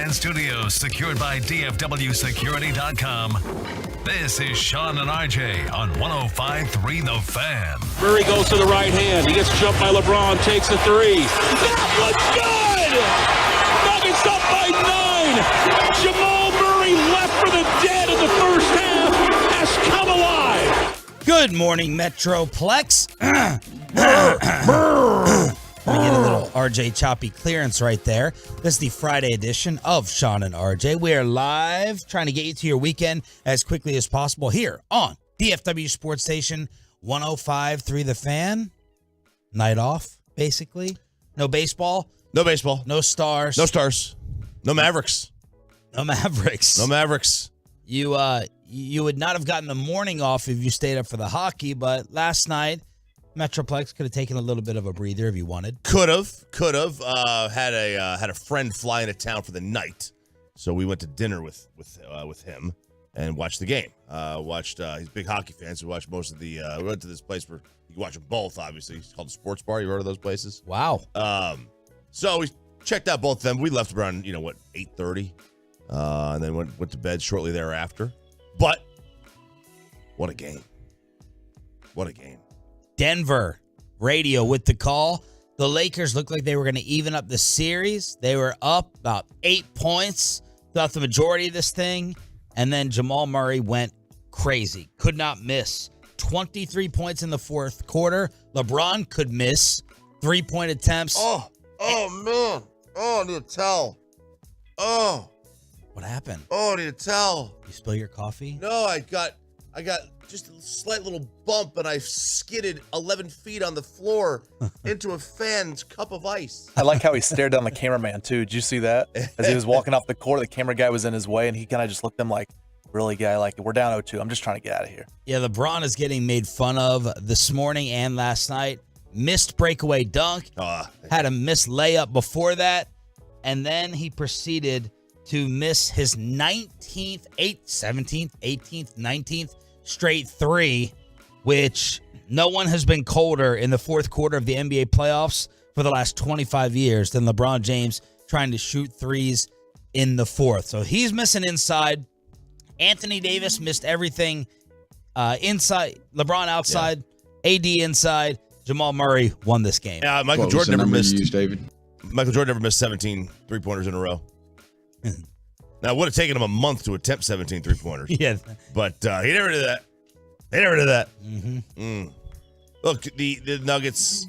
Bullpen Studios, secured by DFWSecurity.com. This is Sean and RJ on 105.3 The Fan. Murray goes to the right hand. He gets jumped by LeBron, takes a three. That was good! Nuggets up by 9. Jamal Murray, left for the dead in the first half, has come alive. Good morning, Metroplex. Let me get a little RJ choppy clearance right there. This is the Friday edition of Sean and RJ. We are live, trying to get you to your weekend as quickly as possible here on DFW Sports Station 105.3 The Fan. Night off, basically. No baseball. No baseball. No stars. No stars. No Mavericks. No Mavericks. No Mavericks. You would not have gotten the morning off if you stayed up for the hockey, but last night, Metroplex could have taken a little bit of a breather if you wanted. Could have. Had a friend fly into town for the night, so we went to dinner with him and watched the game. He's a big hockey fan, so we watched most of the. We went to this place where you can watch them both. Obviously, it's called the Sports Bar. You heard of those places? Wow. So we checked out both of them. We left around 8:30, and then went to bed shortly thereafter. But what a game! What a game! Denver radio with the call. The Lakers looked like they were going to even up the series. They were up about 8 points throughout the majority of this thing. And then Jamal Murray went crazy. Could not miss. 23 points in the fourth quarter. LeBron could miss 3-point attempts. Oh, man. Oh, I need to tell. Oh. What happened? Oh, I need to tell. You spill your coffee? No, I got just a slight little bump, and I skidded 11 feet on the floor into a fan's cup of ice. I like how he stared down the cameraman, too. Did you see that? As he was walking off the court, the camera guy was in his way, and he kind of just looked at him like, really, guy? Like, we're down 0-2. I'm just trying to get out of here. Yeah, LeBron is getting made fun of this morning and last night. Missed breakaway dunk. Had a missed layup before that. And then he proceeded to miss his 17th, 18th, 19th straight three, which no one has been colder in the fourth quarter of the NBA playoffs for the last 25 years than LeBron James trying to shoot threes in the fourth. So he's missing inside. Anthony Davis missed everything inside. LeBron outside. Yeah. AD inside. Jamal Murray won this game. Michael Jordan never missed 17 three-pointers in a row. Now, it would have taken him a month to attempt 17 three-pointers. Yeah. But he never did that. Mm-hmm. Look, the Nuggets,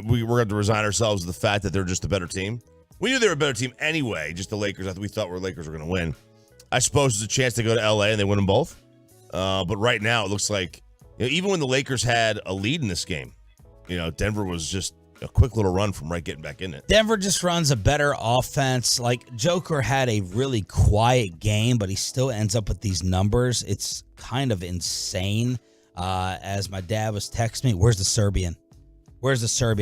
we're going to resign ourselves to the fact that they're just a better team. We knew they were a better team anyway, just the Lakers. We thought Lakers were going to win. I suppose there's a chance to go to L.A. and they win them both. But right now, it looks like, even when the Lakers had a lead in this game, Denver was just a quick little run from getting back in it. Denver just runs a better offense. Like, Joker had a really quiet game, but he still ends up with these numbers. It's kind of insane. As my dad was texting me, where's the Serbian?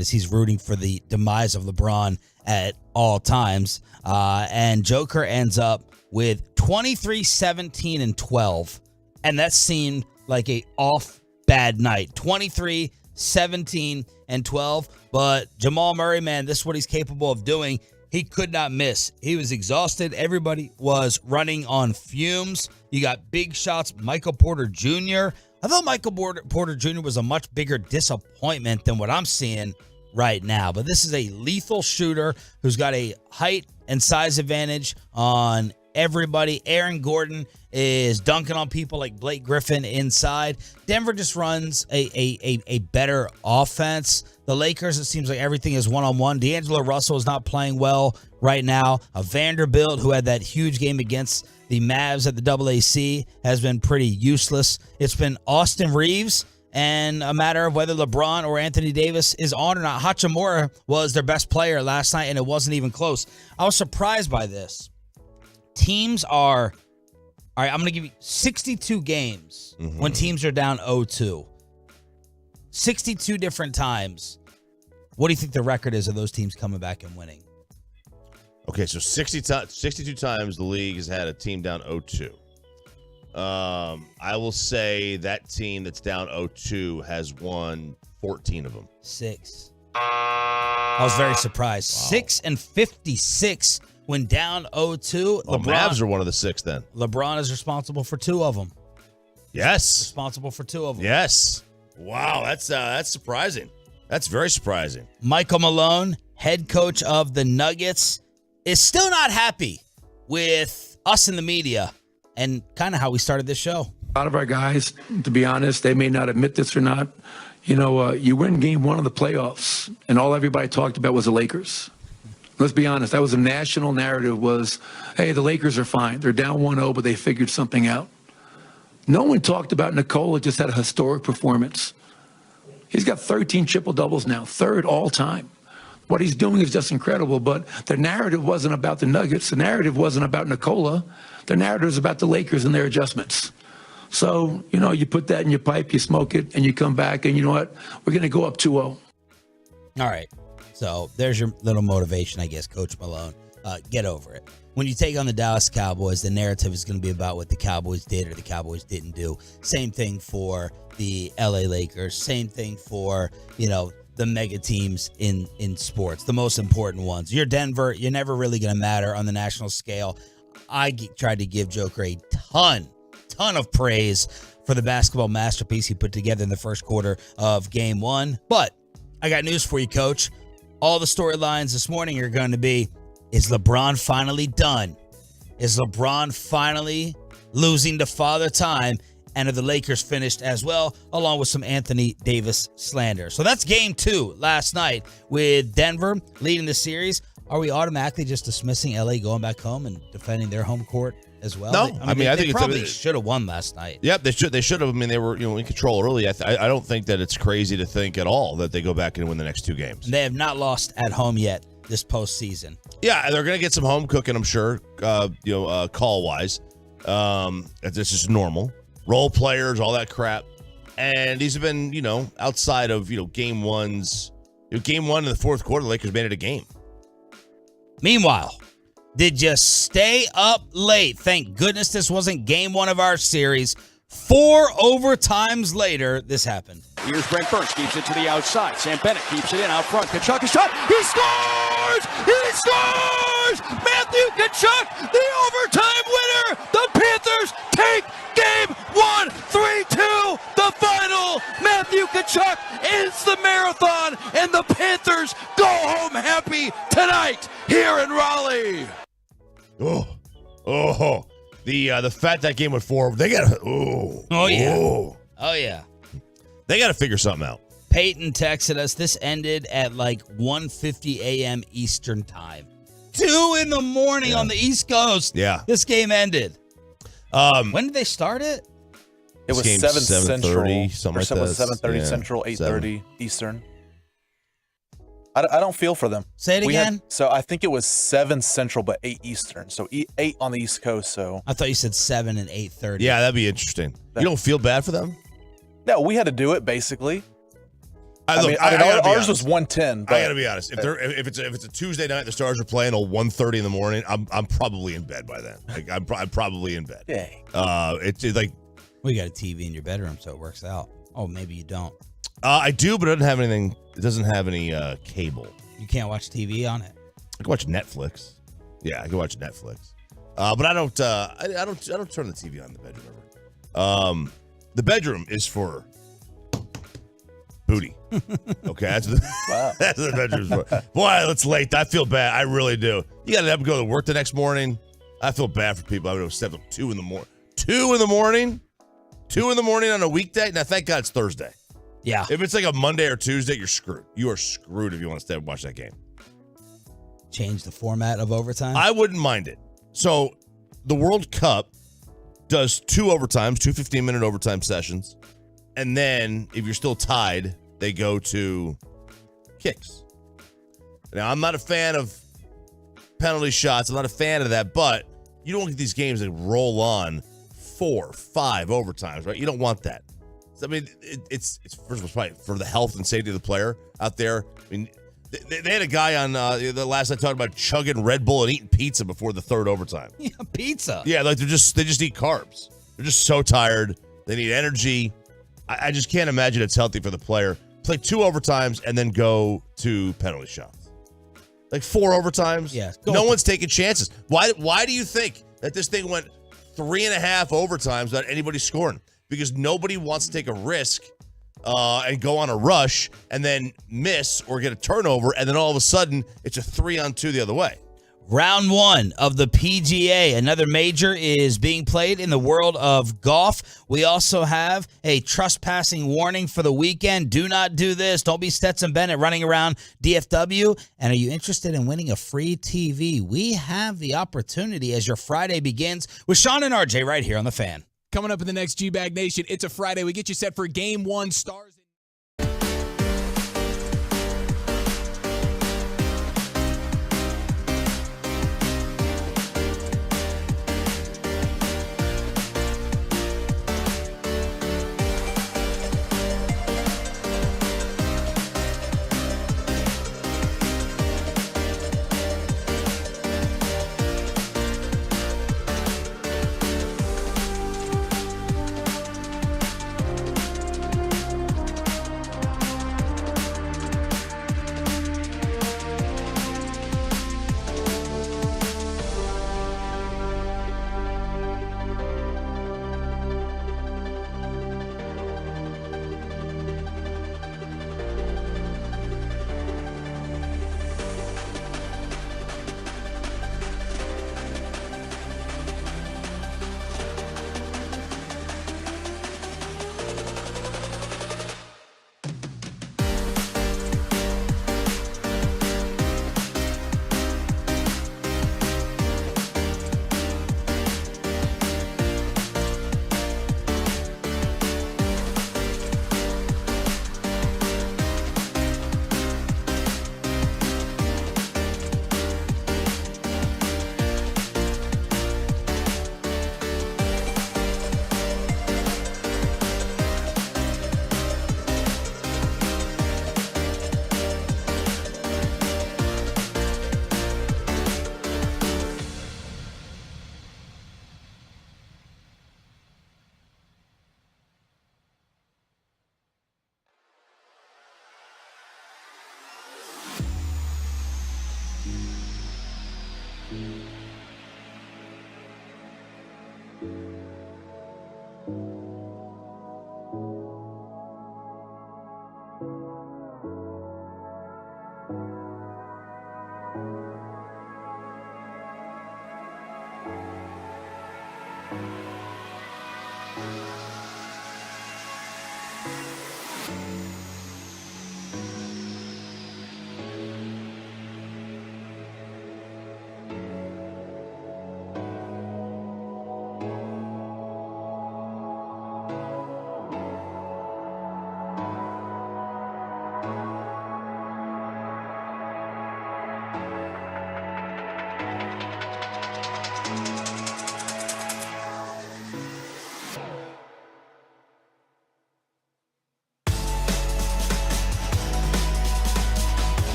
As he's rooting for the demise of LeBron at all times. And Joker ends up with 23, 17, and 12. And that seemed like a bad night. 23, 17, and 12. But Jamal Murray, man, this is what he's capable of doing. He could not miss. He was exhausted. Everybody was running on fumes. You got big shots. Michael Porter Jr. I thought Michael Porter Jr. was a much bigger disappointment than what I'm seeing right now. But this is a lethal shooter who's got a height and size advantage on everybody. Aaron Gordon is dunking on people like Blake Griffin inside. Denver just runs a better offense. The Lakers, it seems like everything is one-on-one. D'Angelo Russell is not playing well right now. Vanderbilt, who had that huge game against the Mavs at the AAC, has been pretty useless. It's been Austin Reeves and a matter of whether LeBron or Anthony Davis is on or not. Hachimura was their best player last night, and it wasn't even close. I was surprised by this. Teams are, all right, I'm going to give you 62 games when teams are down 0-2. 62 different times. What do you think the record is of those teams coming back and winning? Okay, so 62 times the league has had a team down 0-2. I will say that team that's down 0-2 has won 14 of them. 6. I was very surprised. Wow. 6 and 56 When down 0-2, Mavs are one of the 6 then. LeBron is responsible for 2 of them. Yes. Responsible for 2 of them. Yes. Wow, that's surprising. That's very surprising. Michael Malone, head coach of the Nuggets, is still not happy with us in the media and kind of how we started this show. A lot of our guys, to be honest, they may not admit this or not. You win game 1 of the playoffs, and all everybody talked about was the Lakers. Let's be honest, that was a national narrative was, hey, the Lakers are fine. They're down 1-0, but they figured something out. No one talked about Nikola just had a historic performance. He's got 13 triple-doubles now, 3rd all time. What he's doing is just incredible, but the narrative wasn't about the Nuggets. The narrative wasn't about Nikola. The narrative is about the Lakers and their adjustments. So, you put that in your pipe, you smoke it, and you come back, and you know what? We're going to go up 2-0. All right. So there's your little motivation, I guess, Coach Malone. Get over it. When you take on the Dallas Cowboys, the narrative is going to be about what the Cowboys did or the Cowboys didn't do. Same thing for the LA Lakers. Same thing for, the mega teams in sports, the most important ones. You're Denver. You're never really going to matter on the national scale. I tried to give Joker a ton of praise for the basketball masterpiece he put together in the first quarter of game 1. But I got news for you, Coach. All the storylines this morning are going to be, is LeBron finally done? Is LeBron finally losing to Father Time? And are the Lakers finished as well, along with some Anthony Davis slander? So that's game 2 last night with Denver leading the series. Are we automatically just dismissing LA going back home and defending their home court as well? No, I think they probably should have won last night. Yep, they should have. I mean, they were in control early. I don't think that it's crazy to think at all that they go back and win the next 2 games. And they have not lost at home yet this postseason. Yeah, they're going to get some home cooking, I'm sure. Call wise, this is normal. Role players, all that crap, and these have been outside of game 1's. Game 1 in the fourth quarter, the Lakers made it a game. Meanwhile, did you stay up late? Thank goodness this wasn't game 1 of our series. 4 overtimes later, this happened. Here's Brent Burns, keeps it to the outside. Sam Bennett keeps it in out front. Kachuk is shot. He scores! He scores! Matthew Kachuk, the overtime winner. The Panthers take game 1, 3-2. The final. Matthew Kachuk ends the marathon, and the Panthers go home happy tonight here in Raleigh. The fact that game went 4, they got to. Oh yeah. They got to figure something out. Peyton texted us. This ended at like 1:50 a.m. Eastern time. 2 in the morning on the East Coast. Yeah. This game ended. When did they start it? It was 7 Central. Something like It was that. 7:30 Central, 8:30 Eastern. I don't feel for them. Say it again. So I think it was 7 Central, but 8 Eastern. So 8 on the East Coast. So I thought you said 7 and 8:30. Yeah, that'd be interesting. You don't feel bad for them? no, we had to do it basically. Ours ours was 1:10. I gotta be honest. If it's a Tuesday night, the Stars are playing till 1:30 in the morning. I'm probably in bed by then. Like I'm probably in bed. Dang. It's like We got a TV in your bedroom, so it works out. Oh, maybe you don't. I do, but it doesn't have anything. It doesn't have any cable. You can't watch TV on it. I can watch Netflix. Yeah, I can watch Netflix. But I don't. I don't turn the TV on in the bedroom ever. The bedroom is for booty. Okay, that's what the bedroom's for. Boy, it's late. I feel bad. I really do. You got to have to go to work the next morning. I feel bad for people. I would have stepped up 2 in the morning. 2 in the morning. 2 in the morning on a weekday. Now, thank God it's Thursday. Yeah. If it's like a Monday or Tuesday, you're screwed. You are screwed if you want to stay and watch that game. Change the format of overtime? I wouldn't mind it. So the World Cup does 2 overtimes, 2 15-minute overtime sessions. And then if you're still tied, they go to kicks. Now, I'm not a fan of penalty shots. I'm not a fan of that. But you don't want these games that roll on 4, 5 overtimes, right? You don't want that. I mean, it's first of all, probably for the health and safety of the player out there. I mean, they had a guy on the last night talking about chugging Red Bull and eating pizza before the 3rd overtime. Yeah, pizza. Yeah, like they just eat carbs. They're just so tired. They need energy. I just can't imagine it's healthy for the player. Play 2 overtimes and then go to penalty shots. Like 4 overtimes? Yeah. No one's taking chances. Why do you think that this thing went 3.5 overtimes without anybody scoring? Because nobody wants to take a risk and go on a rush and then miss or get a turnover, and then all of a sudden it's a 3-on-2 the other way. Round 1 of the PGA, another major, is being played in the world of golf. We also have a trespassing warning for the weekend. Do not do this. Don't be Stetson Bennett running around DFW. And are you interested in winning a free TV? We have the opportunity as your Friday begins with Sean and RJ right here on The Fan. Coming up in the next G-Bag Nation, it's a Friday. We get you set for Game 1 Stars.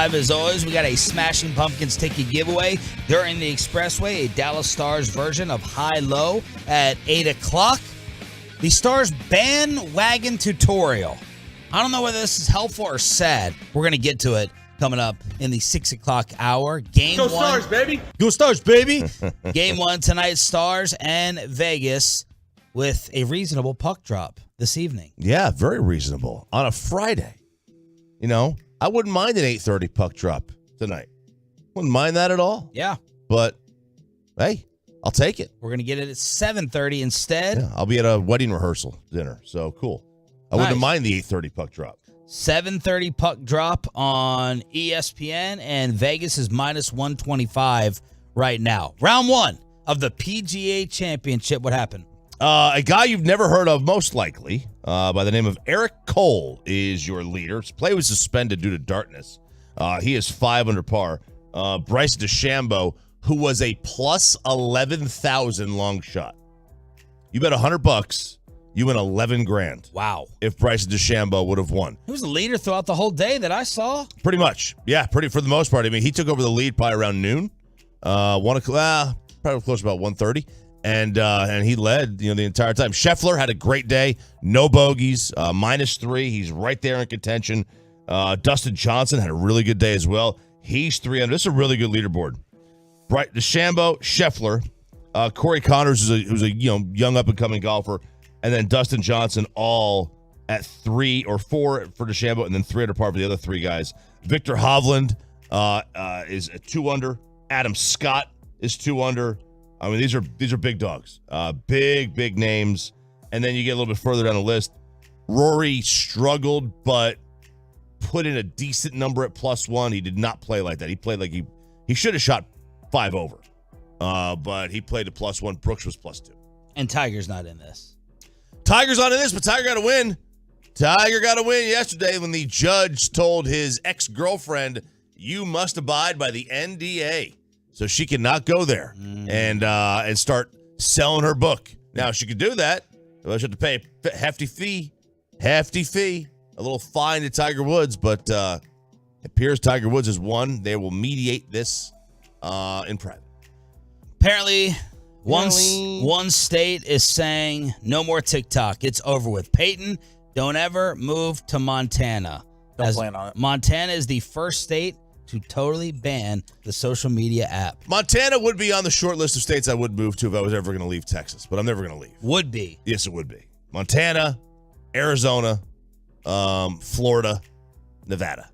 As always, we got a Smashing Pumpkins ticket giveaway during the Expressway, a Dallas Stars version of High Low at 8 o'clock. The Stars bandwagon tutorial. I don't know whether this is helpful or sad. We're going to get to it coming up in the 6 o'clock hour. Game Go one. Stars, baby. Go Stars, baby. Game 1 tonight, Stars and Vegas with a reasonable puck drop this evening. Yeah, very reasonable. On a Friday. You know, I wouldn't mind an 8:30 puck drop tonight. Wouldn't mind that at all. Yeah. But, hey, I'll take it. We're going to get it at 7:30 instead. Yeah, I'll be at a wedding rehearsal dinner, so cool. I wouldn't mind the 8:30 puck drop. 7:30 puck drop on ESPN, and Vegas is minus 125 right now. Round 1 of the PGA Championship. What happened? A guy you've never heard of, most likely, by the name of Eric Cole, is your leader. His play was suspended due to darkness. He is 5 under par. Bryce DeChambeau, who was a plus 11,000 long shot. You bet $100, you win 11 grand. Wow. If Bryce DeChambeau would have won. He was the leader throughout the whole day that I saw. Pretty much. Yeah, for the most part. I mean, he took over the lead probably around noon. Probably close to about 1:30. And he led, the entire time. Scheffler had a great day. No bogeys. -3. He's right there in contention. Dustin Johnson had a really good day as well. He's 3 under. This is a really good leaderboard. Bright DeChambeau, Scheffler, Corey Connors, who's a young up and coming golfer, and then Dustin Johnson, all at 3 or 4 for DeChambeau, and then 3 under par for the other 3 guys. Victor Hovland is at 2 under. Adam Scott is 2 under. I mean, these are big dogs, big names. And then you get a little bit further down the list. Rory struggled, but put in a decent number at +1. He did not play like that. He played like he should have shot 5 over, but he played at +1. Brooks was +2. And Tiger's not in this. Tiger's not in this, but Tiger got to win. Tiger got to win yesterday when the judge told his ex-girlfriend, "You must abide by the NDA." So she cannot go there and start selling her book. Now, she could do that. Well, she have to pay a hefty fee, a little fine to Tiger Woods, but it appears Tiger Woods has won. They will mediate this in private. Apparently, one state is saying no more TikTok. It's over with. Peyton, don't ever move to Montana. Don't plan on it. Montana is the first state to totally ban the social media app. Montana would be on the short list of states I would move to if I was ever going to leave Texas, but I'm never going to leave. Would be. Yes, it would be. Montana, Arizona, Florida, Nevada,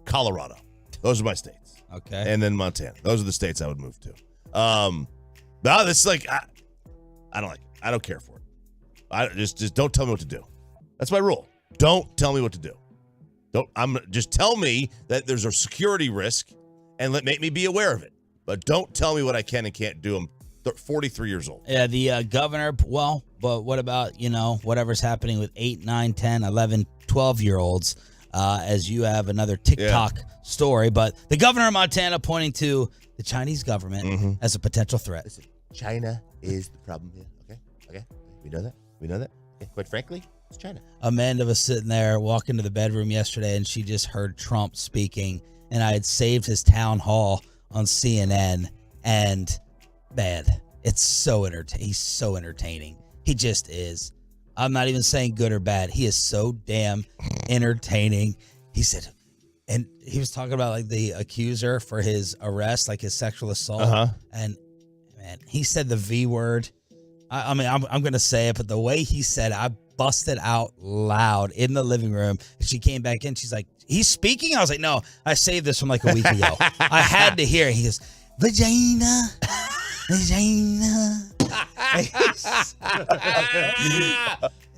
Colorado. Those are my states. Okay. And then Montana. Those are the states I would move to. No, this is like, I don't like it. I don't care for it. I just don't tell me what to do. That's my rule. Don't tell me what to do. Just tell me that there's a security risk and make me be aware of it. But don't tell me what I can and can't do. I'm 43 years old. Yeah, the governor, well, but what about, whatever's happening with 8, 9, 10, 11, 12-year-olds, as you have another TikTok story. But the governor of Montana pointing to the Chinese government as a potential threat. Listen, China is the problem here. Okay. We know that. Okay. Quite frankly, it's China. Amanda was sitting there walking to the bedroom yesterday, and she just heard Trump speaking, and I had saved his town hall on CNN, and bad. It's so entertaining. He's so entertaining. He just is. I'm not even saying good or bad. He is so damn entertaining. He said, and he was talking about like the accuser for his arrest, like his sexual assault. And man, he said the V word. I mean, I'm going to say it, but the way he said it, I busted out loud in the living room. And she came back in. She's like, he's speaking? I was like, no, I saved this from like a week ago. I had to hear it. He goes, vagina.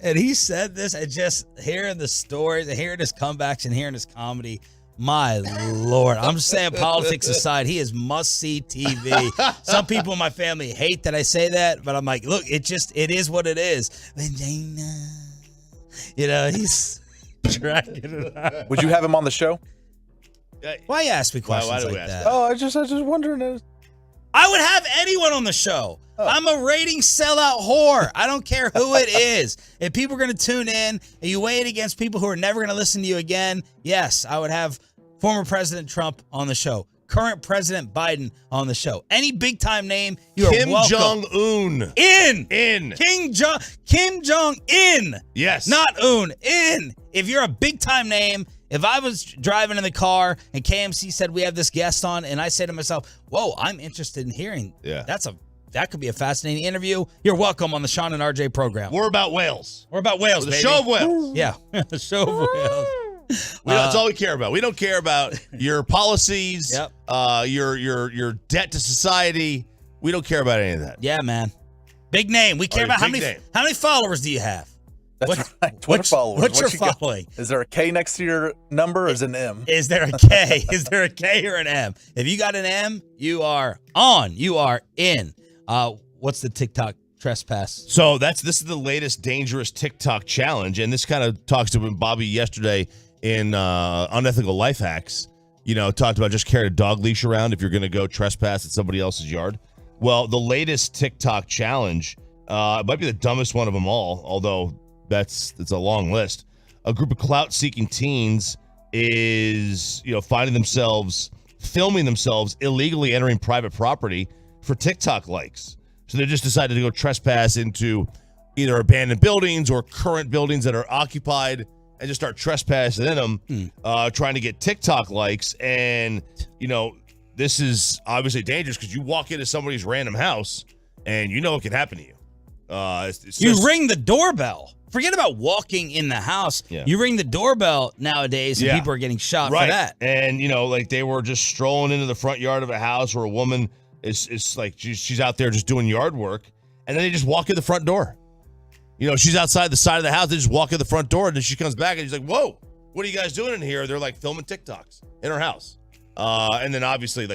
And he said this, and just hearing the stories and hearing his comebacks and hearing his comedy, my Lord. I'm just saying, politics aside, he is must-see TV. Some people in my family hate that I say that, but I'm like, look, it is what it is. Vagina. He's dragging it out. Would you have him on the show? Why you ask me questions why do we like ask that? that? Oh, I just wondering. I would have anyone on the show. I'm a rating sellout whore. I don't care who it is. If people are going to tune in and you weigh it against people who are never going to listen to you again, yes, I would have former President Trump on the show, current President Biden on the show. Any big-time name, you are welcome. Kim Jong-un. In. Kim Jong-in. Yes. Not un. In. If you're a big-time name, if I was driving in the car and KMC said we have this guest on, and I say to myself, whoa, I'm interested in hearing. Yeah. That could be a fascinating interview. You're welcome on the Sean and RJ program. We're about whales. We're about whales, The baby. show of whales. Yeah, the show of whales. That's all we care about. We don't care about your policies, Yep. your debt to society. We don't care about any of that. Yeah, man. Big name. We care Oh, about how big many name. followers do you have? That's right. Twitter followers. What's your you got? following? Is there a K next to your number or is it an M? Is there a K? Is there a K or an M? If you got an M, you are on. You are in. What's the TikTok trespass? So this is the latest dangerous TikTok challenge, and this kind of talks to Bobby yesterday in Unethical Life Hacks. Talked about just carrying a dog leash around if you're going to go trespass at somebody else's yard. Well, the latest TikTok challenge might be the dumbest one of them all, although it's a long list. A group of clout-seeking teens is, finding themselves, filming themselves illegally entering private property for TikTok likes. So they just decided to go trespass into either abandoned buildings or current buildings that are occupied and just start trespassing in them, trying to get TikTok likes. And, this is obviously dangerous because you walk into somebody's random house and what can happen to you. You ring the doorbell. Forget about walking in the house. Yeah. You ring the doorbell nowadays and people are getting shot for that. And, they were just strolling into the front yard of a house where a woman is like, she's out there just doing yard work. And then they just walk in the front door. She's outside the side of the house. They just walk in the front door and then she comes back and she's like, whoa, what are you guys doing in here? They're like filming TikToks in her house. And then obviously you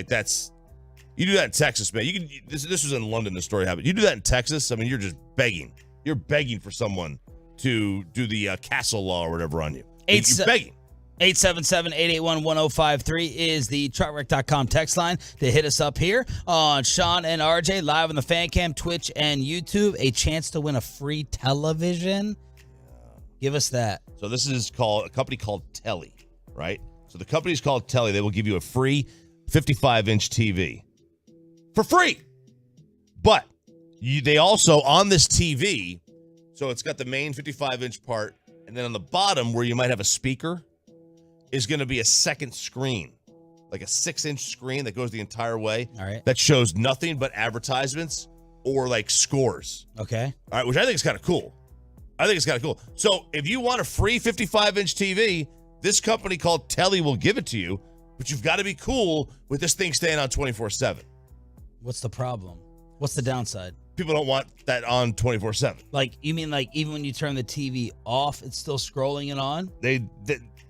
do that in Texas, man. This was in London, the story happened. You do that in Texas, I mean, you're just begging. You're begging for someone to do the castle law or whatever on you. You're begging. 877-881-1053 is the truckwreck.com text line to hit us up here on Sean and RJ live on the Fan Cam, Twitch, and YouTube. A chance to win a free television. Give us that. So this is a company called Telly, right? So the company's called Telly. They will give you a free 55-inch TV for free. But they also, on this TV, so it's got the main 55-inch part, and then on the bottom where you might have a speaker is going to be a second screen, like a 6-inch screen that goes the entire way. All right. That shows nothing but advertisements or like scores. Okay. All right, which I think is kind of cool. So if you want a free 55-inch TV, this company called Telly will give it to you, but you've got to be cool with this thing staying on 24/7. What's the problem? What's the downside? People don't want that on 24/7. Like, you mean like even when you turn the TV off, it's still scrolling and on?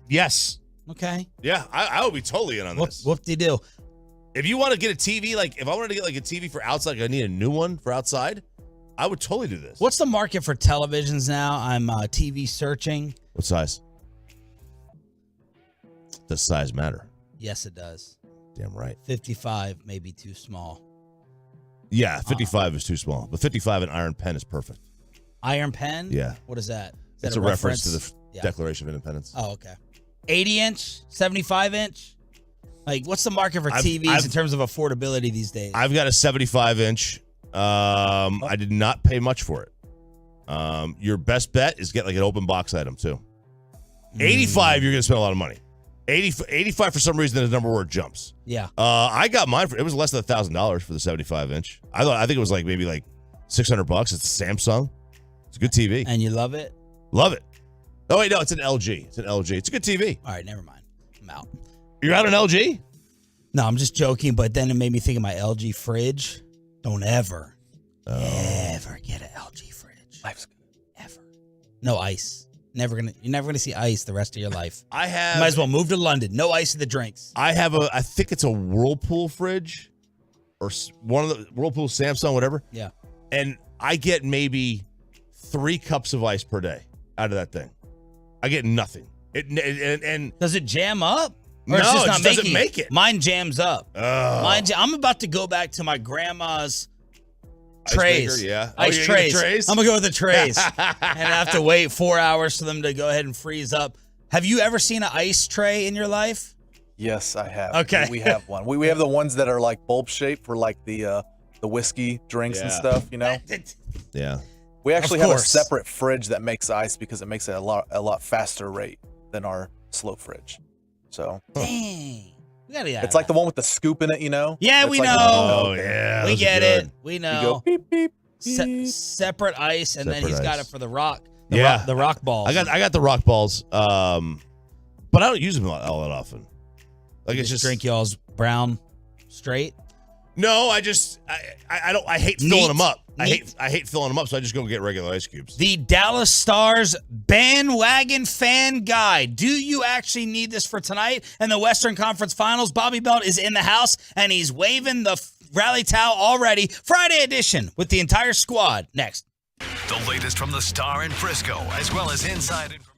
Yes. Okay. Yeah, I would be totally in on this. Whoop-de-doo. If you want to get a TV, like if I wanted to get like a TV for outside, like I need a new one for outside, I would totally do this. What's the market for televisions now? I'm TV searching. What size? Does size matter? Yes, it does. Damn right. 55 may be too small. Yeah, 55 is too small, but 55 in Iron Pen is perfect. Iron Pen? Yeah. What is that? Is It's that a reference to the Declaration of Independence. Oh, okay. 80-inch? 75-inch? Like, what's the market for TVs in terms of affordability these days? I've got a 75-inch. I did not pay much for it. Your best bet is get like an open box item, too. 85, you're going to spend a lot of money. 85 for some reason, the number where it jumps. Yeah. I got mine it was less than $1,000 for the 75-inch. I think it was like maybe like $600. It's a Samsung. It's a good TV. And you love it? Love it. Oh wait, no, it's an LG. It's a good TV. All right, never mind. I'm out. You're out an LG? No, I'm just joking, but then it made me think of my LG fridge. Don't ever get an LG fridge. Life's good. Ever. No ice. You're never gonna see ice the rest of your life. I have. You might as well move to London. No ice in the drinks. I have I think it's a Whirlpool fridge, or one of the Whirlpool, Samsung, whatever. Yeah. And I get maybe 3 cups of ice per day out of that thing. I get nothing. And does it jam up? Or no, it just doesn't make it. Mine jams up. I'm about to go back to my grandma's trays. Ice trays. I'm gonna go with the trays, and I have to wait 4 hours for them to go ahead and freeze up. Have you ever seen an ice tray in your life? Yes, I have. Okay, we have one. We have the ones that are like bulb shaped for like the whiskey drinks and stuff. You know. Yeah. We actually have a separate fridge that makes ice because it makes it a lot faster rate than our slow fridge. So. Dang. It's like the one with the scoop in it, you know? Yeah, it's we like know. Oh, yeah. We get it. We know. You go beep, beep, beep. Separate ice, and then he's got it for the rock. The rock balls. I got the rock balls, but I don't use them all that often. Like you it's just drink y'all's brown straight. No, I hate filling them up. I hate filling them up, so I just go get regular ice cubes. The Dallas Stars bandwagon fan guide. Do you actually need this for tonight in the Western Conference Finals? Bobby Belt is in the house, and he's waving the rally towel all ready. Friday edition with the entire squad. Next. The latest from the Star in Frisco, as well as inside information.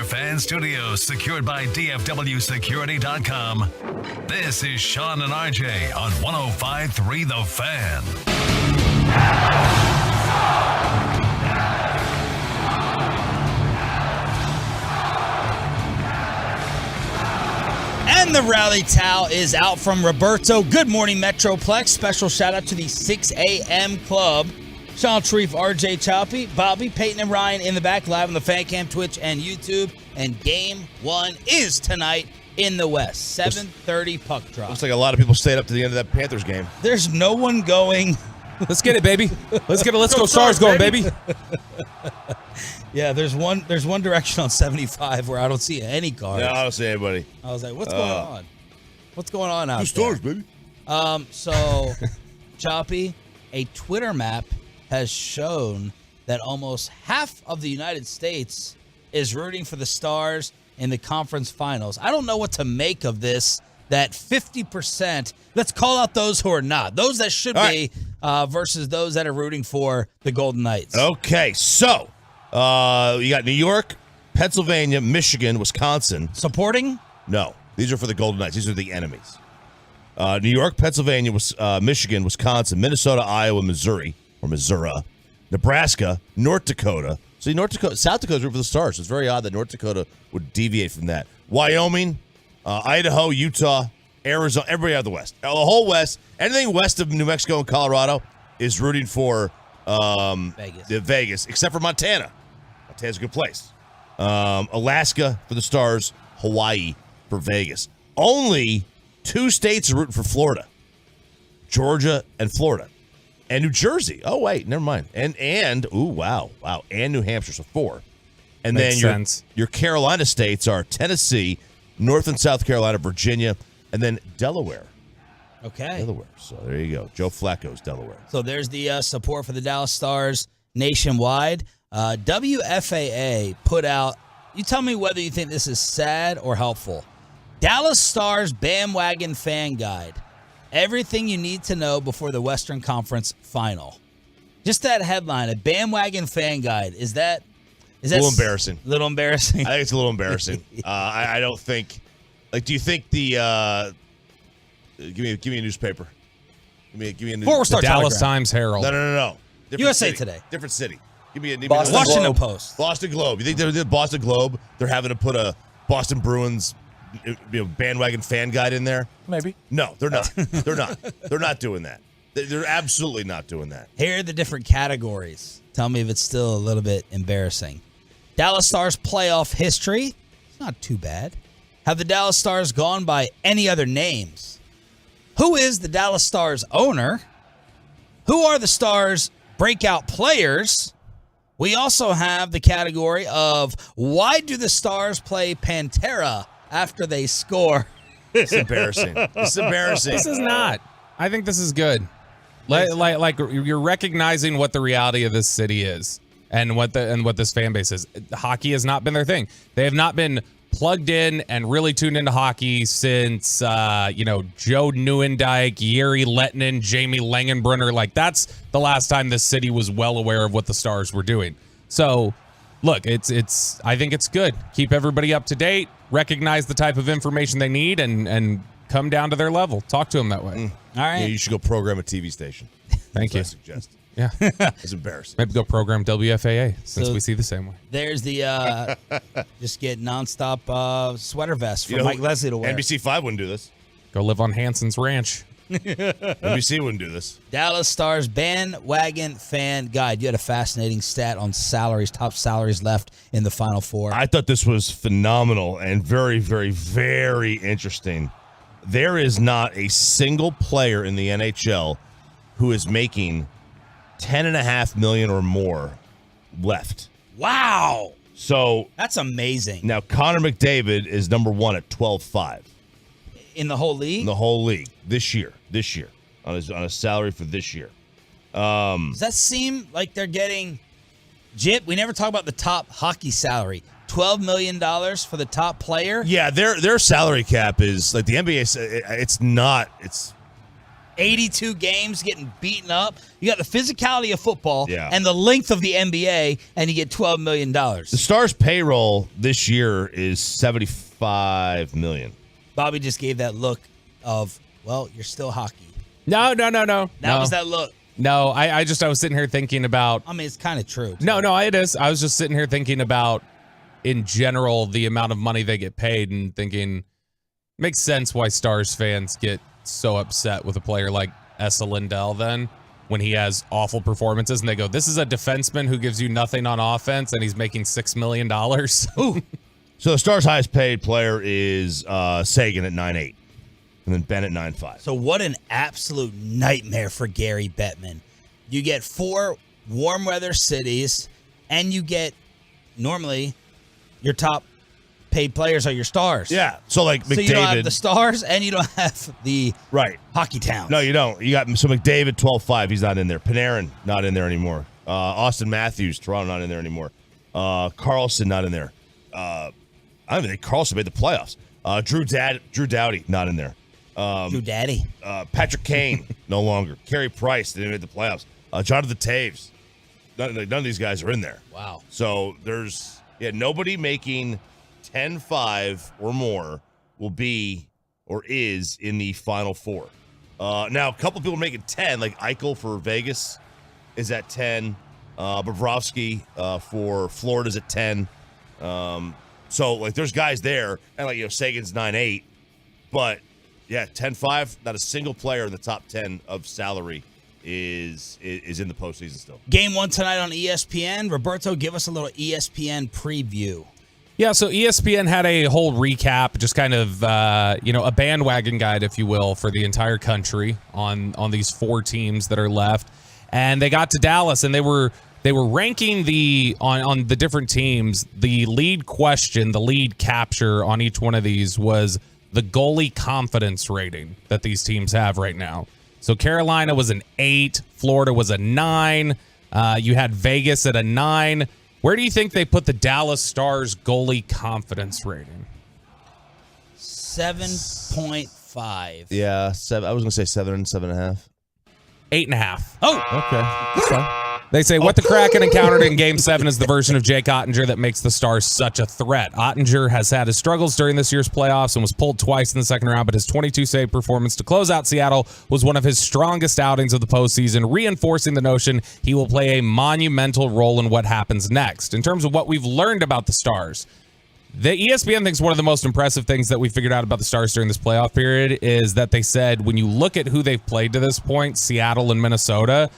fan studios secured by DFWsecurity.com. This is Sean and RJ on 105.3 The Fan. And the rally towel is out from Roberto. Good morning, Metroplex. Special shout out to the 6 a.m. club. Sean Sharif, RJ Choppy, Bobby, Peyton, and Ryan in the back, live on the Fan Cam, Twitch, and YouTube. And game one is tonight in the West. 7:30 puck drop. Looks like a lot of people stayed up to the end of that Panthers game. There's no one going. Let's get it, baby. Let's go Stars going, baby. Yeah, there's one direction on 75 where I don't see any cars. No, I don't see anybody. I was like, what's going on? What's going on out there? Stars, baby. So, Choppy, a Twitter map has shown that almost half of the United States is rooting for the Stars in the conference finals. I don't know what to make of this, that 50%, let's call out those who are not, those that should be versus those that are rooting for the Golden Knights. Okay, so you got New York, Pennsylvania, Michigan, Wisconsin. Supporting? No, these are for the Golden Knights. These are the enemies. New York, Pennsylvania, Michigan, Wisconsin, Minnesota, Iowa, Missouri, Nebraska, North Dakota. See, South Dakota's root for the Stars. So it's very odd that North Dakota would deviate from that. Wyoming, Idaho, Utah, Arizona, everybody out of the West. The whole West, anything west of New Mexico and Colorado is rooting for Vegas, except for Montana. Montana's a good place. Alaska for the Stars, Hawaii for Vegas. Only 2 states are rooting for Florida. Georgia and Florida. And New Jersey. Oh, wait, never mind. And and New Hampshire, so 4. And Makes then sense. your Carolina states are Tennessee, North and South Carolina, Virginia, and then Delaware. Okay. Delaware. So there you go. Joe Flacco's Delaware. So there's the support for the Dallas Stars nationwide. WFAA put out, you tell me whether you think this is sad or helpful. Dallas Stars Bandwagon Fan Guide. Everything you need to know before the Western Conference Final. Just that headline, a Bandwagon Fan Guide. Is that a little embarrassing? A little embarrassing. I think it's a little embarrassing. I don't think. Like, do you think the? Give me a newspaper. Give me a newspaper. Four-star Dallas Telegram. Times Herald. No. Different USA city. Today. Different city. Give me a Boston Washington Globe. Post. Boston Globe. You think they're the Boston Globe? They're having to put a Boston Bruins bandwagon fan guide in there? Maybe. No, they're not. They're not. They're not doing that. They're absolutely not doing that. Here are the different categories. Tell me if it's still a little bit embarrassing. Dallas Stars playoff history. It's not too bad. Have the Dallas Stars gone by any other names? Who is the Dallas Stars owner? Who are the Stars breakout players? We also have the category of why do the Stars play Pantera after they score? It's embarrassing. It's embarrassing. This is not. I think this is good. Like you're recognizing what the reality of this city is and what this fan base is. Hockey has not been their thing. They have not been plugged in and really tuned into hockey since Joe Nieuwendyk, Jiri Lehtinen, Jamie Langenbrunner. Like, that's the last time this city was well aware of what the Stars were doing. So, look, it's I think it's good. Keep everybody up to date. Recognize the type of information they need and come down to their level. Talk to them that way. All right. Yeah, you should go program a TV station. Thank you. I suggest. Yeah. It's embarrassing. Maybe go program WFAA since So- we see the same way. There's the just get nonstop sweater vest for Mike Leslie to wear. NBC5 wouldn't do this. Go live on Hanson's Ranch. NBC wouldn't do this. Dallas Stars bandwagon fan guide. You had a fascinating stat on salaries, top salaries left in the Final Four. I thought this was phenomenal and very, very, very interesting. There is not a single player in the NHL who is making $10.5 million or more left. Wow. So That's amazing. now Connor McDavid is number 1 at 12.5 In the whole league? in the whole league this year on a salary for this year. Does that seem like they're getting Jip? We never talk about the top hockey salary. $12 million for the top player? Yeah, their salary cap is like the NBA. It's not. 82 games getting beaten up. You got the physicality of football and the length of the NBA, and you get $12 million. The Stars' payroll this year is $75 million. Bobby just gave that look of, well, you're still hockey. No. That was that look. No, I was sitting here thinking about. I mean, it's kind of true. No, it is. I was just sitting here thinking about, in general, the amount of money they get paid and thinking, makes sense why Stars fans get so upset with a player like Esa Lindell then when he has awful performances and they go, this is a defenseman who gives you nothing on offense and he's making $6 million. Ooh. So the Stars' highest paid player is Sagan at 9.8. And then Ben at 9.5. So what an absolute nightmare for Gary Bettman. You get 4 warm weather cities, and you get, normally, your top paid players are your Stars. Yeah. So like McDavid. So you don't have the Stars, and you don't have the hockey towns. No, you don't. You got McDavid 12.5. He's not in there. Panarin not in there anymore. Austin Matthews, Toronto not in there anymore. Carlson not in there. I don't even think Carlson made the playoffs. Drew Doughty not in there. Drew Daddy. Patrick Kane, no longer. Carey Price, didn't make the playoffs. Jonathan Taves. None of these guys are in there. Wow. So there's nobody making 10-5 or more will be or is in the Final Four. Now, a couple people making 10, like Eichel for Vegas is at 10. Bobrovsky for Florida's at 10. So, like, there's guys there. And, like, Sagan's 9.8. But, 10-5, not a single player in the top 10 of salary is in the postseason still. Game 1 tonight on ESPN. Roberto, give us a little ESPN preview. Yeah, so ESPN had a whole recap, just kind of, a bandwagon guide, if you will, for the entire country on these 4 teams that are left. And they got to Dallas, and they were ranking on the different teams. The lead question, the lead capture on each one of these was the goalie confidence rating that these teams have right now. So Carolina was an 8, Florida was a 9, you had Vegas at a 9. Where do you think they put the Dallas Stars goalie confidence rating? 7.5. Yeah, 7. I was gonna say 7, 7.5. 8.5. Oh, okay. That's fine. They say what the Kraken encountered in Game 7 is the version of Jake Ottinger that makes the Stars such a threat. Ottinger has had his struggles during this year's playoffs and was pulled twice in the second round, but his 22-save performance to close out Seattle was one of his strongest outings of the postseason, reinforcing the notion he will play a monumental role in what happens next. In terms of what we've learned about the Stars, the ESPN thinks one of the most impressive things that we figured out about the Stars during this playoff period is that they said when you look at who they've played to this point, Seattle and Minnesota,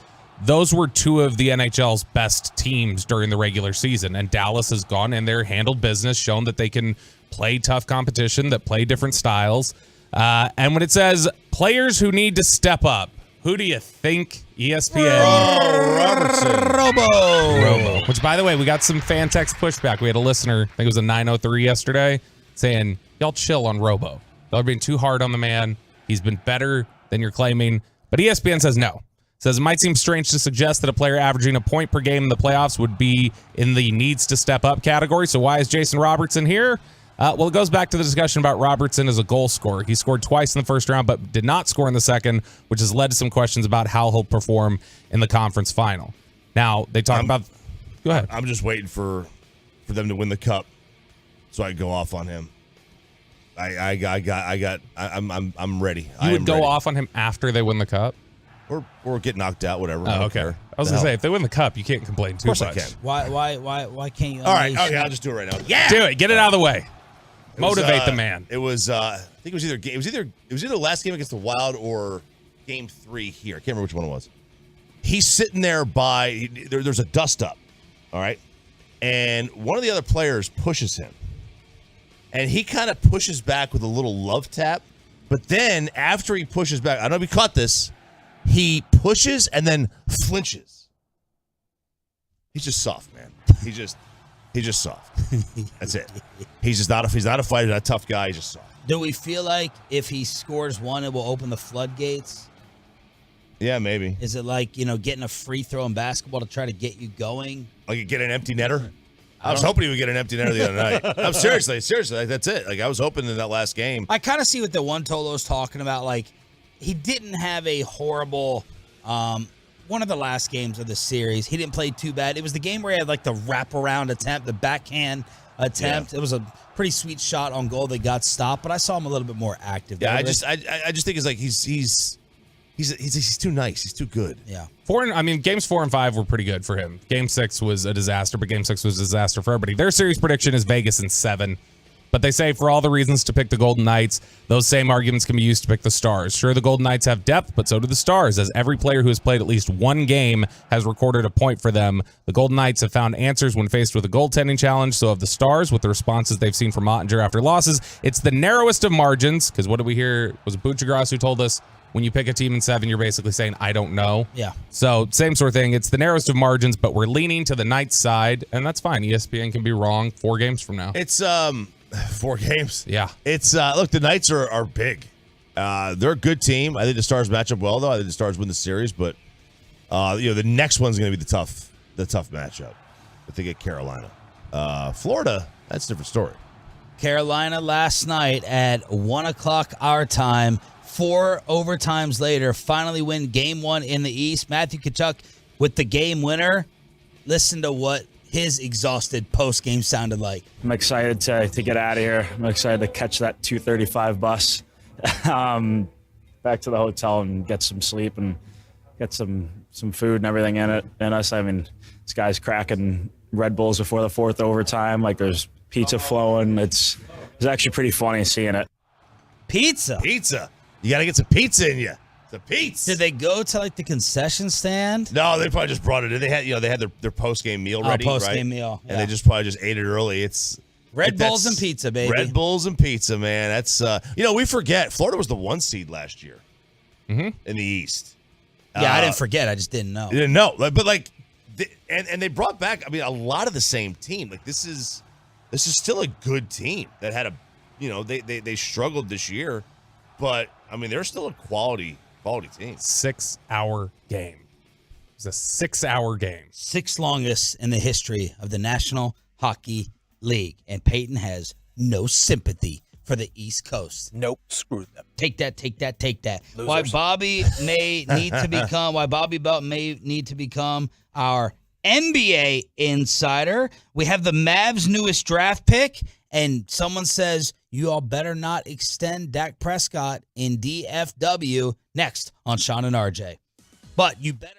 those were 2 of the NHL's best teams during the regular season. And Dallas has gone in there, handled business, shown that they can play tough competition, that play different styles. And when it says players who need to step up, who do you think ESPN? Robo. Which, by the way, we got some fan text pushback. We had a listener, I think it was a 903 yesterday, saying, y'all chill on Robo. Y'all are being too hard on the man. He's been better than you're claiming. But ESPN says no. Says it might seem strange to suggest that a player averaging a point per game in the playoffs would be in the needs to step up category. So why is Jason Robertson here? Well, it goes back to the discussion about Robertson as a goal scorer. He scored twice in the first round, but did not score in the second, which has led to some questions about how he'll perform in the conference final. Now, they talk about... Go ahead. I'm just waiting for them to win the cup so I can go off on him. I'm ready. You would go off on him after they win the cup? Or get knocked out, whatever. Oh, okay. I was going to say, if they win the cup, you can't complain too much. Of course I can. Why can't you? All right. Okay, I'll just do it right now. Yeah. Do it. Get it out of the way. Motivate the man. It was, I think it was either the last game against the Wild or Game 3 here. I can't remember which one it was. He's sitting there there's a dust up, all right? And one of the other players pushes him. And he kind of pushes back with a little love tap. But then after he pushes back, I don't know if you caught this, he pushes and then flinches. He's just soft, man. He's just soft. That's it. He's not a fighter, not a tough guy. He's just soft. Do we feel like if he scores one, it will open the floodgates? Yeah, maybe. Is it like, getting a free throw in basketball to try to get you going? Like you get an empty netter? I was hoping he would get an empty netter the other night. I'm seriously, like, that's it. Like I was hoping in that last game. I kind of see what the one Tolo's talking about. Like, he didn't have a horrible one of the last games of the series. He didn't play too bad. It was the game where he had like the wraparound attempt, the backhand attempt. Yeah. It was a pretty sweet shot on goal that got stopped, but I saw him a little bit more active. Yeah, I just think it's like he's too nice. He's too good. Yeah. Games 4 and 5 were pretty good for him. Game 6 was a disaster, but Game 6 was a disaster for everybody. Their series prediction is Vegas in 7. But they say for all the reasons to pick the Golden Knights, those same arguments can be used to pick the Stars. Sure, the Golden Knights have depth, but so do the Stars, as every player who has played at least one game has recorded a point for them. The Golden Knights have found answers when faced with a goaltending challenge, so have the Stars with the responses they've seen from Ottinger after losses. It's the narrowest of margins, because what did we hear? Was it Buchagras who told us when you pick a team in 7, you're basically saying, I don't know. Yeah. So same sort of thing. It's the narrowest of margins, but we're leaning to the Knights side, and that's fine. ESPN can be wrong 4 games from now. It's 4 games. Yeah. It's look, the Knights are big. They're a good team. I think the Stars match up well, though. I think the Stars win the series, but the next one's going to be the tough matchup. If they get Carolina, Florida, that's a different story. Carolina last night at 1:00 our time, 4 overtimes later, finally win Game 1 in the East. Matthew Tkachuk with the game winner. Listen to what his exhausted post-game sounded like. I'm excited to get out of here. I'm excited to catch that 2:35 bus back to the hotel and get some sleep and get some food and everything in us. I mean, this guy's cracking Red Bulls before the 4th overtime. Like, there's pizza flowing. It's actually pretty funny seeing it. Pizza. You got to get some pizza in you. The pizza. Did they go to like the concession stand? No, they probably just brought it in. They had their post game meal ready, post-game meal, yeah. And they just probably just ate it early. It's Red Bulls and pizza, baby. Red Bulls and pizza, man. That's we forget Florida was the 1 seed last year in the East. Yeah, I didn't forget. I just didn't know. You didn't know, but like, and they brought back. I mean, a lot of the same team. Like this is still a good team that had they struggled this year, but I mean they're still a quality team. 6-hour game. It was a 6-hour game. 6th longest in the history of the National Hockey League. And Peyton has no sympathy for the East Coast. Nope, screw them. Take that. Losers. Why Bobby Belt may need to become our NBA insider. We have the Mavs' newest draft pick, and someone says, you all better not extend Dak Prescott in DFW. Next on Sean and RJ. But you better.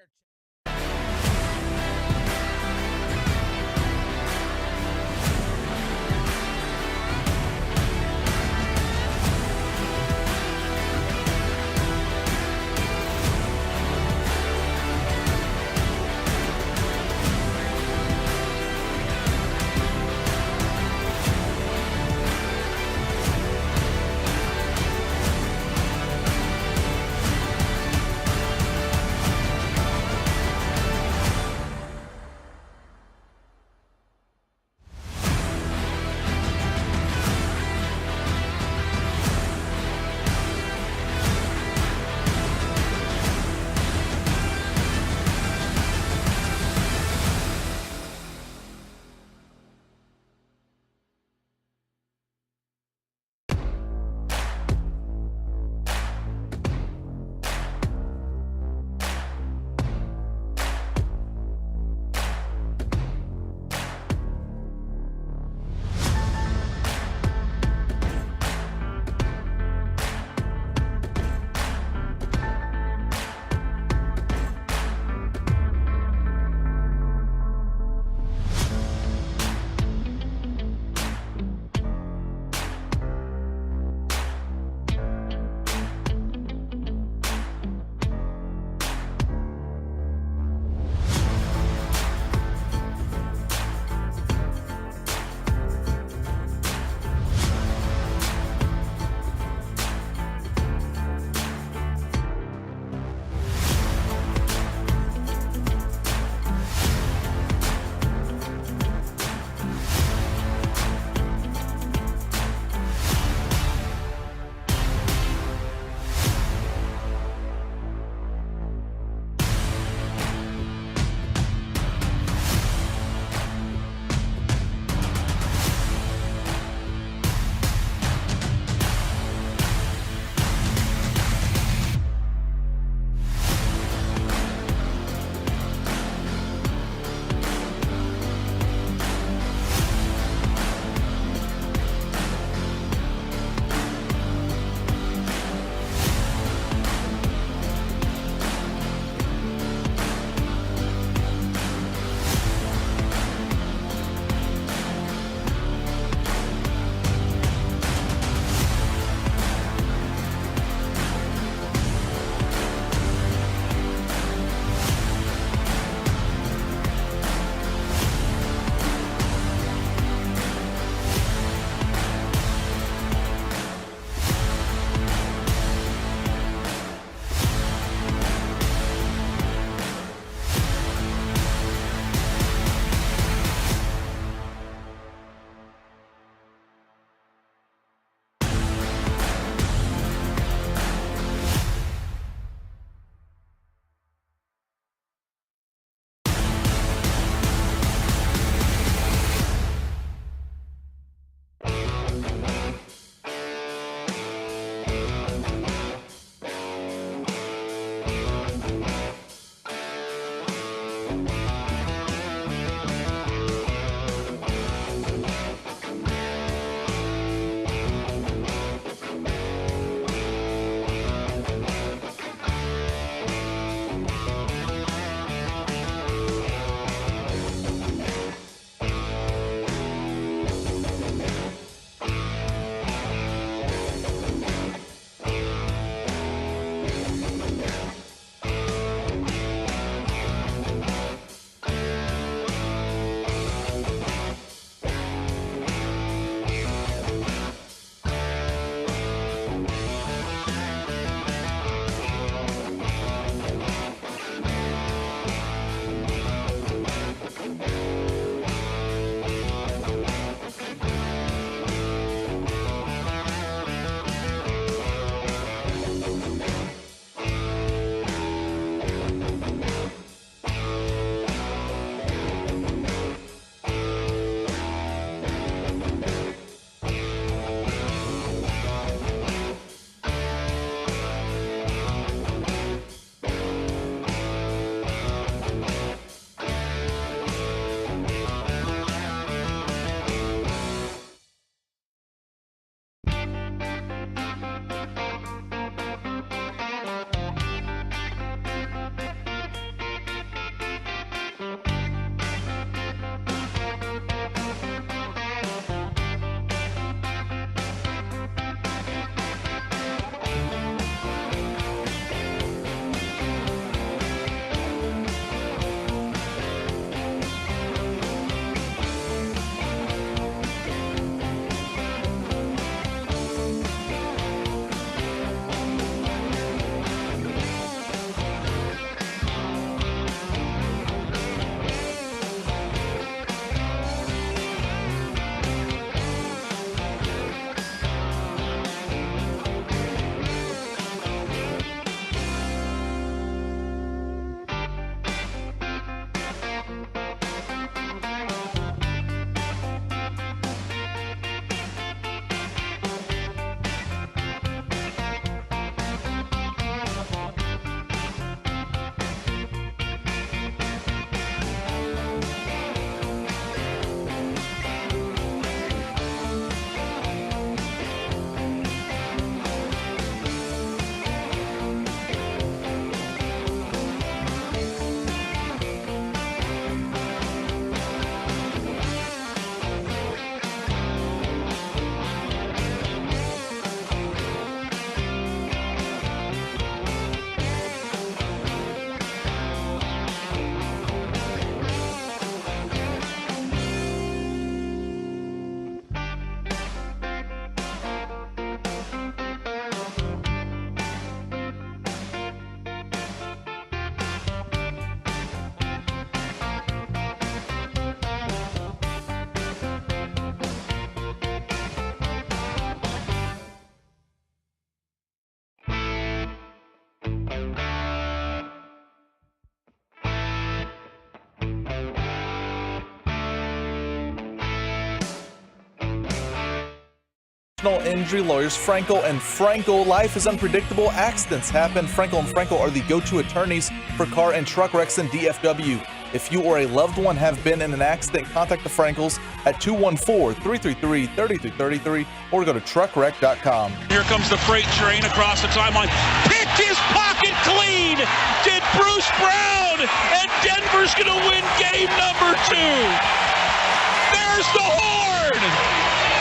Injury lawyers Frankel and Frankel. Life is unpredictable. Accidents happen. Frankel and Frankel are the go-to attorneys for car and truck wrecks in DFW. If you or a loved one have been in an accident, contact the Frankels at 214-333-3333 or go to truckwreck.com. Here comes the freight train across the timeline. Picked his pocket clean. Did Bruce Brown, and Denver's going to win game number 2. There's the horn.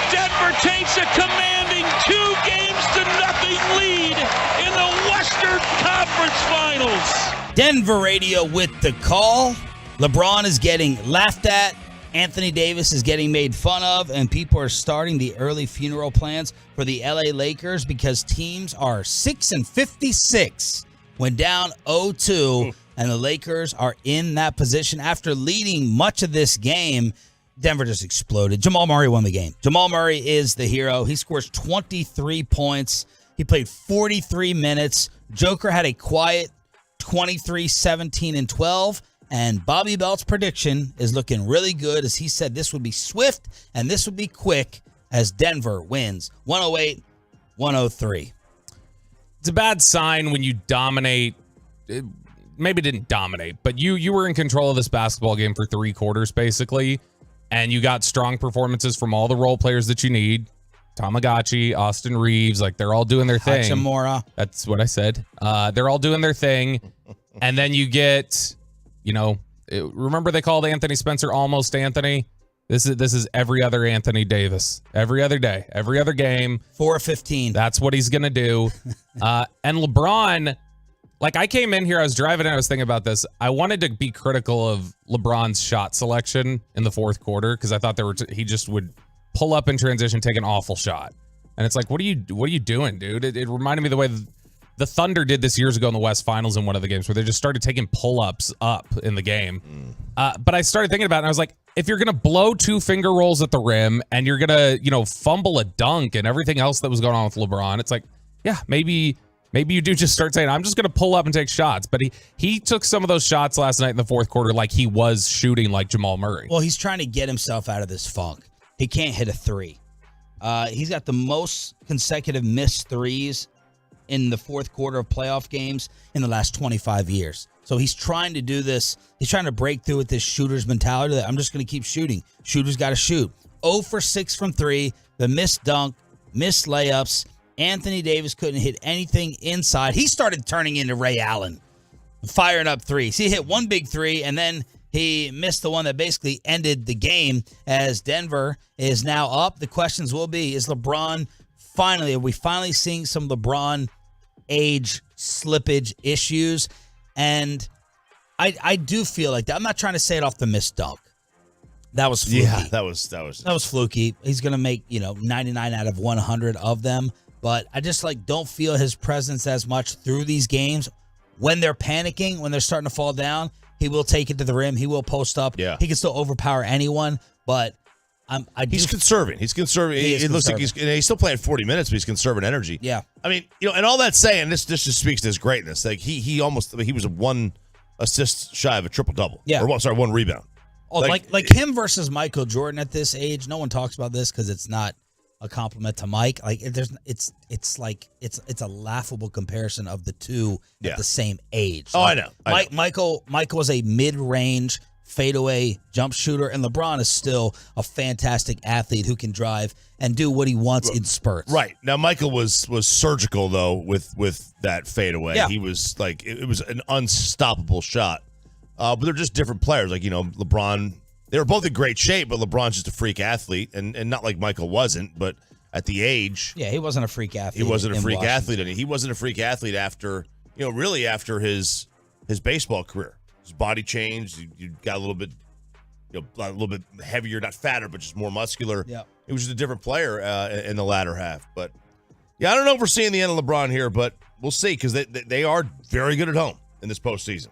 Denver takes a commanding 2-0 lead in the Western Conference Finals. Denver radio with the call. LeBron is getting laughed at. Anthony Davis is getting made fun of, and people are starting the early funeral plans for the LA Lakers because teams are 6-56 when down 0-2, and the Lakers are in that position after leading much of this game. Denver just exploded. Jamal Murray won the game. Jamal Murray is the hero. He scores 23 points. He played 43 minutes. Joker had a quiet 23, 17, and 12. And Bobby Belt's prediction is looking really good, as he said this would be swift and this would be quick as Denver wins 108-103. It's a bad sign when you dominate. Maybe didn't dominate, but you were in control of this basketball game for 3 quarters, basically. And you got strong performances from all the role players that you need. Tamagotchi, Austin Reeves, like they're all doing their thing. Hachimura. That's what I said. They're all doing their thing. And then you get, remember they called Anthony Spencer almost Anthony? This is every other Anthony Davis. Every other day, every other game. 4-15. That's what he's going to do. And LeBron, like I came in here, I was driving and I was thinking about this. I wanted to be critical of LeBron's shot selection in the fourth quarter because I thought he just would pull up in transition, take an awful shot. And it's like, what are you doing, dude? It reminded me of the way the Thunder did this years ago in the West Finals in one of the games where they just started taking pull-ups up in the game. But I started thinking about it and I was like, if you're going to blow 2 finger rolls at the rim and you're going to, fumble a dunk and everything else that was going on with LeBron, it's like, yeah, maybe you do just start saying, I'm just going to pull up and take shots. But he took some of those shots last night in the fourth quarter like he was shooting like Jamal Murray. Well, he's trying to get himself out of this funk. He can't hit a 3. He's got the most consecutive missed threes in the fourth quarter of playoff games in the last 25 years. So he's trying to do this. He's trying to break through with this shooter's mentality that I'm just going to keep shooting. Shooters got to shoot. 0 for 6 from 3, the missed dunk, missed layups. Anthony Davis couldn't hit anything inside. He started turning into Ray Allen, firing up threes. He hit one big 3, and then he missed the one that basically ended the game as Denver is now up. The questions will be, are we finally seeing some LeBron age slippage issues? And I do feel like that. I'm not trying to say it off the missed dunk. That was fluky. Yeah, that was fluky. He's going to make, 99 out of 100 of them. But I just don't feel his presence as much through these games. When they're panicking, when they're starting to fall down, he will take it to the rim. He will post up. Yeah. He can still overpower anyone, but he's conserving. He's conserving. It looks like he's still playing 40 minutes, but he's conserving energy. Yeah. I mean, and all that saying, this just speaks to his greatness. Like he was a 1 assist shy of a triple-double. Yeah. Or 1 rebound. Oh, like him versus Michael Jordan at this age. No one talks about this because it's not a compliment to Mike. It's a laughable comparison of the two at the same age. Oh, I know. Michael was a mid-range fadeaway jump shooter, and LeBron is still a fantastic athlete who can drive and do what he wants in spurts. Right. Now Michael was surgical though with that fadeaway. Yeah. He was it was an unstoppable shot. But they're just different players. LeBron, they were both in great shape, but LeBron's just a freak athlete, and not like Michael wasn't, but at the age. Yeah, he wasn't a freak athlete. He wasn't a freak Washington. athlete, and he wasn't a freak athlete after, really after his baseball career. His body changed. You got a little bit heavier, not fatter, but just more muscular. Yeah. He was just a different player in the latter half. But, yeah, I don't know if we're seeing the end of LeBron here, but we'll see because they are very good at home in this postseason.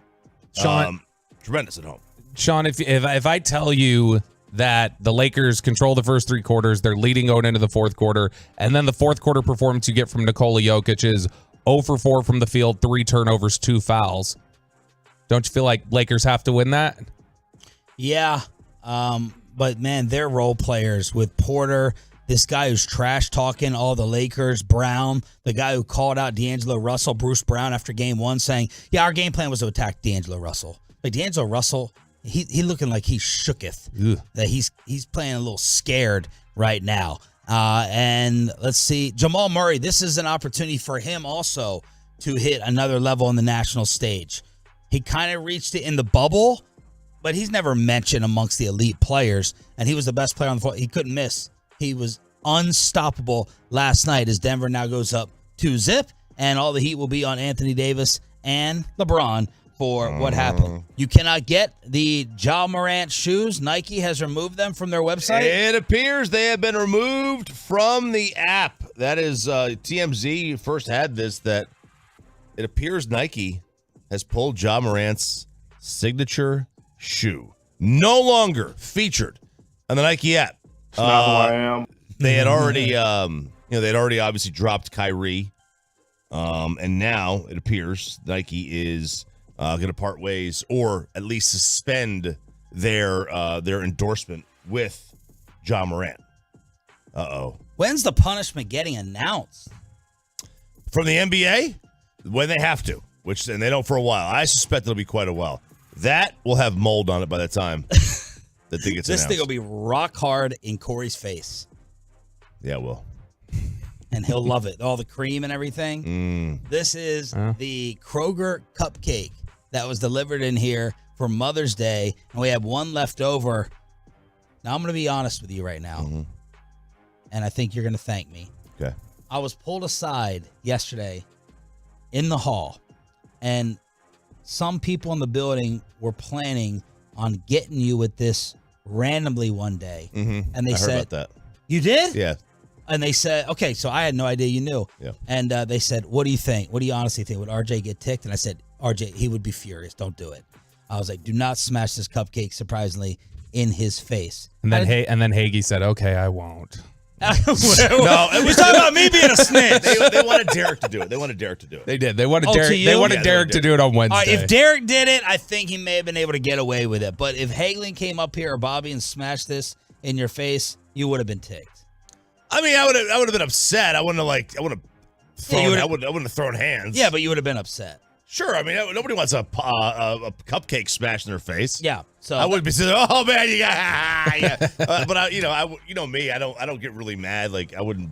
Sean, tremendous at home. Sean, if I tell you that the Lakers control the first 3 quarters, they're leading going into the fourth quarter, and then the fourth quarter performance you get from Nikola Jokic is 0 for 4 from the field, 3 turnovers, 2 fouls. Don't you feel like Lakers have to win that? Yeah, but man, they're role players with Porter, this guy who's trash talking all the Lakers, Brown, the guy who called out D'Angelo Russell, Bruce Brown, after game 1, saying, yeah, our game plan was to attack D'Angelo Russell. Like, D'Angelo Russell, he looking like he shooketh. Ugh. That he's playing a little scared right now. And let's see, Jamal Murray, this is an opportunity for him also to hit another level on the national stage. He kind of reached it in the bubble, but he's never mentioned amongst the elite players, and he was the best player on the floor. He couldn't miss. He was unstoppable last night as Denver now goes up 2-0, and all the heat will be on Anthony Davis and LeBron for what happened. You cannot get the Ja Morant shoes. Nike has removed them from their website. It appears they have been removed from the app. That is TMZ first had this, that it appears Nike has pulled Ja Morant's signature shoe. No longer featured on the Nike app. That's not who I am. They had already, they'd already obviously dropped Kyrie. And now it appears Nike is going to part ways, or at least suspend their endorsement with Ja Morant. Uh-oh. When's the punishment getting announced? From the NBA? When they have to, and they don't for a while. I suspect it'll be quite a while. That will have mold on it by the time that thing gets announced. This thing will be rock hard in Corey's face. Yeah, it will. And he'll love it. All the cream and everything. This is the Kroger cupcake that was delivered in here for Mother's Day, and we have one left over. Now, I'm going to be honest with you right now, and I think you're going to thank me. Okay. I was pulled aside yesterday in the hall, and some people in the building were planning on getting you with this randomly one day. And they I said, heard about that. You did? Yeah. And they said, okay, so I had no idea you knew. Yeah. And they said, what do you think? What do you honestly think? Would RJ get ticked? And I said, RJ, he would be furious. Don't do it. I was like, do not smash this cupcake, surprisingly, in his face. And then Hagee said, okay, I won't. No, it was talking about me being a snitch. They wanted Derek to do it. They did. They wanted Derek. They wanted Derek to do it on Wednesday. All right, if Derek did it, I think he may have been able to get away with it. But if Hagelin came up here or Bobby and smashed this in your face, you would have been ticked. I mean, I would have been upset. I wouldn't have thrown hands. Yeah, but you would have been upset. Sure. I mean, nobody wants a cupcake smashed in their face. Yeah. So I wouldn't be saying, "Oh man, you got." Yeah. But you know me. I don't get really mad. Like I wouldn't.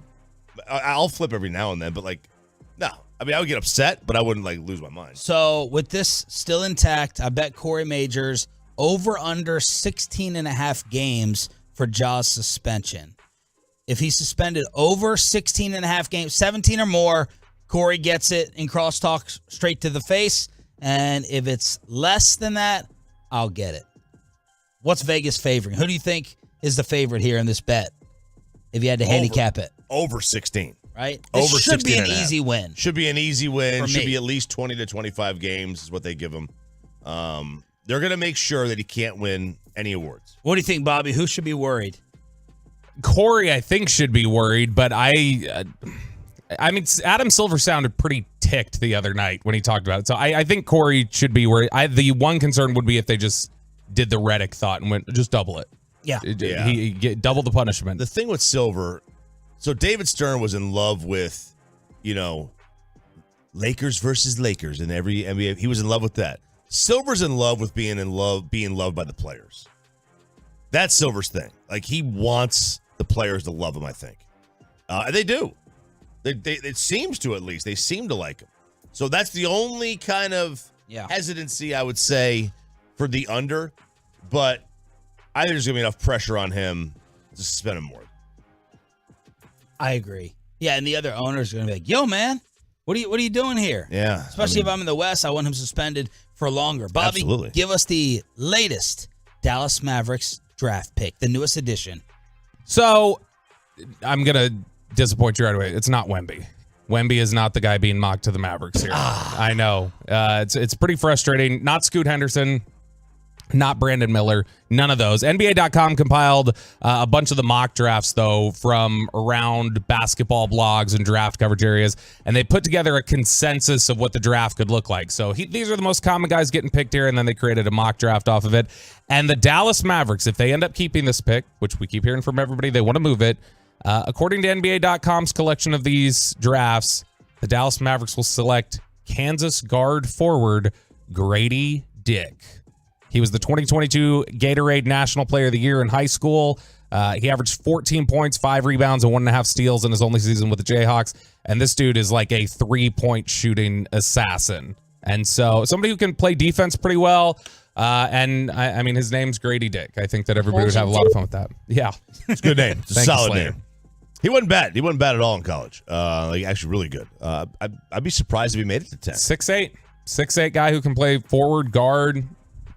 I'll flip every now and then, but like, no. I mean, I would get upset, but I wouldn't like lose my mind. So with this still intact, I bet Corey Majors over under 16.5 games for Ja's suspension. If he's suspended over 16.5 games, 17 or more, Corey gets it in crosstalk straight to the face. And if it's less than that, I'll get it. What's Vegas favoring? Who do you think is the favorite here in this bet? If you had to handicap it. Over 16. Right? This Over should 16 be an easy win. Should be an easy win. Should me. be at least 20 to 25 games is what they give him. They're going to make sure that he can't win any awards. What do you think, Bobby? Who should be worried? Corey, I think, should be worried, but I mean, Adam Silver sounded pretty ticked the other night when he talked about it. So I think Corey should be worried. The one concern would be if they just did the Reddick thought and went, just double it. Yeah. He get double the punishment. The thing with Silver, so David Stern was in love with, Lakers versus Lakers in every NBA. He was in love with that. Silver's in love with being loved by the players. That's Silver's thing. Like, he wants the players to love him, I think. And they do. It seems to, at least. They seem to like him. So that's the only kind of hesitancy, I would say, for the under. But I think there's going to be enough pressure on him to suspend him more. I agree. Yeah, and the other owners are going to be like, yo, man, what are you doing here? Yeah. Especially if I'm in the West, I want him suspended for longer. Bobby, absolutely. Give us the latest Dallas Mavericks draft pick, the newest edition. So I'm going to disappoint you right away. It's not Wemby. Wemby is not the guy being mocked to the Mavericks here. I know. It's pretty frustrating. Not Scoot Henderson. Not Brandon Miller. None of those. NBA.com compiled a bunch of the mock drafts, though, from around basketball blogs and draft coverage areas, and they put together a consensus of what the draft could look like. So these are the most common guys getting picked here, and then they created a mock draft off of it. And the Dallas Mavericks, if they end up keeping this pick, which we keep hearing from everybody, they want to move it, According to NBA.com's collection of these drafts, the Dallas Mavericks will select Kansas guard forward Grady Dick. He was the 2022 Gatorade National Player of the Year in high school. He averaged 14 points, 5 rebounds, and 1.5 steals in his only season with the Jayhawks. And this dude is like a 3-point shooting assassin. And so somebody who can play defense pretty well. And I mean, his name's Grady Dick. I think that everybody would have a lot of fun with that. Yeah. It's a good name. It's a solid Slater. name. He wasn't bad. He wasn't bad at all in college. Like actually really good. I'd be surprised if he made it to 10. 6'8 guy who can play forward, guard.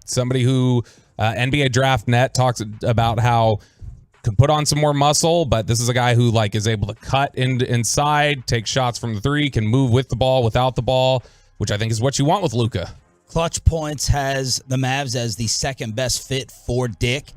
Somebody who NBA Draft Net talks about how can put on some more muscle, but this is a guy who like is able to cut inside, take shots from the three, can move with the ball, without the ball, which I think is what you want with Luka. Clutch Points has the Mavs as the second best fit for Dick.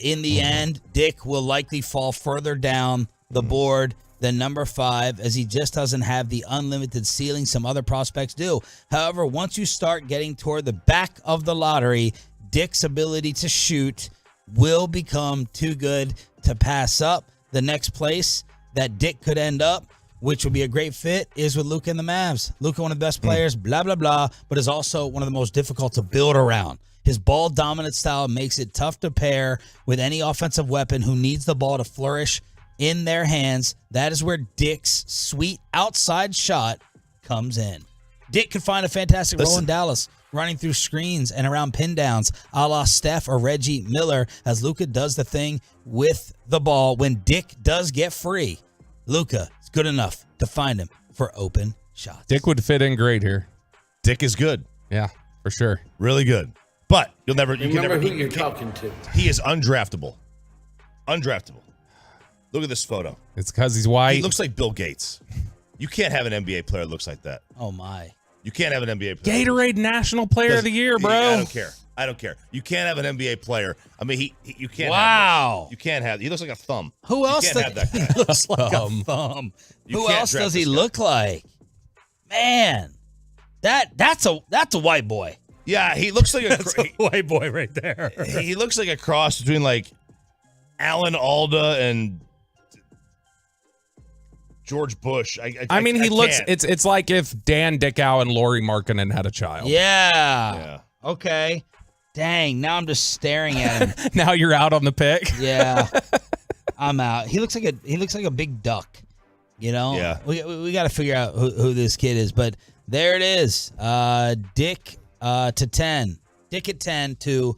In the end, Dick will likely fall further down the board than number 5, as he just doesn't have the unlimited ceiling some other prospects do. However, once you start getting toward the back of the lottery, Dick's ability to shoot will become too good to pass up. The next place that Dick could end up, which would be a great fit, is with Luka and the Mavs. Luka, one of the best players, blah, blah, blah, but is also one of the most difficult to build around. His ball-dominant style makes it tough to pair with any offensive weapon who needs the ball to flourish in their hands. That is where Dick's sweet outside shot comes in. Dick could find a fantastic role in Dallas, running through screens and around pin downs, a la Steph or Reggie Miller, as Luka does the thing with the ball. When Dick does get free, Luka is good enough to find him for open shots. Dick would fit in great here. Dick is good. Yeah, for sure. Really good. But you Remember who you're talking to. He is undraftable. Undraftable. Look at this photo. It's because he's white. He looks like Bill Gates. You can't have an NBA player that looks like that. Oh, my. You can't have an NBA player. Gatorade National Player of the Year, bro. I don't care. You can't have an NBA player. I mean, you can't. Wow. Have this. You can't have. He looks like a thumb. Who else? You can't have that guy. He looks like a thumb. Who else does he look like? Man, that's a white boy. Yeah, he looks like a white boy right there. He looks like a cross between like Alan Alda and George Bush. I mean, he looks. It's like if Dan Dickow and Lori Markkinen had a child. Yeah. Okay. Dang. Now I'm just staring at him. Now you're out on the pick. Yeah. I'm out. He looks like a big duck. You know. Yeah. We got to figure out who this kid is, but there it is. Dick to 10. Dick at 10 to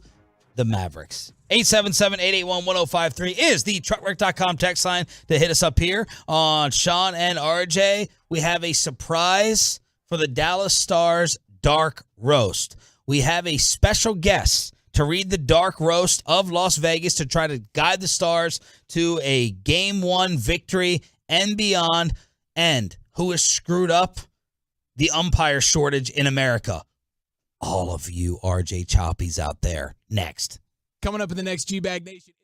the Mavericks. 877-881-1053 is the truckwreck.com text line to hit us up here on Sean and RJ. We have a surprise for the Dallas Stars Dark Roast. We have a special guest to read the Dark Roast of Las Vegas to try to guide the Stars to a Game 1 victory and beyond. And who has screwed up the umpire shortage in America? All of you RJ Choppies out there. Next. Coming up in the next G-Bag Nation.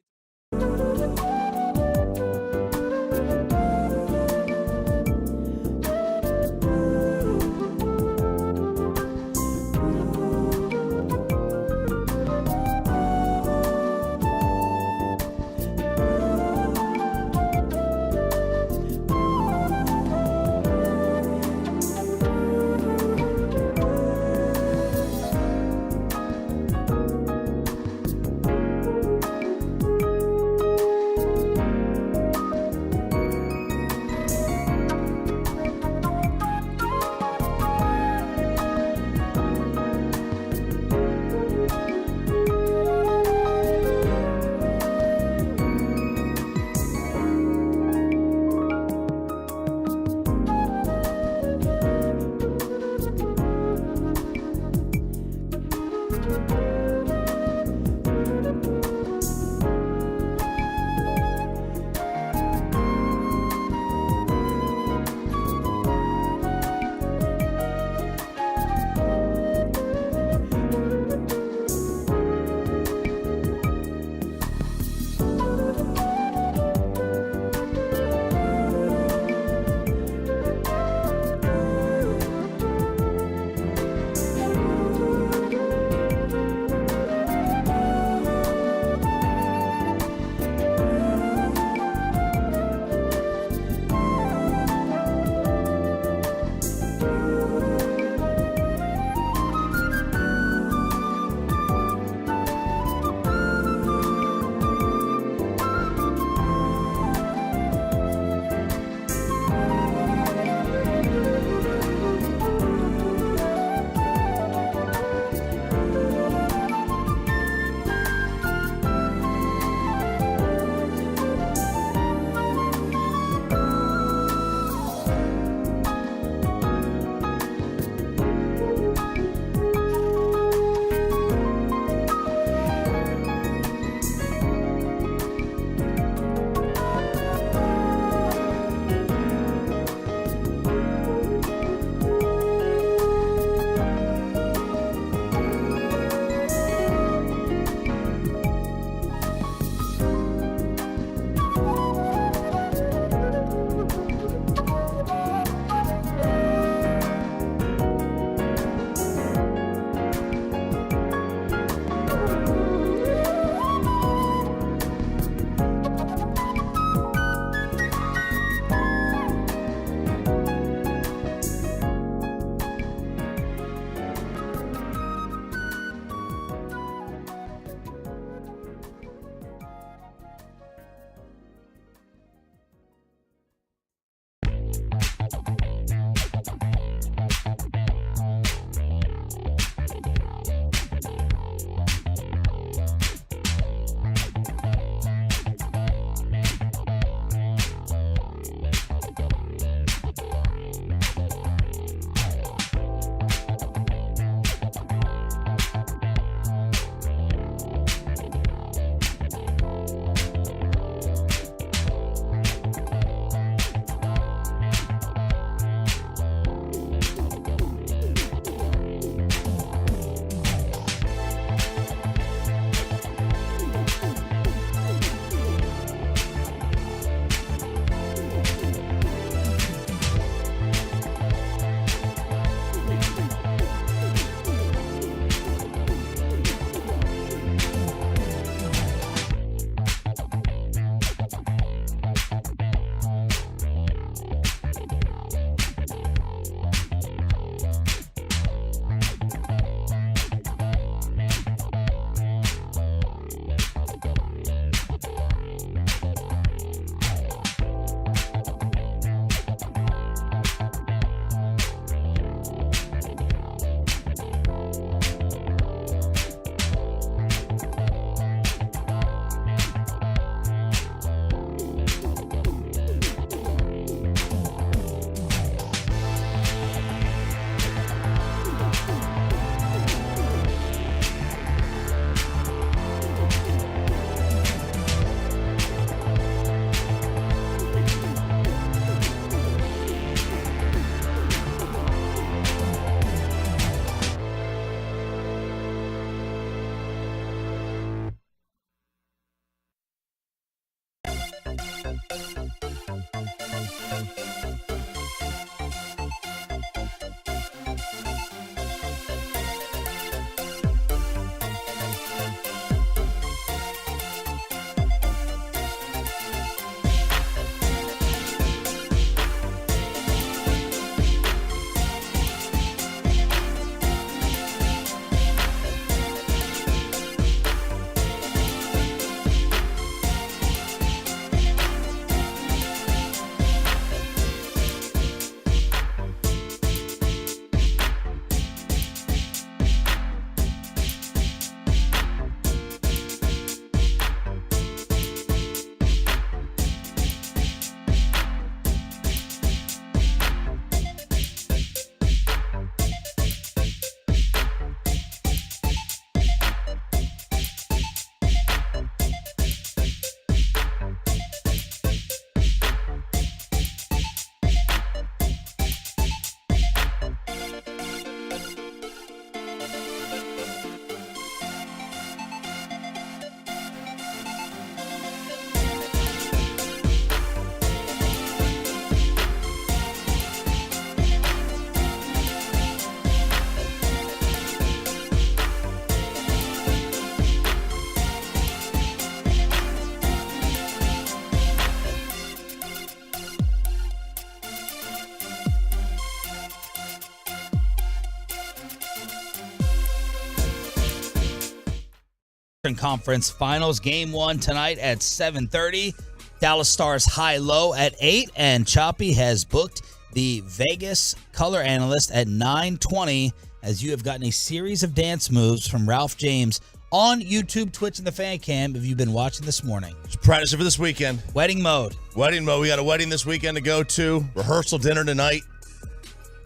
Conference Finals. Game 1 tonight at 7:30. Dallas Stars high-low at 8, and Choppy has booked the Vegas color analyst at 9:20 as you have gotten a series of dance moves from Ralph James on YouTube, Twitch, and the fan cam if you've been watching this morning. Just practicing for this weekend. Wedding mode. Wedding mode. We got a wedding this weekend to go to. Rehearsal dinner tonight.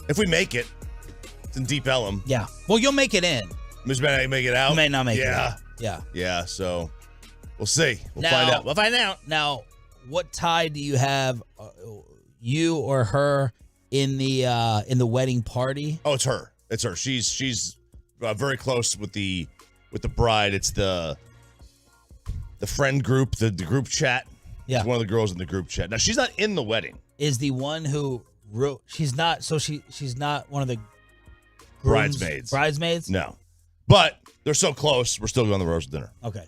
If we make it. It's in Deep Ellum. Yeah. Well, you'll make it in. Ms. may not make it out. You may not make it Yeah. out. Yeah. Yeah, so we'll see. We'll Now- find out. We'll find out. Now, what tie do you have, you or her, in the wedding party? Oh, it's her. It's her. She's very close with the bride. It's the friend group, the group chat. Yeah. It's one of the girls in the group chat. Now she's not in the wedding. Is the one who wrote? She's not. So she's not one of the groom's Bridesmaids. Bridesmaids. No, but they're so close. We're still going to the roast dinner. Okay.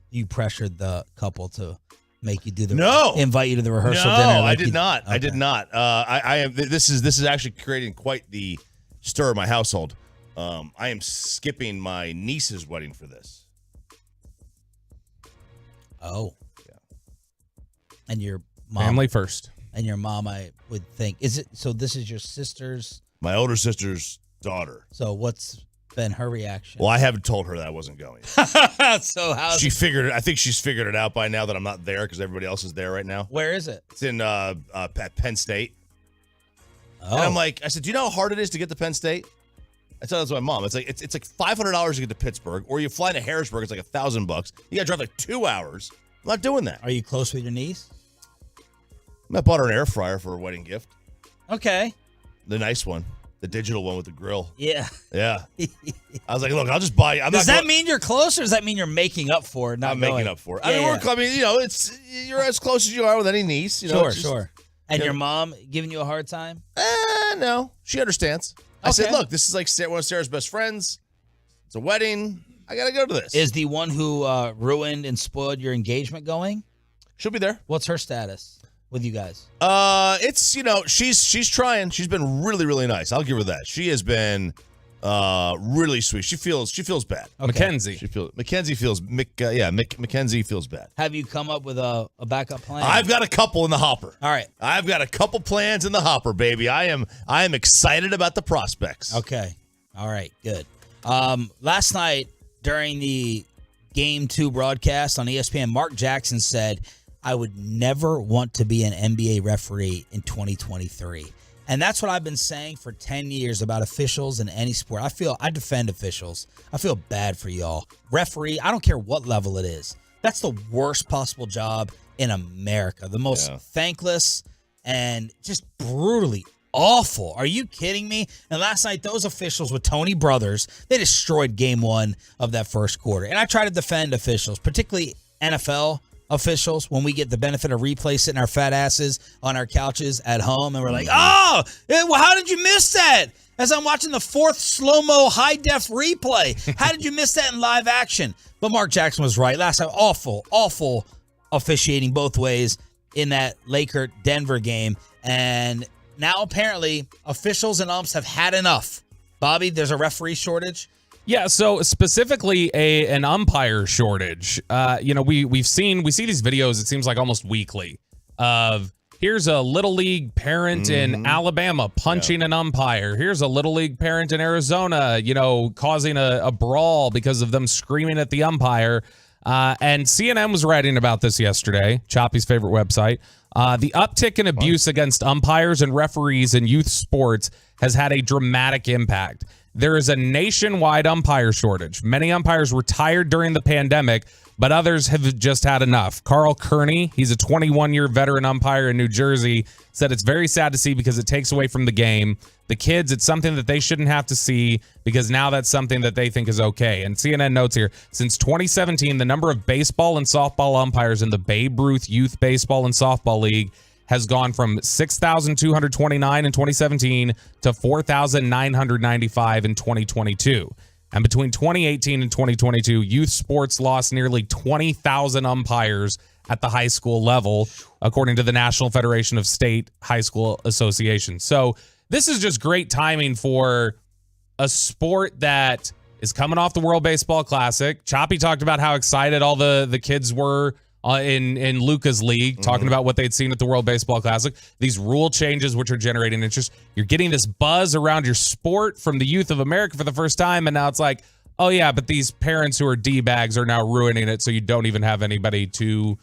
You pressured the couple to make you do the invite you to the rehearsal No, dinner. I did not. Okay. I did not. I am. This is actually creating quite the stir in my household. I am skipping my niece's wedding for this. Oh. Yeah. And your mom. Family first. And your mom, I would think. Is it so? This is your sister's. My older sister's daughter. So what's been her reaction? Well, I haven't told her that I wasn't going. So how she figured it? I think she's figured it out by now that I'm not there because everybody else is there right now. Where is it? It's in at Penn State. Oh. And I'm like, I said, do you know how hard it is to get to Penn State? I told that to my mom. It's like $500 to get to Pittsburgh, or you fly to Harrisburg. It's like $1,000. You got to drive like 2 hours. I'm not doing that. Are you close with your niece? I bought her an air fryer for a wedding gift. Okay. The nice one. The digital one with the grill. Yeah. Yeah. I was like, look, I'll just buy you. Does that mean you're close, or does that mean you're making up for it? I'm making up for it. I mean, you're as close as you are with any niece. Sure. And your mom giving you a hard time? No. She understands. I said, look, this is like one of Sarah's best friends. It's a wedding. I got to go to this. Is the one who ruined and spoiled your engagement going? She'll be there. What's her status with you guys? It's, she's trying. She's been really, really nice. I'll give her that. She has been really sweet. She feels bad. Okay. Mackenzie feels bad. Have you come up with a backup plan? I've got a couple in the hopper. All right. I've got a couple plans in the hopper, baby. I am excited about the prospects. Okay. All right, good. Last night during the Game 2 broadcast on ESPN, Mark Jackson said, I would never want to be an NBA referee in 2023. And that's what I've been saying for 10 years about officials in any sport. I defend officials. I feel bad for y'all. Referee, I don't care what level it is. That's the worst possible job in America. The most thankless and just brutally awful. Are you kidding me? And last night, those officials with Tony Brothers, they destroyed game 1 of that first quarter. And I try to defend officials, particularly NFL officials, when we get the benefit of replay sitting our fat asses on our couches at home and we're like, how did you miss that? As I'm watching the 4th slow-mo high-def replay. How did you miss that in live action? But Mark Jackson was right. Last night, awful officiating both ways in that Laker-Denver game. And now apparently officials and umps have had enough. Bobby, there's a referee shortage. Yeah, so specifically an umpire shortage. We see these videos, it seems like almost weekly, of here's a Little League parent in Alabama punching an umpire. Here's a Little League parent in Arizona, causing a brawl because of them screaming at the umpire. And CNN was writing about this yesterday, Choppy's favorite website. The uptick in abuse against umpires and referees in youth sports has had a dramatic impact. There is a nationwide umpire shortage. Many umpires retired during the pandemic, but others have just had enough. Carl Kearney, he's a 21-year veteran umpire in New Jersey, said it's very sad to see because it takes away from the game. The kids, it's something that they shouldn't have to see because now that's something that they think is okay. And CNN notes here, since 2017, the number of baseball and softball umpires in the Babe Ruth Youth Baseball and Softball League has gone from 6,229 in 2017 to 4,995 in 2022. And between 2018 and 2022, youth sports lost nearly 20,000 umpires at the high school level, according to the National Federation of State High School Associations. So this is just great timing for a sport that is coming off the World Baseball Classic. Choppy talked about how excited all the kids were in Luca's league, talking about what they'd seen at the World Baseball Classic. These rule changes, which are generating interest. You're getting this buzz around your sport from the youth of America for the first time, and now it's like, oh yeah, but these parents who are D-bags are now ruining it, so you don't even have anybody to,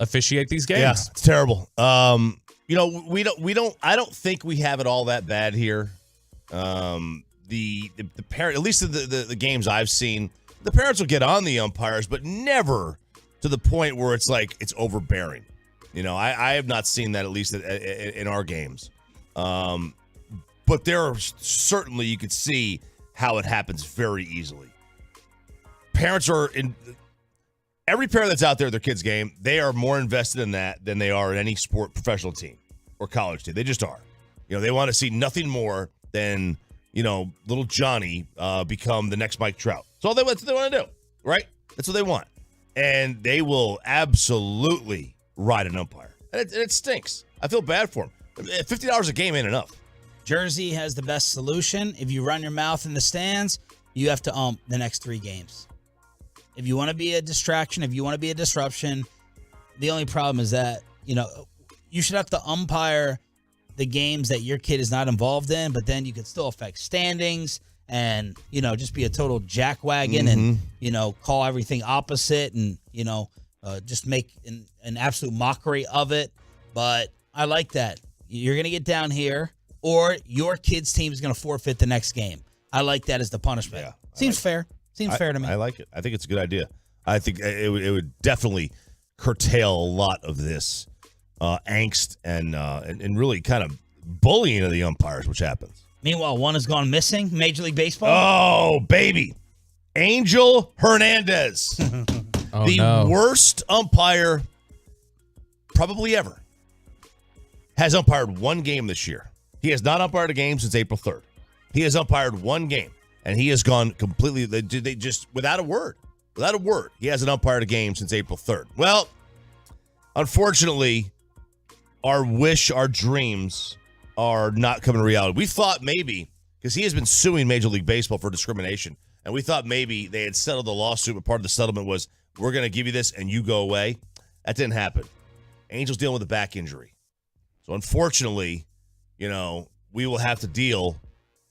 officiate these games. Yeah, it's terrible. I don't think we have it all that bad here. The parent, at least the games I've seen, the parents will get on the umpires, but never to the point where it's like it's overbearing. I have not seen that, at least in our games. But there are certainly, you could see how it happens very easily. Parents are in every parent that's out there at their kid's game. They are more invested in that than they are in any sport professional team or college team. They just are. They want to see nothing more than little Johnny become the next Mike Trout. That's what they want to do, right? That's what they want. And they will absolutely ride an umpire. And it stinks. I feel bad for them. $50 a game ain't enough. Jersey has the best solution. If you run your mouth in the stands, you have to ump the next 3 games. If you want to be a distraction, if you want to be a disruption, the only problem is that, you should have to umpire the games that your kid is not involved in, but then you could still affect standings and, just be a total jackwagon and, call everything opposite and, just make an absolute mockery of it. But I like that. You're going to get down here or your kid's team is going to forfeit the next game. I like that as the punishment. Yeah, Seems fair. Seems fair to me. I like it. I think it's a good idea. I think it would definitely curtail a lot of this angst and really kind of bullying of the umpires, which happens. Meanwhile, one has gone missing. Major League Baseball. Oh, baby. Angel Hernandez. The worst umpire probably ever. Has umpired 1 game this year. He has not umpired a game since April 3rd. He has umpired 1 game, and he has gone completely, they just, without a word, he hasn't umpired a game since April 3rd. Well, unfortunately, our dreams are not coming to reality. We thought maybe, because he has been suing Major League Baseball for discrimination, and we thought maybe they had settled the lawsuit, but part of the settlement was, we're going to give you this and you go away. That didn't happen. Angel's dealing with a back injury. So unfortunately, we will have to deal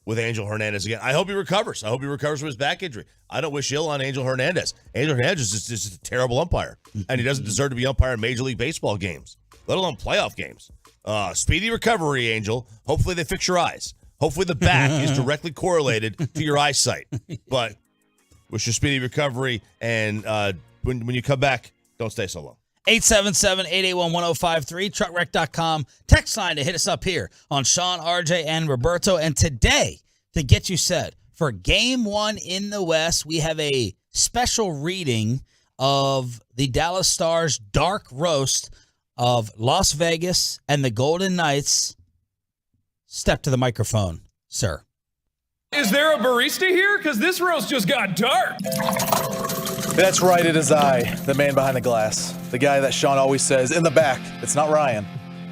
with Angel Hernandez again. I hope he recovers. I hope he recovers from his back injury. I don't wish ill on Angel Hernandez. Angel Hernandez is just a terrible umpire, and he doesn't deserve to be umpiring Major League Baseball games, let alone playoff games. Speedy recovery, Angel. Hopefully they fix your eyes. Hopefully the back is directly correlated to your eyesight. But wish you speedy recovery, and when you come back, don't stay so long. 877-881-1053, truckwreck.com. Text line to hit us up here on Sean, RJ, and Roberto. And today, to get you set for Game 1 in the West, we have a special reading of the Dallas Stars' dark roast of Las Vegas and the Golden Knights. Step to the microphone, sir. Is there a barista here? Because this roast just got dark. That's right, it is I, the man behind the glass. The guy that Sean always says, in the back, it's not Ryan,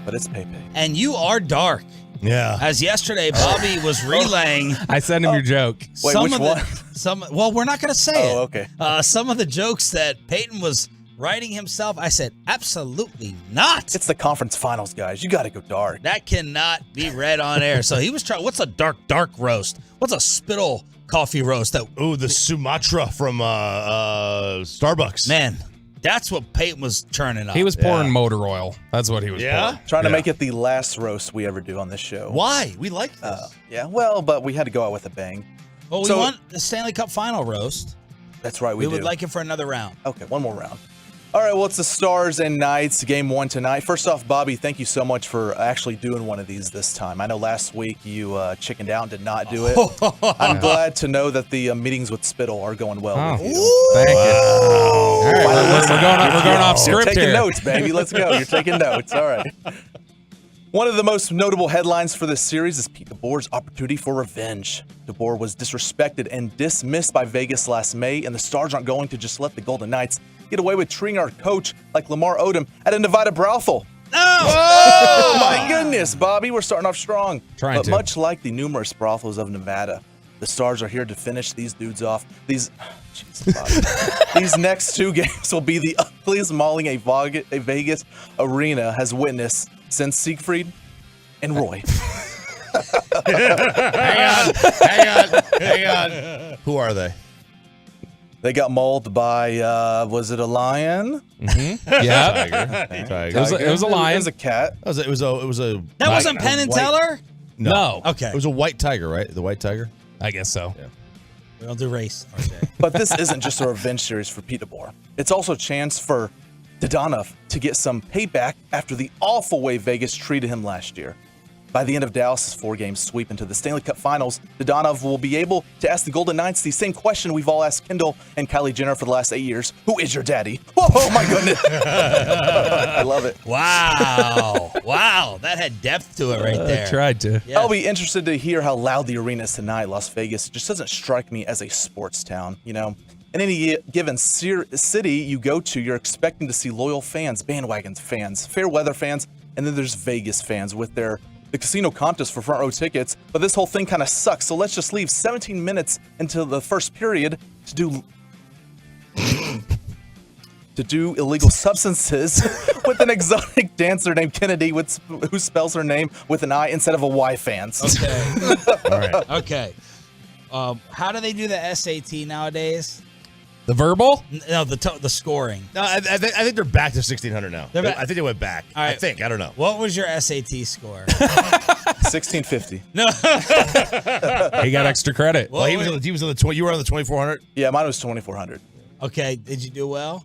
but it's Pepe. And you are dark. Yeah. As yesterday, Bobby was relaying. I sent him your joke. Wait, which one? Well, we're not going to say it. Oh, okay. Some of the jokes that Peyton was writing himself, I said, absolutely not. It's the conference finals, guys. You got to go dark. That cannot be read on air. So he was trying, what's a dark roast? What's a spittle coffee roast? The Sumatra from Starbucks. Man, that's what Peyton was churning up. He was pouring motor oil. That's what he was pouring. Trying to make it the last roast we ever do on this show. Why? We like this. But we had to go out with a bang. Well, we want the Stanley Cup final roast. That's right, we would like it for another round. Okay, one more round. All right, well, it's the Stars and Knights, Game 1 tonight. First off, Bobby, thank you so much for actually doing one of these this time. I know last week you chickened out and did not do it. I'm glad to know that the meetings with Spittle are going well with you. Thank you. All right, we're going off script You're taking here. notes, baby. Let's go. You're taking notes. All right. One of the most notable headlines for this series is Pete DeBoer's opportunity for revenge. DeBoer was disrespected and dismissed by Vegas last May, and the Stars aren't going to just let the Golden Knights get away with treating our coach like Lamar Odom at a Nevada brothel. Oh my goodness, Bobby, we're starting off strong. But much like the numerous brothels of Nevada, The Stars are here to finish these dudes off. These next 2 games will be the ugliest mauling a Vegas arena has witnessed since Siegfried and Roy. Hang on. Who are they? They got mauled by, was it a lion? Mm-hmm. Yeah. Tiger. It was a lion. It was a cat. It was a. That wasn't Penn and Teller? No. Okay. It was a white tiger, right? The white tiger. I guess so. Yeah. We don't do race, RJ. But this isn't just a revenge series for Pete DeBoer. It's also a chance for Dodonov to get some payback after the awful way Vegas treated him last year. By the end of Dallas' 4-game sweep into the Stanley Cup Finals, Dodonov will be able to ask the Golden Knights the same question we've all asked Kendall and Kylie Jenner for the last 8 years. Who is your daddy? Oh my goodness. I love it. Wow. Wow. That had depth to it right there. I tried to. Yeah. I'll be interested to hear how loud the arena is tonight. Las Vegas just doesn't strike me as a sports town, you know? In any given city you go to, you're expecting to see loyal fans, bandwagon fans, fair weather fans, and then there's Vegas fans with the casino contest for front row tickets. But this whole thing kind of sucks, so let's just leave 17 minutes into the first period to do illegal substances with an exotic dancer named Kennedy who spells her name with an I instead of a Y, fans. Okay. All right. Okay. How do they do the SAT nowadays? The verbal? No, the scoring. No, I think they're back to 1600 now. I think they went back. All right. I don't know. What was your SAT score? 1650. No. He got extra credit. Well, he was on the you were on the 2400. Yeah, mine was 2400. Okay. Did you do well?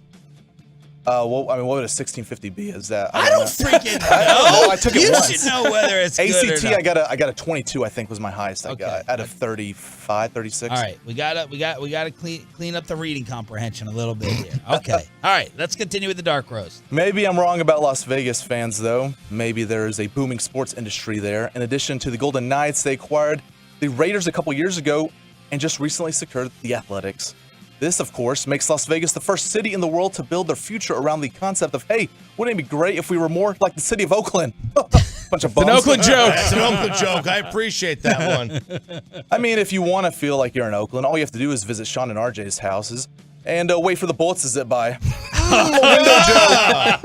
Well, I mean, what would a 1650 be? Is that I don't freaking know. I took it You once. should know whether it's good ACT. or not. I got a 22. I think was my highest I got out of 35, 36. All right, we gotta clean up the reading comprehension a little bit here. Okay, all right, let's continue with the dark roast. Maybe I'm wrong about Las Vegas fans, though. Maybe there is a booming sports industry there. In addition to the Golden Knights, they acquired the Raiders a couple years ago and just recently secured the Athletics. This, of course, makes Las Vegas the first city in the world to build their future around the concept of, hey, wouldn't it be great if we were more like the city of Oakland? Bunch of bums. An Oakland joke. That's an Oakland joke. I appreciate that one. I mean, if you want to feel like you're in Oakland, all you have to do is visit Sean and RJ's houses and wait for the bullets to zip by. Window joke.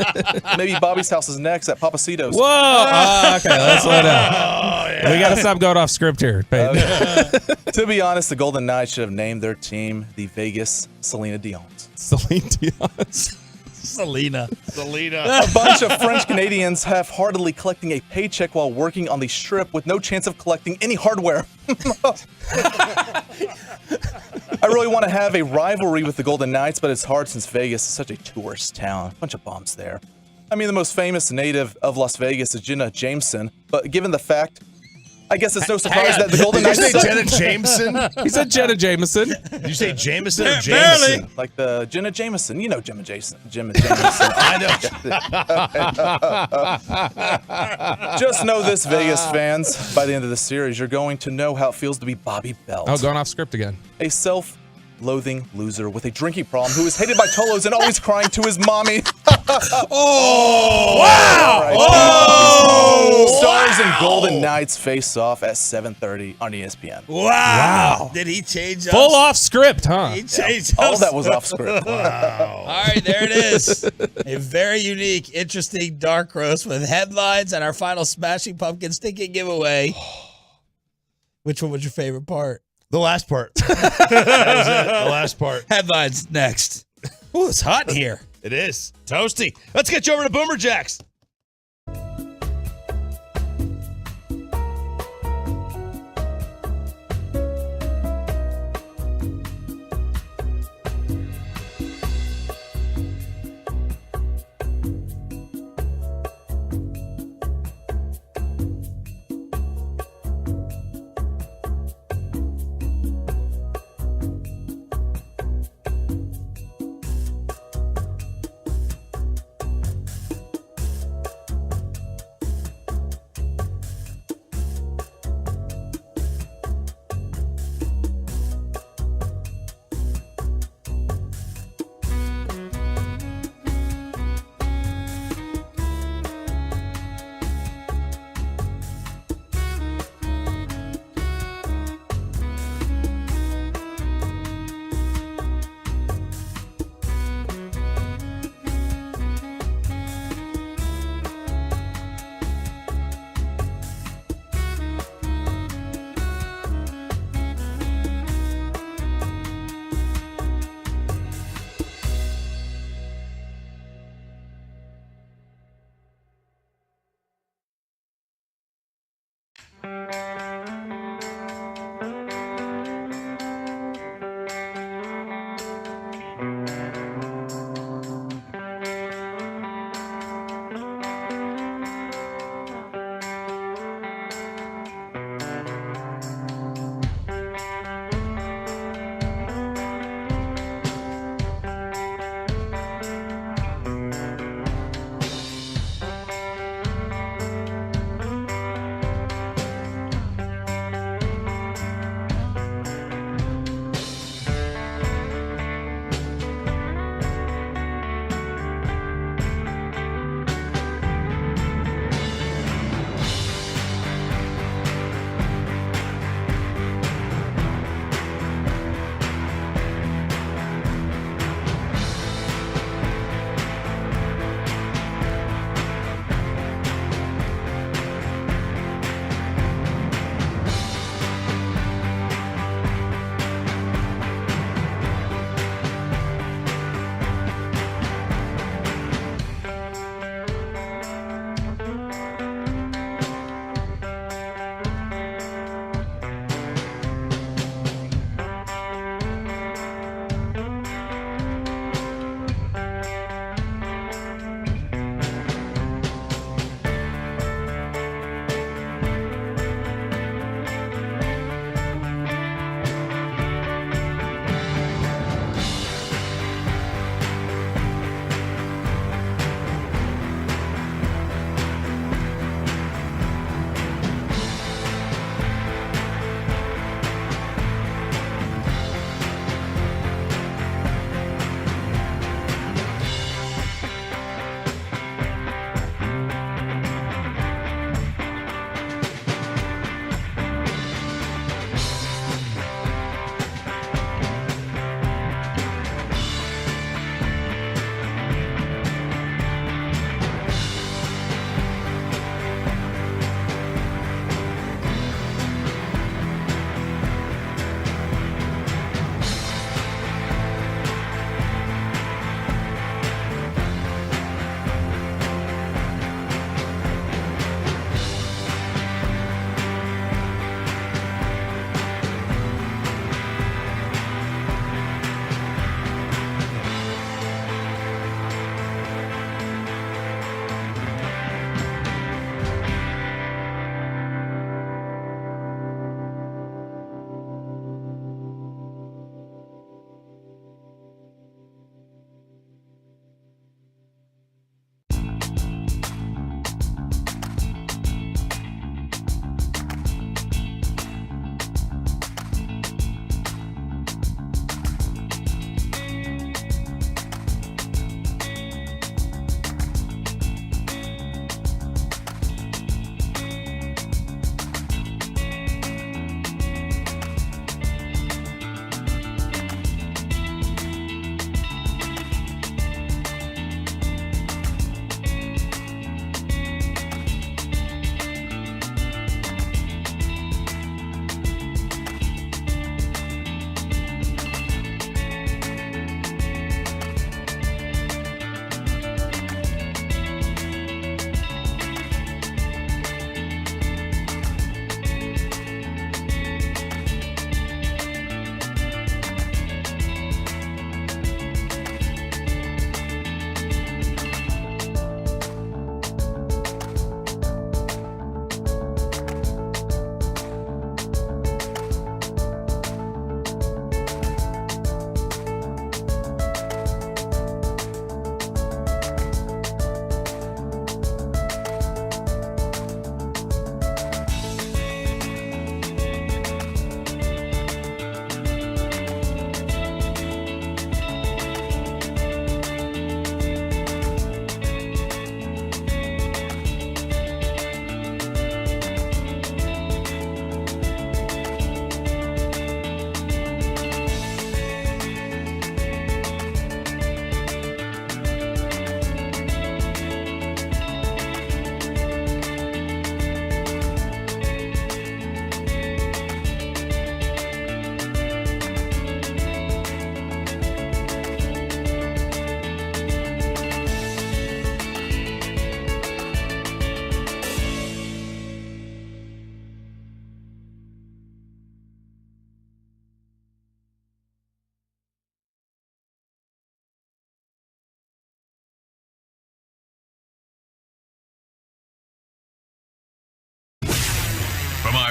Maybe Bobby's house is next at Papacitos. Whoa. Okay, let's slow down. We got to stop going off script here. To be honest, the Golden Knights should have named their team the Vegas Selena Dion's. Celine Dion. Selena. A bunch of French Canadians half-heartedly collecting a paycheck while working on the strip with no chance of collecting any hardware. I really want to have a rivalry with the Golden Knights, but it's hard since Vegas is such a tourist town. Bunch of bums there. I mean, the most famous native of Las Vegas is Jenna Jameson, but given the fact, I guess it's no surprise that the Golden Knights... Did you say Jenna Jameson? He said Jenna Jameson. Did you say Jameson or Jameson? Barely. Like the Jenna Jameson. You know Jenna Jameson. I know. Just know this, Vegas fans. By the end of the series, you're going to know how it feels to be Bobby Belt. Oh, going off script again. A self-loathing loser with a drinking problem who is hated by Tolos and always crying to his mommy. Oh! Wow! Right. Oh! Stars and Golden Knights face off at 7:30 on ESPN. Wow! Did he change? Full off script, huh? He changed. All of that was off script. Wow. All right, there it is. A very unique, interesting dark roast with headlines and our final Smashing Pumpkins ticket giveaway. Which one was your favorite part? The last part. That was it. The last part. Headlines next. Ooh, it's hot in here. It is. Toasty. Let's get you over to Boomer Jacks.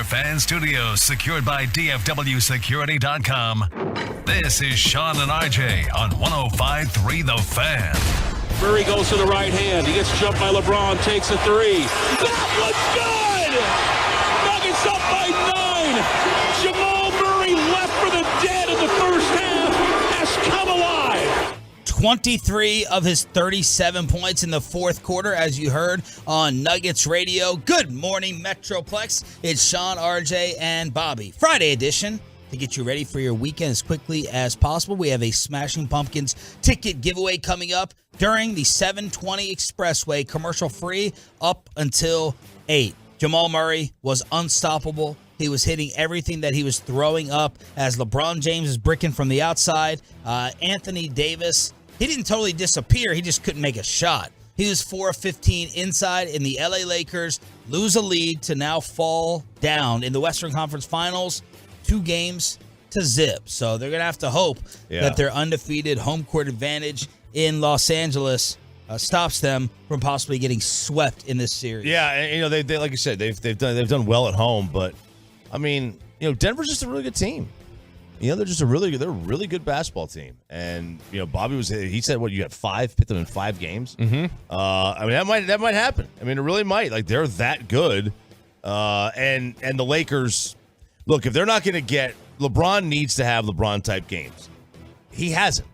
Fan Studios, secured by DFWSecurity.com. This is Sean and RJ on 105.3 The Fan. Murray goes to the right hand. He gets jumped by LeBron, takes a three. That was good! Nuggets up by 9. Jamal Murray left for the dead in the first half has come alive. 23 of his 37 points in the fourth quarter, as you heard on Nuggets Radio. Good morning, Metroplex. It's Sean, RJ, and Bobby. Friday edition. To get you ready for your weekend as quickly as possible, we have a Smashing Pumpkins ticket giveaway coming up during the 720 Expressway, commercial free up until 8. Jamal Murray was unstoppable. He was hitting everything that he was throwing up as LeBron James is bricking from the outside. Anthony Davis, he didn't totally disappear. He just couldn't make a shot. He was 4 of 15 inside, and the LA Lakers lose a lead to now fall down in the Western Conference Finals, 2-0. So they're going to have to hope that their undefeated home court advantage in Los Angeles stops them from possibly getting swept in this series. Yeah, and they like you said, they've done well at home, but I mean, Denver's just a really good team. They're just a really good basketball team. And Bobby he said you had 5, picked them in 5 games. Mm-hmm. I mean that might happen. I mean it really might. Like they're that good. And the Lakers, look, if they're not going to get, LeBron needs to have LeBron type games. He hasn't.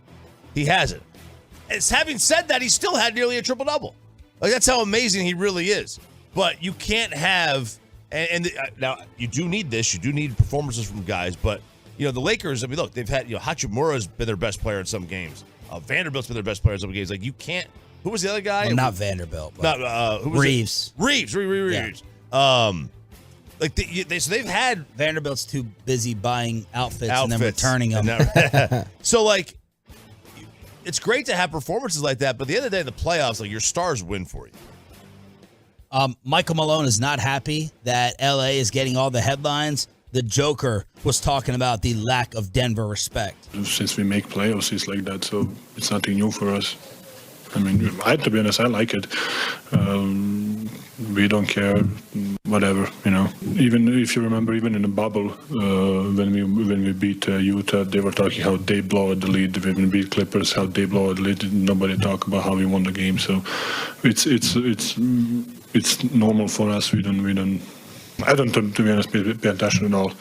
As having said that, he still had nearly a triple double. Like that's how amazing he really is. But you can't have, now you do need this. You do need performances from guys. But the Lakers. I mean, look, they've had Hachimura's been their best player in some games. Vanderbilt's been their best player in some games. Like you can't. Who was the other guy? Well, not Vanderbilt. But who was Reeves. It? Reeves. Yeah. Like so they've had Vanderbilt's too busy buying outfits and then returning them. So like, it's great to have performances like that, but at the end of the day, in the playoffs, like your stars win for you. Michael Malone is not happy that LA is getting all the headlines. The Joker was talking about the lack of Denver respect. Since we make playoffs, it's like that, so it's nothing new for us. I mean, to be honest, I like it. We don't care, whatever, Even if you remember, even in the bubble, when we beat Utah, they were talking how they blow out the lead. When we beat Clippers, how they blow out the lead. Nobody talk about how we won the game. So it's normal for us. We don't. I don't, to be honest, pay attention at all.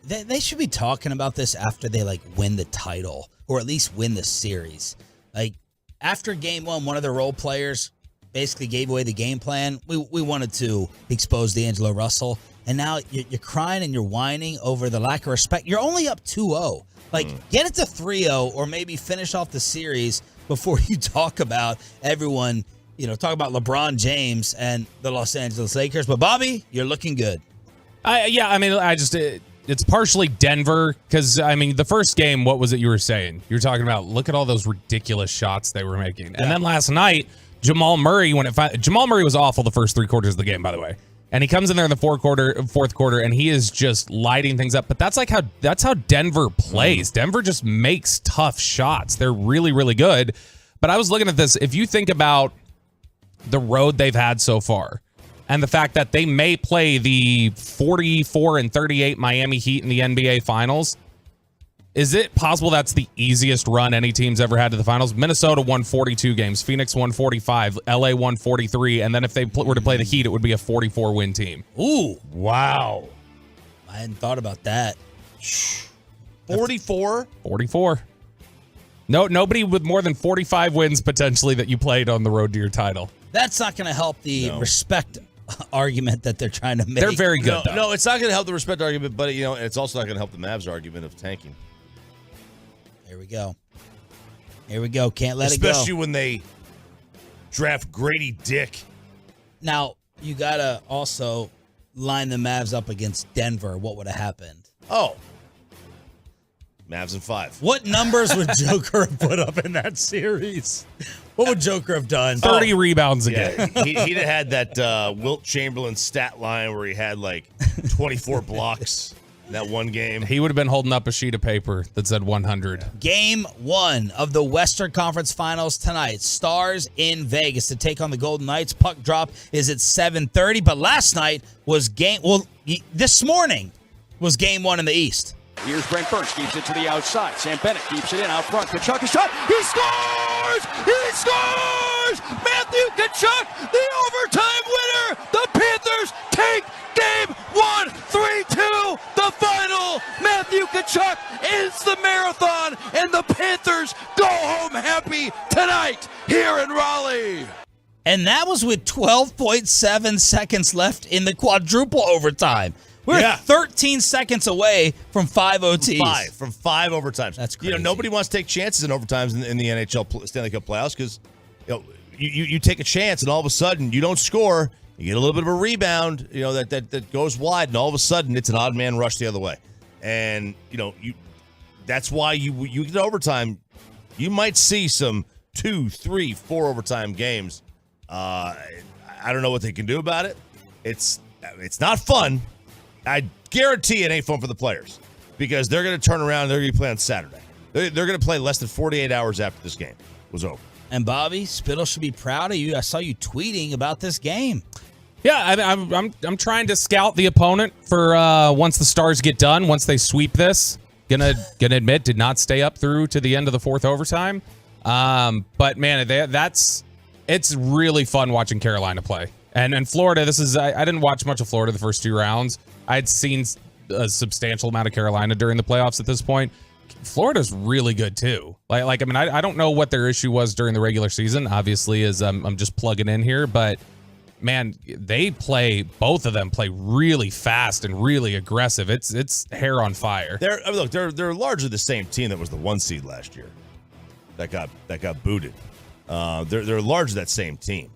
They should be talking about this after they win the title or at least win the series. After game one of the role players basically gave away the game plan. We wanted to expose D'Angelo Russell, and now you're crying and you're whining over the lack of respect. You're only up 2-0. Get it to 3-0 or maybe finish off the series before you talk about everyone, talk about LeBron James and the Los Angeles Lakers. But, Bobby, you're looking good. It's partially Denver because, the first game, what was it you were saying? You were talking about, look at all those ridiculous shots they were making. Yeah. And then last night, Jamal Murray, Jamal Murray was awful the first 3 quarters of the game, by the way. And he comes in there in the fourth quarter, and he is just lighting things up. But that's how Denver plays. Denver just makes tough shots. They're really, really good. But I was looking at this. If you think about the road they've had so far, and the fact that they may play the 44-38 Miami Heat in the NBA Finals, is it possible that's the easiest run any team's ever had to the finals? Minnesota won 42 games. Phoenix won 45. LA won 43. And then if they were to play the Heat, it would be a 44-win team. Ooh. Wow. I hadn't thought about that. 44? 44. No, nobody with more than 45 wins potentially that you played on the road to your title. That's not going to help the respect argument that they're trying to make. They're very good, though. No, it's not going to help the respect argument, but, it's also not going to help the Mavs argument of tanking. Here we go. Can't let it go. Especially when they draft Grady Dick. Now, you got to also line the Mavs up against Denver. What would have happened? Oh. Mavs in 5. What numbers would Joker have put up in that series? What would Joker have done? 30 rebounds a game. He'd have had that Wilt Chamberlain stat line where he had 24 blocks. that one game. He would have been holding up a sheet of paper that said 100. Game 1 of the Western Conference Finals tonight. Stars in Vegas to take on the Golden Knights. Puck drop is at 7:30, but last night was this morning was game 1 in the East. Here's Brent Burns, keeps it to the outside. Sam Bennett keeps it in out front. Kachuk is shot. He scores! He scores! Matthew Kachuk, the overtime winner. The Panthers take game 1, 3-2. The final. Matthew Kachuk ends the marathon, and the Panthers go home happy tonight here in Raleigh. And that was with 12.7 seconds left in the quadruple overtime. We're 13 seconds away from 5 OTs. From five overtimes. That's crazy. Nobody wants to take chances in overtimes in the NHL Stanley Cup playoffs because you take a chance and all of a sudden you don't score. You get a little bit of a rebound, that goes wide, and all of a sudden it's an odd man rush the other way. And that's why you get overtime. You might see some 2, 3, 4 overtime games. I don't know what they can do about it. It's not fun. I guarantee it ain't fun for the players because they're going to turn around and they're going to play on Saturday. They're going to play less than 48 hours after this game was over. And Bobby, Spittle should be proud of you. I saw you tweeting about this game. Yeah, I'm trying to scout the opponent for once the Stars get done, once they sweep this. Gonna admit, did not stay up through to the end of the fourth overtime. But man, it's really fun watching Carolina play. And Florida, I didn't watch much of Florida the first 2 rounds. I'd seen a substantial amount of Carolina during the playoffs at this point. Florida's really good too. I don't know what their issue was during the regular season. Obviously, as I'm just plugging in here, but man, both of them play really fast and really aggressive. It's hair on fire. They're largely the same team that was the 1 seed last year. That got booted. They're largely that same team,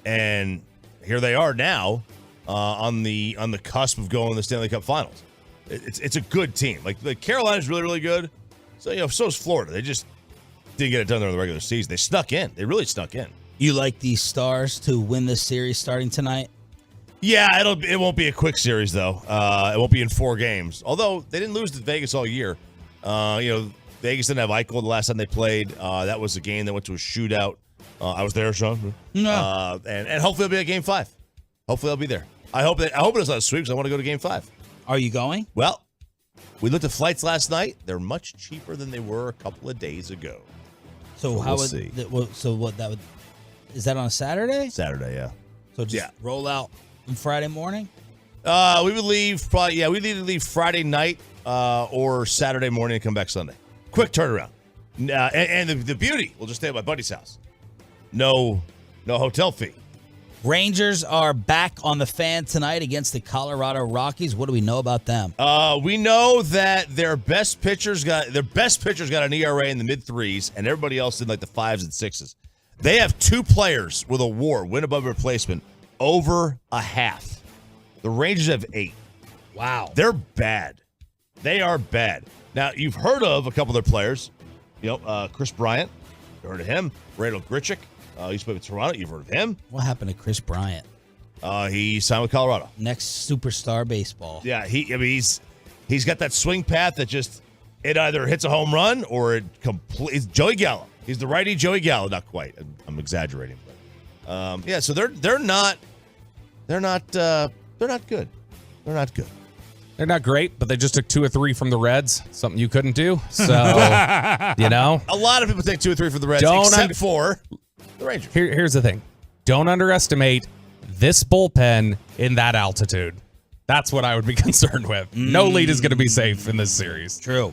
and here they are now on the cusp of going to the Stanley Cup Finals. It's a good team. Like Carolina's really, really good. So so is Florida. They just didn't get it done during the regular season. They snuck in. They really snuck in. You like these Stars to win this series starting tonight? Yeah, it won't be a quick series though. It won't be in 4 games. Although they didn't lose to Vegas all year. Vegas didn't have Eichel the last time they played. That was a game that went to a shootout. I was there, Sean. No. And hopefully it'll be at Game 5. Hopefully I'll be there. I hope it's not a sweep because I want to go to Game 5. Are you going? Well, we looked at flights last night. They're much cheaper than they were a couple of days ago. So how would see. Is that on a Saturday? Saturday, yeah. So just roll out on Friday morning? We would leave we'd either leave Friday night or Saturday morning and come back Sunday. Quick turnaround. And the beauty, we'll just stay at my buddy's house. No hotel fee. Rangers are back on the Fan tonight against the Colorado Rockies. What do we know about them? We know that their best pitchers got an ERA in the mid-3s, and everybody else in like the 5s and 6s. They have 2 players with a WAR, win above replacement, over a half. The Rangers have 8. Wow, they're bad. They are bad. Now you've heard of a couple of their players. Chris Bryant, you heard of him. Randall Grichuk. He used to play with Toronto. You've heard of him. What happened to Chris Bryant? He signed with Colorado. Next superstar baseball. Yeah, he's got that swing path that just it either hits a home run or it's Joey Gallo. He's the righty Joey Gallo. Not quite. I'm exaggerating, but so they're not good. They're not good. They're not great, but they just took 2 or 3 from the Reds, something you couldn't do. So, a lot of people take 2 or 3 from the Reds, except for the Rangers. Here's the thing. Don't underestimate this bullpen in that altitude. That's what I would be concerned with. No lead is going to be safe in this series. True.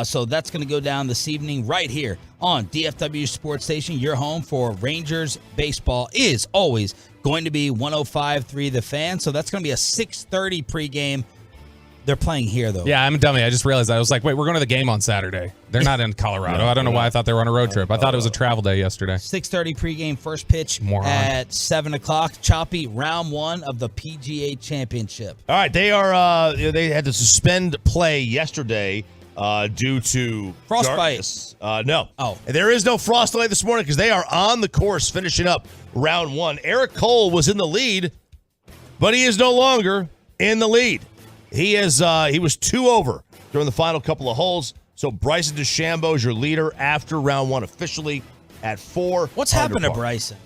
So that's going to go down this evening right here on DFW Sports Station. Your home for Rangers baseball is always going to be 105.3 The Fan. So that's going to be a 6:30 pregame. They're playing here, though. Yeah, I'm a dummy. I just realized that. I was like, wait, we're going to the game on Saturday. They're not in Colorado. I don't know why I thought they were on a road trip. I thought it was a travel day yesterday. 6:30 pregame, first pitch at 7 o'clock. Choppy, round 1 of the PGA Championship. All right, they had to suspend play yesterday due to frostbite. No. Oh. There is no frost delay this morning because they are on the course finishing up round 1. Eric Cole was in the lead, but he is no longer in the lead. He was 2 over during the final couple of holes. So Bryson DeChambeau is your leader after round 1 officially at 4. What's happened to Bryson?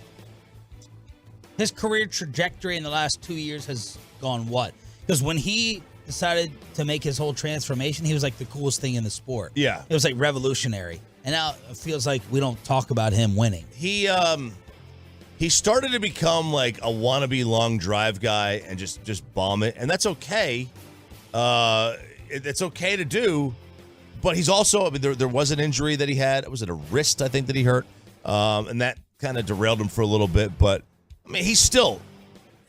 His career trajectory in the last 2 years has gone what? Because when he decided to make his whole transformation, he was like the coolest thing in the sport. Yeah. It was like revolutionary. And now it feels like we don't talk about him winning. He started to become like a wannabe long drive guy and just bomb it. And that's okay. It's okay to do. But he's also, I mean, there was an injury that he had. Was it a wrist, I think, that he hurt? And that kind of derailed him for a little bit. But, I mean, he's still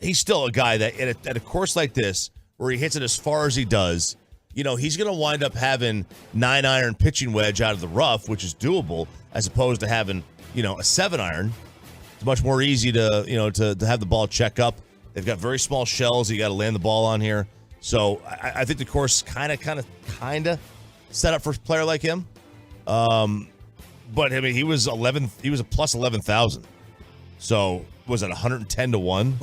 a guy that at a course like this, where he hits it as far as he does, you know, he's going to wind up having 9-iron pitching wedge out of the rough, which is doable, as opposed to having, you know, a 7-iron. It's much more easy to, you know, to have the ball check up. They've got very small shells you got to land the ball on here. So I think the course kind of set up for a player like him. But I mean, he was a plus 11,000. So was it 110 to 1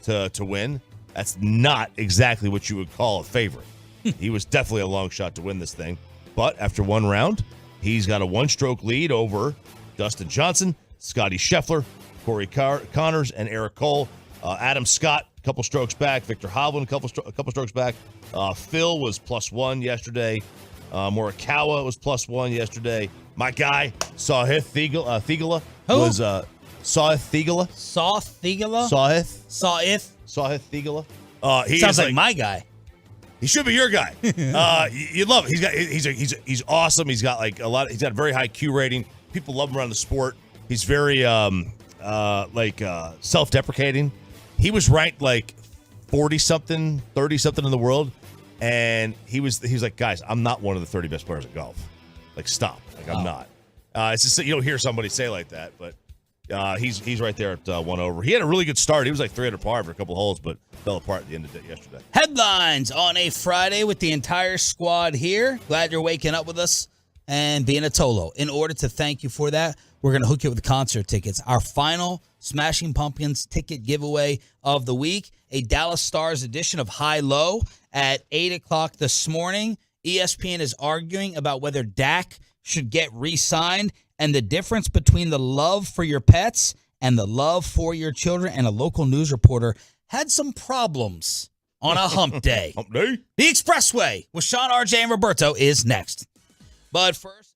to win? That's not exactly what you would call a favorite. He was definitely a long shot to win this thing. But after one round, he's got a 1-stroke lead over Dustin Johnson, Scotty Scheffler, Corey Connors, and Eric Cole. Adam Scott, a couple strokes back. Victor Hovland, a couple strokes back. Phil was +1 yesterday. Morikawa was +1 yesterday. My guy, Sahith Theegala, was Sahith Theegala. Sahith Theegala. He sounds like my guy. He should be your guy. You love it. He's awesome. He's got like he's got a very high Q rating. People love him around the sport. He's very self-deprecating. He was ranked like 40-something, 30-something in the world, and he was like, guys, I'm not one of the 30 best players at golf. Like, stop. Like, I'm not. It's just that you don't hear somebody say like that, but he's right there at 1 over. He had a really good start. He was like 3 under par for a couple holes, but fell apart at the end of it yesterday. Headlines on a Friday with the entire squad here. Glad you're waking up with us and being a Tolo. In order to thank you for that, we're going to hook you up with concert tickets. Our final Smashing Pumpkins ticket giveaway of the week, a Dallas Stars edition of High Low at 8 o'clock this morning. ESPN is arguing about whether Dak should get re-signed and the difference between the love for your pets and the love for your children. And a local news reporter had some problems on a hump day. Hump day? The Expressway with Sean, RJ, and Roberto is next. But first...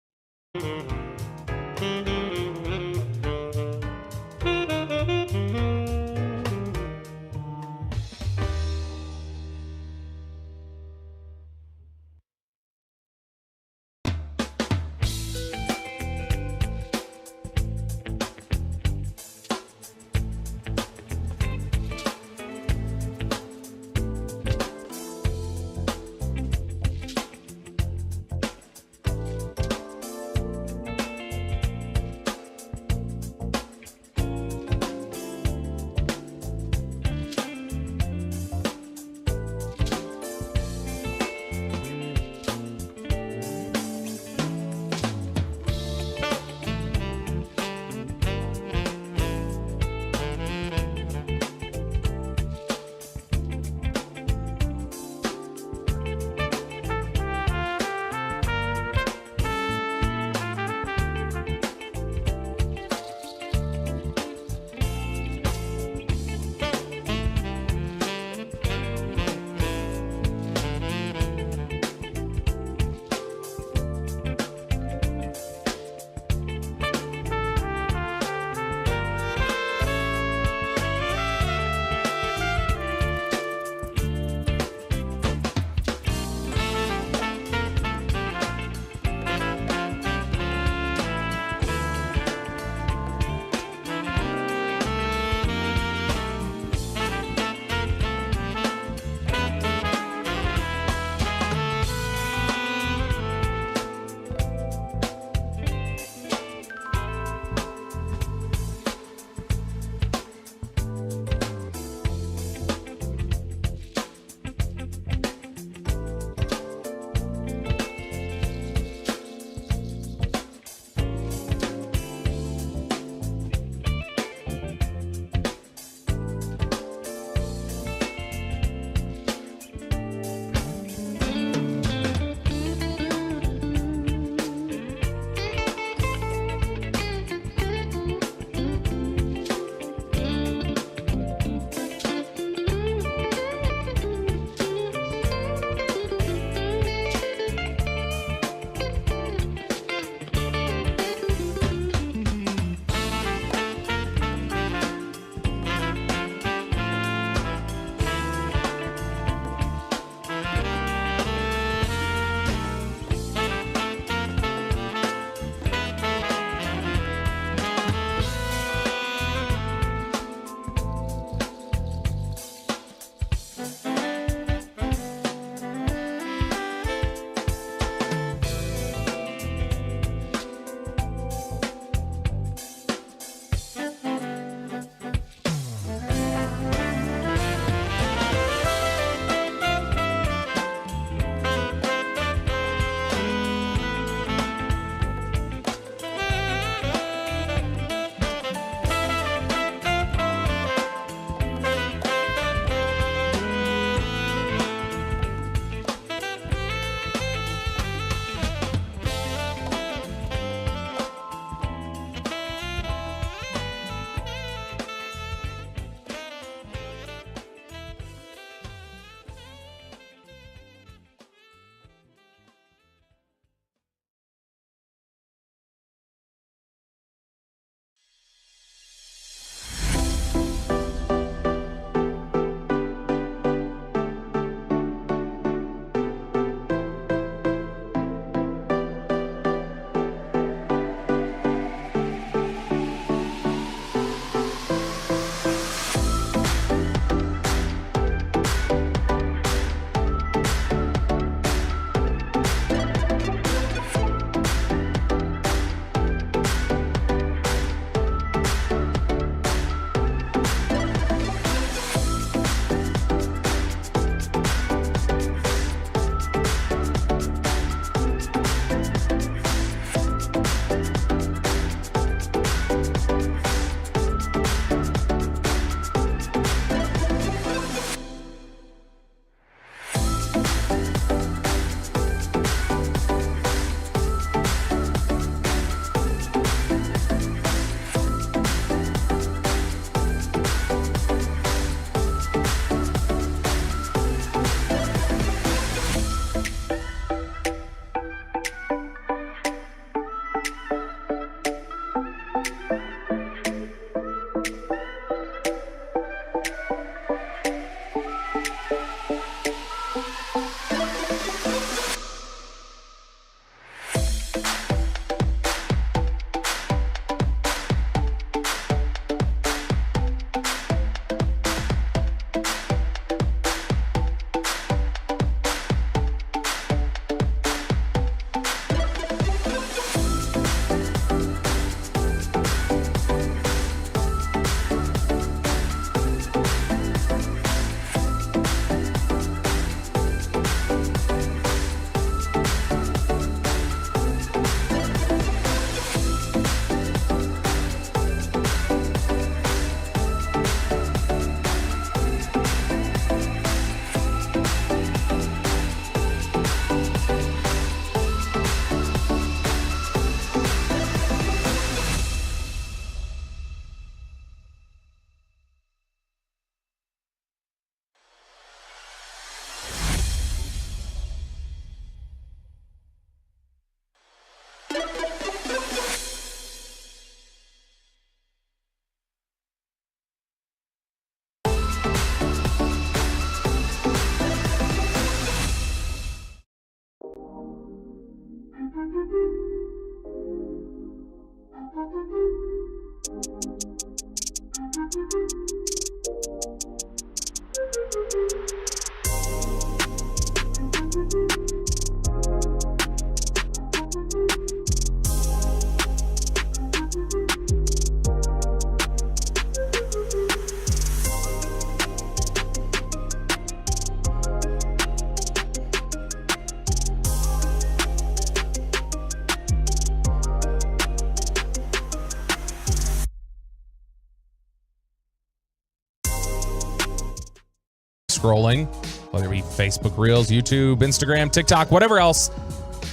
scrolling, whether it be Facebook Reels, YouTube, Instagram, TikTok, whatever else,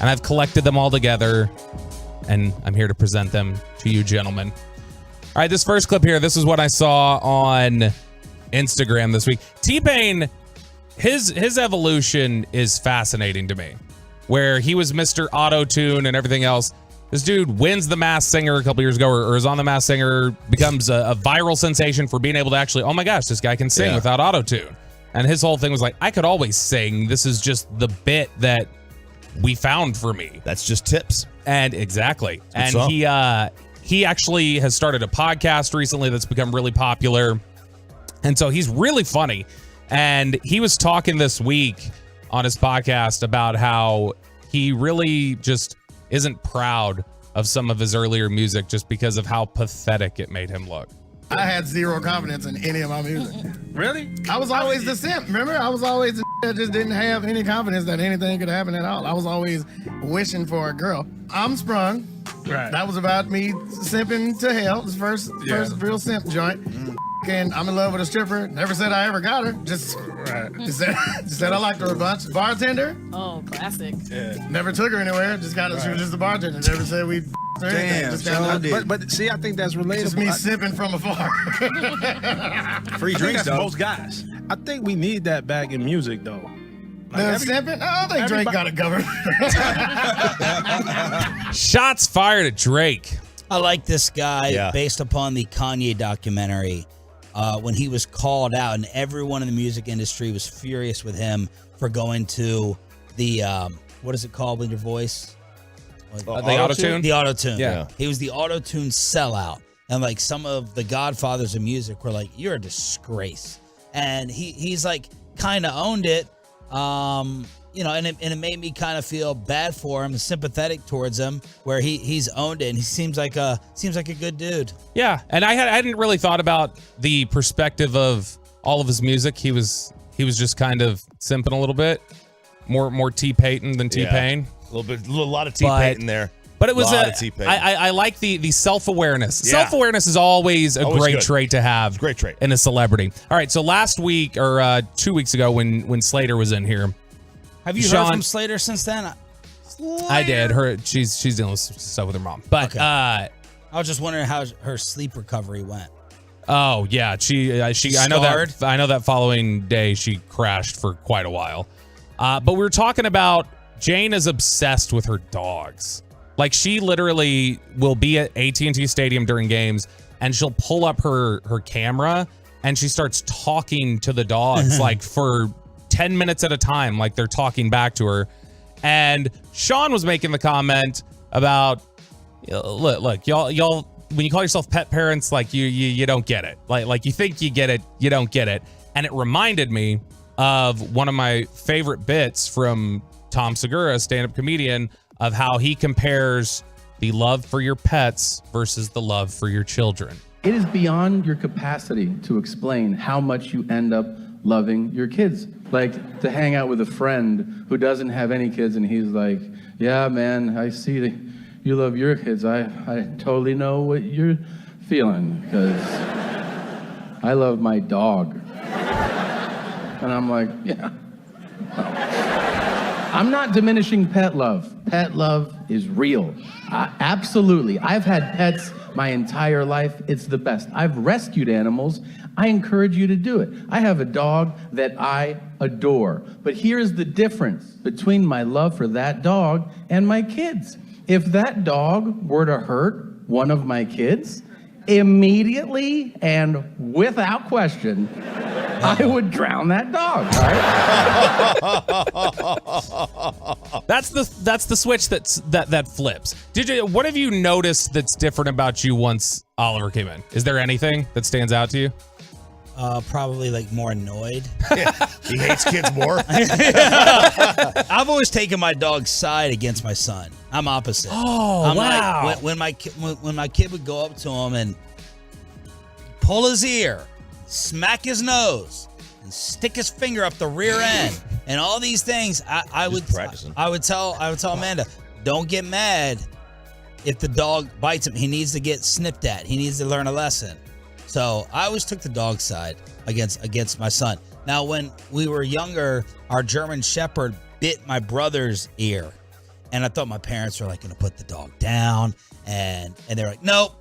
and I've collected them all together, and I'm here to present them to you gentlemen. All right, this first clip here, this is what I saw on Instagram this week. T-Pain, his evolution is fascinating to me, where he was Mr. Auto-Tune and everything else. This dude wins The Masked Singer a couple years ago, or is on The Masked Singer, becomes a viral sensation for being able to actually, oh my gosh, this guy can sing without auto-tune. And his whole thing was like, I could always sing. This is just the bit that we found for me. That's just tips. And exactly. And he actually has started a podcast recently that's become really popular. And so he's really funny. And he was talking this week on his podcast about how he really just isn't proud of some of his earlier music just because of how pathetic it made him look. I had zero confidence in any of my music. Really? I was always the simp, remember? I was always the that just didn't have any confidence that anything could happen at all. I was always wishing for a girl. I'm Sprung. Right. That was about me simping to hell. This first real simp joint. And I'm in love with a stripper. Never said I ever got her. Just said I liked her a bunch. Bartender. Oh, classic. Yeah. Never took her anywhere. Just kind of, she was just a bartender. Never said we. Damn, but see, I think that's relatable. Just me simping from afar. Free drinks, though. Most guys. I think we need that back in music, though. Like simping? I think Drake got it covered. Shots fired at Drake. I like this guy based upon the Kanye documentary. When he was called out, and everyone in the music industry was furious with him for going to the what is it called when your voice? The auto-tune? The auto-tune. Yeah. He was the auto-tune sellout. And like some of the godfathers of music were like, you're a disgrace. And he's like kind of owned it. You know, and it made me kind of feel bad for him and sympathetic towards him, where he's owned it and he seems like a good dude. Yeah, and I hadn't really thought about the perspective of all of his music. He was just kind of simping a little bit, more T-Payton than T-Pain. A lot of T-Payton there. But it was I like the self-awareness. Yeah. Self-awareness is always a great trait to have. Great trait in a celebrity. All right, so last week or 2 weeks ago when Slater was in here. Have you heard from Slater since then? I did. She's dealing with stuff with her mom. But I was just wondering how her sleep recovery went. Oh yeah, she I know that following day she crashed for quite a while. But we were talking about Jane is obsessed with her dogs. Like she literally will be at AT&T Stadium during games and she'll pull up her camera and she starts talking to the dogs like for 10 minutes at a time, like they're talking back to her. And Sean was making the comment about, look, y'all, when you call yourself pet parents, like you don't get it. Like you think you get it, you don't get it. And it reminded me of one of my favorite bits from Tom Segura, a stand-up comedian, of how he compares the love for your pets versus the love for your children. It is beyond your capacity to explain how much you end up loving your kids. Like to hang out with a friend who doesn't have any kids and he's like, yeah, man, I see that you love your kids. I totally know what you're feeling because I love my dog. And I'm like, yeah. I'm not diminishing pet love. Pet love is real. Absolutely. I've had pets my entire life. It's the best. I've rescued animals. I encourage you to do it. I have a dog that I adore. But here's the difference between my love for that dog and my kids. If that dog were to hurt one of my kids, immediately and without question, I would drown that dog. Right? That's the switch that flips. What have you noticed that's different about you once Oliver came in? Is there anything that stands out to you? Probably like more annoyed. He hates kids more. I've always taken my dog's side against my son. I'm opposite. Oh, wow. Like, when my kid would go up to him and pull his ear, smack his nose, and stick his finger up the rear end, and all these things, I would tell Amanda, don't get mad if the dog bites him. He needs to get snipped at. He needs to learn a lesson. So I always took the dog side against my son. Now, when we were younger, our German Shepherd bit my brother's ear. And I thought my parents were like going to put the dog down. And they're like, nope,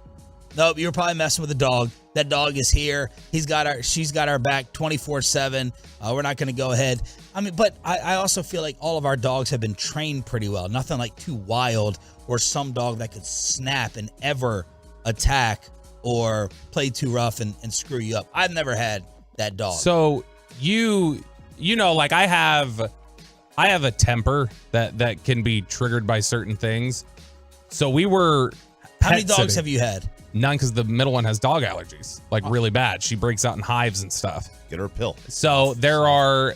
you're probably messing with the dog. That dog is here. She's got our back 24/7. We're not going to go ahead. I mean, but I also feel like all of our dogs have been trained pretty well. Nothing like too wild or some dog that could snap and ever attack or play too rough and screw you up. I've never had that dog. So you know, like I have a temper that can be triggered by certain things. So we were. How many dogs have you had? None, because the middle one has dog allergies, like really bad. She breaks out in hives and stuff. Get her a pill. So there are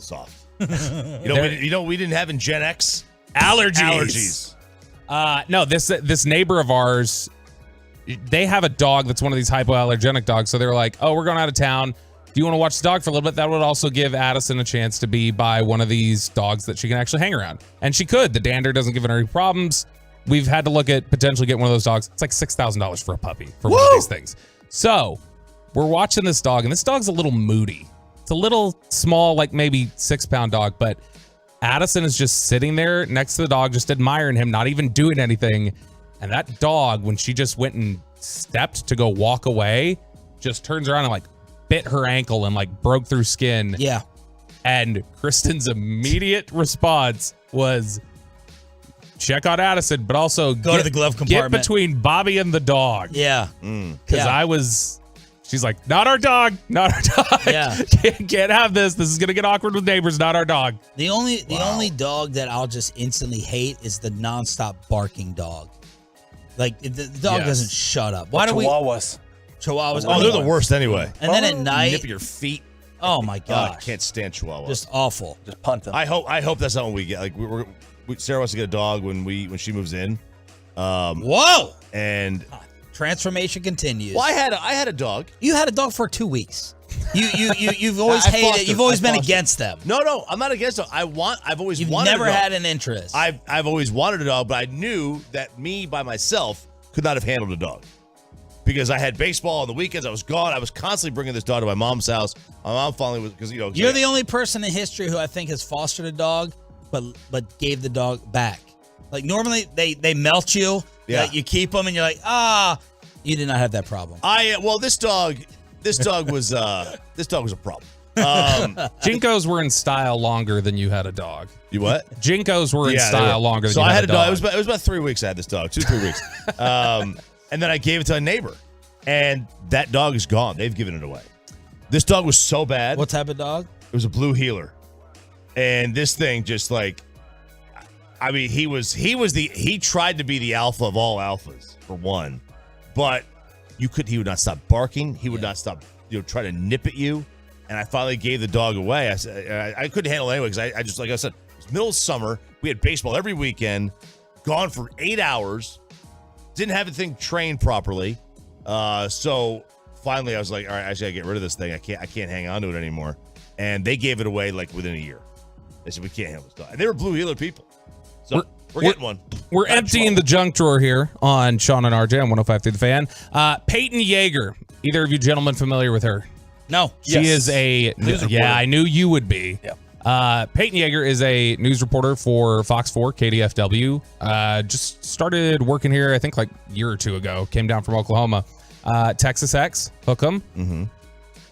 soft. You know we didn't have in Gen X allergies. No, this neighbor of ours, they have a dog that's one of these hypoallergenic dogs. So they're like, oh, we're going out of town. Do you want to watch the dog for a little bit? That would also give Addison a chance to be by one of these dogs that she can actually hang around. And she could. The dander doesn't give her any problems. We've had to look at potentially getting one of those dogs. It's like $6,000 for a puppy for one of these things. So we're watching this dog, and this dog's a little moody. It's a little small, like maybe 6-pound dog, but Addison is just sitting there next to the dog, just admiring him, not even doing anything. And that dog, when she just went and stepped to go walk away, just turns around and like bit her ankle and like broke through skin. Yeah. And Kristen's immediate response was check on Addison, but also go to the glove compartment. Get between Bobby and the dog. Yeah. Because she's like, not our dog. Yeah. Can't have this. This is going to get awkward with neighbors. Not our dog. The only dog that I'll just instantly hate is the nonstop barking dog. Like the dog doesn't shut up. Why do Chihuahuas. Chihuahuas. Oh, they're the worst anyway. And then at night, nip your feet. Oh my gosh. I can't stand Chihuahuas. Just awful. Just punt them. I hope that's not what we get. Like Sarah wants to get a dog when she moves in. Whoa! And transformation continues. Well, I had a dog. You had a dog for 2 weeks. You've always hated. You've always been against them. No, I'm not against them. I've always You've wanted. Never a dog. had an interest. I've always wanted a dog, but I knew that me by myself could not have handled a dog because I had baseball on the weekends. I was gone. I was constantly bringing this dog to my mom's house. My mom finally was because you're the only person in history who I think has fostered a dog, but gave the dog back. Like normally they melt you. Yeah. Like you keep them and you're like you did not have that problem. This dog was a problem. Jinkos were in style longer than you had a dog. You what? Jinkos were in style longer than so you had a dog. It was about 3 weeks I had this dog, 2-3 weeks. And then I gave it to a neighbor, and that dog is gone. They've given it away. This dog was so bad. What type of dog? It was a blue heeler, and this thing just like, I mean, he tried to be the alpha of all alphas for one, but he would not stop barking. He would not stop, try to nip at you. And I finally gave the dog away. I said I couldn't handle it anyway because I just, like I said, it was middle of summer. We had baseball every weekend, gone for 8 hours, didn't have the thing trained properly. So finally I was like, all right, I gotta get rid of this thing. I can't hang on to it anymore. And they gave it away like within a year. They said, we can't handle this dog. And they were blue heeler people. So we're getting one. We're emptying the junk drawer here on Sean and RJ on 105 through the Fan. Peyton Yeager. Either of you gentlemen familiar with her? No. She is a news reporter. Yeah, I knew you would be. Yeah. Peyton Yeager is a news reporter for Fox 4 KDFW. Just started working here, I think, like a year or two ago. Came down from Oklahoma. Texas X, hook 'em. Mm-hmm.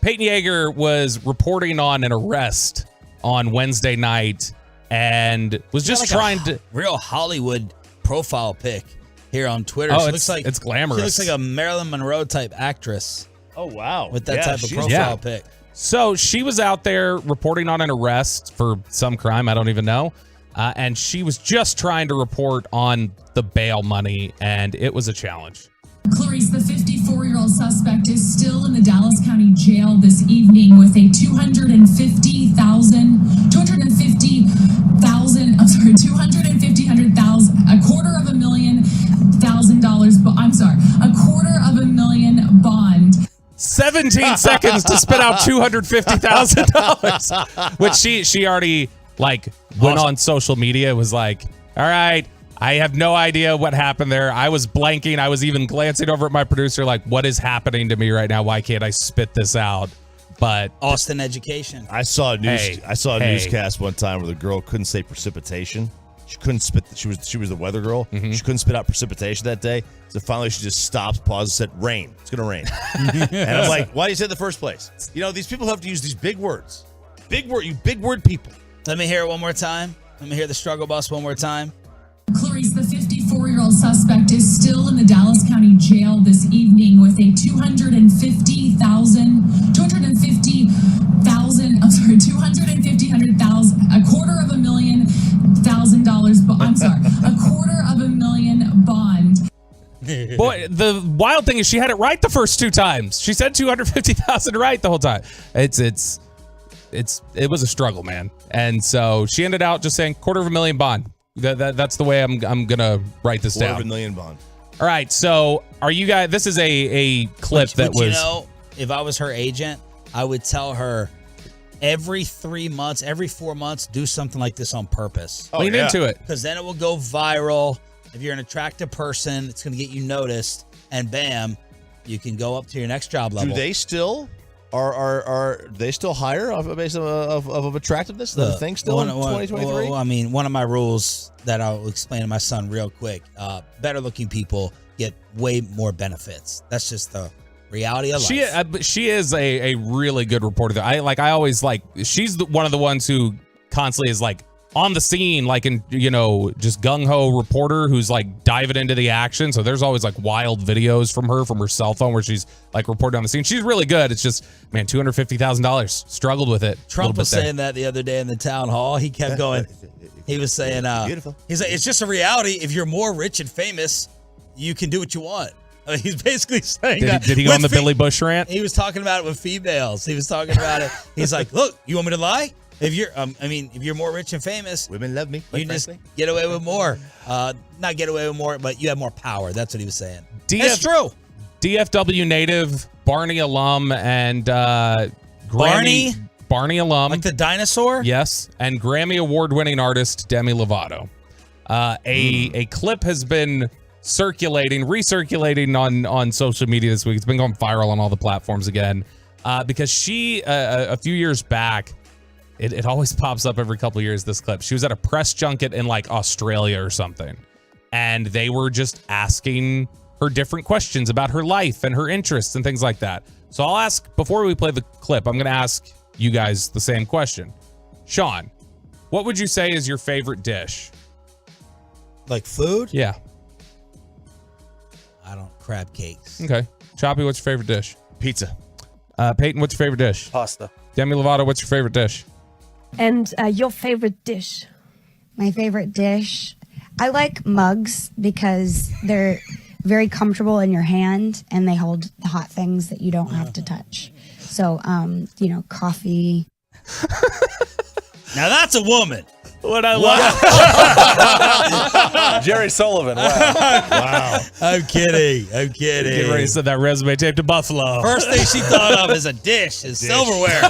Peyton Yeager was reporting on an arrest on Wednesday night and was just trying to real Hollywood profile pic here on Twitter. Oh, she looks like it's glamorous. She looks like a Marilyn Monroe type actress. Oh, wow. With that type of profile pic. So she was out there reporting on an arrest for some crime, I don't even know. And she was just trying to report on the bail money, and it was a challenge. Clarice, the 54-year-old suspect is still in the Dallas County Jail this evening with a $250,000 bond. 17 seconds to spit out $250,000, which she already went on social media, was like, all right, I have no idea what happened there. I was blanking. I was even glancing over at my producer like, what is happening to me right now? Why can't I spit this out? But Austin education. I saw a newscast one time where the girl couldn't say precipitation. She couldn't spit. She was the weather girl. Mm-hmm. She couldn't spit out precipitation that day. So finally, she just stopped, paused, and said, "Rain. It's gonna rain." And I'm like, "Why do you say it in the first place?" You know, these people have to use these big words. You big word people. Let me hear it one more time. Let me hear the struggle bus one more time. Clarice, the 54-year-old suspect, is still in the Dallas County Jail this evening with a $250,000 bond. Boy, the wild thing is she had it right the first 2 times. She said 250,000 right the whole time. It was a struggle, man. And so she ended out just saying $250,000 bond. That's the way I'm gonna write this down. $250,000 bond. All right, so are you guys? This is a clip that was. You know, if I was her agent, I would tell her every 3 months, every 4 months, do something like this on purpose. Lean into it, because then it will go viral. If you're an attractive person, it's gonna get you noticed, and bam, you can go up to your next job level. Do they still? Are they still higher off a base of attractiveness? The thing still in 2023? Well, I mean, one of my rules that I'll explain to my son real quick: better looking people get way more benefits. That's just the reality of life. She is a really good reporter. She's one of the ones who constantly is like on the scene, like in, just gung-ho reporter who's like diving into the action. So there's always like wild videos from her cell phone where she's like reporting on the scene. She's really good. It's just, man, $250,000. Struggled with it. Trump was saying that the other day in the town hall. He kept going. He was saying, beautiful. He's like, it's just a reality. If you're more rich and famous, you can do what you want. I mean, he's basically saying that. Did he go on the Billy Bush rant? He was talking about it with females. He was talking about it. He's like, look, you want me to lie? If you're, if you're more rich and famous, women love me. You just get away with more. Not get away with more, but you have more power. That's what he was saying. That's true. DFW native, Barney alum, and Barney alum, like the dinosaur. Yes, and Grammy award-winning artist Demi Lovato. A clip has been recirculating on social media this week. It's been going viral on all the platforms again because she a few years back. It always pops up every couple of years, this clip. She was at a press junket in like Australia or something. And they were just asking her different questions about her life and her interests and things like that. So I'll ask, before we play the clip, I'm going to ask you guys the same question. Sean, what would you say is your favorite dish? Like food? Yeah. I don't, crab cakes. Okay. Choppy, what's your favorite dish? Pizza. Peyton, what's your favorite dish? Pasta. Demi Lovato, what's your favorite dish? And your favorite dish? My favorite dish? I like mugs because they're very comfortable in your hand and they hold hot things that you don't have to touch. So, coffee. Now that's a woman. What I love. Jerry Sullivan. Wow. I'm kidding. Get ready to send that resume tape to Buffalo. First thing she thought of is a dish, is silverware.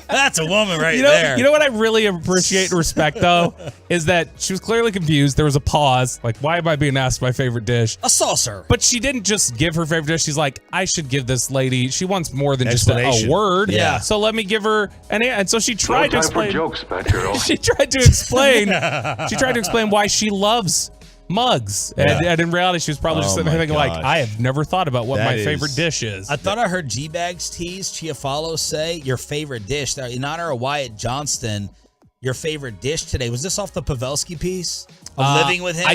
That's a woman there. You know what I really appreciate and respect, though, is that she was clearly confused. There was a pause. Like, why am I being asked my favorite dish? A saucer. But she didn't just give her favorite dish. She's like, I should give this lady. She wants more than just a word. Yeah. So let me give her and so she tried to explain. Jokes, Batgirl. She tried to explain. She tried to explain why she loves mugs. And in reality, she was probably just sitting there thinking, like, I have never thought about what my favorite dish is. I thought I heard G-Bags tease Chiafalo say your favorite dish. In honor of Wyatt Johnston, your favorite dish today. Was this off the Pavelski piece of living with him?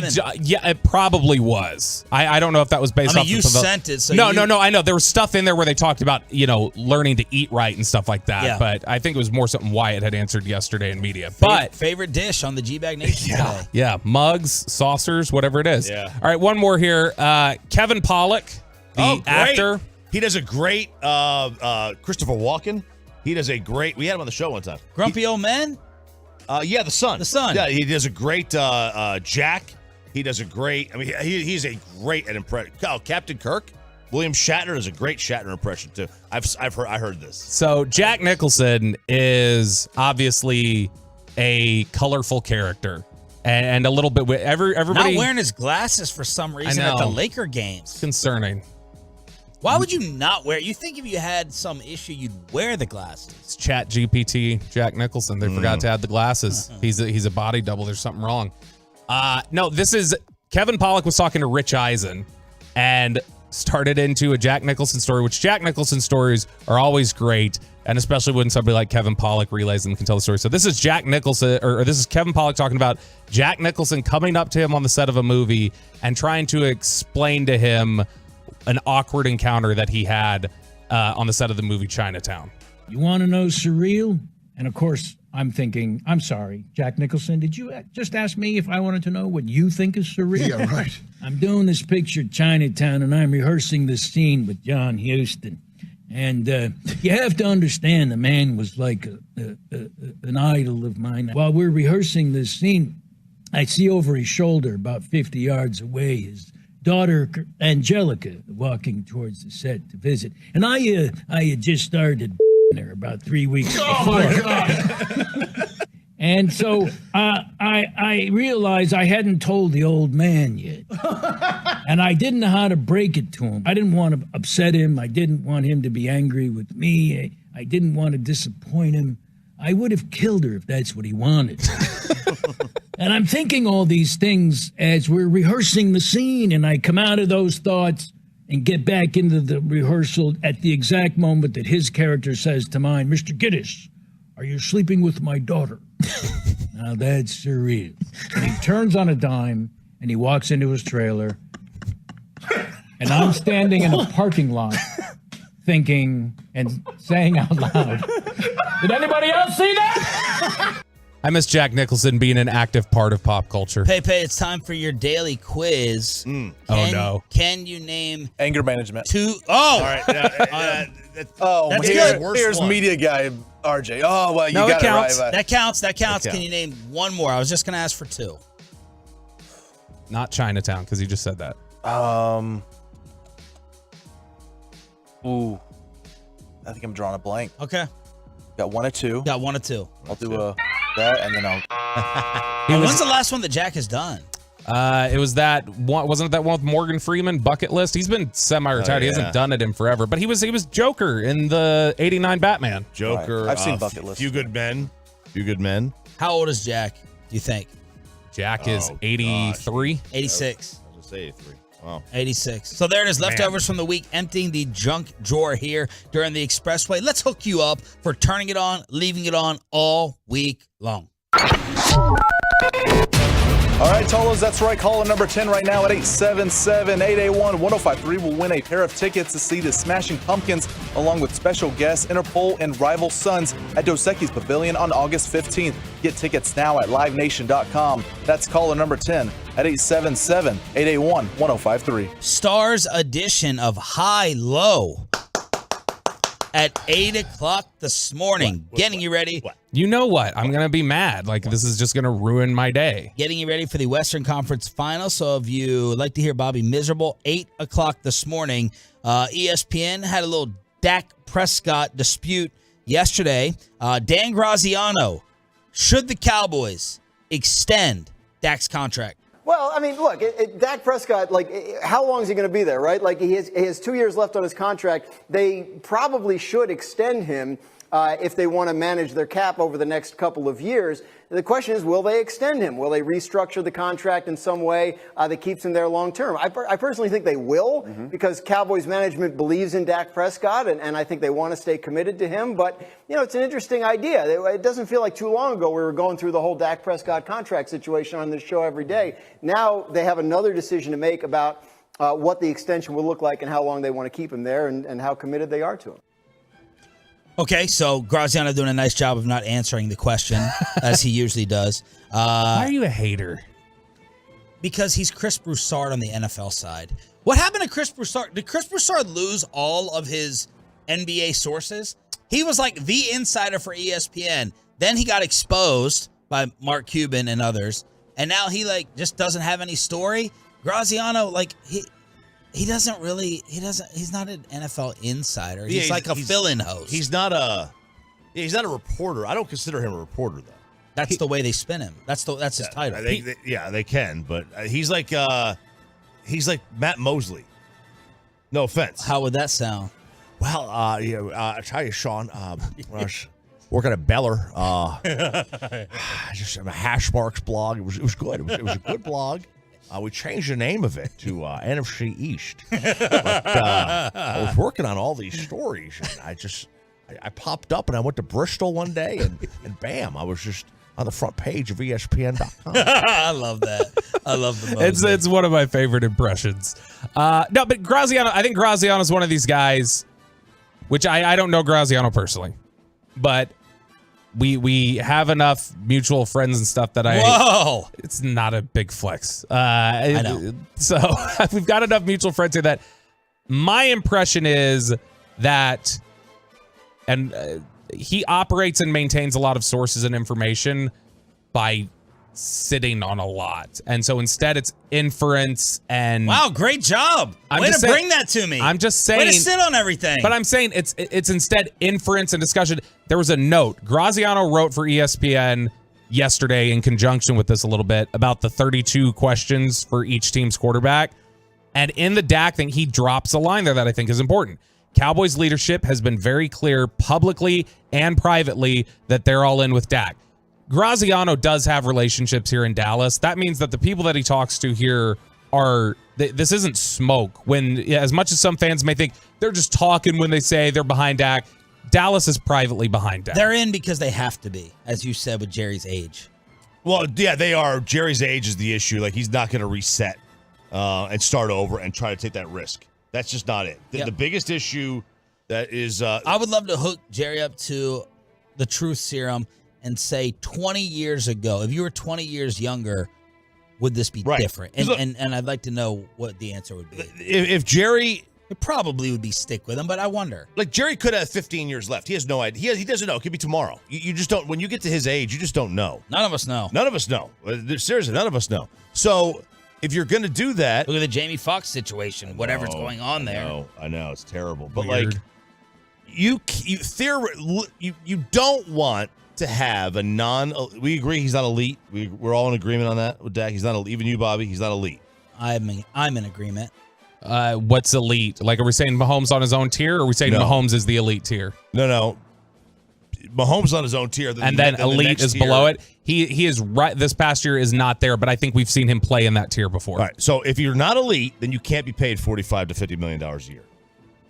Yeah, it probably was. I don't know if that was based off you sent it. So no, I know. There was stuff in there where they talked about, learning to eat right and stuff like that. Yeah. But I think it was more something Wyatt had answered yesterday in media. Favorite dish on the G-Bag Nation today. Yeah, mugs, saucers, whatever it is. Yeah. All right, one more here. Kevin Pollak, the actor. He does a great Christopher Walken. He does a great. We had him on the show one time. Grumpy Old Man. Yeah, the son. The son. Yeah, he does a great Jack. He does a great. I mean, he's a great at impression. Oh, Captain Kirk. William Shatner does a great Shatner impression too. I heard this. So Jack Nicholson is obviously a colorful character and a little bit everybody not wearing his glasses for some reason at the Laker games. Concerning. Why would you not wear it? You think if you had some issue, you'd wear the glasses. It's Chat GPT, Jack Nicholson. They forgot to add the glasses. He's a body double. There's something wrong. No, this is Kevin Pollak was talking to Rich Eisen and started into a Jack Nicholson story, which Jack Nicholson stories are always great, and especially when somebody like Kevin Pollak relays them, can tell the story. So this is Jack Nicholson, or this is Kevin Pollak talking about Jack Nicholson coming up to him on the set of a movie and trying to explain to him an awkward encounter that he had on the set of the movie Chinatown. You want to know surreal? And of course, I'm thinking, I'm sorry, Jack Nicholson, did you just ask me if I wanted to know what you think is surreal? Yeah, right. I'm doing this picture, Chinatown, and I'm rehearsing this scene with John Huston. And you have to understand, the man was like an idol of mine. While we're rehearsing this scene, I see over his shoulder, about 50 yards away, his daughter Angelica walking towards the set to visit. And I had just started there about 3 weeks before. Oh, my God. And so I realized I hadn't told the old man yet. And I didn't know how to break it to him. I didn't want to upset him. I didn't want him to be angry with me. I didn't want to disappoint him. I would have killed her if that's what he wanted. And I'm thinking all these things as we're rehearsing the scene, and I come out of those thoughts and get back into the rehearsal at the exact moment that his character says to mine, Mr. Giddis, are you sleeping with my daughter? Now that's surreal. And he turns on a dime, and he walks into his trailer, and I'm standing in a parking lot thinking and saying out loud, did anybody else see that? I miss Jack Nicholson being an active part of pop culture. Pepe, it's time for your daily quiz. Oh, no. Can you name anger management? Two. Oh, all right. that's here's good. Here's media guy RJ. Oh well, you got it counts. it right. That counts. Can you name one more? I was just gonna ask for two. Not Chinatown, because you just said that. Ooh, I think I'm drawing a blank. Okay. Got one or two. I'll do that, and then I'll. When's the last one that Jack has done? It was that one. Wasn't it that one with Morgan Freeman, Bucket List? He's been semi-retired. He hasn't done it in forever. But he was Joker in the '89 Batman. Joker. Right. I've seen Bucket List. Few Good Men. How old is Jack, do you think? Jack is 83. 86. I was gonna say 83. Wow. 86. So there it is, leftovers from the week, emptying the junk drawer here during the expressway. Let's hook you up for turning it on, leaving it on all week long. All right, Tolos, that's right. Caller number 10 right now at 877-881-1053 will win a pair of tickets to see the Smashing Pumpkins along with special guests Interpol and Rival Sons at Dos Equis Pavilion on August 15th. Get tickets now at livenation.com. That's caller number 10 at 877-881-1053. Stars edition of High Low at 8 o'clock this morning. Getting you ready. You know what? I'm going to be mad. Like, this is just going to ruin my day. Getting you ready for the Western Conference Final. So if you like to hear Bobby miserable, 8 o'clock this morning, ESPN had a little Dak Prescott dispute yesterday. Dan Graziano, should the Cowboys extend Dak's contract? Well, I mean, look, Dak Prescott, how long is he going to be there, right? Like, he has 2 years left on his contract. They probably should extend him if they want to manage their cap over the next couple of years. The question is, will they extend him? Will they restructure the contract in some way that keeps him there long term? I personally think they will, because Cowboys management believes in Dak Prescott, and I think they want to stay committed to him. But, it's an interesting idea. It doesn't feel like too long ago we were going through the whole Dak Prescott contract situation on this show every day. Now they have another decision to make about what the extension will look like and how long they want to keep him there and how committed they are to him. Okay, so Graziano doing a nice job of not answering the question, as he usually does. Why are you a hater? Because he's Chris Broussard on the NFL side. What happened to Chris Broussard? Did Chris Broussard lose all of his NBA sources? He was like the insider for ESPN. Then he got exposed by Mark Cuban and others. And now he just doesn't have any story. Graziano, he's not an NFL insider. He's like a fill-in host. He's not a reporter. I don't consider him a reporter, though. That's the way they spin him. That's his title. They can, but he's like Matt Mosley. No offense. How would that sound? Well, I tell you, Sean, when I was working at Beller, just a Hashmarks blog. It was good. It was a good blog. We changed the name of it to NFC East. But I was working on all these stories, and I popped up, and I went to Bristol one day, and bam, I was just on the front page of ESPN.com. I love that. I love the moment. It's one of my favorite impressions. No, but Graziano, I think Graziano is one of these guys, which I don't know Graziano personally, but we have enough mutual friends and stuff that Whoa! It's not a big flex. I know. So we've got enough mutual friends here that my impression is that, and he operates and maintains a lot of sources and information by sitting on a lot. And so instead it's inference and... Wow, great job. Way to bring that to me. I'm just saying... Way to sit on everything. But I'm saying it's instead inference and discussion. There was a note. Graziano wrote for ESPN yesterday in conjunction with this a little bit about the 32 questions for each team's quarterback. And in the Dak thing, he drops a line there that I think is important. Cowboys leadership has been very clear publicly and privately that they're all in with Dak. Graziano does have relationships here in Dallas. That means that the people that he talks to here this isn't smoke. When, as much as some fans may think they're just talking when they say they're behind Dak, Dallas is privately behind Dak. They're in because they have to be, as you said, with Jerry's age. Well, yeah, they are. Jerry's age is the issue. Like, he's not going to reset and start over and try to take that risk. That's just not it. The biggest issue that is... I would love to hook Jerry up to the truth serum and say 20 years ago, if you were 20 years younger, would this be different? And I'd like to know what the answer would be. If Jerry... It probably would be stick with him, but I wonder. Like, Jerry could have 15 years left. He has no idea. He doesn't know. It could be tomorrow. You just don't... When you get to his age, you just don't know. None of us know. None of us know. Seriously, none of us know. So... If you're going to do that... Look at the Jamie Foxx situation, whatever's going on there. I know. It's terrible. But, like, you don't want to have a we agree he's not elite. We're all in agreement on that with Dak. He's not elite. Even you, Bobby, he's not elite. I'm in agreement. What's elite? Like, are we saying Mahomes on his own tier, or are we saying Mahomes is the elite tier? No. Mahomes on his own tier. And then elite is below it. He is right. This past year is not there, but I think we've seen him play in that tier before. All right. So if you're not elite, then you can't be paid $45 to $50 million a year.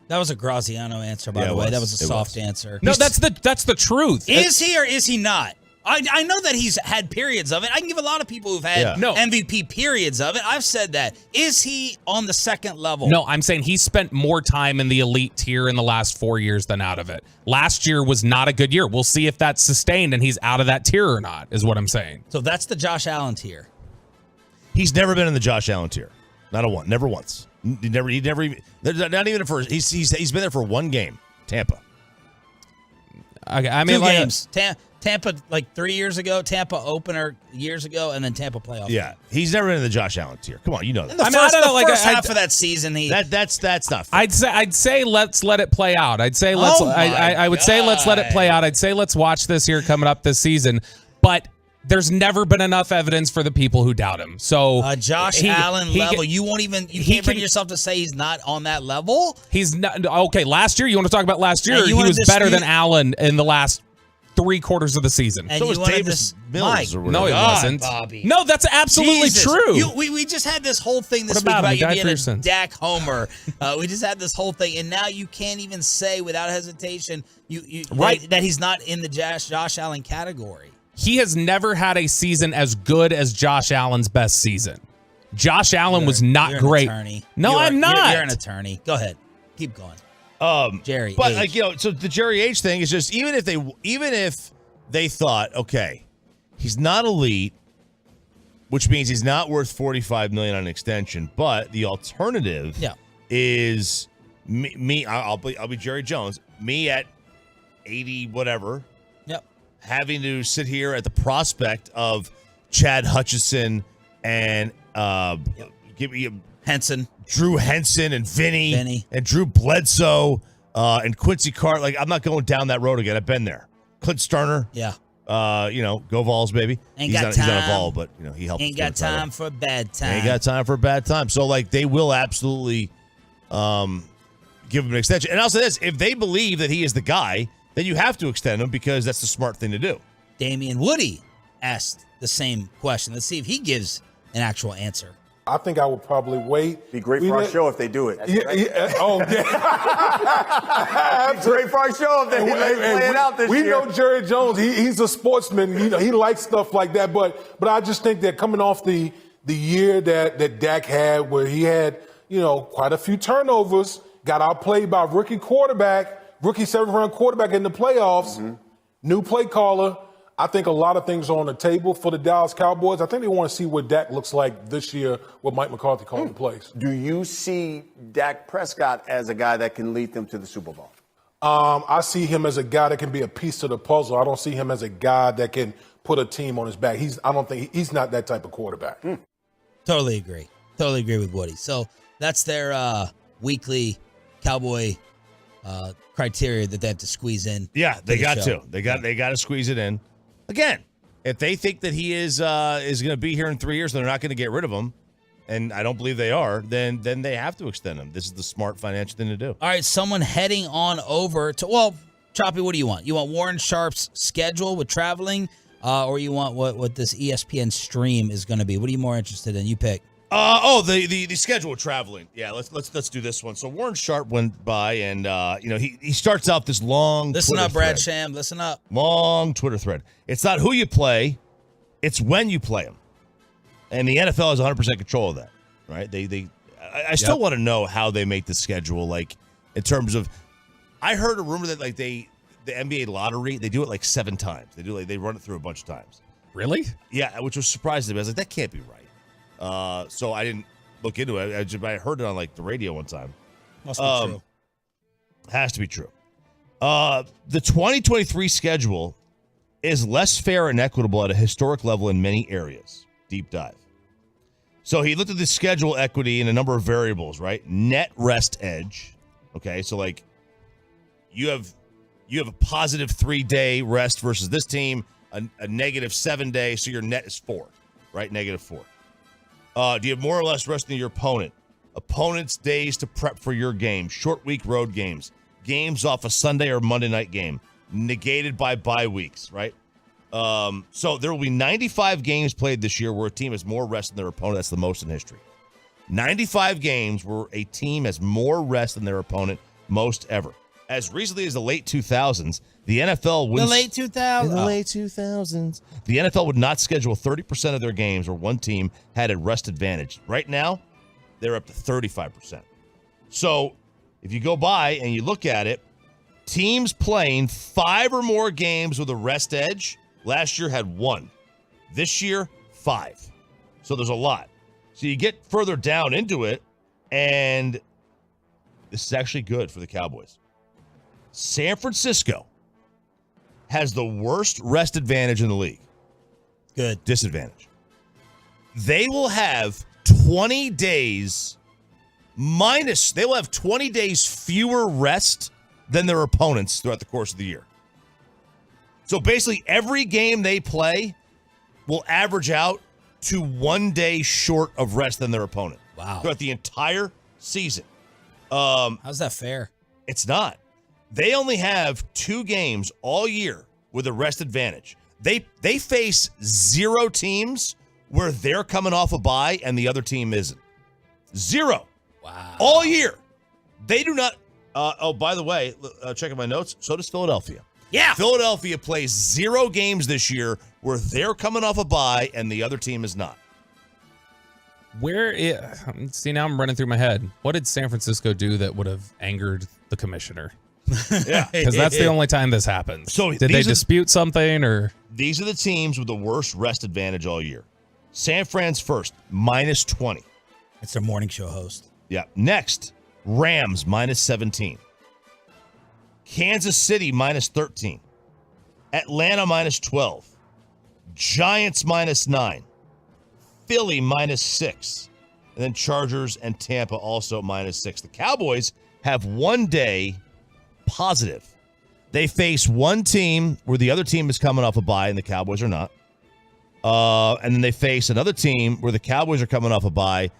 That was a Graziano answer, by the way. That was a soft answer. No, that's the truth. Is he or is he not? I know that he's had periods of it. I can give a lot of people who've had MVP periods of it. I've said that. Is he on the second level? No, I'm saying he spent more time in the elite tier in the last 4 years than out of it. Last year was not a good year. We'll see if that's sustained and he's out of that tier or not, is what I'm saying. So that's the Josh Allen tier. He's never been in the Josh Allen tier. Not a one. Never once. He never even. Not even for. He's been there for one game. Tampa. Okay, I mean, 2 games. Tampa, like 3 years ago, Tampa opener years ago, and then Tampa playoff. Yeah, he's never been in the Josh Allen tier. Come on, you know that. The first half of that season, that's not fair. I'd say let's let it play out. I'd say let's. I would say let's let it play out. I'd say let's watch this here coming up this season, but there's never been enough evidence for the people who doubt him. So Josh Allen level, you can't bring yourself to say he's not on that level. He's not. Okay, last year, you want to talk about last year? He was better than Allen in the last 3 quarters of the season. And so was Davis Mills or whatever. No, he wasn't. Bobby. No, that's absolutely true. We just had this whole thing this week about you being a Dak homer. We just had this whole thing, and now you can't even say without hesitation that he's not in the Josh Allen category. He has never had a season as good as Josh Allen's best season. Josh Allen was not great. No, I'm not. You're an attorney. Go ahead. Keep going. Jerry. But H. So the Jerry H thing is just even if they thought, okay, he's not elite, which means he's not worth $45 million on an extension, but the alternative is me. I'll be Jerry Jones. Me at 80 whatever. Having to sit here at the prospect of Chad Hutchison and give me Drew Henson and Vinny and Drew Bledsoe and Quincy Carter. Like, I'm not going down that road again. I've been there. Clint Sterner. Yeah. Go Vols, baby. He's not a Vol, but he helped. Ain't got time for a bad time. Ain't got time for a bad time. So like they will absolutely give him an extension. And I'll say this, if they believe that he is the guy, then you have to extend him because that's the smart thing to do. Damian Woody asked the same question. Let's see if he gives an actual answer. I think I would probably wait. Be great for our show if they do it. Oh, yeah. Great for our show if they play it out this year. We know Jerry Jones. He's a sportsman. He likes stuff like that. But I just think that coming off the year that Dak had, where he had quite a few turnovers, got outplayed by rookie 7th-round quarterback in the playoffs, new play caller. I think a lot of things are on the table for the Dallas Cowboys. I think they want to see what Dak looks like this year with Mike McCarthy calling the plays. Do you see Dak Prescott as a guy that can lead them to the Super Bowl? I see him as a guy that can be a piece to the puzzle. I don't see him as a guy that can put a team on his back. I don't think he's not that type of quarterback. Totally agree. Totally agree with Woody. So that's their weekly Cowboy criteria that they have to squeeze in. Yeah, they got to. They got to squeeze it in. Again, if they think that he is going to be here in 3 years, they're not going to get rid of him, and I don't believe they are, then they have to extend him. This is the smart financial thing to do. All right, someone heading on over to, Choppy, what do you want? You want Warren Sharp's schedule with traveling, or you want what this ESPN stream is going to be? What are you more interested in? You pick. The schedule of traveling. Yeah, let's do this one. So Warren Sharp went by, and he starts out this long. Listen Twitter up, Brad thread. Sham. Listen up. Long Twitter thread. It's not who you play, it's when you play them, and the NFL has 100% control of that. Right? I still want to know how they make the schedule. Like in terms of, I heard a rumor that the NBA lottery, they do it like 7 times. They run it through a bunch of times. Really? Yeah, which was surprising to me. I was like, that can't be right. So I didn't look into it. I heard it on the radio one time. Must be true. Has to be true. The 2023 schedule is less fair and equitable at a historic level in many areas. Deep dive. So he looked at the schedule equity in a number of variables, right? Net rest edge. Okay, so you have a positive 3-day rest versus this team, a negative 7-day, so your net is 4, right? Negative 4. Do you have more or less rest than your opponent? Opponent's days to prep for your game. Short week road games. Games off a Sunday or Monday night game. Negated by bye weeks, right? So there will be 95 games played this year where a team has more rest than their opponent. That's the most in history. 95 games where a team has more rest than their opponent, most ever. As recently as the late 2000s, the NFL wins. The late 2000s. In the late 2000s. The NFL would not schedule 30% of their games where one team had a rest advantage. Right now, they're up to 35%. So if you go by and you look at it, teams playing 5 or more games with a rest edge last year had 1. This year, 5. So there's a lot. So you get further down into it, and this is actually good for the Cowboys. San Francisco has the worst rest advantage in the league. Good. Disadvantage. They will have 20 days minus, they will have 20 days fewer rest than their opponents throughout the course of the year. So basically every game they play will average out to 1 day short of rest than their opponent. Wow. Throughout the entire season. How's that fair? It's not. They only have 2 games all year with a rest advantage. They face 0 teams where they're coming off a bye and the other team isn't. 0. Wow. All year. They do not. By the way, checking my notes, so does Philadelphia. Yeah. Philadelphia plays 0 games this year where they're coming off a bye and the other team is not. See, now I'm running through my head. What did San Francisco do that would have angered the commissioner? Yeah. Because that's the only time this happens. So did they dispute something, or? These are the teams with the worst rest advantage all year. San Fran's first, minus 20. It's their morning show host. Yeah. Next, Rams, minus 17. Kansas City, minus 13. Atlanta, minus 12. Giants, minus 9. Philly, minus 6. And then Chargers and Tampa also minus 6. The Cowboys have 1 day positive. They face one team where the other team is coming off a bye and the Cowboys are not. And then they face another team where the Cowboys are coming off a bye,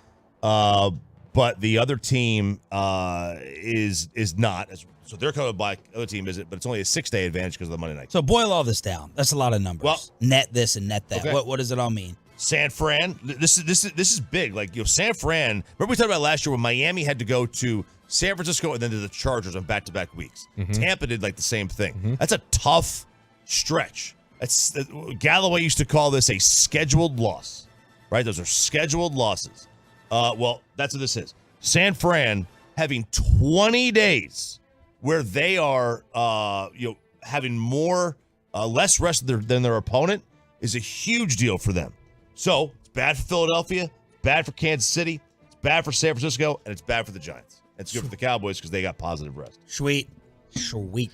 but but the other team is not. So they're covered by the other team, but it's only a 6-day advantage because of the Monday night. So boil all this down. That's a lot of numbers. Well, net this and net that. Okay. What does it all mean? San Fran. This is big. Like, San Fran. Remember we talked about last year when Miami had to go to San Francisco and then to the Chargers on back-to-back weeks. Mm-hmm. Tampa did like the same thing. That's a tough stretch. Galloway used to call this a scheduled loss, right? Those are scheduled losses. Well, that's what this is. San Fran having 20 days where they are, having less rest than their opponent is a huge deal for them. So it's bad for Philadelphia, bad for Kansas City, it's bad for San Francisco, and it's bad for the Giants. It's good for the Cowboys because they got positive rest. Sweet. The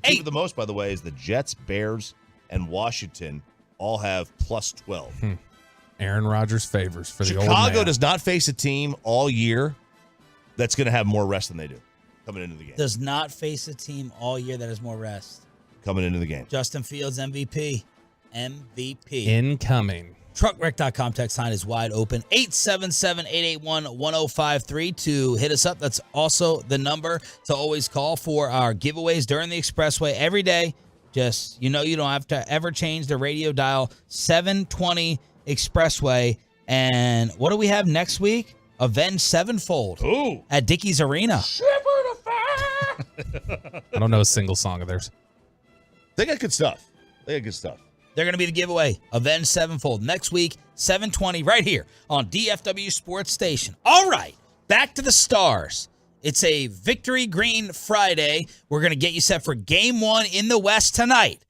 team with the most, by the way, is the Jets, Bears, and Washington. All have plus 12. Aaron Rodgers favors for the old Chicago man. does not face a team all year that's going to have more rest than they do coming into the game. Does not face a team all year that has more rest. Coming into the game. Justin Fields, MVP. Incoming. Truckwreck.com text line is wide open. 877-881-1053 to hit us up. That's also the number to always call for our giveaways during the Expressway every day. Just, you don't have to ever change the radio dial. 720 Expressway. And what do we have next week? Avenged Sevenfold. Ooh. At Dickies Arena. I don't know a single song of theirs. They got good stuff. They're going to be the giveaway. Avenged Sevenfold. Next week, 720, right here on DFW Sports Station. All right, back to the Stars. It's a Victory Green Friday. We're going to get you set for Game 1 in the West tonight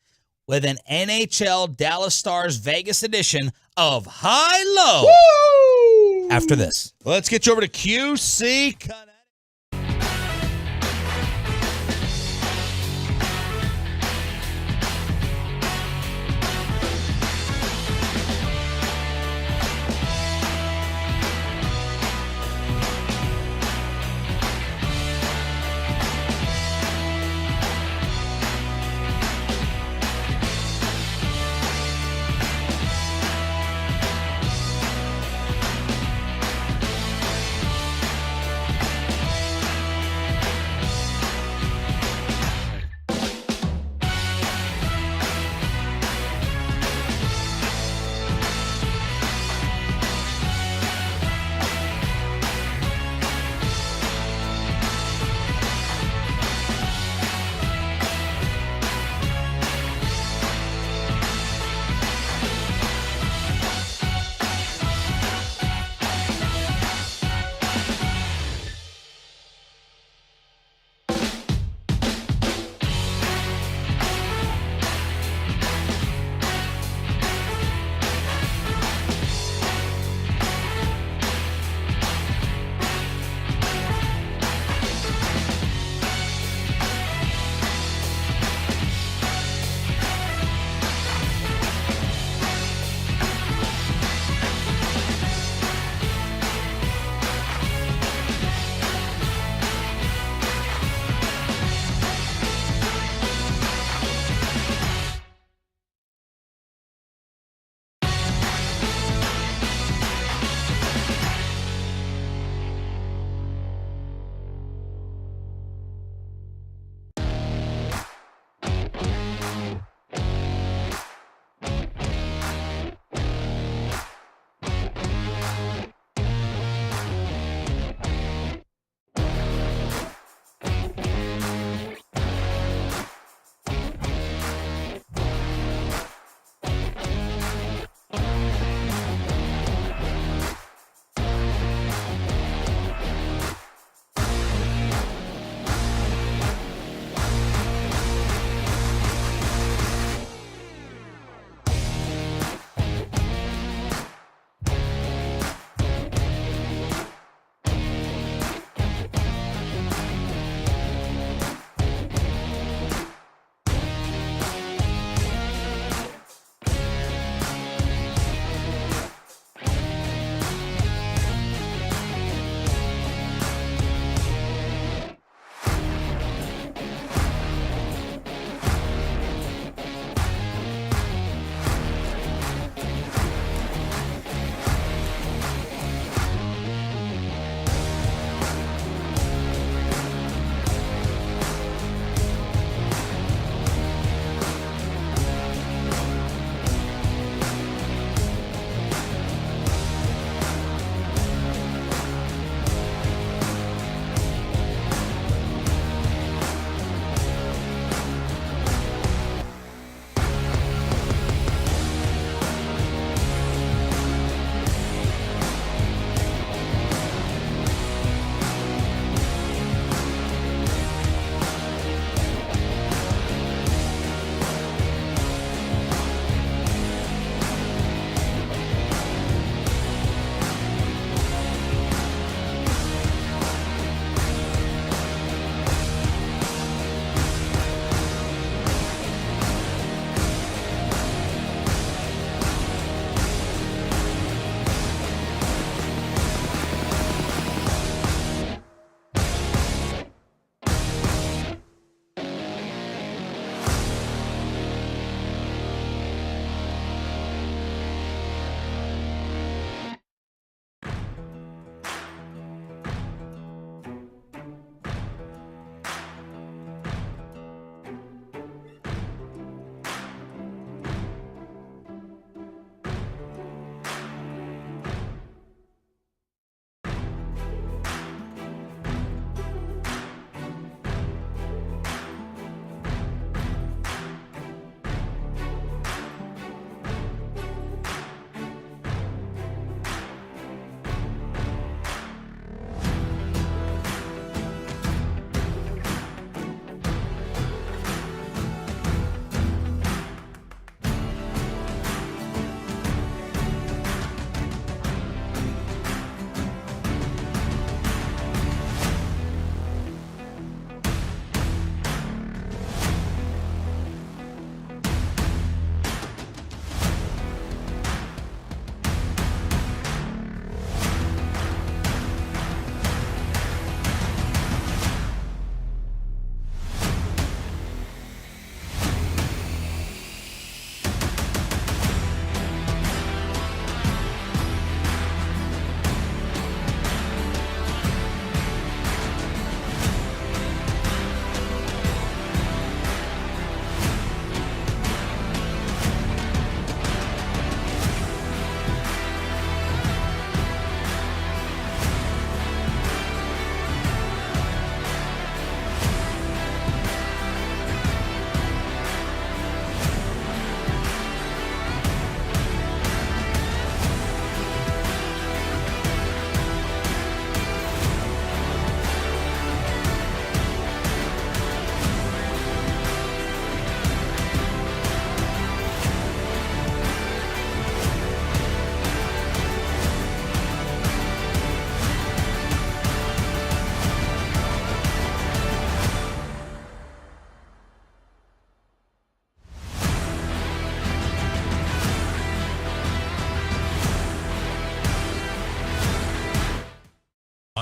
with an NHL Dallas Stars Vegas edition of High Low. Woo! After this. Let's get you over to QC.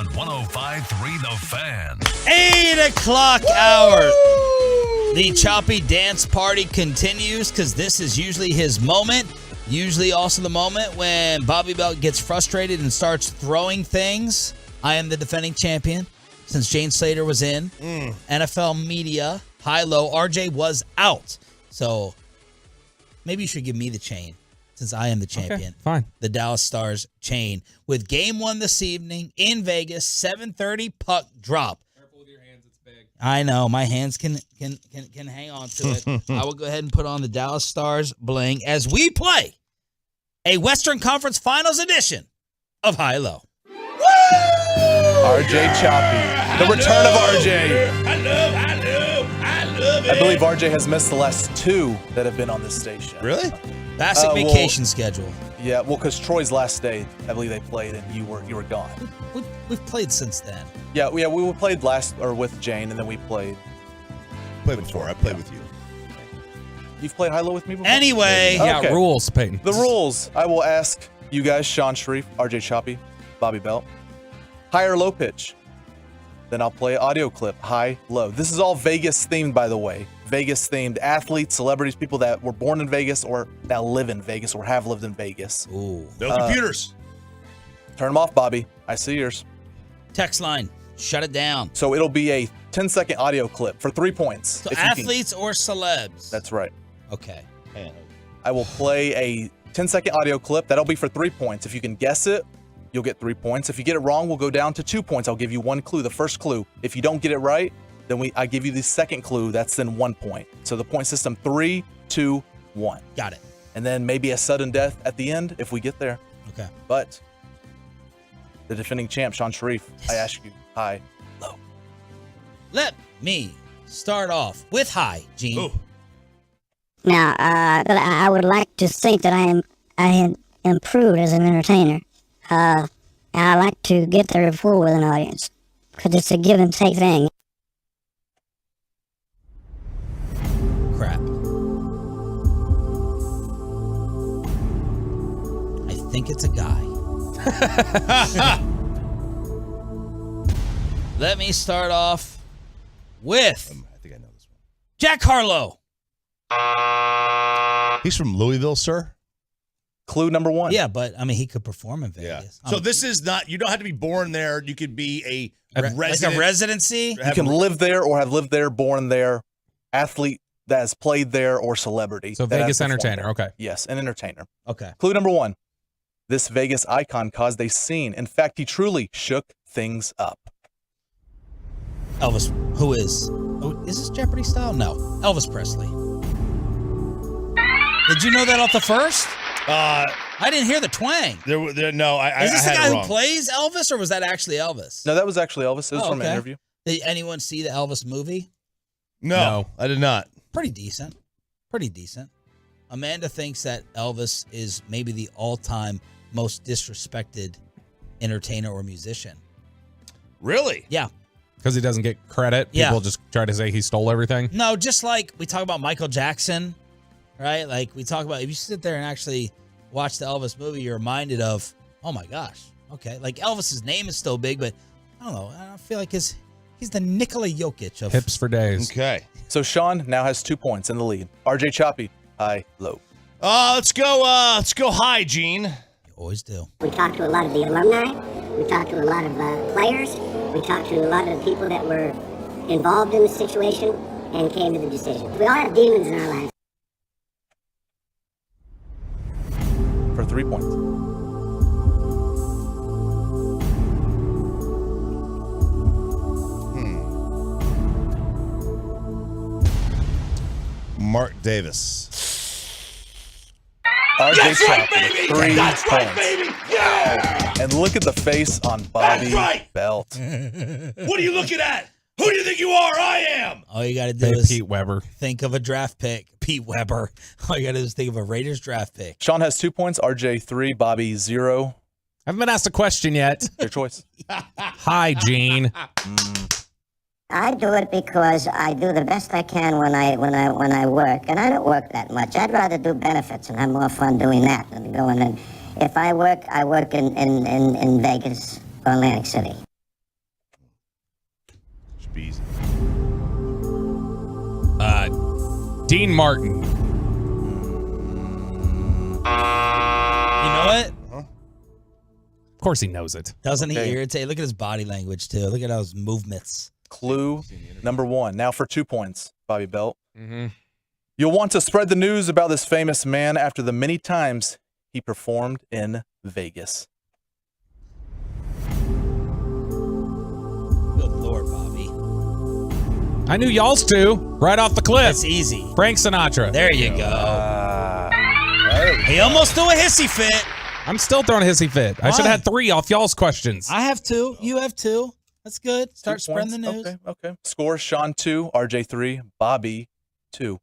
on 105.3 The Fan. 8 o'clock hour. The choppy dance party continues because this is usually his moment. Usually also the moment when Bobby Belt gets frustrated and starts throwing things. I am the defending champion since Jane Slater was in. NFL media, high-low. RJ was out. So maybe you should give me the chain since I am the champion. Okay, fine. The Dallas Stars chain with Game 1 this evening in Vegas, 7:30 puck drop. Careful with your hands, it's big. I know my hands can hang on to it. I will go ahead and put on the Dallas Stars bling as we play a Western Conference Finals edition of High Low. RJ Choppy. The return of RJ. I love it. I believe RJ has missed the last 2 that have been on this station. Really? Classic vacation schedule. Yeah, well, because Troy's last day, I believe they played, and you were gone. We've played since then. Yeah, we played with Jane, and then we played. Played before. I played with you. You've played high-low with me before? Anyway. Yeah, rules, Peyton. The rules. I will ask you guys, Sean Sharif, RJ Choppy, Bobby Belt, high or low pitch. Then I'll play audio clip, high, low. This is all Vegas themed, by the way. Vegas themed athletes, celebrities, people that were born in Vegas or now live in Vegas or have lived in Vegas. Ooh. No computers. Turn them off, Bobby. I see yours. Text line. Shut it down. So it'll be a 10-second audio clip for 3 points. So athletes or celebs? That's right. Okay. I will play a 10-second audio clip. That'll be for 3 points. If you can guess it, you'll get 3 points. If you get it wrong, we'll go down to 2 points. I'll give you 1 clue, the first clue. If you don't get it right, then I give you the second clue. That's then 1 point. So the point system, 3, 2, 1. Got it. And then maybe a sudden death at the end if we get there. Okay. But the defending champ, Sean Sharif, I ask you, high, low. Let me start off with high, Gene. Ooh. Now, I would like to think that I am improved as an entertainer. And I like to get the rapport with an audience because it's a give and take thing. Crap. I think it's a guy. Let me start off with I think I know this one. Jack Harlow. He's from Louisville, sir. Clue number 1. Yeah, but I mean, he could perform in Vegas. So this is not, you don't have to be born there. You could be a resident. Like a residency? You can live there or have lived there, born there, athlete that has played there, or celebrity. So that Vegas has performed entertainer, there. okay. Yes, an entertainer. Okay. Clue number 1. This Vegas icon caused a scene. In fact, he truly shook things up. Elvis, who is? Oh, is this Jeopardy style? No. Elvis Presley. Did you know that off the first? I didn't hear the twang. No, I Is this had the guy it wrong. who plays Elvis, or was that actually Elvis? No, that was actually Elvis. It was from an interview. Did anyone see the Elvis movie? No, I did not. Pretty decent. Pretty decent. Amanda thinks that Elvis is maybe the all-time most disrespected entertainer or musician. Really? Yeah. Because he doesn't get credit. Yeah. People just try to say he stole everything. No, just like we talk about Michael Jackson, right? Like we talk about, if you sit there and actually watch the Elvis movie, you're reminded of, oh my gosh, okay. Like Elvis's name is still big, but I don't know. I don't feel like he's the Nikola Jokic of hips for days. Okay. So Sean now has 2 points in the lead. RJ Choppy, high, low. Let's go high, Gene. You always do. We talked to a lot of the alumni. We talked to a lot of players. We talked to a lot of the people that were involved in the situation and came to the decision. We all have demons in our lives. For 3 points. Mark Davis. RJ Choppy, baby! 3 That's points. right, baby! Yeah! And look at the face on Bobby That's right! Belt. What are you looking at? Who do you think you are? I am! All you got to do Hey, is Pete Weber. think of a draft pick. Pete Weber. All you got to do is think of a Raiders draft pick. Sean has 2 points, RJ 3, Bobby 0. I haven't been asked a question yet. Your choice. Hi, Gene. I do it because I do the best I can when I work, and I don't work that much. I'd rather do benefits and have more fun doing that than going in. If I work in Vegas or Atlantic City. Bees. Dean Martin. You know what? Of course he knows it. Doesn't Okay. he irritate? Look at his body language, too. Look at those movements. Clue number 1. Now for 2 points, Bobby Belt. Mm-hmm. You'll want to spread the news about this famous man after the many times he performed in Vegas. Good Lord, Bobby. I knew y'all's two right off the cliff. That's easy. Frank Sinatra. There you go. He almost threw a hissy fit. I'm still throwing a hissy fit. I should have had 3 off y'all's questions. I have 2. You have 2. That's good. Start 2 spreading points. the news. Okay. Score, Sean 2, RJ 3, Bobby 2.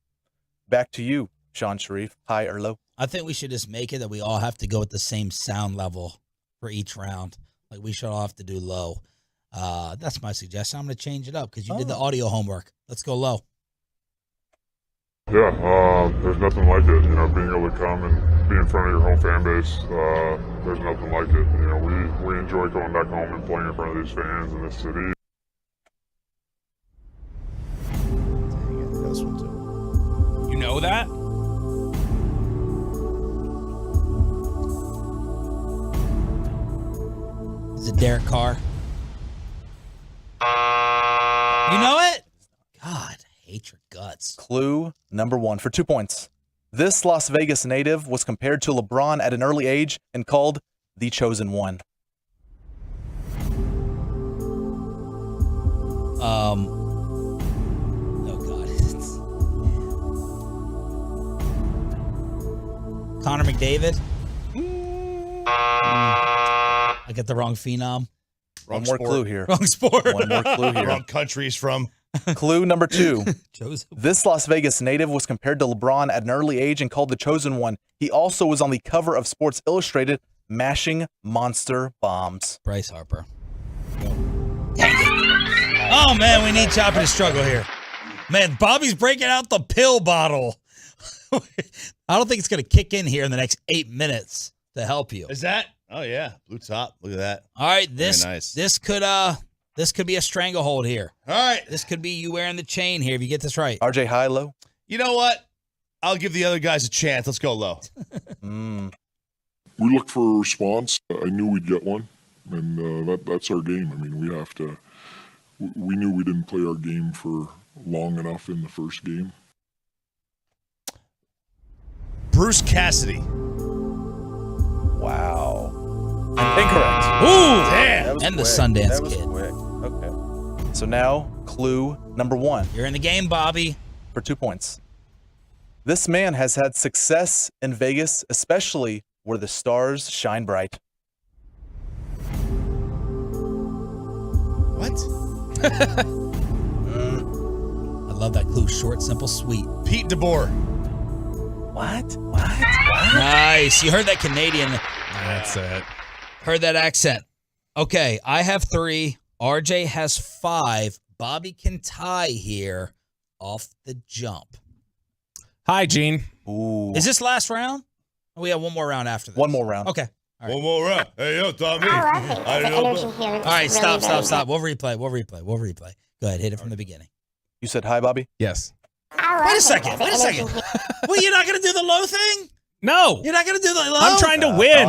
Back to you, Sean Sharif. High or low? I think we should just make it that we all have to go at the same sound level for each round. Like we should all have to do low. That's my suggestion. I'm going to change it up because you did the audio homework. Let's go low. Yeah, there's nothing like it. You know, being able to come and be in front of your home fan base, there's nothing like it. You know, we enjoy going back home and playing in front of these fans in this city. This one too. You know that? Is it Derek Carr? You know it? God, I hate your guts. Clue number 1 for 2 points. This Las Vegas native was compared to LeBron at an early age and called the Chosen One. Oh God. Connor McDavid. I get the wrong phenom. One more clue here. Wrong sport. One more clue here. Wrong country he's from. Clue number 2. Chosen. This Las Vegas native was compared to LeBron at an early age and called the Chosen One. He also was on the cover of Sports Illustrated mashing monster bombs. Bryce Harper. Oh, man, we need Choppy to struggle here. Man, Bobby's breaking out the pill bottle. I don't think it's going to kick in here in the next 8 minutes to help you. Is that? Oh, yeah. Blue top. Look at that. All right, Very nice. this could be a stranglehold here. All right. This could be you wearing the chain here if you get this right. RJ, high, low? You know what? I'll give the other guys a chance. Let's go low. We looked for a response. I knew we'd get one, and that's our game. I mean, we have to. We knew we didn't play our game for long enough in the first game. Bruce Cassidy. Wow. Incorrect. Ooh, damn. And the Sundance Kid. Okay. So now, clue number 1 You're in the game, Bobby. for 2 points. This man has had success in Vegas, especially where the stars shine bright. What? I love that clue. Short, simple, sweet. Pete DeBoer. What? Nice. You heard that Canadian. That's it. Heard that accent. Okay, I have 3. RJ has 5. Bobby can tie here off the jump. Hi, Gene. Ooh. Is this last round? Or we have one more round after this? One more round. Okay. All right. One more round. Hey, yo, Tommy. I love it. I The know, energy but- here is All right, really, stop. really We'll replay. Go ahead, hit it from the beginning. You said hi, Bobby? Yes. good. I love Wait a it. second. The energy here- Well, you're not going to do the low thing? No. You're not going to do the low? I'm trying to win.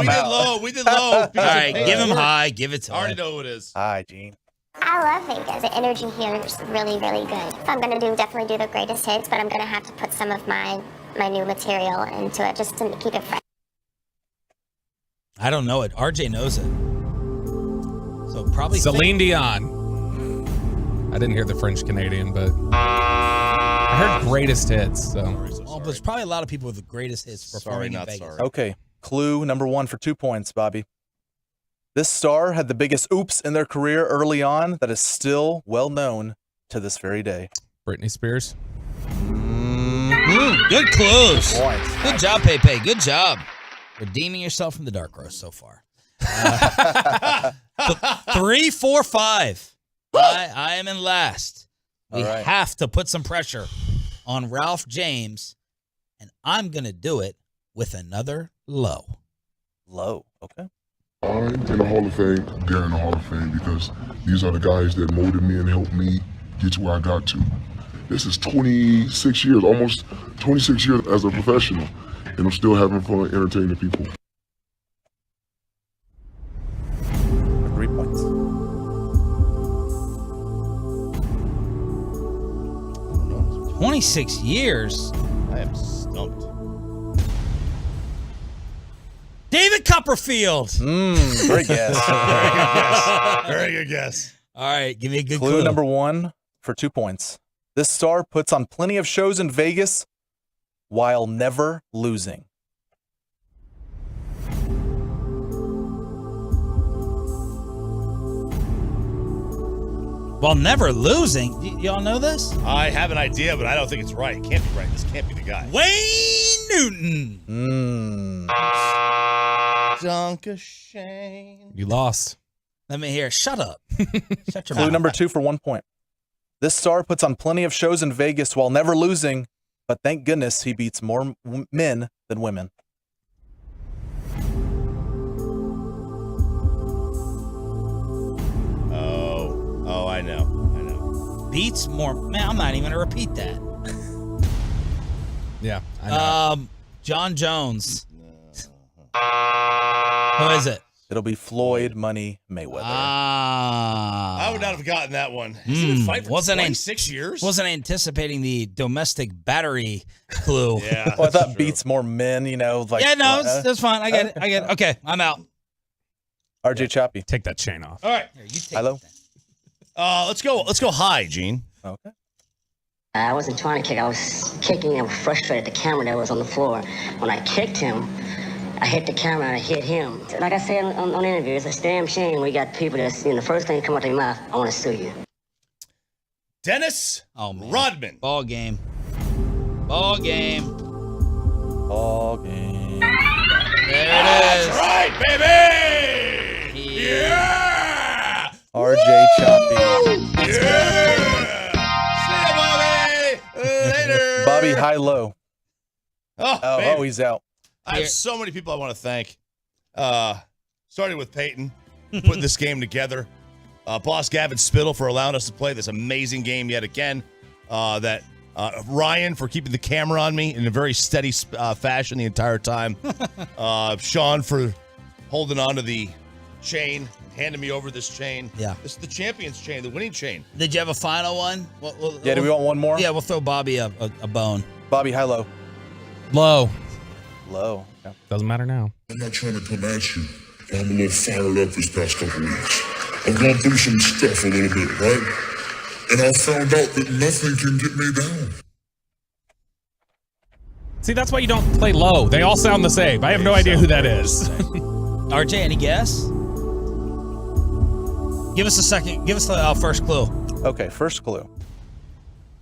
We did low. All right, give him high. Give it to I already him. know who it is. Hi, Gene. I love Vegas. The energy here is really, really good. If I'm going to definitely do the greatest hits, but I'm going to have to put some of my new material into it just to keep it fresh. I don't know it. RJ knows it. So probably Celine Dion. I didn't hear the French Canadian, but I heard greatest hits. So Well, there's probably a lot of people with the greatest hits performing in Vegas. Okay. Clue number 1 for 2 points, Bobby. This star had the biggest oops in their career early on that is still well known to this very day. Britney Spears. Good clues. Points. Good job, Pepe. Good job. Redeeming yourself from the dark roast so far. 3, 4, 5. I am in last. We All right. have to put some pressure on Ralph James, and I'm going to do it with another low. Low. Okay. I'm in the Hall of Fame. They're in the Hall of Fame because these are the guys that molded me and helped me get to where I got to. This is 26 years, almost 26 years as a professional, and I'm still having fun entertaining people. 3 points. Oh, 26 years. I am stumped. David Copperfield. Great guess. Very good guess. Very good guess. All right, give me a good clue. Clue number 1 for 2 points. This star puts on plenty of shows in Vegas while never losing. While never losing. Y'all know this? I have an idea, but I don't think it's right. It can't be right. This can't be the guy. Wayne Newton. Dunk a shame. You lost. Let me hear. Shut up. Shut your Clue mouth. number 2 for 1 point. This star puts on plenty of shows in Vegas while never losing, but thank goodness he beats more men than women. Oh, I know. Beats more. Man, I'm not even going to repeat that. Yeah, I know. John Jones. Who is it? It'll be Floyd Money Mayweather. I would not have gotten that one. He's been fighting for 26 years? Wasn't anticipating the domestic battery clue. Yeah. Well, I thought beats more men, like. Yeah, no, that's fine. I get it. Okay, I'm out. RJ Choppy. Take that chain off. All right. Here, you take Hello. Let's go high, Gene. Okay. I wasn't trying to kick. I was kicking and frustrated the camera that was on the floor. When I kicked him, I hit the camera and I hit him. Like I said on the interview, it's a damn shame we got people that's, the first thing that come out of their mouth, I want to sue you. Dennis Rodman. Ball game. Ball game. Ball game. There it is. That's right, baby. Yeah. RJ Choppy. Yeah. See ya, Bobby. Later. Bobby high low. Oh, He's out. I have so many people I want to thank. Starting with Peyton, putting this game together. Boss Gavin Spittle for allowing us to play this amazing game yet again. Ryan for keeping the camera on me in a very steady fashion the entire time. Sean for holding on to the chain, handing me over this chain. Yeah. This is the champion's chain, the winning chain. Did you have a final one? Yeah, do we want one more? Yeah, we'll throw Bobby a bone. Bobby high low. Low. Low. Yeah. Doesn't matter now. I'm not trying to come at you. I'm a little fired up this past couple weeks. I've gone through some stuff a little bit, right? And I found out that nothing can get me down. See, that's why you don't play low. They all sound the same. I have no idea who that is. RJ, any guess? Give us a second. Give us the first clue. Okay, first clue.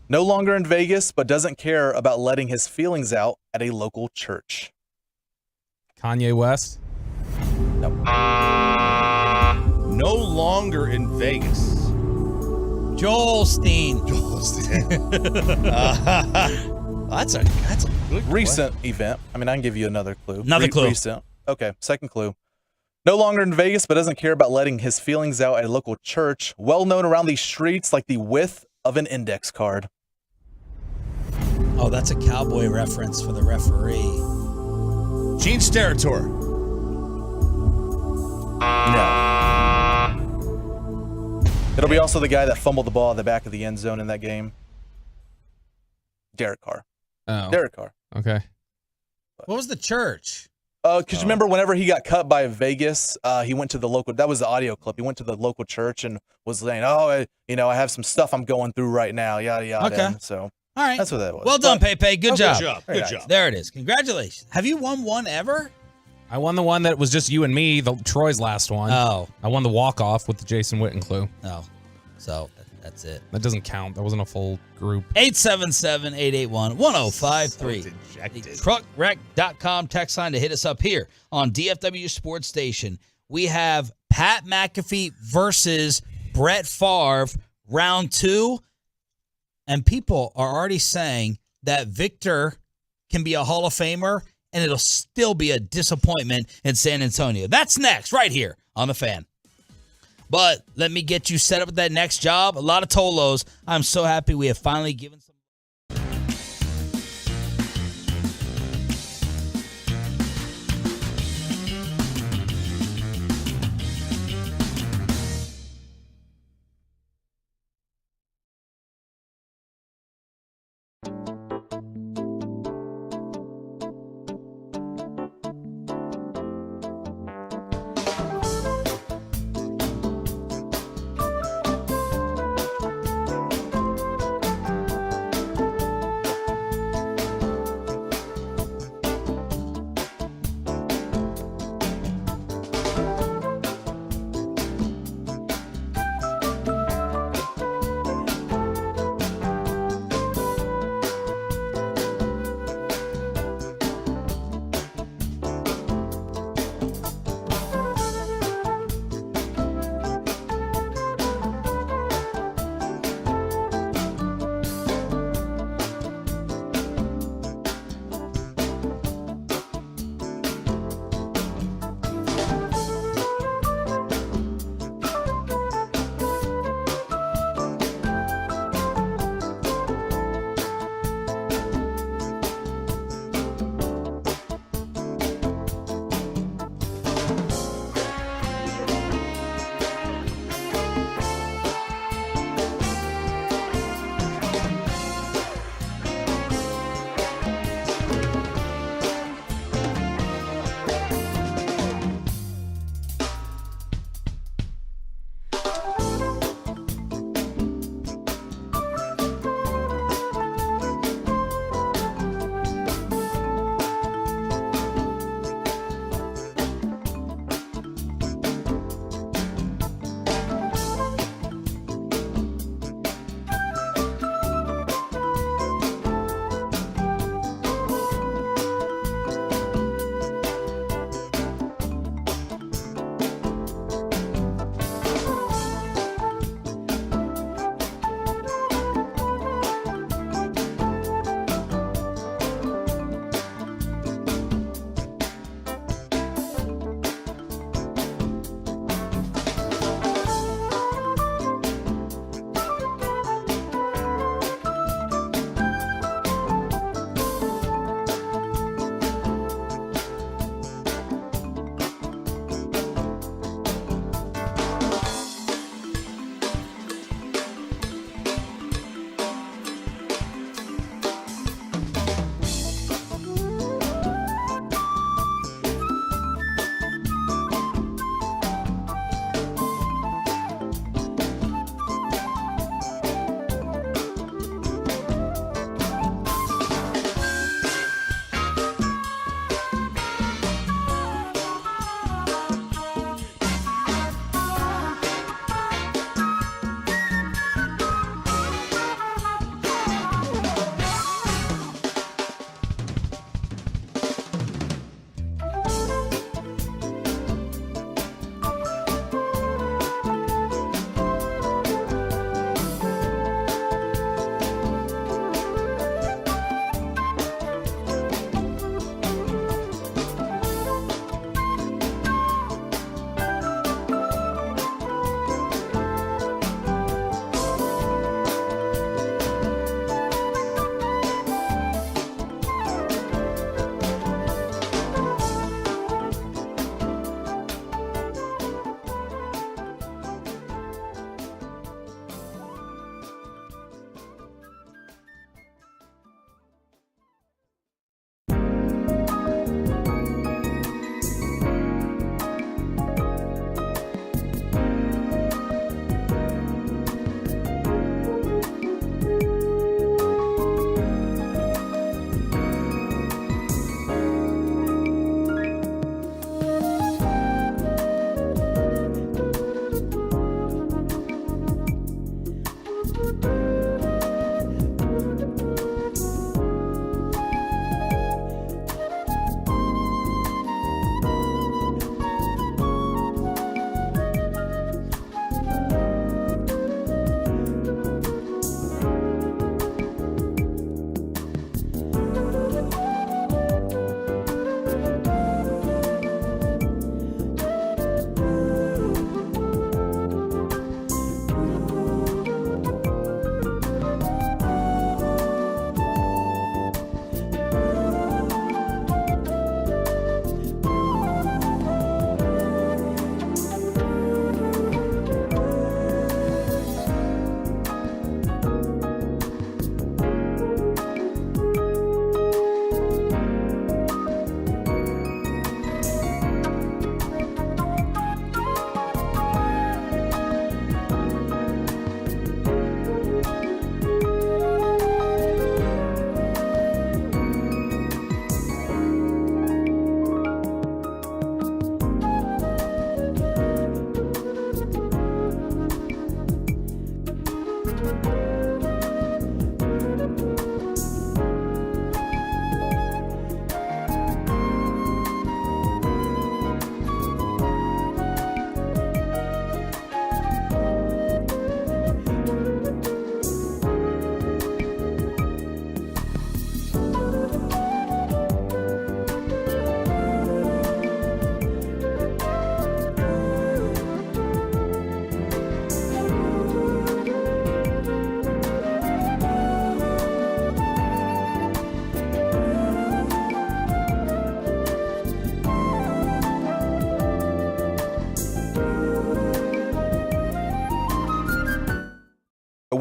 No longer in Vegas, but doesn't care about letting his feelings out at a local church. Kanye West? No. No longer in Vegas. Joel Steen. That's a good Recent event. I mean, I can give you another clue. Another clue. Recent. Okay, second clue. No longer in Vegas, but doesn't care about letting his feelings out at a local church. Well known around these streets like the width of an index card. Oh, that's a Cowboy reference for the referee. Gene Steratore. No. It'll be also the guy that fumbled the ball at the back of the end zone in that game. Derek Carr. Oh. Derek Carr. Okay. What was the church? Because remember, whenever he got cut by Vegas, he went to the local. That was the audio clip. He went to the local church and was saying, "Oh, I have some stuff I'm going through right now." Yada yada. Okay. And so, all right, that's what that was. Well done, Pepe. Good job. Good job. There it is. Congratulations. Have you won one ever? I won the one that was just you and me, Troy's last one. Oh. I won the walk-off with the Jason Witten clue. Oh. So that's it. That doesn't count. That wasn't a full group. 877-881-1053. Truckwreck.com text line to hit us up here on DFW Sports Station. We have Pat McAfee versus Brett Favre, round 2. And people are already saying that Victor can be a Hall of Famer and it'll still be a disappointment in San Antonio. That's next, right here on The Fan. But let me get you set up with that next job. A lot of Tolos. I'm so happy we have finally given some.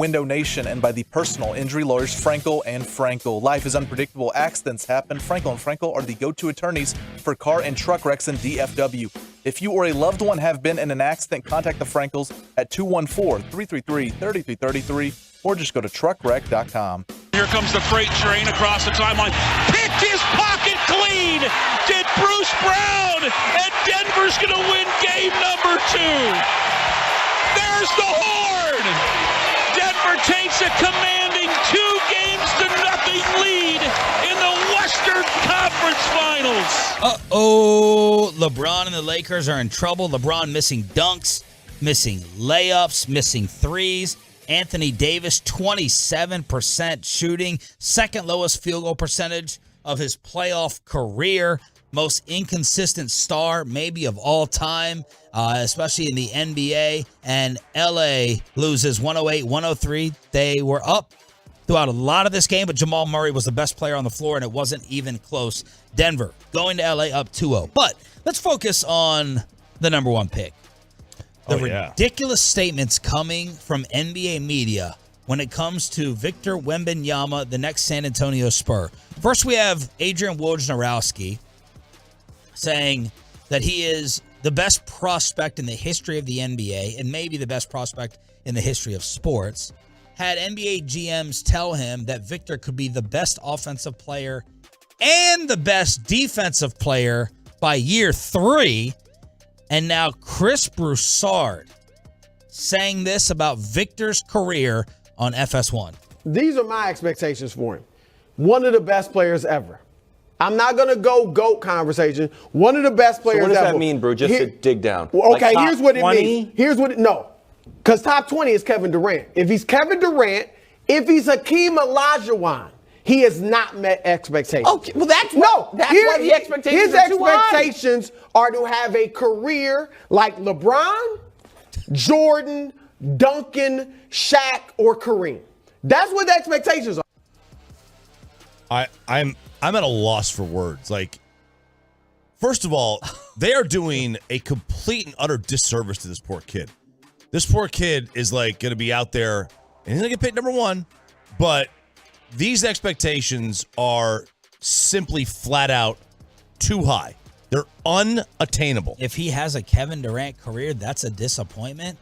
McIndoe Nation and by the personal injury lawyers Frankel and Frankel. Life is unpredictable. Accidents happen. Frankel and Frankel are the go-to attorneys for car and truck wrecks in DFW. If you or a loved one have been in an accident, contact the Frankels at 214-333-3333 or just go to truckwreck.com. Here comes the freight train across the timeline. Picked his pocket clean. Did Bruce Brown. And Denver's going to win game number 2. There's the horn. Denver takes a commanding 2-0 lead in the Western Conference Finals. Uh-oh. LeBron and the Lakers are in trouble. LeBron missing dunks, missing layups, missing threes. Anthony Davis, 27% shooting, second lowest field goal percentage of his playoff career, most inconsistent star maybe of all time, especially in the NBA. And LA loses 108-103. They were up throughout a lot of this game, but Jamal Murray was the best player on the floor, and it wasn't even close. Denver going to LA up 2-0. But let's focus on the number one pick. The ridiculous statements coming from NBA media when it comes to Victor Wembanyama, the next San Antonio Spur. First, we have Adrian Wojnarowski saying that he is the best prospect in the history of the NBA and maybe the best prospect in the history of sports. Had NBA GMs tell him that Victor could be the best offensive player and the best defensive player by year 3. And now Chris Broussard saying this about Victor's career on FS1. These are my expectations for him. One of the best players ever. I'm not going to go GOAT conversation. One of the best players ever. So what does that mean, Brew? Just to dig down. Okay, like here's what it 20? means. No. Because top 20 is Kevin Durant. If he's Kevin Durant, if he's Hakeem Olajuwon, he has not met expectations. Okay, well that's why the expectations are too high. His expectations are to have a career like LeBron, Jordan, Duncan, Shaq, or Kareem. That's what the expectations are. I'm at a loss for words. Like, first of all, they are doing a complete and utter disservice to this poor kid. This poor kid is like going to be out there and he's going to get paid number one, but these expectations are simply flat out too high. They're unattainable. If he has a Kevin Durant career, that's a disappointment.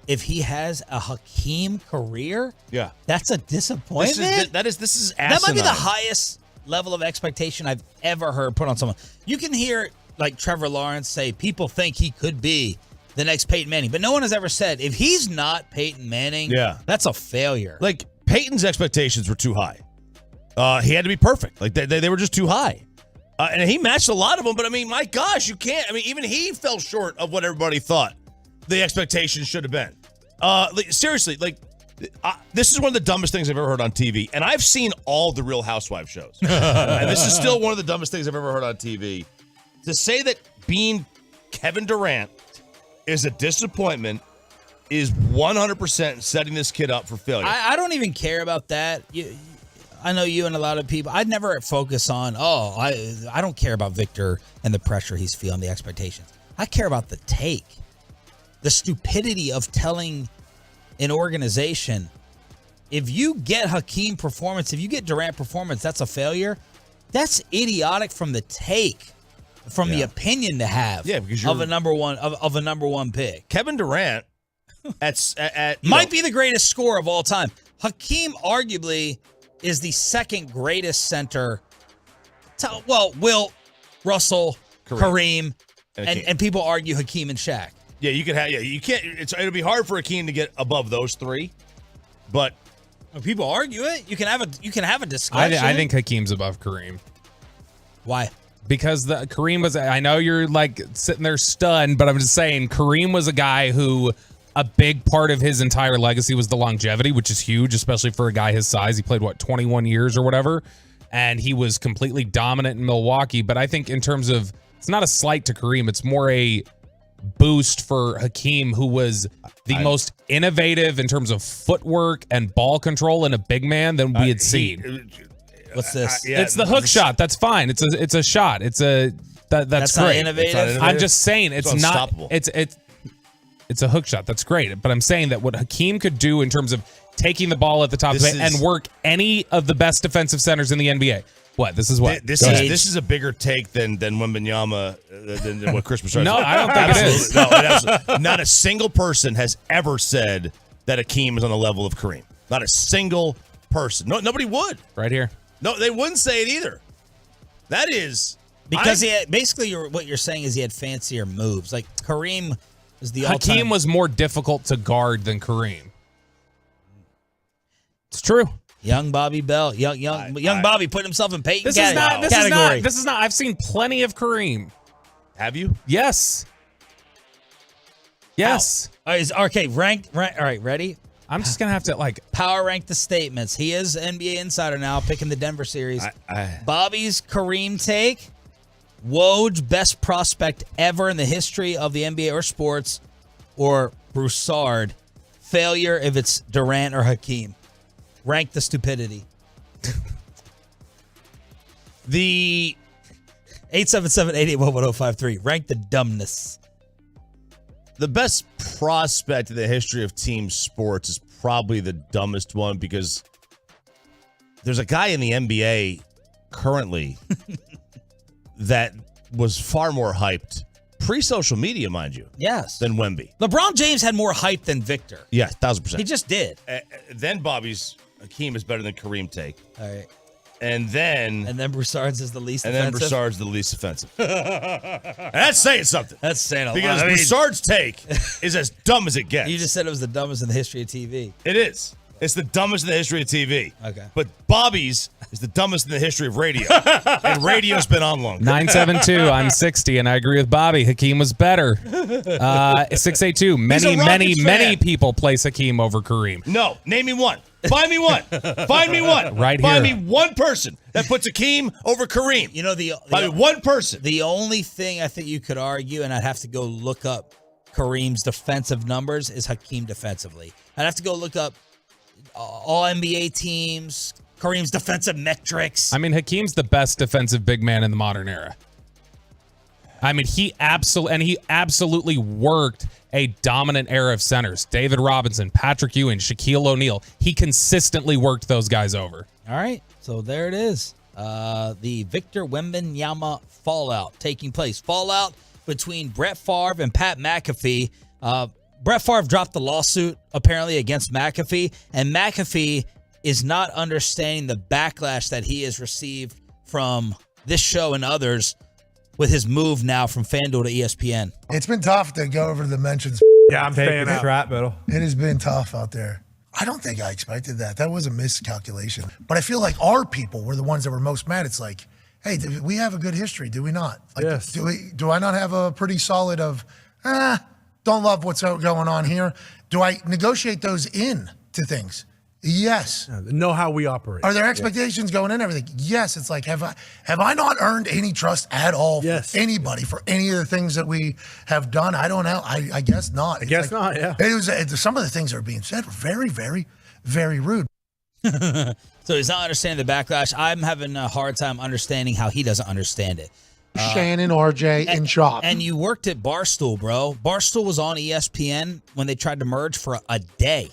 If he has a Hakeem career, that's a disappointment. This is asinine. That might be the highest level of expectation I've ever heard put on someone. You can hear like Trevor Lawrence say people think he could be the next Peyton Manning, but no one has ever said if he's not Peyton Manning, that's a failure. Like Peyton's expectations were too high. He had to be perfect. Like they were just too high. And he matched a lot of them, but I mean, my gosh, you can't. I mean, even he fell short of what everybody thought the expectations should have been. Seriously, this is one of the dumbest things I've ever heard on TV. And I've seen all the Real Housewives shows. And this is still one of the dumbest things I've ever heard on TV. To say that being Kevin Durant is a disappointment is 100% setting this kid up for failure. I don't even care about that. I know you and a lot of people. I'd never focus on, I don't care about Victor and the pressure he's feeling, the expectations. I care about the take. The stupidity of telling an organization, if you get Hakeem performance, if you get Durant performance, that's a failure. That's idiotic from the take, from the opinion to have of a number one pick. Kevin Durant might be the greatest scorer of all time. Hakeem arguably is the second greatest center. Wilt, Russell, Kareem, and people argue Hakeem and Shaq. Yeah, you can have. Yeah, you can't. It'll be hard for Hakeem to get above those three, but people argue it. You can have a discussion. I think Hakeem's above Kareem. Why? Because Kareem was. I know you're like sitting there stunned, but I'm just saying Kareem was a guy who a big part of his entire legacy was the longevity, which is huge, especially for a guy his size. He played 21 years or whatever, and he was completely dominant in Milwaukee. But I think in terms of, it's not a slight to Kareem, it's more a boost for Hakeem, who was the most innovative in terms of footwork and ball control in a big man than we had seen. What's this? It's the hook shot. That's fine. It's a shot. That's great. Not innovative. I'm just saying it's not. Unstoppable. It's It's a hook shot. That's great. But I'm saying that what Hakeem could do in terms of taking the ball at the top of the plate and work any of the best defensive centers in the NBA. What? This is what? This is a bigger take than Wembanyama, than what Chris Broussard said. No, I don't think it is. No, it not a single person has ever said that Hakeem is on the level of Kareem. Not a single person. No, nobody would. Right here. No, they wouldn't say it either. That is because he had, basically what you're saying is he had fancier moves. Like Kareem is the all-time. Hakeem was more difficult to guard than Kareem. It's true. Young Bobby Bell, young Bobby put himself in Peyton category. This is not. I've seen plenty of Kareem. Have you? Yes. Yes. Okay, ranked. All right, ready? I'm just gonna have to power rank the statements. He is NBA insider now, picking the Denver series. Bobby's Kareem take. Woj, best prospect ever in the history of the NBA or sports, or Broussard, failure if it's Durant or Hakeem. Rank the stupidity. The 877-881-1053. Rank the dumbness. The best prospect in the history of team sports is probably the dumbest one because there's a guy in the NBA currently that was far more hyped pre-social media, mind you. Yes. Than Wemby. LeBron James had more hype than Victor. Yeah, 1,000%. He just did. Then Bobby's Hakeem is better than Kareem take. All right. And then Broussard's is the least offensive. And then Broussard's the least offensive. And that's saying something. That's saying a lot. Because Broussard's take is as dumb as it gets. You just said it was the dumbest in the history of TV. It is. It's the dumbest in the history of TV. Okay. But Bobby's is the dumbest in the history of radio. And radio's been on longer. 972, I'm 60, and I agree with Bobby. Hakeem was better. 682, many people place Hakeem over Kareem. No, name me one. Find me one. Find me one. Right Find here. me one person that puts Hakeem over Kareem. You know, Find me one person. The only thing I think you could argue, and I'd have to go look up Kareem's defensive numbers, is Hakeem defensively. I'd have to go look up all NBA teams, Kareem's defensive metrics. I mean, Hakeem's the best defensive big man in the modern era. I mean, he absolutely worked a dominant era of centers. David Robinson, Patrick Ewing, Shaquille O'Neal. He consistently worked those guys over. All right, so there it is. The Victor Wembanyama fallout taking place. Fallout between Brett Favre and Pat McAfee. Brett Favre dropped the lawsuit, apparently, against McAfee, and McAfee is not understanding the backlash that he has received from this show and others with his move now from FanDuel to ESPN. It's been tough to go over the mentions. Yeah, I'm staying out. Trap middle. It has been tough out there. I don't think I expected that. That was a miscalculation. But I feel like our people were the ones that were most mad. It's like, hey, we have a good history, do we not? Like, yes. Do I not have a pretty solid of, don't love what's going on here? Do I negotiate those in to things? Yes. Know how we operate. Are there expectations going in everything? Yes. It's like, have I not earned any trust at all from anybody for any of the things that we have done? I don't know. I guess not. I guess not, yeah. It was some of the things that are being said were very, very, very rude. So he's not understanding the backlash. I'm having a hard time understanding how he doesn't understand it. Shannon, RJ, and Chop. And you worked at Barstool, bro. Barstool was on ESPN when they tried to merge for a day.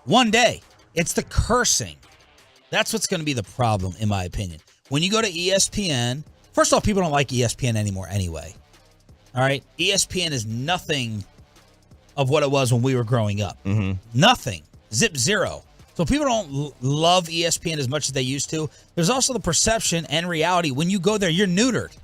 One day. It's the cursing. That's what's going to be the problem, in my opinion. When you go to ESPN, first off, people don't like ESPN anymore anyway. All right? ESPN is nothing of what it was when we were growing up. Mm-hmm. Nothing. Zip zero. So people don't love ESPN as much as they used to. There's also the perception and reality. When you go there, you're neutered.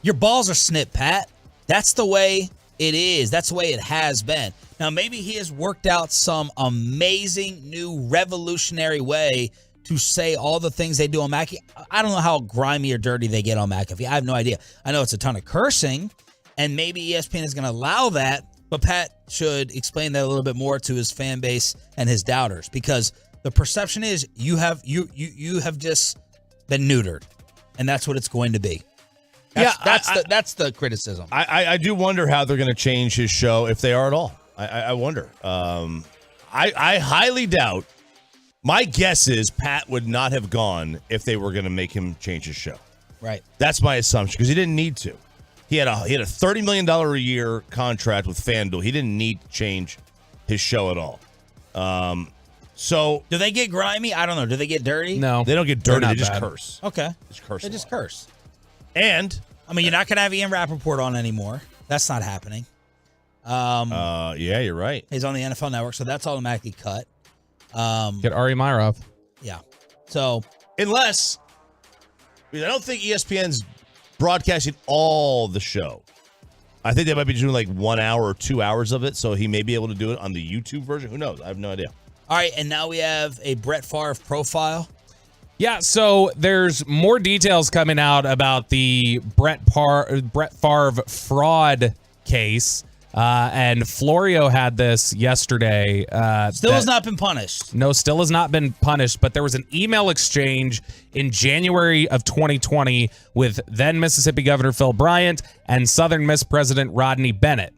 Your balls are snipped, Pat. That's the way it is. That's the way it has been. Now, maybe he has worked out some amazing new revolutionary way to say all the things they do on McAfee. I don't know how grimy or dirty they get on McAfee. I have no idea. I know it's a ton of cursing, and maybe ESPN is going to allow that, but Pat should explain that a little bit more to his fan base and his doubters, because the perception is you have just been neutered, and that's what it's going to be. That's the criticism. I do wonder how they're going to change his show, if they are at all. I wonder. I highly doubt. My guess is Pat would not have gone if they were going to make him change his show. Right. That's my assumption, because he didn't need to. He had a $30 million a year contract with FanDuel. He didn't need to change his show at all. So do they get grimy? I don't know. Do they get dirty? No, they don't get dirty. They're They just not bad. curse. Okay. They just curse. And I mean, you're not going to have Ian Rappaport on anymore. That's not happening. Yeah, you're right. He's on the NFL Network, so that's automatically cut. Get Ari Meirov. Yeah. So unless I don't think ESPN's broadcasting all the show. I think they might be doing like 1 hour or 2 hours of it, so he may be able to do it on the YouTube version. Who knows? I have no idea. All right, and now we have a Brett Favre profile. Yeah, so there's more details coming out about the Brett Favre fraud case. And Florio had this yesterday. Still has not been punished. No, still has not been punished, but there was an email exchange in January of 2020 with then Mississippi Governor Phil Bryant and Southern Miss President Rodney Bennett.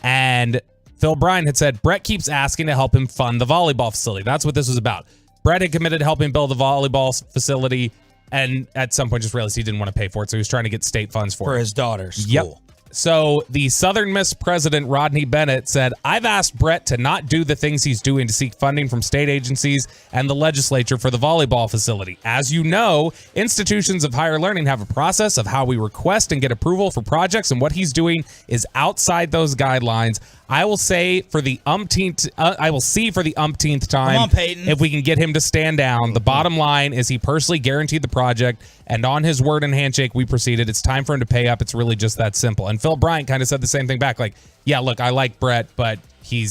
And Phil Bryant had said, Brett keeps asking to help him fund the volleyball facility. That's what this was about. Brett had committed to helping build the volleyball facility and at some point just realized he didn't want to pay for it, so he was trying to get state funds for his daughter's school. Yep. So the Southern Miss president, Rodney Bennett, said, I've asked Brett to not do the things he's doing to seek funding from state agencies and the legislature for the volleyball facility. As you know, institutions of higher learning have a process of how we request and get approval for projects, and what he's doing is outside those guidelines. I will say for the umpteenth time, Come on, Peyton. if we can get him to stand down. The bottom line is he personally guaranteed the project, and on his word and handshake, we proceeded. It's time for him to pay up. It's really just that simple. And Phil Bryant kind of said the same thing back, like, yeah, look, I like Brett, but he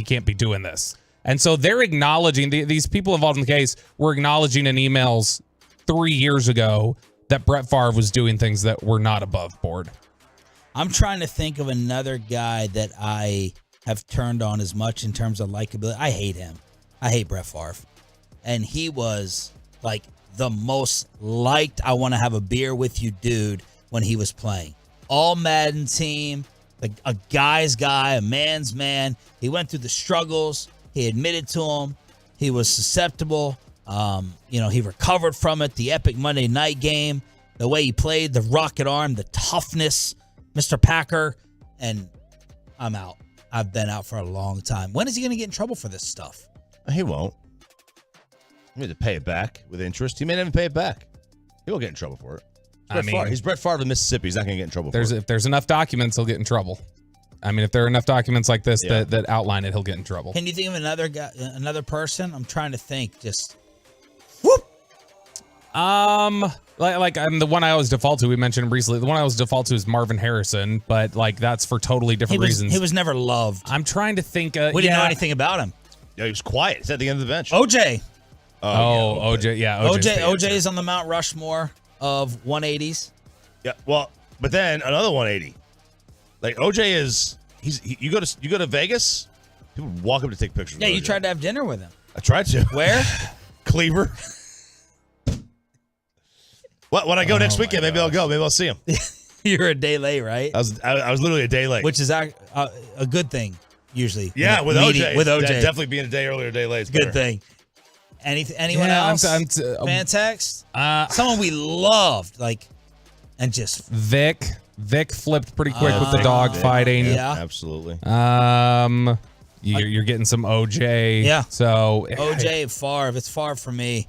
can't be doing this. And so they're acknowledging, these people involved in the case were acknowledging in emails 3 years ago that Brett Favre was doing things that were not above board. I'm trying to think of another guy that I have turned on as much in terms of likability. I hate him. I hate Brett Favre. And he was like the most liked, I want to have a beer with you dude when he was playing. All Madden team, like a guy's guy, a man's man. He went through the struggles. He admitted to them. He was susceptible. He recovered from it. The epic Monday night game, the way he played, the rocket arm, the toughness, Mr. Packer, and I'm out. I've been out for a long time. When is he going to get in trouble for this stuff? He won't. He had to pay it back with interest. He may not even pay it back. He won't get in trouble for it. He's Brett Favre of Mississippi. He's not going to get in trouble for it. If there's enough documents, he'll get in trouble. I mean, if there are enough documents like this that outline it, he'll get in trouble. Can you think of another guy, another person? I'm trying to think. Just like the one I always default to. We mentioned him recently. The one I always default to is Marvin Harrison, but like that's for totally different reasons. He was never loved. I'm trying to think. We didn't know anything about him. Yeah, he was quiet. He's at the end of the bench. OJ. OJ. Yeah, OJ is on the Mount Rushmore of 180s. Yeah, well, but then another 180. Like OJ is, you go to Vegas, people walk up to take pictures. Yeah, with you OJ. tried to have dinner with him. I tried to. Where? Cleaver. When I go next weekend, maybe I'll go. Maybe I'll see him. You're a day late, right? I was literally a day late, which is a good thing usually. Yeah, with OJ. With OJ, definitely being a day earlier, a day late. Is good thing. Anyone else? Fan text? Someone we loved, and just Vic flipped pretty quick with the dog fighting. Yeah, absolutely. You're getting some OJ. Yeah. So OJ Favre. It's Favre for me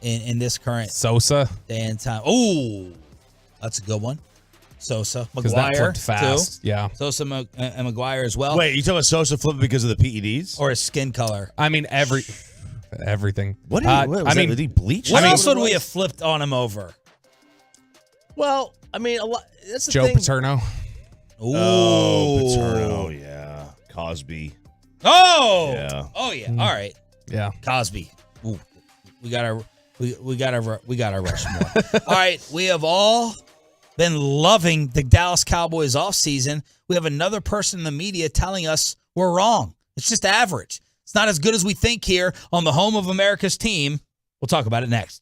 in this current Sosa day and time. Oh, that's a good one. Sosa, because that McGuire flipped fast. too. Yeah. Sosa and McGuire as well. Wait, you talking about Sosa flipping because of the PEDs or his skin color? I mean everything. What? Did he bleach? What else would we have flipped on him over? Well, I mean, a lot. That's the Joe thing. Paterno. Ooh. Oh, Paterno. Yeah. Cosby. Oh. Yeah. Oh yeah. All right. Yeah. Cosby. Ooh. We got our Rushmore. All right. We have all been loving the Dallas Cowboys offseason. We have another person in the media telling us we're wrong. It's just average. It's not as good as we think here on the home of America's team. We'll talk about it next.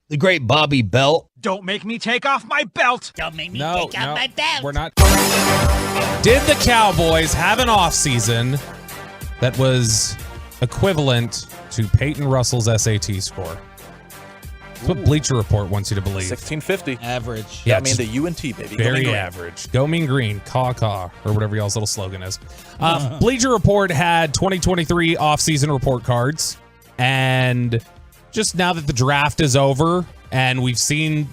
the great Bobby Belt. Don't make me take off my belt. Don't make me No, take off my belt. we're not. Did the Cowboys have an offseason that was equivalent to Peyton Russell's SAT score? That's what Bleacher Report wants you to believe. 1650. Average. Yeah, I mean the UNT, baby. Go Mean Very Green. average. Go Mean Green, caw, or whatever y'all's little slogan is. Bleacher Report had 2023 offseason report cards. And just now that the draft is over and we've seen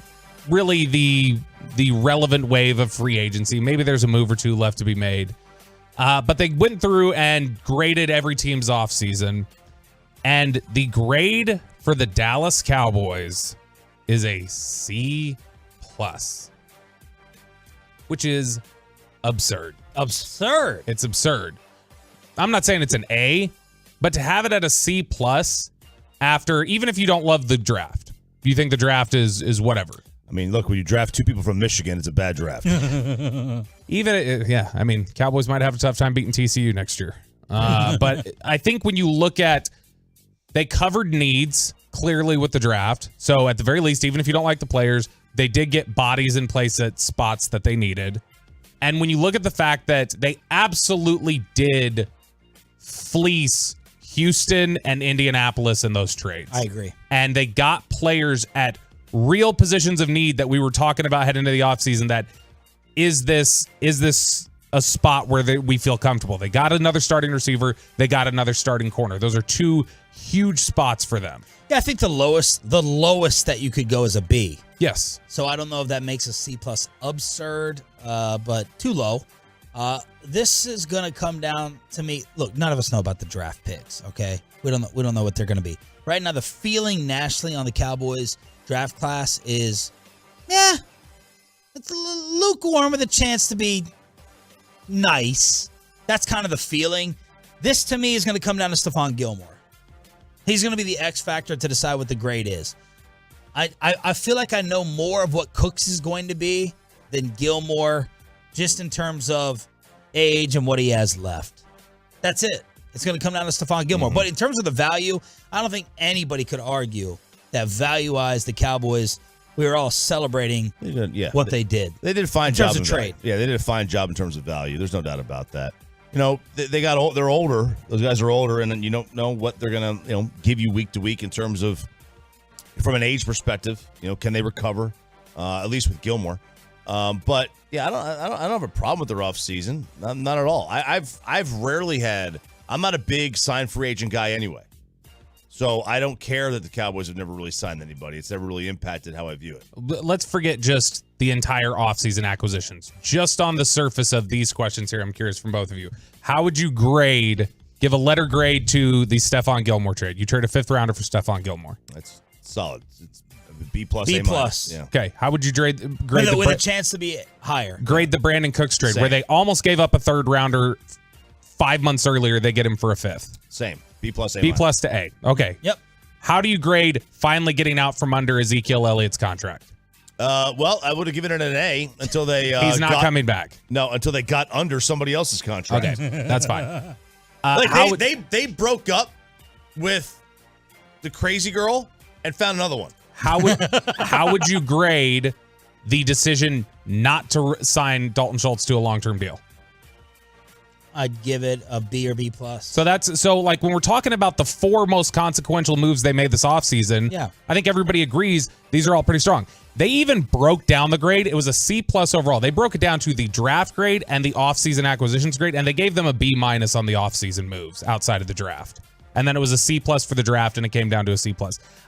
really the relevant wave of free agency, maybe there's a move or two left to be made. But they went through and graded every team's offseason. And the grade for the Dallas Cowboys is a C+, which is absurd. Absurd. It's absurd. I'm not saying it's an A, but to have it at a C+ after, even if you don't love the draft, you think the draft is whatever. I mean, look, when you draft two people from Michigan, it's a bad draft. I mean, Cowboys might have a tough time beating TCU next year. But I think when you look at, they covered needs clearly with the draft. So at the very least, even if you don't like the players, they did get bodies in place at spots that they needed. And when you look at the fact that they absolutely did fleece Houston and Indianapolis in those trades. I agree. And they got players at real positions of need that we were talking about heading into the offseason that is this a spot where we feel comfortable. They got another starting receiver. They got another starting corner. Those are two huge spots for them. Yeah, I think the lowest that you could go is a B. Yes. So I don't know if that makes a C+ absurd, but too low. This is going to come down to me. Look, none of us know about the draft picks, okay? We don't know what they're going to be. Right now, the feeling nationally on the Cowboys draft class is, it's a little lukewarm with a chance to be nice. That's kind of the feeling. This, to me, is going to come down to Stephon Gilmore. He's going to be the X factor to decide what the grade is. I feel like I know more of what Cooks is going to be than Gilmore, just in terms of age and what he has left. That's it. It's going to come down to Stephon Gilmore. But in terms of the value, I don't think anybody could argue that value-wise, the Cowboys, we were all celebrating what they did. They did a fine in job terms of trade. Yeah, they did a fine job in terms of value. There's no doubt about that. You know, they got old. They're older. Those guys are older, and then you don't know what they're gonna, give you week to week in terms of, from an age perspective. Can they recover? At least with Gilmore. But yeah, I don't have a problem with their off season. Not at all. I've rarely had. I'm not a big sign free agent guy anyway, so I don't care that the Cowboys have never really signed anybody. It's never really impacted how I view it. Let's forget just the entire offseason acquisitions. Just on the surface of these questions here, I'm curious from both of you. How would you give a letter grade to the Stephon Gilmore trade? You trade a 5th rounder for Stephon Gilmore. That's solid. It's B+, B+. A-. Yeah. Okay. How would you grade with a chance to be higher? Grade the Brandon Cooks trade, Same. where they almost gave up a 3rd rounder 5 months earlier. They get him for a 5th. Same. B+, A-. B+ to A. Okay. Yep. How do you grade finally getting out from under Ezekiel Elliott's contract? Well, I would have given it an A until they. He's not coming back. No, until they got under somebody else's contract. Okay, that's fine. They broke up with the crazy girl and found another one. How would you grade the decision not to sign Dalton Schultz to a long-term deal? I'd give it a B or B+. So like when we're talking about the 4 most consequential moves they made this offseason, I think everybody agrees these are all pretty strong. They even broke down the grade. It was a C+ overall. They broke it down to the draft grade and the offseason acquisitions grade, and they gave them a B- on the offseason moves outside of the draft. And then it was a C+ for the draft, and it came down to a C+.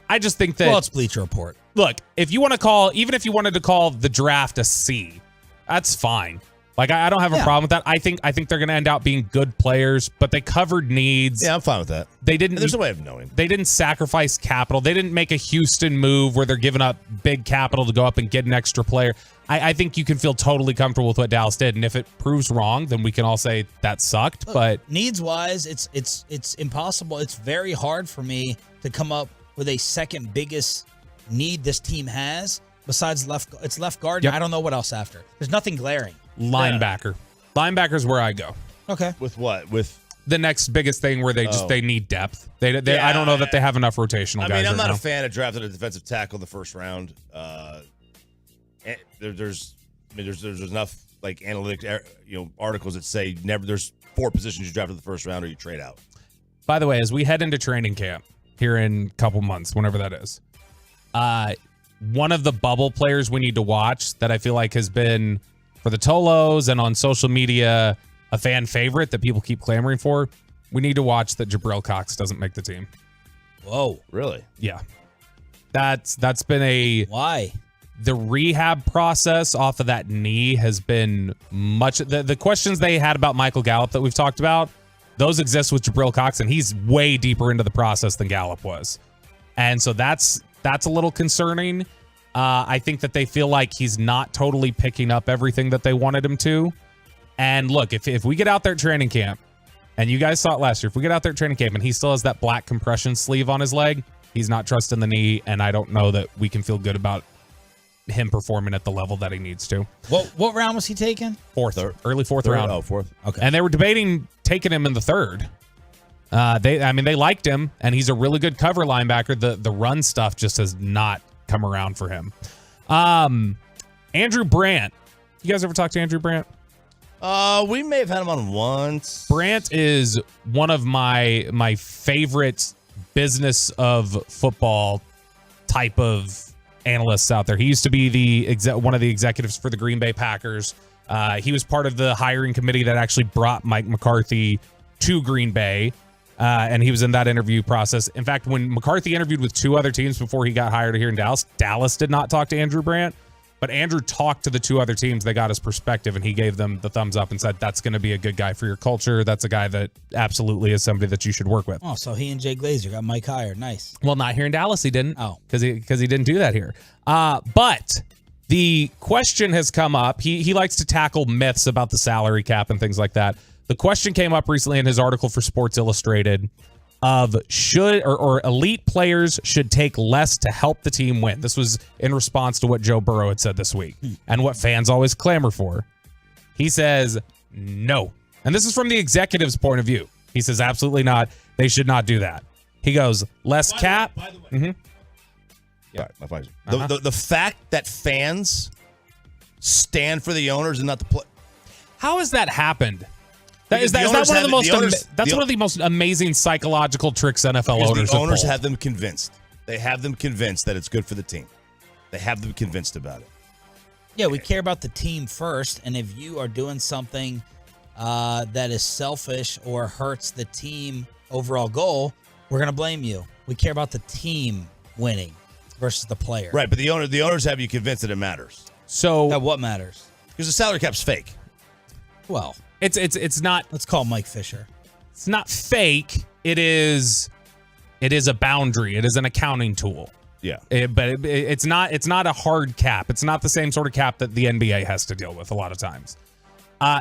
I just think that... Well, it's Bleacher Report. Look, if you want to call... Even if you wanted to call the draft a C, that's fine. Like, I don't have a problem with that. I think they're going to end up being good players, but they covered needs. Yeah, I'm fine with that. They didn't. There's a way of knowing. They didn't sacrifice capital. They didn't make a Houston move where they're giving up big capital to go up and get an extra player. I think you can feel totally comfortable with what Dallas did, and if it proves wrong, then we can all say that sucked. Look, but needs-wise, it's impossible. It's very hard for me to come up with a second biggest need this team has besides left guard. Yep. I don't know what else after. There's nothing glaring. Linebacker. Linebacker's where I go. Okay. With what? With the next biggest thing where they need depth. I don't know that they have enough rotational guys. I'm not right a fan of drafting a defensive tackle in the first round. There's enough like analytics, articles that say there's 4 positions you draft in the first round or you trade out. By the way, as we head into training camp here in a couple months, whenever that is, one of the bubble players we need to watch that I feel like has been, for the Tolos and on social media, a fan favorite that people keep clamoring for, we need to watch that Jabril Cox doesn't make the team. Whoa. Really? Yeah. That's been Why? The rehab process off of that knee has been much. The questions they had about Michael Gallup that we've talked about, those exist with Jabril Cox, and he's way deeper into the process than Gallup was. And so that's a little concerning. I think that they feel like he's not totally picking up everything that they wanted him to. And look, if we get out there at training camp, and you guys saw it last year, if we get out there at training camp and he still has that black compression sleeve on his leg, he's not trusting the knee, and I don't know that we can feel good about him performing at the level that he needs to. What round was he taken? Early fourth round. Oh, fourth. Okay. And they were debating taking him in the third. They liked him, and he's a really good cover linebacker. The run stuff just has not come around for him. Andrew Brandt. You guys ever talk to Andrew Brandt? We may have had him on once. Brandt is one of my favorite business of football type of analysts out there. He used to be one of the executives for the Green Bay Packers. He was part of the hiring committee that actually brought Mike McCarthy to Green Bay, and he was in that interview process. In fact, when McCarthy interviewed with 2 other teams before he got hired here in Dallas did not talk to Andrew Brandt, but Andrew talked to the 2 other teams. They got his perspective, and he gave them the thumbs up and said, that's going to be a good guy for your culture. That's a guy that absolutely is somebody that you should work with. Oh, so he and Jay Glazer got Mike hired. Nice. Well, not here in Dallas, he didn't. Oh. Because he didn't do that here. But the question has come up. He likes to tackle myths about the salary cap and things like that. The question came up recently in his article for Sports Illustrated of should elite players should take less to help the team win. This was in response to what Joe Burrow had said this week and what fans always clamor for. He says no. And this is from the executive's point of view. He says absolutely not. They should not do that. He goes, less cap. By the way. The fact that fans stand for the owners and not the play. How has that happened? That's one of the most amazing psychological tricks NFL owners. The owners have them convinced. They have them convinced that it's good for the team. They have them convinced about it. Yeah, we care about the team first, and if you are doing something that is selfish or hurts the team overall goal, we're going to blame you. We care about the team winning versus the player. Right, but the owners have you convinced that it matters. So that what matters? Because the salary cap's fake. Well, it's not. Let's call Mike Fisher. It's not fake. It is a boundary. It is an accounting tool. Yeah. But it's not a hard cap. It's not the same sort of cap that the NBA has to deal with a lot of times.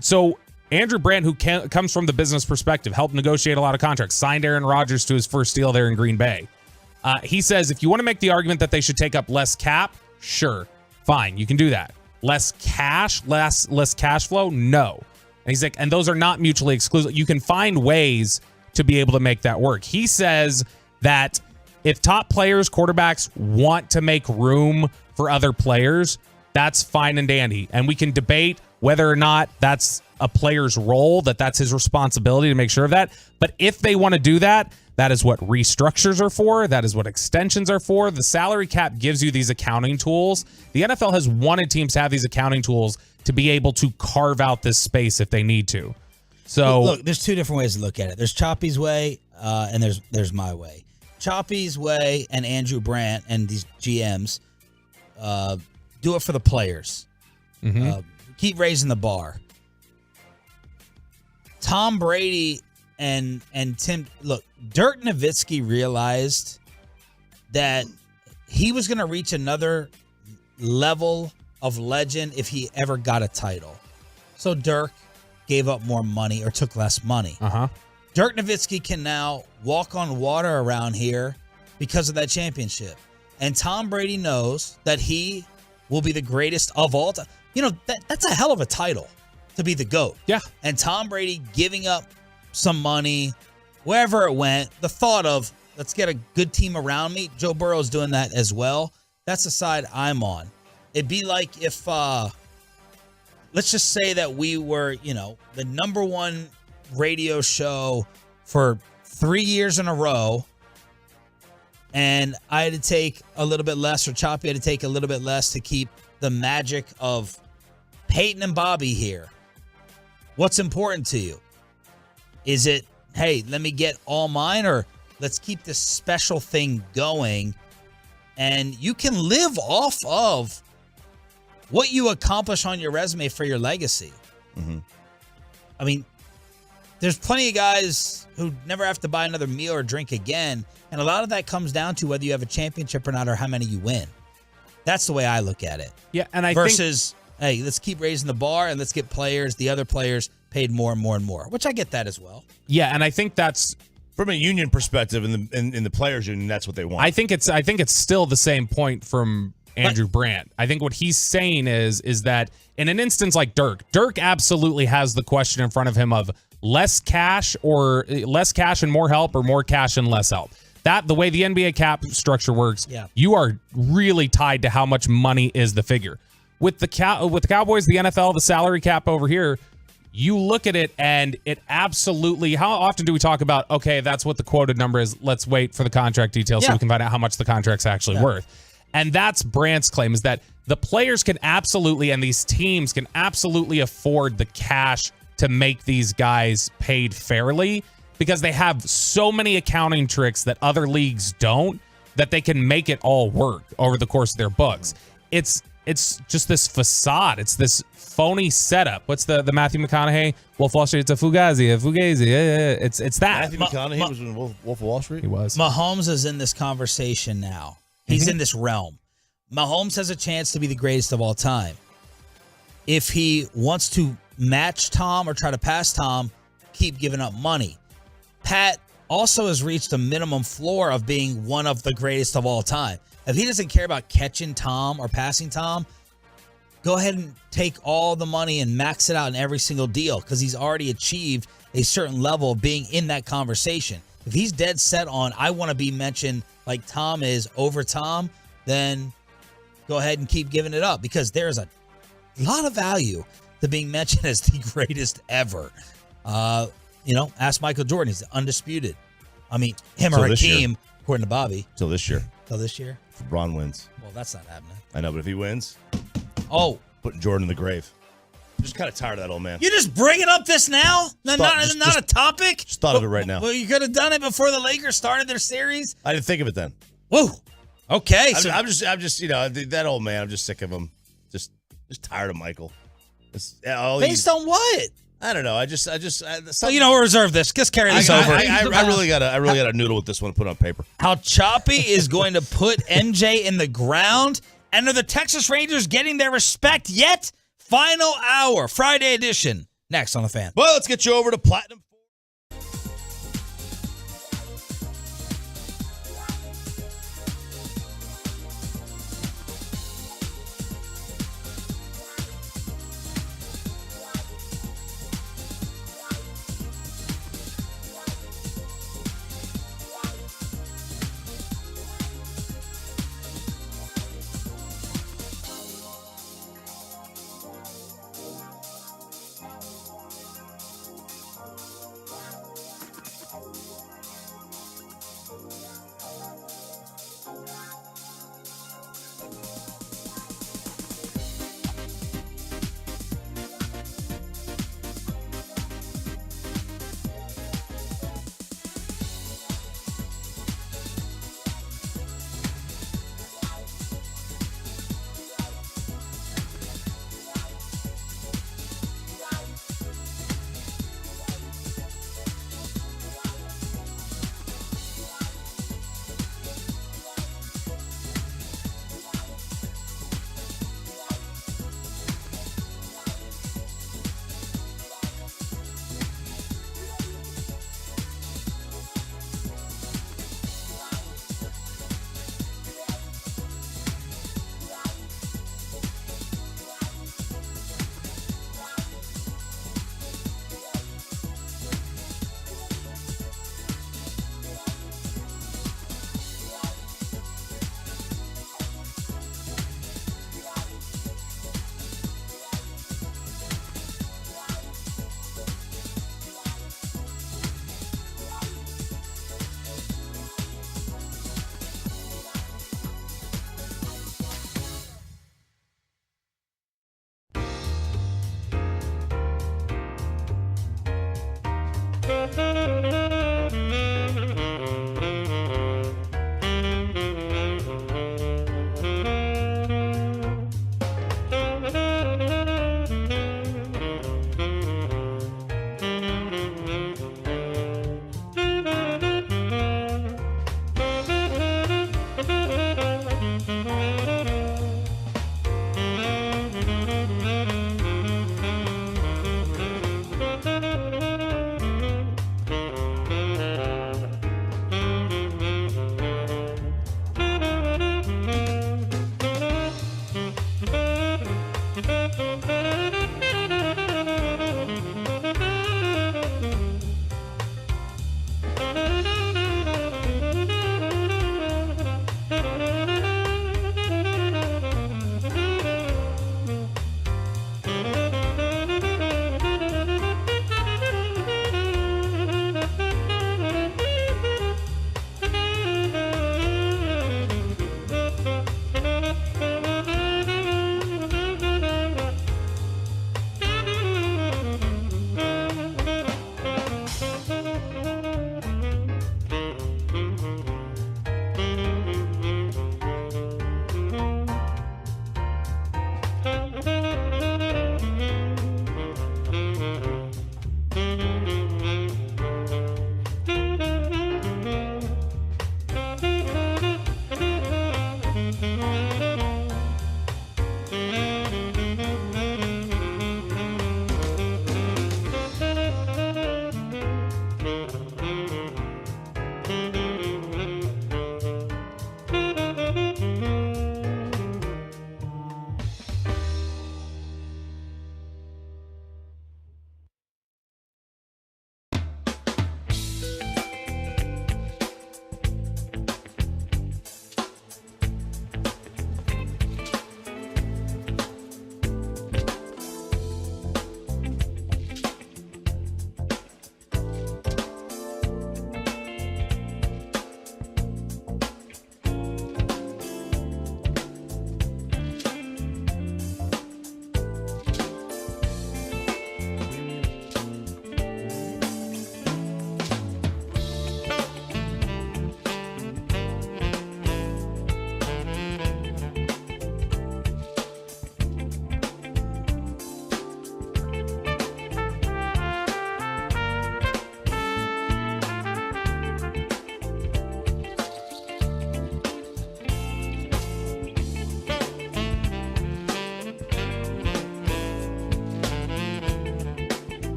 So Andrew Brandt, who comes from the business perspective, helped negotiate a lot of contracts, signed Aaron Rodgers to his first deal there in Green Bay. He says if you want to make the argument that they should take up less cap, sure, fine, you can do that. Less cash flow, no. And he's like, and those are not mutually exclusive. You can find ways to be able to make that work. He says that if top players, quarterbacks, want to make room for other players, that's fine and dandy. And we can debate whether or not that's a player's role, that's his responsibility to make sure of that. But if they want to do that, that is what restructures are for. That is what extensions are for. The salary cap gives you these accounting tools. The NFL has wanted teams to have these accounting tools to be able to carve out this space if they need to. So look, there's 2 different ways to look at it. There's Choppy's way, and there's my way. Choppy's way and Andrew Brandt and these GMs do it for the players. Mm-hmm. Keep raising the bar. Tom Brady and Tim, look, Dirk Nowitzki realized that he was going to reach another level of legend if he ever got a title. So Dirk gave up more money or took less money. Dirk Nowitzki can now walk on water around here because of that championship. And Tom Brady knows that he will be the greatest of all time. You know, that's a hell of a title to be the GOAT. Yeah. And Tom Brady giving up some money, wherever it went, the thought of let's get a good team around me. Joe Burrow's doing that as well. That's the side I'm on. It'd be like if, let's just say that we were, the number one radio show for 3 years in a row, and I had to take a little bit less, or Choppy had to take a little bit less to keep the magic of Peyton and Bobby here. What's important to you? Is it, hey, let me get all mine, or let's keep this special thing going? And you can live off of what you accomplish on your resume for your legacy. Mm-hmm. I mean, there's plenty of guys who never have to buy another meal or drink again. And a lot of that comes down to whether you have a championship or not, or how many you win. That's the way I look at it. Yeah, and I versus, hey, let's keep raising the bar and let's get the other players paid more and more and more, which I get that as well. Yeah, and I think that's from a union perspective, in the players union, that's what they want. I think it's still the same point from Andrew Brandt. I think what he's saying is that in an instance like Dirk absolutely has the question in front of him of less cash and more help, or more cash and less help. That the way the NBA cap structure works, you are really tied to how much money is the figure. With the Cowboys, the NFL, the salary cap over here, you look at it and it absolutely, how often do we talk about, okay, that's what the quoted number is, let's wait for the contract details so we can find out how much the contract's actually worth. And that's Brandt's claim, is that the players can absolutely, and these teams can absolutely afford the cash to make these guys paid fairly, because they have so many accounting tricks that other leagues don't, that they can make it all work over the course of their books. It's just this facade. It's this phony setup. What's the Matthew McConaughey Wolf of Wall Street? It's a fugazi. Yeah. It's that. Matthew McConaughey was in Wolf of Wall Street? He was. Mahomes is in this conversation now. He's in this realm. Mahomes has a chance to be the greatest of all time. If he wants to match Tom or try to pass Tom, keep giving up money. Pat also has reached a minimum floor of being one of the greatest of all time. If he doesn't care about catching Tom or passing Tom, go ahead and take all the money and max it out in every single deal, because he's already achieved a certain level of being in that conversation. If he's dead set on, I want to be mentioned like Tom is over Tom, then go ahead and keep giving it up, because there's a lot of value to being mentioned as the greatest ever. Ask Michael Jordan. He's undisputed. I mean, him or Hakeem, according to Bobby. Till this year. Till this year? If LeBron wins. Well, that's not happening. I know, but if he wins, putting Jordan in the grave. I'm just kind of tired of that old man. You just bringing up this now? Not a topic? Just thought of it right now. Well, you could have done it before the Lakers started their series. I didn't think of it then. Whoa. Okay. I'm just that old man. I'm just sick of him. Just tired of Michael. Based on what? I don't know. We'll reserve this. Just carry this over. I really gotta noodle with this one and put it on paper. How Choppy is going to put MJ in the ground, and are the Texas Rangers getting their respect yet? Final hour, Friday edition. Next on The Fan. Well, let's get you over to Platinum.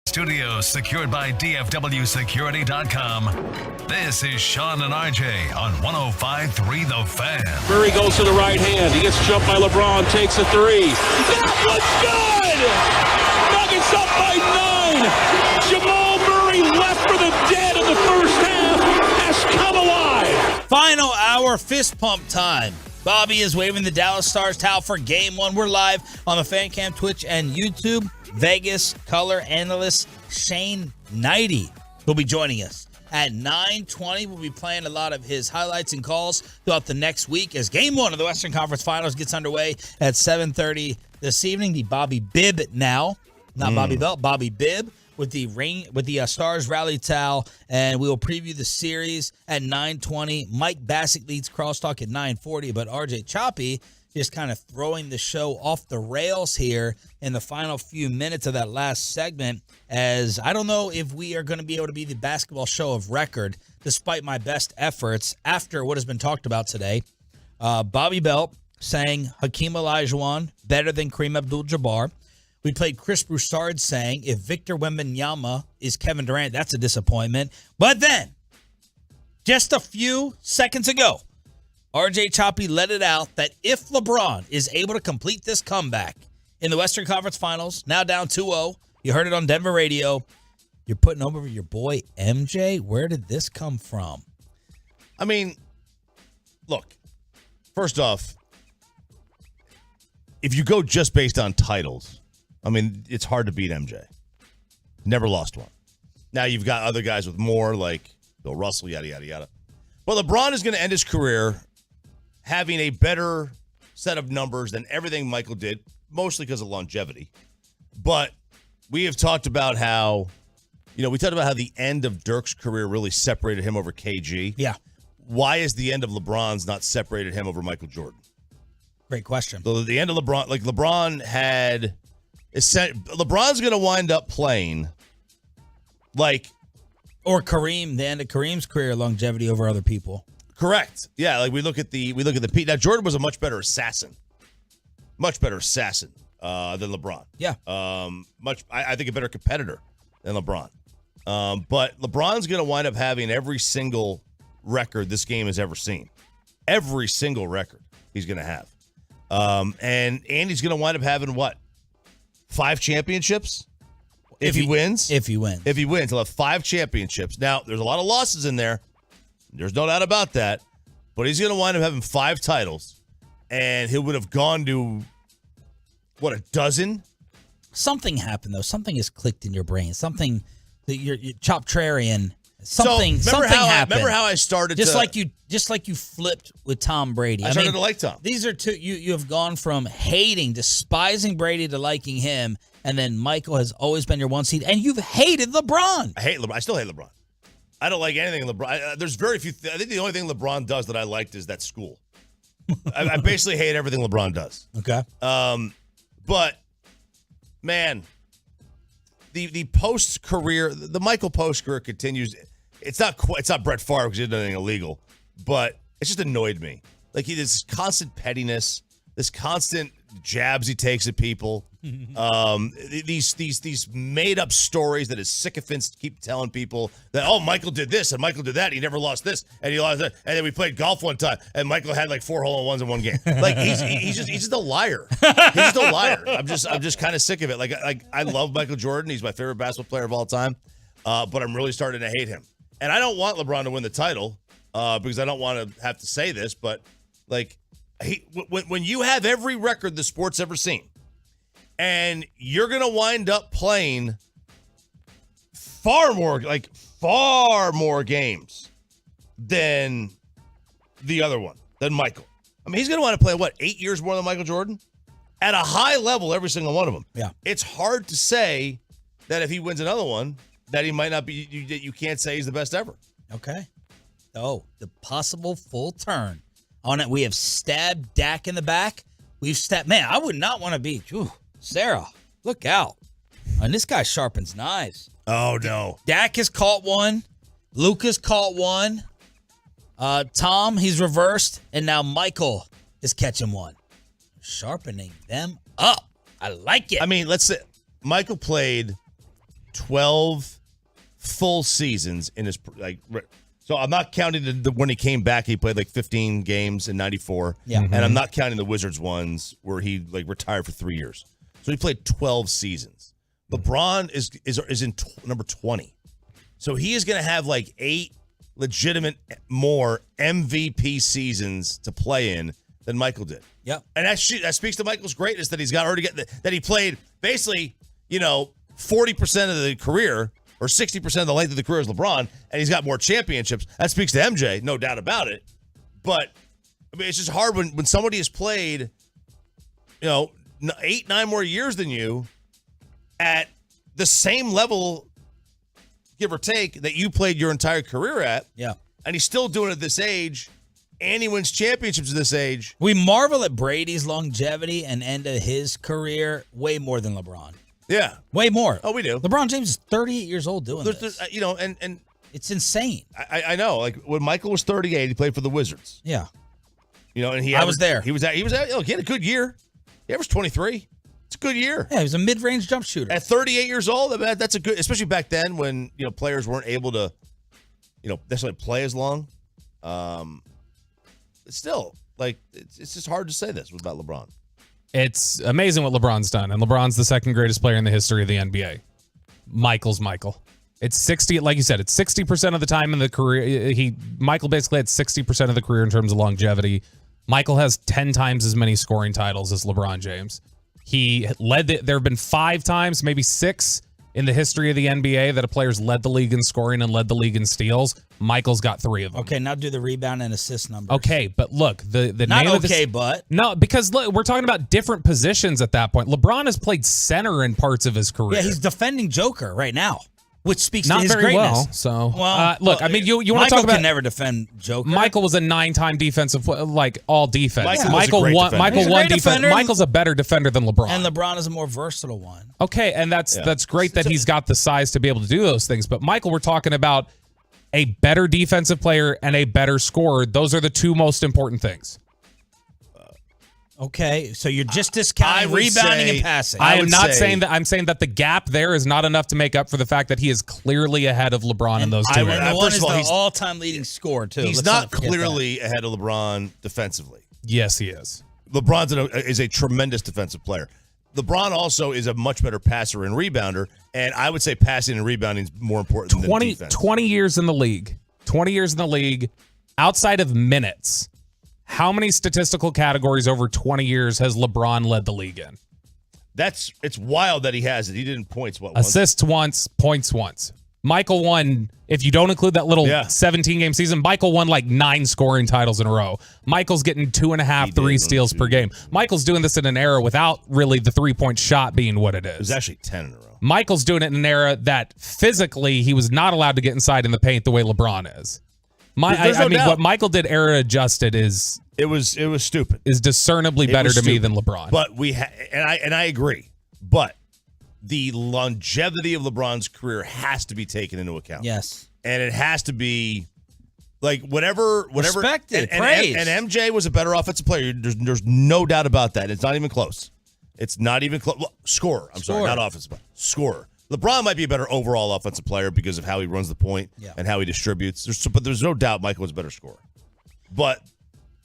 Studios secured by DFWsecurity.com. This is Sean and RJ on 105.3 The Fan. Murray goes to the right hand. He gets jumped by LeBron, takes a three. That was good! Nuggets up by 9. Jamal Murray left for the dead in the first half has come alive. Final hour fist pump time. Bobby is waving the Dallas Stars towel for Game 1. We're live on the Fan Cam, Twitch, and YouTube. Vegas color analyst Shane Knighty will be joining us at 9:20. We'll be playing a lot of his highlights and calls throughout the next week as Game 1 of the Western Conference Finals gets underway at 7:30 this evening. The Bobby Bibb now, not Bobby Belt, Bobby Bibb with the Stars rally towel, and we will preview the series at 9:20. Mike Bassett leads Crosstalk at 9:40, but RJ Choppy just kind of throwing the show off the rails here in the final few minutes of that last segment, as I don't know if we are going to be able to be the basketball show of record, despite my best efforts after what has been talked about today. Bobby Belt saying Hakeem Olajuwon better than Kareem Abdul-Jabbar. We played Chris Broussard saying if Victor Wembanyama is Kevin Durant, that's a disappointment. But then, just a few seconds ago, RJ Choppy let it out that if LeBron is able to complete this comeback in the Western Conference Finals, now down 2-0, you heard it on Denver radio, you're putting over your boy MJ. Where did this come from? I mean, look, first off, if you go just based on titles, I mean, it's hard to beat MJ. Never lost one. Now you've got other guys with more, like Bill Russell, yada, yada, yada. But LeBron is going to end his career having a better set of numbers than everything Michael did, mostly because of longevity. But we have talked about how, the end of Dirk's career really separated him over KG. Yeah. Why is the end of LeBron's not separated him over Michael Jordan? Great question. So the end of LeBron, LeBron's going to wind up playing or Kareem, the end of Kareem's career longevity over other people. Correct. Yeah, like we look at the Pete. Now Jordan was a much better assassin than LeBron. Yeah. I think a better competitor than LeBron. But LeBron's going to wind up having every single record this game has ever seen. Every single record he's going to have. And he's going to wind up having what? 5 championships? If he wins, he'll have 5 championships. Now, there's a lot of losses in there. There's no doubt about that. But he's going to wind up having 5 titles. And he would have gone to, a dozen? Something happened, though. Something has clicked in your brain. Something that you're Choptrarian. Something happened. Remember how I started just like you flipped with Tom Brady. I started to like Tom. These are two. You have gone from despising Brady to liking him. And then Michael has always been your one seed, and you've hated LeBron. I hate LeBron. I still hate LeBron. I don't like anything LeBron. There's very few. I think the only thing LeBron does that I liked is that school. I basically hate everything LeBron does. Okay. But man, the post career, the Michael post career continues. It's not Brett Favre because he did anything illegal, but it just annoyed me. Like this constant pettiness, this constant jabs he takes at people. These made up stories that his sycophants keep telling people that Michael did this and Michael did that and he never lost this and he lost that, and then we played golf one time and Michael had like 4 hole-in-ones in one game. Like he's just a liar. He's just a liar. I'm just kind of sick of it. Like I love Michael Jordan. He's my favorite basketball player of all time. But I'm really starting to hate him. And I don't want LeBron to win the title because I don't want to have to say this, but like when you have every record the sport's ever seen. And you're going to wind up playing far more games than the other one, than Michael. I mean, he's going to wind up playing, 8 years more than Michael Jordan? At a high level, every single one of them. Yeah. It's hard to say that if he wins another one, that he might not be, you can't say he's the best ever. Okay. Oh, the possible full turn on it. We have stabbed Dak in the back. We've stabbed, man, I would not want to be, Sarah, look out. And this guy sharpens knives. Oh, no. Dak has caught one. Luka's caught one. Tom, he's reversed. And now Michael is catching one. Sharpening them up. I like it. I mean, let's say Michael played 12 full seasons in his So I'm not counting the when he came back. He played like 15 games in '94. Yeah, and I'm not counting the Wizards ones where he retired for 3 years. So he played 12 seasons. LeBron is in number 20. So he is going to have 8 legitimate more MVP seasons to play in than Michael did. Yep. And that speaks to Michael's greatness that he's got already that he played basically, 40% of the career or 60% of the length of the career as LeBron, and he's got more championships. That speaks to MJ, no doubt about it. But it's just hard when somebody has played, 8, 9 more years than you at the same level, give or take, that you played your entire career at. Yeah. And he's still doing it at this age, and he wins championships at this age. We marvel at Brady's longevity and end of his career way more than LeBron. Yeah. Way more. Oh, we do. LeBron James is 38 years old doing this. And it's insane. I know. When Michael was 38, he played for the Wizards. Yeah. And I was there. He was he had a good year. He averaged 23. It's a good year. Yeah, he was a mid-range jump shooter. At 38 years old, that's a good, especially back then when, players weren't able to, necessarily play as long. Still, it's just hard to say this about LeBron. It's amazing what LeBron's done, and LeBron's the second greatest player in the history of the NBA. Michael's Michael. It's 60, like you said, it's 60% of the time in the career. Michael basically had 60% of the career in terms of longevity. Michael has 10 times as many scoring titles as LeBron James. He led there have been 5 times, maybe 6 in the history of the NBA that a player's led the league in scoring and led the league in steals. Michael's got 3 of them. Okay, now do the rebound and assist numbers. Okay, but look, the not name of okay, this, but no, because look, we're talking about different positions at that point. LeBron has played center in parts of his career. Yeah, he's defending Joker right now, which speaks not to his very greatness. well. So, look, I mean, you want to Michael talk about can never defend Joker. Michael was a 9-time defensive, all defense. Michael won defense. defender. Michael's a better defender than LeBron. And LeBron is a more versatile one. Okay, and that's great that he's got the size to be able to do those things. But Michael, we're talking about a better defensive player and a better scorer. Those are the 2 most important things. Okay, so you're just discounting rebounding and passing. I am not saying that. I'm saying that the gap there is not enough to make up for the fact that he is clearly ahead of LeBron in those 2 areas. And the one is the all-time leading scorer, too. He's not clearly ahead of LeBron defensively. Yes, he is. LeBron is a tremendous defensive player. LeBron also is a much better passer and rebounder, and I would say passing and rebounding is more important than defense. 20 years in the league. 20 years in the league. Outside of minutes, how many statistical categories over 20 years has LeBron led the league in? It's wild that he has it. He did in points. Assists once, points once. Michael won, if you don't include that little 17-game season, Michael won 9 scoring titles in a row. Michael's getting 2.5, 3 steals per game. Michael's doing this in an era without really the 3-point shot being what it is. It was actually 10 in a row. Michael's doing it in an era that physically he was not allowed to get inside in the paint the way LeBron is. What Michael did era adjusted is it was stupid. Is discernibly better to me than LeBron. But I agree. But the longevity of LeBron's career has to be taken into account. Yes. And it has to be whatever respected, praised. And MJ was a better offensive player. There's no doubt about that. It's not even close. It's not even close. Well, scorer. I'm sorry, not offensive player. Scorer. LeBron might be a better overall offensive player because of how he runs the point and how he distributes. But there's no doubt Michael was a better scorer. But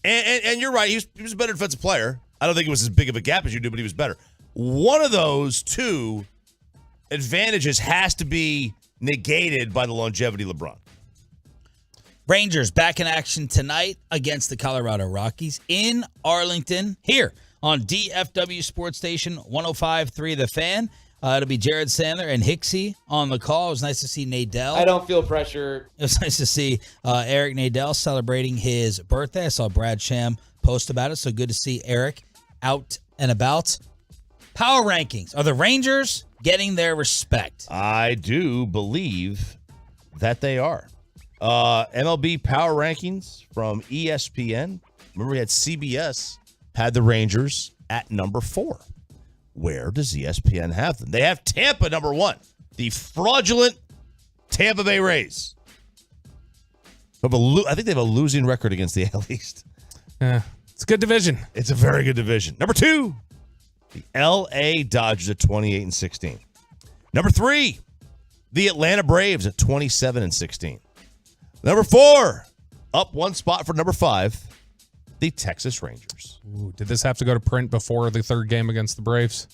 and you're right, he was a better defensive player. I don't think it was as big of a gap as you do, but he was better. One of those 2 advantages has to be negated by the longevity of LeBron. Rangers back in action tonight against the Colorado Rockies in Arlington here on DFW Sports Station 105.3 The Fan. It'll be Jared Sandler and Hicksy on the call. It was nice to see Nadell. I don't feel pressure. It was nice to see Eric Nadell celebrating his birthday. I saw Brad Sham post about it, so good to see Eric out and about. Power rankings. Are the Rangers getting their respect? I do believe that they are. MLB Power Rankings from ESPN. Remember, we had CBS had the Rangers at number 4. Where does ESPN have them? They have Tampa number 1, the fraudulent Tampa Bay Rays. I think they have a losing record against the AL East. It's a good division. It's a very good division. Number 2, the LA Dodgers at 28-16. Number 3, The Atlanta Braves at 27-16. Number 4, up one spot for number 5, the Texas Rangers. Ooh, did this have to go to print before the third game against the Braves?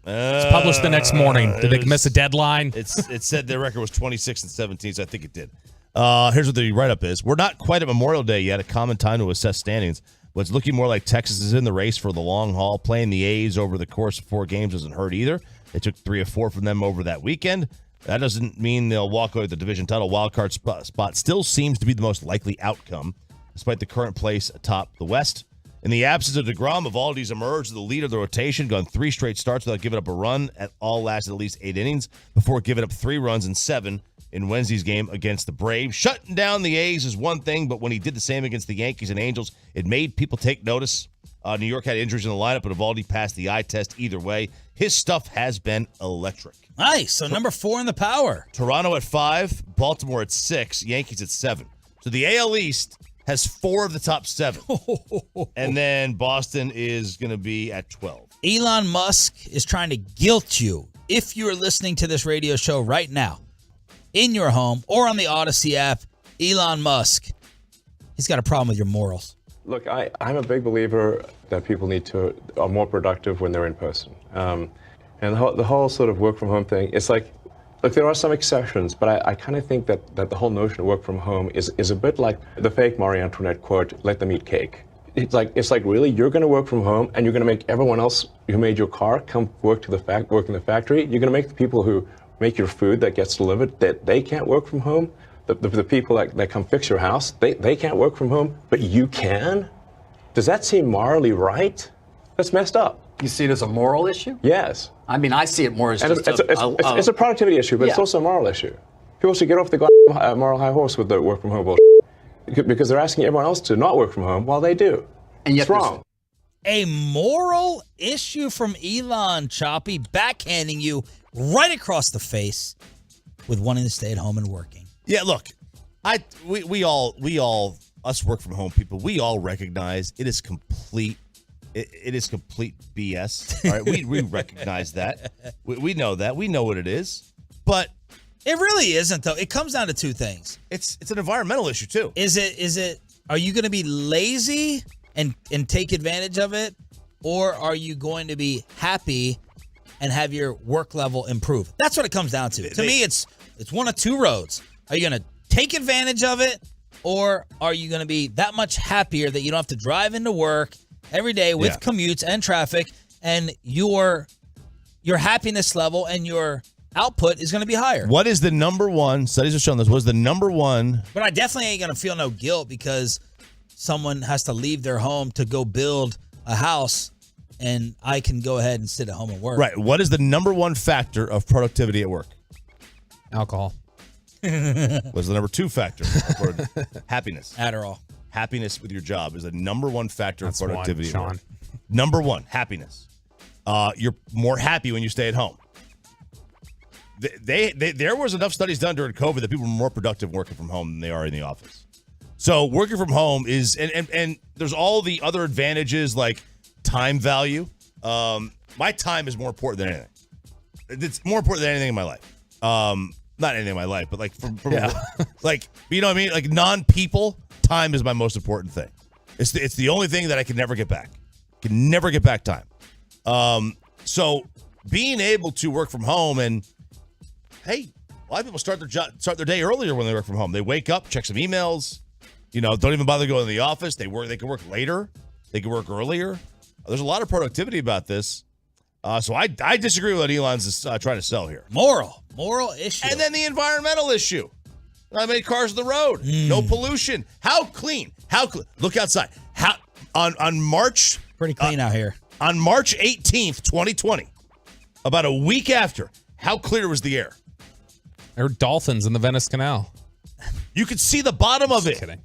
It's published the next morning. Did they miss a deadline? It said their record was 26-17, so I think it did. Here's what the write-up is. We're not quite at Memorial Day yet, a common time to assess standings, but it's looking more like Texas is in the race for the long haul. Playing the A's over the course of 4 games doesn't hurt either. They took 3 of 4 from them over that weekend. That doesn't mean they'll walk away with the division title. Wildcard spot still seems to be the most likely outcome, despite the current place atop the West. In the absence of DeGrom, Evaldi's emerged as the leader of the rotation, gone 3 straight starts without giving up a run. All lasted at least 8 innings before giving up 3 runs in 7 in Wednesday's game against the Braves. Shutting down the A's is one thing, but when he did the same against the Yankees and Angels, it made people take notice. New York had injuries in the lineup, but Evaldi passed the eye test either way. His stuff has been electric. Nice. So number 4 in the power. Toronto at 5, Baltimore at 6, Yankees at 7. So the AL East has 4 of the top 7. And then Boston is going to be at 12. Elon Musk is trying to guilt you, if you are listening to this radio show right now, in your home or on the Odyssey app. Elon Musk, he's got a problem with your morals. Look, I'm a big believer that people are more productive when they're in person. And the whole sort of work from home thing, it's like, look, there are some exceptions, but I kind of think that the whole notion of work from home is a bit like the fake Marie Antoinette quote, let them eat cake. It's like really, you're going to work from home and you're going to make everyone else who made your car come work in the factory. You're going to make the people who make your food that gets delivered, that they can't work from home. The people that come fix your house, they can't work from home, but you can? Does that seem morally right? That's messed up. You see it as a moral issue? Yes. I mean, I see it more as it's a productivity issue, but it's also a moral issue. People should get off the moral high horse with the work from home bullshit, because they're asking everyone else to not work from home while they do. And yet it's wrong. A moral issue from Elon, Choppy, backhanding you right across the face with wanting to stay at home and working. Yeah, look, we all us work from home people, we all recognize it is complete. It is complete BS. All right, we recognize that. We know that. We know what it is. But it really isn't, though. It comes down to 2 things. It's an environmental issue too. Is it? Are you going to be lazy and take advantage of it, or are you going to be happy and have your work level improve? That's what it comes down to. To me, it's one of 2 roads. Are you going to take advantage of it, or are you going to be that much happier that you don't have to drive into work every day with commutes and traffic, and your happiness level and your output is going to be higher? What is the number one, studies have shown this, what is the number one? But I definitely ain't going to feel no guilt because someone has to leave their home to go build a house, and I can go ahead and sit at home and work. Right. What is the number one factor of productivity at work? Alcohol. What's the number 2 factor? Happiness. Adderall. Happiness with your job is the number 1 factor of productivity. Sean. Number 1, happiness. You're more happy when you stay at home. There was enough studies done during COVID that people were more productive working from home than they are in the office. So working from home is, and there's all the other advantages like time value. My time is more important than anything. It's more important than anything in my life. Not anything in my life, but like from like, you know what I mean? Like non-people, time is my most important thing. It's the only thing that I can never get back. Can never get back time. So being able to work from home, and hey, a lot of people start their day earlier when they work from home. They wake up, check some emails, don't even bother going to the office. They can work later. They can work earlier. There's a lot of productivity about this. So I disagree with what Elon's trying to sell here. Moral issue. And then the environmental issue. Not many cars on the road. No pollution. How clean? Look outside. On March... Pretty clean out here. On March 18th, 2020, about a week after, how clear was the air? There were dolphins in the Venice Canal. You could see the bottom of it. Kidding.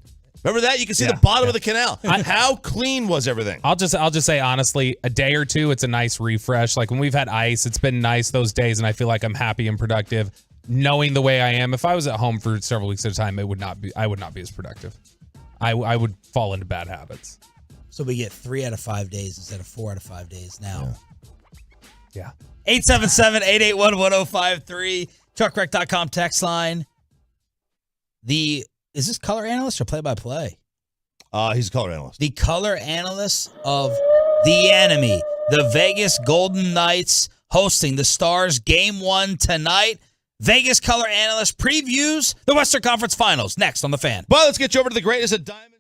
Remember that? You can see the bottom of the canal. How clean was everything? I'll just say honestly, a day or two, it's a nice refresh. Like when we've had ice, it's been nice those days, and I feel like I'm happy and productive. Knowing the way I am, if I was at home for several weeks at a time, I would not be as productive. I would fall into bad habits. So we get 3 out of 5 days instead of 4 out of 5 days now. Yeah. 877-881-1053. Truckwreck.com text line. Is this color analyst or play-by-play? He's a color analyst. The color analyst of the enemy, the Vegas Golden Knights, hosting the Stars Game 1 tonight. Vegas color analyst previews the Western Conference Finals next on The Fan. But let's get you over to the greatest of diamonds.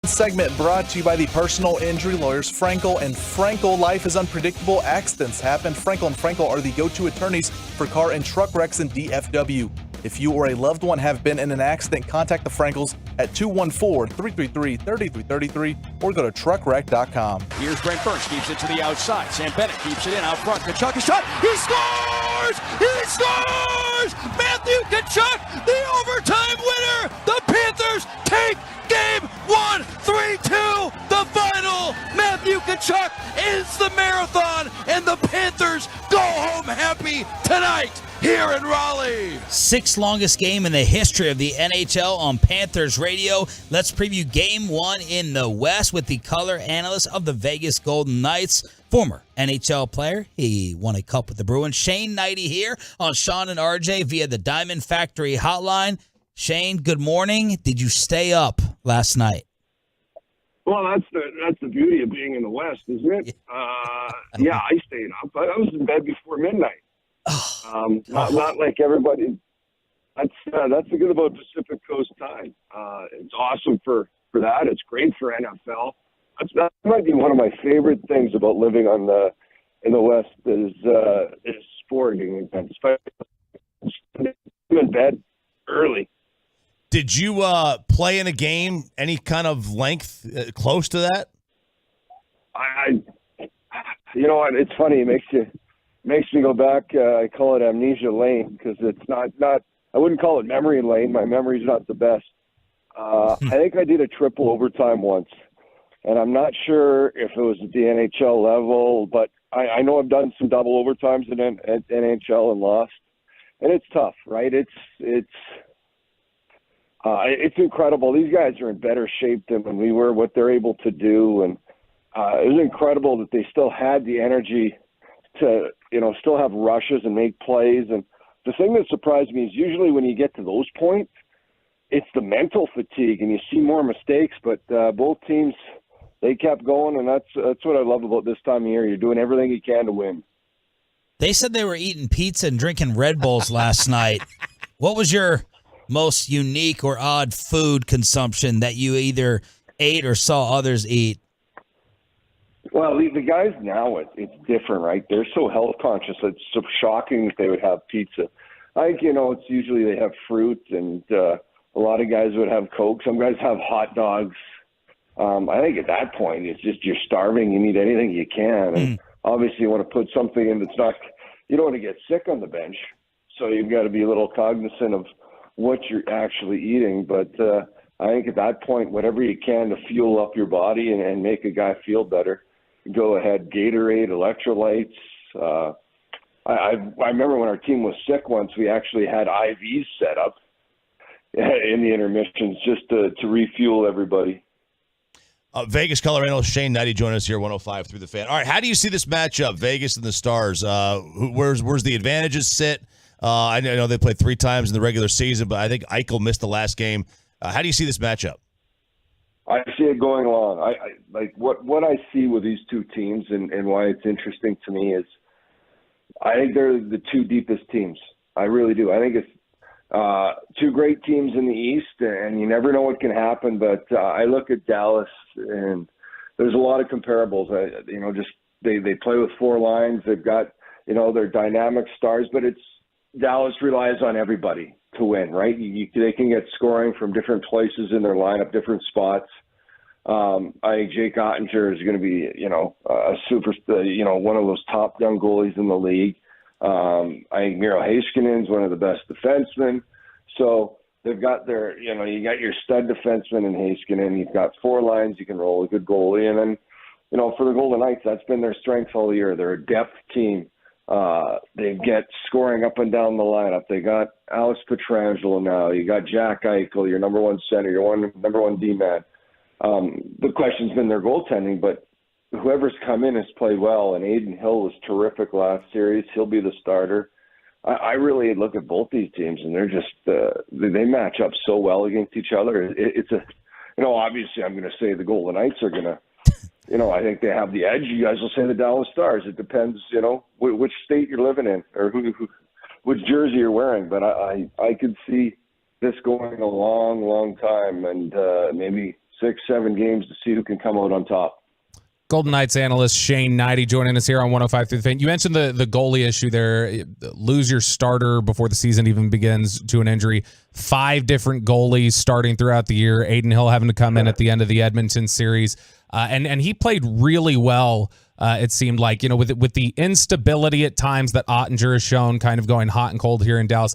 Segment brought to you by the personal injury lawyers Frankel and Frankel. Life is unpredictable. Accidents happen. Frankel and Frankel are the go-to attorneys for car and truck wrecks in DFW. If you or a loved one have been in an accident, contact the Frankels at 214-333-3333 or go to truckwreck.com. Here's Brent Burns, keeps it to the outside. Sam Bennett keeps it in out front. Kachuk is shot. He scores! He scores! Matthew Kachuk, the overtime winner. The Panthers take game 1, 3-2, the final. Matthew Kachuk ends the marathon, and the Panthers go home happy tonight here in Raleigh. Sixth longest game in the history of the NHL on Panthers radio. Let's preview game 1 in the West with the color analyst of the Vegas Golden Knights, former NHL player. He won a cup with the Bruins. Shane Knighty here on Sean and RJ via the Diamond Factory hotline. Shane, good morning. Did you stay up last night? Well, that's the beauty of being in the West, isn't it? Yeah, I stayed up. I was in bed before midnight. Not like everybody. That's the good about Pacific Coast time. It's awesome for that. It's great for NFL. That might be one of my favorite things about living in the West is sporting events. I'm in bed early. Did you play in a game any kind of length close to that? You know what? It's funny. It makes me go back. I call it amnesia lane because it's not. I wouldn't call it memory lane. My memory's not the best. I think I did a triple overtime once, and I'm not sure if it was at the NHL level, but I know I've done some double overtimes at NHL and lost, and it's tough, right? It's incredible. These guys are in better shape than when we were. What they're able to do, and it was incredible that they still had the energy to, still have rushes and make plays. And the thing that surprised me is usually when you get to those points, it's the mental fatigue and you see more mistakes. But both teams, they kept going, and that's what I love about this time of year. You're doing everything you can to win. They said they were eating pizza and drinking Red Bulls last night. What was your most unique or odd food consumption that you either ate or saw others eat? Well, the guys now, it's different, right? They're so health conscious. It's so shocking that they would have pizza. I think, it's usually they have fruit, and a lot of guys would have Coke. Some guys have hot dogs. I think at that point, it's just you're starving. You need anything you can. And obviously, you want to put something in that's not – you don't want to get sick on the bench. So you've got to be a little cognizant of what you're actually eating. But I think at that point, whatever you can to fuel up your body and make a guy feel better, go ahead. Gatorade, electrolytes. I remember when our team was sick once, we actually had IVs set up in the intermissions just to refuel everybody. Vegas color analyst Shane Knighty joining us here, 105 through the Fan. All right, how do you see this matchup, Vegas and the Stars? Where's the advantages sit? I know they played 3 times in the regular season, but I think Eichel missed the last game. How do you see this matchup? I see it going along. I like what I see with these two teams and why it's interesting to me is I think they're the 2 deepest teams. I really do. I think it's 2 great teams in the East, and you never know what can happen. But I look at Dallas, and there's a lot of comparables. They play with 4 lines. They've got their dynamic stars, but Dallas relies on everybody to win, right? They can get scoring from different places in their lineup, different spots. I think Jake Ottinger is going to be, a super, one of those top young goalies in the league. I think Miro Heiskanen is one of the best defensemen. So they've got their, you got your stud defenseman in Heiskanen. You've got 4 lines you can roll, a good goalie. And then, for the Golden Knights, that's been their strength all year. They're a depth team. They get scoring up and down the lineup. They got Alex Pietrangelo now. You got Jack Eichel, your number 1 center, your number 1 D-man. The question's been their goaltending, but whoever's come in has played well, and Aiden Hill was terrific last series. He'll be the starter. I really look at both these teams, and they're just they match up so well against each other. It's obviously I'm going to say the Golden Knights are going to, I think they have the edge. You guys will say the Dallas Stars. It depends, which state you're living in or which jersey you're wearing. But I could see this going a long, long time, and maybe 6-7 games to see who can come out on top. Golden Knights analyst Shane Knighty joining us here on 105 through the Fan. You mentioned the goalie issue there. Lose your starter before the season even begins to an injury. 5 different goalies starting throughout the year. Aiden Hill having to come in at the end of the Edmonton series. And he played really well, it seemed like, with the instability at times that Ottinger has shown, kind of going hot and cold here in Dallas.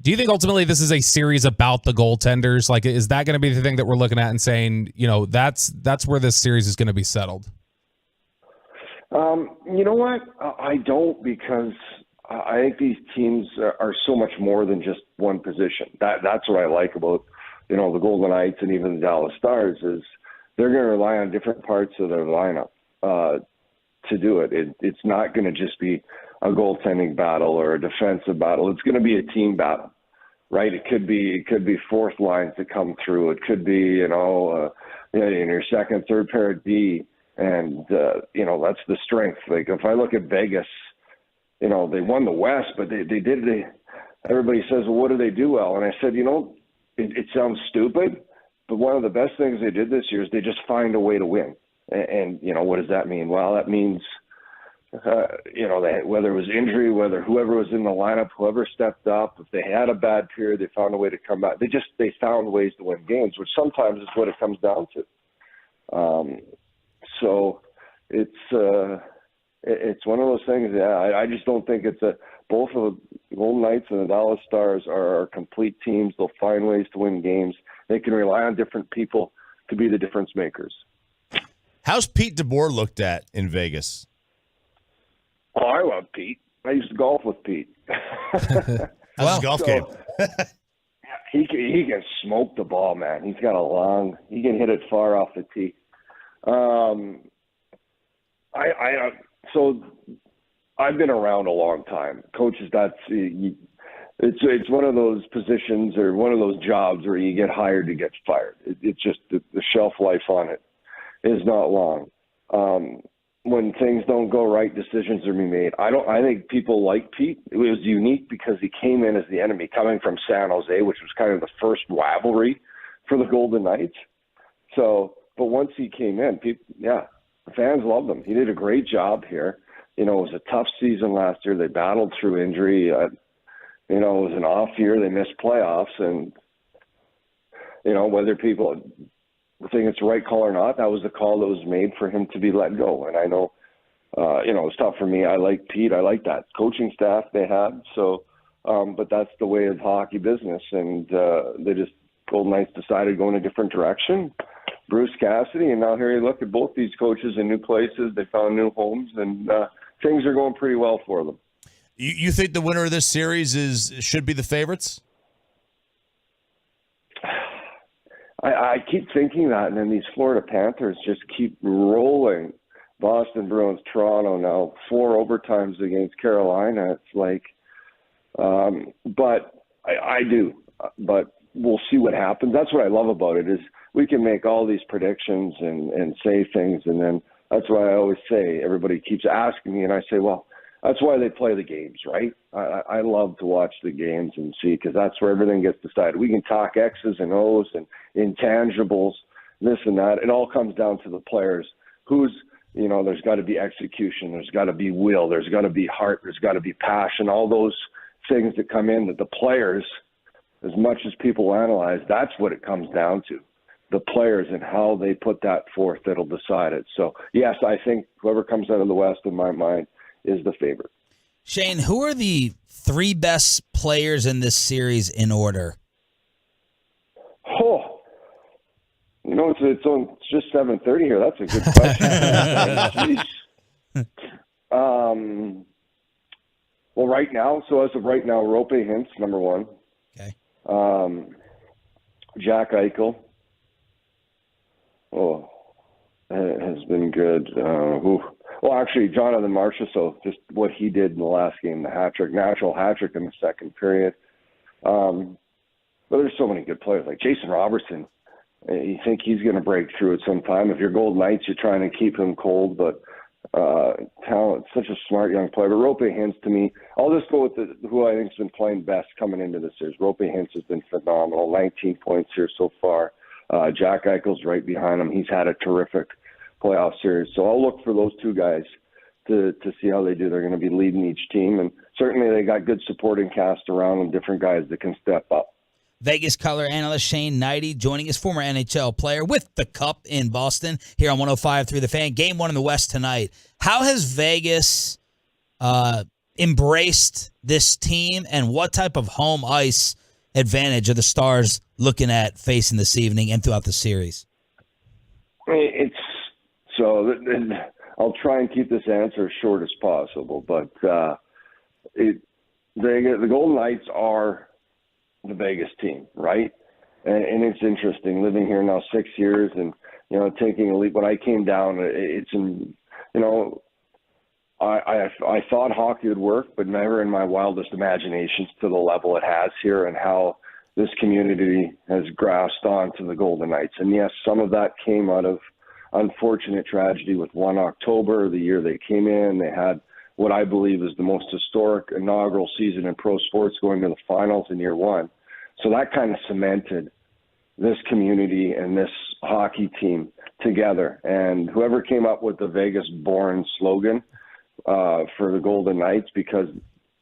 Do you think ultimately this is a series about the goaltenders? Like, is that going to be the thing that we're looking at and saying, that's where this series is going to be settled? You know what? I don't, because I think these teams are so much more than just one position. That's what I like about, the Golden Knights and even the Dallas Stars is they're going to rely on different parts of their lineup to do it. It's not going to just be a goaltending battle or a defensive battle. It's going to be a team battle, right? It could be fourth lines that come through. It could be, in your second, third pair of D. And, that's the strength. Like, if I look at Vegas, they won the West, but everybody says, well, what do they do well? And I said, it sounds stupid, but one of the best things they did this year is they just find a way to win. And what does that mean? Well, that means, whether it was injury, whether whoever was in the lineup, whoever stepped up, if they had a bad period, they found a way to come back. They found ways to win games, which sometimes is what it comes down to. So it's one of those things. Yeah, I just don't think both of the Golden Knights and the Dallas Stars are complete teams. They'll find ways to win games. They can rely on different people to be the difference makers. How's Pete DeBoer looked at in Vegas? Oh, I love Pete. I used to golf with Pete. How's his golf game? He can smoke the ball, man. He can hit it far off the tee. So I've been around a long time. Coaches, it's one of those positions or one of those jobs where you get hired to get fired. It's just the shelf life on it is not long. When things don't go right, decisions are being made. I think people like Pete. It was unique because he came in as the enemy, coming from San Jose, which was kind of the first rivalry for the Golden Knights. So, but once he came in, the fans loved him. He did a great job here. It was a tough season last year. They battled through injury. It was an off year. They missed playoffs. And, whether people think it's the right call or not, that was the call that was made for him to be let go. And I know, it's tough for me. I like Pete. I like that coaching staff they had. So, but that's the way of hockey business. And Golden Knights decided to go in a different direction. Bruce Cassidy, and now here you look at both these coaches in new places. They found new homes, and things are going pretty well for them. You think the winner of this series should be the favorites? I keep thinking that, and then these Florida Panthers just keep rolling. Boston Bruins, Toronto now, 4 overtimes against Carolina. It's like, but I do. But we'll see what happens. That's what I love about it is we can make all these predictions and say things, and then that's why I always say, everybody keeps asking me, and I say, well, that's why they play the games, right? I love to watch the games and see, because that's where everything gets decided. We can talk X's and O's and intangibles, this and that. It all comes down to the players. There's got to be execution. There's got to be will. There's got to be heart. There's got to be passion. All those things that come in that the players, as much as people analyze, that's what it comes down to. The players and how they put that forth that'll decide it. So, yes, I think whoever comes out of the West, in my mind, is the favorite. Shane, who are the 3 best players in this series in order? Oh, it's just 7:30 here. That's a good question. Well, right now, as of right now, Rope Hintz, number 1. Okay. Jack Eichel. Oh, has been good. Well, actually, Jonathan Marchessault, just what he did in the last game, the hat-trick, natural hat-trick in the second period. But there's so many good players, like Jason Robertson. You think he's going to break through at some time. If you're Golden Knights, you're trying to keep him cold, but talent, such a smart young player. But Rope Hintz, to me, I'll just go with who I think has been playing best coming into this series. Rope Hintz has been phenomenal, 19 points here so far. Jack Eichel's right behind him. He's had a terrific playoff series. So I'll look for those two guys to see how they do. They're going to be leading each team. And certainly they got good supporting cast around them, different guys that can step up. Vegas color analyst Shane Knighty joining us, former NHL player with the Cup in Boston here on 105.3 The Fan. Game 1 in the West tonight. How has Vegas embraced this team, and what type of home ice advantage are the Stars looking at facing this evening and throughout the series? I'll try and keep this answer as short as possible, but the Golden Knights are the Vegas team, right? And it's interesting living here now 6 years and, taking a leap. When I came down, I thought hockey would work, but never in my wildest imaginations to the level it has here and how this community has grasped onto the Golden Knights. And yes, some of that came out of unfortunate tragedy with 1 October, the year they came in. They had what I believe is the most historic inaugural season in pro sports, going to the finals in year 1. So that kind of cemented this community and this hockey team together. And whoever came up with the Vegas-born slogan for the Golden Knights, because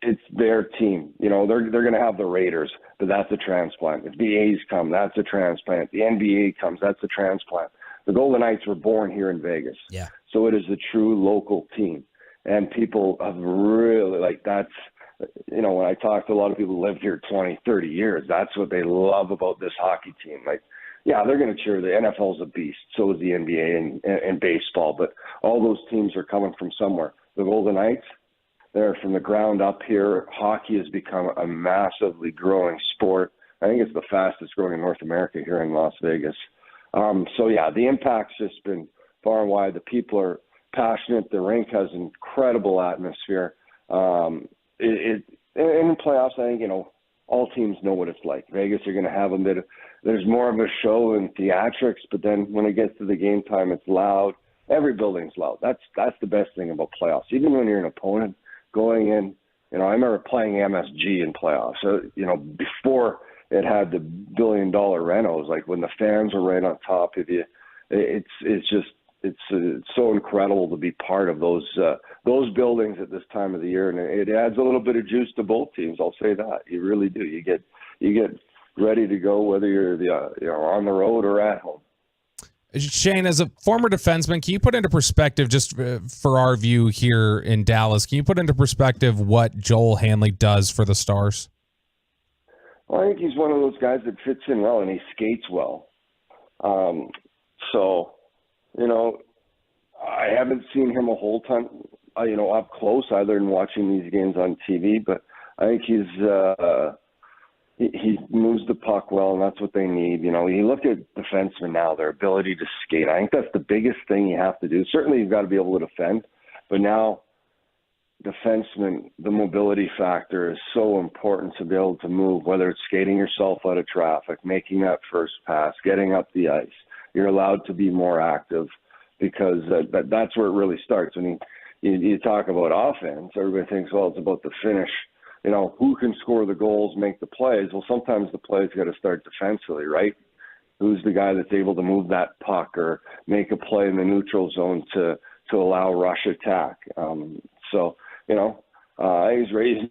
it's their team. They're going to have the Raiders, but that's a transplant. If the A's come, that's a transplant. The NBA comes, that's a transplant. The Golden Knights were born here in Vegas. Yeah. So it is a true local team. And people have really, when I talk to a lot of people who lived here 20, 30 years, that's what they love about this hockey team. They're going to cheer. The NFL's a beast. So is the NBA and baseball. But all those teams are coming from somewhere. The Golden Knights, they're from the ground up here. Hockey has become a massively growing sport. I think it's the fastest growing in North America here in Las Vegas. The impact's just been far and wide. The people are passionate. The rink has incredible atmosphere. In playoffs, I think, all teams know what it's like. Vegas are going to have there's more of a show and theatrics, but then when it gets to the game time, it's loud. Every building's loud. That's the best thing about playoffs. Even when you're an opponent going in, I remember playing MSG in playoffs. So, before it had the $1 billion renos, when the fans are right on top of you, it's so incredible to be part of those buildings at this time of the year, and it adds a little bit of juice to both teams. I'll say that. You really do. You get ready to go whether you're on the road or at home. Shane, as a former defenseman, can you put into perspective, just for our view here in Dallas, can you put into perspective what Joel Hanley does for the Stars? Well, I think he's one of those guys that fits in well, and he skates well. I haven't seen him a whole ton, up close, either in watching these games on TV, but I think he moves the puck well, and that's what they need. You look at defensemen now, their ability to skate. I think that's the biggest thing you have to do. Certainly you've got to be able to defend, but now defensemen, the mobility factor is so important to be able to move, whether it's skating yourself out of traffic, making that first pass, getting up the ice. You're allowed to be more active because that's where it really starts. When you talk about offense, everybody thinks, well, it's about the finish. Who can score the goals, make the plays? Well, sometimes the plays got to start defensively, right? Who's the guy that's able to move that puck or make a play in the neutral zone to allow rush attack? He's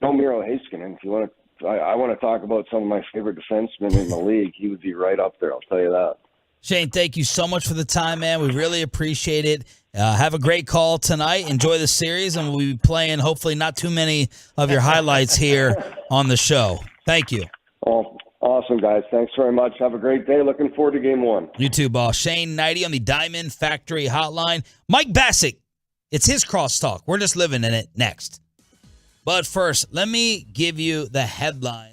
no Miro Heiskanen. If you want to, I want to talk about some of my favorite defensemen in the league. He would be right up there. I'll tell you that. Shane, thank you so much for the time, man. We really appreciate it. Have a great call tonight. Enjoy the series, and we'll be playing hopefully not too many of your highlights here on the show. Thank you. Oh, awesome, guys. Thanks very much. Have a great day. Looking forward to Game 1. You too, boss. Shane Knighty on the Diamond Factory Hotline. Mike Bassick, it's his crosstalk. We're just living in it next. But first, let me give you the headlines.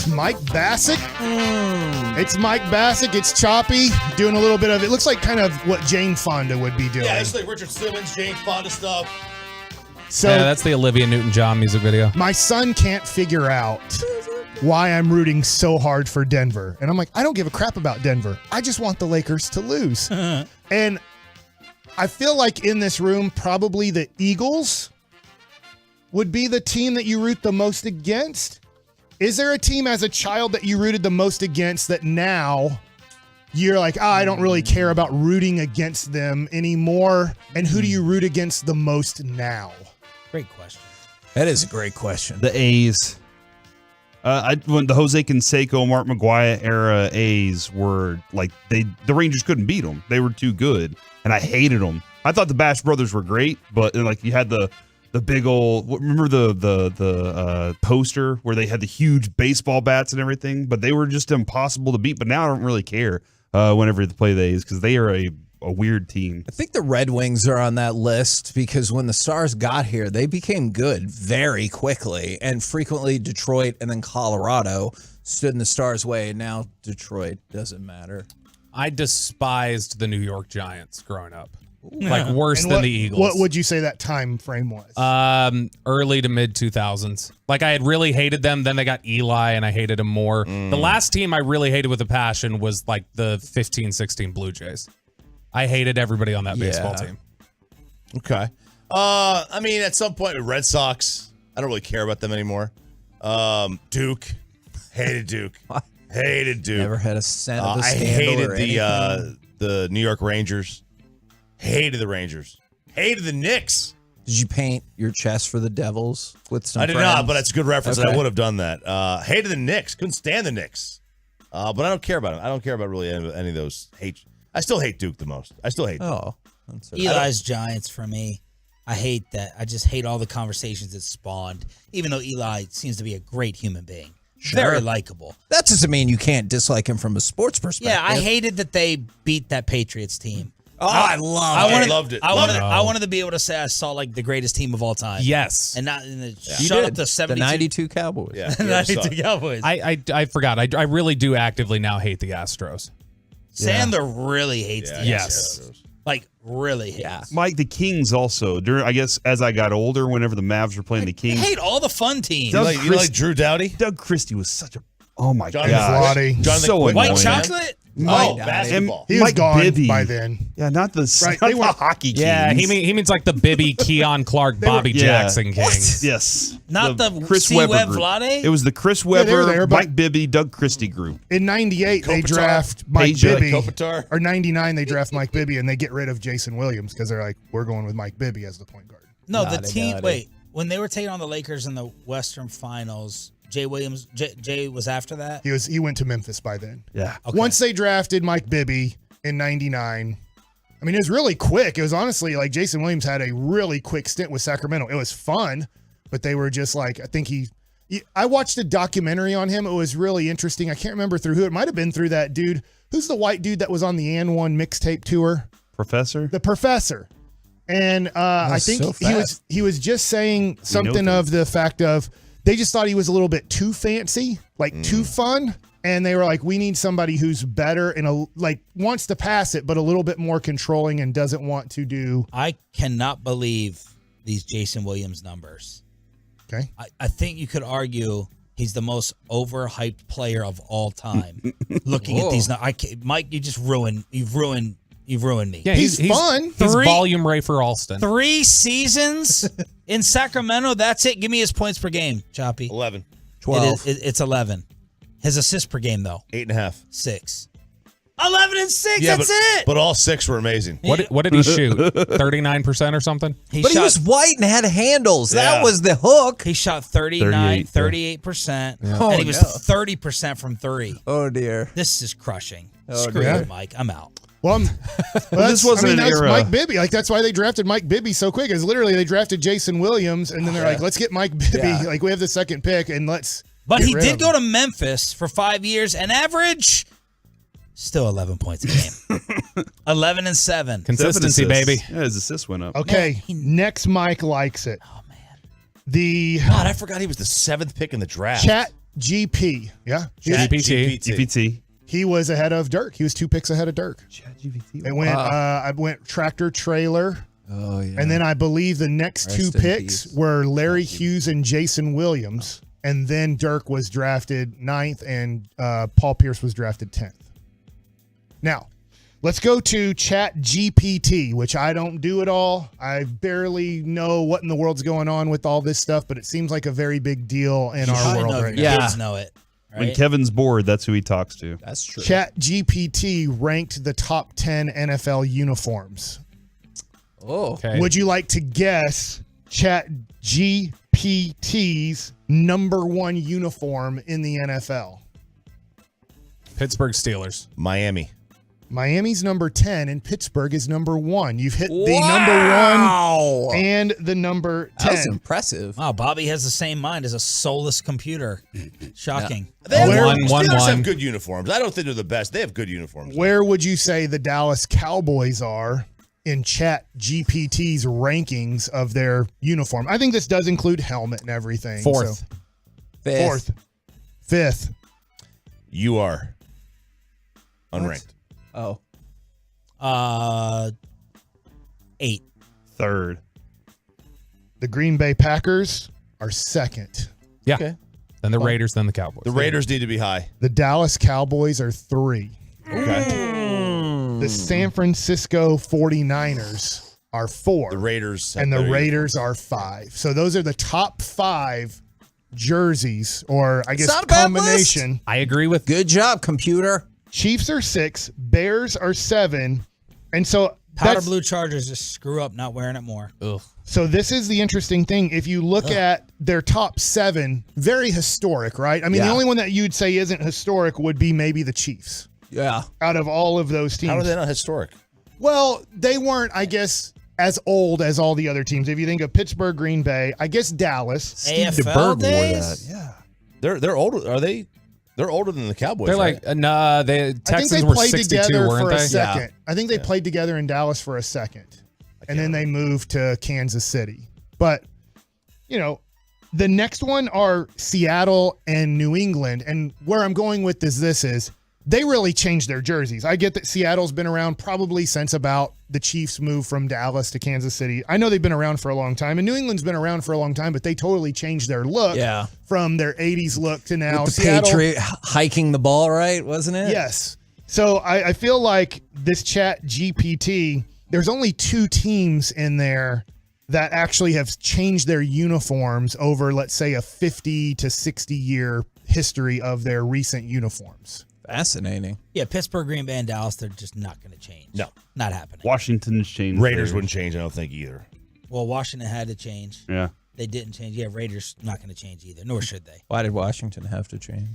It's Mike Bassick. It's Mike Bassick. It's choppy, doing a little bit of it. Looks like kind of what Jane Fonda would be doing. Yeah, it's like Richard Simmons, Jane Fonda stuff. So yeah, that's the Olivia Newton-John music video. My son can't figure out why I'm rooting so hard for Denver. And I'm like, I don't give a crap about Denver. I just want the Lakers to lose. And I feel like in this room, probably the Eagles would be the team that you root the most against. Is there a team as a child that you rooted the most against that now you're like, I don't really care about rooting against them anymore? And who do you root against the most now? Great question. That is a great question. The A's. When the Jose Canseco, Mark McGuire era A's were like, the Rangers couldn't beat them. They were too good, and I hated them. I thought the Bash brothers were great, but like you had the big old, remember the poster where they had the huge baseball bats and everything, but they were just impossible to beat. But now I don't really care whenever they play the A's because they are a weird team. I think the Red Wings are on that list because when the Stars got here, they became good very quickly, and frequently Detroit and then Colorado stood in the Stars' way, and now Detroit doesn't matter. I despised the New York Giants growing up. Like worse than the Eagles. What would you say that time frame was? Early to mid 2000s. Like I had really hated them. Then they got Eli and I hated him more. The last team I really hated with a passion was like the 15-16 Blue Jays. I hated everybody on that baseball team. Okay. I mean, at some point, Red Sox, I don't really care about them anymore. Duke. Hated Duke. Hated Duke. Never had a cent of a I scandal or hated anything. the New York Rangers. Hated the Rangers. Hated the Knicks. Did you paint your chest for the Devils with some I did friends? not, but that's a good reference. Okay. I would have done that. Hated the Knicks. Couldn't stand the Knicks. But I don't care about them. I don't care about really any of those. I still hate Duke the most. I still hate Duke. Oh. Eli's Giants for me. I hate that. I just hate all the conversations it spawned, even though Eli seems to be a great human being. Sure. Very likable. That doesn't mean you can't dislike him from a sports perspective. Yeah, I hated that they beat that Patriots team. Oh, I loved it. I wanted to be able to say I saw like the greatest team of all time. Yes. And not in the You shut did. up the 72 The 92 Cowboys. Yeah. 92 Cowboys. I forgot. I really do actively now hate the Astros. Sander really hates the Yes. Astros. Like really hates. Mike, the Kings also. I guess as I got older, whenever the Mavs were playing the I Kings, hate all the fun teams. You like Drew Doughty? Doug Christie was such a my Jonathan God, Jonathan so Quick. annoying. White chocolate? Oh, basketball. He was Mike gone Bibby. by then. Yeah, not the Right, not they the were- hockey Kings. Yeah, he means like the Bibby, Keon Clark, Bobby Jackson Kings. Yes. Not the Chris C. Webber Webb group. Vlade? It was the Chris they Webber, were there, but- Mike Bibby, Doug Christie group. In 98, they Kopitar. draft Mike Peja. Bibby. Kopitar. Or 99, they draft Mike Bibby, and they get rid of Jason Williams because they're like, we're going with Mike Bibby as the point guard. No, the Got it, team. got it. Wait, when they were taking on the Lakers in the Western Finals, Jay was after that. He went to Memphis by then. Yeah. Okay. Once they drafted Mike Bibby in 99, I mean, it was really quick. It was honestly like Jason Williams had a really quick stint with Sacramento. It was fun, but they were just like, I think I watched a documentary on him. It was really interesting. I can't remember through who. It might have been through that dude. Who's the white dude that was on the And One mixtape tour? Professor? The Professor. And I think so he was just saying something of the fact of they just thought he was a little bit too fancy, like too fun. And they were like, we need somebody who's better and wants to pass it, but a little bit more controlling and doesn't want to do. I cannot believe these Jason Williams numbers. Okay. I think you could argue he's the most overhyped player of all time. Looking at these, Mike, you've ruined me. Yeah, He's fun. He's volume Rafer Alston. 3 seasons in Sacramento. That's it. Give me his points per game, Choppy. 11. 12. It's 11. His assists per game, though. 8.5. 6. 11 and 6. Yeah, that's it. But all 6 were amazing. What did he shoot? 39% or something? But he was white and had handles. Yeah. That was the hook. He shot 38%, Oh, and he was no. 30% from 3. Oh, dear. This is crushing. Oh, Screw dear. you, Mike. I'm out. Well, this wasn't an that's era. Mike Bibby. Like that's why they drafted Mike Bibby so quick. Is literally they drafted Jason Williams, and then they're like, let's get Mike Bibby. Yeah. Like we have the second pick, and let's. But get he rid did of go him. to Memphis for 5 years and average still 11 points a game. 11 and 7. Consistency, 7 assists. baby. Yeah, his assist went up. Okay, next Mike likes it. Oh man. The God, I forgot he was the 7th pick in the draft. GP. Yeah. GPT. He was ahead of Dirk. He was 2 picks ahead of Dirk. It went. I went tractor trailer. Oh yeah. And then I believe the next Rest 2 in picks peace. were Larry Hughes and Jason Williams. And then Dirk was drafted 9th and Paul Pierce was drafted 10th. Now, let's go to Chat GPT, which I don't do at all. I barely know what in the world's going on with all this stuff, but it seems like a very big deal in our world right now. Kids know it. When Right? Kevin's bored, that's who he talks to. That's true. Chat GPT ranked the top 10 NFL uniforms. Oh. Okay. Would you like to guess Chat GPT's number 1 uniform in the NFL? Pittsburgh Steelers. Miami's number 10 and Pittsburgh is number 1. You've hit the number 1 and the number 10. That was impressive. Wow, Bobby has the same mind as a soulless computer. Shocking. Steelers have good uniforms. I don't think they're the best. They have good uniforms. Where would you say the Dallas Cowboys are in Chat GPT's rankings of their uniform? I think this does include helmet and everything. Fourth. Fourth. Fifth. You are unranked. Oh. 8. Third. The Green Bay Packers are 2nd. Yeah. Okay. Then the Raiders, then the Cowboys. The Raiders need to be high. The Dallas Cowboys are 3. Okay. The San Francisco 49ers are 4. The Raiders. And the Raiders are 5. So those are the top 5 jerseys, or I guess It's not a bad combination. list. I agree with. Good job, computer. Chiefs are 6, Bears are 7, and so Powder blue Chargers just screw up not wearing it more. Ugh. So this is the interesting thing. If you look at their top 7, very historic, right? I mean, the only one that you'd say isn't historic would be maybe the Chiefs. Yeah. Out of all of those teams. How are they not historic? Well, they weren't, I guess, as old as all the other teams. If you think of Pittsburgh, Green Bay, I guess Dallas. Steve DeBerg wore that. Yeah. They're older. Are they? They're older than the Cowboys. They're right? like, nah, the I think Texans they were played 62, together weren't for a they? second. Yeah. I think they played together in Dallas for a second. And then they moved to Kansas City. But, you know, the next one are Seattle and New England. And where I'm going with this is they really changed their jerseys. I get that Seattle's been around probably since about the Chiefs moved from Dallas to Kansas City. I know they've been around for a long time, and New England's been around for a long time, but they totally changed their look from their 80s look to now. With the Seattle, Patriot hiking the ball, right? Wasn't it? Yes. So I feel like this Chat GPT, there's only 2 teams in there that actually have changed their uniforms over, let's say, a 50 to 60 year history of their recent uniforms. Fascinating. Yeah, Pittsburgh, Green Bay, and Dallas, they're just not going to change. No. Not happening. Washington's changed. Raiders theirs. wouldn't change, I don't think, either. Well, Washington had to change. Yeah. They didn't change. Yeah, Raiders not going to change either, nor should they. Why did Washington have to change?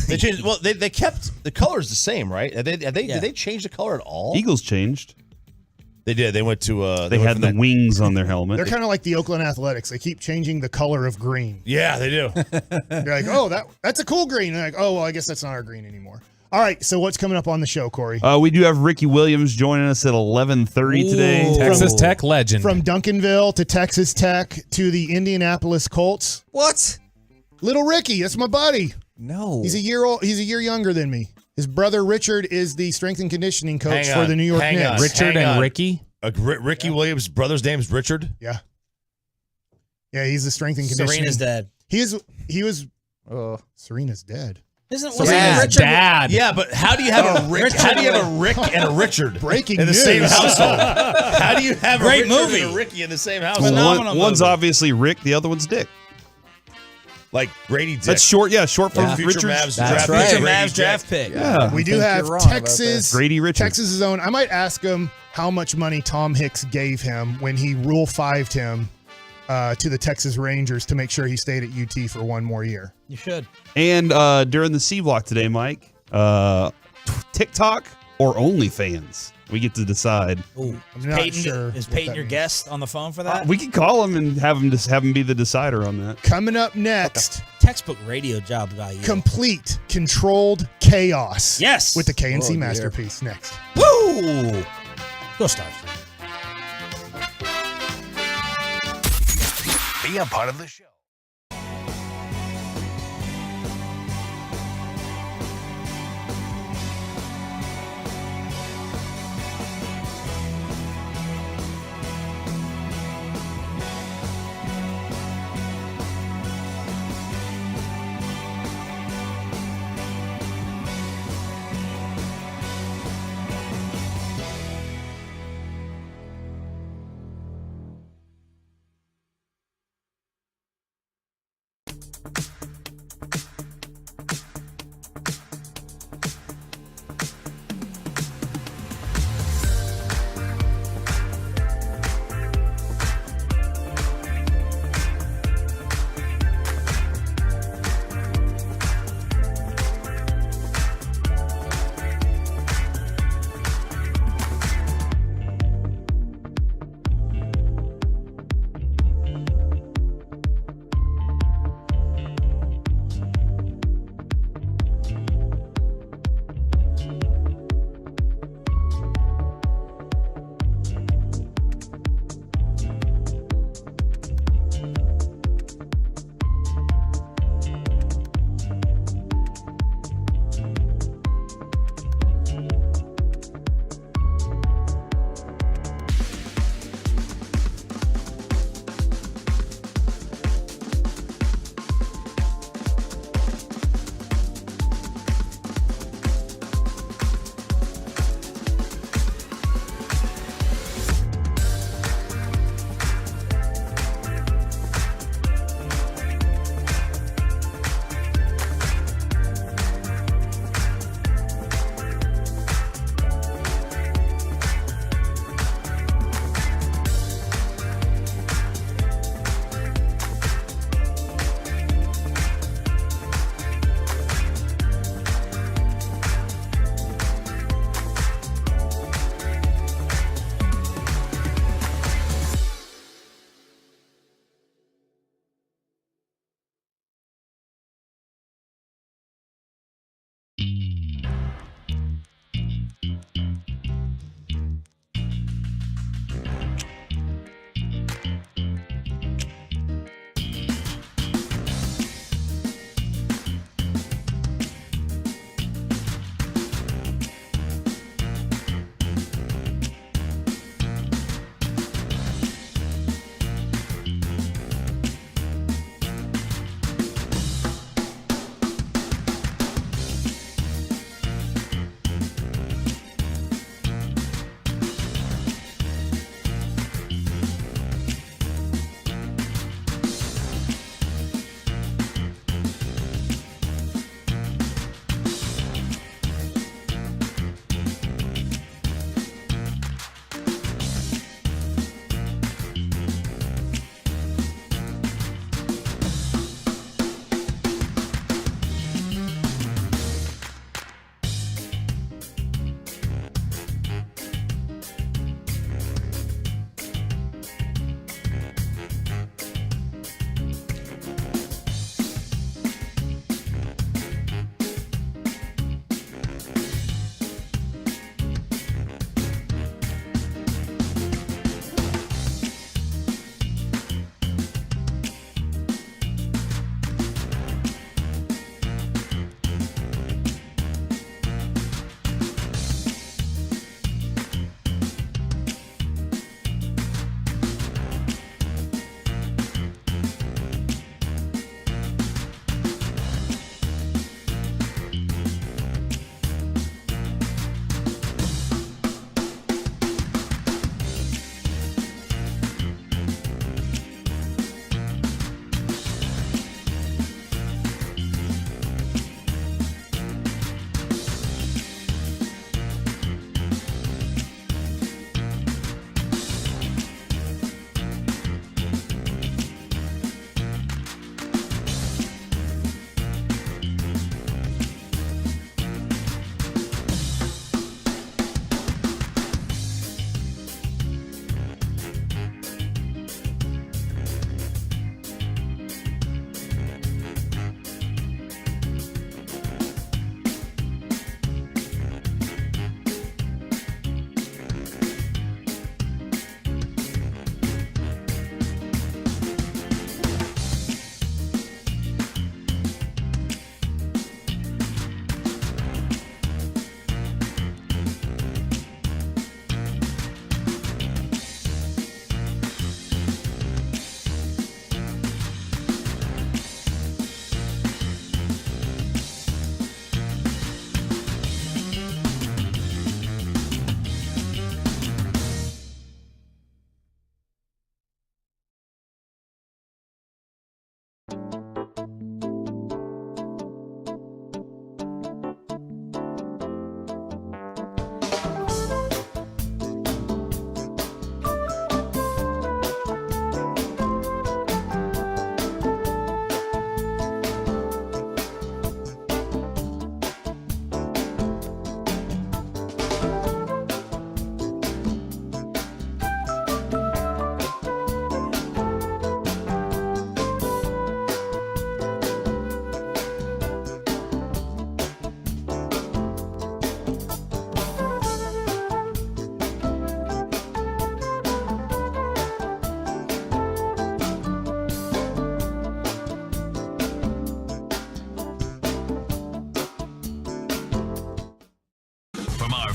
They changed. Well, they kept the colors the same, right? Did they change the color at all? Eagles changed. They did. They went to. They had the wings on their helmet. They're kind of like the Oakland Athletics. They keep changing the color of green. Yeah, they do. They're like, oh, that's a cool green. They're like, oh, well, I guess that's not our green anymore. All right, so what's coming up on the show, Corey? We do have Ricky Williams joining us at 11:30 today. Texas Tech legend. From Duncanville to Texas Tech to the Indianapolis Colts. What? Little Ricky, that's my buddy. No. He's a year old. He's a year younger than me. His brother Richard is the strength and conditioning coach for the New York Knicks. Richard and Ricky? Ricky Williams' brother's name's Richard? Yeah. Yeah, he's the strength and conditioning. Serena's dead. He was Serena's dead. Isn't Richard dad? Yeah, but how do you have a Rick? How do you have a Rick and a Richard Breaking in the news. same household? How do you have a Great Richard movie. and a Ricky in the same household? Phenomenal One's movie. obviously Rick, the other one's Dick. Like Grady Dick. That's short. Yeah, short for Future Richard. Mavs That's draft right. pick. Future Grady Mavs Dick. draft pick. Yeah. We do think have you're wrong about Texas. Grady Richard. Texas' own. I might ask him how much money Tom Hicks gave him when he Rule 5'd him to the Texas Rangers to make sure he stayed at UT for one more year. You should. And during the C Block today, Mike, TikTok or OnlyFans? We get to decide. Ooh, I'm not sure Is what Peyton that your means. guest on the phone for that? We could call him and have him be the decider on that. Coming up next, Textbook radio job by you. complete controlled chaos. Yes. With the KNC Oh, dear. masterpiece next. Woo! Go Stars. Be a part of the show.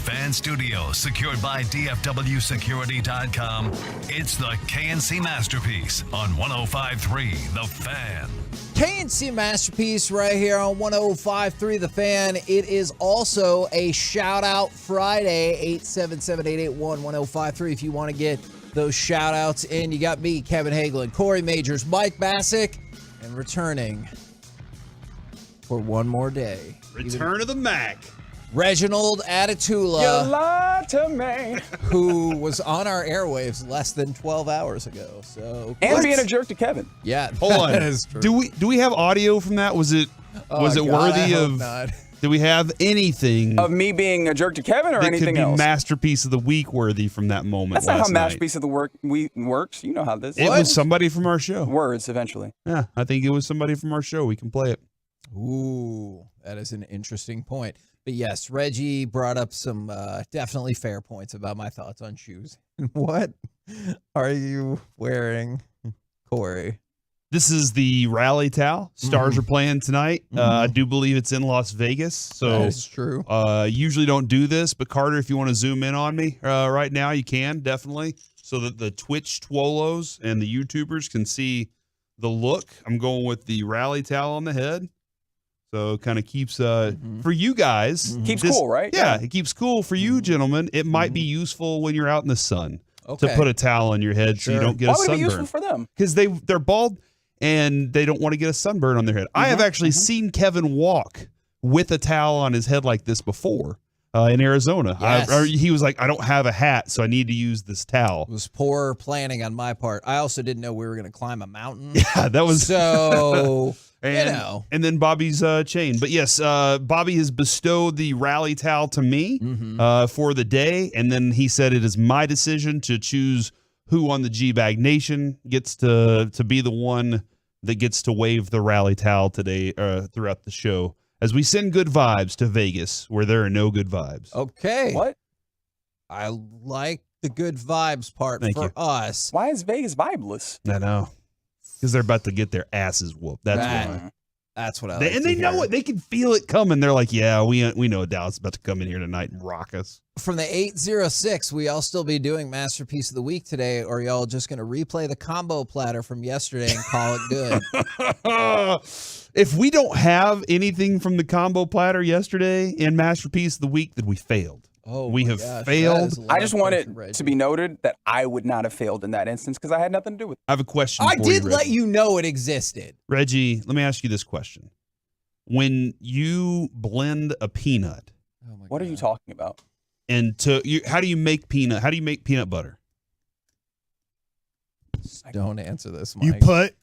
Fan Studios, secured by DFWsecurity.com. It's the KNC Masterpiece on 105.3 The Fan. KNC Masterpiece right here on 105.3 The Fan. It is also a shout-out Friday, 877-881-1053 if you want to get those shout-outs in. You got me, Kevin Hagelin, Corey Majors, Mike Bassick, and returning for one more day. Return of the Mac. Reginald Atatula. You lied to me. Who was on our airwaves less than 12 hours ago. So being a jerk to Kevin. Yeah, Hold on. that is true. Do we have audio from that? Was it worthy of? Not. Do we have anything Of me being a jerk to Kevin or that anything could be else? Masterpiece of the Week worthy from that moment? That's not last how night? Masterpiece of the Week works. You know how this It was somebody from our show. Words, eventually. Yeah, I think it was somebody from our show. We can play it. Ooh, that is an interesting point. But yes, Reggie brought up some definitely fair points about my thoughts on shoes. What are you wearing, Corey? This is the rally towel. Stars are playing tonight. I do believe it's in Las Vegas. So That is true. Usually don't do this, but Carter, if you want to zoom in on me right now, you can definitely, so that the Twitch Twolos and the YouTubers can see the look. I'm going with the rally towel on the head. So it kind of keeps, for you guys. Keeps cool, right? Yeah, it keeps cool. For you, gentlemen, it might be useful when you're out in the sun to Okay. put a towel on your head so you don't get Why a would it sunburn. be useful for them? Because they're bald and they don't want to get a sunburn on their head. I have actually seen Kevin walk with a towel on his head like this before in Arizona. Yes. He was like, I don't have a hat, so I need to use this towel. It was poor planning on my part. I also didn't know we were going to climb a mountain. Yeah, that was so. And, you know. and then Bobby's chain. But yes, Bobby has bestowed the rally towel to me for the day. And then he said it is my decision to choose who on the G-Bag Nation gets to be the one that gets to wave the rally towel today throughout the show as we send good vibes to Vegas where there are no good vibes. Okay. What? I like the good vibes part Thank for you. us. Why is Vegas vibeless? I know. Because they're about to get their asses whooped. That's why. That's what I And they know it. They can feel it coming. They're like, yeah, we know Dallas is about to come in here tonight and rock us. From the 806, we all still be doing Masterpiece of the Week today, or y'all just going to replay the combo platter from yesterday and call it good? If we don't have anything from the combo platter yesterday in Masterpiece of the Week, then we failed. Oh, we my have gosh, failed. that is a lot I just of want pressure, it to be noted that I would not have failed in that instance because I had nothing to do with it. I have a question I for did you, let Reggie. you know it existed. Reggie, let me ask you this question. When you blend a peanut, What are you talking about? and how do you make peanut butter? Don't answer this, Mike. You put.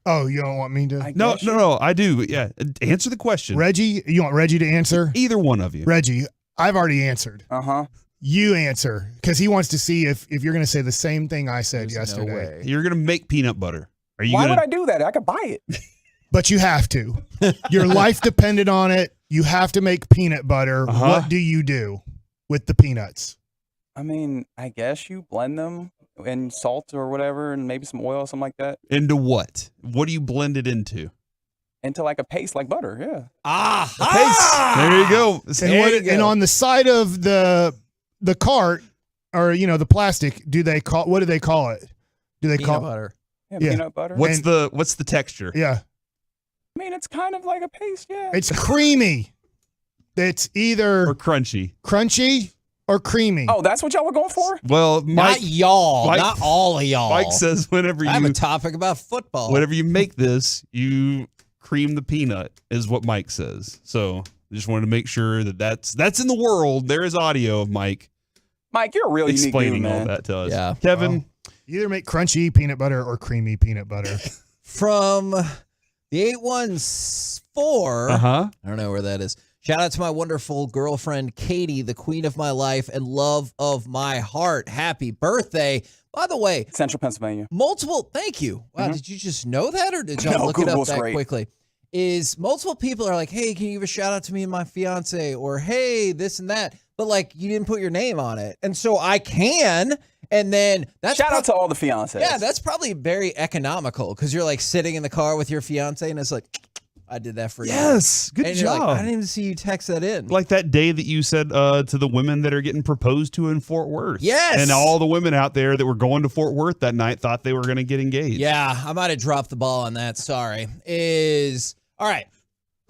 Oh, you don't want me to? No, I do. But yeah, answer the question. Reggie, you want Reggie to answer? Either one of you. Reggie, I've already answered. Uh-huh. You answer because he wants to see if you're going to say the same thing I said There's no yesterday. way. You're gonna make peanut butter. Are you Why gonna? would I do that? I could buy it. But you have to. Your life depended on it. You have to make peanut butter. Uh-huh. What do you do with the peanuts? I mean, I guess you blend them in salt or whatever and maybe some oil or something like that Into what? What do you blend it into? into like a paste like butter. Yeah. There you go. And on the side of the cart, or the plastic, what do they call it? Do they Peanut call butter. Yeah, Yeah. peanut butter. What's the texture? Yeah, I mean, it's kind of like a paste, yeah. it's creamy. It's either Or crunchy? crunchy or creamy. Oh, that's what y'all were going for? Well, Not y'all. Not all of y'all. Mike says whenever I have a you topic about football. whenever you make this, you cream the peanut, is what Mike says. So I just wanted to make sure that's in the world. There is audio of Mike Mike, you're a real unique dude, explaining all man. that to us. Yeah. Kevin. You either make crunchy peanut butter or creamy peanut butter. From the 814. Uh-huh. I don't know where that is. Shout out to my wonderful girlfriend, Katie, the queen of my life and love of my heart. Happy birthday. By the way, Central Pennsylvania. thank you. Wow, did you just know that or did y'all No, look it up Google's that great. quickly? Is multiple people are like, hey, can you give a shout out to me and my fiance? Or hey, this and that. But like, you didn't put your name on it. And so I can. And then that's Shout out to all the fiancés. Yeah, that's probably very economical because you're like sitting in the car with your fiance and it's like, I did that for you. Yes, good and you're job. Like, I didn't even see you text that in. Like that day that you said to the women that are getting proposed to in Fort Worth. Yes. And all the women out there that were going to Fort Worth that night thought they were going to get engaged. Yeah, I might have dropped the ball on that. Sorry. All right.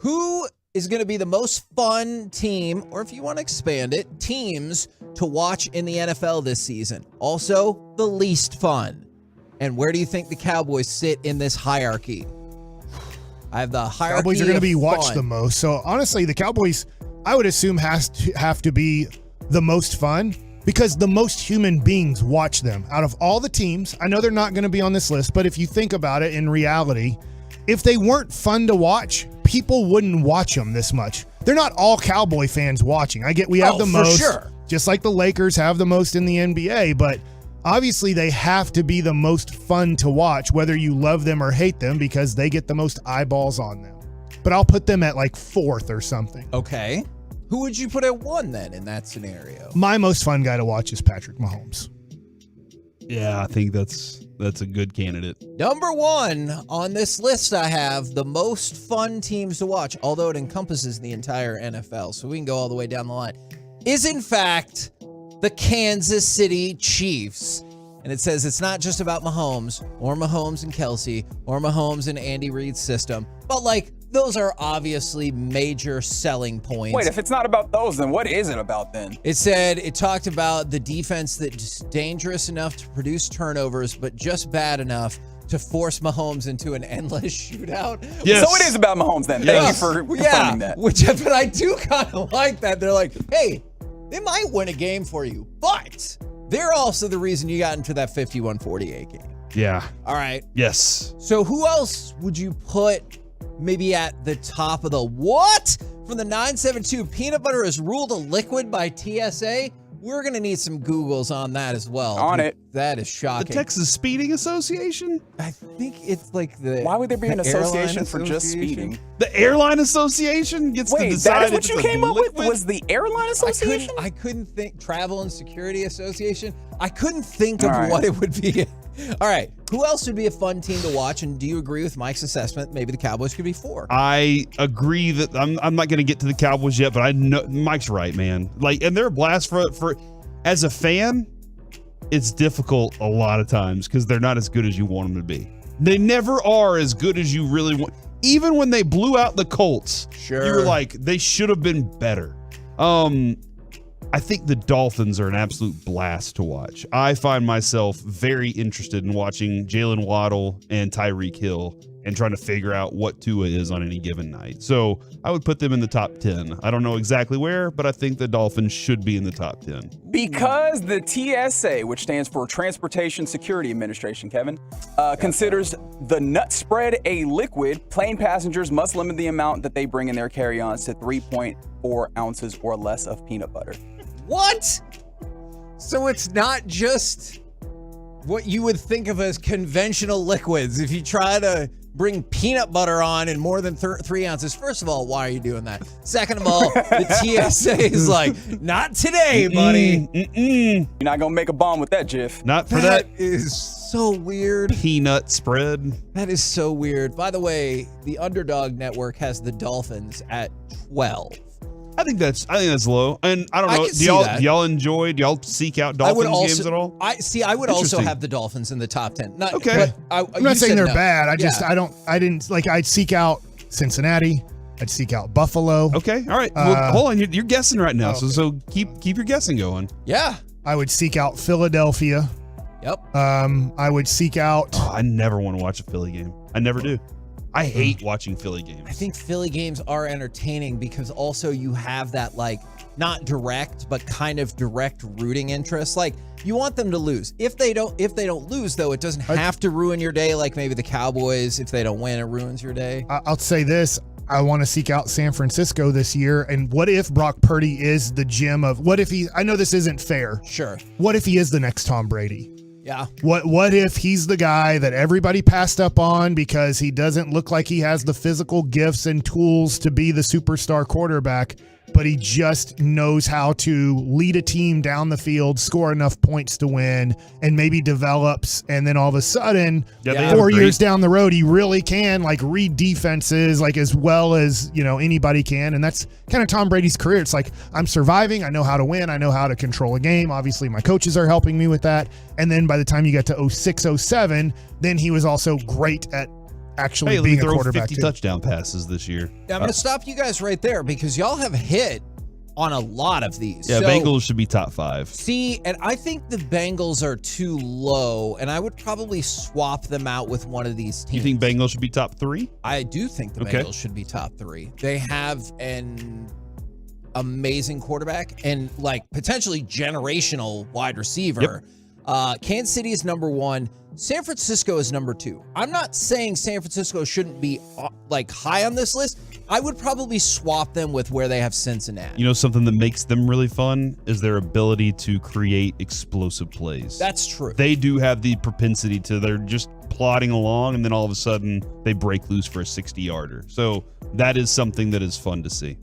Who is going to be the most fun team, or if you want to expand it, teams to watch in the NFL this season? Also, the least fun. And where do you think the Cowboys sit in this hierarchy? I have the hierarchy. Cowboys are going to be watched fun. the most. So honestly, the Cowboys, I would assume, have to be the most fun because the most human beings watch them out of all the teams. I know they're not going to be on this list, but if you think about it in reality, if they weren't fun to watch, people wouldn't watch them this much. They're not all Cowboy fans watching. We have the most, sure. Just like the Lakers have the most in the NBA, but obviously they have to be the most fun to watch, whether you love them or hate them, because they get the most eyeballs on them. But I'll put them at like 4th or something. Okay. Who would you put at 1 then in that scenario? My most fun guy to watch is Patrick Mahomes. Yeah, I think that's a good candidate. Number 1 on this list, I have the most fun teams to watch, although it encompasses the entire NFL, so we can go all the way down the line, is in fact the Kansas City Chiefs. And it says it's not just about Mahomes and Kelsey or Mahomes and Andy Reid's system, but like those are obviously major selling points. Wait, if it's not about those, then what is it about then? It talked about the defense that's dangerous enough to produce turnovers, but just bad enough to force Mahomes into an endless shootout. Yes. So it is about Mahomes then. Thank you for confirming that. But I do kind of like that. They're like, hey, they might win a game for you, but they're also the reason you got into that 51-48 game. Yeah. All right. Yes. So who else would you put maybe at the top of the what? From the 972, peanut butter is ruled a liquid by TSA. We're going to need some Googles on that as well. On it. That is shocking. The Texas Speeding Association? I think it's like the... Why would there be an association for just speeding? The Airline Association gets to decide. That is what you came up with? Was the Airline Association? I couldn't think. Travel and Security Association? I couldn't think of what it would be. All right. Who else would be a fun team to watch? And do you agree with Mike's assessment? Maybe the Cowboys could be 4. I agree that I'm not going to get to the Cowboys yet, but I know Mike's right, man. Like, and they're a blast for as a fan. It's difficult a lot of times because they're not as good as you want them to be. They never are as good as you really want. Even when they blew out the Colts, you were like, they should have been better. I think the Dolphins are an absolute blast to watch. I find myself very interested in watching Jalen Waddle and Tyreek Hill and trying to figure out what Tua is on any given night. So I would put them in the top 10. I don't know exactly where, but I think the Dolphins should be in the top 10. Because the TSA, which stands for Transportation Security Administration, Kevin, considers the nut spread a liquid, plane passengers must limit the amount that they bring in their carry-ons to 3.4 ounces or less of peanut butter. What? So it's not just what you would think of as conventional liquids. If you try to bring peanut butter on in more than 3 ounces, first of all, why are you doing that? Second of all, the TSA is like, not today, buddy. You're not going to make a bomb with that, Jiff. Not for that. That is so weird. Peanut spread. That is so weird. By the way, the Underdog Network has the Dolphins at 12. I think that's low. And I don't know. Do y'all seek out Dolphins games at all? I would also have the Dolphins in the top 10. Okay. I'm not saying they're bad. I'd seek out Cincinnati. I'd seek out Buffalo. Okay. All right. Well, hold on. You're guessing right now. Okay. So keep your guessing going. Yeah. I would seek out Philadelphia. Yep. I would seek out. Oh, I never want to watch a Philly game. I never do. I hate watching Philly games. I think Philly games are entertaining because also you have that like not direct but kind of direct rooting interest. Like you want them to lose. If they don't lose though, it doesn't have to ruin your day like maybe the Cowboys. If they don't win, it ruins your day. I'll say this. I want to seek out San Francisco this year. And what if Brock Purdy is the gem of I know this isn't fair. Sure. What if he is the next Tom Brady? Yeah. What if he's the guy that everybody passed up on because he doesn't look like he has the physical gifts and tools to be the superstar quarterback, but he just knows how to lead a team down the field, score enough points to win, and maybe develops. And then all of a sudden, 4 years down the road, he really can like read defenses like as well as, anybody can. And that's kind of Tom Brady's career. It's like, I'm surviving. I know how to win. I know how to control a game. Obviously, my coaches are helping me with that. And then by the time you get to 06, 07, then he was also great at actually being a quarterback 50 touchdown passes this year. Yeah, I'm going to stop you guys right there because y'all have hit on a lot of these. Yeah, Bengals should be top 5. See, and I think the Bengals are too low, and I would probably swap them out with one of these teams. You think Bengals should be top 3? I do think the Bengals should be top 3. They have an amazing quarterback and like potentially generational wide receiver. Kansas City is number 1. San Francisco is number 2. I'm not saying San Francisco shouldn't be like high on this list. I would probably swap them with where they have Cincinnati. Something that makes them really fun is their ability to create explosive plays. That's true. They do have the propensity to, they're just plodding along and then all of a sudden they break loose for a 60-yarder. So that is something that is fun to see.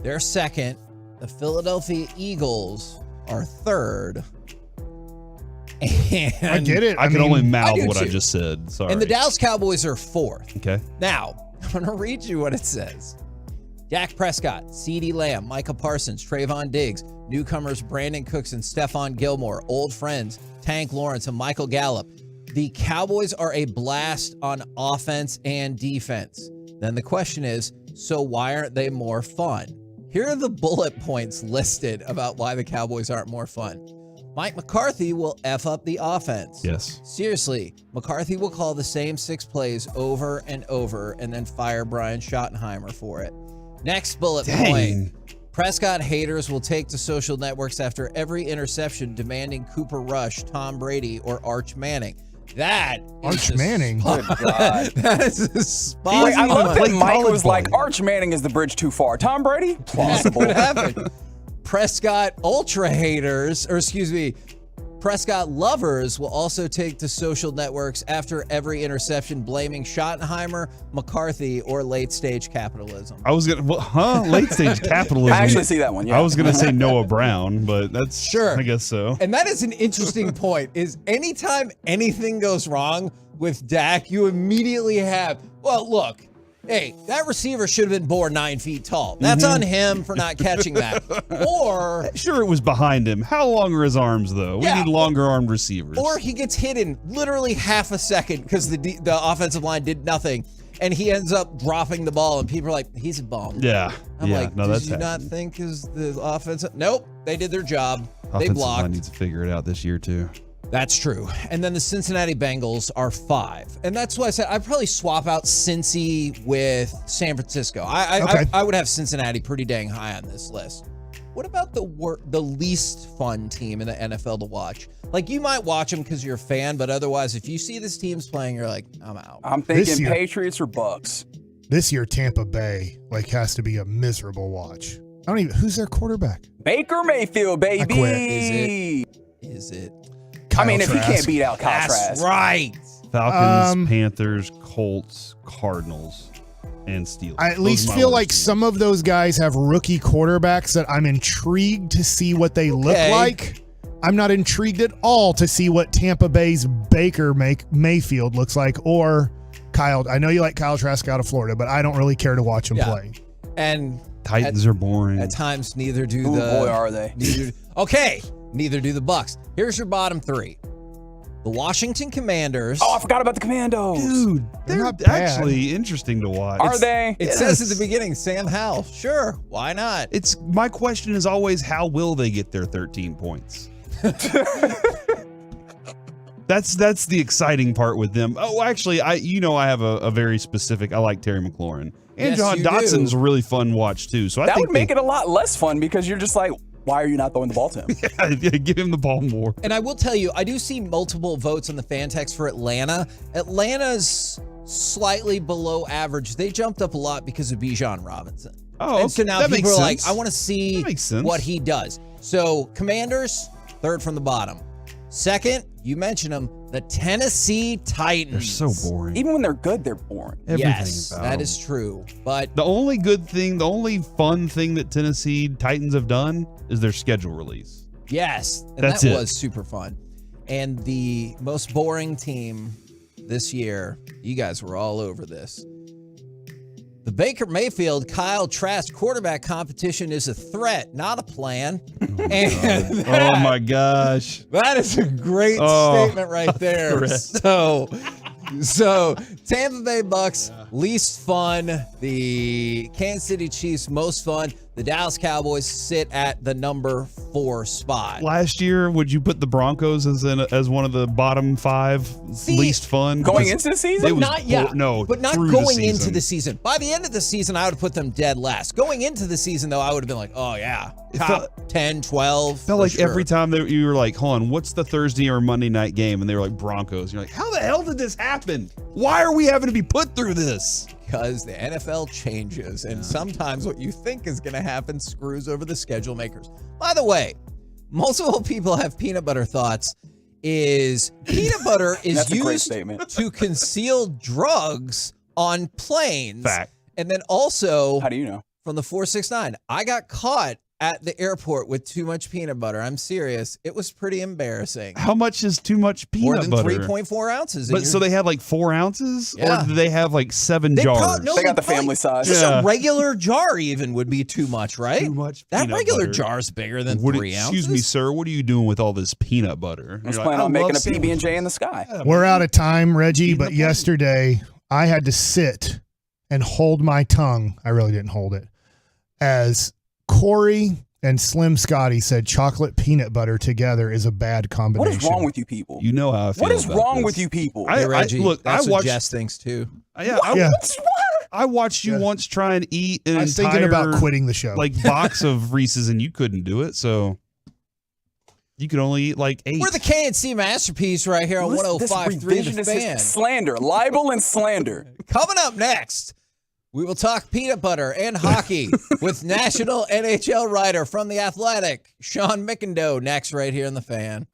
They're second. The Philadelphia Eagles are third. And I get it. I can only mouth what I just said. Sorry. And the Dallas Cowboys are 4th. Okay. Now, I'm going to read you what it says. Dak Prescott, CeeDee Lamb, Micah Parsons, Trayvon Diggs, newcomers Brandon Cooks and Stephon Gilmore, old friends Tank Lawrence and Michael Gallup. The Cowboys are a blast on offense and defense. Then the question is, so why aren't they more fun? Here are the bullet points listed about why the Cowboys aren't more fun. Mike McCarthy will F up the offense. Yes. Seriously, McCarthy will call the same 6 plays over and over and then fire Brian Schottenheimer for it. Next bullet point. Prescott haters will take to social networks after every interception demanding Cooper Rush, Tom Brady, or Arch Manning. That Arch Manning. Good God. That is a spot. Wait, I love that Mike was like, Arch Manning is the bridge too far. Tom Brady? Plausible. What happened? Prescott ultra haters, Prescott lovers will also take to social networks after every interception blaming Schottenheimer, McCarthy, or late-stage capitalism. I was going to, late-stage capitalism. I actually see that one, yeah. I was going to say Noah Brown, but that's, sure. I guess so. And that is an interesting point, is anytime anything goes wrong with Dak, you immediately have, well, look, hey, that receiver should have been born 9 feet tall. That's on him for not catching that. Or sure, it was behind him. How long are his arms, though? We need longer-armed receivers. Or he gets hit in literally half a second because the offensive line did nothing, and he ends up dropping the ball, and people are like, he's a bum. Yeah. I'm like, did you not think is the offensive? Nope, they did their job. They blocked. Offensive line needs to figure it out this year, too. That's true. And then the Cincinnati Bengals are 5. And that's why I said I'd probably swap out Cincy with San Francisco. I would have Cincinnati pretty dang high on this list. What about the least fun team in the NFL to watch? Like, you might watch them because you're a fan, but otherwise, if you see this team's playing, you're like, I'm out. I'm thinking Patriots or Bucks. This year, Tampa Bay has to be a miserable watch. Who's their quarterback? Baker Mayfield, baby. I quit. Is it? I mean, if he can't beat out Kyle Trask. That's right. Falcons, Panthers, Colts, Cardinals, and Steelers. I at least feel like some of those guys have rookie quarterbacks that I'm intrigued to see what they look like. I'm not intrigued at all to see what Tampa Bay's Baker Mayfield looks like, or Kyle. I know you like Kyle Trask out of Florida, but I don't really care to watch him play. And Titans are boring. At times, neither do boy, are they. Neither do the Bucks. Here's your bottom 3. The Washington Commanders. Oh, I forgot about the Commandos. Dude, they're not bad. actually interesting to watch. Are they? It says at the beginning, Sam Howell. Sure, why not? My question is always, how will they get their 13 points? That's the exciting part with them. Oh, actually, I have a very specific. I like Terry McLaurin. And John Dotson's a really fun watch too. So I think would make it a lot less fun because you're just like, why are you not throwing the ball to him? Yeah, give him the ball more. And I will tell you, I do see multiple votes on the fan text for Atlanta. Atlanta's slightly below average. They jumped up a lot because of Bijan Robinson. Oh, and so now that people makes are like, sense. I want to see what he does. So Commanders, 3rd from the bottom. 2nd, you mentioned them, The Tennessee Titans. They're so boring. Even when they're good, they're boring. Yes, that is true. But the only good thing, the only fun thing that Tennessee Titans have done is their schedule release. Yes, and That's that it. was super fun. And the most boring team this year, you guys were all over this. The Baker Mayfield Kyle Trask quarterback competition is a threat, not a plan. And Oh my gosh. that is a great statement right there. So Tampa Bay Bucks, least fun. The Kansas City Chiefs, most fun. The Dallas Cowboys sit at the number 4 spot. Last year, would you put the Broncos as one of the bottom 5 least fun? Going into the season? It was Not yet. No, but not through going the into the season. By the end of the season, I would have put them dead last. Going into the season, though, I would have been like, oh, yeah, top 10, 12. Felt like every time that you were like, hold on, what's the Thursday or Monday night game? And they were like, Broncos. You're like, how the hell did this happen? Why are we having to be put through this? Because the NFL changes, and sometimes what you think is going to happen screws over the schedule makers. By the way, multiple people have peanut butter thoughts. Is peanut butter is That's a great used statement. to conceal drugs on planes. Fact. And then also, How do you know? from the 469, I got caught at the airport with too much peanut butter. I'm serious. It was pretty embarrassing. How much is too much peanut More than butter? 3.4 ounces. But so they had like 4 ounces? Yeah. Or do they have like 7 They jars? they got the family size. Just Yeah. a regular jar even would be too much, right? Too much That peanut regular butter. jar's bigger than What- 3 ounces. Excuse me, sir. What are you doing with all this peanut butter? I was You're planning like, on "I making a love PB&J in the sky. We're out of time, Reggie, but yesterday I had to sit and hold my tongue. I really didn't hold it. As Corey and Slim Scotty said, chocolate peanut butter together is a bad combination. What is wrong with you people? You know how I feel. What is about wrong this. with you people? Hey, Reggie, look, that's I what watched. Jess thinks too. I watched you once try and eat an I was thinking entire, about quitting the show. like box of Reese's, and you couldn't do it. So you could only eat like 8. We're the KNC masterpiece right here on This 105.3 The revisionist Fan. slander, libel, and slander. Coming up next, we will talk peanut butter and hockey with national NHL writer from The Athletic, Sean McIndoe, next right here in The Fan.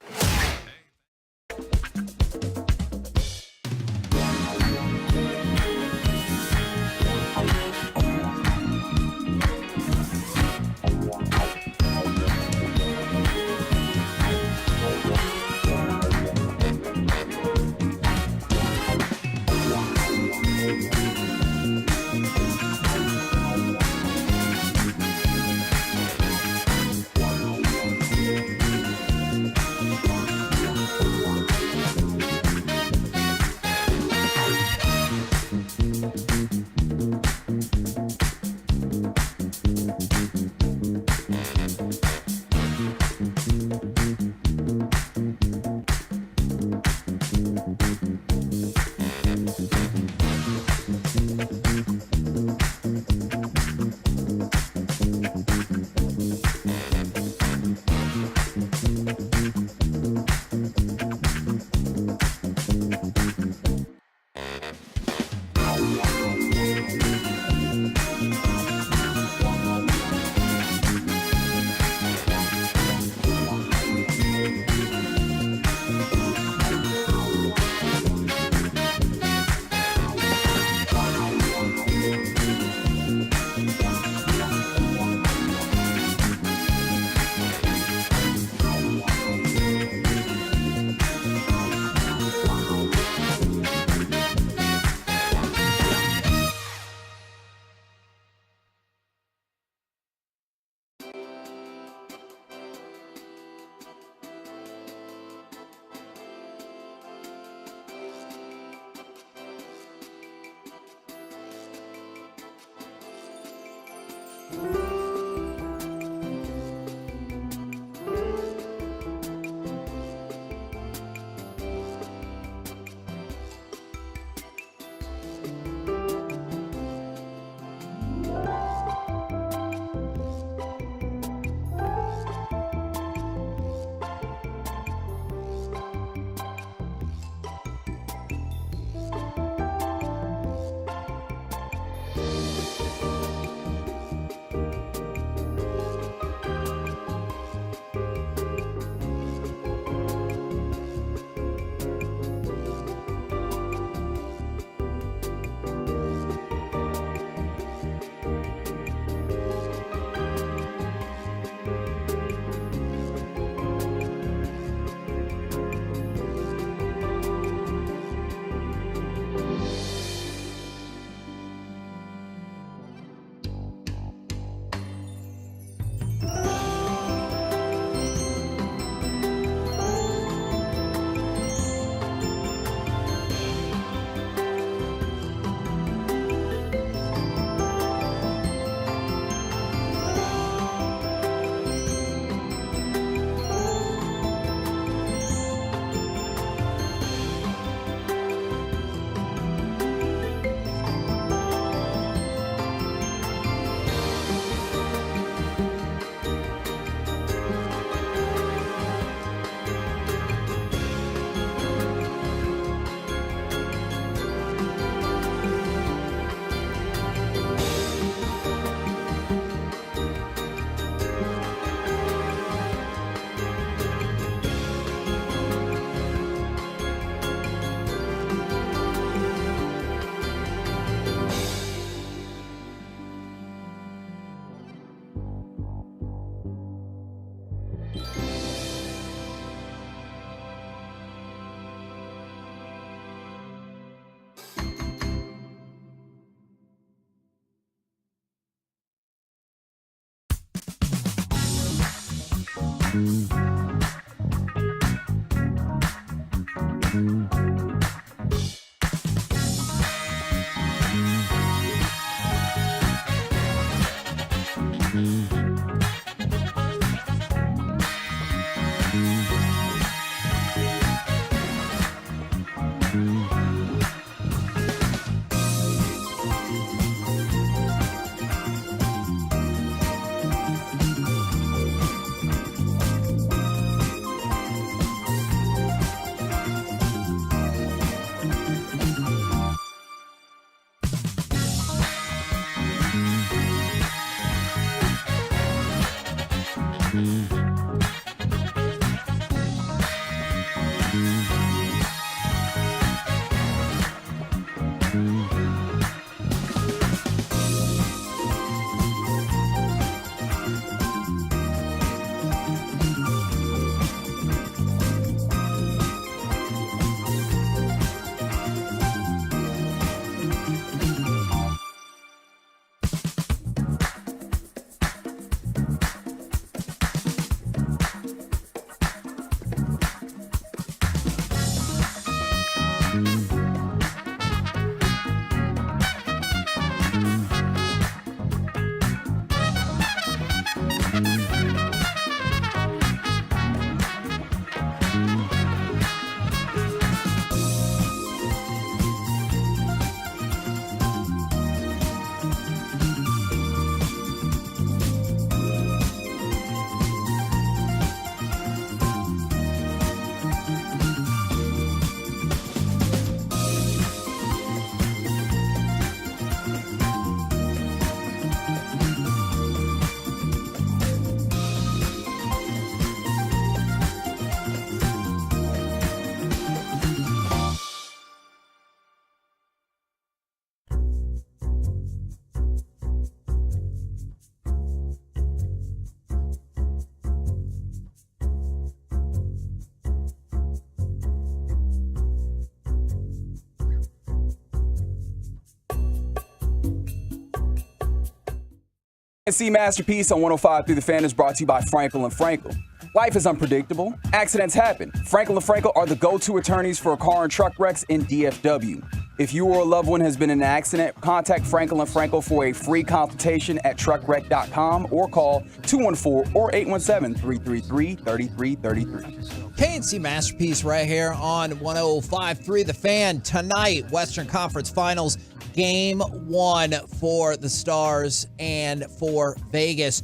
See Masterpiece on 105 through the Fan is brought to you by Frankel and Frankel. Life is unpredictable. Accidents happen. Frankel and Frankel are the go-to attorneys for car and truck wrecks in DFW. If you or a loved one has been in an accident, contact Frankel and Frankel for a free consultation at truckwreck.com or call 214 or 817-333-3333. KNC Masterpiece right here on 105.3 The Fan. Tonight, Western Conference Finals, Game 1 for the Stars and for Vegas.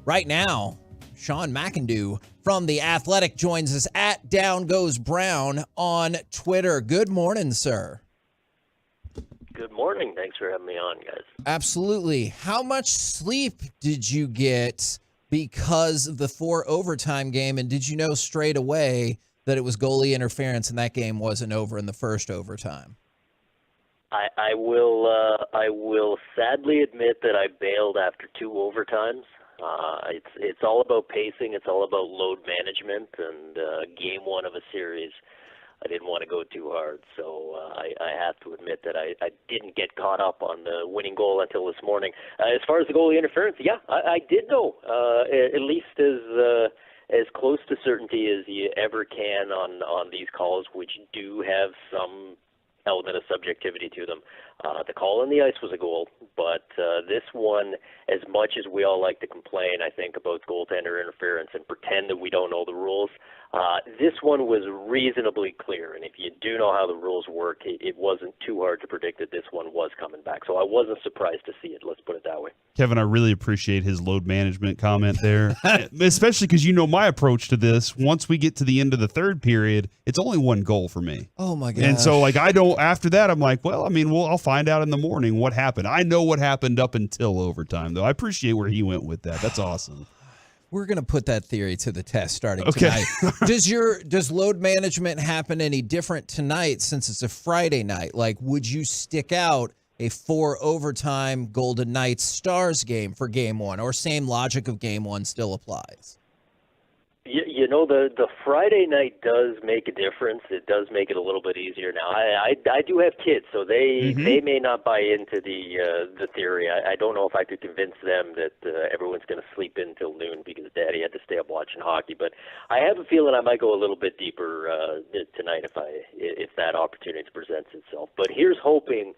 Right now, Sean McIndoe from The Athletic joins us at Down Goes Brown on Twitter. Good morning, sir. Good morning. Thanks for having me on, guys. Absolutely. How much sleep did you get because of the 4 overtime game, and did you know straight away that it was goalie interference and that game wasn't over in the first overtime? I will sadly admit that I bailed after 2 overtimes. It's all about pacing. It's all about load management. And game 1 of a series, I didn't want to go too hard. So I have to admit that I didn't get caught up on the winning goal until this morning. As far as the goalie interference, yeah, I did know, at least as close to certainty as you ever can on these calls, which do have some element of subjectivity to them. The call on the ice was a goal, but this one, as much as we all like to complain, I think, about goaltender interference and pretend that we don't know the rules, this one was reasonably clear. And if you do know how the rules work, it wasn't too hard to predict that this one was coming back. So I wasn't surprised to see it. Let's put it that way. Kevin, I really appreciate his load management comment there, especially because you know my approach to this. Once we get to the end of the third period, it's only 1 goal for me. Oh, my God. And so, like, I don't, after that, I'm like, well, I mean, I'll find out in the morning what happened. I know what happened up until overtime, though. I appreciate where he went with that. That's awesome. We're going to put that theory to the test starting tonight. Does load management happen any different tonight since it's a Friday night? Like, would you stick out a 4 overtime Golden Knights Stars game for game 1, or same logic of game 1 still applies? You the Friday night does make a difference. It does make it a little bit easier now. I do have kids, so they may not buy into the theory. I don't know if I could convince them that everyone's going to sleep in till noon because Daddy had to stay up watching hockey. But I have a feeling I might go a little bit deeper tonight if that opportunity presents itself. But here's hoping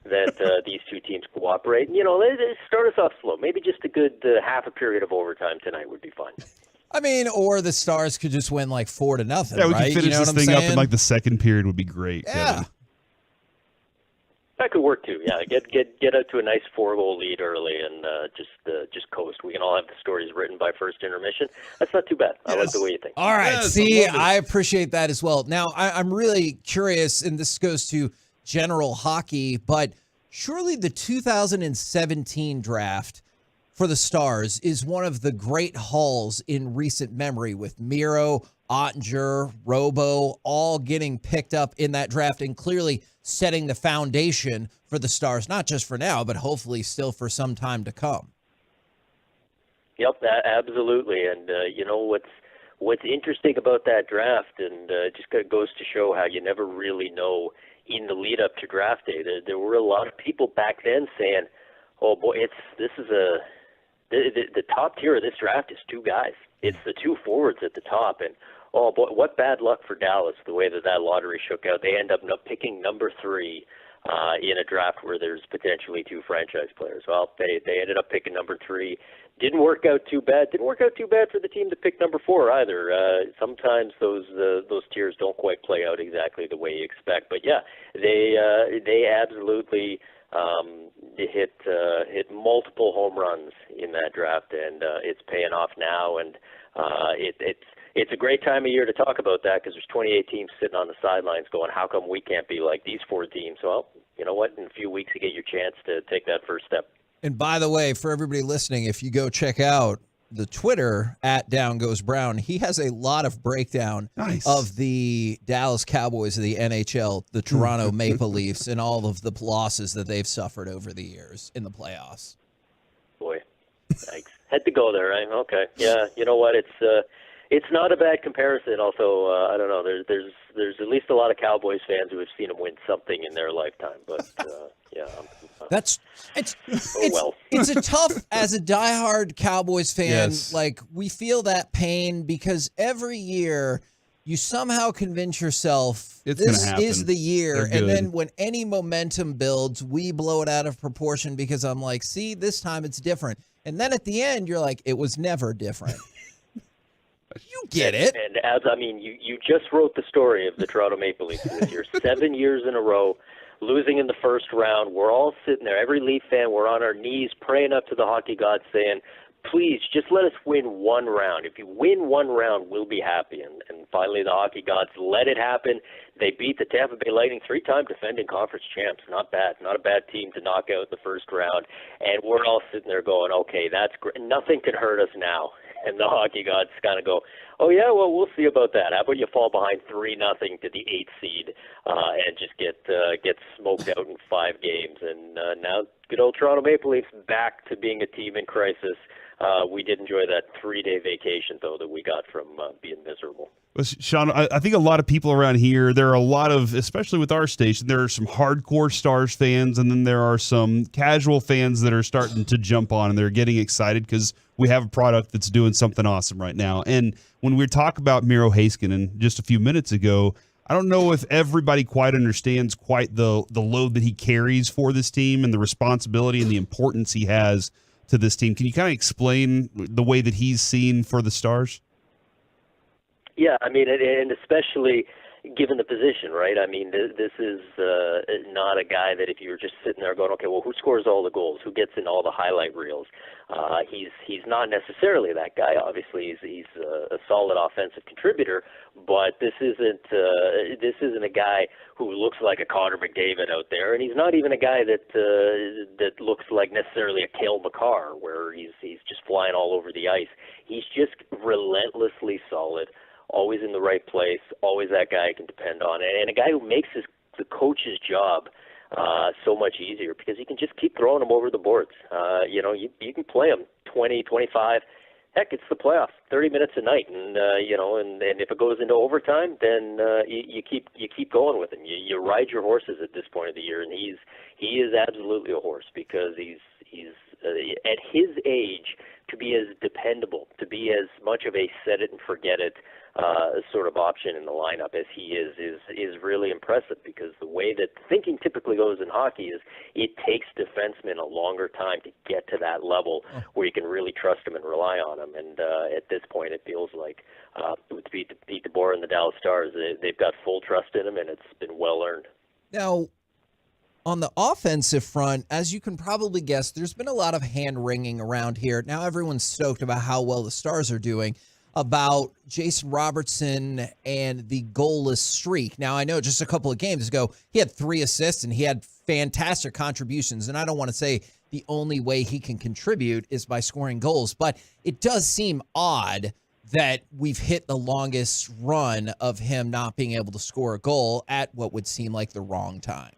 that these two teams cooperate. They start us off slow. Maybe just a good half a period of overtime tonight would be fine. I mean, or the Stars could just win like 4-0, Yeah, we right? could finish this thing up in like the second period would be great. Yeah. Kevin. That could work too. Yeah, get out to a nice 4-goal lead early and just coast. We can all have the stories written by first intermission. That's not too bad. I like the way you think. All right. See, I appreciate that as well. Now, I'm really curious, and this goes to general hockey, but surely the 2017 draft for the Stars is one of the great hauls in recent memory, with Miro, Ottinger, Robo all getting picked up in that draft and clearly setting the foundation for the Stars, not just for now, but hopefully still for some time to come. Yep, absolutely. And what's interesting about that draft, and just goes to show how you never really know in the lead up to draft day. There were a lot of people back then saying, "Oh boy, the top tier of this draft is two guys. It's the two forwards at the top." And oh boy, what bad luck for Dallas, the way that lottery shook out. They end up picking number 3 in a draft where there's potentially two franchise players. Well, they ended up picking number 3. Didn't work out too bad. Didn't work out too bad for the team to pick number 4 either. Sometimes those tiers don't quite play out exactly the way you expect. But yeah, they absolutely hit multiple home runs in that draft, and it's paying off now. And it's a great time of year to talk about that because there's 28 teams sitting on the sidelines going, how come we can't be like these 4 teams? Well, you know what? In a few weeks you get your chance to take that first step. And by the way, for everybody listening, if you go check out the Twitter at Down Goes Brown, he has a lot of breakdown of the Dallas Cowboys of the NHL, the Toronto Maple Leafs, and all of the losses that they've suffered over the years in the playoffs. Boy, thanks. Had to go there, right? Okay. Yeah, you know what? It's not a bad comparison. Also, I don't know. There's at least a lot of Cowboys fans who have seen them win something in their lifetime. But yeah, it's a tough, as a diehard Cowboys fan. Yes. Like, we feel that pain because every year you somehow convince yourself It's this gonna happen. is the year, They're and good. then when any momentum builds, we blow it out of proportion because I'm like, see, this time it's different, and then at the end you're like, it was never different. You get it. And you just wrote the story of the Toronto Maple Leafs this year. 7 years in a row, losing in the first round. We're all sitting there, every Leaf fan, we're on our knees praying up to the hockey gods saying, please, just let us win one round. If you win one round, we'll be happy. And finally, the hockey gods let it happen. They beat the Tampa Bay Lightning, 3-time defending conference champs. Not bad. Not a bad team to knock out the first round. And we're all sitting there going, okay, that's great. Nothing can hurt us now. And the hockey gods kind of go, oh, yeah, well, we'll see about that. How about you fall behind 3-0 to the 8th seed and just get smoked out in 5 games. And now good old Toronto Maple Leafs back to being a team in crisis. We did enjoy that 3-day vacation, though, that we got from being miserable. Well, Sean, I think a lot of people around here, there are a lot of, especially with our station, there are some hardcore Stars fans, and then there are some casual fans that are starting to jump on, and they're getting excited because we have a product that's doing something awesome right now. And when we talk about Miro Heiskanen just a few minutes ago, I don't know if everybody quite understands quite the load that he carries for this team and the responsibility and the importance he has to this team. Can you kind of explain the way that he's seen for the Stars? Yeah, I mean, and especially given the position, right? I mean, this is not a guy that if you were just sitting there going, okay, well, who scores all the goals? Who gets in all the highlight reels? He's not necessarily that guy. Obviously, he's a solid offensive contributor, but this isn't a guy who looks like a Connor McDavid out there, and he's not even a guy that looks like necessarily a Cale Makar, where he's just flying all over the ice. He's just relentlessly solid, always in the right place, always that guy you can depend on, and a guy who makes the coach's job so much easier because he can just keep throwing them over the boards. You can play him 20, 25, heck, it's the playoffs, 30 minutes a night, and and if it goes into overtime, then you keep going with him. You ride your horses at this point of the year, and he is absolutely a horse because he's at his age, to be as dependable, to be as much of a set it and forget it sort of option in the lineup as he is really impressive, because the way that thinking typically goes in hockey is it takes defensemen a longer time to get to that level where you can really trust them and rely on them. And at this point, it feels like with Pete DeBoer and the Dallas Stars, they've got full trust in him, and it's been well earned. Now, on the offensive front, as you can probably guess, there's been a lot of hand-wringing around here. Now everyone's stoked about how well the Stars are doing, about Jason Robertson and the goalless streak. Now, I know just a couple of games ago, he had 3 assists and he had fantastic contributions, and I don't want to say the only way he can contribute is by scoring goals, but it does seem odd that we've hit the longest run of him not being able to score a goal at what would seem like the wrong time.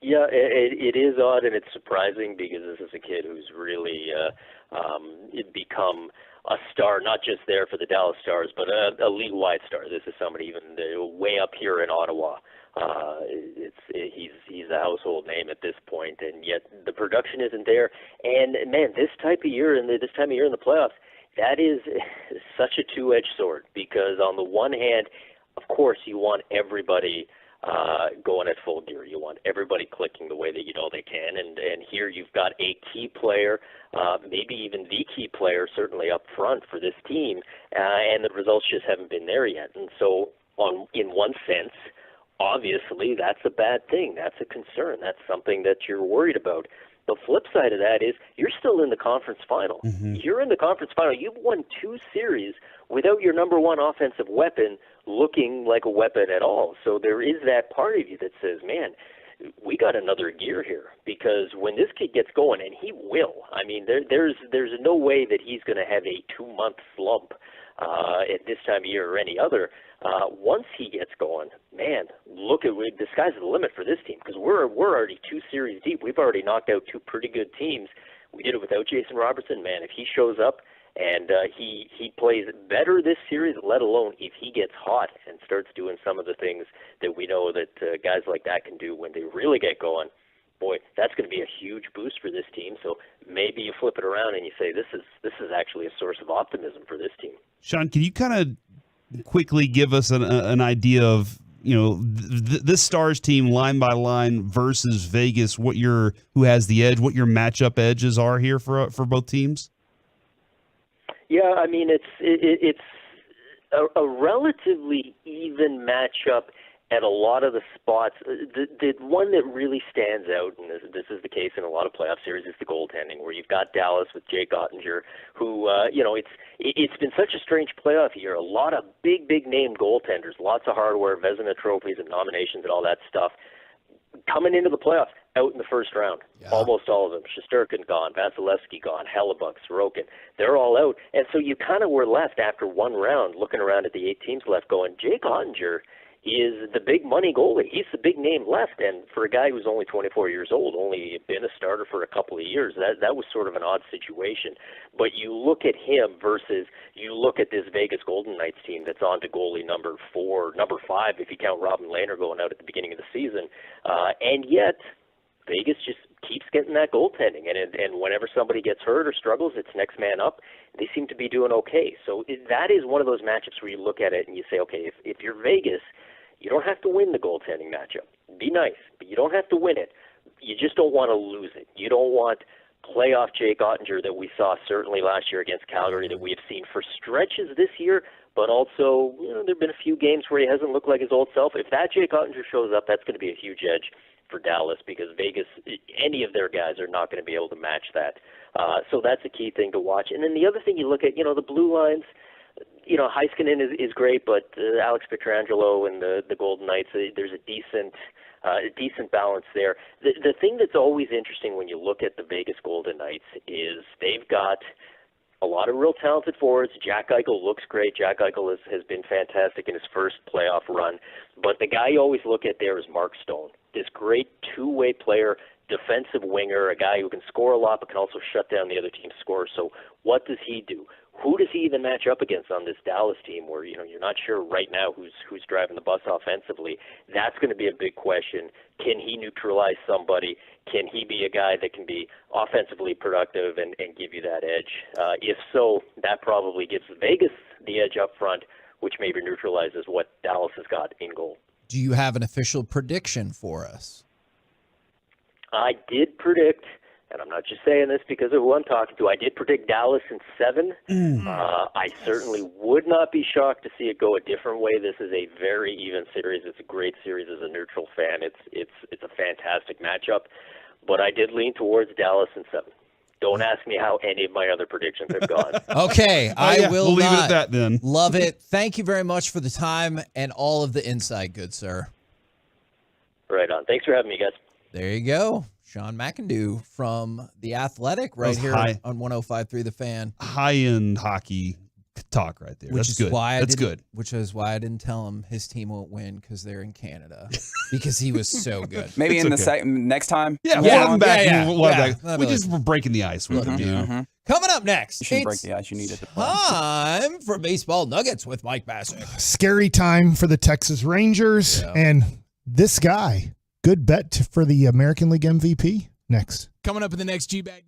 Yeah, it is odd, and it's surprising because this is a kid who's really become a star, not just there for the Dallas Stars, but a league-wide star. This is somebody even way up here in Ottawa. He's a household name at this point, and yet the production isn't there. And man, this time of year in the playoffs, that is such a two-edged sword, because on the one hand, of course, you want everybody going at full gear. You want everybody clicking the way that you know they can. And here you've got a key player, maybe even the key player, certainly up front for this team, and the results just haven't been there yet. And so in one sense, obviously, that's a bad thing. That's a concern. That's something that you're worried about. The flip side of that is you're still in the conference final. Mm-hmm. You're in the conference final. You've won 2 series without your number one offensive weapon looking like a weapon at all. So there is that part of you that says, man, we got another gear here, because when this kid gets going, and he will, I mean, there's no way that he's going to have a 2-month slump at this time of year or any other. Once he gets going, man, the sky's the limit for this team, because we're already 2 series deep. We've already knocked out 2 pretty good teams. We did it without Jason Robertson. Man, if he shows up and he plays better this series, let alone if he gets hot and starts doing some of the things that we know that guys like that can do when they really get going, boy, that's going to be a huge boost for this team. So maybe you flip it around and you say this is actually a source of optimism for this team. Sean, can you kind of quickly give us an idea of, this Stars team line by line versus Vegas, who has the edge, what your matchup edges are here for both teams? Yeah, I mean, it's a relatively even matchup at a lot of the spots. The one that really stands out, and this is the case in a lot of playoff series, is the goaltending, where you've got Dallas with Jake Ottinger, who, it's been such a strange playoff year. A lot of big name goaltenders, lots of hardware, Vezina trophies and nominations and all that stuff, coming into the playoffs out in the first round. Yeah. Almost all of them. Shesterkin gone, Vasilevsky gone, Hellebuck, Sorokin. They're all out. And so you kind of were left after one round looking around at the 8 teams left going, Jake Ottinger is the big money goalie. He's the big name left. And for a guy who's only 24 years old, only been a starter for a couple of years, that was sort of an odd situation. But you look at him versus you look at this Vegas Golden Knights team that's on to goalie number 5, if you count Robin Lehner going out at the beginning of the season. And yet Vegas just keeps getting that goaltending. And whenever somebody gets hurt or struggles, it's next man up. They seem to be doing okay. So that is one of those matchups where you look at it and you say, okay, if you're Vegas, you don't have to win the goaltending matchup. Be nice, but you don't have to win it. You just don't want to lose it. You don't want playoff Jake Ottinger that we saw certainly last year against Calgary, that we have seen for stretches this year, but also there have been a few games where he hasn't looked like his old self. If that Jake Ottinger shows up, that's going to be a huge edge for Dallas, because Vegas, any of their guys are not going to be able to match that. So that's a key thing to watch. And then the other thing you look at, the blue lines, Heiskanen is great, but Alex Pietrangelo and the Golden Knights, there's a decent balance there. The thing that's always interesting when you look at the Vegas Golden Knights is they've got a lot of real talented forwards. Jack Eichel looks great. Jack Eichel has been fantastic in his first playoff run. But the guy you always look at there is Mark Stone, this great two-way player, defensive winger, a guy who can score a lot but can also shut down the other team's score. So what does he do? Who does he even match up against on this Dallas team where, you're not sure right now who's driving the bus offensively? That's going to be a big question. Can he neutralize somebody? Can he be a guy that can be offensively productive and give you that edge? If so, that probably gives Vegas the edge up front, which maybe neutralizes what Dallas has got in goal. Do you have an official prediction for us? I did predict, and I'm not just saying this because of who I'm talking to, I did predict Dallas in 7. I certainly would not be shocked to see it go a different way. This is a very even series. It's a great series as a neutral fan. It's a fantastic matchup, but I did lean towards Dallas in 7. Don't ask me how any of my other predictions have gone. Okay, I will we'll leave it not. at that then. Love it. Thank you very much for the time and all of the insight, good sir. Right on. Thanks for having me, guys. There you go. Sean McIndoe from The Athletic right here on 105.3 The Fan. High-end hockey talk right there. That's good. That's good. Which is why I didn't tell him his team won't win because they're in Canada. Because he was so good. Maybe in the next time. Yeah, we'll have him back. We just were breaking the ice with him. Coming up next, you shouldn't break the ice. You need it. Time for Baseball Nuggets with Mike Bassett. Scary time for the Texas Rangers. Yeah. And this guy, good bet for the American League MVP. Next. Coming up in the next G-Bag Nation.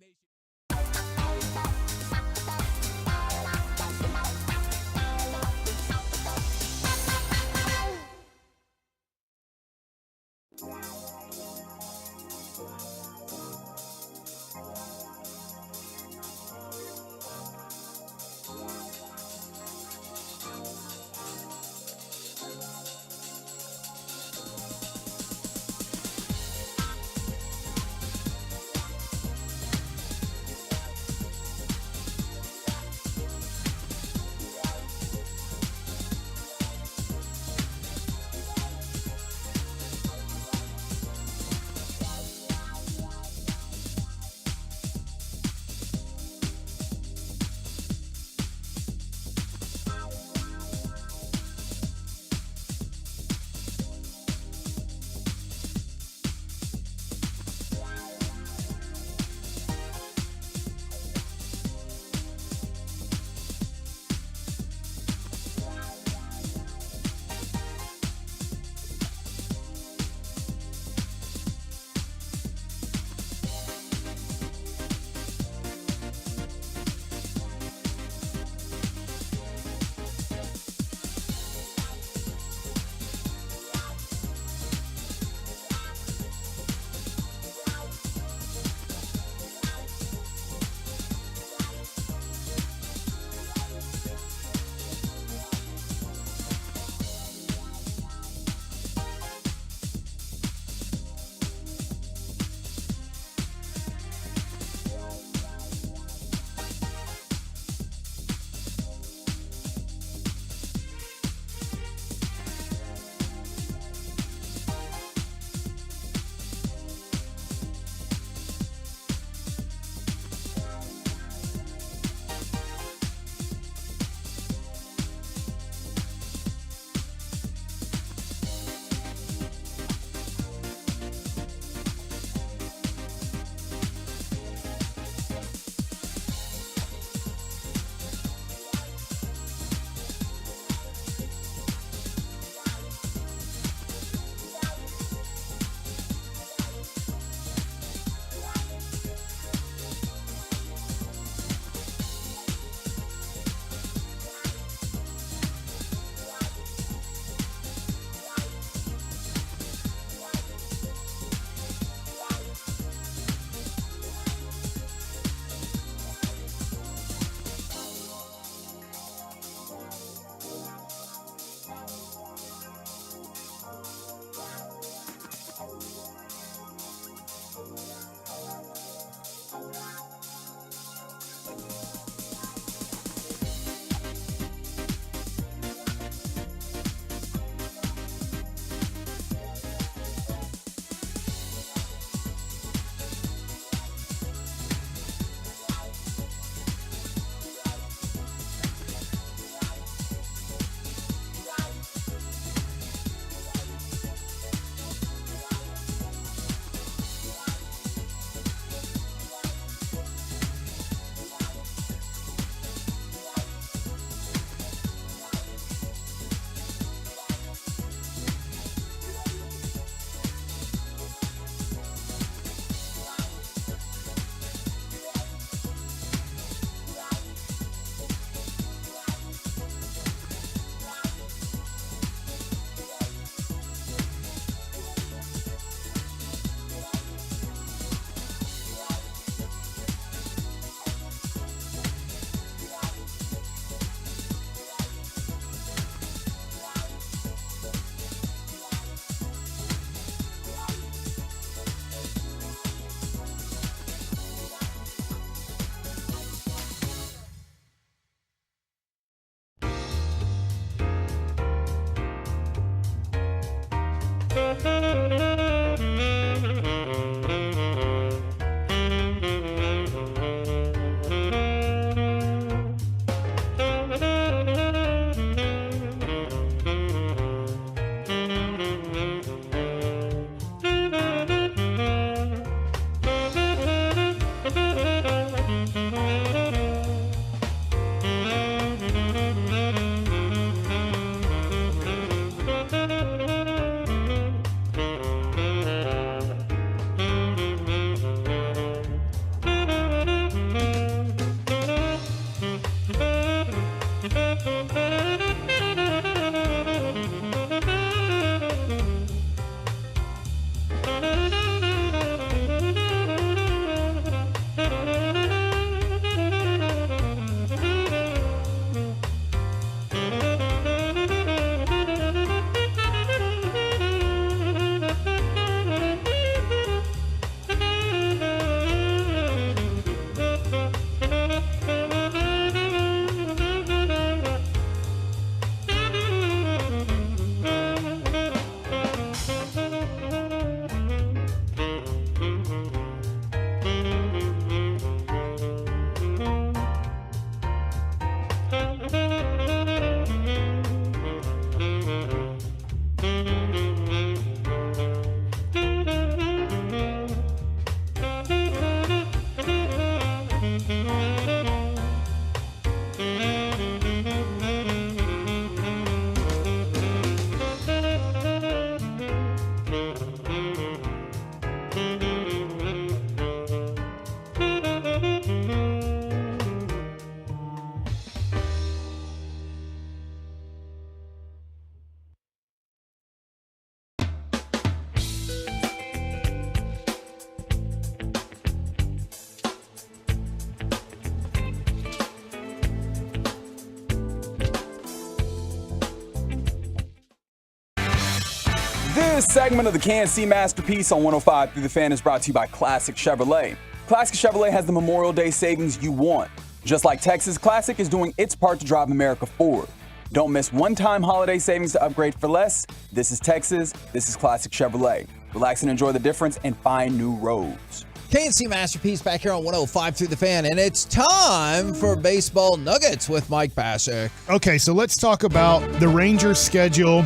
This segment of the K&C Masterpiece on 105 through the Fan is brought to you by Classic Chevrolet. Classic Chevrolet has the Memorial Day savings you want. Just like Texas, Classic is doing its part to drive America forward. Don't miss one-time holiday savings to upgrade for less. This is Texas. This is Classic Chevrolet. Relax and enjoy the difference and find new roads. K&C Masterpiece back here on 105 through the Fan, and it's time for Baseball Nuggets with Mike Bassick. Okay, so let's talk about the Rangers' schedule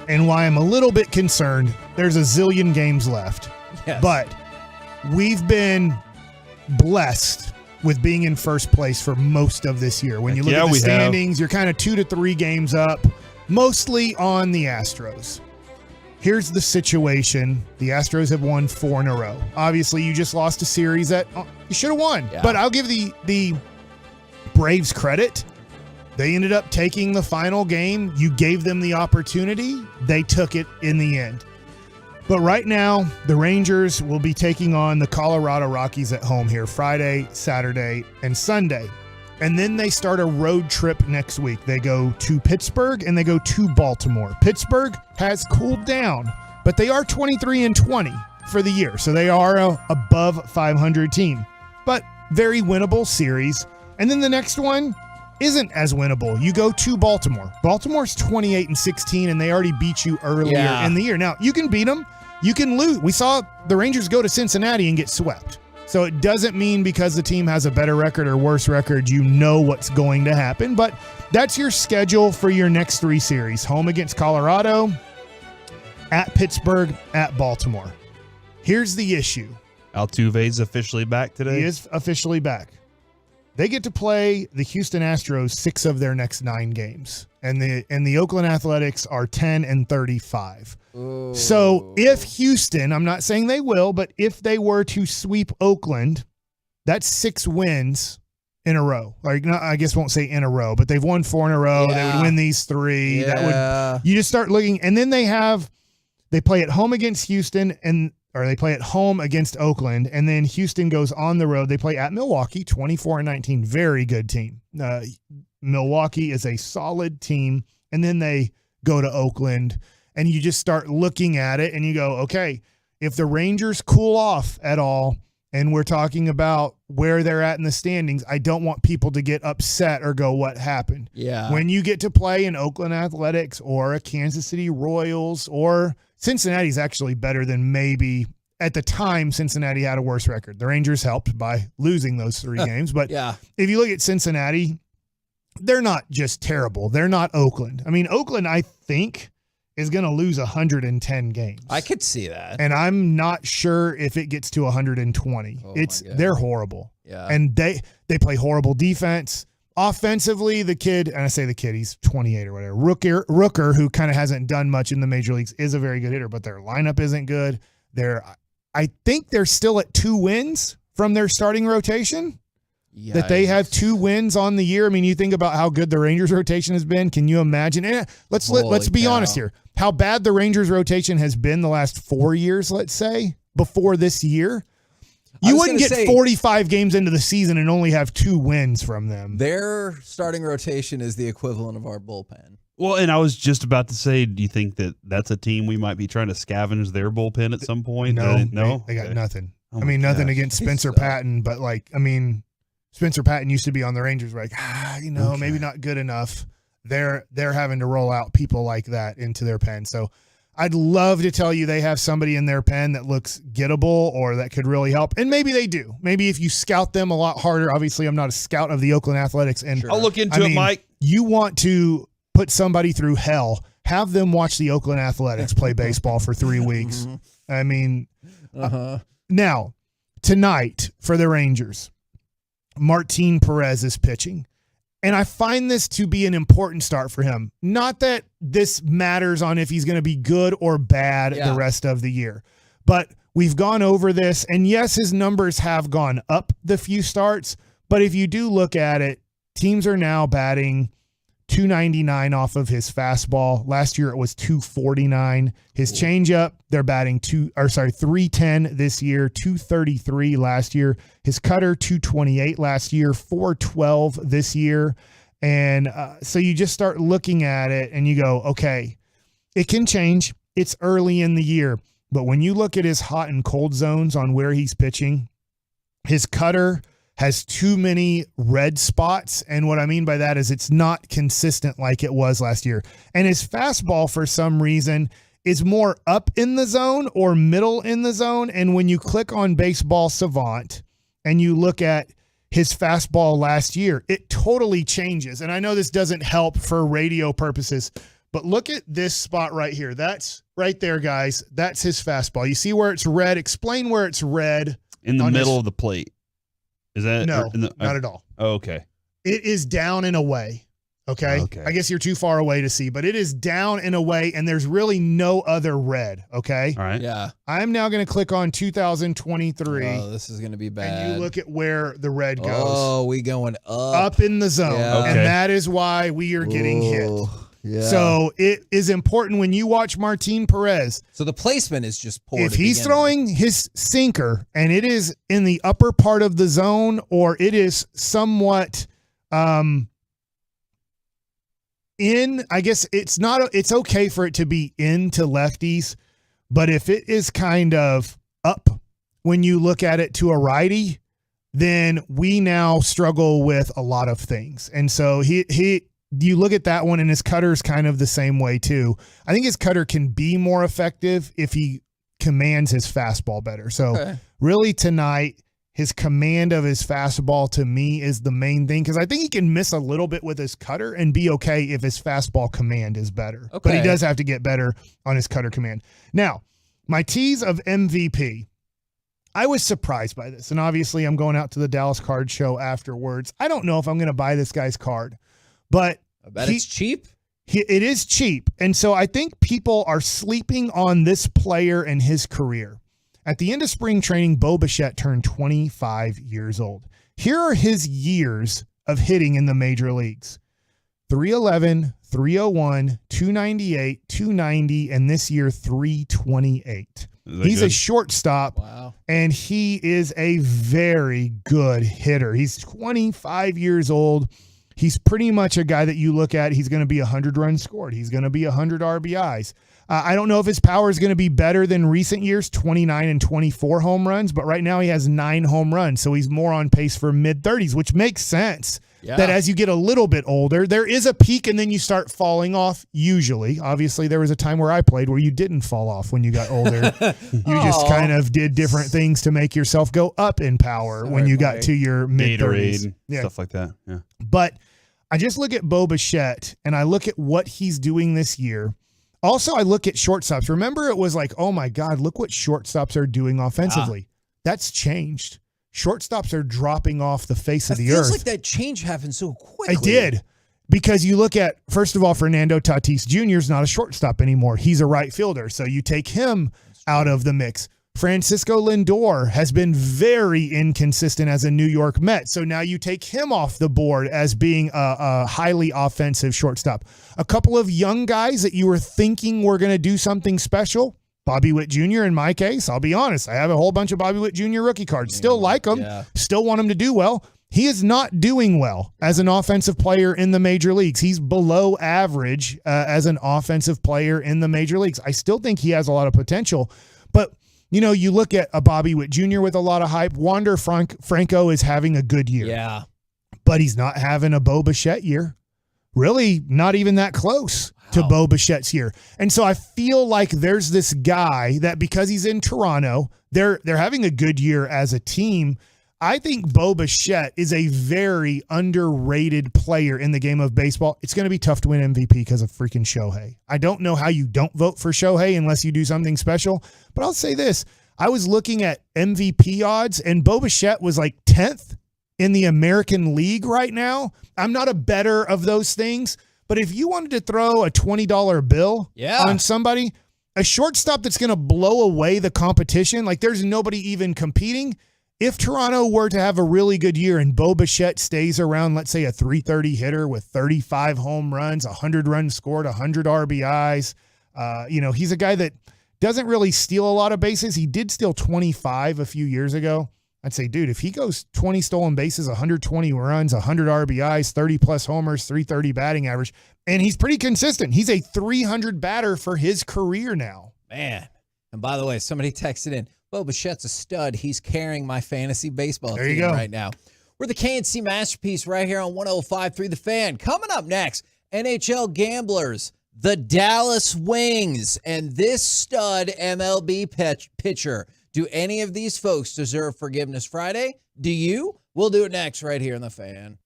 and why I'm a little bit concerned. There's a zillion games left, but we've been blessed with being in first place for most of this year. When you look at the standings, you're kind of 2 to 3 games up, mostly on the Astros. Here's the situation. The Astros have won 4 in a row. Obviously, you just lost a series that you should have won. Yeah. But I'll give the Braves credit. They ended up taking the final game. You gave them the opportunity. They took it in the end. But right now, the Rangers will be taking on the Colorado Rockies at home here Friday, Saturday, and Sunday. And then they start a road trip next week. They go to Pittsburgh and they go to Baltimore. Pittsburgh has cooled down, but they are 23-20 for the year. So they are a above 500 team, but very winnable series. And then the next one isn't as winnable. You go to Baltimore. Baltimore's 28-16, and they already beat you earlier in the year. Now, you can beat them. You can lose. We saw the Rangers go to Cincinnati and get swept. So it doesn't mean because the team has a better record or worse record, you know what's going to happen. But that's your schedule for your next 3 series. Home against Colorado, at Pittsburgh, at Baltimore. Here's the issue. Altuve's officially back today? He is officially back. They get to play the Houston Astros 6 of their next 9 games. And the Oakland Athletics are 10-35. Ooh. So if Houston, I'm not saying they will, but if they were to sweep Oakland, that's 6 wins in a row. Like, I guess won't say in a row, but they've won 4 in a row. Yeah. They would win these 3. Yeah. That would, you just start looking, and then they play at home against Houston or they play at home against Oakland, and then Houston goes on the road. They play at Milwaukee, 24-19, very good team. Milwaukee is a solid team, and then they go to Oakland, and you just start looking at it, and you go, okay, if the Rangers cool off at all, and we're talking about where they're at in the standings, I don't want people to get upset or go, what happened? Yeah. When you get to play an Oakland Athletics or a Kansas City Royals or Cincinnati's actually better than maybe at the time Cincinnati had a worse record. The Rangers helped by losing those 3 games. But if you look at Cincinnati, they're not just terrible. They're not Oakland. I mean, Oakland, I think, is going to lose 110 games. I could see that. And I'm not sure if it gets to 120. They're horrible. Yeah. And they play horrible defense. Offensively, the kid, and I say the kid, he's 28 or whatever. Rooker, who kind of hasn't done much in the major leagues, is a very good hitter, but their lineup isn't good. I think they're still at 2 wins from their starting rotation. Yikes. That they have 2 wins on the year. I mean, you think about how good the Rangers rotation has been. Can you imagine? Let's be honest here. How bad the Rangers rotation has been the last 4 years, let's say, before this year. You wouldn't get 45 games into the season and only have 2 wins from them. Their starting rotation is the equivalent of our bullpen. Well, and I was just about to say, do you think that that's a team we might be trying to scavenge their bullpen at some point? No, they got nothing. Oh, I mean, nothing against Spencer Patton, but Spencer Patton used to be on the Rangers. Like, maybe not good enough. They're having to roll out people like that into their pen. So I'd love to tell you they have somebody in their pen that looks gettable or that could really help. And maybe they do. Maybe if you scout them a lot harder. Obviously, I'm not a scout of the Oakland Athletics. And I'll look into it, Mike. You want to put somebody through hell, have them watch the Oakland Athletics play baseball for 3 weeks. I mean, now, tonight for the Rangers, Martin Perez is pitching. And I find this to be an important start for him. Not that this matters on if he's going to be good or bad the rest of the year. But we've gone over this, and yes, his numbers have gone up the few starts. But if you do look at it, teams are now batting .299 off of his fastball. Last year it was .249. His changeup, they're batting .310 this year, .233 last year. His cutter, .228 last year, .412 this year. And so you just start looking at it and you go, okay, it can change. it's early in the year. But when you look at his hot and cold zones on where he's pitching, his cutter has too many red spots. And what I mean by that is it's not consistent like it was last year. And his fastball, for some reason, is more up in the zone or middle in the zone. And when you click on Baseball Savant and you look at his fastball last year, it totally changes. And I know this doesn't help for radio purposes, but look at this spot right here. That's right there, guys. That's his fastball. You see where it's red? Explain where it's red. In the middle of the plate. Is that? No, not at all. Oh, okay. It is down and away. Okay? I guess you're too far away to see, but it is down and away, and there's really no other red. Okay? All right. Yeah. I'm now going to click on 2023. Oh, this is going to be bad. And you look at where the red goes. Oh, we going up. Up in the zone. Yeah. And that is why we are getting hit. Yeah. So it is important when you watch Martin Perez. So the placement is just poor. If he's throwing his sinker and it is in the upper part of the zone, or it is somewhat in, I guess it's okay for it to be into lefties, but if it is kind of up when you look at it to a righty, then we now struggle with a lot of things. And so you look at that one, and his cutter's kind of the same way too. I think his cutter can be more effective if he commands his fastball better. So really tonight, his command of his fastball to me is the main thing, because I think he can miss a little bit with his cutter and be okay if his fastball command is better. But he does have to get better on his cutter command. Now, my tease of MVP, I was surprised by this. And obviously I'm going out to the Dallas Card Show afterwards. I don't know if I'm going to buy this guy's card. But I bet it's cheap. It is cheap. And so I think people are sleeping on this player and his career. At the end of spring training, Bo Bichette turned 25 years old. Here are his years of hitting in the major leagues. 311, 301, 298, 290, and this year 328. He's a shortstop. Wow. And he is a very good hitter. He's 25 years old. He's pretty much a guy that you look at, he's going to be 100 runs scored. He's going to be 100 RBIs. I don't know if his power is going to be better than recent years, 29 and 24 home runs, but right now he has 9 home runs, so he's more on pace for mid-30s, which makes sense. Yeah. That as you get a little bit older, there is a peak and then you start falling off usually. Obviously, there was a time where I played where you didn't fall off when you got older. You just kind of did different things to make yourself go up in power when you got to your mid-30s. Stuff like that. Yeah. But I just look at Bo Bichette and I look at what he's doing this year. Also, I look at shortstops. Remember, it was like, oh my God, look what shortstops are doing offensively. That's changed. Shortstops are dropping off the face of the earth. It feels like that change happened so quickly. It did. Because you look at, first of all, Fernando Tatis Jr. is not a shortstop anymore. He's a right fielder. So you take him out of the mix. Francisco Lindor has been very inconsistent as a New York Met. So now you take him off the board as being a highly offensive shortstop. A couple of young guys that you were thinking were going to do something special. Bobby Witt Jr. in my case, I'll be honest. I have a whole bunch of Bobby Witt Jr. rookie cards. Still like him. Yeah. Still want him to do well. He is not doing well as an offensive player in the major leagues. He's below average as an offensive player in the major leagues. I still think he has a lot of potential. But, you know, you look at a Bobby Witt Jr. with a lot of hype. Wander Franco is having a good year. Yeah. But he's not having a Bo Bichette year. Really not even that close to Bo Bichette's year. And so I feel like there's this guy that because he's in Toronto, they're having a good year as a team. I think Bo Bichette is a very underrated player in the game of baseball. It's going to be tough to win MVP because of freaking Shohei. I don't know how you don't vote for Shohei unless you do something special, but I'll say this. I was looking at MVP odds and Bo Bichette was like 10th in the American League right now. I'm not a bettor of those things, but if you wanted to throw a $20 bill on somebody, a shortstop that's going to blow away the competition, like there's nobody even competing. If Toronto were to have a really good year and Bo Bichette stays around, let's say a 330 hitter with 35 home runs, 100 runs scored, 100 RBIs, he's a guy that doesn't really steal a lot of bases. He did steal 25 a few years ago. I'd say, dude, if he goes 20 stolen bases, 120 runs, 100 RBIs, 30-plus homers, 330 batting average, and he's pretty consistent. He's a 300 batter for his career now. Man. And by the way, somebody texted in, Bo Bichette's a stud. He's carrying my fantasy baseball There you team go. right now. We're the KNC Masterpiece right here on 105.3 The Fan. Coming up next, NHL Gamblers, the Dallas Wings, and this stud MLB pitcher. Do any of these folks deserve Forgiveness Friday? Do you? We'll do it next right here in The Fan.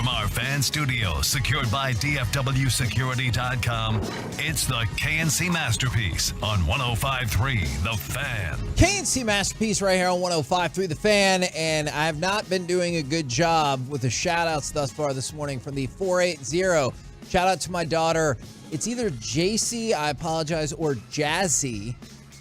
from our fan studio, secured by DFWsecurity.com, it's the KNC Masterpiece on 105.3 The Fan. KNC Masterpiece right here on 105.3 The Fan, and I have not been doing a good job with the shout-outs thus far this morning from the 480. Shout out to my daughter. It's either JC, I apologize, or Jazzy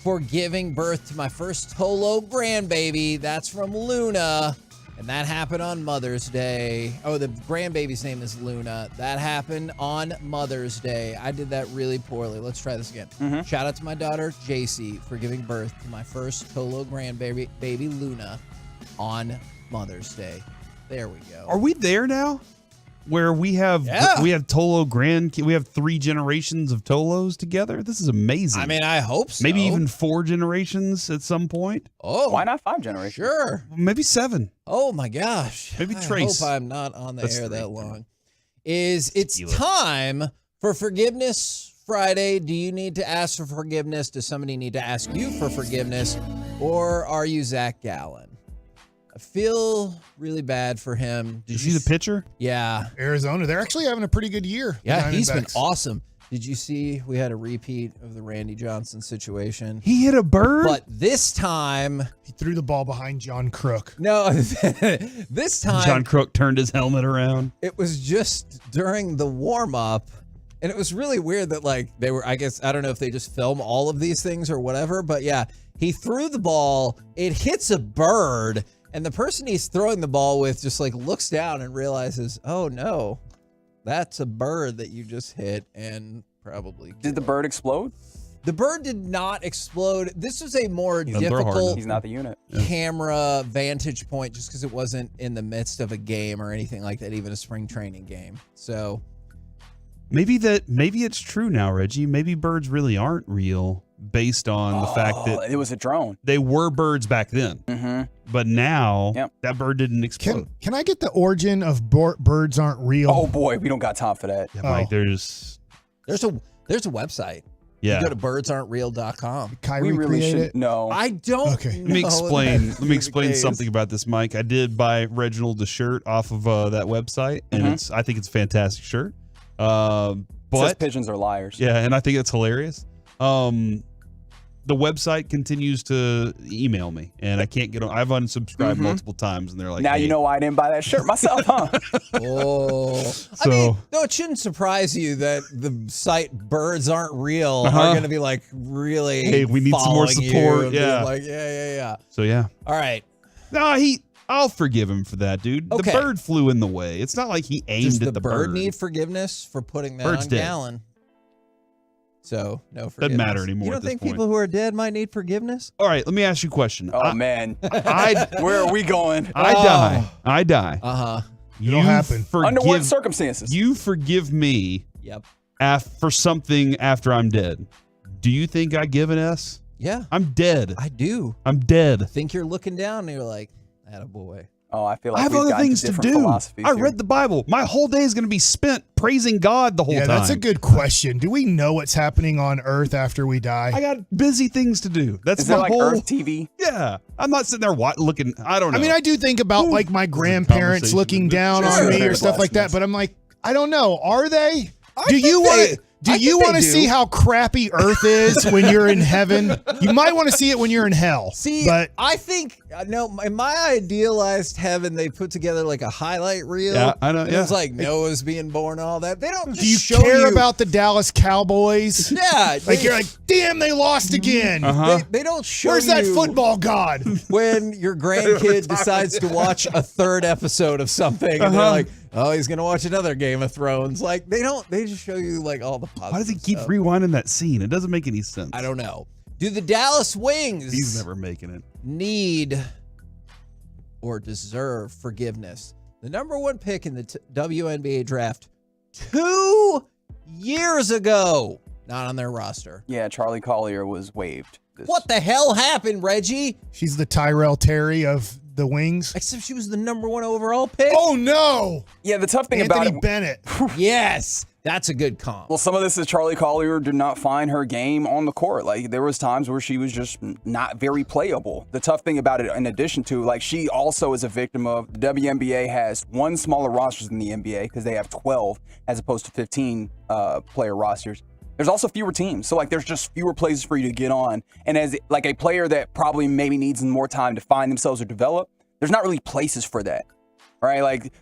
for giving birth to my first Tolo grandbaby. That's from Luna. And that happened on Mother's Day. Oh, the grandbaby's name is Luna. That happened on Mother's Day. I did that really poorly. Let's try this again. Shout out to my daughter, JC, for giving birth to my first Tolo grandbaby, baby Luna, on Mother's Day. There we go. Are we there now? Where we have Tolo we have 3 generations of Tolos together. This is amazing. I mean, I hope so. Maybe even 4 generations at some point. Oh, why not 5 generations? Sure. Maybe 7. Oh my gosh. Maybe I Trace. hope I'm not on the That's air 3. that long. It's time for Forgiveness Friday. Do you need to ask for forgiveness? Does somebody need to ask you for forgiveness? Or are you Zach Gallen? I feel really bad for him. Did you see the picture? Yeah. Arizona, they're actually having a pretty good year. Yeah, he's been awesome. Did you see we had a repeat of the Randy Johnson situation? He hit a bird? But this time... He threw the ball behind John Crook. No, this time... John Crook turned his helmet around. It was just during the warm-up, and it was really weird that, like, they were, I guess, I don't know if they just film all of these things or whatever, but yeah, he threw the ball, it hits a bird, and the person he's throwing the ball with just like looks down and realizes, oh no, that's a bird that you just hit and probably killed. Did the bird explode? The bird did not explode. This was a more difficult He's not the unit. camera vantage point just because it wasn't in the midst of a game or anything like that, even a spring training game. So maybe it's true now, Reggie. Maybe birds really aren't real based on the fact that it was a drone. They were birds back then. But now that bird didn't explode. Can I get the origin of birds aren't real? Oh boy, we don't got time for that. Yeah, Mike, there's a website. Yeah. You go to birdsaren'treal.com. Kyrie created it? No. I don't Okay. Let me explain. Let me explain case. something about this, Mike. I did buy Reginald a shirt off of that website, and I think it's a fantastic shirt. It says But pigeons are liars. yeah, and I think it's hilarious. The website continues to email me, and I can't get on. I've unsubscribed multiple times, and they're like, now hey. you know why I didn't buy that shirt myself, huh? Oh. So, I mean, no, it shouldn't surprise you that the site Birds Aren't Real are going to be like really hey, we need some more following you support. and being Yeah. like, yeah. So yeah. All right. No, I'll forgive him for that, dude. Okay. The bird flew in the way. It's not like he aimed Does at the bird need forgiveness for putting that Bird's on dead. Gallon? So, no forgiveness. Doesn't matter anymore. You don't at this think point. people who are dead might need forgiveness? All right, let me ask you a question. Oh man, I where are we going? I die. Uh-huh. You happen. Under what circumstances? You forgive me Yep. for something after I'm dead. Do you think I give an S? Yeah. I'm dead. I do. I'm dead. I think you're looking down and you're like, attaboy. Oh, I feel like I have we've other gotten things to different do. philosophies I here. read the Bible. My whole day is going to be spent praising God the whole Yeah, time. that's a good question. Do we know what's happening on Earth after we die? I got busy things to do. That's Is my there like whole Earth TV? Yeah, I'm not sitting there looking. I don't know. I mean, I do think about like my grandparents conversation. looking down Sure. on me or Sure. stuff like that, but I'm like, I don't know. Are they? I Do think you want they- to? Do I you think want to they do. see how crappy Earth is when you're in heaven? You might want to see it when you're in hell. See, but I think no. In my idealized heaven, they put together like a highlight reel. Yeah, I know, And yeah. It was like Noah's being born and all that. They don't. do you show care you about the Dallas Cowboys? Yeah, Like you're like, damn, they lost again. They don't show Where's you that football god? when your grandkid decides to watch a third episode of something, and they're like, "Oh, he's gonna watch another Game of Thrones." Like they don't. They just show you like all the positive Why does he keep stuff. rewinding that scene? It doesn't make any sense. I don't know. Do the Dallas Wings He's never making it. need or deserve forgiveness? The number one pick in the WNBA draft 2 years ago, not on their roster. Yeah, Charlie Collier was waived. What the hell happened, Reggie? She's the Tyrell Terry of the Wings. Except she was the number one overall pick. Oh no! Yeah, the tough thing Anthony about it, Bennett. Yes. That's a good comp. Well, some of this is Charlie Collier did not find her game on the court. Like, there was times where she was just not very playable. The tough thing about it, in addition to, like, she also is a victim of the WNBA has one smaller rosters than the NBA because they have 12 as opposed to 15 player rosters. There's also fewer teams. So, like, there's just fewer places for you to get on. And as, like, a player that probably maybe needs more time to find themselves or develop, there's not really places for that, right? Like,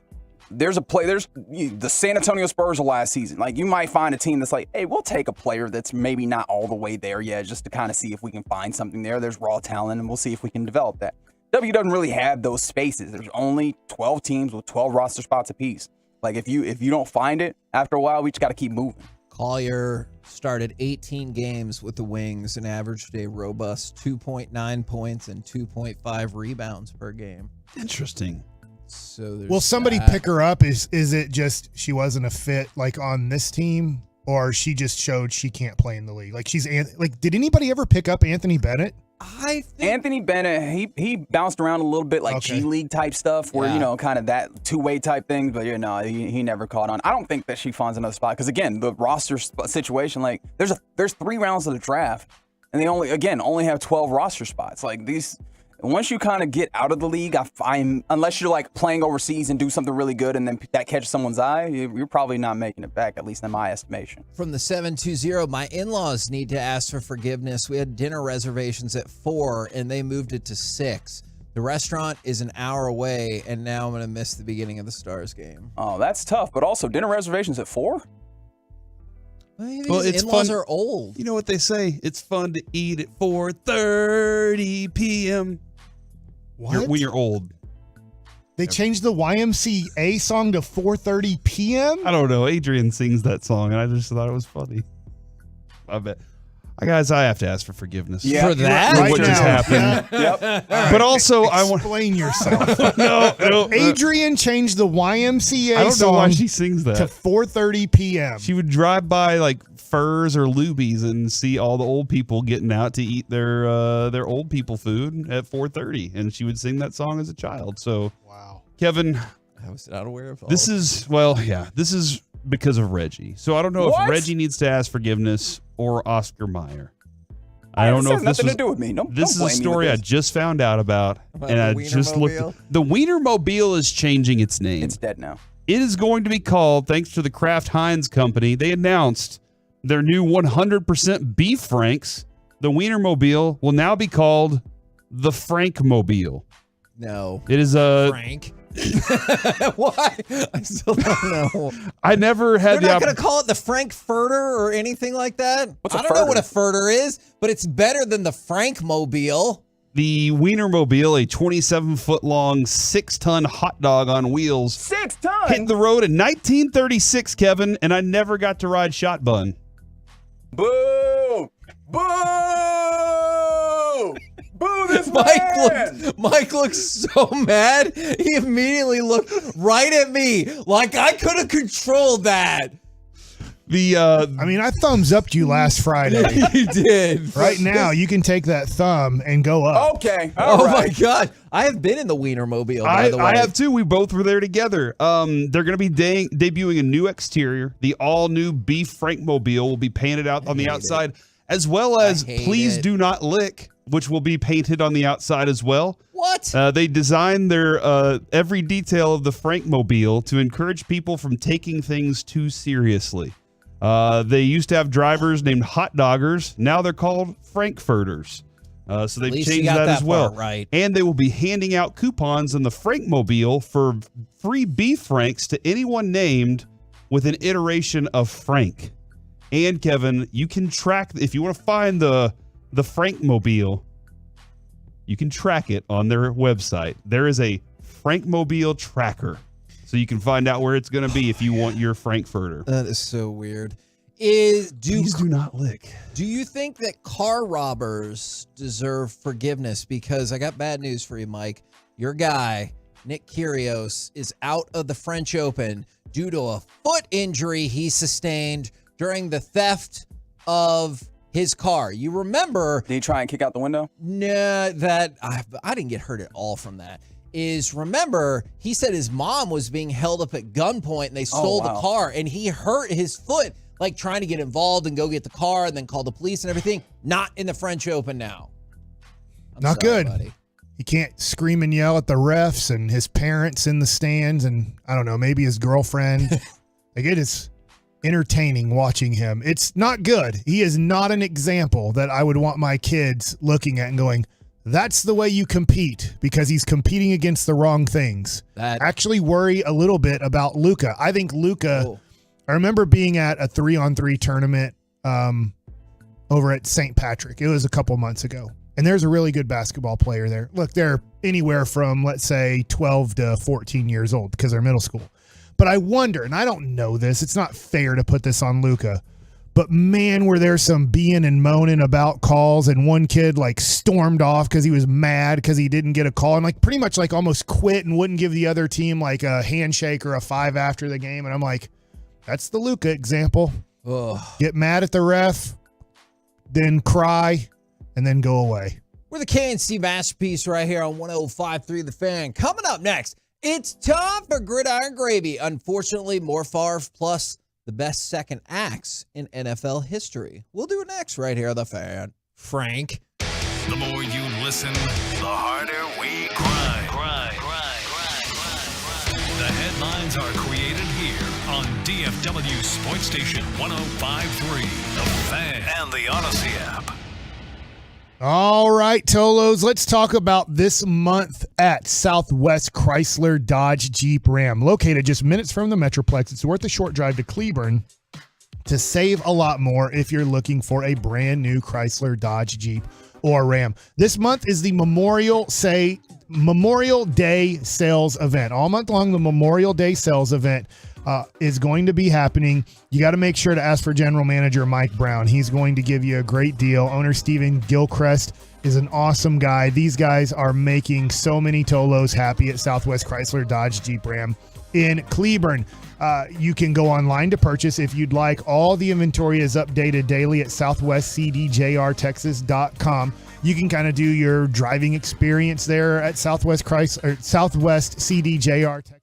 there's the San Antonio Spurs of last season. Like, you might find a team that's like, hey, we'll take a player that's maybe not all the way there yet just to kind of see if we can find something there. There's raw talent, and we'll see if we can develop that. W doesn't really have those spaces. There's only 12 teams with 12 roster spots apiece. Like, if you don't find it, after a while, we just got to keep moving. Collier started 18 games with the Wings and averaged a robust 2.9 points and 2.5 rebounds per game. Interesting. So will somebody pick her up? Is it just she wasn't a fit like on this team, or she just showed she can't play in the league? Like did anybody ever pick up Anthony Bennett? I think Anthony Bennett, he bounced around a little bit like G League type stuff where, you know, kind of that two-way type thing, but he never caught on. I don't think that she finds another spot because, again, the roster situation, like there's 3 rounds of the draft and they only have 12 roster spots. Like once you kind of get out of the league, unless you're like playing overseas and do something really good and then that catches someone's eye, you're probably not making it back, at least in my estimation. From the 720, my in-laws need to ask for forgiveness. We had dinner reservations at 4 and they moved it to 6. The restaurant is an hour away and now I'm going to miss the beginning of the Stars game. Oh, that's tough. But also dinner reservations at 4? Well, it's in-laws are old. You know what they say? It's fun to eat at 4:30 p.m. What? When you're old. They changed the YMCA song to 4:30 p.m.? I don't know. Adrian sings that song, and I just thought it was funny. I bet. Guys, I have to ask for forgiveness. For that? For what just happened. Yep. But also, I want explain yourself. No. Adrian changed the YMCA I don't know song why she sings that. to 4:30 p.m. She would drive by like Furs or Luby's and see all the old people getting out to eat their old people food at 4:30, and she would sing that song as a child. So, wow, Kevin, I was not aware of all this. Is because of Reggie. So I don't know if Reggie needs to ask forgiveness or Oscar Mayer. I don't know if this nothing to do with me. This is a story I just found out about and I just looked. The Wienermobile is changing its name. It's dead now. It is going to be called, thanks to the Kraft Heinz company, they announced their new 100% beef franks. The Wienermobile will now be called the Frankmobile. No. It is a Frank. Why? I still don't know. I never had They're not going to call it the Frankfurter or anything like that. I don't know what a furter is, but it's better than the Frankmobile. The Wienermobile, a 27-foot long, 6-ton hot dog on wheels. 6 tons? Hit the road in 1936, Kevin, and I never got to ride shotgun. Boo! Boo! Boo this Mike looks so mad. He immediately looked right at me like I could have controlled that. I thumbs upped you last Friday. You did. Right now, you can take that thumb and go up. Okay. My God. I have been in the Wienermobile, by the way. I have too. We both were there together. They're going to be debuting a new exterior. The all-new beef Frankmobile will be painted out on the outside, as well as Please Do Not Lick, which will be painted on the outside as well. What? They designed their every detail of the Frankmobile to encourage people from taking things too seriously. They used to have drivers named hot doggers. Now they're called Frankfurters. So they've changed that as well. Right. And they will be handing out coupons in the Frankmobile for free beef franks to anyone named with an iteration of Frank. And Kevin, you can track, if you want to find the Frankmobile, you can track it on their website. There is a Frankmobile tracker. So you can find out where it's going to be if you want your Frankfurter. That is so weird. Please do not lick. Do you think that car robbers deserve forgiveness? Because I got bad news for you, Mike. Your guy, Nick Kyrgios, is out of the French Open due to a foot injury he sustained during the theft of his car. You remember? Did he try and kick out the window? Nah, I didn't get hurt at all from that. is, remember, he said his mom was being held up at gunpoint and they stole the car, and he hurt his foot, like trying to get involved and go get the car and then call the police and everything. Not in the French Open now. Not good. Buddy. He can't scream and yell at the refs and his parents in the stands and, I don't know, maybe his girlfriend. Like, it is entertaining watching him. It's not good. He is not an example that I would want my kids looking at and going, that's the way you compete, because he's competing against the wrong things. Actually worry a little bit about Luka. I think Luka, I remember being at a 3-on-3 tournament over at St. Patrick. It was a couple months ago. And there's a really good basketball player there. Look, they're anywhere from, let's say, 12 to 14 years old because they're middle school. But I wonder, and I don't know this, it's not fair to put this on Luka, but man, were there some being and moaning about calls, and one kid like stormed off because he was mad because he didn't get a call and like pretty much like almost quit and wouldn't give the other team like a handshake or a 5 after the game. And I'm like, that's the Luka example. Ugh. Get mad at the ref, then cry, and then go away. We're the KNC Masterpiece right here on 105.3 The Fan. Coming up next, it's time for Gridiron Gravy. Unfortunately, more Favre plus the best second acts in NFL history. We'll do it next right here on The Fan. Frank. The more you listen, the harder we grind. The headlines are created here on DFW Sports Station 105.3, The Fan, and the Odyssey app. All right, Tolos, let's talk about this month at Southwest Chrysler Dodge Jeep Ram. Located just minutes from the Metroplex, it's worth a short drive to Cleburne to save a lot more if you're looking for a brand new Chrysler Dodge Jeep or Ram. This month is the Memorial Day sales event. All month long, the Memorial Day sales event is going to be happening. You got to make sure to ask for General Manager Mike Brown. He's going to give you a great deal. Owner Steven Gilchrist is an awesome guy. These guys are making so many Tolos happy at Southwest Chrysler Dodge Jeep Ram in Cleburne. You can go online to purchase if you'd like. All the inventory is updated daily at southwestcdjrtexas.com. You can kind of do your driving experience there at Southwest CDJR Texas.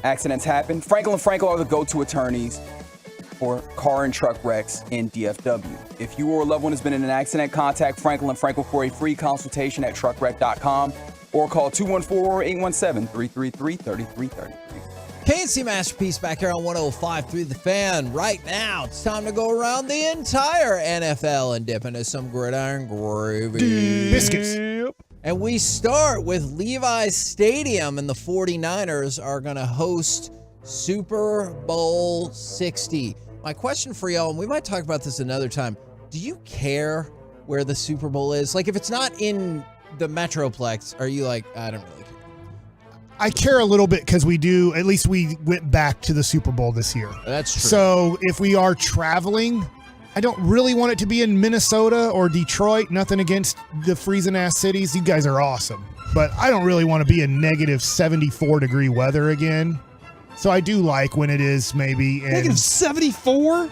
Accidents happen. Frankel and Frankel are the go-to attorneys for car and truck wrecks in DFW. If you or a loved one has been in an accident, contact Frankel and Frankel for a free consultation at truckwreck.com or call 214-817-333-3333. KNC Masterpiece back here on 105.3 The Fan. Right now, it's time to go around the entire NFL and dip into some gridiron gravy. Biscuits. And we start with Levi's Stadium, and the 49ers are going to host Super Bowl 60. My question for y'all, and we might talk about this another time, do you care where the Super Bowl is? Like, if it's not in the Metroplex, are you like, I don't really care? I care a little bit because we went back to the Super Bowl this year. That's true. So if we are traveling, I don't really want it to be in Minnesota or Detroit. Nothing against the freezing ass cities. You guys are awesome. But I don't really want to be in negative 74 degree weather again. So I do like when it is maybe in negative 74.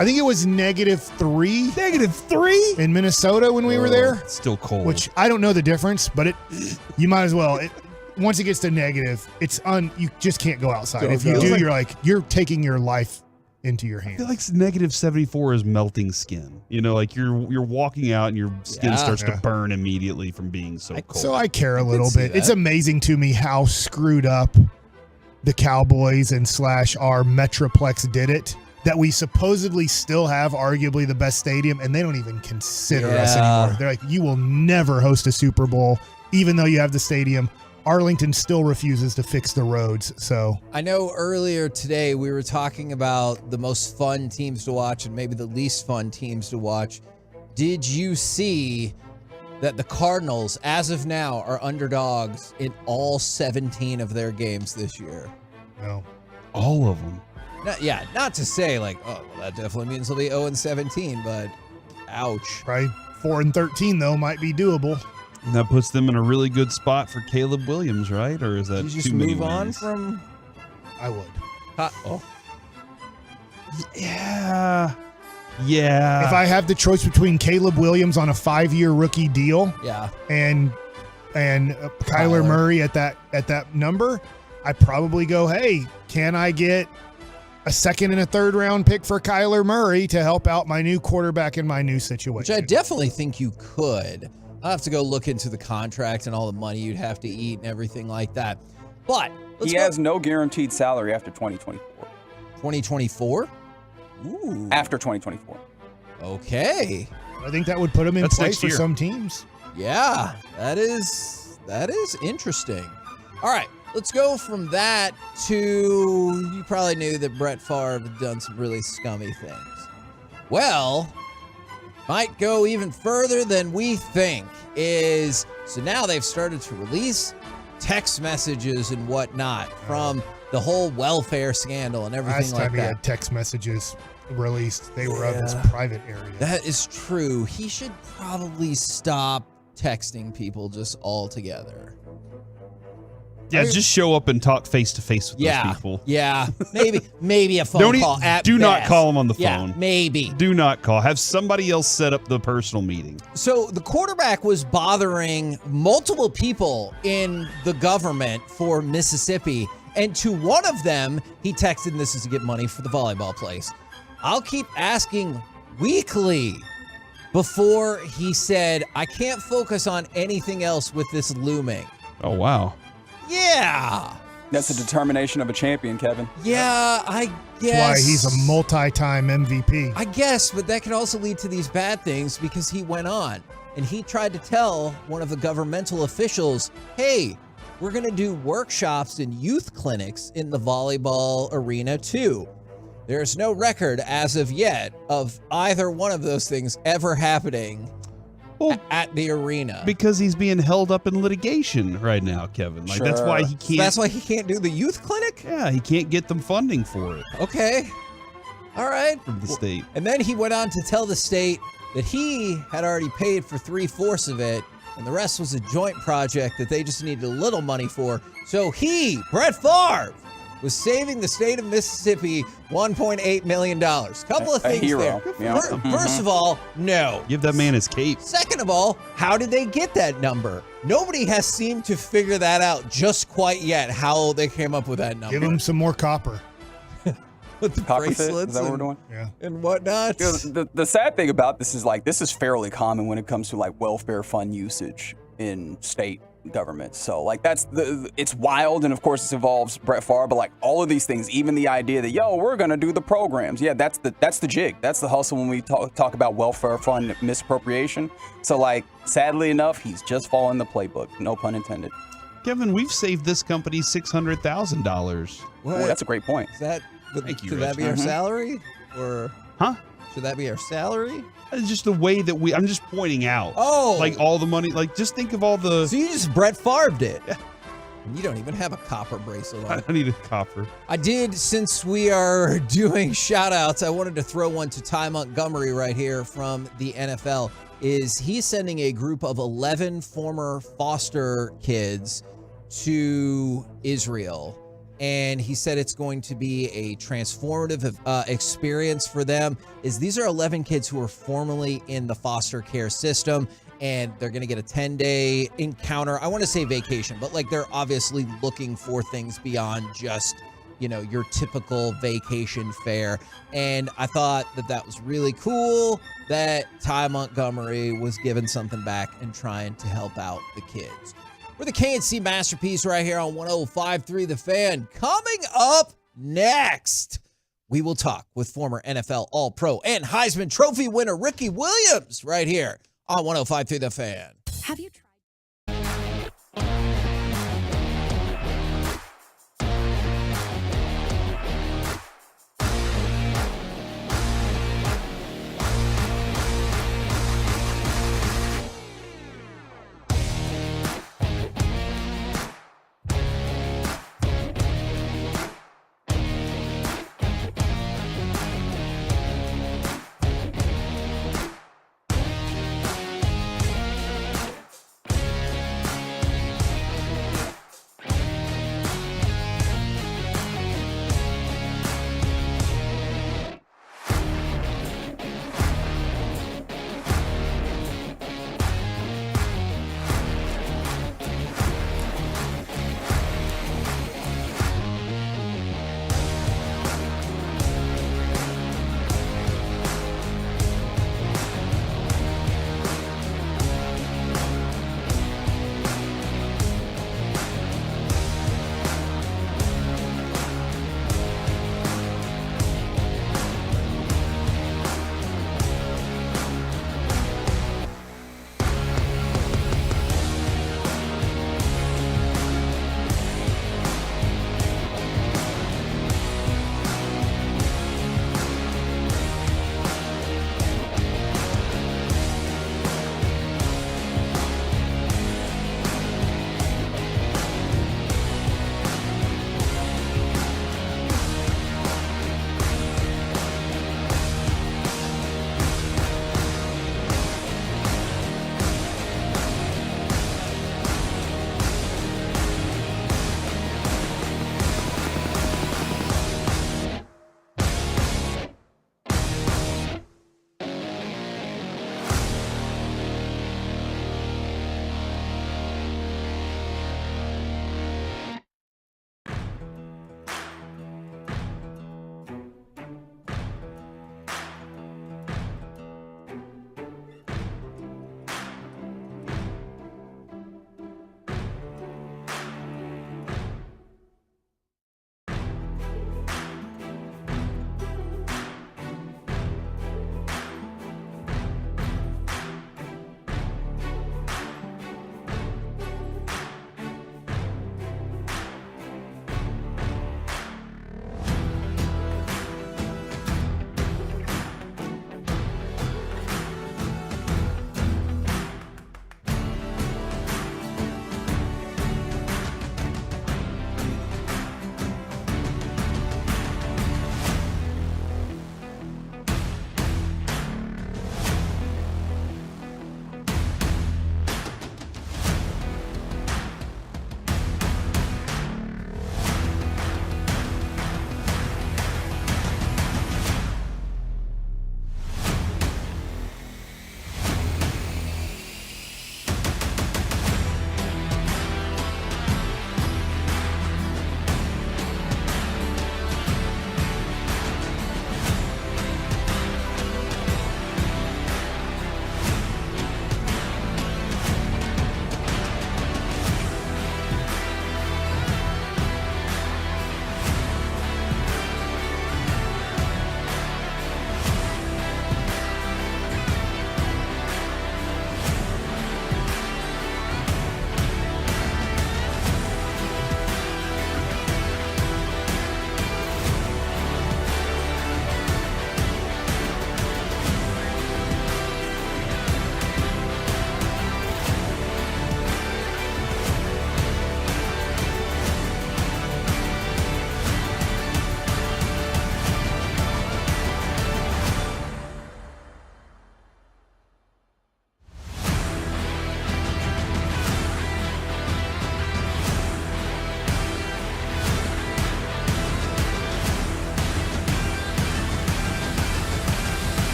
I think it was -3. -3 in Minnesota when we were there. It's still cold. Which I don't know the difference, but you might as well. Once it gets to negative, you just can't go outside. If you do, you're taking your life into your hands. I feel like -74 is melting skin. You know, like you're walking out and your skin starts to burn immediately from being so cold. So I care a little bit. It's amazing to me how screwed up the Cowboys and / our Metroplex did it. That we supposedly still have arguably the best stadium, and they don't even consider us anymore. They're like, you will never host a Super Bowl, even though you have the stadium. Arlington still refuses to fix the roads. So I know earlier today we were talking about the most fun teams to watch and maybe the least fun teams to watch. Did you see that the Cardinals, as of now, are underdogs in all 17 of their games this year? No. All of them. Not to say like, oh, well, that definitely means they'll be 0-17, but ouch. Right. 4-13 though might be doable. And that puts them in a really good spot for Caleb Williams, right? Or is that Did you just too many move on wins? from? I would. Yeah. If I have the choice between Caleb Williams on a 5-year rookie deal, and Kyler Murray at that number, I probably go, hey, can I get a 2nd and a 3rd round pick for Kyler Murray to help out my new quarterback in my new situation? Which I definitely think you could. I'll have to go look into the contract and all the money you'd have to eat and everything like that. But he has no guaranteed salary after 2024. 2024? Ooh. After 2024. Okay. I think that would put him in play for some teams. Yeah, that is interesting. All right. Let's go from that to, you probably knew that Brett Favre had done some really scummy things. Well, might go even further than we think so now they've started to release text messages and whatnot from the whole welfare scandal and everything Last like time he that. had text messages released, they were of his private area. That is true. He should probably stop texting people just altogether. Yeah, just show up and talk face to face with those people. Yeah, maybe a phone call at Do not best. call them on the Yeah, phone. maybe. Do not call. Have somebody else set up the personal meeting. So the quarterback was bothering multiple people in the government for Mississippi, and to one of them, he texted, and this is to get money for the volleyball place. I'll keep asking weekly before he said, I can't focus on anything else with this looming. Oh, wow. Yeah. That's the determination of a champion, Kevin. Yeah, I guess. That's why he's a multi-time MVP. I guess, but that could also lead to these bad things because he went on and he tried to tell one of the governmental officials, hey, we're going to do workshops and youth clinics in the volleyball arena too. There's no record as of yet of either one of those things ever happening at the arena. Because he's being held up in litigation right now, Kevin. Like that's why he can't. So that's why he can't do the youth clinic? Yeah, he can't get them funding for it. Okay. All right. From the state. And then he went on to tell the state that he had already paid for 3/4 of it, and the rest was a joint project that they just needed a little money for. So he, Brett Favre, was saving the state of Mississippi $1.8 million. Couple of things hero. there. Yeah. First of all, no. Give that man his cape. Second of all, how did they get that number? Nobody has seemed to figure that out just quite yet, how they came up with that number. Give him some more copper. With the Copper fit? bracelets Is that what we're doing? Yeah. and whatnot. You know, the sad thing about this is like this is fairly common when it comes to like welfare fund usage in state government. So like it's wild, and of course it involves Brett Favre, but like all of these things, even the idea that we're gonna do the programs, that's the jig, that's the hustle when we talk about welfare fund misappropriation. So like sadly enough, he's just following the playbook, no pun intended. Kevin, we've saved this company $600,000. Well, that's a great point. Is that Thank you, should that be our Rich. salary, or should that be our salary? It's just the way that I'm just pointing out. Oh, like all the money. Like just think of all the. So you just Brett Favre'd it. Yeah. You don't even have a copper bracelet on. I need a copper. I did, since we are doing shout outs, I wanted to throw one to Ty Montgomery right here from the NFL. He's sending a group of 11 former foster kids to Israel. And he said it's going to be a transformative experience for them. These are 11 kids who were formerly in the foster care system, and they're going to get a 10-day encounter. I want to say vacation, but like they're obviously looking for things beyond just, your typical vacation fare. And I thought that was really cool that Ty Montgomery was giving something back and trying to help out the kids. We're the KNC Masterpiece right here on 105.3 The Fan. Coming up next, we will talk with former NFL All-Pro and Heisman Trophy winner Ricky Williams right here on 105.3 The Fan. Have you tried?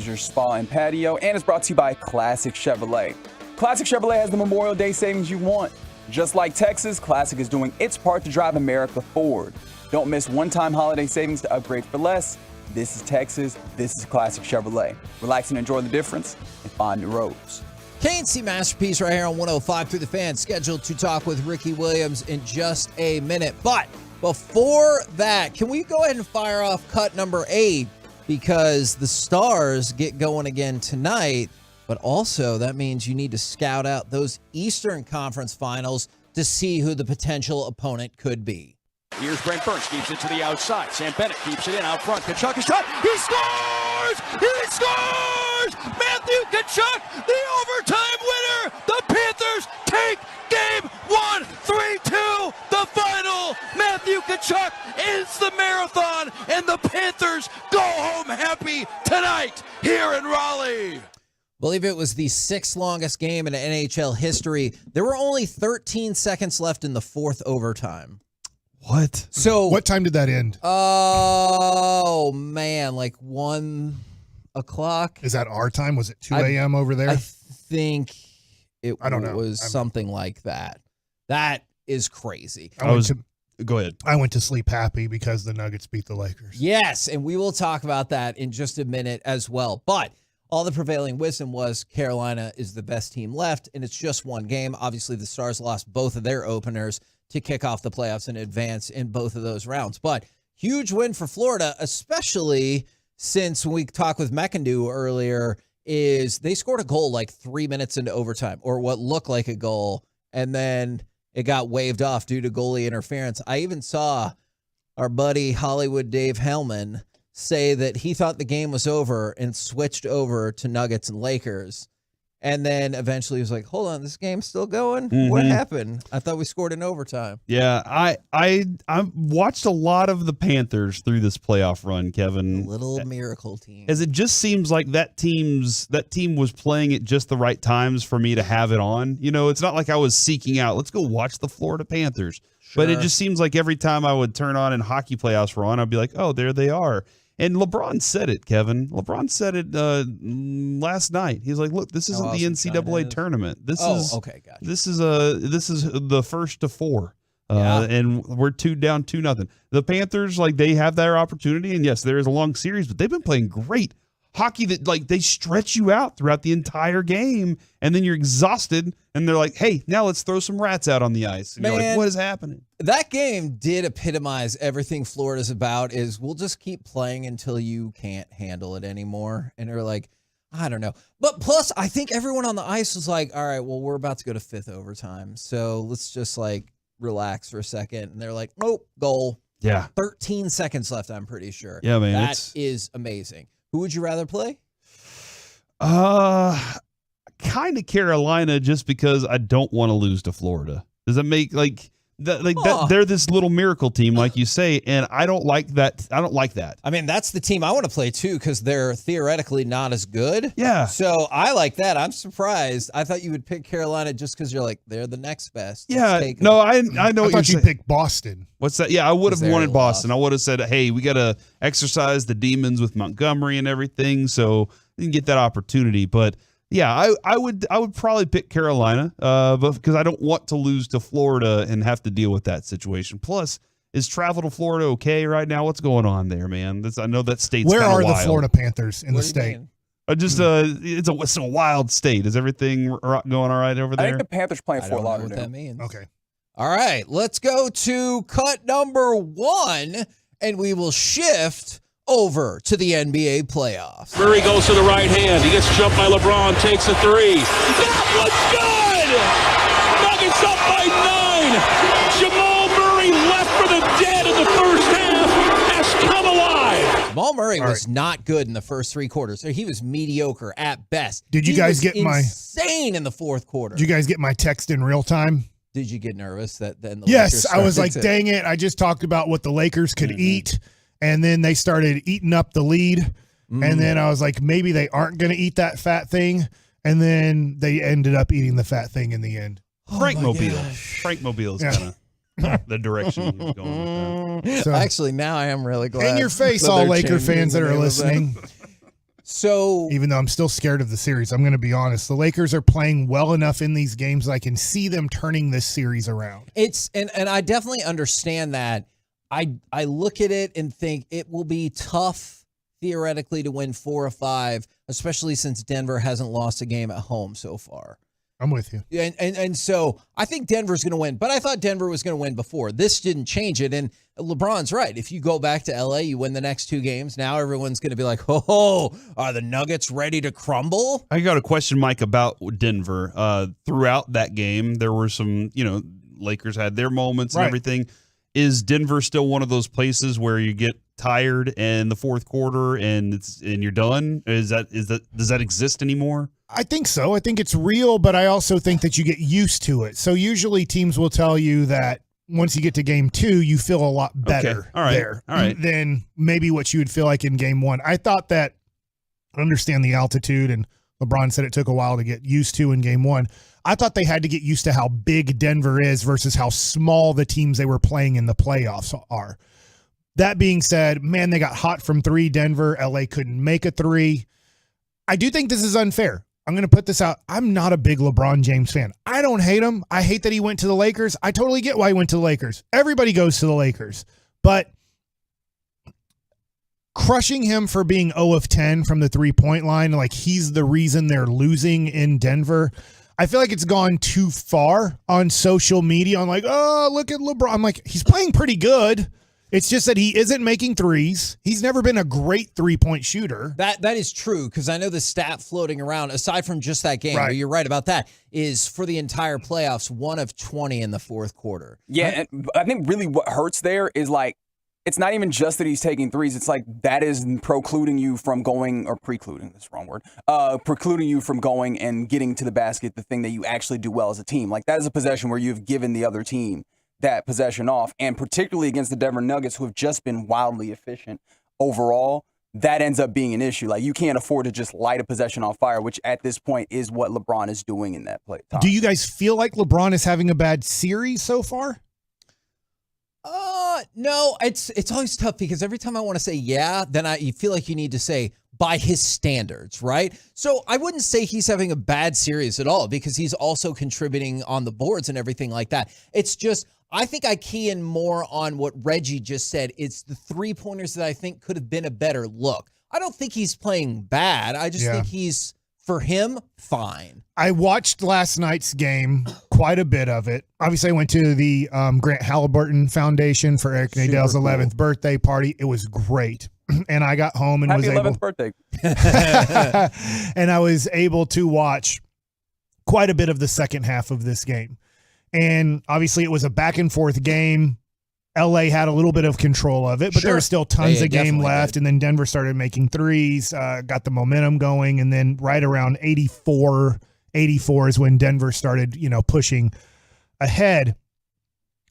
Hoosier Spa and Patio, and is brought to you by Classic Chevrolet. Classic Chevrolet has the Memorial Day savings you want. Just like Texas, Classic is doing its part to drive America forward. Don't miss one-time holiday savings to upgrade for less. This is Texas. This is Classic Chevrolet. Relax and enjoy the difference and find new roads. K&C Masterpiece right here on 105 through the Fan, scheduled to talk with Ricky Williams in just a minute. But before that, can we go ahead and fire off cut number 8? Because the Stars get going again tonight, but also that means you need to scout out those Eastern Conference Finals to see who the potential opponent could be. Here's Brent Burns, keeps it to the outside. Sam Bennett keeps it in out front. Kachuk is shot. He scores! He scores! Matthew Kachuk, the overtime winner. The Panthers take game 1, 3-2, the final. Matthew Kachuk ends the marathon, and the Panthers go home happy tonight here in Raleigh. Believe it was the 6th longest game in NHL history. There were only 13 seconds left in the 4th overtime. What? So what time did that end? Oh man, like 1 o'clock. Is that our time? Was it 2 a.m. over there? I think it I don't know. was something like that. That is crazy. Go ahead. I went to sleep happy because the Nuggets beat the Lakers. Yes, and we will talk about that in just a minute as well. But all the prevailing wisdom was Carolina is the best team left, and it's just one game. Obviously, the Stars lost both of their openers to kick off the playoffs and advance in both of those rounds. But huge win for Florida, especially since when we talked with McIndoe earlier, is they scored a goal like 3 minutes into overtime, or what looked like a goal, and then it got waved off due to goalie interference. I even saw our buddy Hollywood Dave Hellman say that he thought the game was over and switched over to Nuggets and Lakers. And then eventually he was like, hold on, this game's still going? What happened? I thought we scored in overtime. Yeah, I watched a lot of the Panthers through this playoff run, Kevin. A little miracle team. As it just seems like that team was playing at just the right times for me to have it on. You know, it's not like I was seeking out, let's go watch the Florida Panthers. Sure. But it just seems like every time I would turn on and hockey playoffs were on, I'd be like, oh, there they are. And LeBron said it, Kevin. LeBron said it last night. He's like, "Look, this isn't the NCAA tournament. This is okay, gotcha. This is the first to 4, and we're 2-0. The Panthers, like, they have their opportunity, and yes, there is a long series, but they've been playing great hockey that, like, they stretch you out throughout the entire game, and then you're exhausted, and they're like, hey, now let's throw some rats out on the ice. And you're like, what is happening? That game did epitomize everything Florida's about, is we'll just keep playing until you can't handle it anymore. And they're like, I don't know. But plus, I think everyone on the ice was like, all right, well, we're about to go to 5th overtime, so let's just, like, relax for a second. And they're like, nope, goal. Yeah. 13 seconds left, I'm pretty sure. Yeah, man. That is amazing. Who would you rather play? Kind of Carolina, just because I don't want to lose to Florida. Does that make that they're this little miracle team, like you say, and I don't like that. I don't like that. I mean, that's the team I want to play too, because they're theoretically not as good. Yeah. So I like that. I'm surprised. I thought you would pick Carolina just because you're like, they're the next best. Yeah. No, I know. I thought you picked Boston. What's that? Yeah, I would have wanted Boston. I would have said, hey, we got to exercise the demons with Montgomery and everything, so you can get that opportunity. But yeah, I would probably pick Carolina, but because I don't want to lose to Florida and have to deal with that situation. Plus, is travel to Florida okay right now? What's going on there, man? I know that state's Where are wild. the Florida Panthers in the state? It's a wild state. Is everything going all right over there? I think the Panthers playing Fort Lauderdale. What that means. Okay. All right, let's go to cut number 1, and we will shift over to the NBA playoffs. Murray goes to the right hand. He gets jumped by LeBron, takes a 3. That was good! Nuggets up by 9. Jamal Murray left for the dead in the first half has come alive. Jamal Murray was not good in the first 3 quarters. He was mediocre at best. Did you guys get insane in the 4th quarter? Did you guys get my text in real time? Did you get nervous that then the Yes, Lakers I was like, started dang it. I just talked about what the Lakers could eat, and then they started eating up the lead. And then I was like, maybe they aren't going to eat that fat thing. And then they ended up eating the fat thing in the end. Frank Mobile is kind of the direction he was going with that. Actually, now I am really glad. In your face, all Laker fans that are listening. So even though I'm still scared of the series, I'm going to be honest. The Lakers are playing well enough in these games that I can see them turning this series around. It's and I definitely understand that. I look at it and think it will be tough theoretically to win 4 or 5, especially since Denver hasn't lost a game at home so far. I'm with you. And so I think Denver's going to win, but I thought Denver was going to win before. This didn't change it. And LeBron's right. If you go back to LA, you win the next 2 games. Now everyone's going to be like, oh, are the Nuggets ready to crumble? I got a question, Mike, about Denver. Throughout that game, there were some, Lakers had their moments and everything. Is Denver still one of those places where you get tired in the fourth quarter and you're done? Does that exist anymore? I think so. I think it's real, but I also think that you get used to it. So usually teams will tell you that once you get to game 2, you feel a lot better there than maybe what you would feel like in game 1. I thought that, I understand the altitude, and LeBron said it took a while to get used to in game 1. I thought they had to get used to how big Denver is versus how small the teams they were playing in the playoffs are. That being said, man, they got hot from 3, Denver. LA couldn't make a 3. I do think this is unfair. I'm going to put this out. I'm not a big LeBron James fan. I don't hate him. I hate that he went to the Lakers. I totally get why he went to the Lakers. Everybody goes to the Lakers. But crushing him for being 0 of 10 from the 3-point line, like he's the reason they're losing in Denver, I feel like it's gone too far on social media. I'm like, oh, look at LeBron. I'm like, he's playing pretty good. It's just that he isn't making threes. He's never been a great 3-point shooter. That is true, because I know the stat floating around, aside from just that game, but you're right about that, is for the entire playoffs, 1 of 20 in the fourth quarter. Yeah, and I think really what hurts there is like, it's not even just that he's taking threes. It's like that is precluding you from going, or precluding, that's the wrong word, precluding you from going and getting to the basket, the thing that you actually do well as a team. Like that is a possession where you've given the other team that possession off, and particularly against the Denver Nuggets, who have just been wildly efficient overall, that ends up being an issue. Like you can't afford to just light a possession on fire, which at this point is what LeBron is doing in that play. Do you guys feel like LeBron is having a bad series so far? No, it's always tough because every time I want to say yeah, then you feel like you need to say by his standards, right? So I wouldn't say he's having a bad series at all because he's also contributing on the boards and everything like that. It's just, I think I key in more on what Reggie just said. It's the 3-pointers that I think could have been a better look. I don't think he's playing bad. I just think he's, for him, fine. I watched last night's game, quite a bit of it. Obviously, I went to the Grant Halliburton Foundation for Eric Nadell's 11th birthday party. It was great. And I got home and Happy was 11th birthday. And I was able to watch quite a bit of the second half of this game. And obviously, it was a back and forth game. LA had a little bit of control of it, but there were still tons of game left. And then Denver started making threes, got the momentum going. And then right around 84 is when Denver started, pushing ahead.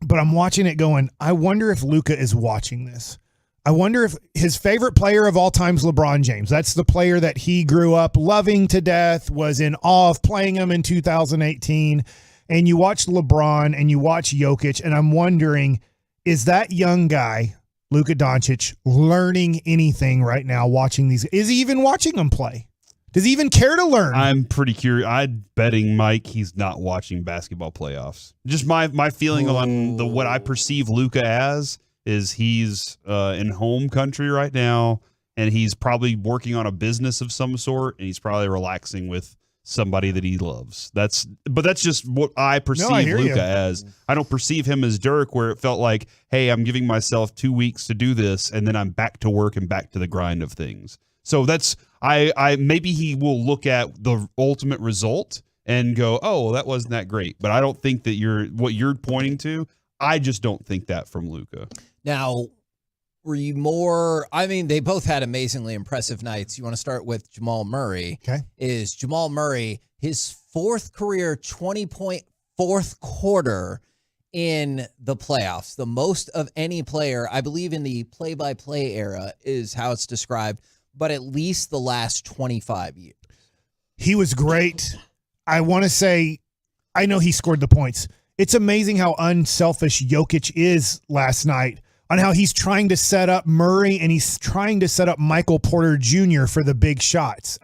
But I'm watching it going, I wonder if Luka is watching this. I wonder if his favorite player of all time is LeBron James. That's the player that he grew up loving to death, was in awe of playing him in 2018. And you watch LeBron and you watch Jokic, and I'm wondering, is that young guy, Luka Doncic, learning anything right now watching these? Is he even watching them play? Does he even care to learn? I'm pretty curious. I'm betting, Mike, he's not watching basketball playoffs. Just my feeling on what I perceive Luka as is he's in home country right now, and he's probably working on a business of some sort, and he's probably relaxing with somebody that he loves. That's just what I perceive Luka as. I don't perceive him as Dirk, where it felt like, hey, I'm giving myself 2 weeks to do this, and then I'm back to work and back to the grind of things. So that's I maybe he will look at the ultimate result and go, oh, well, that wasn't that great. But I don't think that what you're pointing to. I just don't think that from Luka. Now, were you more, they both had amazingly impressive nights. You want to start with Jamal Murray. Okay. Is Jamal Murray, his 4th career 20-point fourth quarter in the playoffs, the most of any player, I believe in the play-by-play era is how it's described, but at least the last 25 years. He was great. I want to say, I know he scored the points. It's amazing how unselfish Jokic is last night. on how he's trying to set up Murray and he's trying to set up Michael Porter Jr. for the big shots.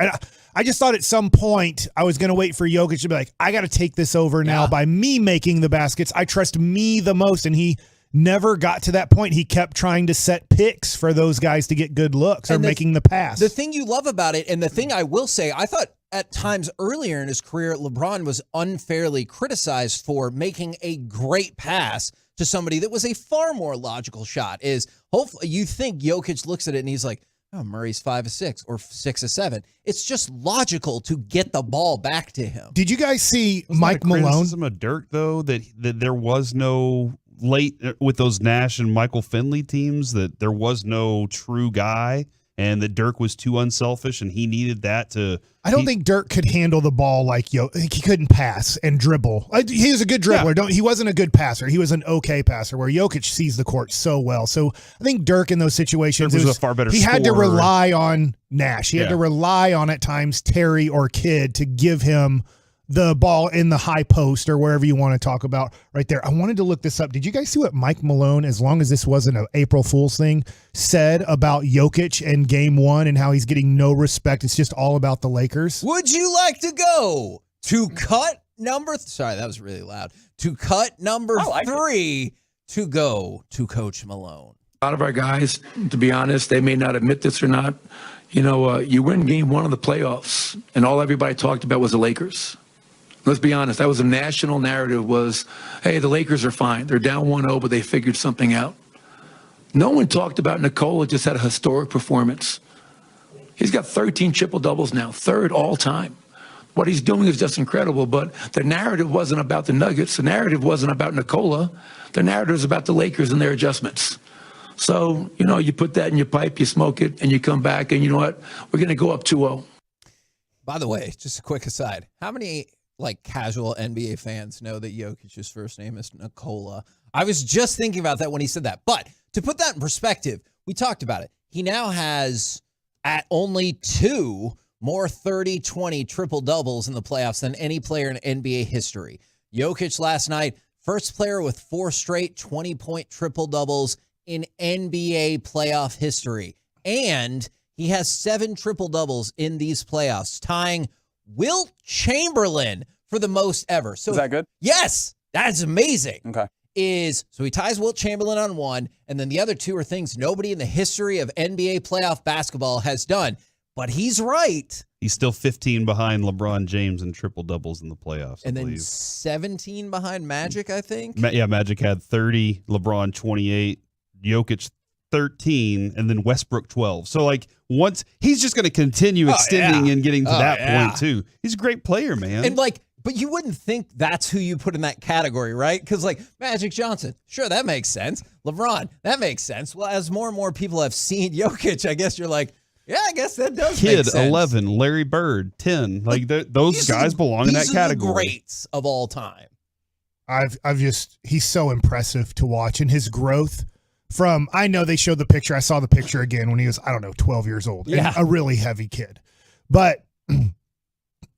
I just thought at some point I was going to wait for Jokic to be like, I got to take this over now by me making the baskets. I trust me the most. And he never got to that point. He kept trying to set picks for those guys to get good looks or making the pass. The thing you love about it, and the thing I will say, I thought at times earlier in his career, LeBron was unfairly criticized for making a great pass to somebody that was a far more logical shot. Is hopefully you think Jokic looks at it and he's like, oh, Murray's 5 of 6 or 6 of 7. It's just logical to get the ball back to him. Did you guys see Mike Malone? Criticism of Dirk, though, that there was no late with those Nash and Michael Finley teams, that there was no true guy and that Dirk was too unselfish and he needed that to. I don't think Dirk could handle the ball like he couldn't pass and dribble. He was a good dribbler. Yeah. He wasn't a good passer. He was an okay passer where Jokic sees the court so well. So I think Dirk in those situations was a far better he had to scorer. rely on Nash. He had to rely on at times Terry or Kidd to give him the ball in the high post or wherever you want to talk about right there. I wanted to look this up. Did you guys see what Mike Malone, as long as this wasn't an April Fool's thing, said about Jokic in game 1 and how he's getting no respect? It's just all about the Lakers. Would you like to go to cut number sorry, that was really loud. To cut number 3 to go to Coach Malone. A lot of our guys, to be honest, they may not admit this or not. You win game 1 of the playoffs, and all everybody talked about was the Lakers. Let's be honest, that was the national narrative was, hey, the Lakers are fine. They're down 1-0, but they figured something out. No one talked about Nikola just had a historic performance. He's got 13 triple-doubles now, 3rd all-time. What he's doing is just incredible, but the narrative wasn't about the Nuggets. The narrative wasn't about Nikola. The narrative was about the Lakers and their adjustments. So, you put that in your pipe, you smoke it, and you come back, and you know what? We're going to go up 2-0. By the way, just a quick aside, how many casual NBA fans know that Jokic's first name is Nikola? I was just thinking about that when he said that. But to put that in perspective, we talked about it. He now has at only 2 more 30-20 triple-doubles in the playoffs than any player in NBA history. Jokic last night, first player with 4 straight 20-point triple-doubles in NBA playoff history. And he has 7 triple-doubles in these playoffs, tying Wilt Chamberlain for the most ever. So is that good? Yes, that's amazing. Okay. So he ties Wilt Chamberlain on 1, and then the other 2 are things nobody in the history of NBA playoff basketball has done. But he's right. He's still 15 behind LeBron James in triple doubles in the playoffs. And then 17 behind Magic, I think. Magic had 30, LeBron 28, Jokic 13, and then Westbrook 12. So once he's just going to continue extending and getting to that point too. He's a great player, man. And but you wouldn't think that's who you put in that category, right? Because Magic Johnson, sure, that makes sense. LeBron, that makes sense. Well, as more and more people have seen Jokic, I guess you're like, yeah, I guess that does make sense. Kid 11, Larry Bird 10. Those guys belong in that category. The greats of all time. He's so impressive to watch, and his growth. I know they showed the picture. I saw the picture again when he was, 12 years old. Yeah. And a really heavy kid. But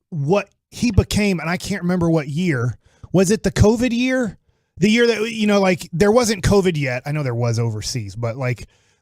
what he became, and I can't remember what year, was it the COVID year? The year that, there wasn't COVID yet. I know there was overseas, but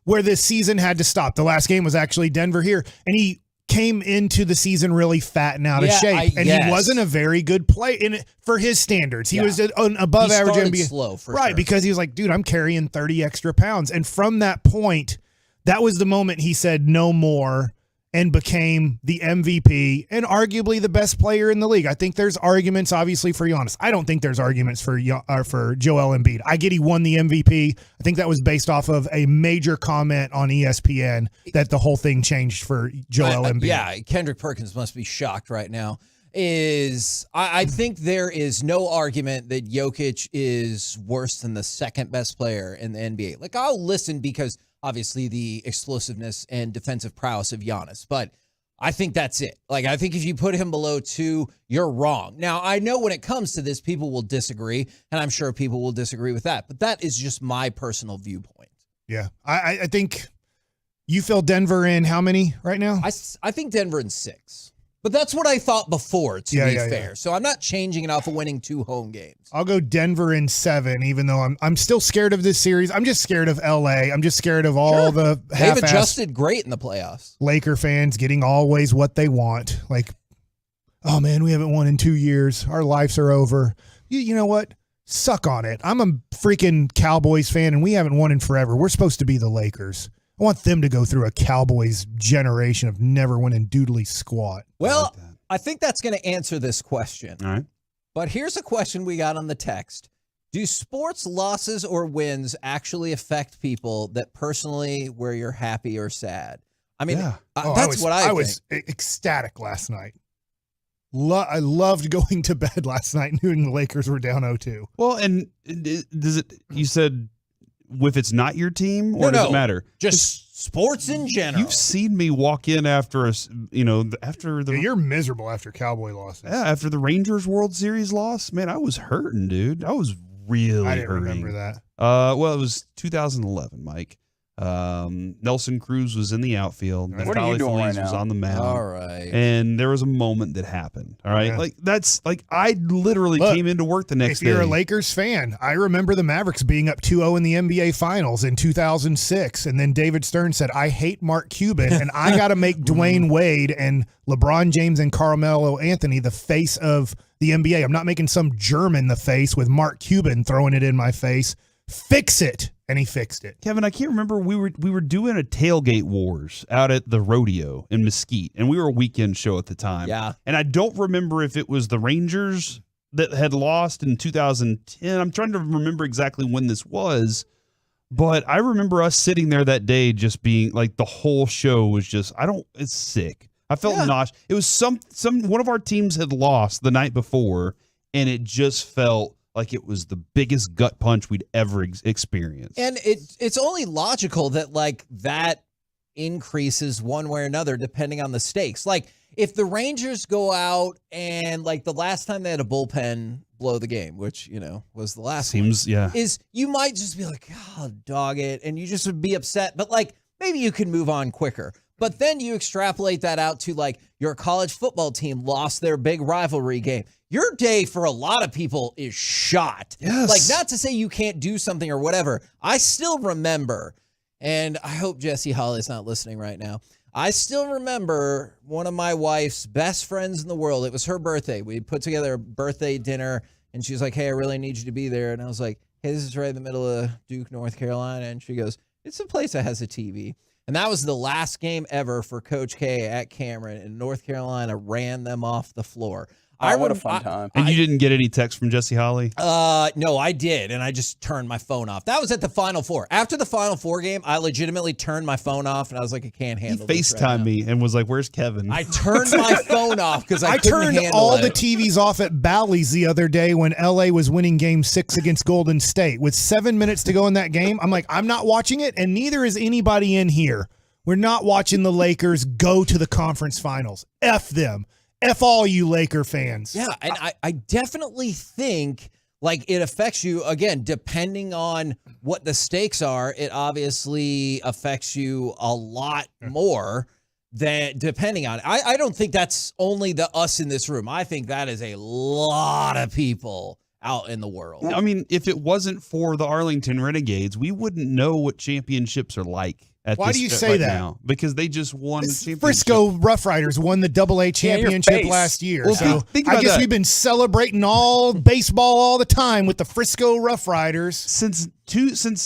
where this season had to stop. The last game was actually Denver here. And he came into the season really fat and out of shape. He wasn't a very good player for his standards. He was an above average NBA. Slow for right, sure. because he was like, dude, I'm carrying 30 extra pounds. And from that point, that was the moment he said no more and became the MVP and arguably the best player in the league. I think there's arguments, obviously, for Giannis. I don't think there's arguments for Joel Embiid. I get he won the MVP. I think that was based off of a major comment on ESPN that the whole thing changed for Joel Embiid. Yeah, Kendrick Perkins must be shocked right now. I think there is no argument that Jokic is worse than the second best player in the NBA. I'll listen because obviously the explosiveness and defensive prowess of Giannis, but I think that's it. I think if you put him below 2, you're wrong. Now, I know when it comes to this, people will disagree, and I'm sure people will disagree with that, but that is just my personal viewpoint. Yeah, I think you fill Denver in how many right now? I think Denver in 6. But that's what I thought before, to be fair. Yeah. So I'm not changing it off of winning 2 home games. I'll go Denver in 7, even though I'm still scared of this series. I'm just scared of LA. I'm just scared of all the They've adjusted great in the playoffs. Laker fans getting always what they want. Like, oh man, we haven't won in 2 years. Our lives are over. You know what? Suck on it. I'm a freaking Cowboys fan, and we haven't won in forever. We're supposed to be the Lakers. I want them to go through a Cowboys generation of never winning doodly squat. Well, I think that's going to answer this question. All right. But here's a question we got on the text. Do sports losses or wins actually affect people that personally where you're happy or sad? I mean, that's what I think. I was ecstatic last night. I loved going to bed last night knowing the Lakers were down 0-2. Well, and does it? You said if it's not your team, or does it matter? Just sports in general. You've seen me walk in after after the. You're miserable after Cowboy losses. Yeah, after the Rangers World Series loss, man, I was hurting, dude. I was really I didn't hurting. remember that. Well, it was 2011, Mike. Nelson Cruz was in the outfield. What are you doing right now? Was on the mound. All right. And there was a moment that happened. All right. Yeah. Like that's like I literally came into work the next If you're day. a Lakers fan, I remember the Mavericks being up 2-0 in the NBA Finals in 2006. And then David Stern said, I hate Mark Cuban, and I got to make Dwayne Wade and LeBron James and Carmelo Anthony the face of the NBA. I'm not making some German the face with Mark Cuban throwing it in my face. Fix it. And he fixed it. Kevin, I can't remember. We were doing a tailgate wars out at the rodeo in Mesquite, and we were a weekend show at the time. Yeah. And I don't remember if it was the Rangers that had lost in 2010. I'm trying to remember exactly when this was, but I remember us sitting there that day just being like the whole show was just it's sick. I felt nauseous. It was one of our teams had lost the night before, and it just felt like it was the biggest gut punch we'd ever experienced. And it's only logical that like that increases one way or another depending on the stakes. Like if the Rangers go out and like the last time they had a bullpen blow the game, which, was the last one, is you might just be like, oh, dog it. And you just would be upset. But like maybe you can move on quicker. But then you extrapolate that out to like your college football team lost their big rivalry game. Your day for a lot of people is shot. Yes. Like, not to say you can't do something or whatever. I still remember, and I hope Jesse Holly's not listening right now. I still remember one of my wife's best friends in the world. It was her birthday. We put together a birthday dinner, and she was like, hey, I really need you to be there. And I was like, hey, this is right in the middle of Duke, North Carolina. And she goes, it's a place that has a TV. And that was the last game ever for Coach K at Cameron, and North Carolina ran them off the floor. What a fun time. And you didn't get any text from Jesse Holly? No, I did, and I just turned my phone off. That was at the Final Four. After the Final Four game, I legitimately turned my phone off, and I was like, I can't handle this right FaceTimed now. me and was like, where's Kevin? I turned my phone off because I couldn't turned handle all it. the TVs off at Bally's the other day when LA was winning Game 6 against Golden State. With 7 minutes to go in that game, I'm like, I'm not watching it, and neither is anybody in here. We're not watching the Lakers go to the conference finals. F them. F all you Laker fans. Yeah, and I definitely think like it affects you, again, depending on what the stakes are, it obviously affects you a lot more than depending on it. I don't think that's only us in this room. I think that is a lot of people out in the world. I mean, if it wasn't for the Arlington Renegades, we wouldn't know what championships are like. Why do you say that? Now, because they just won the championship. Frisco Rough Riders won the AA championship last year. Well, so think I about guess that. we've been celebrating all baseball all the time with the Frisco Rough Riders. Since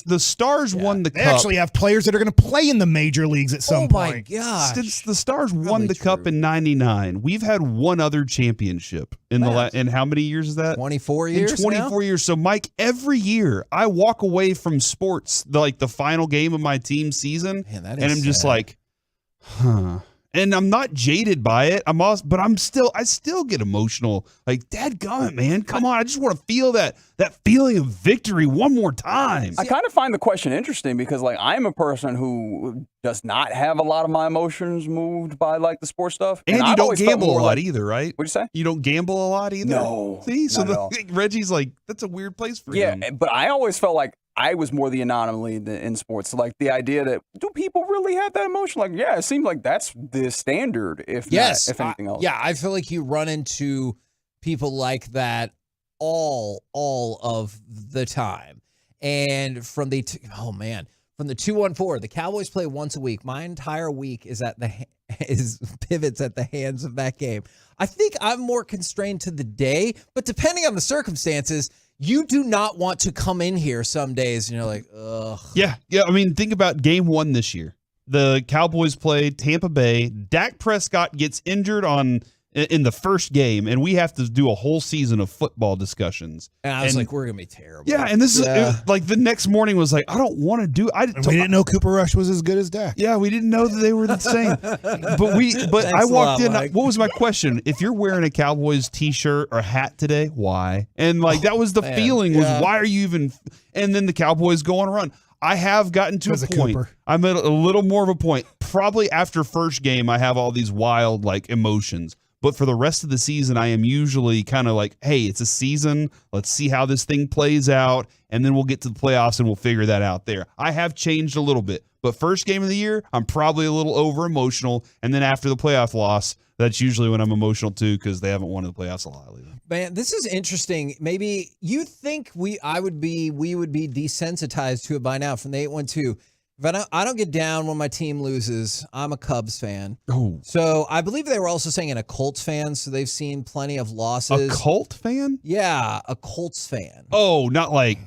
the Stars won the They Cup. actually have players that are going to play in the major leagues at some point. gosh. Since the Stars won the Cup in '99, we've had one other championship in in how many years is that? 24 years. In 24 years. So, Mike, every year I walk away from sports, like the final game of my team season, Man, that and is I'm just sad. like, huh. And I'm not jaded by it. But I still get emotional. Like, dadgummit, man, come on! I just want to feel that feeling of victory one more time. I kind of find the question interesting because, like, I'm a person who does not have a lot of my emotions moved by like the sports stuff, And you I've don't always felt gamble a more lot like- either, right? What'd you say? You don't gamble a lot either. No, See, so not at all. Reggie's like, that's a weird place for Yeah, him. but I always felt like I was more the anomaly in sports. So, like the idea that do people really have that emotion? Like, yeah, it seems like that's the standard. If anything else, I feel like you run into people like that all of the time. And from the 2-1-4, the Cowboys play once a week. My entire week is pivots at the hands of that game. I think I'm more constrained to the day, but depending on the circumstances, you do not want to come in here some days and you're like, ugh. Yeah. I mean, think about game 1 this year. The Cowboys play Tampa Bay. Dak Prescott gets injured in the first game, and we have to do a whole season of football discussions. And I was like, we're going to be terrible. Yeah, and this is like the next morning was like, I don't want to do it. We didn't know Cooper Rush was as good as Dak. Yeah, we didn't know that they were the same. But I walked in. Mike. What was my question? If you're wearing a Cowboys t-shirt or hat today, why? And like that was the feeling was why are you even? And then the Cowboys go on a run. I have gotten to a point. I'm at a little more of a point. Probably after first game, I have all these wild like emotions. But for the rest of the season, I am usually kind of like, hey, it's a season. Let's see how this thing plays out. And then we'll get to the playoffs and we'll figure that out there. I have changed a little bit. But first game of the year, I'm probably a little over emotional. And then after the playoff loss, that's usually when I'm emotional too because they haven't won the playoffs a lot lately. Man, this is interesting. Maybe you think we would be desensitized to it by now from the 8-1-2. But I don't get down when my team loses. I'm a Cubs fan. Oh. So I believe they were also saying a Colts fan, so they've seen plenty of losses. A Colt fan? Yeah, a Colts fan. Oh, not like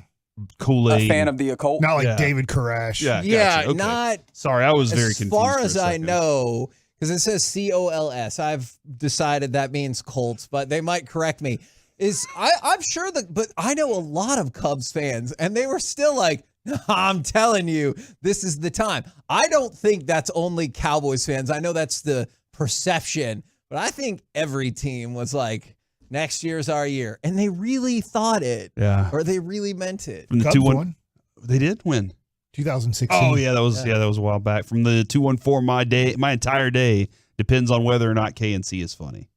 Kool-Aid. A fan of the occult? Not like David Koresh. Yeah, gotcha. Okay. Not. Sorry, I was very confused. As far as I know, because it says COLS. I've decided that means Colts, but they might correct me. I'm sure but I know a lot of Cubs fans, and they were still like, I'm telling you, this is the time. I don't think that's only Cowboys fans. I know that's the perception, but I think every team was like, next year's our year. And they really thought it. Yeah. Or they really meant it. From the 2-1. They did win. 2016. Oh, yeah, that was a while back. From the 2-1-4, my entire day depends on whether or not KNC is funny.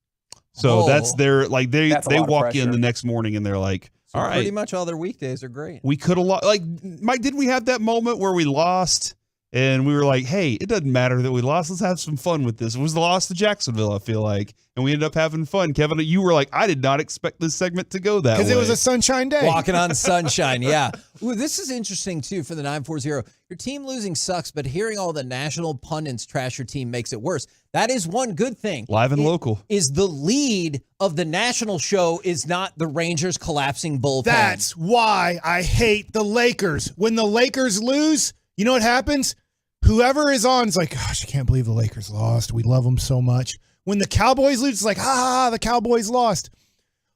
So that's their like they walk in the next morning and they're like, So all right. pretty much all their weekdays are great. We could have lost. Like, Mike, didn't we have that moment where we lost and we were like, hey, it doesn't matter that we lost. Let's have some fun with this. It was the loss to Jacksonville, I feel like. And we ended up having fun. Kevin, you were like, I did not expect this segment to go that way. Because it was a sunshine day. Walking on sunshine, yeah. Ooh, this is interesting, too, for the 940. Your team losing sucks, but hearing all the national pundits trash your team makes it worse. That is one good thing. Live and local. Is the lead of the national show is not the Rangers collapsing bullpen. That's why I hate the Lakers. When the Lakers lose, you know what happens? Whoever is on is like, gosh, I can't believe the Lakers lost. We love them so much. When the Cowboys lose, it's like, the Cowboys lost.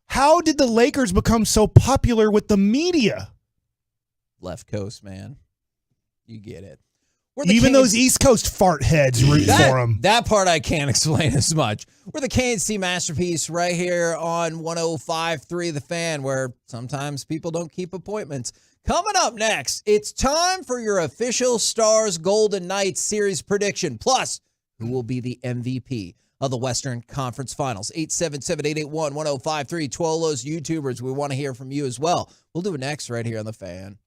How did the Lakers become so popular with the media? Left Coast, man. You get it. Even those East Coast fart heads root for them. That part I can't explain as much. We're the KNC Masterpiece right here on 105.3 The Fan, where sometimes people don't keep appointments. Coming up next, it's time for your official Stars Golden Knights series prediction. Plus, who will be the MVP of the Western Conference Finals? 877-881-1053. Twolo's YouTubers, we want to hear from you as well. We'll do it next right here on The Fan.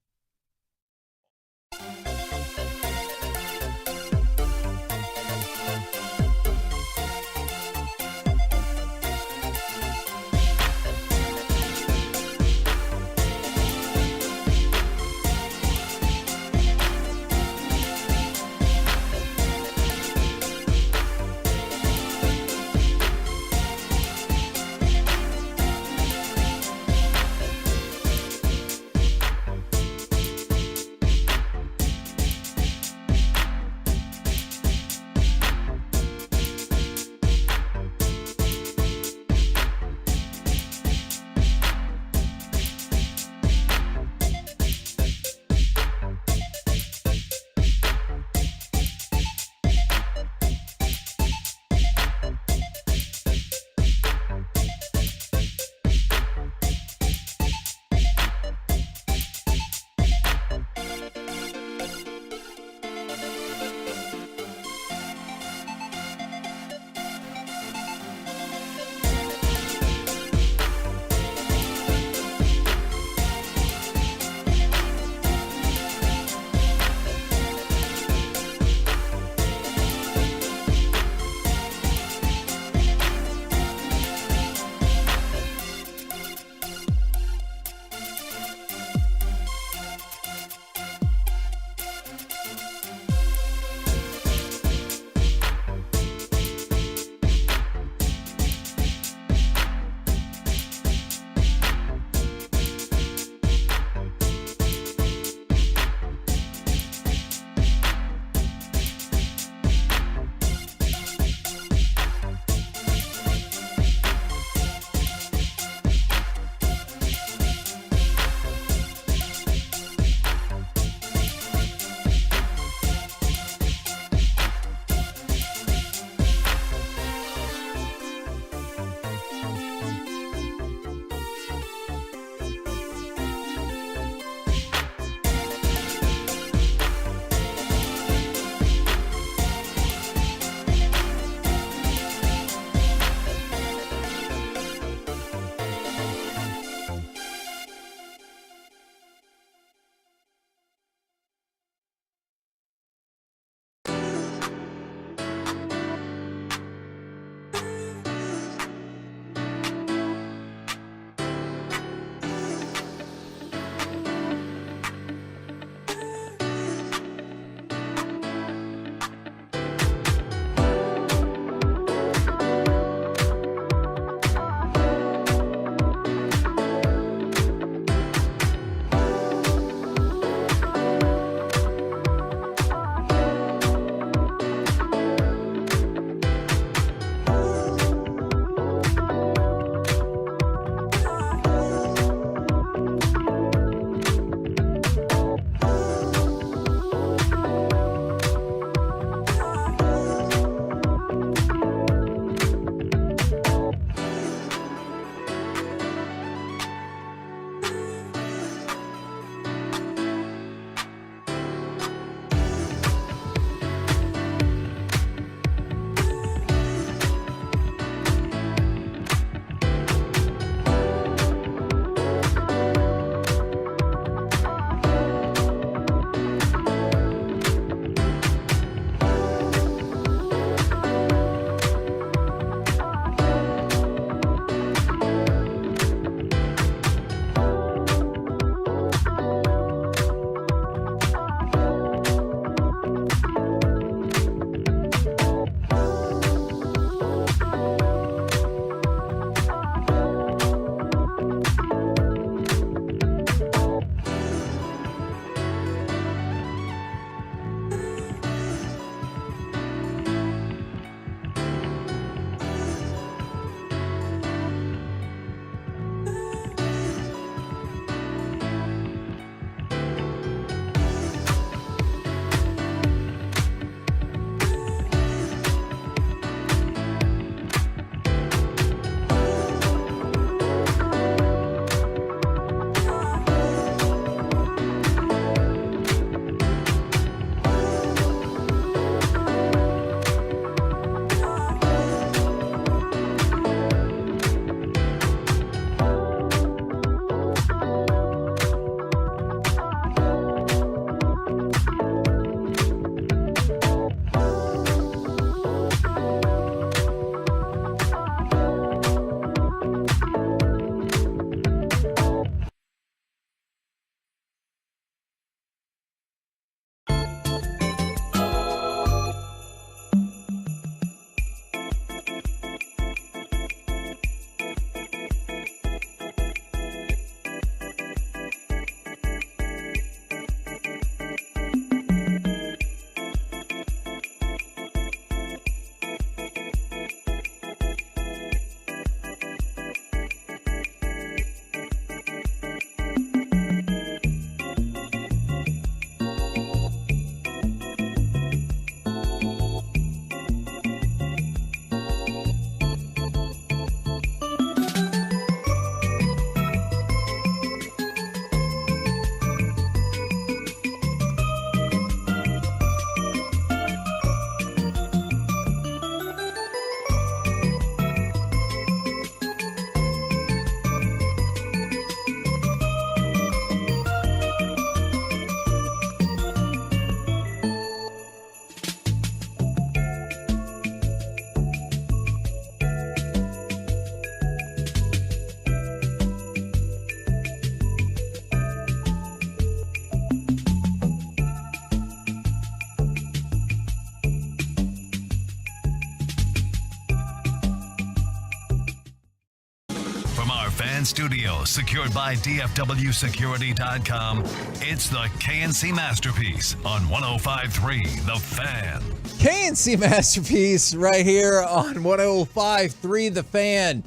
From our fan studio, secured by DFWsecurity.com, it's the KNC Masterpiece on 105.3 The Fan. KNC Masterpiece right here on 105.3 The Fan.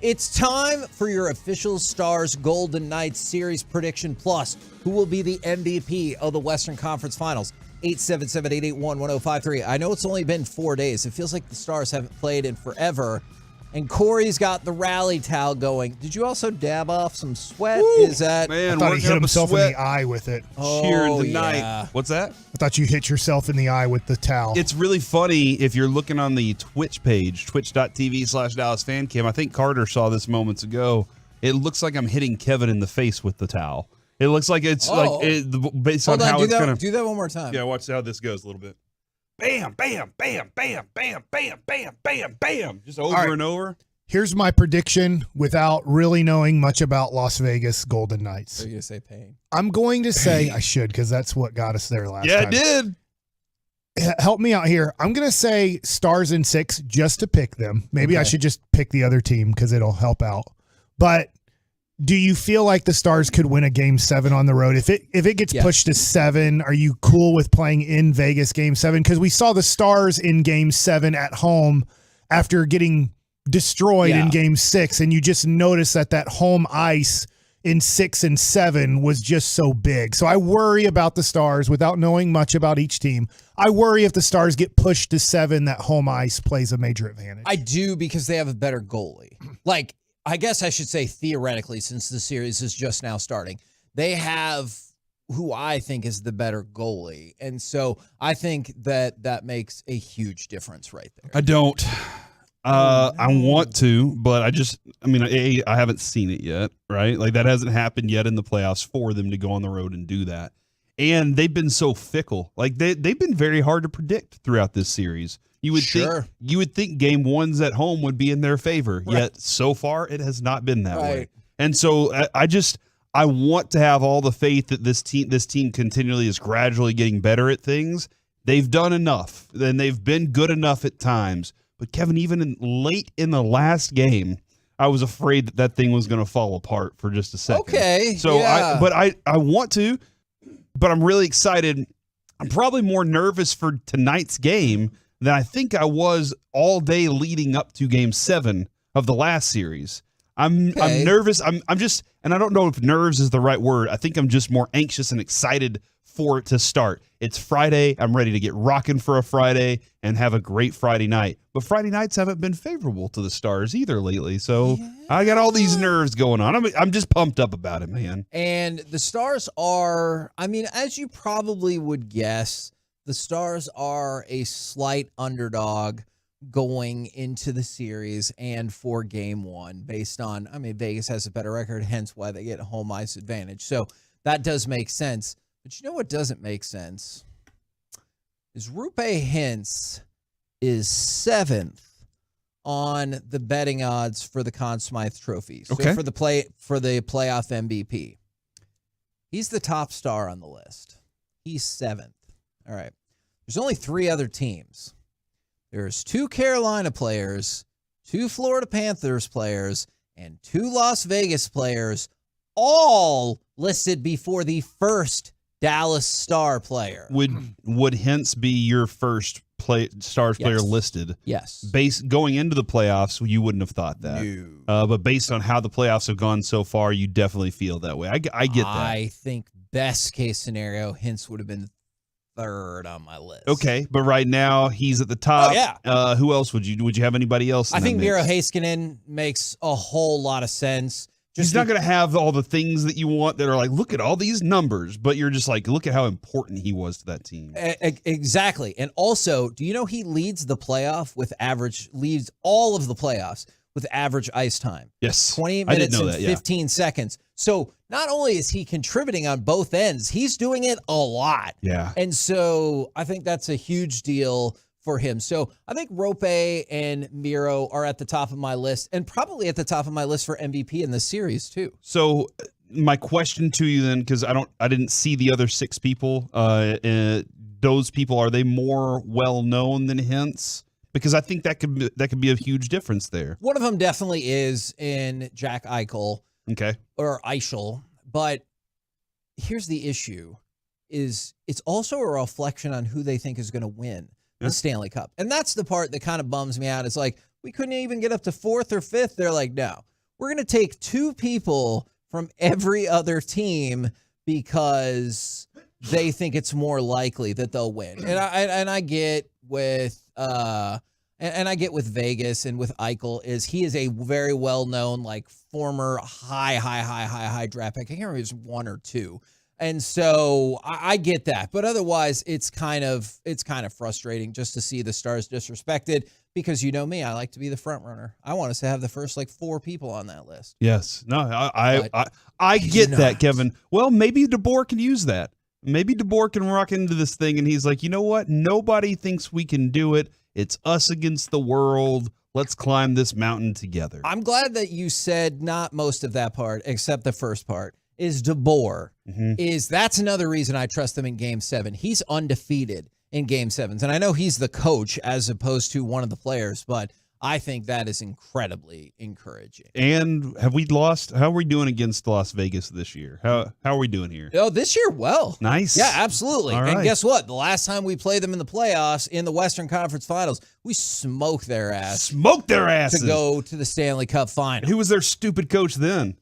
It's time for your official Stars Golden Knights Series Prediction Plus. Who will be the MVP of the Western Conference Finals? 877-881-1053. I know it's only been 4 days. It feels like the Stars haven't played in forever. And Corey's got the rally towel going. Did you also dab off some sweat? Woo, Is that man? I thought he hit working up a himself in sweat. the eye with it. Cheering the yeah. night. What's that? I thought you hit yourself in the eye with the towel. It's really funny if you're looking on the Twitch page, twitch.tv/DallasFanCam. I think Carter saw this moments ago. It looks like I'm hitting Kevin in the face with the towel. It looks like it's based on how it's going to. Do that one more time. Yeah, watch how this goes a little bit. Bam, bam, bam, bam, bam, bam, bam, bam, bam. Just over and over. Here's my prediction without really knowing much about Las Vegas Golden Knights. So you're going to say pain? I'm going to say I should, because that's what got us there last time. Yeah, it did. Help me out here. I'm going to say Stars in 6 just to pick them. Maybe I should just pick the other team because it'll help out. But do you feel like the Stars could win a Game 7 on the road? If it gets pushed to 7, are you cool with playing in Vegas Game 7? Because we saw the Stars in Game 7 at home after getting destroyed in Game 6, and you just notice that home ice in 6 and 7 was just so big. So I worry about the Stars without knowing much about each team. I worry if the Stars get pushed to 7, that home ice plays a major advantage. I do, because they have a better goalie. Like, I guess I should say theoretically, since the series is just now starting, they have who I think is the better goalie. And so I think that makes a huge difference right there. I don't. I want to, but I haven't seen it yet, right? Like, that hasn't happened yet in the playoffs for them to go on the road and do that. And they've been so fickle. Like, they've been very hard to predict throughout this series. You would think Game 1s at home would be in their favor, yet so far it has not been that way. And so I want to have all the faith that this team continually is gradually getting better at things. They've done enough, and they've been good enough at times. But Kevin, even late in the last game, I was afraid that thing was going to fall apart for just a second. Okay. So yeah. I want to, but I'm really excited. I'm probably more nervous for tonight's game than I think I was all day leading up to Game 7 of the last series. I'm nervous. I'm just, and I don't know if nerves is the right word. I think I'm just more anxious and excited for it to start. It's Friday. I'm ready to get rocking for a Friday and have a great Friday night. But Friday nights haven't been favorable to the Stars either lately. So I got all these nerves going on. I'm just pumped up about it, man. And the Stars are, as you probably would guess, the Stars are a slight underdog going into the series and for Game 1 based on, Vegas has a better record, hence why they get home ice advantage. So that does make sense. But you know what doesn't make sense? Is Rupe Hintz is 7th on the betting odds for the Conn Smythe Trophy. So for the playoff MVP. He's the top star on the list. He's 7th. All right. There's only 3 other teams. There's 2 Carolina players, 2 Florida Panthers players, and 2 Las Vegas players, all listed before the first Dallas Star player. Would Hintz be your first Stars player listed? Yes. Going into the playoffs, you wouldn't have thought that. No. But based on how the playoffs have gone so far, you definitely feel that way. I get that. I think best case scenario, Hintz would have been 3rd on my list. Okay, but right now he's at the top. Oh, yeah. Who else would you have anybody else? I think Miro Heiskanen makes a whole lot of sense. He's not going to have all the things that you want that are like, look at all these numbers, but you're just like, look at how important he was to that team. Exactly. And also, do you know he leads all of the playoffs with average ice time? Yes. 28 minutes and 15 seconds. So not only is he contributing on both ends, he's doing it a lot. Yeah. And so I think that's a huge deal for him. So I think Rope and Miro are at the top of my list, and probably at the top of my list for MVP in this series too. So my question to you then, because I didn't see the other 6 people. Those people, are they more well known than Hintz? because I think that could be a huge difference there. One of them definitely is in Jack Eichel. Okay. Or Eichel. But here's the issue, is it's also a reflection on who they think is going to win the Stanley Cup. And that's the part that kind of bums me out. It's like, we couldn't even get up to 4th or 5th. They're like, no, we're going to take 2 people from every other team because they think it's more likely that they'll win. And I get with and I get with Vegas and with Eichel is he is a very well-known, like, former high draft pick. I can't remember if it was 1 or 2. And so I get that. But otherwise, it's kind of frustrating just to see the Stars disrespected because you know me, I like to be the front runner. I want us to have the first, 4 people on that list. Yes. No, I get that, Kevin. Well, maybe DeBoer can use that. Maybe DeBoer can rock into this thing and he's like, you know what? Nobody thinks we can do it. It's us against the world. Let's climb this mountain together. I'm glad that you said not most of that part, except the first part, is DeBoer. That's another reason I trust him in Game 7. He's undefeated in Game 7s. And I know he's the coach as opposed to one of the players, but I think that is incredibly encouraging. And have we lost? How are we doing against Las Vegas this year? How are we doing here? Oh, this year, well. Nice. Yeah, absolutely. All And right. guess what? The last time we played them in the playoffs in the Western Conference Finals, we smoked their ass. Smoked their asses. To go to the Stanley Cup Final. Who was their stupid coach then?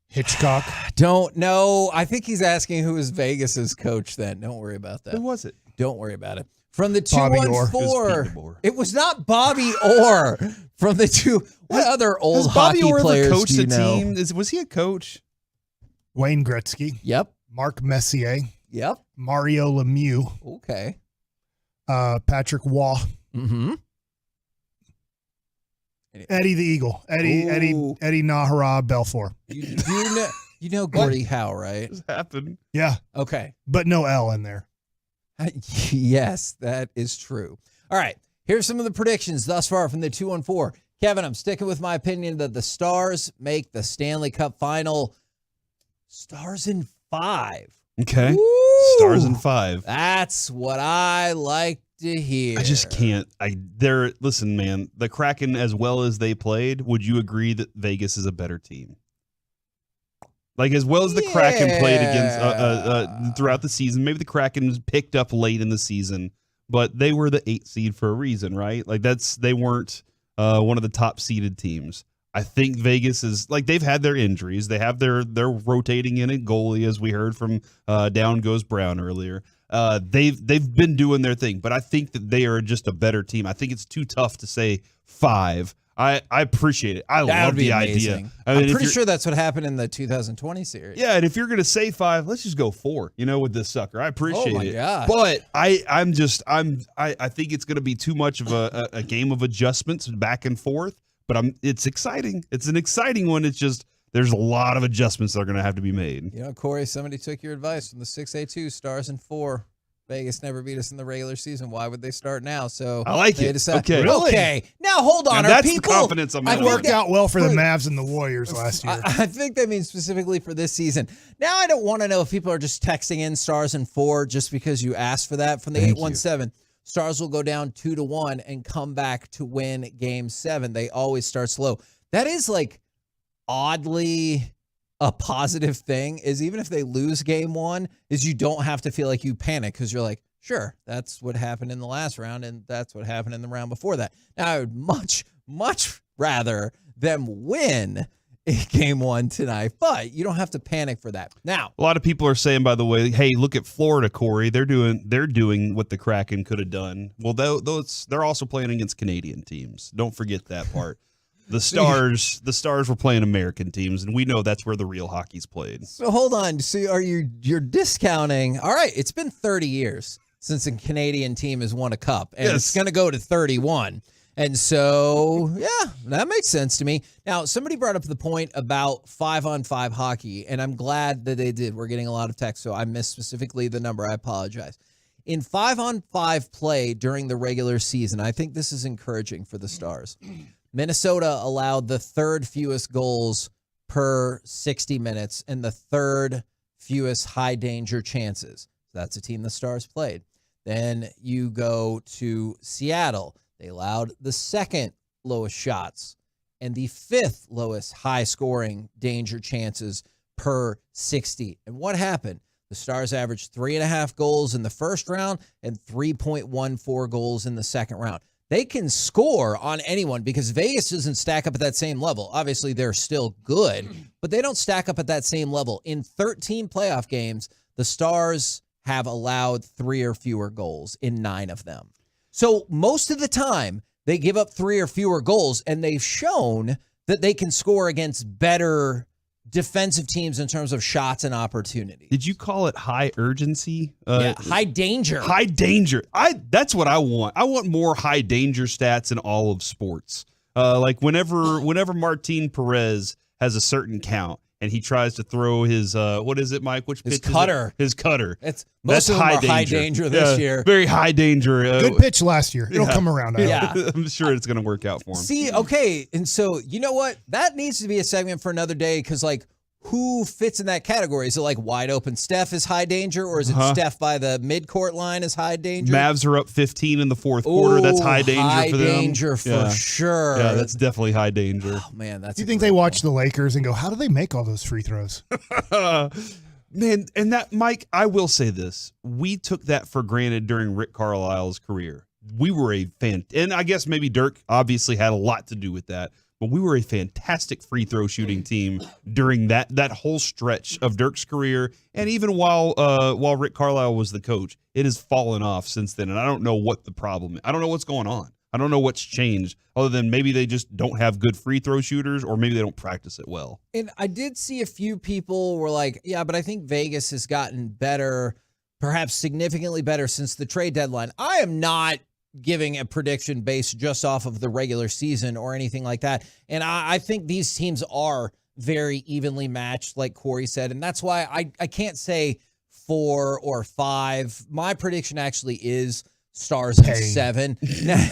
Hitchcock. Don't know. I think he's asking who was Vegas's coach then. Don't worry about that. Who was it? Don't worry about it. From the Bobby Orr. 214, it was not Bobby Orr. From the 2, what other old Has Bobby hockey Orr players coached do you a know? team? Was he a coach? Wayne Gretzky. Yep. Mark Messier. Yep. Mario Lemieux. Okay. Patrick Waugh. Mm-hmm. Eddie the Eagle. Eddie Nahara Belfour. You know Gordie Howe, right? What's happened? Yeah. Okay. But no L in there. Yes, that is true. All right. Here's some of the predictions thus far from the 214. Kevin, I'm sticking with my opinion that the Stars make the Stanley Cup Final. Stars in 5. Okay. Woo! Stars in 5. That's what I like to hear. I just can't. Listen, man, the Kraken, as well as they played, would you agree that Vegas is a better team? Like, as well as the Kraken played against throughout the season, maybe the Kraken was picked up late in the season, but they were the 8th seed for a reason, right? Like, they weren't one of the top seeded teams. I think Vegas is, like, they've had their injuries. They have their rotating in at goalie, as we heard from Down Goes Brown earlier. They've been doing their thing, but I think that they are just a better team. I think it's too tough to say 5. I appreciate it. I love the idea. I'm pretty sure that's what happened in the 2020 series. Yeah, and if you're going to say 5, let's just go 4, with this sucker. I appreciate it. Oh, my gosh. But I think it's going to be too much of a game of adjustments back and forth, but it's exciting. It's an exciting one. It's just there's a lot of adjustments that are going to have to be made. Corey, somebody took your advice from the 6A2, Stars in 4. Vegas never beat us in the regular season. Why would they start now? So I like it. Okay. Really? Okay. Now hold on. Now, Are that's people, the confidence I'm It worked out well for the Mavs and the Warriors last year. I think that means specifically for this season. Now I don't want to know if people are just texting in Stars in 4 just because you asked for that from the 817. Stars will go down 2-1 and come back to win Game 7. They always start slow. That is oddly a positive thing, is even if they lose Game 1, is you don't have to feel like you panic because you're like, sure, that's what happened in the last round and that's what happened in the round before that. Now I would much rather them win Game 1 tonight, but you don't have to panic for that. Now, a lot of people are saying, by the way, hey, look at Florida, Corey. They're doing what the Kraken could have done. Well, they're also playing against Canadian teams. Don't forget that part. The Stars were playing American teams, and we know that's where the real hockey's played. So hold on. So you're discounting? All right, it's been 30 years since a Canadian team has won a cup, and it's going to go to 31. And so, yeah, that makes sense to me. Now, somebody brought up the point about 5-on-5 hockey, and I'm glad that they did. We're getting a lot of text, so I missed specifically the number. I apologize. In 5-on-5 play during the regular season, I think this is encouraging for the Stars. Minnesota allowed the 3rd fewest goals per 60 minutes and the 3rd fewest high-danger chances. That's a team the Stars played. Then you go to Seattle. They allowed the second lowest shots and the fifth lowest high-scoring danger chances per 60. And what happened? The Stars averaged 3.5 goals in the first round and 3.14 goals in the second round. They can score on anyone because Vegas doesn't stack up at that same level. Obviously, they're still good, but they don't stack up at that same level. In 13 playoff games, the Stars have allowed 3 or fewer goals in 9 of them. So most of the time, they give up 3 or fewer goals, and they've shown that they can score against better defensive teams in terms of shots and opportunity. Did you call it high urgency? Yeah, high danger. High danger. That's what I want. I want more high danger stats in all of sports. Like whenever Martin Perez has a certain count and he tries to throw his what is it, Mike? Which His pitch cutter. Is it? His cutter. Most of them are high danger this year. Very high danger. Good pitch last year. It'll come around. Yeah. I'm sure it's going to work out for him. See, okay, and so you know what? That needs to be a segment for another day because, like, who fits in that category? Is it like wide open Steph is high danger, or is it Steph by the midcourt line is high danger? Mavs are up 15 in the fourth quarter. That's high danger for them. High danger for sure. Yeah, that's definitely high danger. Oh, man, that's. Do you think they watch the Lakers and go, how do they make all those free throws? Man, and that, Mike, I will say this. We took that for granted during Rick Carlisle's career. We were and I guess maybe Dirk obviously had a lot to do with that, but we were a fantastic free throw shooting team during that whole stretch of Dirk's career, and even while Rick Carlisle was the coach. It has fallen off since then, and I don't know what the problem is. I don't know what's going on. I don't know what's changed, other than maybe they just don't have good free throw shooters, or maybe they don't practice it well. And I did see a few people were like, yeah, but I think Vegas has gotten better, perhaps significantly better since the trade deadline. I am not giving a prediction based just off of the regular season or anything like that. And I think these teams are very evenly matched, like Corey said. And that's why I can't say 4 or 5. My prediction actually is Stars in 7. Yeah,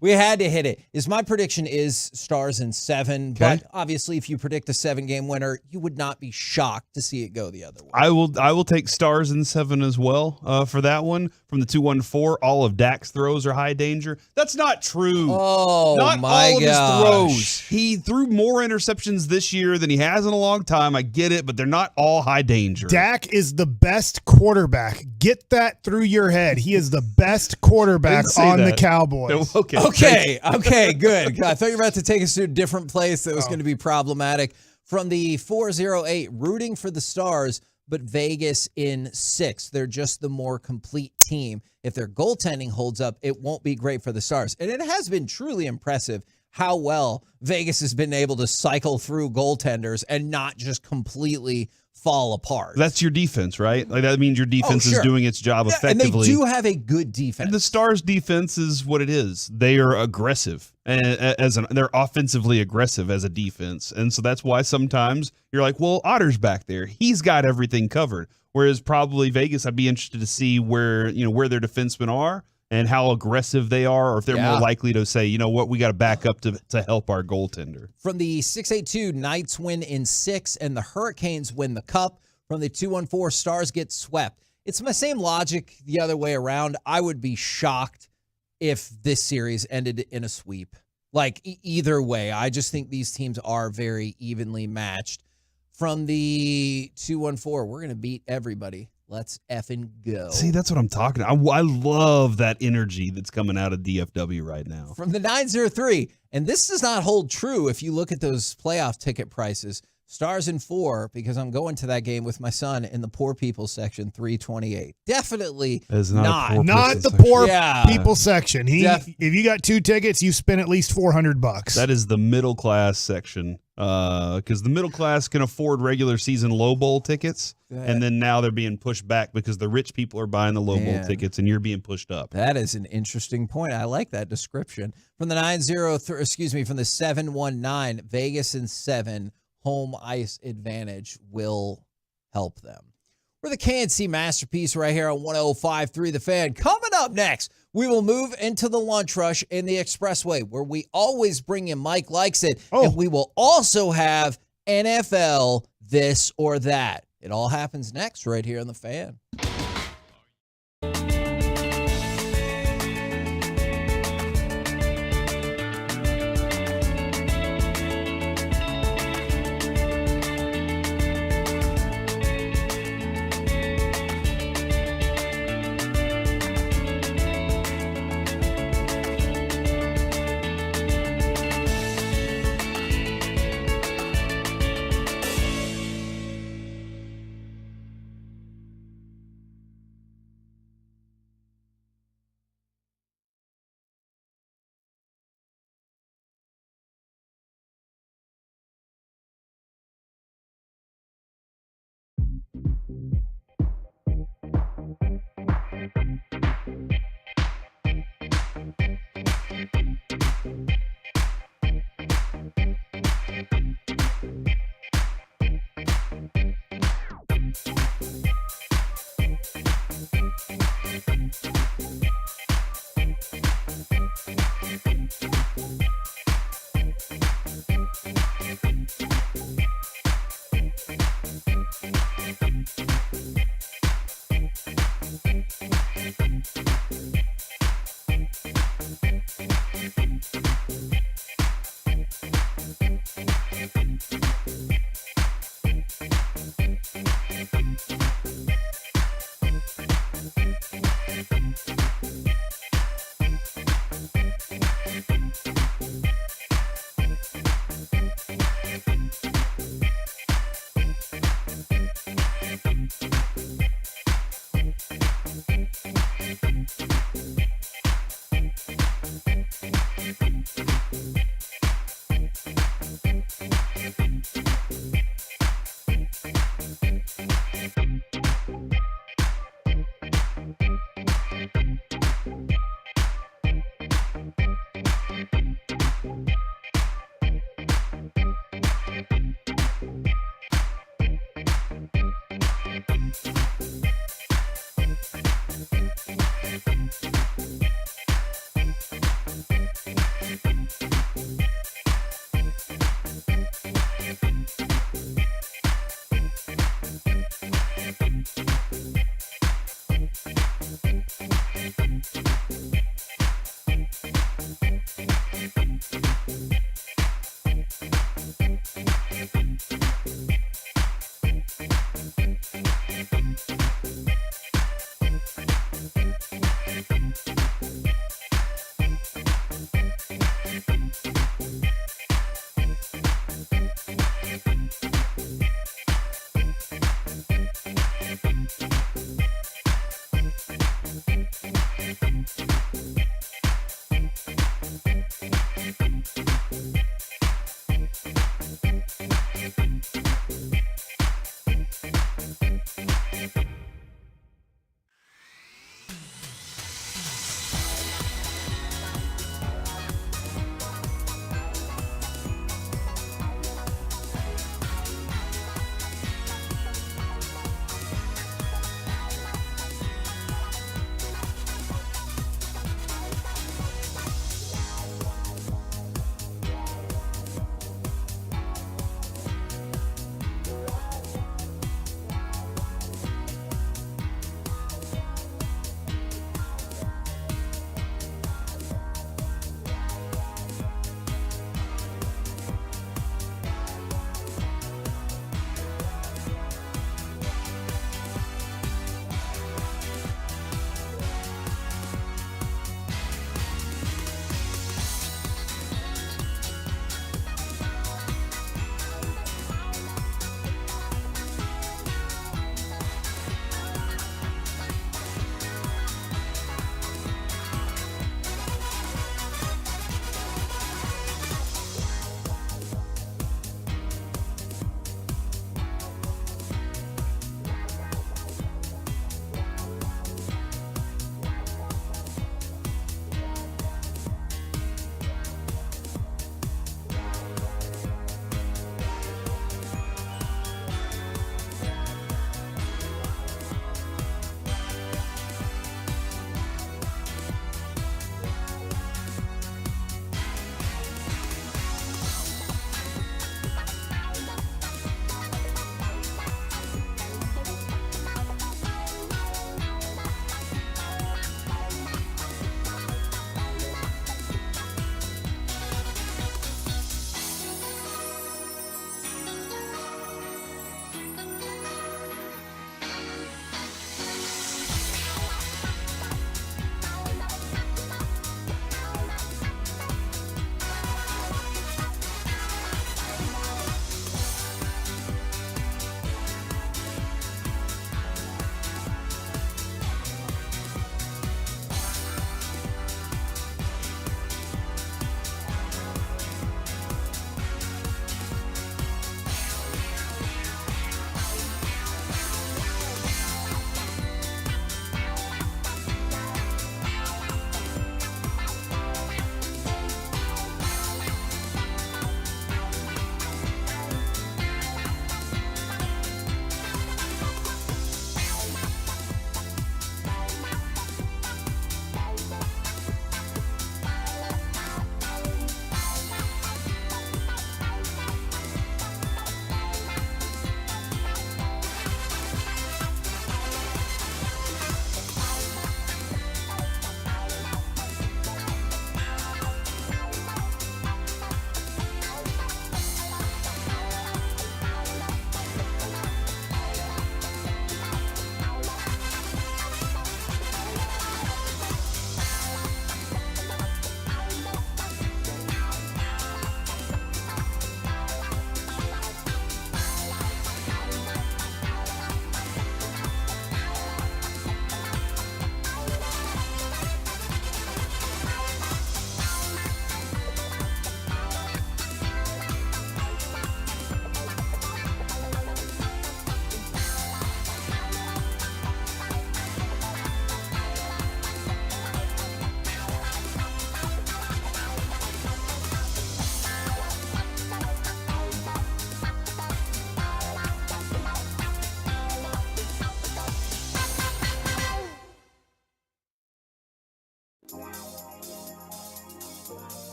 we had to hit it. My prediction is Stars in 7. Okay. But obviously, if you predict a 7-game winner, you would not be shocked to see it go the other way. I will take Stars in 7 as well for that one. From the 2-1-4, all of Dak's throws are high danger. That's not true. Oh, not my all of gosh. his throws. He threw more interceptions this year than he has in a long time. I get it, but they're not all high danger. Dak is the best quarterback. Get that through your head. He is the best quarterback on the Cowboys. Okay, good. I thought you were about to take us to a different place that was going to be problematic. From the 408, rooting for the Stars, but Vegas in 6. They're just the more complete team. If their goaltending holds up, it won't be great for the Stars. And it has been truly impressive how well Vegas has been able to cycle through goaltenders and not just completely fall apart. That's your defense, right? Like that means your defense is doing its job effectively. And they do have a good defense. And the Stars' defense is what it is. They are aggressive, they're offensively aggressive as a defense, and so that's why sometimes you're like, well, Otter's back there; he's got everything covered. Whereas probably Vegas, I'd be interested to see where their defensemen are and how aggressive they are, or if they're more likely to say, you know what, we got to back up to help our goaltender. From the 682, Knights win in 6, and the Hurricanes win the Cup. From the 214, Stars get swept. It's my same logic the other way around. I would be shocked if this series ended in a sweep. Like, either way, I just think these teams are very evenly matched. From the 214, we're going to beat everybody. Let's effing go. See, that's what I'm talking about. I love that energy that's coming out of DFW right now. From the 903, and this does not hold true if you look at those playoff ticket prices. Stars in 4, because I'm going to that game with my son in the poor people section, 328. Definitely not the poor people section. If you got 2 tickets, you spend at least $400. That is the middle class section. Because the middle class can afford regular season low bowl tickets, and then now they're being pushed back because the rich people are buying the low bowl tickets, and you're being pushed up. That is an interesting point. I like that description. From the from the 719, Vegas in 7, home ice advantage will help them. We're the KNC Masterpiece right here on 105.3 The Fan. Coming up next, we will move into the lunch rush in the Expressway, where we always bring in Mike Likes It, and we will also have NFL This or That. It all happens next right here on The Fan.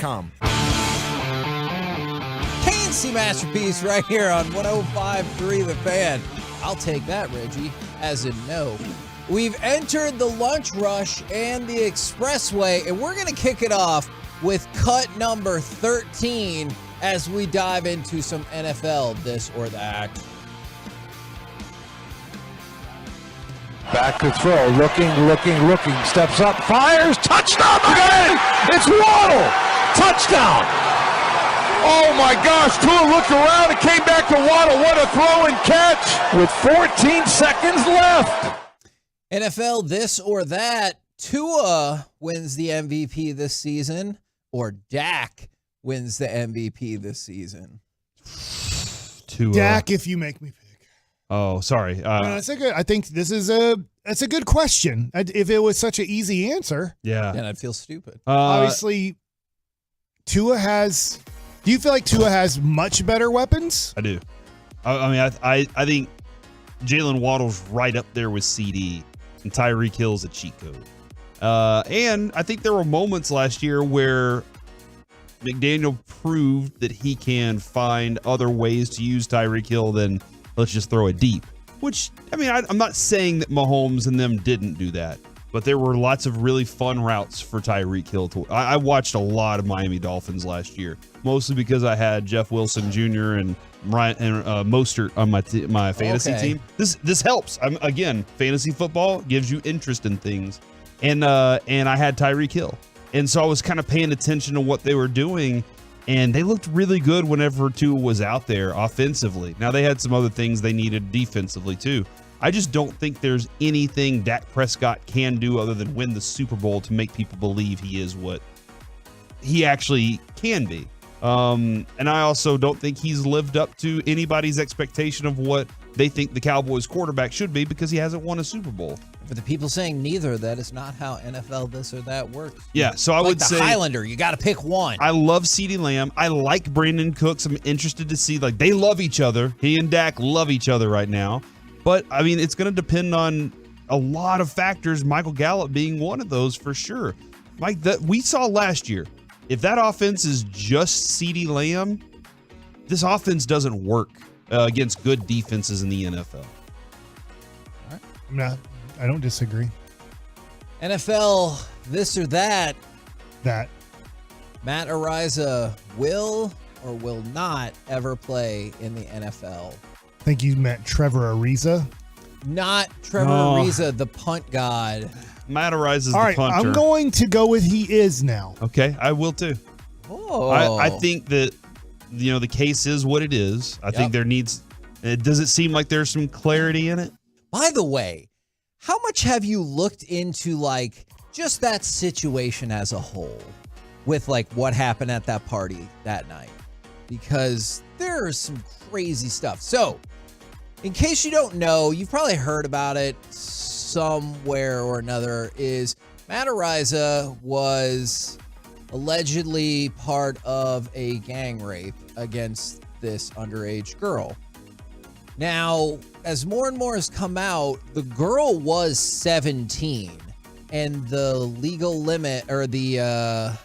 BullpenTrucking.com. KNC Masterpiece right here on 105.3 The Fan. I'll take that, Reggie, as in no. We've entered the lunch rush and the expressway, and we're going to kick it off with cut number 13 as we dive into some NFL this or that. Back to throw, looking, steps up, fires, touchdown again! It's Waddle! Touchdown! Oh my gosh, Tua looked around and came back to Waddle. What a throw and catch with 14 seconds left. NFL this or that. Tua wins the MVP this season, or Dak wins the MVP this season. Tua. Dak, if you make me pick. Oh, sorry. That's a good. I think that's a good question. If it was such an easy answer, yeah, then I'd feel stupid. Obviously, Tua has. Do you feel like Tua has much better weapons? I do. I mean, I think Jalen Waddle's right up there with CD, and Tyreek Hill's a cheat code. And I think there were moments last year where McDaniel proved that he can find other ways to use Tyreek Hill than let's just throw it deep. Which, I mean, I'm not saying that Mahomes and them didn't do that, but there were lots of really fun routes for Tyreek Hill. I watched a lot of Miami Dolphins last year, mostly because I had Jeff Wilson Jr. and Mostert on my fantasy team. This helps. Again, fantasy football gives you interest in things, and I had Tyreek Hill, and so I was kind of paying attention to what they were doing, and they looked really good whenever Tua was out there offensively. Now they had some other things they needed defensively too. I just don't think there's anything Dak Prescott can do other than win the Super Bowl to make people believe he is what he actually can be. And I also don't think he's lived up to anybody's expectation of what they think the Cowboys quarterback should be because he hasn't won a Super Bowl. For the people saying neither, that is not how NFL this or that works. Yeah, so I would say Highlander, you got to pick one. I love CeeDee Lamb. I like Brandon Cooks. I'm interested to see, like, they love each other. He and Dak love each other right now. But, I mean, it's going to depend on a lot of factors, Michael Gallup being one of those for sure. Mike, that we saw last year, if that offense is just CeeDee Lamb, this offense doesn't work against good defenses in the NFL. All right. I don't disagree. NFL, this or that. That. Matt Ariza will or will not ever play in the NFL. I think you meant Trevor Ariza. Not Trevor Ariza, the punt god. Matt Ariza's All right, the punter. I'm going to go with he is now. Okay, I will too. Oh. I think that, you know, the case is what it is. I think there needs, does it seem like there's some clarity in it? By the way, how much have you looked into, like, just that situation as a whole with, like, what happened at that party that night? Because there's some crazy stuff. So, in case you don't know, you've probably heard about it somewhere or another, is Matt Ariza was allegedly part of a gang rape against this underage girl. Now, as more and more has come out, the girl was 17, and the legal limit, or the,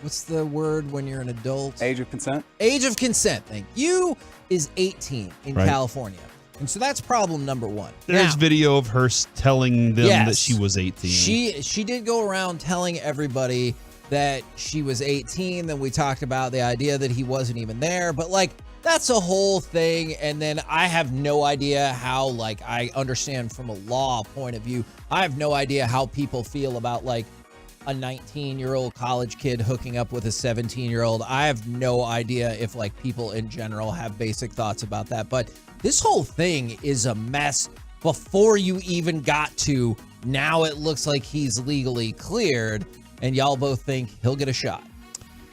what's the word when you're an adult? Age of consent? Age of consent, thank you, is 18 in California. And so that's problem number one. There's video of her telling them that she was 18. She did go around telling everybody that she was 18. Then we talked about the idea that he wasn't even there. But, like, that's a whole thing. And then I have no idea how, like, I understand from a law point of view, I have no idea how people feel about, like, a 19-year-old college kid hooking up with a 17-year-old. I have no idea if, like, people in general have basic thoughts about that. But this whole thing is a mess before you even got to now it looks like he's legally cleared, and y'all both think he'll get a shot.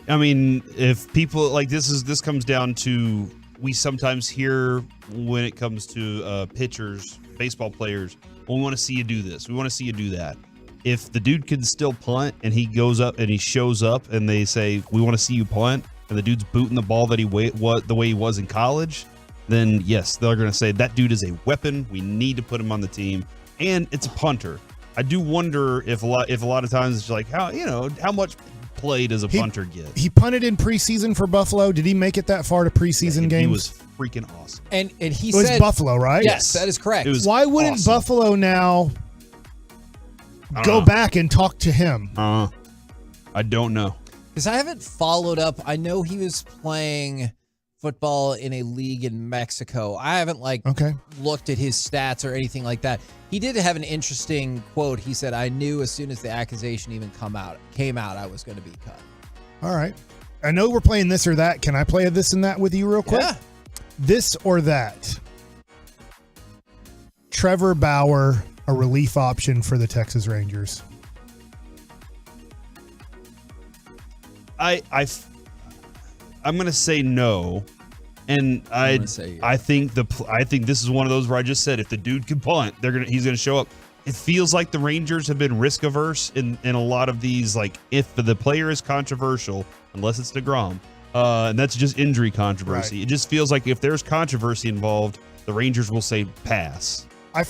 I mean, if people like this comes down to, we sometimes hear when it comes to pitchers, baseball players, well, we want to see you do this. We want to see you do that. If the dude can still punt and he goes up and he shows up and they say, we want to see you punt, and the dude's booting the ball that the way he was in college, then yes, they're going to say that dude is a weapon. We need to put him on the team, and it's a punter. I do wonder if a lot of times it's like how much play does a punter get? He punted in preseason for Buffalo. Did he make it that far to preseason games? He was freaking awesome. And he it was said Buffalo, right? Yes, that is correct. Why wouldn't awesome. Buffalo now I don't go know. back and talk to him? I don't know. Because I haven't followed up. I know he was playing football in a league in Mexico. I haven't looked at his stats or anything like that. He did have an interesting quote. He said, "I knew as soon as the accusation even came out, I was going to be cut." All right. I know we're playing this or that. Can I play a this and that with you real quick? Yeah. This or that. Trevor Bauer, a relief option for the Texas Rangers. I'm going to say no. And I think this is one of those where I just said if the dude can punt, he's gonna show up. It feels like the Rangers have been risk averse in a lot of these. Like if the player is controversial, unless it's DeGrom, and that's just injury controversy. Right. It just feels like if there's controversy involved, the Rangers will say pass. I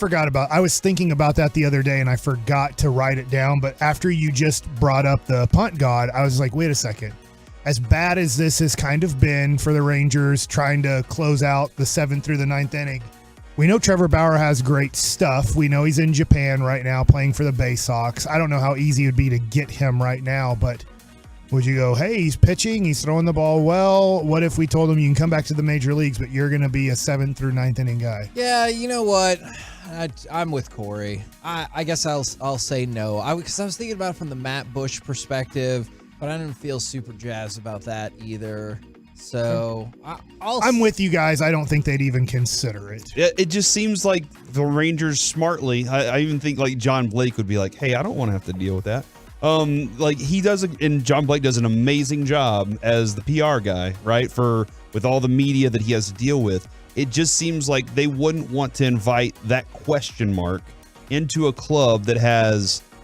was thinking about that the other day and I forgot to write it down. But after you just brought up the punt god, I was like, wait a second. As bad as this has kind of been for the Rangers trying to close out the 7th through the 9th inning, we know Trevor Bauer has great stuff. We know he's in Japan right now playing for the Bay Sox. I don't know how easy it would be to get him right now, but would you go, hey, he's pitching, he's throwing the ball well. What if we told him you can come back to the major leagues, but you're going to be a 7th through 9th inning guy? Yeah, you know what? I'm with Corey. I guess I'll say no. Because I was thinking about it from the Matt Bush perspective, but I didn't feel super jazzed about that either. So I'm with you guys. I don't think they'd even consider it. It just seems like the Rangers smartly. I even think like John Blake would be like, hey, I don't want to have to deal with that. Like he does, and John Blake does an amazing job as the PR guy, right? With all the media that he has to deal with. It just seems like they wouldn't want to invite that question mark into a club that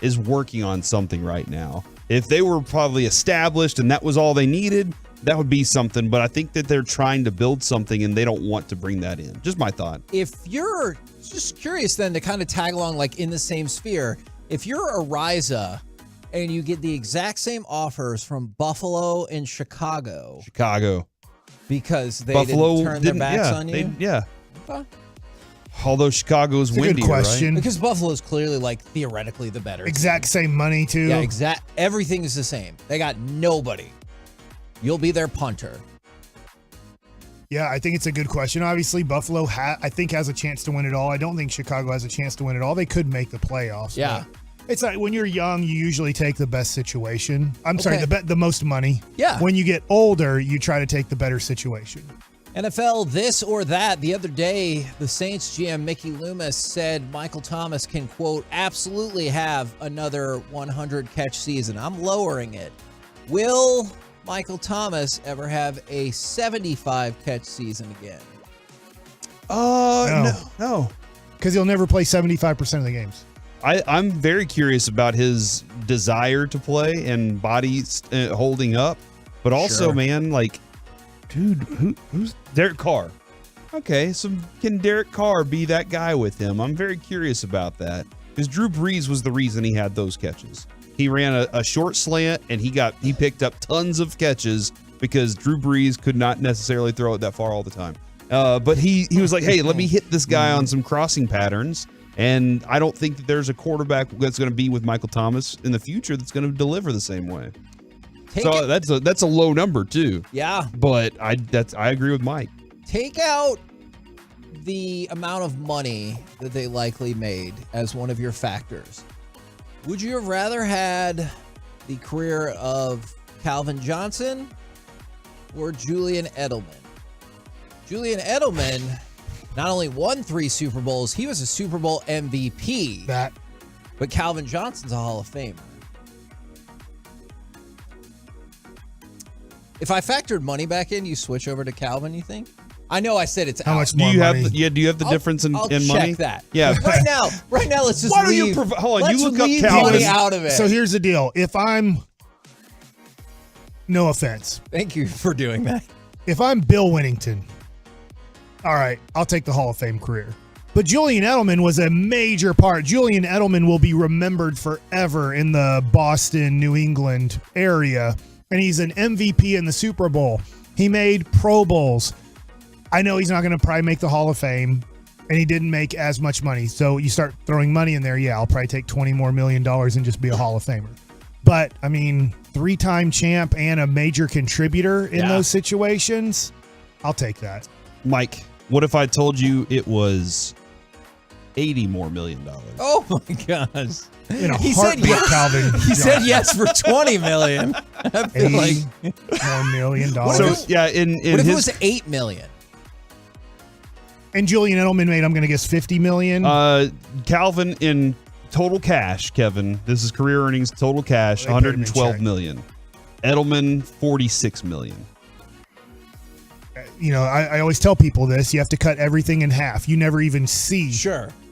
is working on something right now. If they were probably established and that was all they needed, that would be something. But I think that they're trying to build something and they don't want to bring that in. Just my thought. If you're just curious then to kind of tag along like in the same sphere, if you're Ariza and you get the exact same offers from Buffalo and Chicago. Because they didn't turn their backs on you? Okay. Although Chicago's windy, right? Because Buffalo's clearly like theoretically the better Exact same money too. Yeah, everything is the same. They got nobody. You'll be their punter. Yeah, I think it's a good question. Obviously, Buffalo I think has a chance to win it all. I don't think Chicago has a chance to win it all. They could make the playoffs. Yeah. It's like when you're young, you usually take the best situation. Sorry, the most money. Yeah. When you get older, you try to take the better situation. NFL, this or that. The other day, the Saints GM Mickey Loomis said Michael Thomas can, quote, absolutely have another 100-catch season. I'm lowering it. Will Michael Thomas ever have a 75-catch season again? No. Because he'll never play 75% of the games. I'm very curious about his desire to play and body holding up. But also, man, like, dude, who's Derek Carr? Okay, so can Derek Carr be that guy with him? I'm very curious about that. Because Drew Brees was the reason he had those catches. He ran a short slant and he picked up tons of catches because Drew Brees could not necessarily throw it that far all the time. But he was like, hey, let me hit this guy on some crossing patterns. And I don't think that there's a quarterback that's going to be with Michael Thomas in the future that's going to deliver the same way. That's a low number too. Yeah. But I agree with Mike. Take out the amount of money that they likely made as one of your factors. Would you have rather had the career of Calvin Johnson or Julian Edelman? Julian Edelman not only won 3 Super Bowls, he was a Super Bowl MVP. But Calvin Johnson's a Hall of Famer. If I factored money back in, you switch over to Calvin, you think? I know I said it's How out. much more money? Do you have the difference in I'll money? check that. Yeah. Right now, let's just Why don't leave. you hold on, let's you look up leave Calvin. money out of it. So here's the deal. If I'm, no offense. Thank you for doing that. If I'm Bill Winnington, all right, I'll take the Hall of Fame career. But Julian Edelman was a major part. Julian Edelman will be remembered forever in the Boston, New England area. And he's an MVP in the Super Bowl. He made Pro Bowls. I know he's not going to probably make the Hall of Fame, and he didn't make as much money. So you start throwing money in there, yeah, I'll probably take $20 million more and just be a Hall of Famer. But, I mean, 3-time champ and a major contributor in those situations, I'll take that. Mike, what if I told you it was $80 million more? Oh my gosh! In a He said heartbeat, yes. Calvin. He said yes for $20 million. I feel like $80 more million. So yeah, what if it was $8 million? And Julian Edelman made, I'm going to guess, $50 million. Calvin, in total cash, Kevin, this is career earnings, total cash, $112 million. Edelman, $46 million. You know, I always tell people this: you have to cut everything in half. You never even see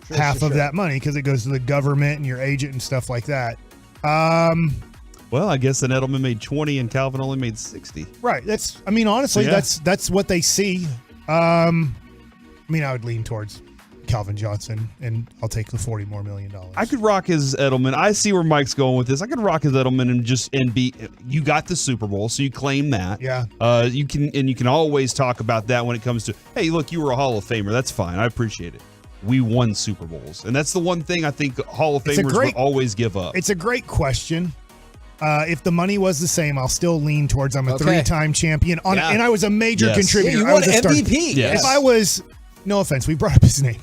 half of that money because it goes to the government and your agent and stuff like that. Well, I guess then Edelman made 20 and Calvin only made 60. Right. That's. I mean, honestly, that's what they see. I mean, I would lean towards Calvin Johnson, and I'll take the $40 million more. I could rock his Edelman. I see where Mike's going with this. I could rock his Edelman and be. You got the Super Bowl, so you claim that. Yeah. You can always talk about that when it comes to, hey, look, you were a Hall of Famer. That's fine. I appreciate it. We won Super Bowls, and that's the one thing I think Hall of Famers would always give up. It's a great question. If the money was the same, I'll still lean towards I'm a 3-time champion, and I was a major contributor. Yeah, you I was won a MVP. If I was, no offense, we brought up his name.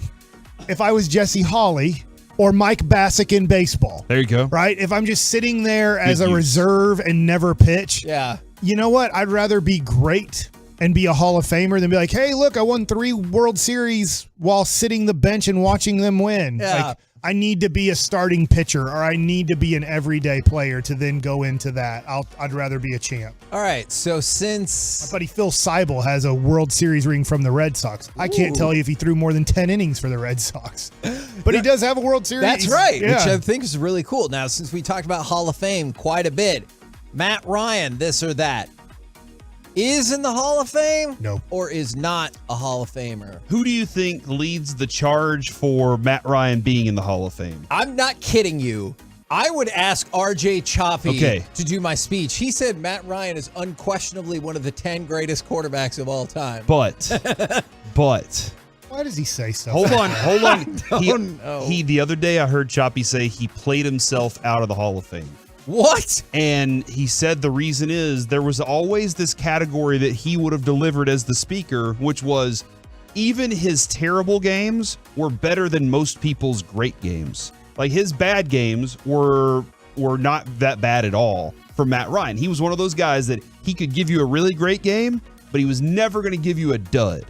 If I was Jesse Hawley or Mike Bassick in baseball. There you go. Right? If I'm just sitting there as a reserve and never pitch. Yeah. You know what? I'd rather be great and be a Hall of Famer than be like, hey, look, I won 3 World Series while sitting the bench and watching them win. Yeah. Like, I need to be a starting pitcher or I need to be an everyday player to then go into that. I'd rather be a champ. All right, so since... My buddy Phil Seibel has a World Series ring from the Red Sox. I can't tell you if he threw more than 10 innings for the Red Sox. But he does have a World Series. That's right, Yeah. which I think is really cool. Now, since we talked about Hall of Fame quite a bit, Matt Ryan, this or that, is in the Hall of Fame? No. Or is not a Hall of Famer? Who do you think leads the charge for Matt Ryan being in the Hall of Fame? I'm not kidding you. I would ask RJ Choppy to do my speech. He said Matt Ryan is unquestionably one of the 10 greatest quarterbacks of all time. But why does he say so? Hold on. don't know. He the other day I heard Choppy say he played himself out of the Hall of Fame. What? And he said the reason is there was always this category that he would have delivered as the speaker, which was even his terrible games were better than most people's great games. Like his bad games were not that bad at all for Matt Ryan. He was one of those guys that he could give you a really great game, but he was never going to give you a dud.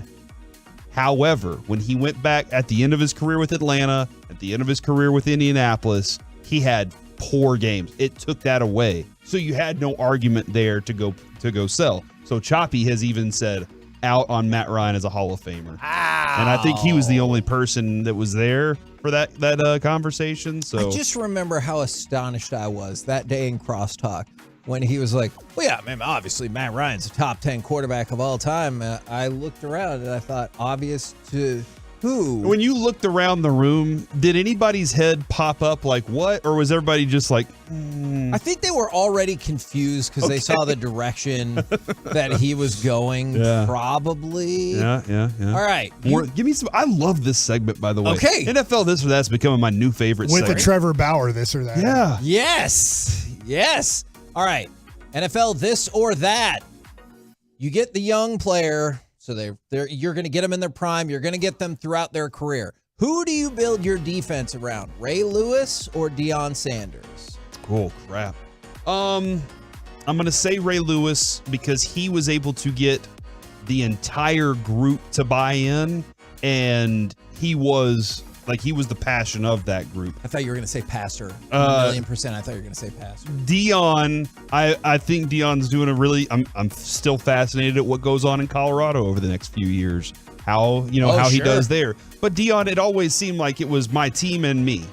However, when he went back at the end of his career with Atlanta, at the end of his career with Indianapolis, he had poor games. It took that away. So you had no argument there to go sell. So Choppy has even said out on Matt Ryan as a Hall of Famer. Ow. And I think he was the only person that was there for that conversation. So I just remember how astonished I was that day in Crosstalk when he was like, well, yeah, man, obviously Matt Ryan's a top 10 quarterback of all time. I looked around and I thought, obvious to who? When you looked around the room, did anybody's head pop up like what? Or was everybody just like, I think they were already confused because they saw the direction that he was going, probably. Yeah. All right. Give me some. I love this segment, by the way. Okay. NFL This or That's becoming my new favorite With segment. the Trevor Bauer this or that. Yeah. Yes. All right. NFL This or That. You get the young player. So you're going to get them in their prime. You're going to get them throughout their career. Who do you build your defense around? Ray Lewis or Deion Sanders? Oh, crap. I'm going to say Ray Lewis because he was able to get the entire group to buy in, and he was the passion of that group. I thought you were going to say pastor. A million %. I thought you were going to say pastor. Deion, I think Deion's doing I'm still fascinated at what goes on in Colorado over the next few years. How he does there. But Deion, it always seemed like it was my team and me.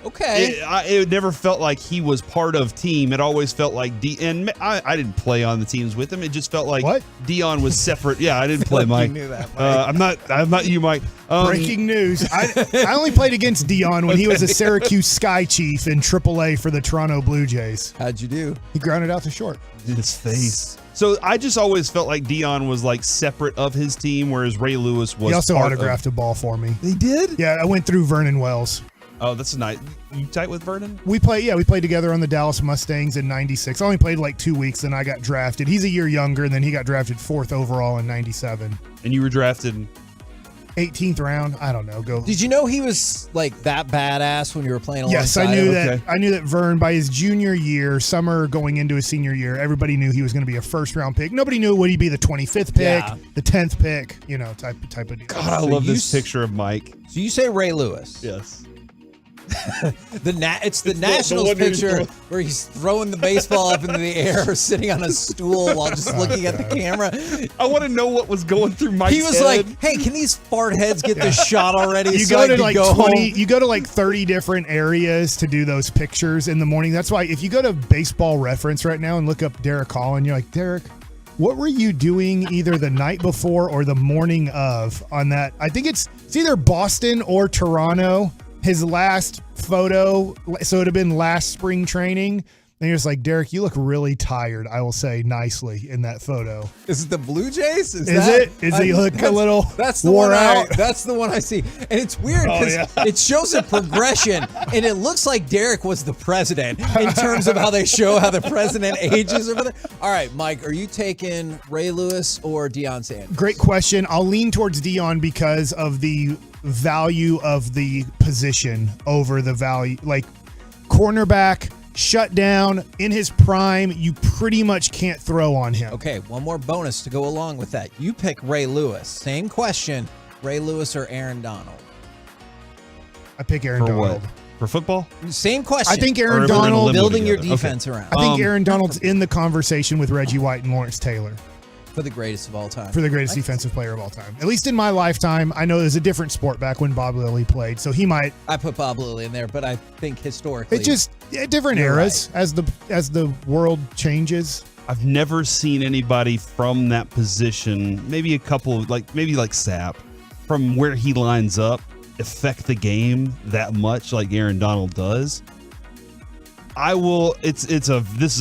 Okay. It never felt like he was part of team. It always felt like and I didn't play on the teams with him. It just felt like Dion was separate. Yeah, I didn't play, Mike. You knew that, Mike. I'm not you, Mike. Breaking news. I only played against Dion when he was a Syracuse Sky Chief in AAA for the Toronto Blue Jays. How'd you do? He grounded out to short. In his face. So I just always felt like Dion was like separate of his team, whereas Ray Lewis was. He also autographed a ball for me. He did? Yeah, I went through Vernon Wells. Oh, that's nice. You tight with Vernon? We played together on the Dallas Mustangs in '96. I only played like 2 weeks, then I got drafted. He's a year younger, and then he got drafted 4th overall in '97. And you were drafted 18th round. I don't know. Did you know he was like that badass when you were playing alongside Yes, I knew him? that. Okay. I knew that Vern, by his junior year, summer going into his senior year, everybody knew he was going to be a first-round pick. Nobody knew would he be the 25th pick, the 10th pick, type of deal. God, I love this picture of Mike. So you say Ray Lewis? Yes. It's the Nationals picture where he's throwing the baseball up into the air, sitting on a stool while just looking at the camera. I want to know what was going through Mike's He was head. like, "Hey, can these fart heads get this shot already?" You so go I to can like go 20. home? You go to like 30 different areas to do those pictures in the morning. That's why if you go to Baseball Reference right now and look up Derek Holland, you're like, Derek, what were you doing either the night before or the morning of on that? I think it's either Boston or Toronto. His last photo, so it would have been last spring training. And you're just like, Derek, you look really tired, I will say nicely in that photo. Is it the Blue Jays? Is he look a little that's the wore one out? That's the one I see. And it's weird because it shows a progression, and it looks like Derek was the president in terms of how they show how the president ages over there. All right, Mike, are you taking Ray Lewis or Deion Sanders? Great question. I'll lean towards Dion because of the value of the position over the value. Like cornerback, shut down, in his prime, you pretty much can't throw on him. Okay, one more bonus to go along with that. You pick Ray Lewis. Same question, Ray Lewis or Aaron Donald? I pick Aaron Donald. What? For football? Same question. I think Aaron Donald building your defense around. I think Aaron Donald's in the conversation with Reggie White and Lawrence Taylor. For the greatest of all time. For the greatest defensive player of all time. At least in my lifetime. I know there's a different sport back when Bob Lilly played, so he might. I put Bob Lilly in there, but I think historically. It just different eras as the world changes. I've never seen anybody from that position, maybe a couple of maybe Sapp, from where he lines up, affect the game that much like Aaron Donald does. This is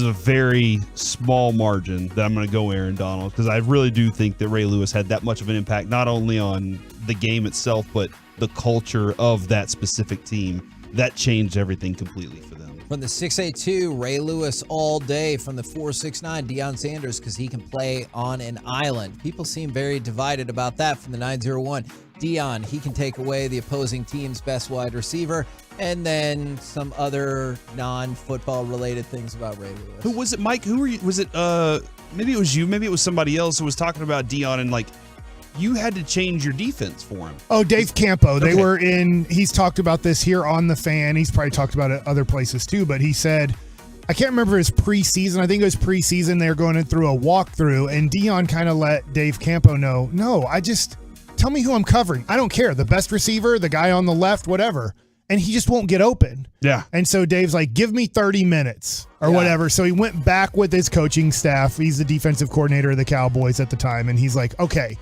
a very small margin that I'm going to go Aaron Donald because I really do think that Ray Lewis had that much of an impact, not only on the game itself, but the culture of that specific team. That changed everything completely for them. From the 6'8", Ray Lewis all day. From the 4'6", Deion Sanders, because he can play on an island. People seem very divided about that. From the 901, Deion, he can take away the opposing team's best wide receiver. And then some other non-football related things about Ray Lewis. Who was it, Mike? Who were you? Was it, maybe it was you, maybe it was somebody else who was talking about Deion and you had to change your defense for him. Oh, Dave Campo. They were he's talked about this here on The Fan. He's probably talked about it other places too, but he said, I can't remember his preseason. I think it was preseason. They were going through a walkthrough, and Deion kind of let Dave Campo know, no, tell me who I'm covering. I don't care. The best receiver, the guy on the left, whatever. And he just won't get open. Yeah. And so Dave's like, give me 30 minutes or whatever. So he went back with his coaching staff. He's the defensive coordinator of the Cowboys at the time. And he's like, okay,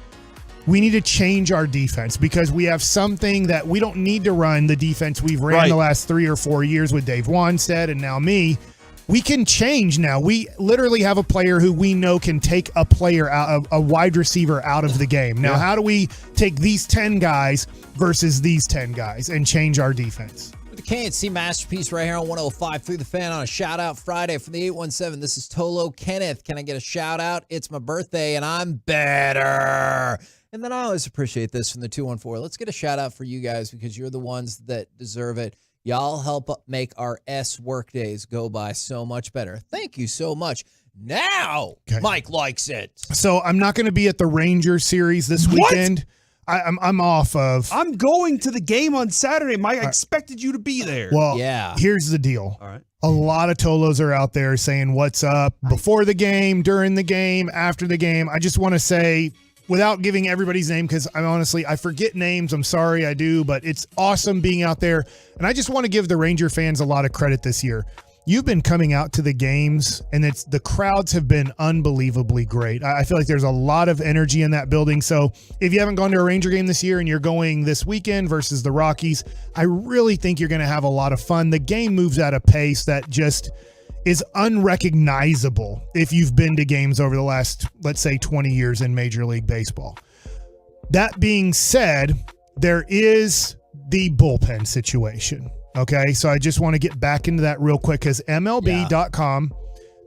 we need to change our defense because we have something that we don't need to run the defense we've ran the last 3 or 4 years with Dave Wanstead and now me. We can change now. We literally have a player who we know can take a player out, a wide receiver out of the game. Now, how do we take these 10 guys versus these 10 guys and change our defense? The K&C Masterpiece right here on 105 through the Fan on a shout-out Friday from the 817. This is Tolo Kenneth. Can I get a shout-out? It's my birthday, and I'm better. And then I always appreciate this from the 214. Let's get a shout-out for you guys because you're the ones that deserve it. Y'all help make our work days go by so much better. Thank you so much. Now, Mike likes it. So I'm not going to be at the Rangers series this weekend. I'm off of. I'm going to the game on Saturday, Mike. I expected you to be there. Well, here's the deal. All right. A lot of Tolos are out there saying what's up before the game, during the game, after the game. I just want to say without giving everybody's name, because I forget names. I'm sorry, I do, but it's awesome being out there. And I just want to give the Ranger fans a lot of credit this year. You've been coming out to the games, and the crowds have been unbelievably great. I feel like there's a lot of energy in that building. So if you haven't gone to a Ranger game this year and you're going this weekend versus the Rockies, I really think you're going to have a lot of fun. The game moves at a pace that just is unrecognizable if you've been to games over the last, let's say, 20 years in Major League Baseball. That being said, there is the bullpen situation. Okay, so I just want to get back into that real quick because MLB.com,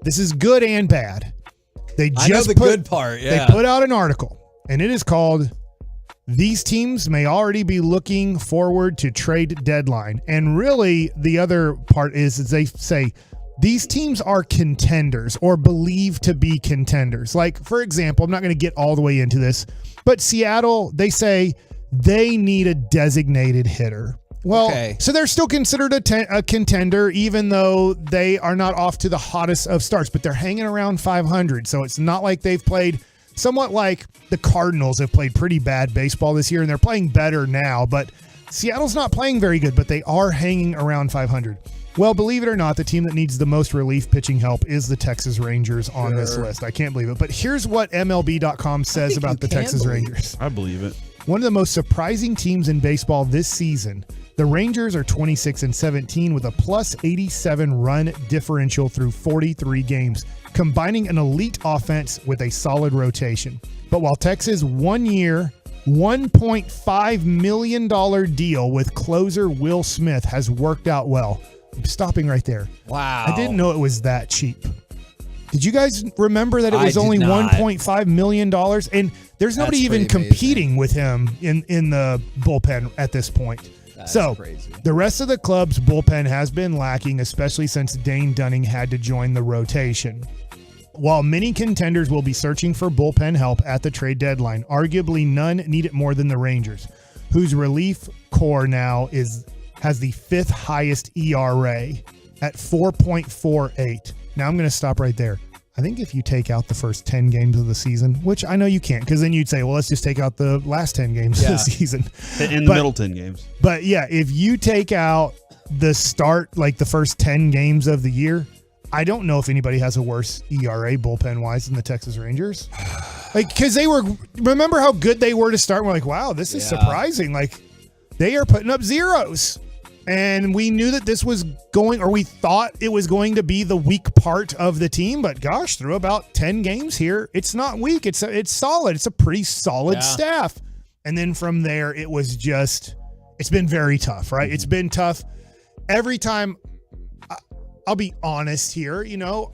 this is good and bad. I know the good part, yeah. They put out an article, and it is called "These Teams May Already Be Looking Forward to Trade Deadline." And really, the other part is they say these teams are contenders or believed to be contenders. Like, for example, I'm not going to get all the way into this, but Seattle, they say they need a designated hitter. Well, So they're still considered a contender, even though they are not off to the hottest of starts, but they're hanging around 500. So it's not like they've played somewhat like the Cardinals have played pretty bad baseball this year, and they're playing better now. But Seattle's not playing very good, but they are hanging around 500. Well, believe it or not, the team that needs the most relief pitching help is the Texas Rangers on this list. I can't believe it. But here's what MLB.com says about the Texas Rangers. I believe it. One of the most surprising teams in baseball this season. The Rangers are 26-17 with a plus 87 run differential through 43 games, combining an elite offense with a solid rotation. But while Texas' 1 year, $1.5 million deal with closer Will Smith has worked out well. I'm stopping right there. Wow. I didn't know it was that cheap. Did you guys remember that it was only $1.5 million? And there's nobody even competing with him in the bullpen at this point. That's crazy. The rest of the club's bullpen has been lacking, especially since Dane Dunning had to join the rotation. While many contenders will be searching for bullpen help at the trade deadline, arguably none need it more than the Rangers, whose relief core now has the fifth highest ERA at 4.48. Now I'm going to stop right there. I think if you take out the first 10 games of the season, which I know you can't, because then you'd say, well, let's just take out the last 10 games of the season. In the middle 10 games. But yeah, if you take out the start, like the first 10 games of the year, I don't know if anybody has a worse ERA bullpen-wise than the Texas Rangers. Like, because remember how good they were to start? We're like, wow, this is surprising. Like, they are putting up zeros. And we knew that this was we thought it was going to be the weak part of the team, but gosh, through about 10 games here, it's not weak. It's solid. It's a pretty solid staff. And then from there, it was it's been very tough, right? It's been tough every time. I'll be honest here.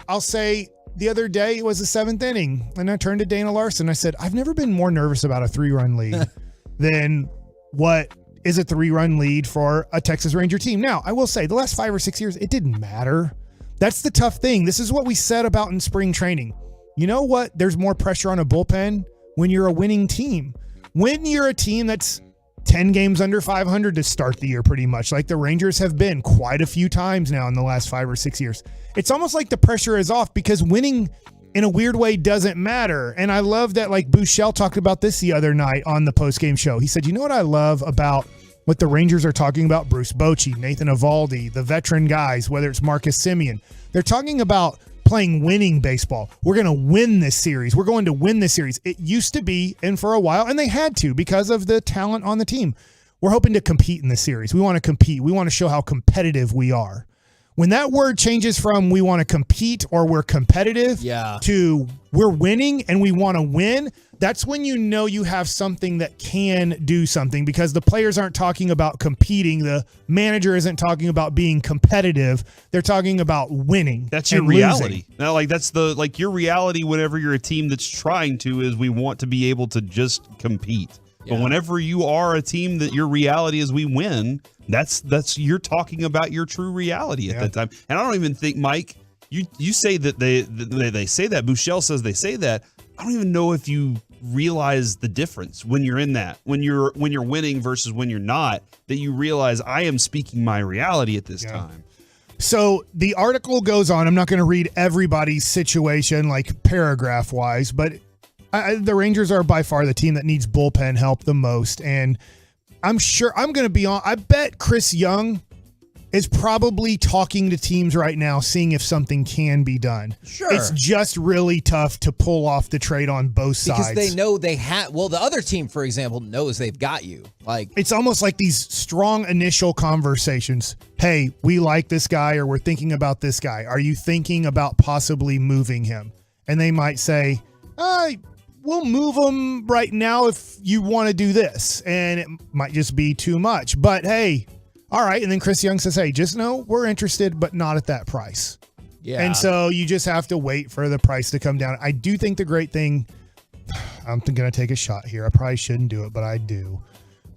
I'll say the other day it was the 7th inning, and I turned to Dana Larson. I said, I've never been more nervous about a 3-run lead than what is a 3-run lead for a Texas Ranger team. Now, I will say the last 5 or 6 years, it didn't matter. That's the tough thing. This is what we said about in spring training. You know what? There's more pressure on a bullpen when you're a winning team. When you're a team that's 10 games under 500 to start the year pretty much, like the Rangers have been quite a few times now in the last 5 or 6 years. It's almost like the pressure is off because winning in a weird way doesn't matter. And I love that, like, Buechele talked about this the other night on the postgame show. He said, you know what I love about what the Rangers are talking about? Bruce Bochy, Nathan Eovaldi, the veteran guys, whether it's Marcus Semien. They're talking about playing winning baseball. We're going to win this series. We're going to win this series. It used to be, and for a while, and they had to because of the talent on the team. We're hoping to compete in this series. We want to compete. We want to show how competitive we are. When that word changes from we want to compete or we're competitive to we're winning and we want to win, that's when you know you have something that can do something, because the players aren't talking about competing. The manager isn't talking about being competitive. They're talking about winning. That's your reality. Now, like, that's your reality whenever you're a team that's trying to is we want to be able to just compete. Yeah. But whenever you are a team that your reality is we win, that's you're talking about your true reality at that time. And I don't even think, Mike, you say that they say that. Buechele says they say that. I don't even know if you realize the difference when you're in that, when you're winning versus when you're not, that you realize I am speaking my reality at this time. So the article goes on. I'm not going to read everybody's situation like paragraph wise, but The Rangers are by far the team that needs bullpen help the most. And I'm sure I'm going to be on. I bet Chris Young is probably talking to teams right now, seeing if something can be done. Sure. It's just really tough to pull off the trade on both sides. Because they know they have. Well, the other team, for example, knows they've got you. Like, it's almost like these strong initial conversations. Hey, we like this guy, or we're thinking about this guy. Are you thinking about possibly moving him? And they might say, we'll move him right now if you want to do this. And it might just be too much. But hey, all right. And then Chris Young says, hey, just know we're interested, but not at that price. Yeah. And so you just have to wait for the price to come down. I do think the great thing, I'm going to take a shot here. I probably shouldn't do it, but I do.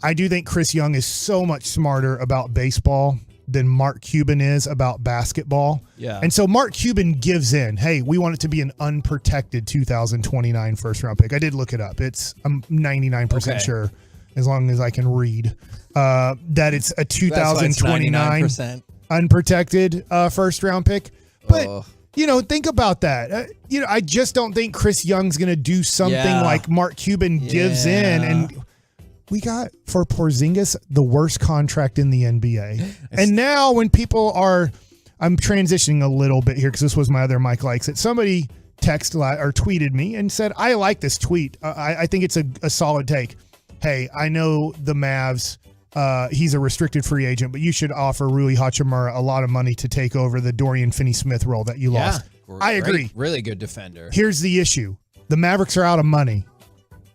I do think Chris Young is so much smarter about baseball than Mark Cuban is about basketball. Yeah. And so Mark Cuban gives in. Hey, we want it to be an unprotected 2029 first round pick. I did look it up. I'm 99% sure, as long as I can read, that it's a 2029 unprotected first round pick. But think about that. I just don't think Chris Young's going to do something like Mark Cuban gives in. And we got, for Porzingis, the worst contract in the NBA. And now when people I'm transitioning a little bit here because this was my other Mike Likes It. Somebody tweeted me and said, I like this tweet. I think it's a solid take. Hey, I know the Mavs, he's a restricted free agent, but you should offer Rui Hachimura a lot of money to take over the Dorian Finney-Smith role that you lost. I agree. Really good defender. Here's the issue. The Mavericks are out of money.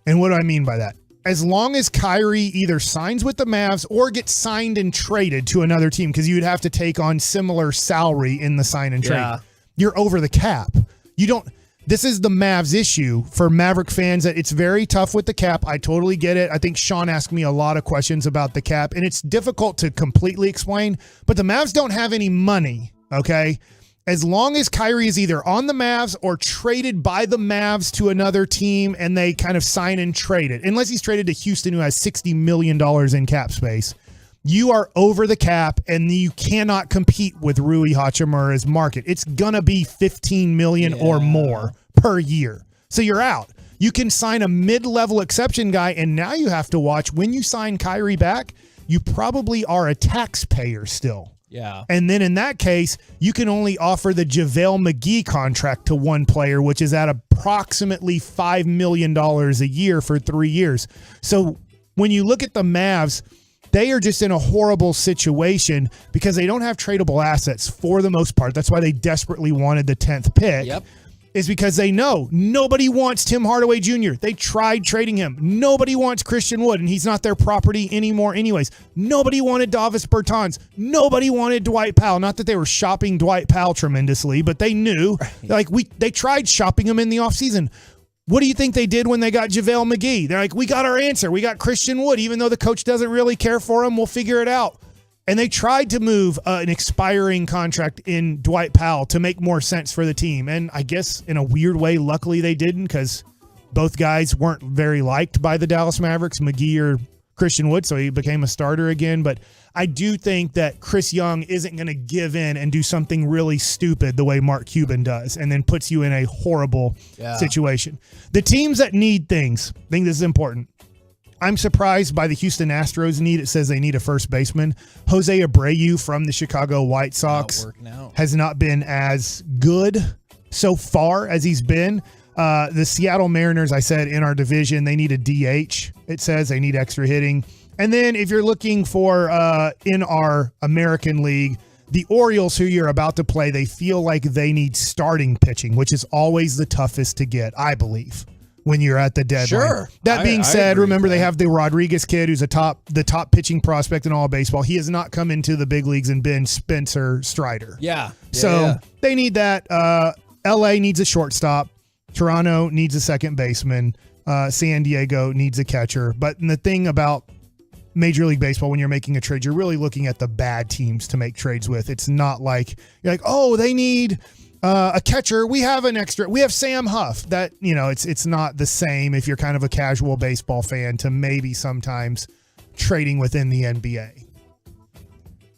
And what do I mean by that? As long as Kyrie either signs with the Mavs or gets signed and traded to another team, because you would have to take on similar salary in the sign and trade, you're over the cap. This is the Mavs issue for Maverick fans, that it's very tough with the cap. I totally get it. I think Sean asked me a lot of questions about the cap, and it's difficult to completely explain, but the Mavs don't have any money, okay? As long as Kyrie is either on the Mavs or traded by the Mavs to another team and they kind of sign and trade it, unless he's traded to Houston, who has $60 million in cap space, you are over the cap and you cannot compete with Rui Hachimura's market. It's going to be $15 million or more per year. So you're out. You can sign a mid-level exception guy, and now you have to watch when you sign Kyrie back, you probably are a taxpayer still. Yeah. And then in that case, you can only offer the JaVale McGee contract to one player, which is at approximately $5 million a year for 3 years. So when you look at the Mavs, they are just in a horrible situation because they don't have tradable assets for the most part. That's why they desperately wanted the 10th pick. Yep. Is because they know nobody wants Tim Hardaway Jr. They tried trading him. Nobody wants Christian Wood, and he's not their property anymore anyways. Nobody wanted Davis Bertans. Nobody wanted Dwight Powell. Not that they were shopping Dwight Powell tremendously, but they knew. They tried shopping him in the offseason. What do you think they did when they got JaVale McGee? They're like, we got our answer. We got Christian Wood. Even though the coach doesn't really care for him, we'll figure it out. And they tried to move an expiring contract in Dwight Powell to make more sense for the team. And I guess in a weird way, luckily they didn't, because both guys weren't very liked by the Dallas Mavericks, McGee or Christian Wood, so he became a starter again. But I do think that Chris Young isn't going to give in and do something really stupid the way Mark Cuban does, and then puts you in a horrible situation. The teams that need things, I think this is important. I'm surprised by the Houston Astros need. It says they need a first baseman. Jose Abreu from the Chicago White Sox has not been as good so far as he's been. The Seattle Mariners, I said, in our division, they need a DH. It says they need extra hitting. And then if you're looking for in our American League, the Orioles, who you're about to play, they feel like they need starting pitching, which is always the toughest to get, I believe, when you're at the deadline. Sure. That being said, remember they have the Rodriguez kid, who's the top pitching prospect in all of baseball. He has not come into the big leagues and been Spencer Strider. They need that. LA needs a shortstop. Toronto needs a second baseman. San Diego needs a catcher. But the thing about Major League Baseball, when you're making a trade, you're really looking at the bad teams to make trades with. It's not like you're like, oh, they need a catcher. We have Sam Huff. That, it's not the same if you're kind of a casual baseball fan to maybe sometimes trading within the NBA.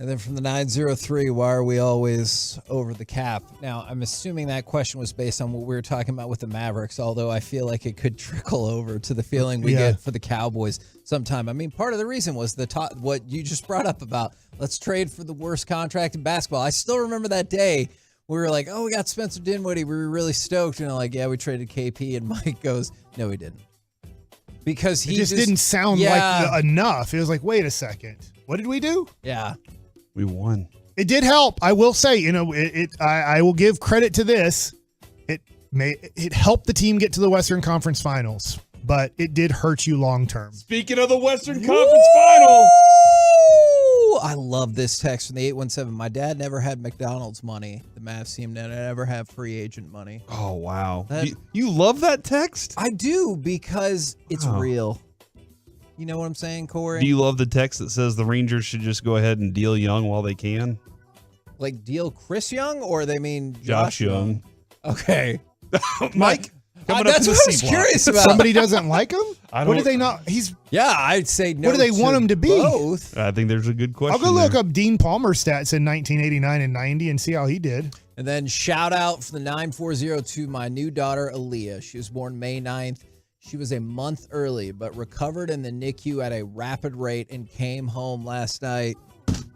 And then from the 903, why are we always over the cap? Now, I'm assuming that question was based on what we were talking about with the Mavericks, although I feel like it could trickle over to the feeling we get for the Cowboys sometime. I mean, part of the reason was what you just brought up about let's trade for the worst contract in basketball. I still remember that day. We were like, oh, we got Spencer Dinwiddie. We were really stoked. And they're like, yeah, we traded KP. And Mike goes, no, we didn't. Because he just didn't sound like enough. It was like, wait a second. What did we do? Yeah. We won. It did help. I will say, I will give credit to this. It helped the team get to the Western Conference Finals, but it did hurt you long term. Speaking of the Western Conference Final. I love this text from the 817. My dad never had McDonald's money. The Mavs team never have free agent money. Oh, wow. You love that text? I do, because it's real. You know what I'm saying, Corey? Do you love the text that says the Rangers should just go ahead and deal Young while they can? Like deal Chris Young, or they mean Josh Young? Okay. Mike, that's what I was curious about. Somebody doesn't like him? What do they not? I'd say no. What do they want him to be? Both. I think there's a good question. I'll go look up Dean Palmer's stats in 1989 and 90 and see how he did. And then shout out for the 940 to my new daughter, Aaliyah. She was born May 9th. She was a month early, but recovered in the NICU at a rapid rate and came home last night.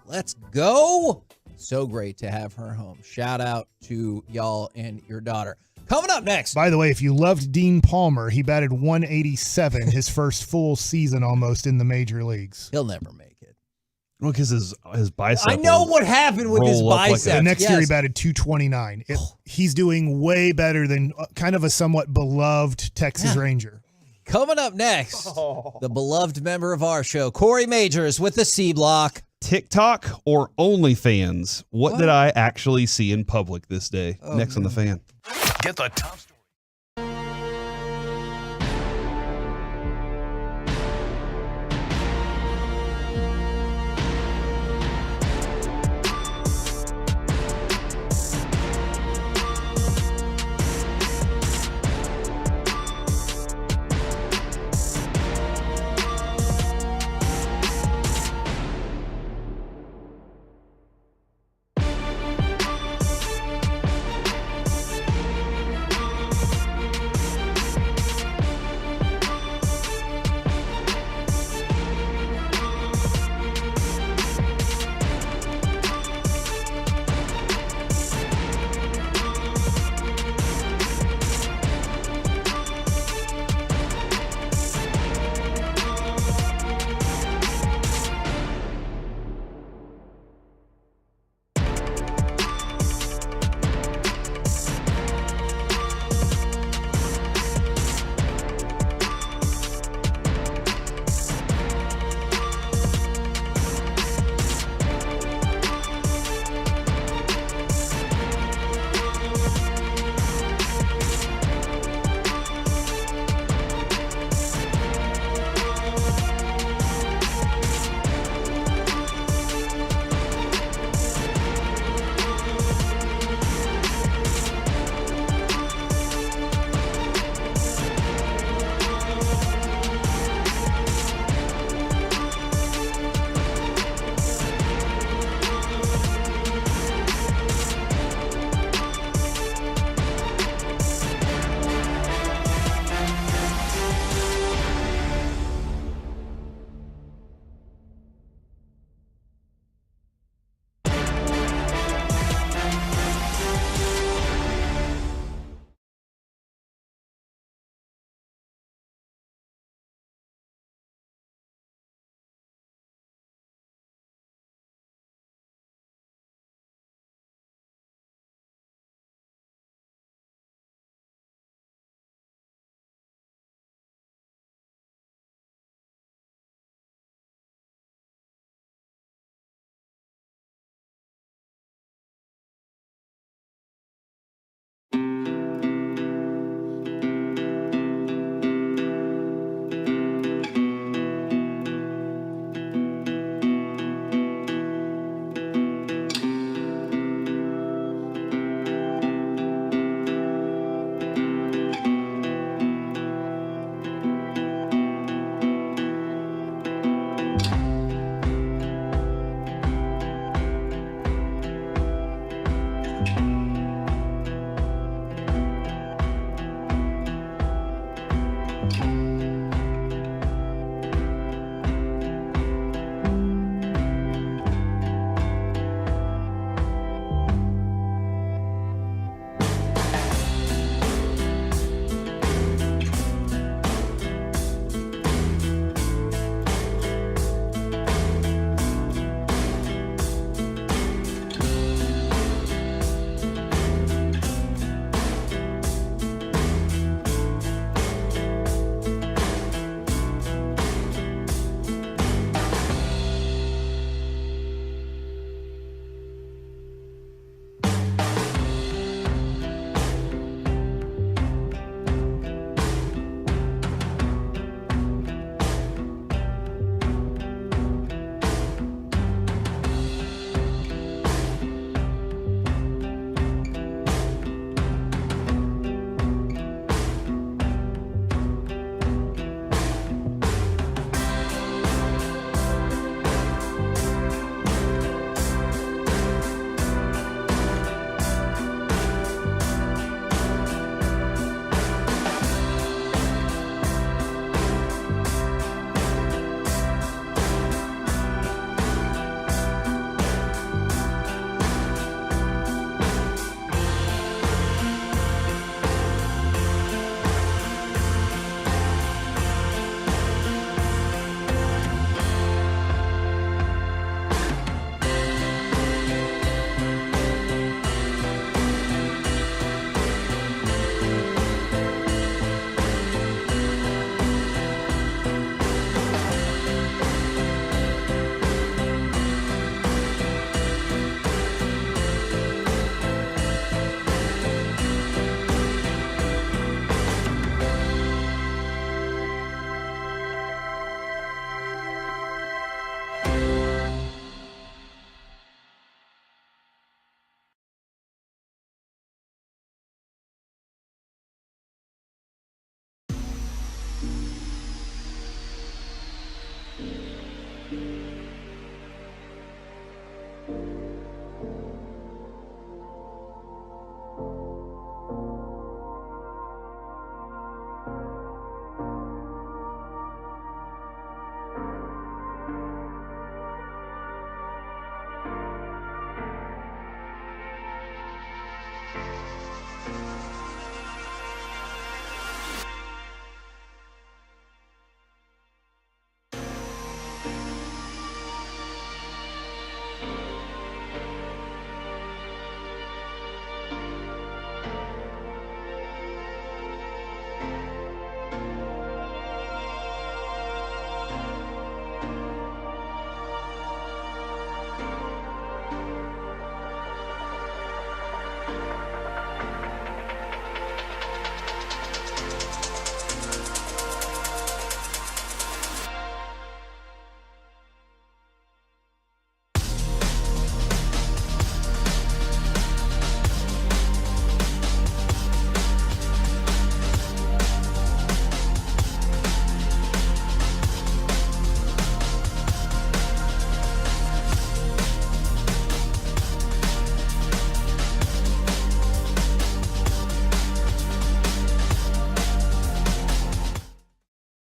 Let's go. So great to have her home. Shout out to y'all and your daughter. Coming up next. By the way, if you loved Dean Palmer, he batted 187 his first full season almost in the major leagues. He'll never make it. Well, because his bicep. I know what happened with his bicep. The next year he batted 229. He's doing way better than kind of a somewhat beloved Texas Ranger. Coming up next, the beloved member of our show, Corey Majors with the C Block. TikTok or OnlyFans? What did I actually see in public this day? Next on The Fan. Get the top story.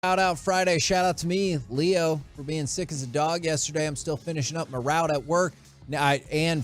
Shout out Friday. Shout out to me, Leo, for being sick as a dog yesterday. I'm still finishing up my route at work. Now I'm I'm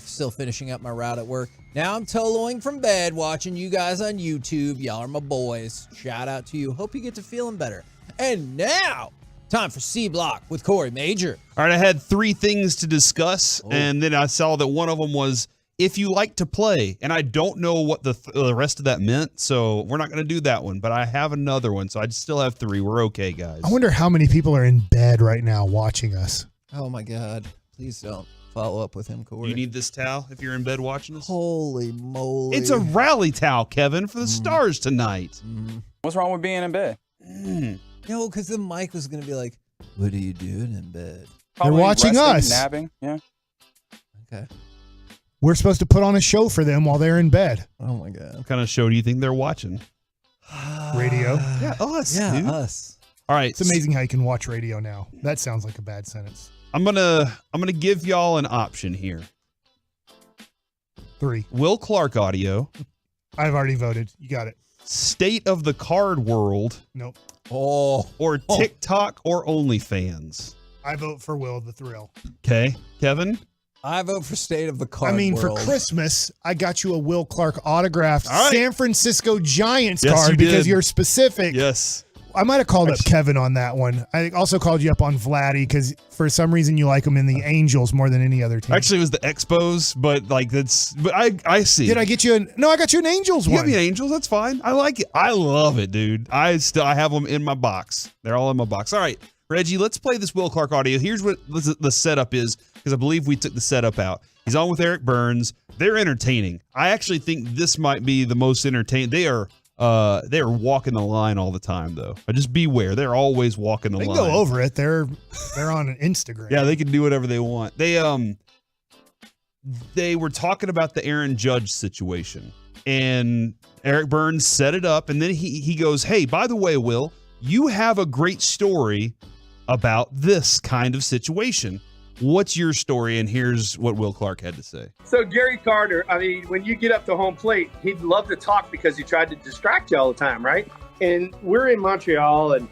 toloing from bed watching you guys on YouTube. Y'all are my boys. Shout out to you. Hope you get to feeling better. And now, time for C Block with Corey Major. All right, I had 3 things to discuss, and then I saw that one of them was if you like to play, and I don't know what the rest of that meant, so we're not going to do that one, but I have another one, so I still have 3. We're okay, guys. I wonder how many people are in bed right now watching us. Oh, my God. Please don't follow up with him, Corey. You need this towel if you're in bed watching us? Holy moly. It's a rally towel, Kevin, for the Stars tonight. What's wrong with being in bed? No, because then Mike was going to be like, what are you doing in bed? They're watching us. Napping, yeah. Okay. We're supposed to put on a show for them while they're in bed. Oh, my God. What kind of show do you think they're watching? Radio. Yeah, us, Yeah, dude. us. All right. It's amazing how you can watch radio now. That sounds like a bad sentence. I'm gonna give y'all an option here. 3. Will Clark audio. I've already voted. You got it. State of the Card World. Nope. Or TikTok or OnlyFans. I vote for Will the Thrill. Okay, Kevin. I vote for State of the Card World. For Christmas, I got you a Will Clark autographed San Francisco Giants card because you're specific. Yes. I might have called up Kevin on that one. I also called you up on Vladdy because for some reason you like him in the Angels more than any other team. Actually, it was the Expos, but I see. Did I get you I got you an Angels one. You got me an Angels. That's fine. I like it. I love it, dude. I have them in my box. They're all in my box. All right, Reggie, let's play this Will Clark audio. Here's what the setup is, because I believe we took the setup out. He's on with Eric Burns. They're entertaining. I actually think this might be the most entertaining. They are walking the line all the time, though. But just beware. They're always walking the line. They can go over it. They're on an Instagram. Yeah, they can do whatever they want. They were talking about the Aaron Judge situation, and Eric Burns set it up, and then he goes, hey, by the way, Will, you have a great story about this kind of situation. What's your story? And here's what Will Clark had to say. So Gary Carter, I mean, when you get up to home plate, he'd love to talk because he tried to distract you all the time, right? And we're in Montreal, and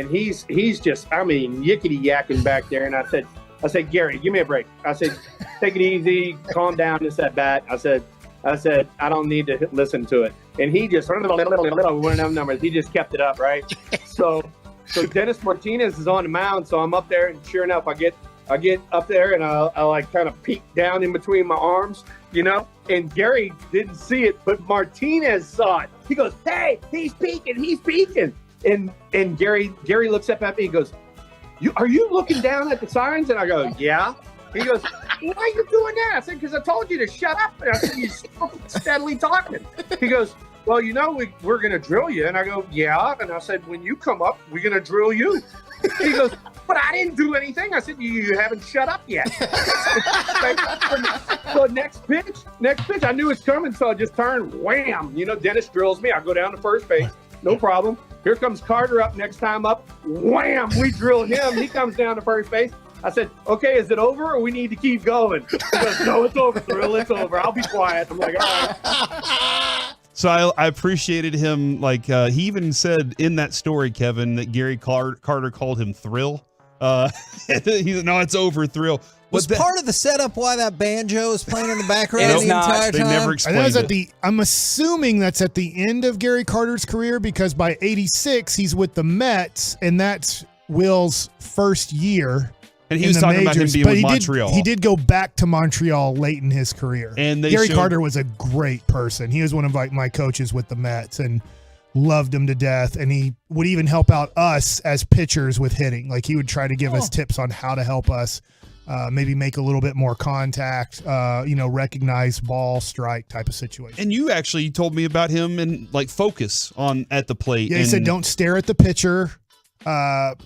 he's just, I mean, yickety yakking back there. And I said, Gary, give me a break. I said, take it easy, calm down, this at bat. I said, I don't need to listen to it. And he just one of them numbers. He just kept it up, right? So Dennis Martinez is on the mound, so I'm up there, and sure enough, I get up there, and I like kind of peek down in between my arms, you know, and Gary didn't see it, but Martinez saw it. He goes, hey, he's peeking. And Gary looks up at me and goes, are you looking down at the signs? And I go, yeah. He goes, why are you doing that? I said, because I told you to shut up. And I said, you're steadily talking. He goes, well, you know, we're going to drill you. And I go, yeah. And I said, when you come up, we're going to drill you. He goes, but I didn't do anything. I said, you haven't shut up yet. So next pitch, I knew it's coming, so I just turned, wham. You know, Dennis drills me. I go down to first base, no problem. Here comes Carter up next time up, wham, we drill him. He comes down to first base. I said, okay, is it over or we need to keep going? He goes, no, it's over, Thrill, it's over. I'll be quiet. I'm like, all right. So I appreciated him. Like he even said in that story, Kevin, that Gary Carter called him Thrill. No, it's over, Thrill. Was part of the setup why that banjo is playing in the background the entire time? They never explained it. I'm assuming that's at the end of Gary Carter's career, because by 86 he's with the Mets, and that's Will's first year. And he was talking about him being with Montreal. He did go back to Montreal late in his career. And Gary Carter was a great person. He was one of my coaches with the Mets and loved him to death. And he would even help out us as pitchers with hitting. Like he would try to give us tips on how to help us maybe make a little bit more contact, recognize ball, strike type of situation. And you actually told me about him and like focus on at the plate. Yeah, he said don't stare at the pitcher,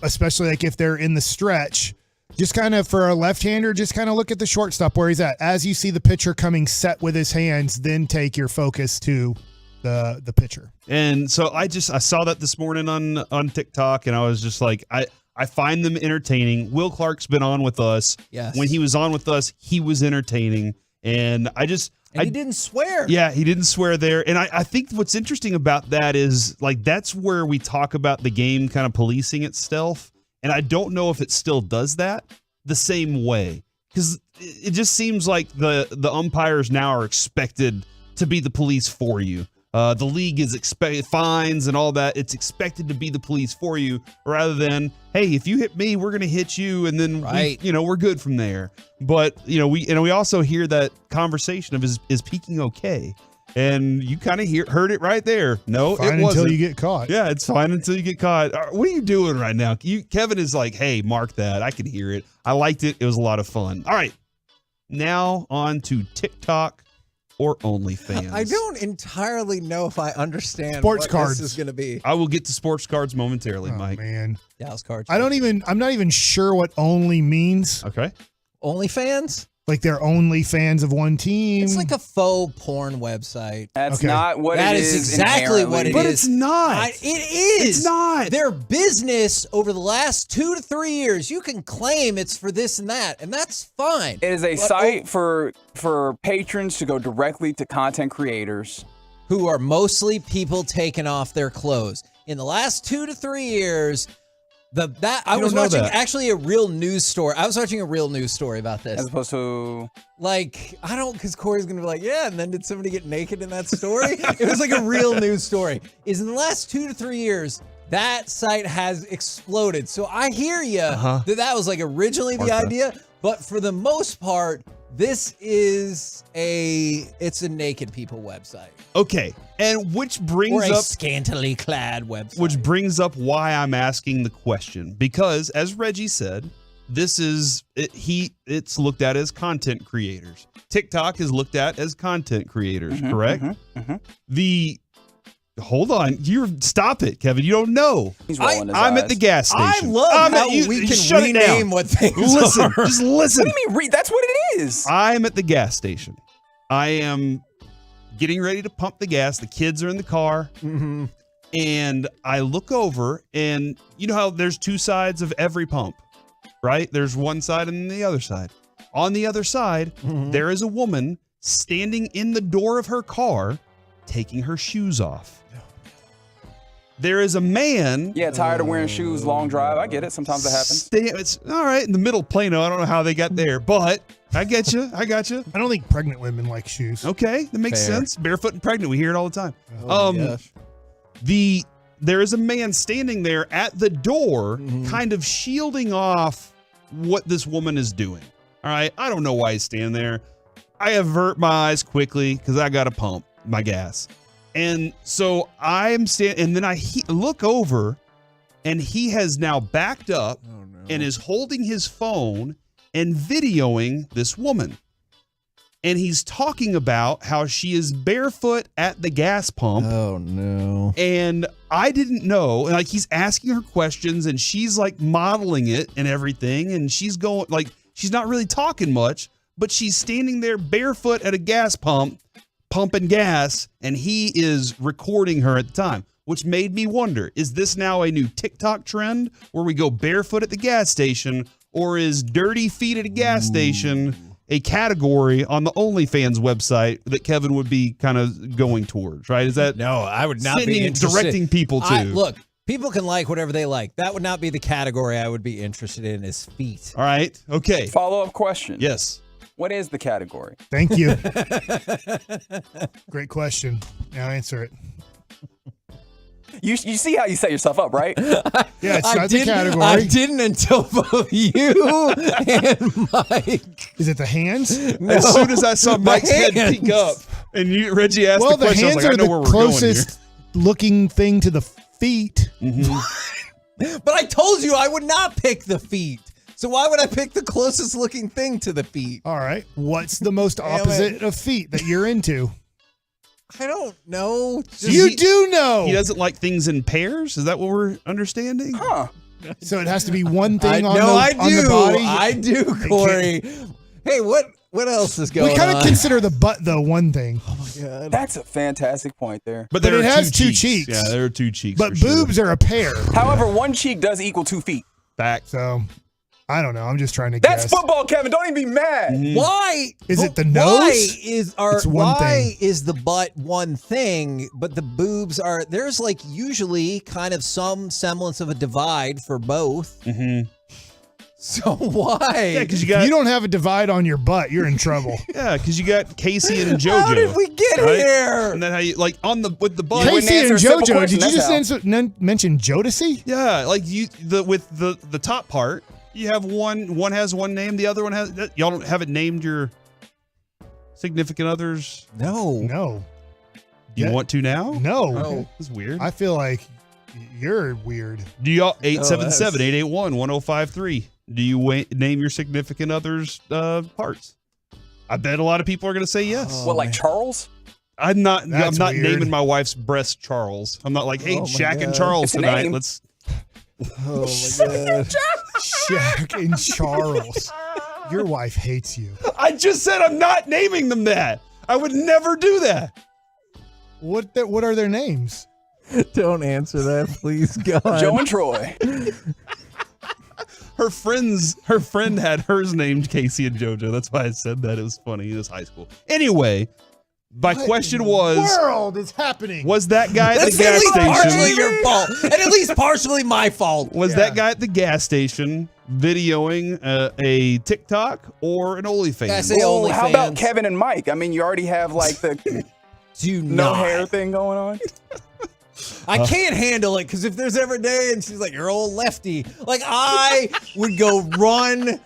especially like if they're in the stretch. Just kind of for a left-hander, just kind of look at the shortstop where he's at. As you see the pitcher coming set with his hands, then take your focus to the pitcher. And so I saw that this morning on TikTok, and I was just like, I find them entertaining. Will Clark's been on with us. Yes. When he was on with us, he was entertaining. And I And he didn't swear. Yeah, he didn't swear there. And I think what's interesting about that is, like, that's where we talk about the game kind of policing itself. And I don't know if it still does that the same way. Because it just seems like the umpires now are expected to be the police for you. The league is fines and all that. It's expected to be the police for you, rather than, hey, if you hit me, we're going to hit you, and then we're good from there. But we also hear that conversation of is peeking okay, and you kind of heard it right there. No, fine it wasn't until you get caught. Yeah, it's fine until you get caught. What are you doing right now? Kevin is like, hey, mark that. I can hear it. I liked it. It was a lot of fun. All right, now on to TikTok or OnlyFans. I don't entirely know if I understand Sports what cards. this is going to be. I will get to sports cards momentarily, Mike. Man, Dallas cards. I'm not even sure what only means. Okay. OnlyFans? Like they're only fans of one team. It's like a faux porn website. That's not what that it is. is Exactly what it is. But it's not. It is. It's not. Their business over the last 2 to 3 years, you can claim it's for this and that, and that's fine. It is a site for patrons to go directly to content creators. Who are mostly people taking off their clothes. In the last 2 to 3 years, I was watching actually a real news story. I was watching a real news story about this. As opposed to... because Corey's going to be like, yeah, and then did somebody get naked in that story? It was like a real news story. In the last 2 to 3 years, that site has exploded. So I hear you that was like originally the idea, but for the most part, this is it's a naked people website. Okay, and which brings or a up scantily clad website. Which brings up why I'm asking the question, because as Reggie said, it's looked at as content creators. TikTok is looked at as content creators, correct? Hold on, stop it, Kevin. You don't know. I'm at the gas station. I love how we can rename what things Listen, are. just listen. What do you mean? That's what it is. I'm at the gas station. I am getting ready to pump the gas. The kids are in the car. Mm-hmm. And I look over, and you know how there's two sides of every pump, right? There's one side and the other side. On the other side, there is a woman standing in the door of her car, taking her shoes off. There is a man. Yeah, tired of wearing shoes, long drive. I get it. Sometimes it happens. It's all right in the middle of Plano. I don't know how they got there, but I get you. I got you. I don't think pregnant women like shoes. Okay, that makes sense. Barefoot and pregnant. We hear it all the time. Gosh. There is a man standing there at the door, kind of shielding off what this woman is doing. All right, I don't know why he's standing there. I avert my eyes quickly because I got to pump my gas. And so I'm standing, and then I look over, and he has now backed up and is holding his phone and videoing this woman. And he's talking about how she is barefoot at the gas pump. Oh, no. And I didn't know. And like, he's asking her questions, and she's like modeling it and everything. And she's going, like, she's not really talking much, but she's standing there barefoot at a gas pump, pumping gas, and he is recording her at the time, which made me wonder, is this now a new TikTok trend where we go barefoot at the gas station, or is dirty feet at a gas station a category on the OnlyFans website that Kevin would be kind of going towards, right? Is that no? I would not be interested. Directing people to. Look, people can like whatever they like. That would not be the category I would be interested in, is feet. All right. Okay. Follow-up question. Yes. What is the category? Thank you. Great question. Now answer it. You see how you set yourself up, right? Yeah, it's not the category. I didn't until both you and Mike. Is it the hands? No, as soon as I saw Mike's head peek up, and Reggie asked the question, I was like, I know where we're going here. Well, the hands are the closest looking thing to the feet. But I told you I would not pick the feet. So why would I pick the closest looking thing to the feet? All right. What's the most opposite of feet that you're into? I don't know. You do know. He doesn't like things in pairs? Is that what we're understanding? Huh. So it has to be one thing on the body? I do, Corey. Hey, what else is going on? We kind of consider the butt, though, one thing. Oh, my God. That's a fantastic point there. But it has two cheeks. Yeah, there are two cheeks. But boobs are a pair. However, one cheek does equal 2 feet. Back. So I don't know. I'm just trying to That's guess. football, Kevin. Don't even be mad. Why Is it the Why nose? is the butt one thing, but the boobs are? There's like usually kind of some semblance of a divide for both. Mm-hmm. So why? Yeah, because If you don't have a divide on your butt, you're in trouble. Yeah, because you got Casey and JoJo. How did we get here? And then how you like on the with the butt? Casey and JoJo. Did you just mention Jodeci? Yeah, like with the top part, you have one has one name, the other one has. Y'all don't have it named your significant others. No. Do you want to now? No. That's weird. I feel like you're weird. Do y'all 877-881-1053? Do you name your significant other's parts? I bet a lot of people are going to say yes. What, like Charles? I'm not That's weird. naming my wife's breast Charles. I'm not like, hey, Oh my Shaq and God. Charles It's a tonight. name. Let's. Oh my god. Shaq and Charles. Your wife hates you. I just said I'm not naming them that. I would never do that. What are their names? Don't answer that, please, God. Joe and Troy. Her friend had hers named Casey and JoJo. That's why I said that. It was funny. It was high school. Anyway, my question was, world is happening? Was that guy at That's the gas at least partially station? your fault, and at least partially my fault. Was that guy at the gas station videoing a TikTok or an OnlyFans? I say Oh, how about OnlyFans. Kevin and Mike? I mean, you already have like the Do no not. hair thing going on. I can't handle it because if there's ever a day and she's like, you're old lefty, like I would go run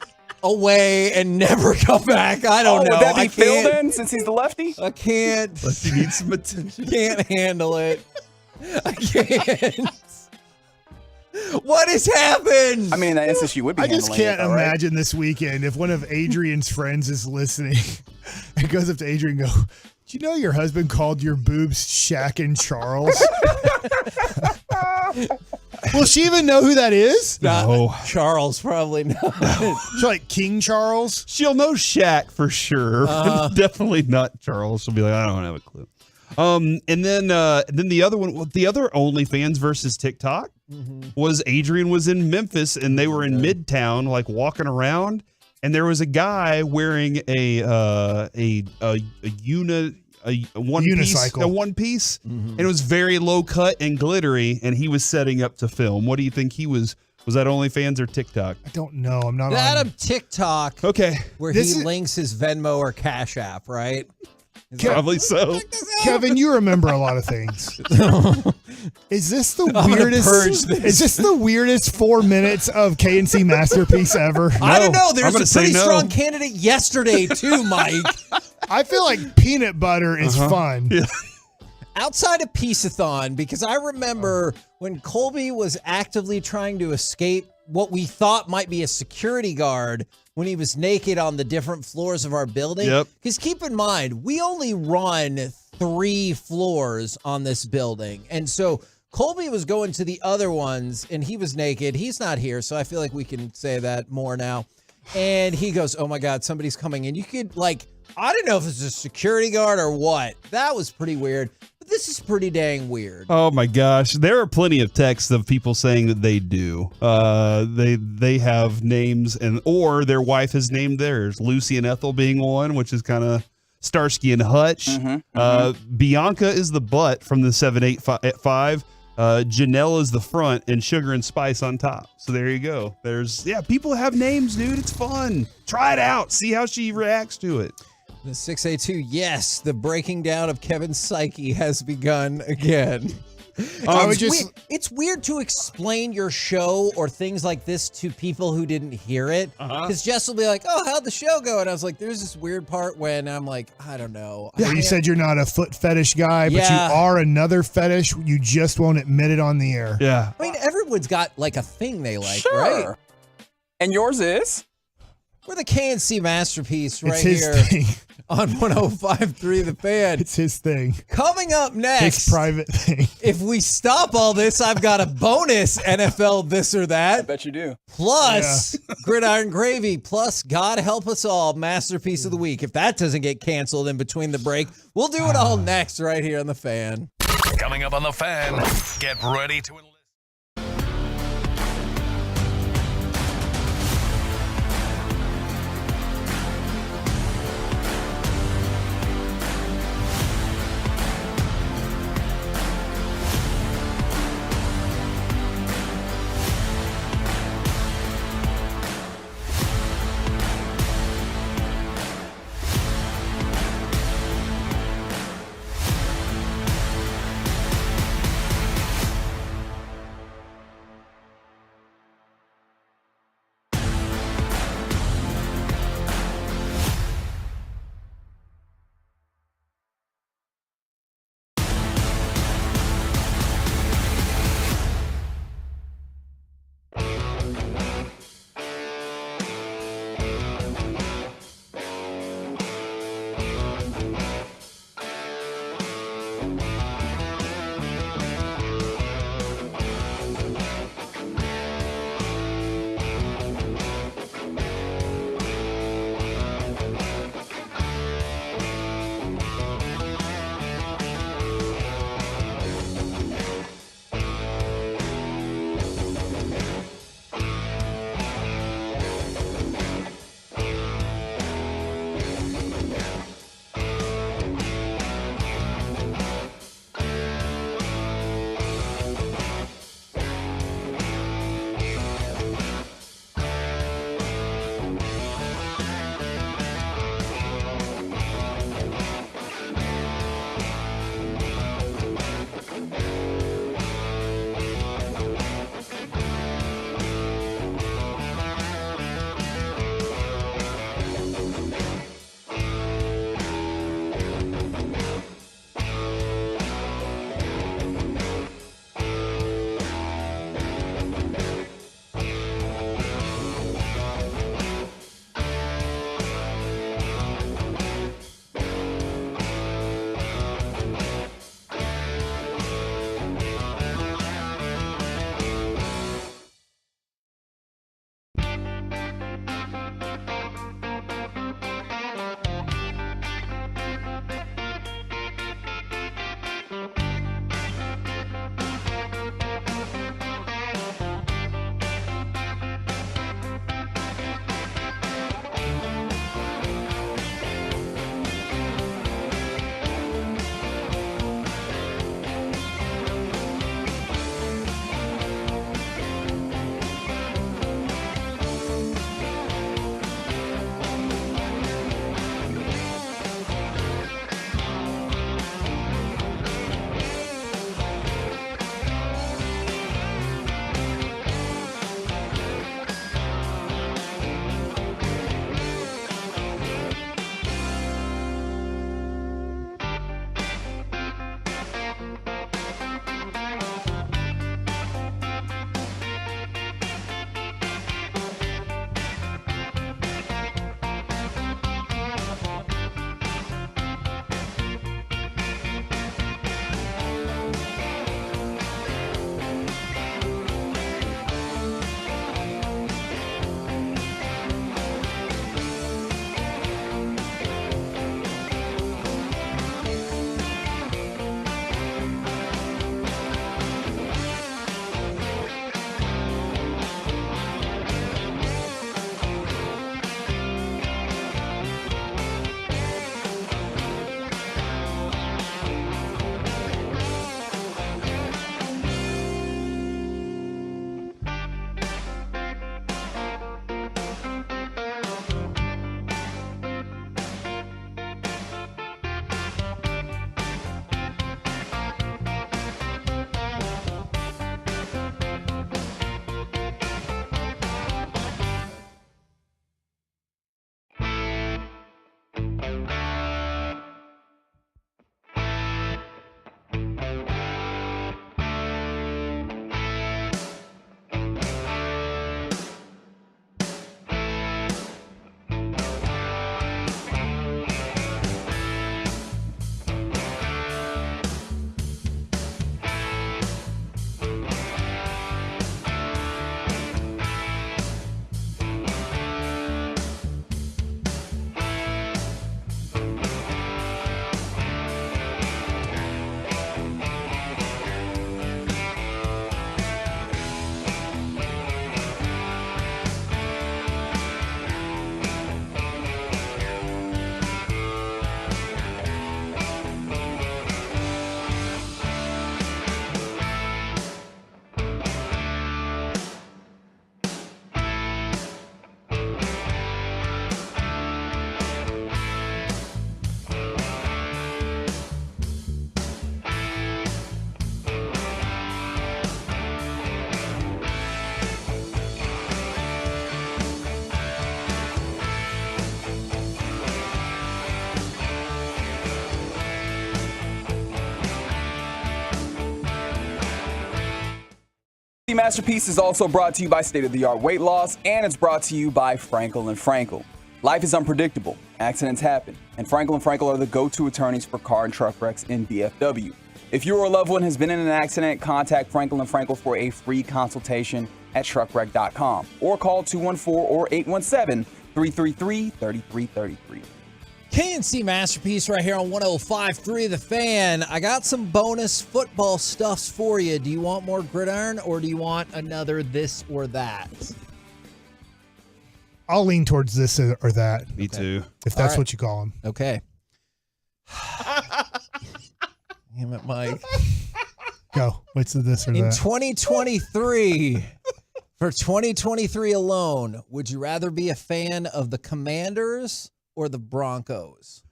away and never come back. I don't know. Would that be I Phil can't. then, since he's the lefty? I can't. He needs some attention. Can't handle it. I can't. What has happened? I mean, in that instance, you would be. I just handling can't it, though, right? imagine this weekend if one of Adrian's friends is listening and goes up to Adrian and go, "Do you know your husband called your boobs Shaq and Charles?" Will she even know who that is? No. Charles probably not. She's like King Charles. She'll know Shaq for sure. Definitely not Charles. She'll be like, I don't have a clue. And then the other one, the other OnlyFans versus TikTok was Adrian was in Memphis and they were in Midtown, like walking around, and there was a guy wearing a one piece, and it was very low cut and glittery, and he was setting up to film. What do you think he was? Was that OnlyFans or TikTok? I don't know. I'm not That on. of TikTok. Okay. Where This he is- links his Venmo or Cash App, right? Probably so. Kevin, you remember a lot of things. Is this the gonna weirdest? purge this. Is this the weirdest 4 minutes of KNC masterpiece ever? I don't know. I'm There's gonna a say pretty no. strong candidate yesterday, too, Mike. I feel like peanut butter is fun. Yeah. Outside of Peace-a-thon, because I remember when Colby was actively trying to escape what we thought might be a security guard when he was naked on the different floors of our building. Yep. Because keep in mind, we only run 3 floors on this building. And so Colby was going to the other ones and he was naked. He's not here, so I feel like we can say that more now. And he goes, oh my God, somebody's coming in. You could like, I don't know if it's a security guard or what. That was pretty weird. But this is pretty dang weird. Oh my gosh, there are plenty of texts of people saying that they do. They have names or their wife has named theirs. Lucy and Ethel being one, which is kind of Starsky and Hutch. Bianca is the butt from the 785. Janelle is the front, and Sugar and Spice on top. So there you go. People have names, dude. It's fun. Try it out. See how she reacts to it. The 682, yes, the breaking down of Kevin's psyche has begun again. It's weird to explain your show or things like this to people who didn't hear it. Because Jess will be like, oh, how'd the show go? And I was like, there's this weird part when I'm like, I don't know. Yeah, you said you're not a foot fetish guy, but Yeah. you are another fetish. You just won't admit it on the air. Yeah. I mean, everyone's got like a thing they like, Sure. right? And yours is? We're the KNC masterpiece right It's his here thing. on 105.3 The Fan. It's his thing. Coming up next, His private thing. if we stop all this, I've got a bonus NFL this or I that. bet you do. Plus, Gridiron Gravy. Plus, God help us all, Masterpiece of the Week. If that doesn't get canceled in between the break, we'll do it all next right here on The Fan. Coming up on The Fan, get ready to enlist. Masterpiece is also brought to you by State of the Art Weight Loss, and it's brought to you by Frankel and Frankel. Life is unpredictable. Accidents happen, and Frankel and Frankel are the go-to attorneys for car and truck wrecks in DFW. If you or a loved one has been in an accident, contact Frankel and Frankel for a free consultation at truckwreck.com or call 214 or 817-333-3333. KNC Masterpiece right here on 105.3 The Fan. I got some bonus football stuffs for you. Do you want more gridiron or do you want another this or that? I'll lean towards this or that. Me too. If that's what you call them. Okay. Damn it, Mike. Go. What's the this or In that? 2023, for 2023 alone, would you rather be a fan of the Commanders or the Broncos?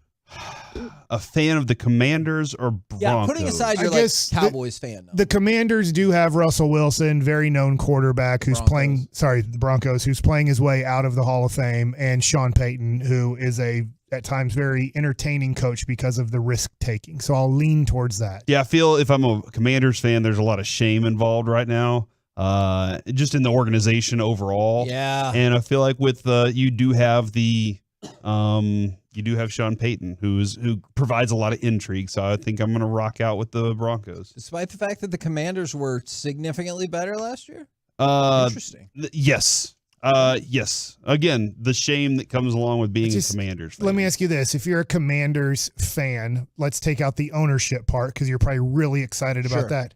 A fan of the Commanders or Broncos? Yeah, putting aside your Cowboys fan. The Commanders do have Russell Wilson, very known quarterback who's playing, the Broncos, who's playing his way out of the Hall of Fame, and Sean Payton, who is at times very entertaining coach because of the risk taking. So I'll lean towards that. Yeah, I feel if I'm a Commanders fan, there's a lot of shame involved right now, just in the organization overall. Yeah. And I feel like with you do have Sean Payton, who provides a lot of intrigue. So I think I'm going to rock out with the Broncos. Despite the fact that the Commanders were significantly better last year? Interesting. Yes. Yes. Again, the shame that comes along with being a Commanders fan. Let me ask you this. If you're a Commanders fan, let's take out the ownership part because you're probably really excited about that.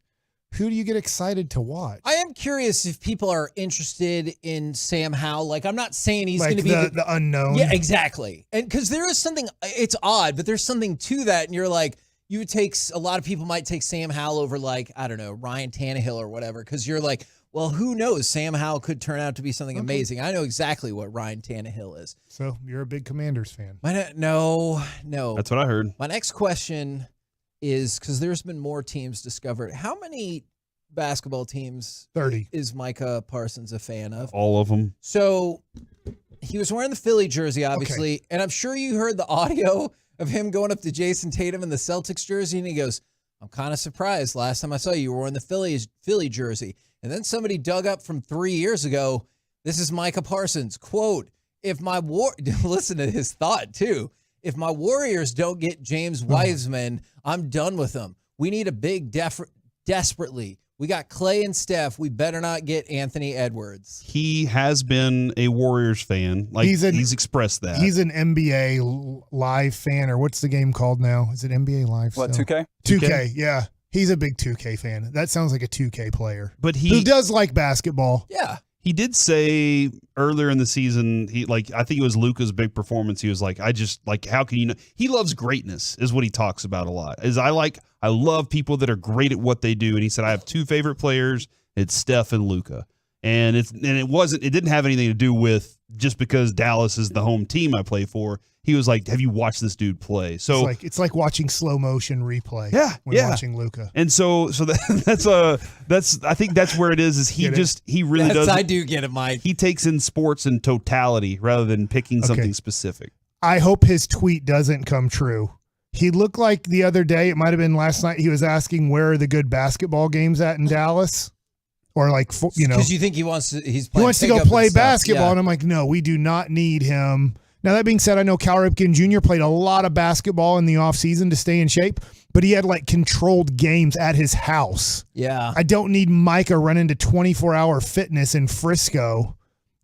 Who do you get excited to watch? I am curious if people are interested in Sam Howell. Like, I'm not saying he's going to be the unknown. Yeah, exactly. And because there is something, it's odd, but there's something to that. And you're like, you would take, a lot of people might take Sam Howell over, like, I don't know, Ryan Tannehill or whatever. Because you're like, well, who knows? Sam Howell could turn out to be something amazing. I know exactly what Ryan Tannehill is. So you're a big Commanders fan. No. That's what I heard. My next question is, because there's been more teams discovered, how many basketball teams 30 is Micah Parsons a fan of? All of them. So he was wearing the Philly jersey, obviously, and I'm sure you heard the audio of him going up to Jason Tatum in the Celtics jersey, and he goes, I'm kind of surprised. Last time I saw you were wearing the Philly jersey. And then somebody dug up from 3 years ago, this is Micah Parsons, quote, listen to his thought, too. If my Warriors don't get James Wiseman, I'm done with them. We need a big desperately. We got Clay and Steph. We better not get Anthony Edwards. He has been a Warriors fan. Like he's expressed that. He's an NBA Live fan, or what's the game called now? Is it NBA Live? What, still? 2K? 2K, yeah. He's a big 2K fan. That sounds like a 2K player. But who does like basketball. Yeah. He did say earlier in the season, I think it was Luka's big performance. He was like, how can you know? He loves greatness is what he talks about a lot. I love people that are great at what they do. And he said, I have two favorite players. It's Steph and Luka. And it didn't have anything to do with just because Dallas is the home team I play for. He was like, have you watched this dude play? So it's like watching slow motion replay. When watching Luka. And so that's I think that's where it is he really does. I do get it, Mike. He takes in sports in totality rather than picking something specific. I hope his tweet doesn't come true. He looked like the other day, it might have been last night, he was asking where are the good basketball games at in Dallas? Or because you think he wants to go play basketball, and I'm like, no, we do not need him. Now, that being said, I know Cal Ripken Jr. played a lot of basketball in the offseason to stay in shape, but he had controlled games at his house. Yeah. I don't need Micah running to 24-hour fitness in Frisco.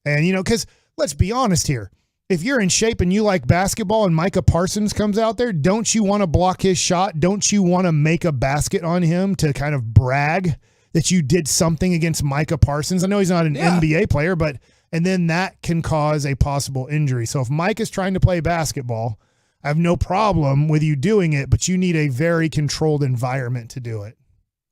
And, because let's be honest here. If you're in shape and you like basketball and Micah Parsons comes out there, don't you want to block his shot? Don't you want to make a basket on him to kind of brag that you did something against Micah Parsons? I know he's not an NBA player, and then that can cause a possible injury. So if Mike is trying to play basketball, I have no problem with you doing it, but you need a very controlled environment to do it.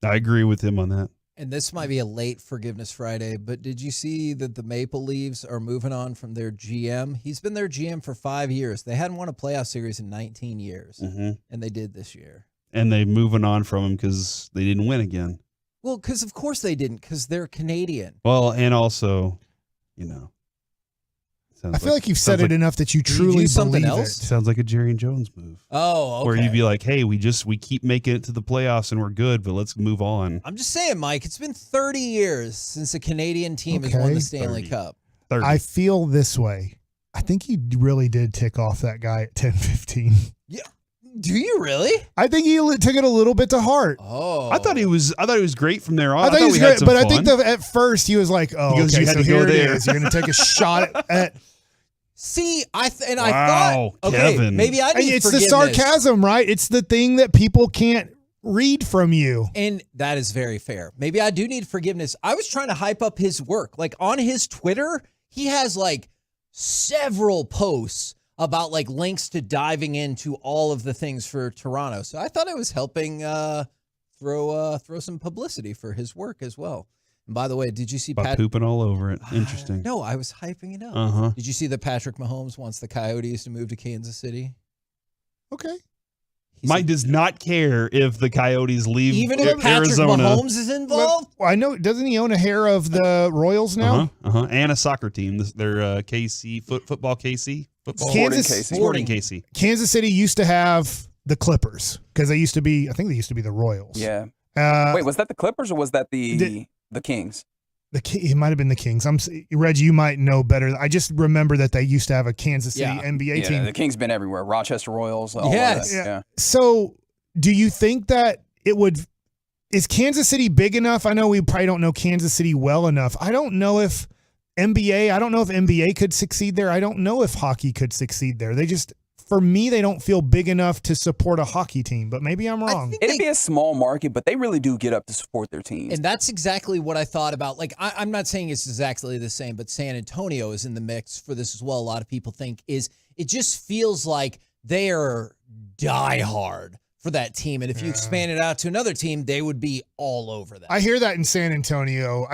I agree with him on that. And this might be a late Forgiveness Friday, but did you see that the Maple Leafs are moving on from their GM? He's been their GM for 5 years. They hadn't won a playoff series in 19 years, and they did this year. And they're moving on from him because they didn't win again. Well, because of course they didn't, because they're Canadian. Well, and also, Sounds I feel like you've said it enough that you Do you truly do something believe else? it. Sounds like a Jerry and Jones move. Oh, okay. Where you'd be like, hey, we keep making it to the playoffs and we're good, but let's move on. I'm just saying, Mike, it's been 30 years since a Canadian team has won Okay. the Stanley Cup. 30. I feel this way. I think he really did tick off that guy at 10-15. Yeah. Do you really? I think he took it a little bit to heart. Oh. I thought he was great from there on. I thought he was we had great, some but I fun. think at first he was like, "Oh, He goes, okay, you had so to go here it there." is. You're going to take a shot at." See, I Wow, thought, okay, Kevin. maybe I need It's the forgiveness. sarcasm, right? It's the thing that people can't read from you. And that is very fair. Maybe I do need forgiveness. I was trying to hype up his work. Like on his Twitter, he has like several posts about like links to diving into all of the things for Toronto. So I thought I was helping throw some publicity for his work as well. And by the way, did you see About pooping all over it. Interesting. No, I was hyping it up. Uh-huh. Did you see that Patrick Mahomes wants the Coyotes to move to Kansas City? Okay. Mike does not care if the Coyotes leave Even if Patrick Arizona. Mahomes is involved? Well, I know. Doesn't he own a hair of the Royals now? And a soccer team. They're KC football KC football. Sporting KC. Kansas City used to have the Clippers because they used to be. I think they used to be the Royals. Yeah. Uh, Wait, was that the Clippers or was that the Kings? It might have been the Kings. Reggie, you might know better. I just remember that they used to have a Kansas City NBA team. The Kings been everywhere. Rochester Royals. All Yes. of that. Yeah. So, do you think that it would? Is Kansas City big enough? I know we probably don't know Kansas City well enough. I don't know if NBA. I don't know if NBA could succeed there. I don't know if hockey could succeed there. They just, for me, they don't feel big enough to support a hockey team. But maybe I'm wrong. It'd be a small market, but they really do get up to support their teams. And that's exactly what I thought about. Like, I'm not saying it's exactly the same, but San Antonio is in the mix for this as well. A lot of people think it just feels like they are diehard for that team. And if you expand it out to another team, they would be all over that. I hear that in San Antonio.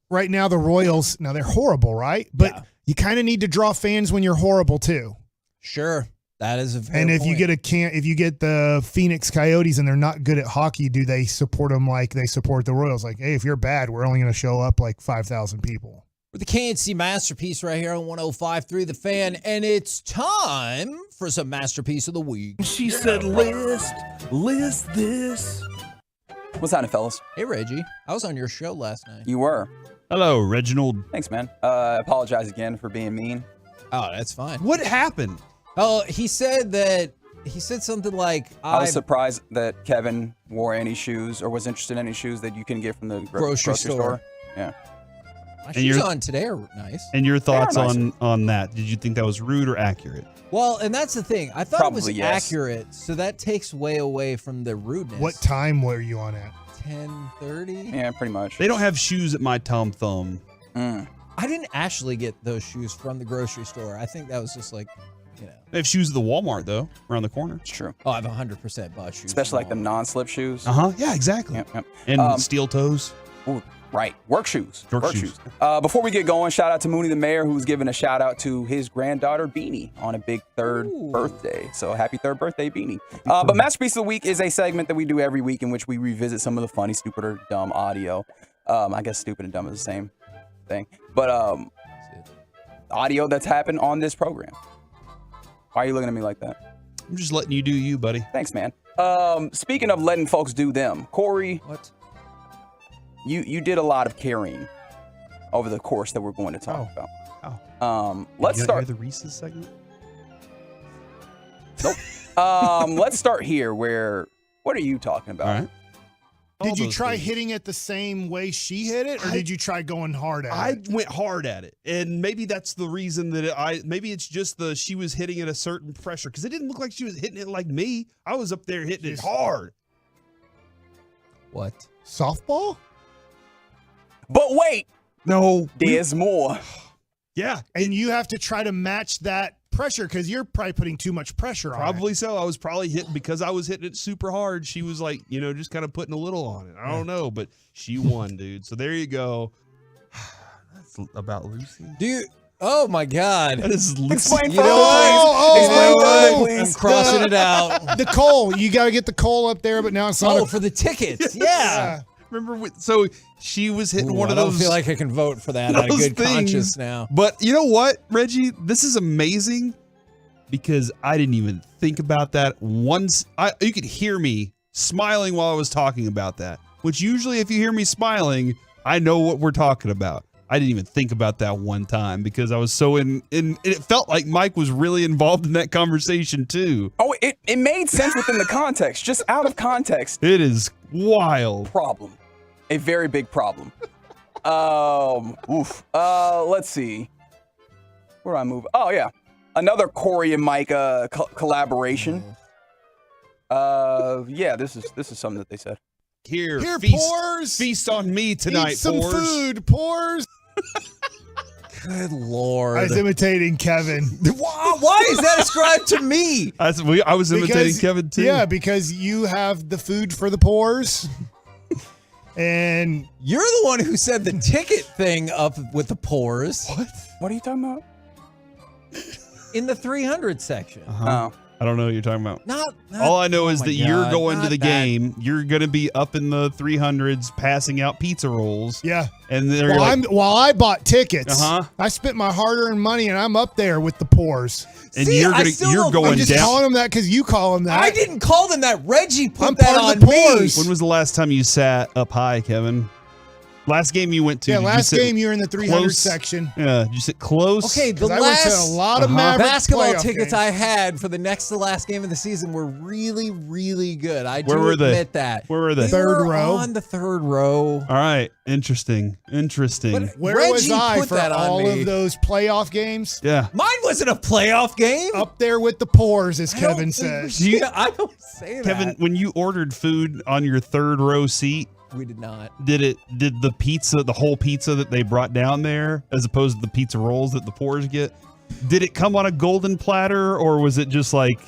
Right now, the Royals, now they're horrible, right? But you kind of need to draw fans when you're horrible too. Sure. That is a fair And if point. you get the Phoenix Coyotes and they're not good at hockey, do they support them like they support the Royals? Like, hey, if you're bad, we're only going to show up like 5,000 people. We're the KNC Masterpiece right here on 105.3 The Fan, and it's time for some Masterpiece of the Week. She said, list this. What's happening, fellas? Hey, Reggie. I was on your show last night. You were. Hello, Reginald. Thanks, man. I apologize again for being mean. Oh, that's fine. What happened? Oh, he said something like, I was surprised that Kevin wore any shoes or was interested in any shoes that you can get from the grocery store. Yeah. My shoes on today are nice. And your thoughts They are nice. on that? Did you think that was rude or accurate? Well, and that's the thing. I thought Probably it was yes. accurate, so that takes way away from the rudeness. What time were you on at? 10:30? Yeah, pretty much. They don't have shoes at my Tom Thumb. Mm. I didn't actually get those shoes from the grocery store. I think that was just like, They have shoes at the Walmart though, around the corner. It's true. Oh, I've 100% bought shoes. Especially like the non-slip shoes. Yeah, exactly. Yep. And steel toes. Ooh, right. Work shoes. Work shoes. Before we get going, shout out to Mooney the mayor, who's giving a shout out to his granddaughter Beanie on a big third birthday. So happy third birthday, Beanie. But Masterpiece of the Week is a segment that we do every week in which we revisit some of the funny, stupid, or dumb audio. I guess stupid and dumb is the same thing. But audio that's happened on this program. Why are you looking at me like that? I'm just letting you do you, buddy. Thanks, man. Speaking of letting folks do them, Corey. What? You did a lot of carrying over the course that we're going to talk about. Let's start the Reese's segment. Nope. Let's start here. What are you talking about? All right. Did you try hitting it the same way she hit it, or did you try going hard at it? I went hard at it, and maybe that's the reason that maybe it's just she was hitting at a certain pressure because it didn't look like she was hitting it like me. I was up there hitting it hard. What? Softball? But wait. No. There's more. Yeah, and you have to try to match that pressure because you're probably putting too much pressure on it. Probably so. I was probably hitting because I was hitting it super hard. She was like, just kind of putting a little on it. I don't know, but she won, dude. So there you go. That's about Lucy. Dude. Oh my God! That is Lucy. Explain You know what? please. I'm crossing it out. The coal. You got to get the coal up there, but now it's not. For the tickets. Yeah. So she was hitting one of those. I don't feel like I can vote for that out of good conscience now. But you know what, Reggie? This is amazing because I didn't even think about that once. You could hear me smiling while I was talking about that, which usually if you hear me smiling, I know what we're talking about. I didn't even think about that one time because I was so in it felt like Mike was really involved in that conversation too. Oh, it made sense within the context. Just out of context. It is wild. Problem. A very big problem. Let's see. Where do I move? Oh, yeah. Another Corey and Mike collaboration. Yeah, this is something that they said. Here, Pores. Feast on me tonight, Eat some Pores. food, Pores. Good Lord. I was imitating Kevin. Why is that ascribed to me? I was imitating Kevin too. Yeah, because you have the food for the pores. And you're the one who said the ticket thing up with the pores. What are you talking about? In the 300 section. Oh. I don't know what you're talking about. Not All I know is my that you're God, going to not the that. game. You're going to be up in the 300s passing out pizza rolls. yeah. And they're While I bought tickets, Uh-huh. I spent my hard-earned money, and I'm up there with the pores. and See, you're I going still you're don't- going I'm just down. calling them that because you call them that. I didn't call them that. Reggie put I'm that part on of the me. pores. When was the last time you sat up high, Kevin? Last game you went to. Yeah, did you last sit game you were in the 300 close? section. Yeah, did you sit close? Okay, the 'Cause I went to a last lot of Maverick basketball playoff tickets games. I had for the next to last game of the season were really, really good. I do Where were they? admit that. Where were they? Third were row. on the third row. All right, interesting. Where was Reggie I put for that on all me. of those playoff games? Yeah. Mine wasn't a playoff game. Up there with the pores, as I don't Kevin think- says. Yeah, I don't say Kevin, that. when you ordered food on your third row seat, We did not. did the pizza, the whole pizza that they brought down there, as opposed to the pizza rolls that the pours get, did it come on a golden platter, or was it just like?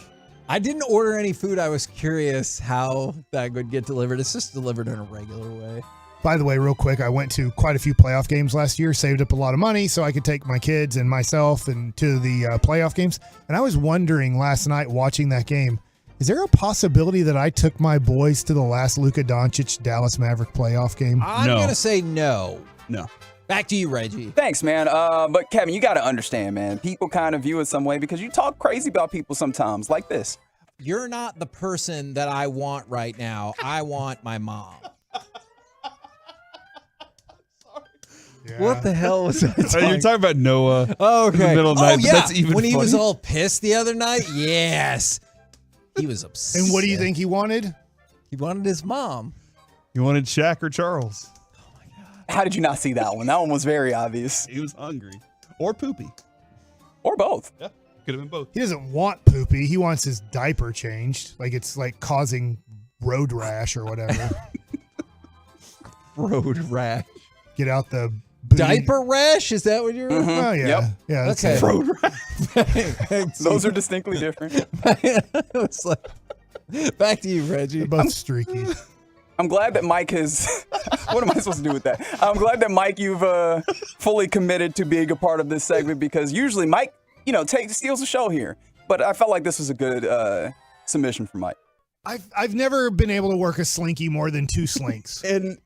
I didn't order any food. I was curious how that would get delivered. It's just delivered in a regular way. By the way, real quick, I went to quite a few playoff games last year, saved up a lot of money so I could take my kids and myself and to the playoff games. And I was wondering last night watching that game, is there a possibility that I took my boys to the last Luka Doncic Dallas Maverick playoff game? I'm going to say no. No. Back to you, Reggie. Thanks, man. But Kevin, you got to understand, man. People kind of view it some way because you talk crazy about people sometimes, like this. You're not the person that I want right now. I want my mom. Yeah. What the hell was that? You're talking about Noah. Oh, in the okay. middle of the night, but yeah. that's even when he was funny. all pissed the other night. Yes. He was upset. And what do you think he wanted? He wanted his mom. You wanted Shaq or Charles? How did you not see that one? That one was very obvious. He was hungry. Or poopy. Or both. Yeah, could have been both. He doesn't want poopy. He wants his diaper changed. Like it's like causing road rash or whatever. Road rash. Get out the booty. Diaper rash? Is that what you're? Oh, yeah. Yep. Yeah. That's Okay. it. Road rash. Those are distinctly different. It's like, back to you, Reggie. They're both streaky. I'm glad that Mike has. What am I supposed to do with that? I'm glad that Mike, you've fully committed to being a part of this segment because usually Mike, steals the show here. But I felt like this was a good submission for Mike. I've never been able to work a slinky more than 2 slinks. And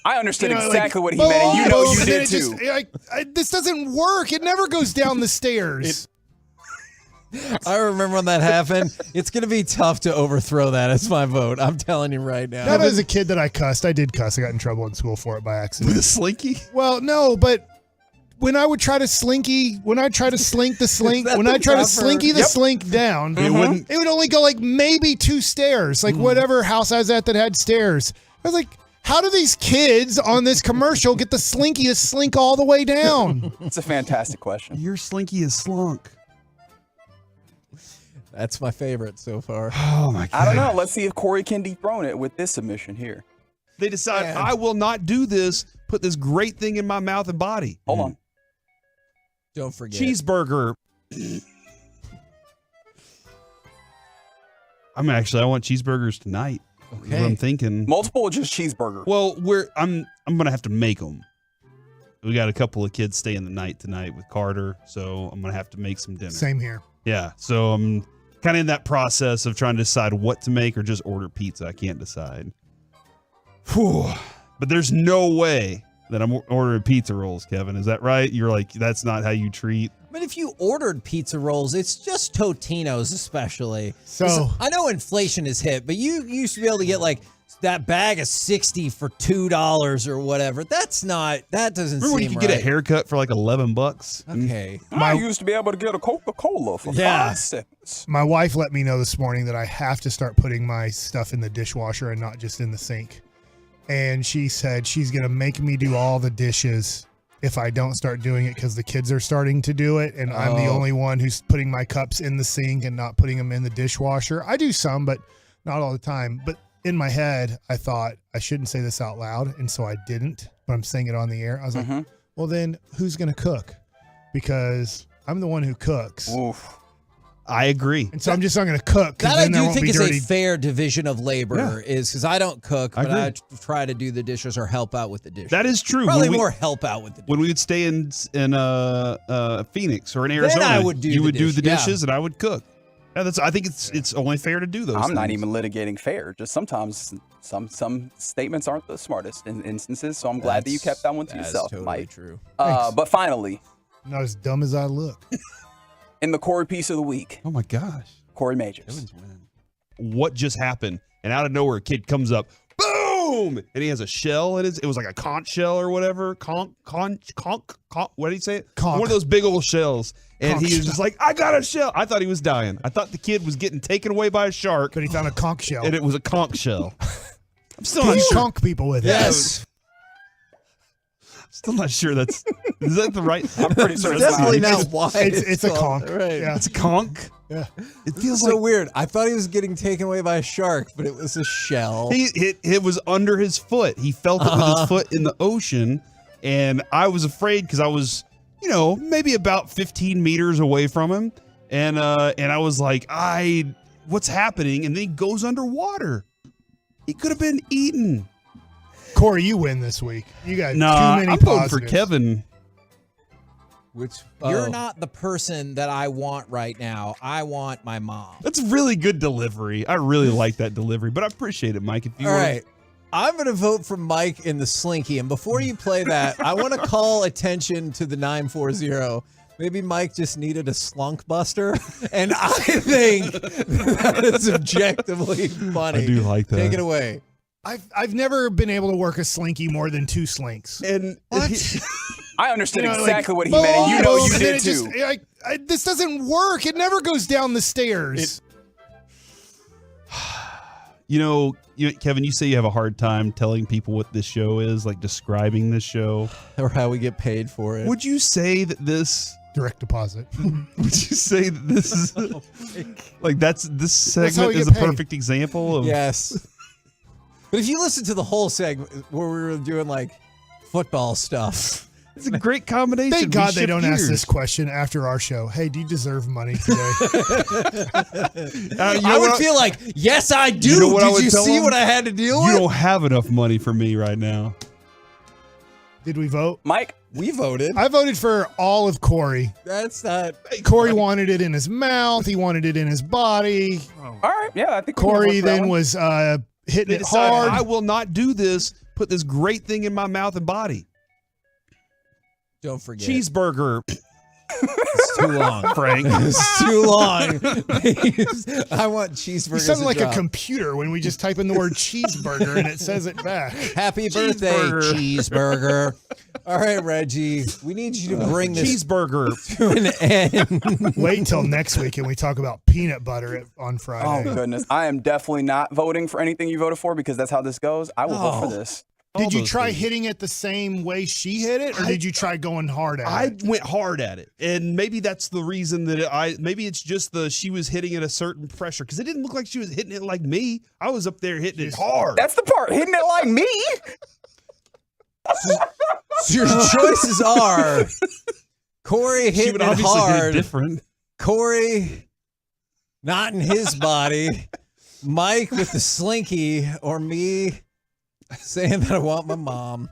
I understood You know, exactly like, what he meant, and you know boom, you and then did it just- too. this doesn't work. It never goes down the stairs. I remember when that happened. It's going to be tough to overthrow that. It's my vote. I'm telling you right now. Not as a kid that I cussed. I did cuss. I got in trouble in school for it by accident. With a slinky? Well, no, but when I would try to slink the slink, when I try to slinky the slink down, it would only go like maybe 2 stairs, like whatever house I was at that had stairs. I was like, how do these kids on this commercial get the slinky to slink all the way down? It's a fantastic question. Your slinky is slunk. That's my favorite so far. Oh, my God. I don't know. Let's see if Corey can dethrone it with this submission here. They decide, I will not do this, put this great thing in my mouth and body. Hold on. Don't forget. Cheeseburger. I want cheeseburgers tonight. That's what I'm thinking. Multiple or just cheeseburger? Well, I'm gonna have to make them. We got a couple of kids staying the night tonight with Carter, so I'm gonna have to make some dinner. Same here. Yeah, so I'm kind of in that process of trying to decide what to make or just order pizza. I can't decide. Whew. But there's no way that I'm ordering pizza rolls, Kevin. Is that right? You're like, that's not how you treat. But if you ordered pizza rolls, it's just Totino's especially. So I know inflation is hit, but you used to be able to get like that bag of 60 for $2 or whatever. That doesn't Remember seem when you could right. get a haircut for like $11? Okay. I used to be able to get a Coca-Cola for 5 cents. My wife let me know this morning that I have to start putting my stuff in the dishwasher and not just in the sink. And she said she's going to make me do all the dishes if I don't start doing it because the kids are starting to do it. And I'm the only one who's putting my cups in the sink and not putting them in the dishwasher. I do some, but not all the time. But in my head, I thought I shouldn't say this out loud. And so I didn't, but I'm saying it on the air. I was like, well, then who's going to cook? Because I'm the one who cooks. Oof. I agree. And so I'm just not going to cook. That then I there do won't think be is dirty. a fair division of labor is because I don't cook, but I try to do the dishes or help out with the dishes. That is true. Probably more help out with the dishes. When we would stay in Phoenix or in Arizona, I would do you the would do the dish, dishes and I would cook. Yeah, I think it's only fair to do those. I'm not things. even litigating fair. Just sometimes some statements aren't the smartest in instances. So I'm glad that you kept that one to yourself, totally Mike. True. But finally, not as dumb as I look. in the Corey piece of the week. Oh my gosh, Corey Majors. What just happened? And out of nowhere, a kid comes up, boom, and he has a shell in his. It was like a conch shell or whatever. Conch. What did he say? Conch. One of those big old shells. And Conch he was just like, I got a shell. I thought he was dying. I thought the kid was getting taken away by a shark. But he found a conch shell. And it was a conch shell. I'm still Can not you sure. conch people with it? Yes. Still not sure is that the right? I'm pretty sure it's Definitely not. not why It's a called- conch. Right. Yeah. It's a conch. Yeah. It feels so like weird. I thought he was getting taken away by a shark, but it was a shell. it was under his foot. He felt it with his foot in the ocean, and I was afraid because I was, maybe about 15 meters away from him, and I was like, what's happening? And then he goes underwater. He could have been eaten. Corey, you win this week. You got too many I'm positives. voting for Kevin. You're not the person that I want right now. I want my mom. That's really good delivery. I really like that delivery, but I appreciate it, Mike. If you All want- right. I'm going to vote for Mike in the Slinky. And before you play that, I want to call attention to the 940. Maybe Mike just needed a slunk buster. And I think that is objectively funny. I do like that. Take it away. I've never been able to work a slinky more than 2 slinks. And I understood like, exactly what he meant, and you know you and then did it too. just, this doesn't work. It never goes down the stairs. Kevin, you say you have a hard time telling people what this show is, like describing this show. Or how we get paid for it. Would you say that this direct deposit? Would you say that this is like this how segment we is get a paid. perfect example of Yes. But if you listen to the whole segment where we were doing like football stuff, it's a great combination. Thank We God they shift don't ask gears. this question after our show. Hey, do you deserve money today? I would feel like, yes, I do. You know what I would Did you tell see them? what I had to deal You with? don't have enough money for me right now. Did we vote? Mike? We voted. I voted for all of Corey. That's not. Corey wanted it in his mouth. He wanted it in his body. All right, yeah, I think we can Corey work that then one. was hitting They it decided, hard. I will not do this. Put this great thing in my mouth and body. Don't forget. Cheeseburger. It's too long, Frank. It's too long. I want cheeseburgers. You sound to like drop. a computer when we just type in the word cheeseburger and it says it back. Happy birthday, cheeseburger. All right, Reggie. We need you to bring this cheeseburger to an end. Wait till next week and we talk about peanut butter on Oh Friday. goodness, I am definitely not voting for anything you voted for because that's how this goes. I will vote for this. Did you those try things. hitting it the same way she hit it, or did you try going hard at I it? went hard at it, and maybe that's the reason that maybe it's just she was hitting at a certain pressure because it didn't look like she was hitting it like me. I was up there hitting it hard. That's the part, hitting it like me. So your choices are Corey She hitting would it obviously hit it hard, different. Corey not in his body, Mike with the slinky, or me saying that I want my mom.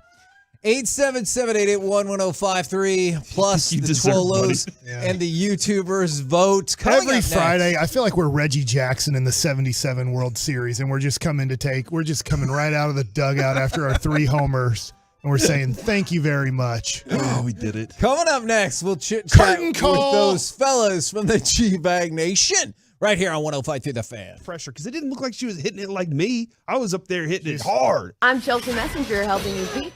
877-881-1053 plus the Twolos and the YouTubers vote. Coming Every up Friday, next. I feel like we're Reggie Jackson in the 77 World Series, and we're just coming right out of the dugout after our 3 homers, and we're saying thank you very much. Oh, we did it. Coming up next, we'll chit-chat with those fellas from the G-Bag Nation right here on 105.3 The Fan. Pressure, because it didn't look like she was hitting it like me. I was up there hitting it hard. I'm Chelsea Messenger helping you beat.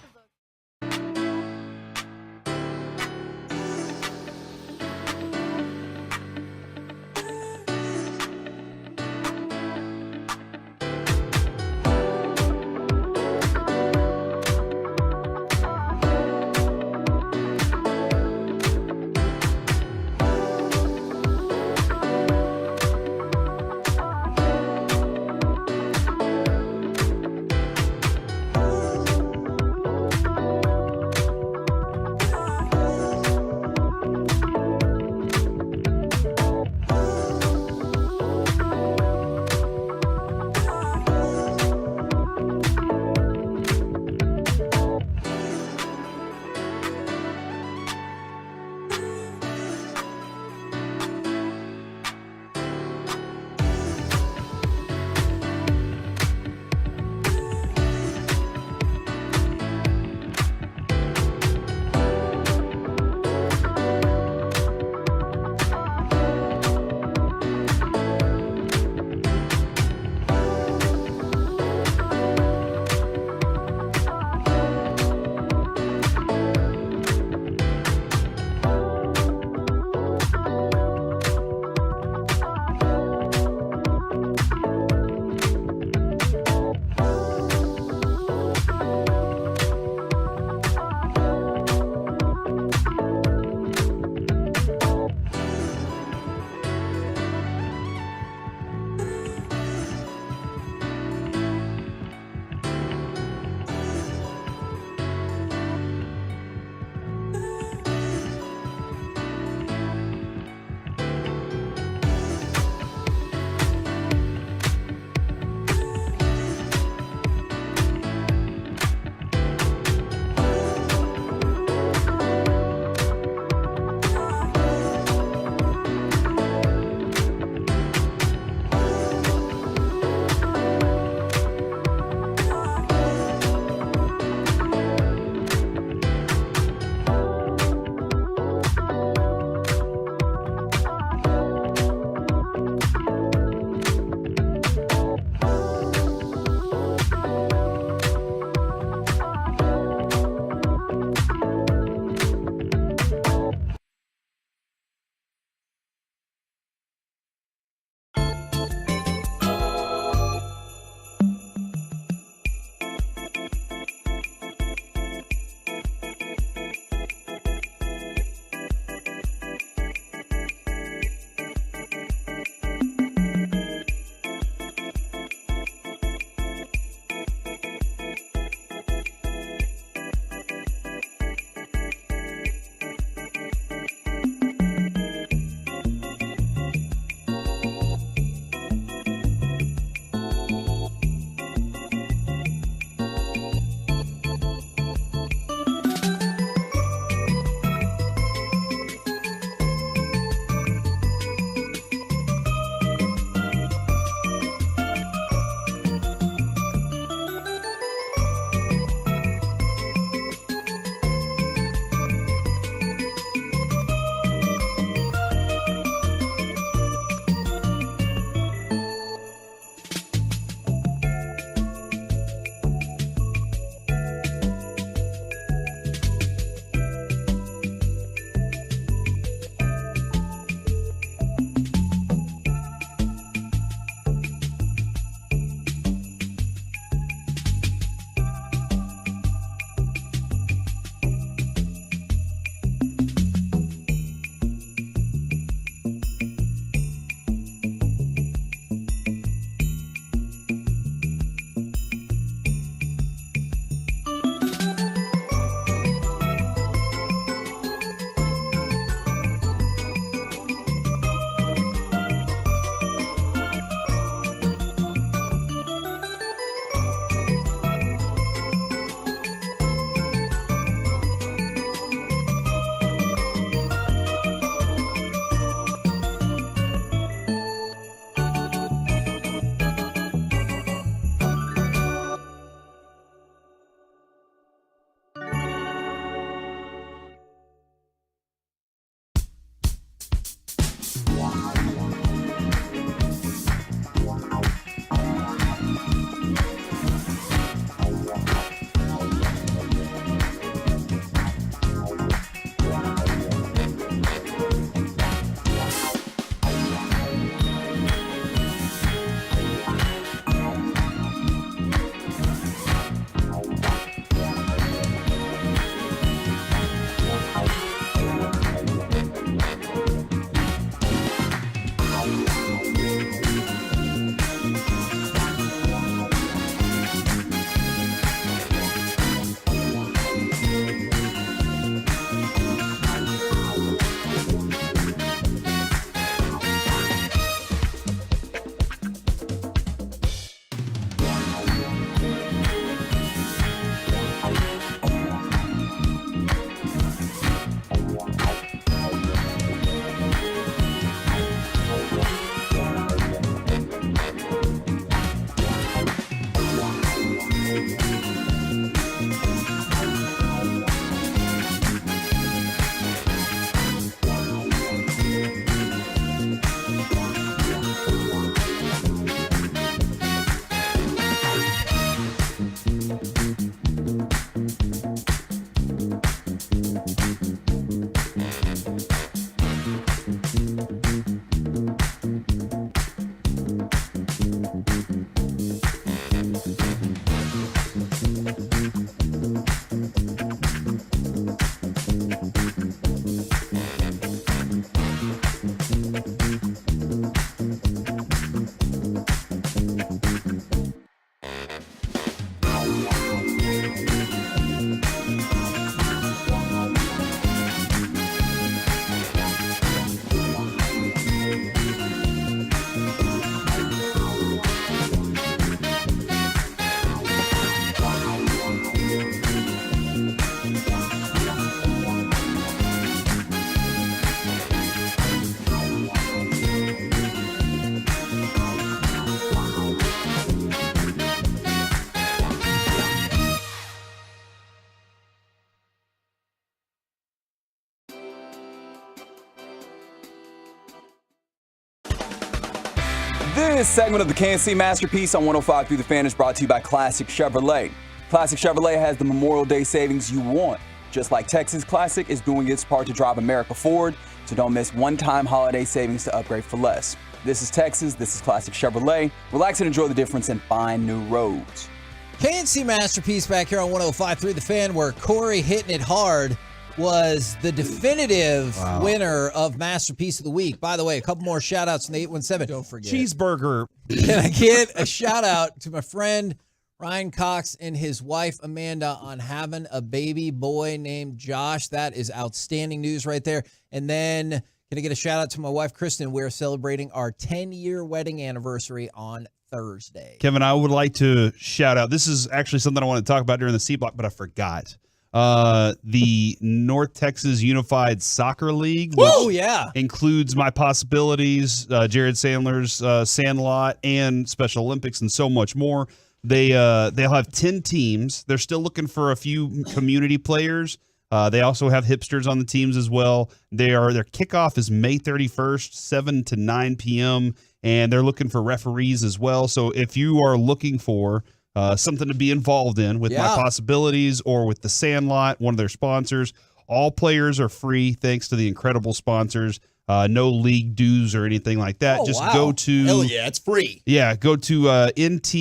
This segment of the KNC Masterpiece on 105 through the Fan is brought to you by Classic Chevrolet. Classic Chevrolet has the Memorial Day savings you want. Just like Texas, Classic is doing its part to drive America forward, so don't miss one-time holiday savings to upgrade for less. This is Texas, this is Classic Chevrolet. Relax and enjoy the difference and find new roads. KNC Masterpiece back here on 105.3 The Fan, where Corey hitting it hard was the definitive winner of Masterpiece of the Week. By the way, a couple more shout-outs from the 817. Don't forget. Cheeseburger. Can I get a shout-out to my friend Ryan Cox and his wife Amanda on having a baby boy named Josh? That is outstanding news right there. And then can I get a shout-out to my wife Kristen? We're celebrating our 10-year wedding anniversary on Thursday. Kevin, I would like to shout out. This is actually something I want to talk about during the C block, but I forgot. The North Texas Unified Soccer League, which includes My Possibilities, Jared Sandler's Sandlot, and Special Olympics, and so much more. They'll have 10 teams. They're still looking for a few community players. They also have hipsters on the teams as well. Their kickoff is May 31st, 7 to 9 p.m., and they're looking for referees as well. So if you are looking for something to be involved in with My Possibilities or with the Sandlot, one of their sponsors, all players are free thanks to the incredible sponsors. No league dues or anything like that. Just go to... Hell yeah, it's free. Yeah, go to ntusl.org.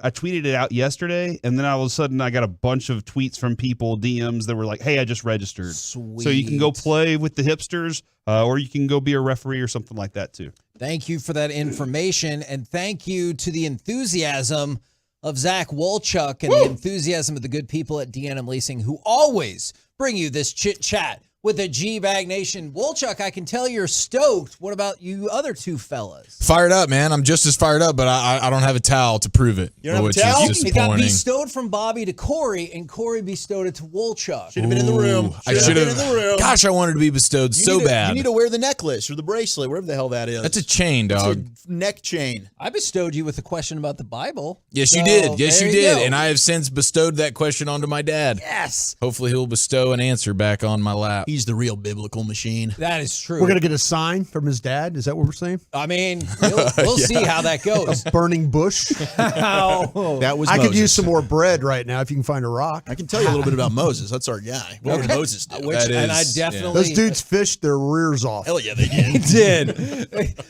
I tweeted it out yesterday, and then all of a sudden I got a bunch of tweets from people, DMs, that were like, hey, I just registered. Sweet. So you can go play with the hipsters, or you can go be a referee or something like that too. Thank you for that information, and thank you to the enthusiasm of Zach Wolchuk and the enthusiasm of the good people at D&M Leasing, who always bring you this chit-chat with the G-Bag Nation. Wolchuk, I can tell you're stoked. What about you other two fellas? Fired up, man. I'm just as fired up, but I don't have a towel to prove it. You don't have a towel? It got bestowed from Bobby to Corey, and Corey bestowed it to Wolchuk. Should have been in the room. I should have been in the room. Gosh, I wanted to be bestowed bad. You need to wear the necklace or the bracelet, whatever the hell that is. That's a chain, dog. It's a neck chain. I bestowed you with a question about the Bible. Yes, you did. Yes, you did. And I have since bestowed that question onto my dad. Yes. Hopefully he'll bestow an answer back on my lap. He's the real biblical machine. That is true. We're going to get a sign from his dad? Is that what we're saying? I mean, we'll see how that goes. A burning bush? That was I Moses. could use some more bread right now if you can find a rock. I can tell you a little bit about Moses. That's our guy. What would Moses do? And I definitely... Those dudes fished their rears off. Hell yeah, they did. They did.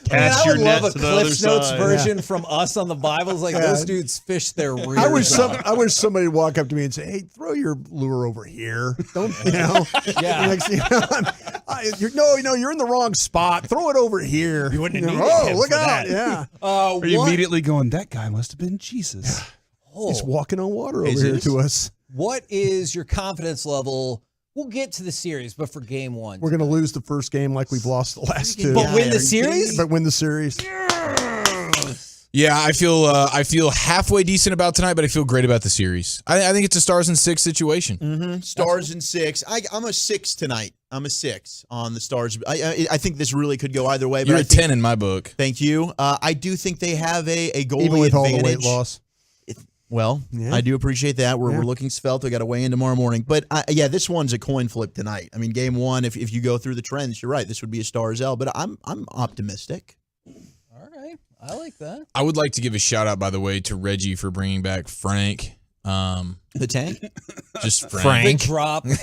Cast I your would love net a to the other Cliff Notes side. version from us on the Bible. It's like those dudes fished their rears I wish off. somebody would walk up to me and say, hey, throw your lure over here. Don't, Yeah. You're in the wrong spot. Throw it over here. You wouldn't need look out. Yeah. Are you immediately going, that guy must have been Jesus. He's walking on water over here to us. What is your confidence level? We'll get to the series, but for game one. We're going to lose the first game like we've lost the last two. But win the series? But win the series. Yeah, I feel halfway decent about tonight, but I feel great about the series. I think it's a stars and 6 situation. Mm-hmm. Stars and 6. I'm a 6 tonight. I'm a 6 on the stars. I think this really could go either way. But You're a 10 in my book. Thank you. I do think they have a goalie Even with advantage. all the weight loss. Well, Yeah. I do appreciate that. We're looking svelte. We got to weigh in tomorrow morning. But this one's a coin flip tonight. I mean, game one, if you go through the trends, you're right. This would be a stars L. But I'm optimistic. All right. I like that. I would like to give a shout out, by the way, to Reggie for bringing back Frank. The tank? Just Frank. Big drop. It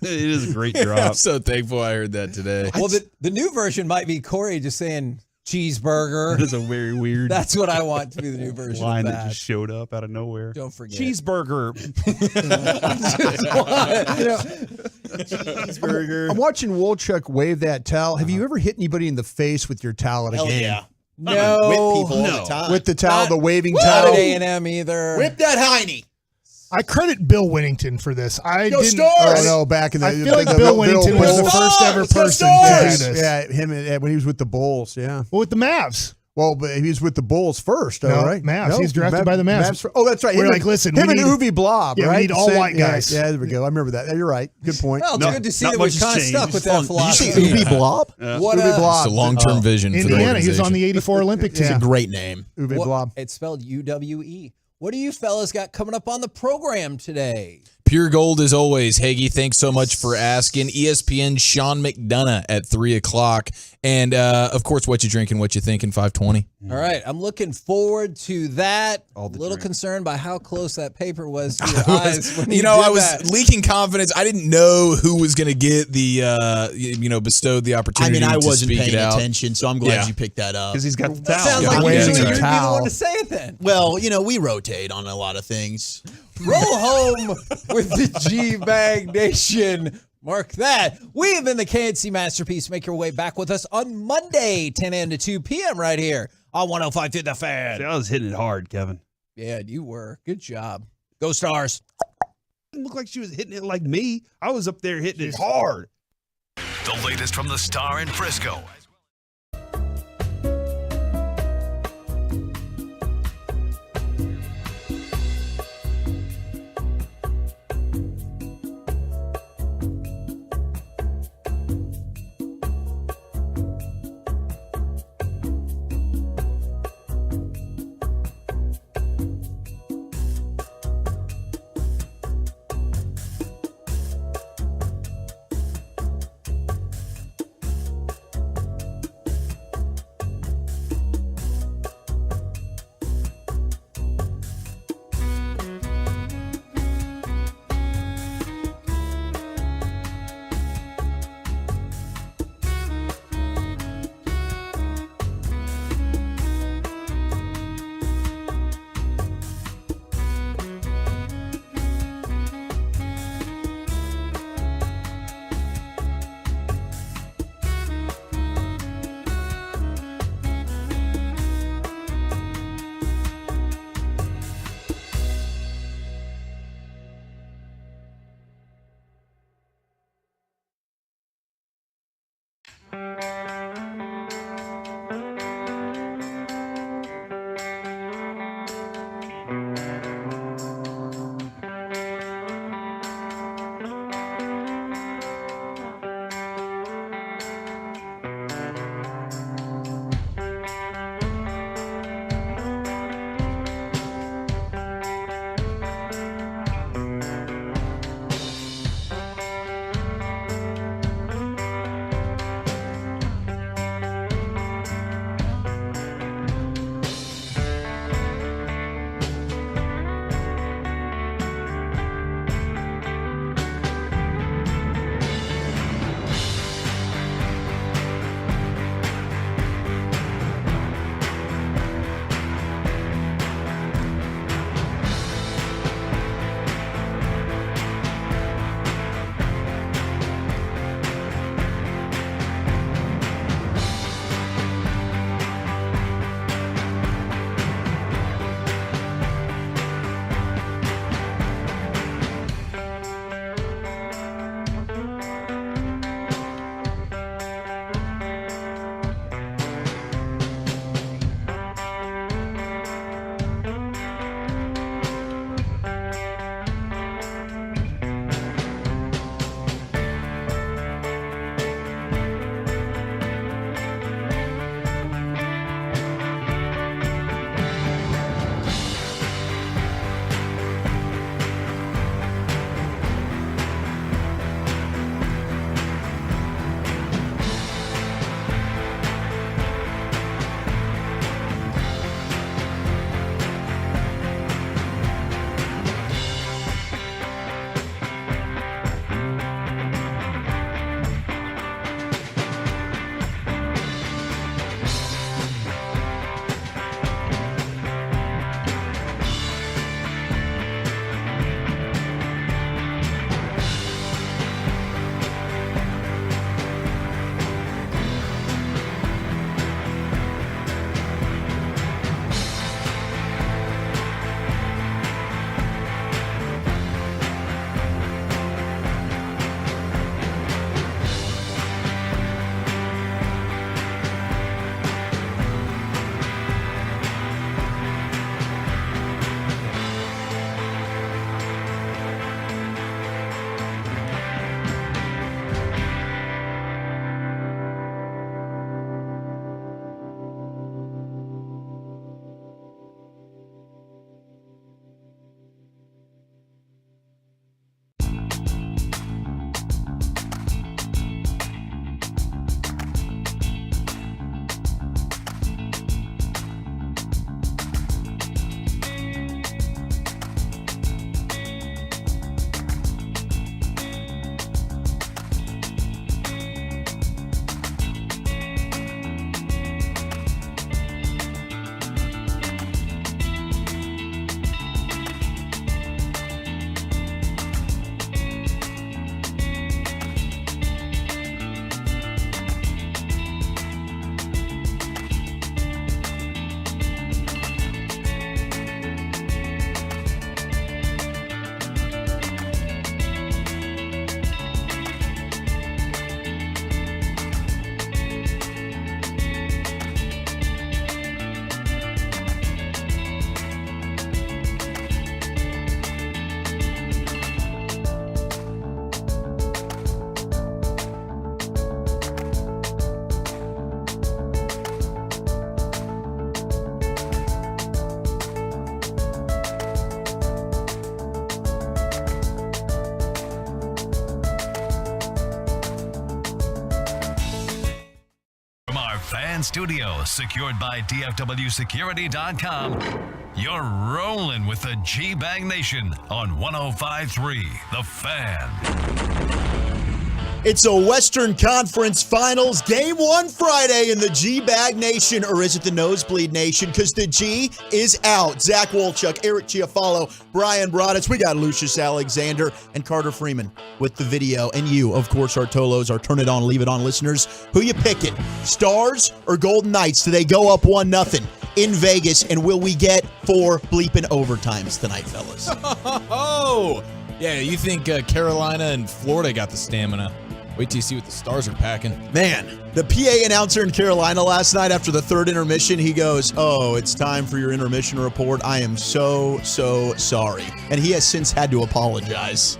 is a great drop. I'm so thankful I heard that today. Well, the new version might be Corey just saying cheeseburger. That is a very weird That's what I want to be the new version line of that just showed up out of nowhere. Don't forget. Cheeseburger. Cheeseburger. I'm watching Wolchuk wave that towel. Have you ever hit anybody in the face with your towel at a Hell game? yeah. No. Whip people all the time. With the towel, the waving Not towel. at A&M either. Whip that Heine. I credit Bill Winnington for this. I Go didn't. Stars! Oh, no, back in the I feel like Bill Winnington was the first ever person to do this. Yeah, him when he was with the Bulls. Yeah. Well, with the Mavs. Well, but he was with the Bulls first, No, right? Mavs. He's drafted by the Mavs. Oh, that's right. We're Him like, and- listen, him we and need- Uwe Blob, yeah, we right? need all white guys. Yeah, there we go. I remember that. You're right. Good point. Well, it's good to see that we've kind of stuck with that Did you philosophy. say Uwe Blob? What Uwe Blob. It's a long-term vision for the Indiana. He was on organization. the 84 Olympic team. It's a great name. Uwe Blob. It's spelled UWE. What do you fellas got coming up on the program today? Pure gold as always. Hagee, thanks so much for asking. ESPN Sean McDonough at 3 o'clock. And, of course, what you drinking, what you thinking, 520. All right, I'm looking forward to that. A little concerned by how close that paper was to your eyes. When I was leaking confidence. I didn't know who was going to get the, bestowed the opportunity. I to wasn't speak paying it out. attention, so I'm glad you picked that up. Because he's got the towel. Sounds like usually you'd be the one to say it then. Well, we rotate on a lot of things. Roll home with the G-Bag Nation. Mark that. We have been the KNC Masterpiece. Make your way back with us on Monday, 10 a.m. to 2 p.m. right here on 105 The Fan. See, I was hitting it hard, Kevin. Yeah, you were. Good job. Go Stars. It looked like she was hitting it like me. I was up there hitting it hard. The latest from the Star in Frisco. Fan Studios, secured by DFWSecurity.com. You're rolling with the G-Bag Nation on 105.3 The Fan. It's a Western Conference Finals, Game 1 Friday in the G-Bag Nation, or is it the Nosebleed Nation? Because the G is out. Zach Wolchuk, Eric Chiafalo, Brian Broaddus. We got Lucius Alexander and Carter Freeman with the video. And you, of course, our Tolos, our Turn It On, Leave It On listeners. Who you picking? Stars or Golden Knights? Do they go up 1-0 in Vegas? And will we get 4 bleeping overtimes tonight, fellas? Oh, yeah, you think Carolina and Florida got the stamina. Wait till you see what the Stars are packing. Man, the PA announcer in Carolina last night after the third intermission, he goes, "Oh, it's time for your intermission report. I am so sorry." And he has since had to apologize.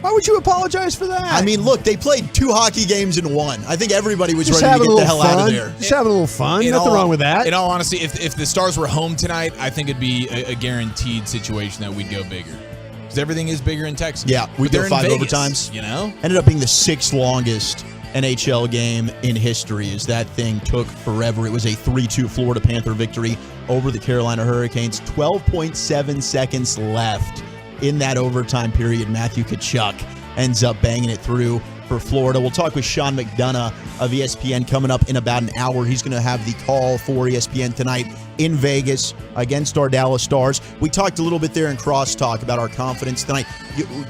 Why would you apologize for that? I mean, look, they played 2 hockey games in 1. I think everybody was Just ready to get the hell fun. out of there. Just having a little fun. Nothing wrong with that. In all honesty, if the Stars were home tonight, I think it'd be a guaranteed situation that we'd go bigger. Because everything is bigger in Texas. Yeah, we go 5 Vegas, overtimes. You know? Ended up being the 6th longest NHL game in history, as that thing took forever. It was a 3-2 Florida Panther victory over the Carolina Hurricanes. 12.7 seconds left in that overtime period. Matthew Tkachuk ends up banging it through for Florida. We'll talk with Sean McDonough of ESPN coming up in about an hour. He's going to have the call for ESPN tonight in Vegas against our Dallas Stars. We talked a little bit there in crosstalk about our confidence tonight.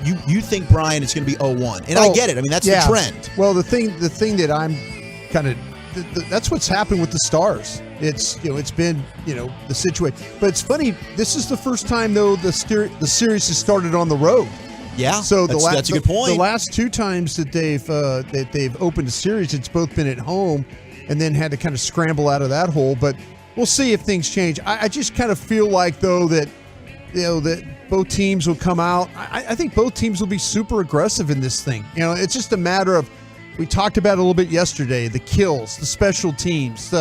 You think, Brian, it's going to be 0-1. And I get it. I mean, that's the trend. Well, the thing that I'm kind of that's what's happened with the Stars. It's been the situation. But it's funny, this is the first time though the series has started on the road. Yeah, so that's a good point. The last 2 times that they've opened a series, it's both been at home, and then had to kind of scramble out of that hole. But we'll see if things change. I just kind of feel like though that that both teams will come out. I think both teams will be super aggressive in this thing. It's just a matter of, we talked about it a little bit yesterday, the kills, the special teams.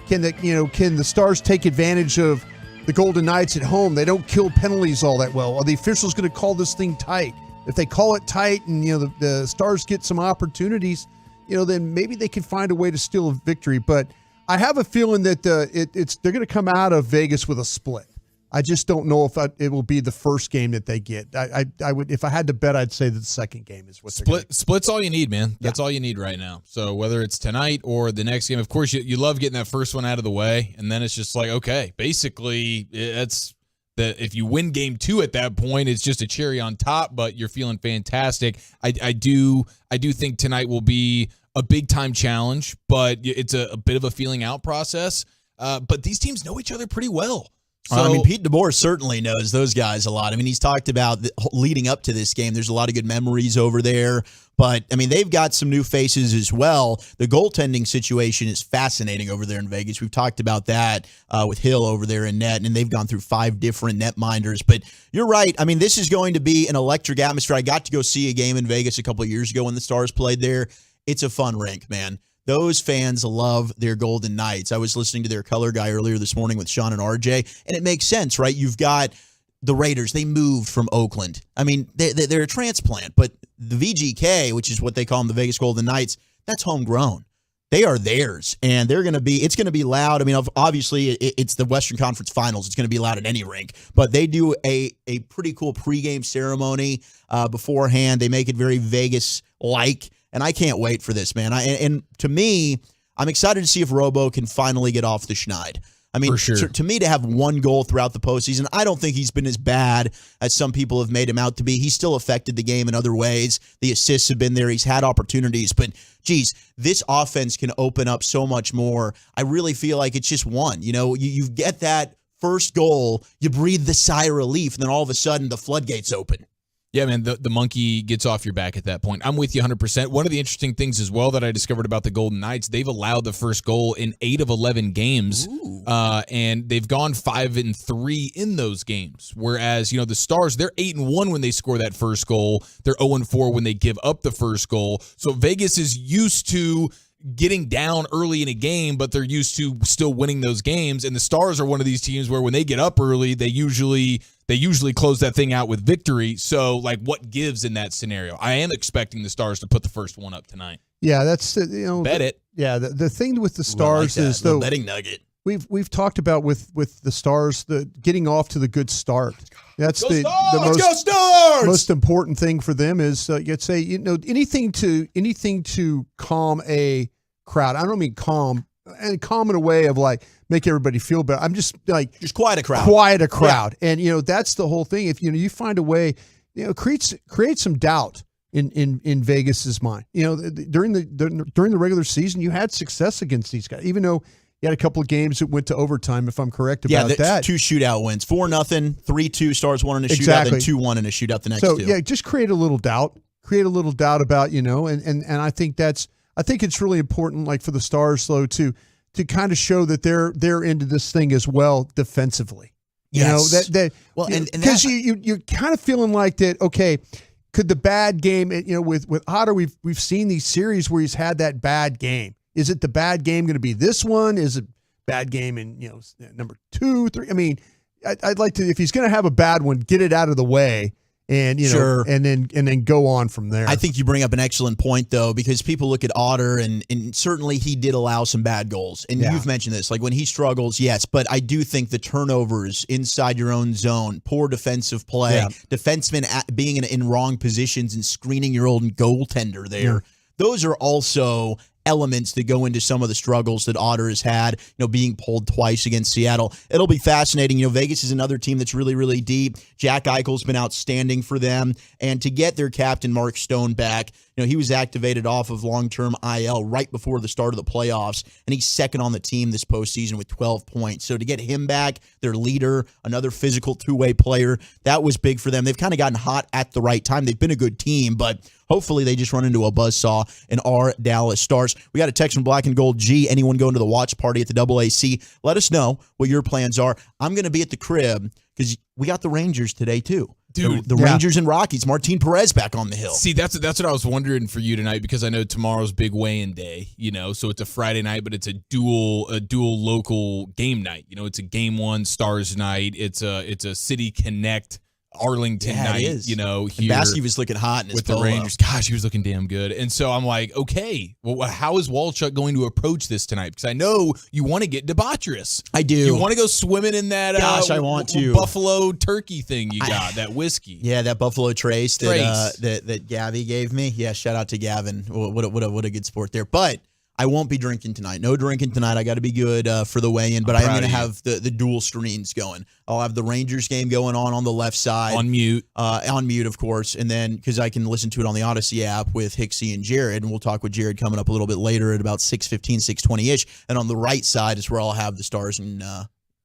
Can the Stars take advantage of the Golden Knights at home? They don't kill penalties all that well. Are the officials going to call this thing tight? If they call it tight and the Stars get some opportunities, then maybe they can find a way to steal a victory. But I have a feeling that they're going to come out of Vegas with a split. I just don't know if it will be the first game that they get. I would, if I had to bet, I'd say that the second game is what Split's all you need, man. That's all you need right now. So whether it's tonight or the next game, of course, you love getting that first one out of the way, and then it's just like, okay, basically that's if you win game 2 at that point, it's just a cherry on top, but you're feeling fantastic. I do think tonight will be a big time challenge, but it's a bit of a feeling out process. But these teams know each other pretty well. So, Pete DeBoer certainly knows those guys a lot. He's talked about leading up to this game. There's a lot of good memories over there. But, they've got some new faces as well. The goaltending situation is fascinating over there in Vegas. We've talked about that with Hill over there in net, and they've gone through 5 different netminders. But you're right. This is going to be an electric atmosphere. I got to go see a game in Vegas a couple of years ago when the Stars played there. It's a fun rink, man. Those fans love their Golden Knights. I was listening to their color guy earlier this morning with Sean and RJ, and it makes sense, right? You've got the Raiders. They moved from Oakland. They're a transplant, but the VGK, which is what they call them, the Vegas Golden Knights, that's homegrown. They are theirs, and it's going to be loud. Obviously, it's the Western Conference Finals. It's going to be loud at any rink, but they do a pretty cool pregame ceremony beforehand. They make it very Vegas-like. And I can't wait for this, man. And to me, I'm excited to see if Robo can finally get off the schneid. For sure. To me, to have 1 goal throughout the postseason, I don't think he's been as bad as some people have made him out to be. He's still affected the game in other ways. The assists have been there. He's had opportunities. But, geez, this offense can open up so much more. I really feel like it's just one. You get that first goal, you breathe the sigh of relief, and then all of a sudden the floodgates open. Yeah, man, the monkey gets off your back at that point. I'm with you 100%. One of the interesting things as well that I discovered about the Golden Knights, they've allowed the first goal in 8 of 11 games, and they've gone 5-3 in those games. Whereas, the Stars, they're 8-1 when they score that first goal. They're 0-4 when they give up the first goal. So Vegas is used to getting down early in a game, but they're used to still winning those games. And the Stars are one of these teams where when they get up early, they usually they usually close that thing out with victory. So, like, what gives in that scenario? I am expecting the Stars to put the first one up tonight. Yeah, that's Bet it. Yeah, the thing with the Stars is though betting nugget. We've talked about with the Stars the getting off to the good start. That's the most important thing for them is you'd say anything to calm a crowd. I don't mean calm in a way of like make everybody feel better. I'm just like just quiet a crowd. Yeah. And that's the whole thing. If you find a way, create some doubt in Vegas's mind. During the regular season, you had success against these guys, even though you had a couple of games that went to overtime, if I'm correct about that. 2 shootout wins. 4-0, 3-2, Stars won in a shootout, then 2-1 in a shootout the next two. So, yeah, just create a little doubt. Create a little doubt about, and I think it's really important, like for the Stars, though, to kind of show that they're into this thing as well defensively. Yes. Because you're kind of feeling like that, okay, could the bad game, with Otter, we've seen these series where he's had that bad game. Is it the bad game going to be this one? Is it bad game in number 2, 3? I mean, I'd like to, if he's going to have a bad one, get it out of the way, and Sure. and then go on from there. I think you bring up an excellent point, though, because people look at Otter, and certainly he did allow some bad goals. And you've mentioned this, like when he struggles, yes, but I do think the turnovers inside your own zone, poor defensive play, defensemen being in wrong positions and screening your own goaltender there, those are also elements that go into some of the struggles that Otter has had, being pulled twice against Seattle. It'll be fascinating. Vegas is another team that's really, really deep. Jack Eichel's been outstanding for them. And to get their captain, Mark Stone, back, he was activated off of long-term IL right before the start of the playoffs, and he's second on the team this postseason with 12 points. So to get him back, their leader, another physical two-way player, that was big for them. They've kind of gotten hot at the right time. They've been a good team, but hopefully they just run into a buzzsaw in our Dallas Stars. We got a text from Black and Gold G. Anyone going to the watch party at the AAC? Let us know what your plans are. I'm going to be at the crib because we got the Rangers today, too. Dude, the Rangers and Rockies. Martin Perez back on the hill. See, that's what I was wondering for you tonight, because I know tomorrow's big weigh-in day, so it's a Friday night, but it's a dual local game night. It's a Game 1 Stars night. It's a City Connect Arlington night, it is. Here. Baskey was looking hot in his with the polo. Rangers. Gosh, he was looking damn good. And so I'm like, okay, well, how is Walchuk going to approach this tonight? Because I know you want to get debaucherous. I do. You want to go swimming in that I want to. Buffalo turkey thing you got, that whiskey. Yeah, that Buffalo Trace that Gabby gave me. Yeah, shout out to Gavin. What a good sport there. But I won't be drinking tonight. No drinking tonight. I got to be good for the weigh-in, but I am going to have the dual screens going. I'll have the Rangers game going on the left side. On mute. On mute, of course, and then because I can listen to it on the Odyssey app with Hicksy and Jared, and we'll talk with Jared coming up a little bit later at about 6:15, 6:20-ish, and on the right side is where I'll have the Stars and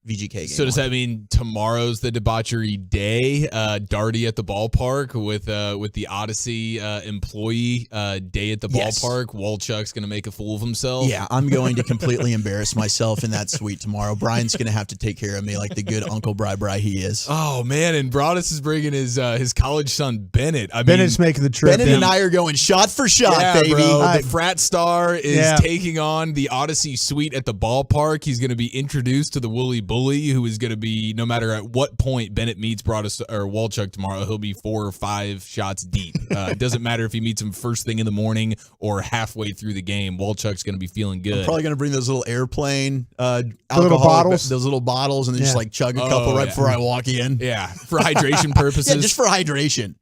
VGK game. So does that mean tomorrow's the debauchery day? Darty at the ballpark with the Odyssey employee day at the ballpark. Walchuk's going to make a fool of himself. Yeah, I'm going to completely embarrass myself in that suite tomorrow. Brian's going to have to take care of me like the good Uncle Bri he is. Oh man, and Broadus is bringing his college son Bennett. Bennett's making the trip. Bennett and I are going shot for shot, baby. Bro, the frat star is taking on the Odyssey suite at the ballpark. He's going to be introduced to the Wooly Bully, who is going to be, no matter at what point Bennett meets Broadus or Walchuk tomorrow, he'll be 4 or 5 shots deep. It doesn't matter if he meets him first thing in the morning or halfway through the game. Walchuk's going to be feeling good. I'm probably going to bring those little airplane little bottles, those little bottles, and then just like chug a couple before I walk in. Yeah, for hydration purposes. Yeah, just for hydration.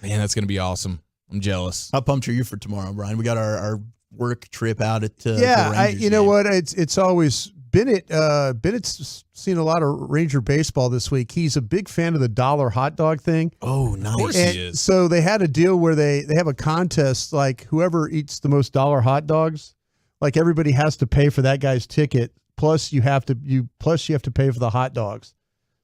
Man, that's going to be awesome. I'm jealous. How pumped are you for tomorrow, Brian? We got our work trip out at the Rangers you know what? It's always Bennett's seen a lot of Ranger baseball this week. He's a big fan of the $1 hot dog thing. Oh, nice. Of course he is. So they had a deal where they have a contest, like whoever eats the most $1 hot dogs, like everybody has to pay for that guy's ticket. Plus you have to pay for the hot dogs.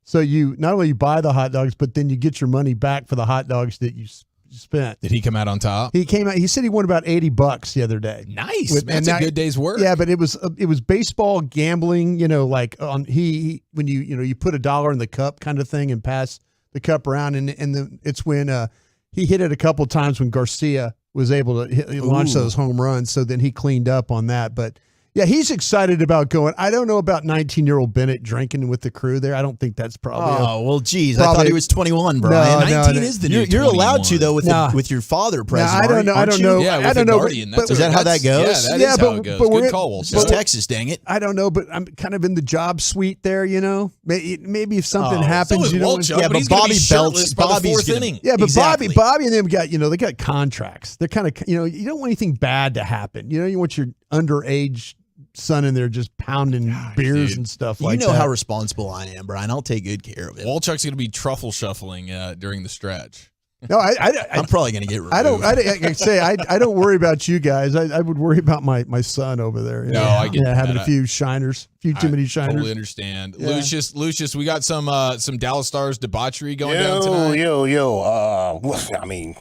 So you not only buy the hot dogs, but then you get your money back for the hot dogs that you spent. Did he come out on top? He came out. He said he won about $80 the other day. Nice. That's a good day's work. Yeah, but it was baseball gambling. Like on when you put $1 in the cup kind of thing and pass the cup around, and it's when he hit it a couple times when Garcia was able to launch those home runs. So then he cleaned up on that. But Yeah, he's excited about going. I don't know about 19-year-old Bennett drinking with the crew there. I don't think that's probably. Oh, well, geez. I thought he was 21, Brian. 19 is the new You're allowed to, though, with your father present. I don't know. I don't know. Yeah, I don't know. Is that how that goes? Yeah, that is how it goes. Good call, It's Texas, dang it. I don't know, but I'm kind of in the job suite there, you know. Maybe if something happens, you know. Yeah, but Bobby Belts. Bobby's inning. Yeah, but Bobby and them got, they got contracts. They're kind of, you don't want anything bad to happen. You want your underage son in there just pounding beers and stuff like that. You know how responsible I am, Brian. I'll take good care of it. Walchuk's going to be truffle shuffling during the stretch. No, I'm probably going to get removed. I don't worry about you guys. I would worry about my son over there. No, I get having a few shiners, too many shiners. Totally understand. Yeah. Lucius, we got some Dallas Stars debauchery going down tonight. I mean,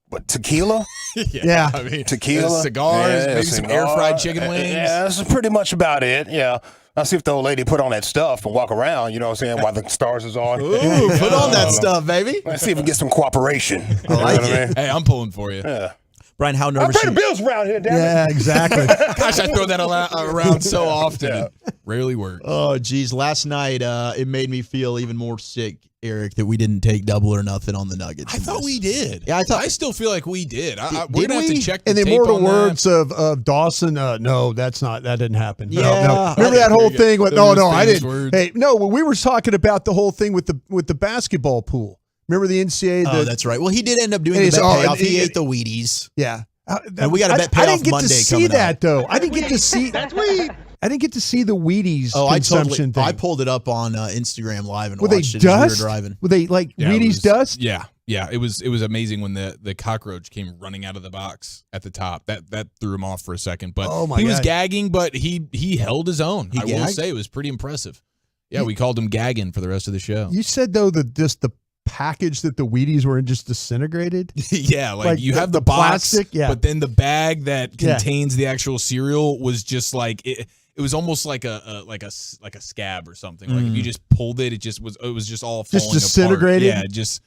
what, tequila? Yeah. I mean, tequila, cigars, maybe some air fried chicken wings. Yeah, that's pretty much about it. Yeah. I'll see if the old lady put on that stuff and walk around, you know what I'm saying, while the Stars is on. Ooh, put on that stuff, baby. Let's see if we get some cooperation. I like it. I mean? Hey, I'm pulling for you. Yeah. Brian, how nervous I pay the bills around here, damn it. Yeah, exactly. Gosh, I throw that around so often. Yeah. It rarely works. Oh, geez. Last night, it made me feel even more sick, Eric, that we didn't take double or nothing on the Nuggets. I thought we did. Yeah, I still feel like we did. We're did going to have to check the in the tape immortal on words of Dawson, no, that didn't happen. Yeah. No. Remember that whole thing with I didn't. Words. Hey, no, when we were talking about the whole thing with the basketball pool. Remember the NCAA? Oh, that's right. Well, he did end up doing the bet payoff. He ate the Wheaties. Yeah. And we got a bet payoff I didn't get Monday to see coming that up. though. I didn't get to see that. I didn't get to see the Wheaties consumption thing. I pulled it up on Instagram Live and Were watched they it as we dust? were driving. Were they like Wheaties dust? Yeah. It was amazing when the cockroach came running out of the box at the top. That threw him off for a second. But he was gagging, but he held his own. I will say it was pretty impressive. Yeah, we called him gagging for the rest of the show. You said though that just the package that the Wheaties were in just disintegrated. Yeah, like you have the box, plastic, but then the bag that contains the actual cereal was just like it was almost like a scab or something. Like if you just pulled it, it was just all falling just disintegrated. Apart. Yeah, just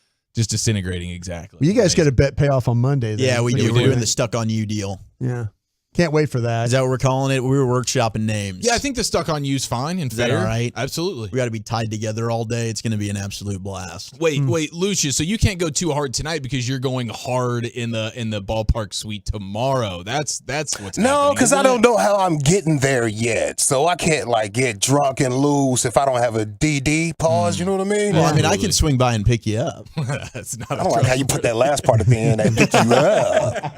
disintegrating exactly. Well, you guys got a bet payoff on Monday. Then. Yeah, we do. We're doing the Stuck on You deal. Yeah. Can't wait for that. Is that what we're calling it? We were workshopping names. Yeah, I think the Stuck on You's fine and fair. Is that all right? Absolutely. We got to be tied together all day. It's going to be an absolute blast. Wait, Lucius. So you can't go too hard tonight because you're going hard in the ballpark suite tomorrow. That's what's no, because I don't know how I'm getting there yet. So I can't get drunk and lose if I don't have a DD pause. You know what I mean? Well, I mean, I can swing by and pick you up. That's not. I don't like how you put that last part at the end.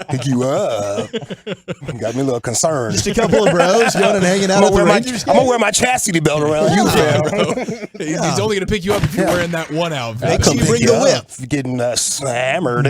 Pick you up. Got me a little concerned. Just a couple of bros going and hanging out. I'm gonna wear my chastity belt around you, fam. He's only gonna pick you up if you're wearing that one outfit. Make sure you bring the whip. You're getting hammered.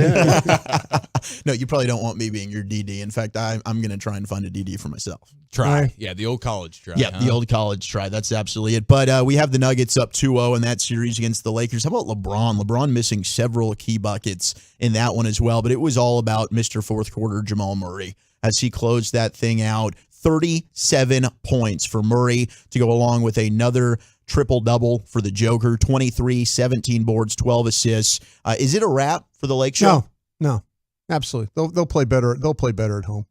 No, you probably don't want me being your DD. In fact, I'm gonna try and find a DD for myself. Try. Yeah, the old college try. Yeah, the old college try. That's absolutely it. But we have the Nuggets up 2-0 in that series against the Lakers. How about LeBron? LeBron missing several key buckets in that one as well. But it was all about Mr. Fourth Quarter Jamal Murray as he closed that thing out. 37 points for Murray to go along with another triple-double for the Joker. 23, 17 boards, 12 assists. Is it a wrap for the Lake Show? No, absolutely. They'll play better. They'll play better at home.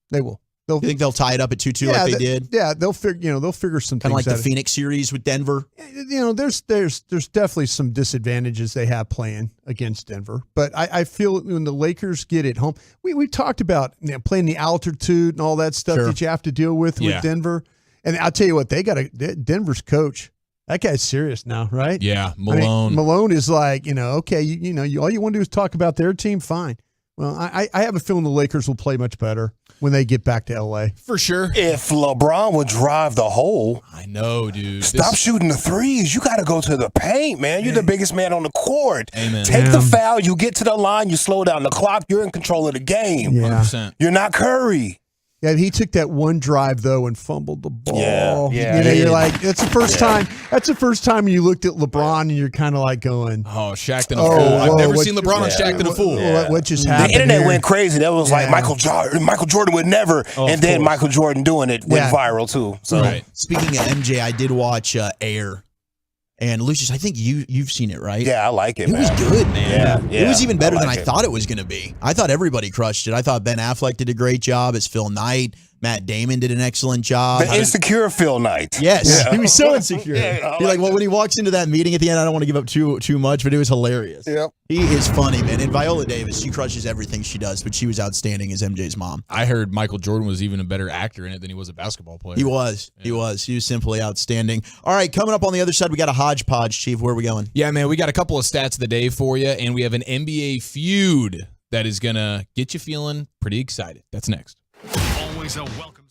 They will. You think they'll tie it up at 2-2 like they did? Yeah, they'll figure some kind of things like the Phoenix series with Denver. There's definitely some disadvantages they have playing against Denver, but I feel when the Lakers get it home, we talked about playing the altitude and all that stuff that you have to deal with Denver, and I'll tell you what, Denver's coach. That guy's serious now, right? Yeah, Malone. I mean, Malone is like, okay, all you want to do is talk about their team. Fine. Well, I have a feeling the Lakers will play much better when they get back to LA. For sure. If LeBron would drive the hole. I know, dude. Stop shooting the threes. You got to go to the paint, man. You're the biggest man on the court. Amen. Take the foul. You get to the line. You slow down the clock. You're in control of the game. Yeah. 100%. You're not Curry. Yeah, he took that one drive though and fumbled the ball. Yeah. You're like, that's the first time. That's the first time you looked at LeBron and you're kind of like going, "Oh, Shaqtin' a fool." I've never seen LeBron on Shaqtin' a fool. What just happened? The internet here? went crazy. That was like Michael Jordan would never, and then Michael Jordan doing it went viral too. So, Speaking of MJ, I did watch Air. And Lucius, I think you've seen it, right? Yeah, I like it. It was good, man. Yeah, it was even better than I thought it was going to be. I thought everybody crushed it. I thought Ben Affleck did a great job as Phil Knight. Matt Damon did an excellent job. The insecure Phil Knight. Yes, Yeah. he was so insecure. Yeah, He when he walks into that meeting at the end, I don't want to give up too much, but it was hilarious. Yep. He is funny, man. And Viola Davis, she crushes everything she does, but she was outstanding as MJ's mom. I heard Michael Jordan was even a better actor in it than he was a basketball player. He was. He was simply outstanding. All right, coming up on the other side, we got a hodgepodge, Chief. Where are we going? Yeah, man, we got a couple of stats of the day for you, and we have an NBA feud that is going to get you feeling pretty excited. That's next. Always a welcome.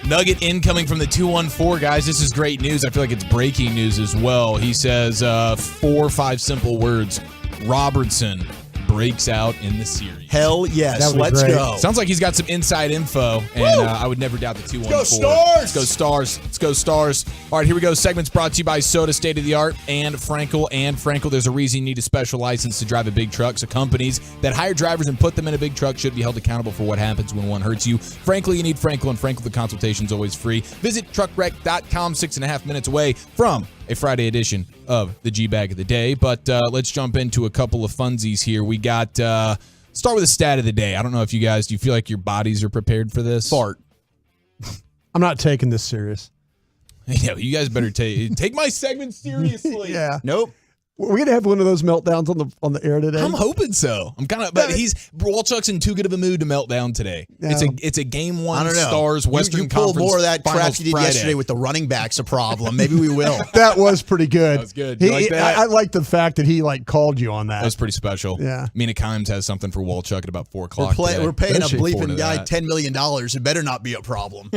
Nugget incoming from the 214, guys. This is great news. I feel like it's breaking news as well. He says 4 or 5 simple words. Robertson breaks out in the series. Hell yes. Let's go. Sounds like he's got some inside info, and I would never doubt the 214. Let's go Stars! Let's go Stars. Let's go Stars. All right, here we go. Segment's brought to you by Soda State of the Art and Frankel. And Frankel, there's a reason you need a special license to drive a big truck. So companies that hire drivers and put them in a big truck should be held accountable for what happens when one hurts you. Frankly, you need Frankel, and Frankel, the consultation's always free. Visit truckwreck.com, 6.5 minutes away from a Friday edition of the G-Bag of the Day. But let's jump into a couple of funsies here. We got, start with a stat of the day. I don't know if you guys, do you feel like your bodies are prepared for this? Fart. I'm not taking this serious. Yeah, you guys better take my segment seriously. Yeah. Nope. We're gonna have one of those meltdowns on the air today. I'm hoping so. I'm kind of, but Walchuk's in too good of a mood to melt down today. Yeah. It's a game one. I don't know. Stars Western you pull Conference more of that crap Finals you did Friday. yesterday with the running backs a problem. Maybe we will. That was pretty good. That was good. You like that? I like the fact that he called you on that. That was pretty special. Yeah. Mina Kimes has something for Walchuk at about 4 o'clock. We're paying a Looking forward bleeping to guy that. $10 million. It better not be a problem,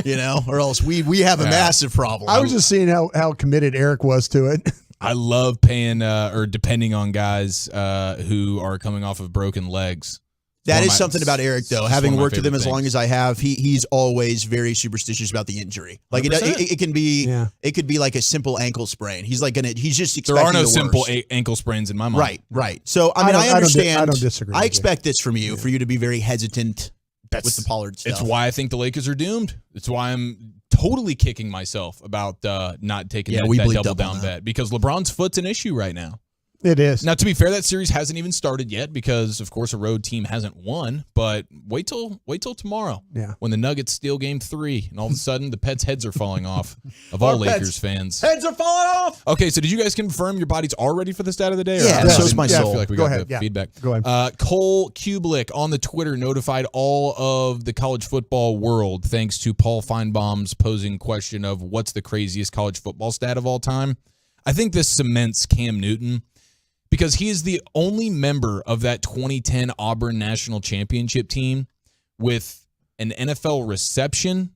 or else we have a massive problem. I was just seeing how committed Eric was to it. I love paying or depending on guys who are coming off of broken legs. That is something about Eric, though. It's Having one of my worked with him favorite as long as I have, he's always very superstitious about the injury. Like it can be, it could be like a simple ankle sprain. He's like he's just expecting There are no the simple worst. ankle sprains in my mind. Right. So I mean, I understand. I don't disagree. I expect this from you, for you to be very hesitant with the Pollard stuff. It's why I think the Lakers are doomed. It's why I'm totally kicking myself about not taking that double down bet, because LeBron's foot's an issue right now. It is. Now, to be fair, that series hasn't even started yet because, of course, a road team hasn't won. But wait till tomorrow, when the Nuggets steal Game 3, and all of a sudden the Pets' heads are falling off of all Lakers fans. Heads are falling off. Okay, so did you guys confirm your bodies are ready for the stat of the day? Yeah, or so's my soul. I feel like we Go got ahead. the Yeah. feedback. Go ahead. Cole Kubelik on the Twitter notified all of the college football world thanks to Paul Feinbaum's posing question of what's the craziest college football stat of all time. I think this cements Cam Newton, because he is the only member of that 2010 Auburn National Championship team with an NFL reception,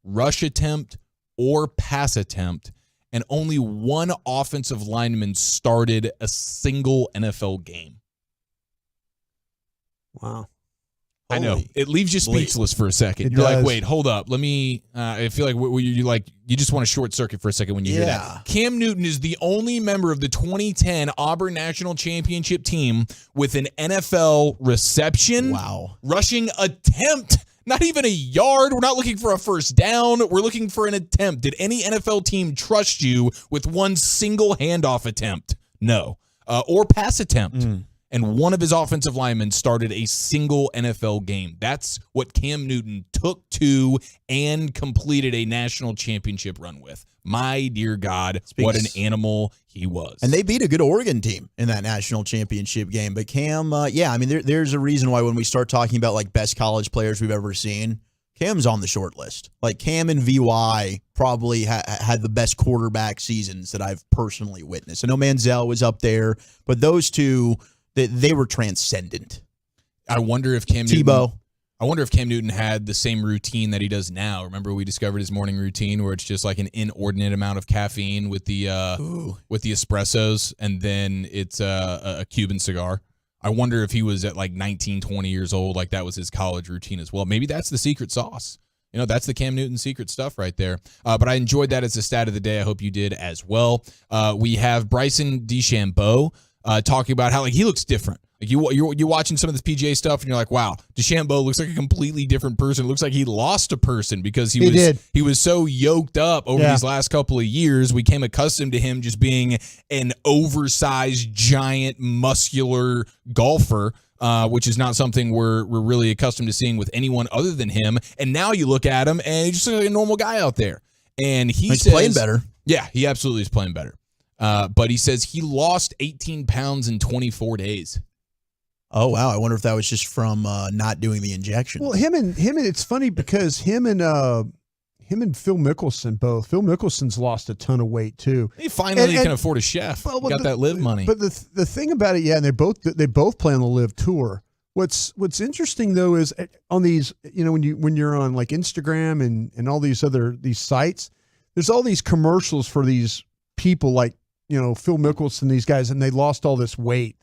rush attempt, or pass attempt, and only one offensive lineman started a single NFL game. Wow. I know. It leaves you speechless for a second. You're like, wait, hold up. Let me, I feel like you just want to short circuit for a second when you hear that. Cam Newton is the only member of the 2010 Auburn National Championship team with an NFL reception, rushing attempt, not even a yard. We're not looking for a first down. We're looking for an attempt. Did any NFL team trust you with one single handoff attempt? No. Or pass attempt. And one of his offensive linemen started a single NFL game. That's what Cam Newton took to and completed a national championship run with. My dear God, what an animal he was. And they beat a good Oregon team in that national championship game. But Cam, I mean, there's a reason why when we start talking about like best college players we've ever seen, Cam's on the short list. Like Cam and VY probably had the best quarterback seasons that I've personally witnessed. I know Manziel was up there, but those two, they were transcendent. I wonder if Cam Newton had the same routine that he does now. Remember, we discovered his morning routine where it's just like an inordinate amount of caffeine with the espressos, and then it's a Cuban cigar. I wonder if he was at like 19, 20 years old, like that was his college routine as well. Maybe that's the secret sauce. You know, that's the Cam Newton secret stuff right there. But I enjoyed that as a stat of the day. I hope you did as well. We have Bryson DeChambeau talking about how like he looks different. Like you're watching some of this PGA stuff and you're like, wow, DeChambeau looks like a completely different person. It looks like he lost a person because he was so yoked up over these last couple of years. We came accustomed to him just being an oversized, giant, muscular golfer, which is not something we're really accustomed to seeing with anyone other than him. And now you look at him and he's just like a normal guy out there. And he's playing better. Yeah, he absolutely is playing better. But he says he lost 18 pounds in 24 days. Oh, wow. I wonder if that was just from not doing the injection. Well, him and it's funny because him and Phil Mickelson both. Phil Mickelson's lost a ton of weight too. He finally can afford a chef. Got that live money. But the thing about it, and they both play on the live tour. What's interesting though is on these, when you're on like Instagram and all these sites, there's all these commercials for these people like, Phil Mickelson, these guys, and they lost all this weight.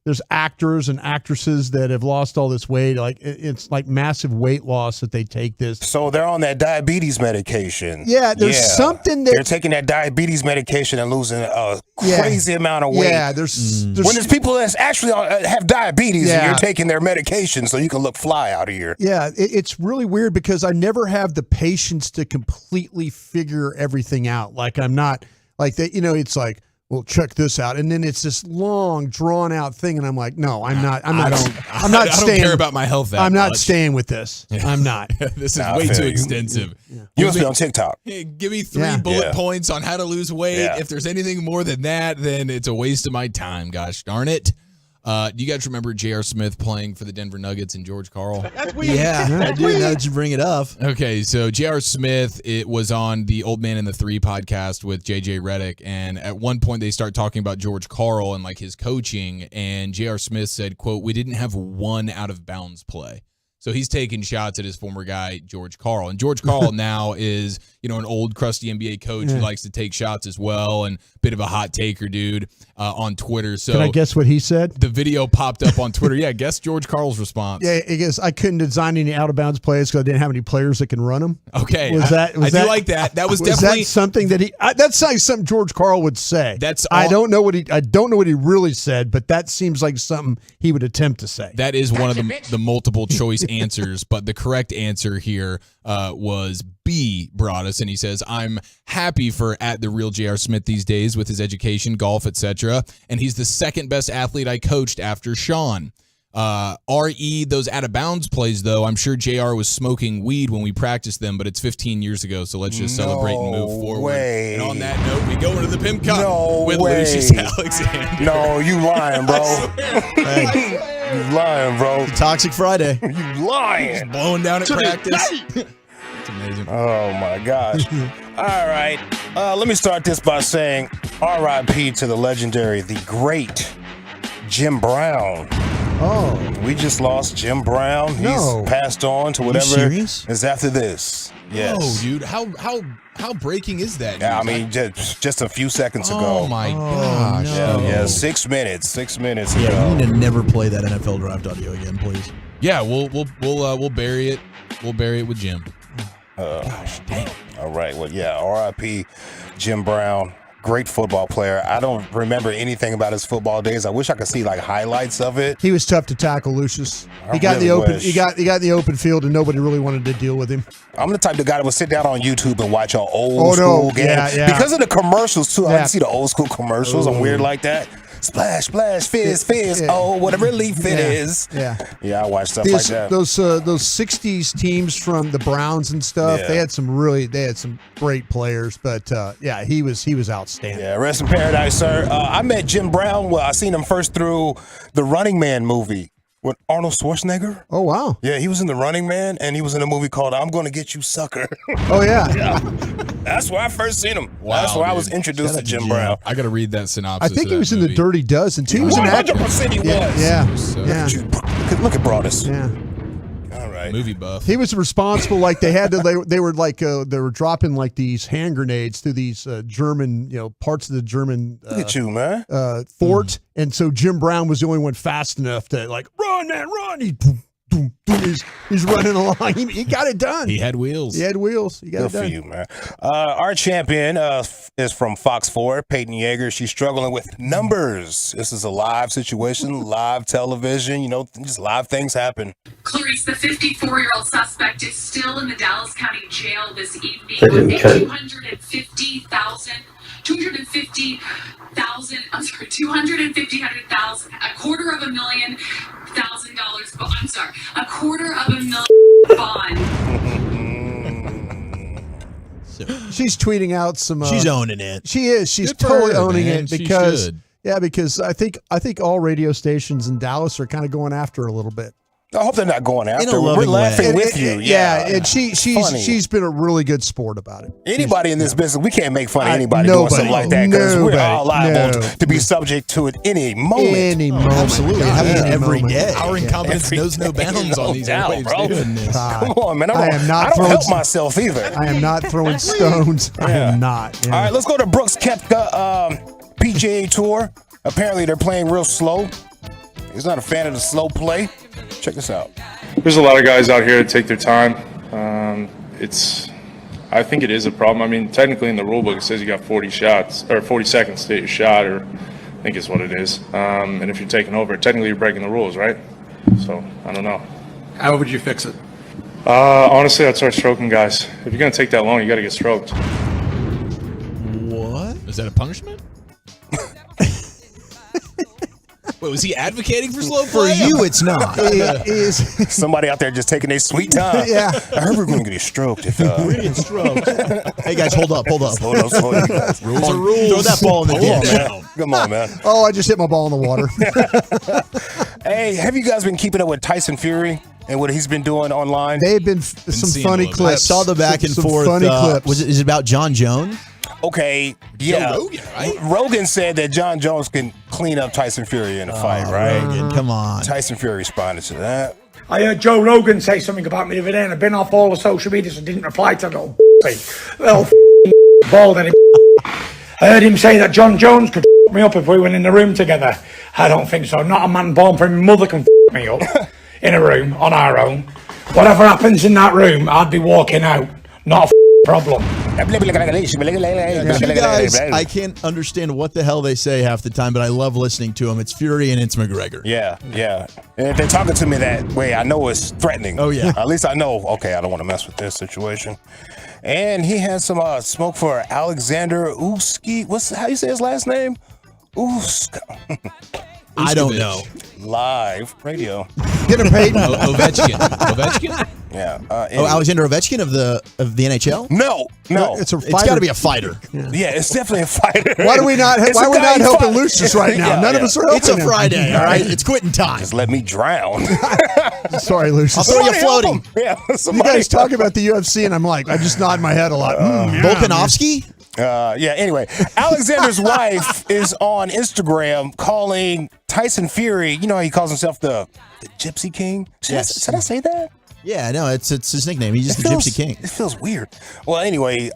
There's actors and actresses that have lost all this weight. Like it's like massive weight loss that they take this. So they're on that diabetes medication. Yeah, there's something that they're taking that diabetes medication and losing a crazy amount of weight. Yeah, there's when there's people that actually have diabetes and you're taking their medication so you can look fly out of here. Yeah, it's really weird because I never have the patience to completely figure everything out. Like I'm not like that. It's like, well, check this out, and then it's this long, drawn-out thing, and I'm like, no, I'm not. I don't care about my health that I'm not much. staying with this. Yeah. I'm not. This is way too extensive. You must be on TikTok. Hey, give me 3 bullet points on how to lose weight. Yeah. If there's anything more than that, then it's a waste of my time. Gosh darn it. Do you guys remember J.R. Smith playing for the Denver Nuggets and George Karl? Yeah, I do. Now that you bring it up. Okay, so J.R. Smith, it was on the Old Man and the Three podcast with J.J. Redick, and at one point they start talking about George Karl and like his coaching, and J.R. Smith said, quote, "We didn't have one out of bounds play." So he's taking shots at his former guy, George Karl. And George Karl now is, an old crusty NBA coach who likes to take shots as well, and a bit of a hot taker dude on Twitter. So Can I guess what he said? The video popped up on Twitter. Yeah, guess George Karl's response. Yeah, I guess I couldn't design any out of bounds plays because I didn't have any players that can run them. Okay, I do like that. That was that definitely something that that's like something George Karl would say. That's I don't know what he really said, but that seems like something he would attempt to say. That is one of the multiple choice answers, but the correct answer here was B. Broadus, and he says, "I'm happy for at the real J.R. Smith these days with his education, golf, etc. And he's the second best athlete I coached after Sean. R.E. those out of bounds plays, though, I'm sure JR was smoking weed when we practiced them, but it's 15 years ago, so let's just celebrate and move forward." And on that note, we go into the Pimp Cup with Lucius Alexander. No, you lying, bro. You lying, bro. Toxic Friday. You lying. Just blowing down at practice. It's amazing. Oh, my gosh. All right. Let me start this by saying R.I.P. to the legendary, the great Jim Brown. Oh. We just lost Jim Brown. He's passed on to whatever is after this. Yes. Oh, dude. How breaking is that? Yeah, I mean, just a few seconds ago. Oh, my gosh. No. Yeah, 6 minutes. 6 minutes ago. Yeah, we need to never play that NFL draft audio again, please. Yeah, we'll bury it. We'll bury it with Jim. Gosh, dang. All right. Well, yeah, R.I.P. Jim Brown. Great football player. I don't remember anything about his football days. I wish I could see like highlights of it. He was tough to tackle, Lucius. He got in the open field, and nobody really wanted to deal with him. I'm the type of guy that would sit down on YouTube and watch an old school game. Yeah. Because of the commercials too. I like to see the old school commercials. I'm weird like that. Splash, splash, fizz, fizz. Yeah. Oh, what a relief it is. Yeah. Yeah, I watch stuff like that. Those 60s teams from the Browns and stuff, they had some great players, but he was outstanding. Yeah, rest in paradise, sir. I met Jim Brown. Well, I seen him first through the Running Man movie with Arnold Schwarzenegger. Oh, wow. Yeah, he was in The Running Man, and he was in a movie called I'm Gonna Get You, Sucker. Oh, yeah. Yeah. That's where I first seen him. Wow, that's where I was introduced to Jim Brown. I got to read that synopsis. I think he was in The Dirty Dozen, too. He was 100% he was. Yeah. Look at Broadus. Yeah. All right. Movie buff. He was responsible. Like they were dropping like these hand grenades through these German, parts of the German. Look at you, man. Fort, and so Jim Brown was the only one fast enough to like run, man, run. He's running along. He got it done. He had wheels. He got Good it done. for you, man. Our champion is from Fox 4, Peyton Yeager. She's struggling with numbers. This is a live situation, live television. Just live things happen. Clarice, the 54-year-old suspect is still in the Dallas County Jail this evening with a $250,000, $250,000 bond. She's tweeting out some. She's owning it. She is. She's Good for totally her, owning man. it She because should. because I think all radio stations in Dallas are kind of going after her a little bit. I hope they're not going In a after her. We're loving way. laughing with you. Yeah, and Funny. she's been a really good sport about it. Anybody in this business, we can't make fun of anybody doing something like that because we're all liable to be subject to it any moment. Any moment. Absolutely. It happens every day. Our incompetence knows no bounds on these airwaves, bro. doing this. Come on, man. I don't help myself either. I am not throwing stones. I am not. Yeah. All right, let's go to Brooks Koepka PGA Tour. Apparently, they're playing real slow. He's not a fan of the slow play. Check this out. There's a lot of guys out here that take their time. I think it is a problem. I mean, technically in the rule book, it says you got 40 shots or 40 seconds to hit your shot, or I think it's what it is. And if you're taking over, technically you're breaking the rules, right? So I don't know. How would you fix it? Honestly, I'd start stroking guys. If you're gonna take that long, you got to get stroked. What? Is that a punishment? Wait, was he advocating for slow play? For you, it's not. It is. Somebody out there just taking their sweet time. Yeah. I heard we're going to get stroked. We're getting stroked. Hey, guys, hold up. Slow down, slow down. Rules are rules. Throw that ball in the ditch. Come on, man. Oh, I just hit my ball in the water. Hey, have you guys been keeping up with Tyson Fury and what he's been doing online? They've been some funny clips. I saw the back and forth. Funny clips. Is it about John Jones? Okay, yeah. Rogan, right? Rogan said that John Jones can clean up Tyson Fury in a fight, right? Rogan, come on. Tyson Fury responded to that. I heard Joe Rogan say something about me the other day, and I've been off all the social media, so I didn't reply to little bald headed. I heard him say that John Jones could me up if we went in the room together. I don't think so. Not a man born from his mother can me up in a room on our own. Whatever happens in that room, I'd be walking out. Not a problem. You guys, I can't understand what the hell they say half the time, but I love listening to them. It's Fury and it's McGregor. Yeah. And if they're talking to me that way, I know it's threatening. Oh, yeah. At least I know, okay, I don't want to mess with this situation. And he had some smoke for Alexander Usyk. How you say his last name? Usyk. I don't know. Live radio. Get him paid. Ovechkin? Yeah. Alexander Ovechkin of the NHL? No. It's a fighter. It's got to be a fighter. Yeah, it's definitely a fighter. Why are we not helping Lucius right now? None of us are helping It's a him. Friday, all right? It's quitting time. Just let me drown. Sorry, Lucius. I'll throw you floating. Yeah, You guys talk about the UFC, and I'm like, I just nod my head a lot. Volkanovski? Anyway, Alexander's wife is on Instagram calling Tyson Fury, you know how he calls himself the Gypsy King? Should I say that? Yeah, no, it's his nickname. He's just the Gypsy King. It feels weird. Well, anyway,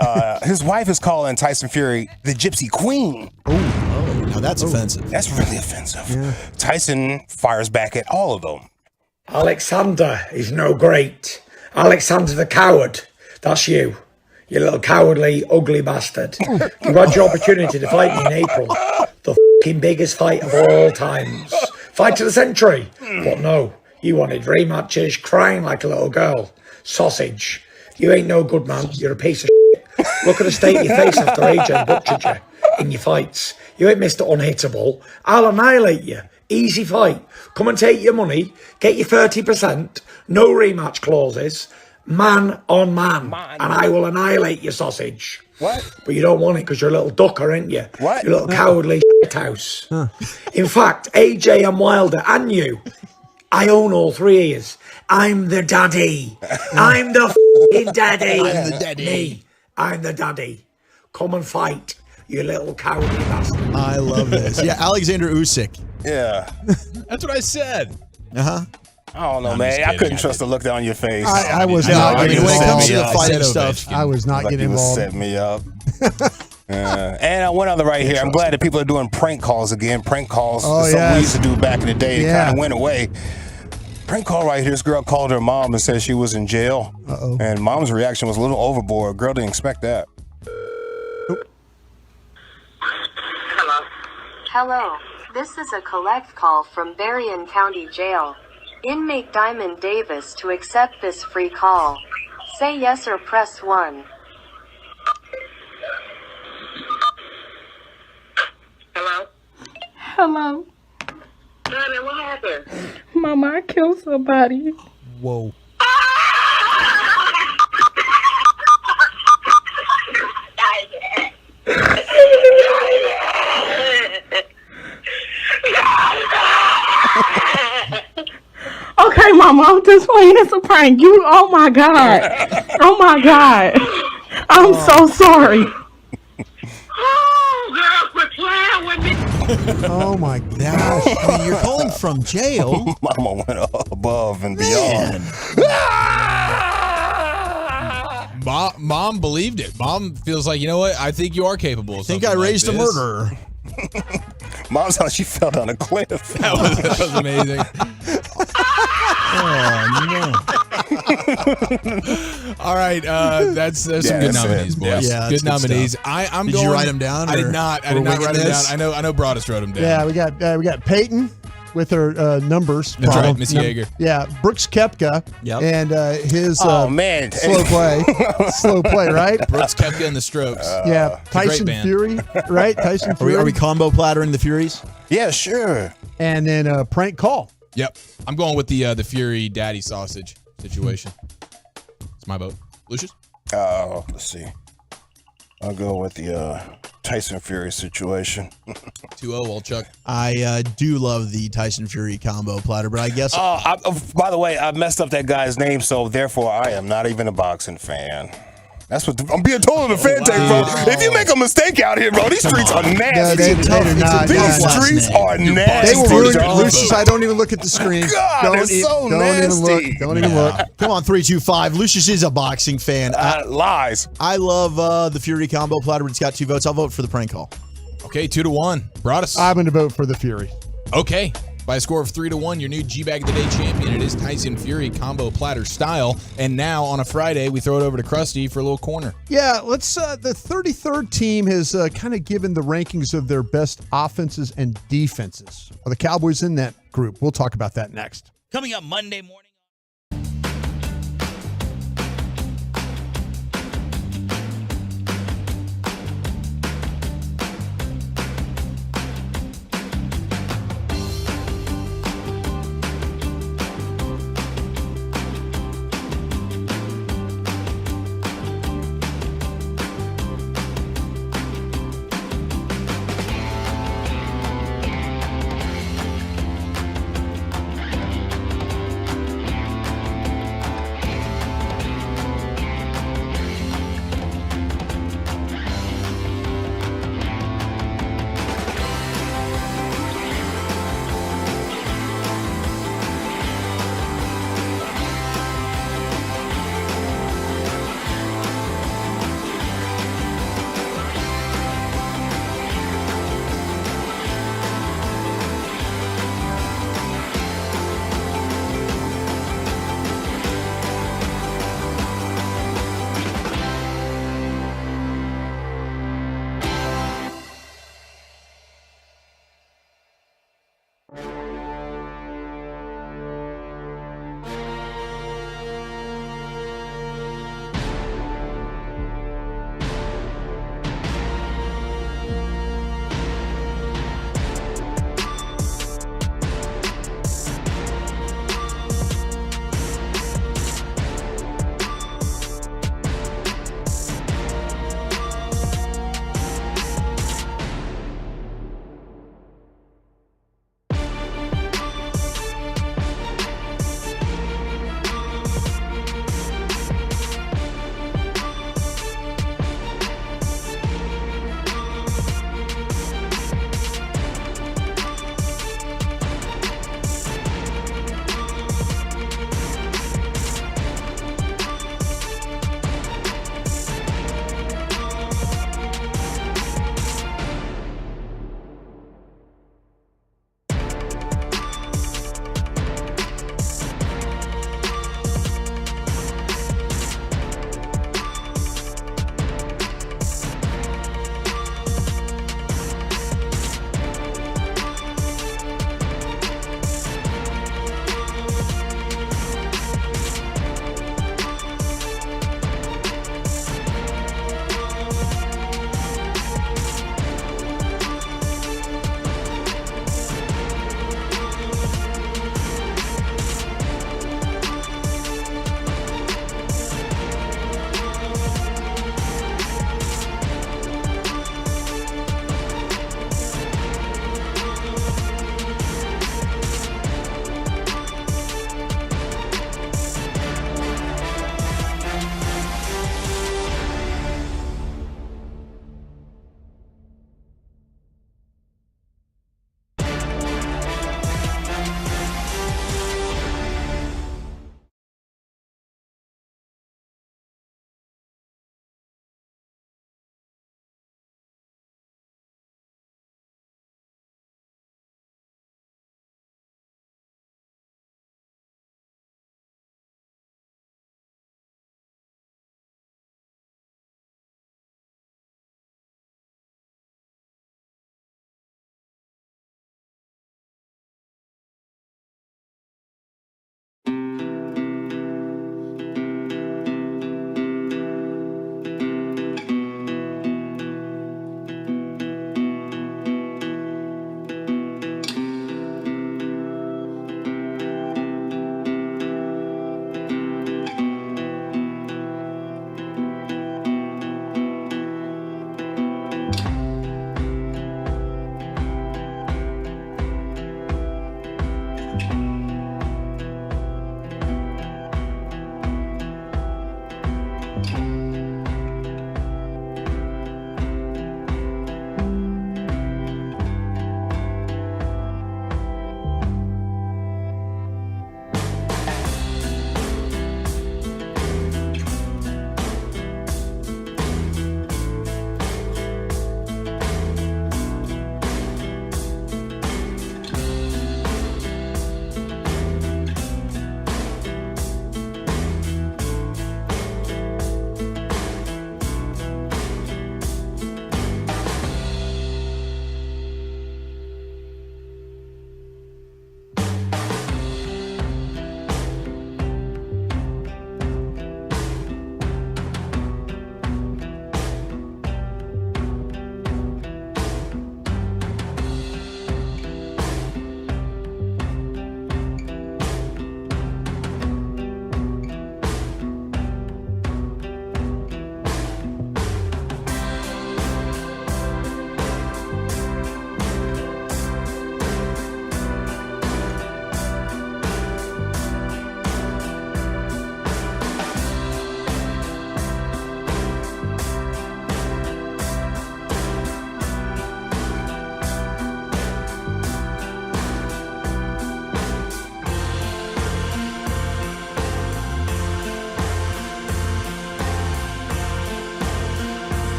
his wife is calling Tyson Fury the Gypsy Queen. Oh, now that's offensive. That's really offensive. Yeah. Tyson fires back at all of them. Alexander is no great. Alexander the coward. That's you. You little cowardly, ugly bastard. You had your opportunity to fight me in April. The fucking biggest fight of all times. Fight of the century. But no, you wanted rematches, crying like a little girl. Sausage. You ain't no good, man. You're a piece of shit. Look at the state of your face after AJ butchered you in your fights. You ain't Mr. Unhittable. I'll annihilate you. Easy fight. Come and take your money. Get your 30%. No rematch clauses. Man on man. And I will annihilate your sausage. What? But you don't want it because you're a little ducker, ain't you? What? You little cowardly shithouse. In fact, AJ and Wilder and you, I own all three of you. I'm the daddy. I'm the f***ing daddy. I'm the daddy. Me. I'm the daddy. Come and fight, you little cowardly bastard. I love this. Yeah, Alexander Usyk. Yeah. That's what I said. Uh-huh. I don't know, man. I couldn't trust the look down your face. I was not. I mean, when it comes to the Yeah, fighting stuff, I was not like getting you was involved. setting me up. And one other right here. I'm glad that people are doing prank calls again. Prank calls is something we used to do back in the day. It kind of went away. Prank call right here. This girl called her mom and said she was in jail. And mom's reaction was a little overboard. Girl didn't expect that. Hello. This is a collect call from Berrien County Jail. Inmate Diamond Davis to accept this free call. Say yes or press 1. Hello. Honey, what happened? Mama, I killed somebody. Whoa. Okay, Mama, this playing. It's a prank. Oh my God. Oh my God. I'm so sorry. Oh, girl, quit playing with me. Oh my gosh. I mean, you're calling from jail. Mama went above and beyond. Mom believed it. Mom feels like, you know what? I think you are capable of I think something I raised like a this. murderer. Mom's how she fell down a cliff. That was amazing. All right, there's some good nominees, boys. Yeah, good that's good nominees. stuff. I'm Did going. you write them down? I did or not. I we're did not winging write them this? down. I know. Broadus wrote them down. Yeah, we got Peyton with her numbers. That's problem. right, Miss Yeager. Yeah, Brooks Koepka. Yep. And his man, slow play, right? Brooks Koepka and the Strokes. Yeah, a great Tyson band. Fury, right? Tyson Fury. Are we combo plattering the Furies? Yeah, sure. And then prank call. Yep, I'm going with the Fury Daddy Sausage situation. It's my vote. Lucius? Let's see. I'll go with the Tyson Fury situation. 2-0, old Chuck. I do love the Tyson Fury combo platter, but I guess. By the way, I messed up that guy's name, so therefore I am not even a boxing fan. That's what I'm being told in the fan tape, bro. If you make a mistake out here, bro, these streets are nasty. They're not. These streets are nasty. They will ruin it. Lucius, I don't even look at the screen. God, don't it's so nasty. Even look. Don't even look. Come on, 325. Lucius is a boxing fan. Lies. I love the Fury combo platter, but it's got 2 votes. I'll vote for the prank call. Okay, 2-1. Broadus. I'm going to vote for the Fury. Okay. By a score of 3-1, your new G-Bag of the Day champion. It is Tyson Fury combo platter style. And now on a Friday, we throw it over to Krusty for a little corner. Yeah, let's. The 33rd team has kind of given the rankings of their best offenses and defenses. Are the Cowboys in that group? We'll talk about that next. Coming up Monday morning.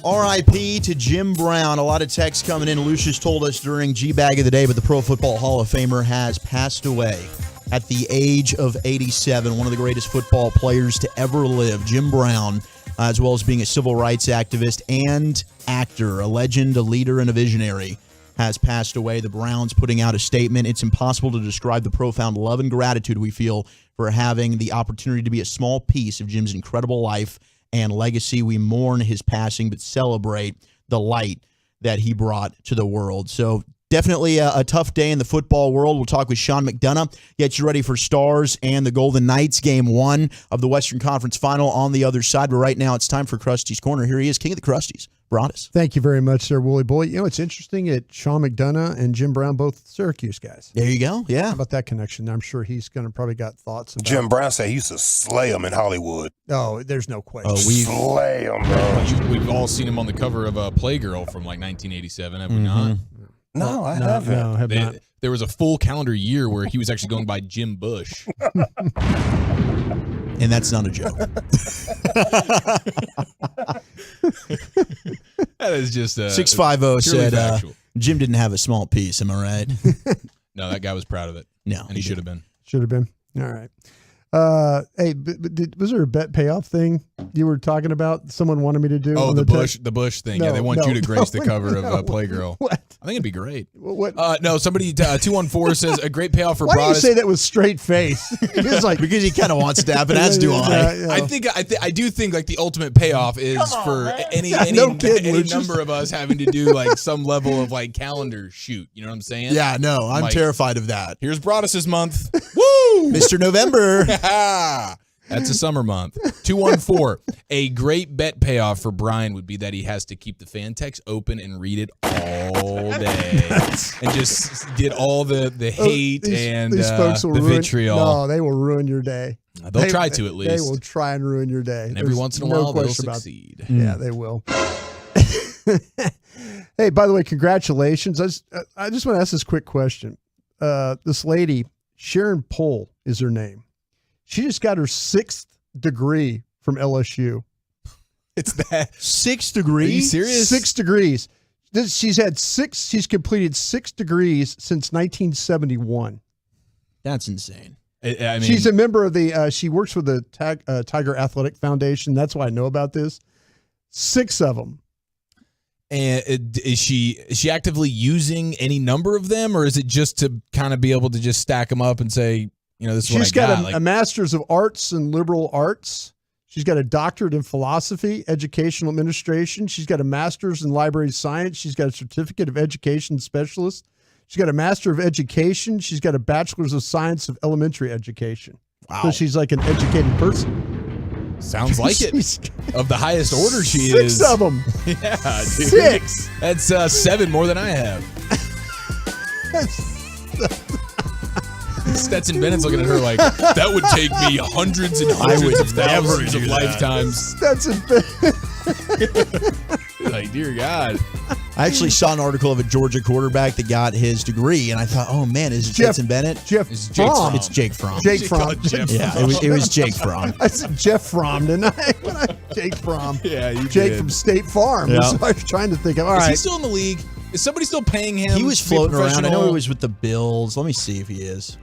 R.I.P. to Jim Brown. A lot of texts coming in. Lucius told us during G-Bag of the Day, but the Pro Football Hall of Famer has passed away at the age of 87. One of the greatest football players to ever live, Jim Brown, as well as being a civil rights activist and actor, a legend, a leader, and a visionary, has passed away. The Browns putting out a statement. It's impossible to describe the profound love and gratitude we feel for having the opportunity to be a small piece of Jim's incredible life and legacy. We mourn his passing, but celebrate the light that he brought to the world. So definitely a tough day in the football world. We'll talk with Sean McDonough, get you ready for Stars and the Golden Knights, game 1 of the Western Conference Final on the other side. But right now it's time for Krusty's Corner. Here he is, King of the Krusties, Broadus. Thank you very much, sir, Wooly Boy. You know, it's interesting that Sean McDonough and Jim Brown, both Syracuse guys. There you go. Yeah. How about that connection? I'm sure he's going to probably got thoughts about Jim Brown said he used to slay him in Hollywood. Oh, there's no question. Slay him, bro. We've all seen him on the cover of Playgirl from like 1987, have we not? No, I haven't. No, have not. There was a full calendar year where he was actually going by Jim Bush. And that's not a joke. That is just 650 said Jim didn't have a small piece. Am I right? No, that guy was proud of it. No, and he should have been. Should have been. All right. Hey, was there a bet payoff thing you were talking about? Someone wanted me to do. Oh, the Bush thing. Yeah, they want you to grace the cover of Playgirl. What? I think it'd be great. What? No, somebody 214 says a great payoff for Why Broadus. do you say that with straight face? It's like because he kind of wants to happen, as do I. I do think like the ultimate payoff is for any number of us having to do like some level of like calendar shoot. You know what I'm saying? Yeah, no, I'm like, terrified of that. Here's Broadus's month. Woo! Mr. November. That's a summer month. 214. A great bet payoff for Brian would be that he has to keep the fan text open and read it all day. And just get all the hate and these folks will the ruin, vitriol. No, they will ruin your day. They'll try to at least. They will try and ruin your day. And every once in a while, they'll succeed. Yeah, they will. Hey, by the way, congratulations. I just want to ask this quick question. This lady, Sharon Pohl is her name. She just got her 6th degree from LSU. It's that 6 degrees? Are you serious? 6 degrees. She's completed 6 degrees since 1971. That's insane. I mean, she's a member of she works for the Tiger Athletic Foundation. That's why I know about this. 6 of them. And is she actively using any number of them, or is it just to kind of be able to just stack them up and say, you know, this is what I got? She's got a master's of arts and liberal arts. She's got a doctorate in philosophy, educational administration. She's got a master's in library science. She's got a certificate of education specialist. She's got a master of education. She's got a bachelor's of science of elementary education. Wow. So she's like an educated person. Sounds like it. Of the highest order she 6 is. 6 of them. Yeah, dude. 6. That's 7 more than I have. Stetson Bennett's looking at her like, that would take me hundreds and hundreds of thousands of lifetimes. Stetson Bennett. Like, dear God. I actually saw an article of a Georgia quarterback that got his degree, and I thought, oh man, is it Stetson Bennett? It's Jake Fromm. It's Jake Fromm. Jake Fromm. Yeah, it was Jake Fromm. I said Jeff Fromm, didn't I? Jake Fromm. Yeah, you Jake did. from State Farm. Yeah. That's what I was trying to think of. All Is right. he still in the league? Is somebody still paying him? He was to be floating around. I professional? know he was with the Bills. Let me see if he is.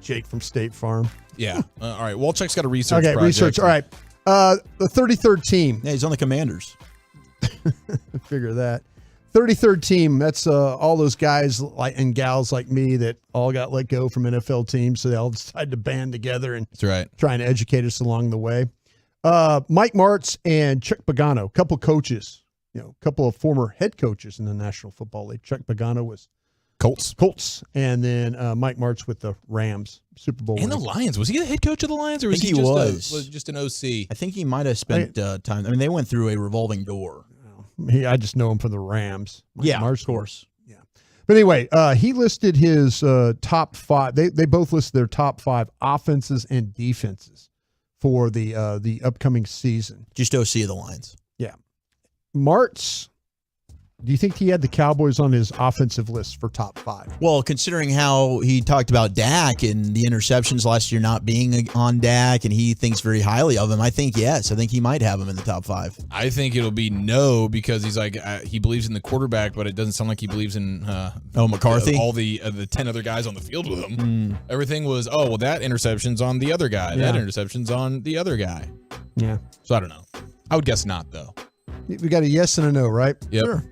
Jake from State Farm. Yeah. All right. Walchuk's got a research Okay, project. research. All right. The 33rd team. Yeah, he's on the Commanders. Figure that. 33rd team. That's all those guys and gals like me that all got let go from NFL teams, so they all decided to band together and That's right. trying to educate us along the way. Mike Martz and Chuck Pagano, a couple coaches, a couple of former head coaches in the National Football League. Chuck Pagano was Colts, and then Mike Martz with the Rams, Super Bowl. And the Lions. Was he the head coach of the Lions, or was he just an OC? I think he might have spent time. I mean, they went through a revolving door. I just know him from the Rams. Yeah, of course. Yeah. But anyway, he listed his top 5. They both listed their top 5 offenses and defenses for the upcoming season. Just OC of the Lions. Yeah. Martz Do you think he had the Cowboys on his offensive list for top 5? Well, considering how he talked about Dak and the interceptions last year not being on Dak, and he thinks very highly of him, I think yes. I think he might have him in the top 5. I think it'll be no, because he's like he believes in the quarterback, but it doesn't sound like he believes in McCarthy, all the 10 other guys on the field with him. Everything was that interception's on the other guy. Yeah. That interception's on the other guy. Yeah. So I don't know. I would guess not though. We got a yes and a no, right? Yep. Sure.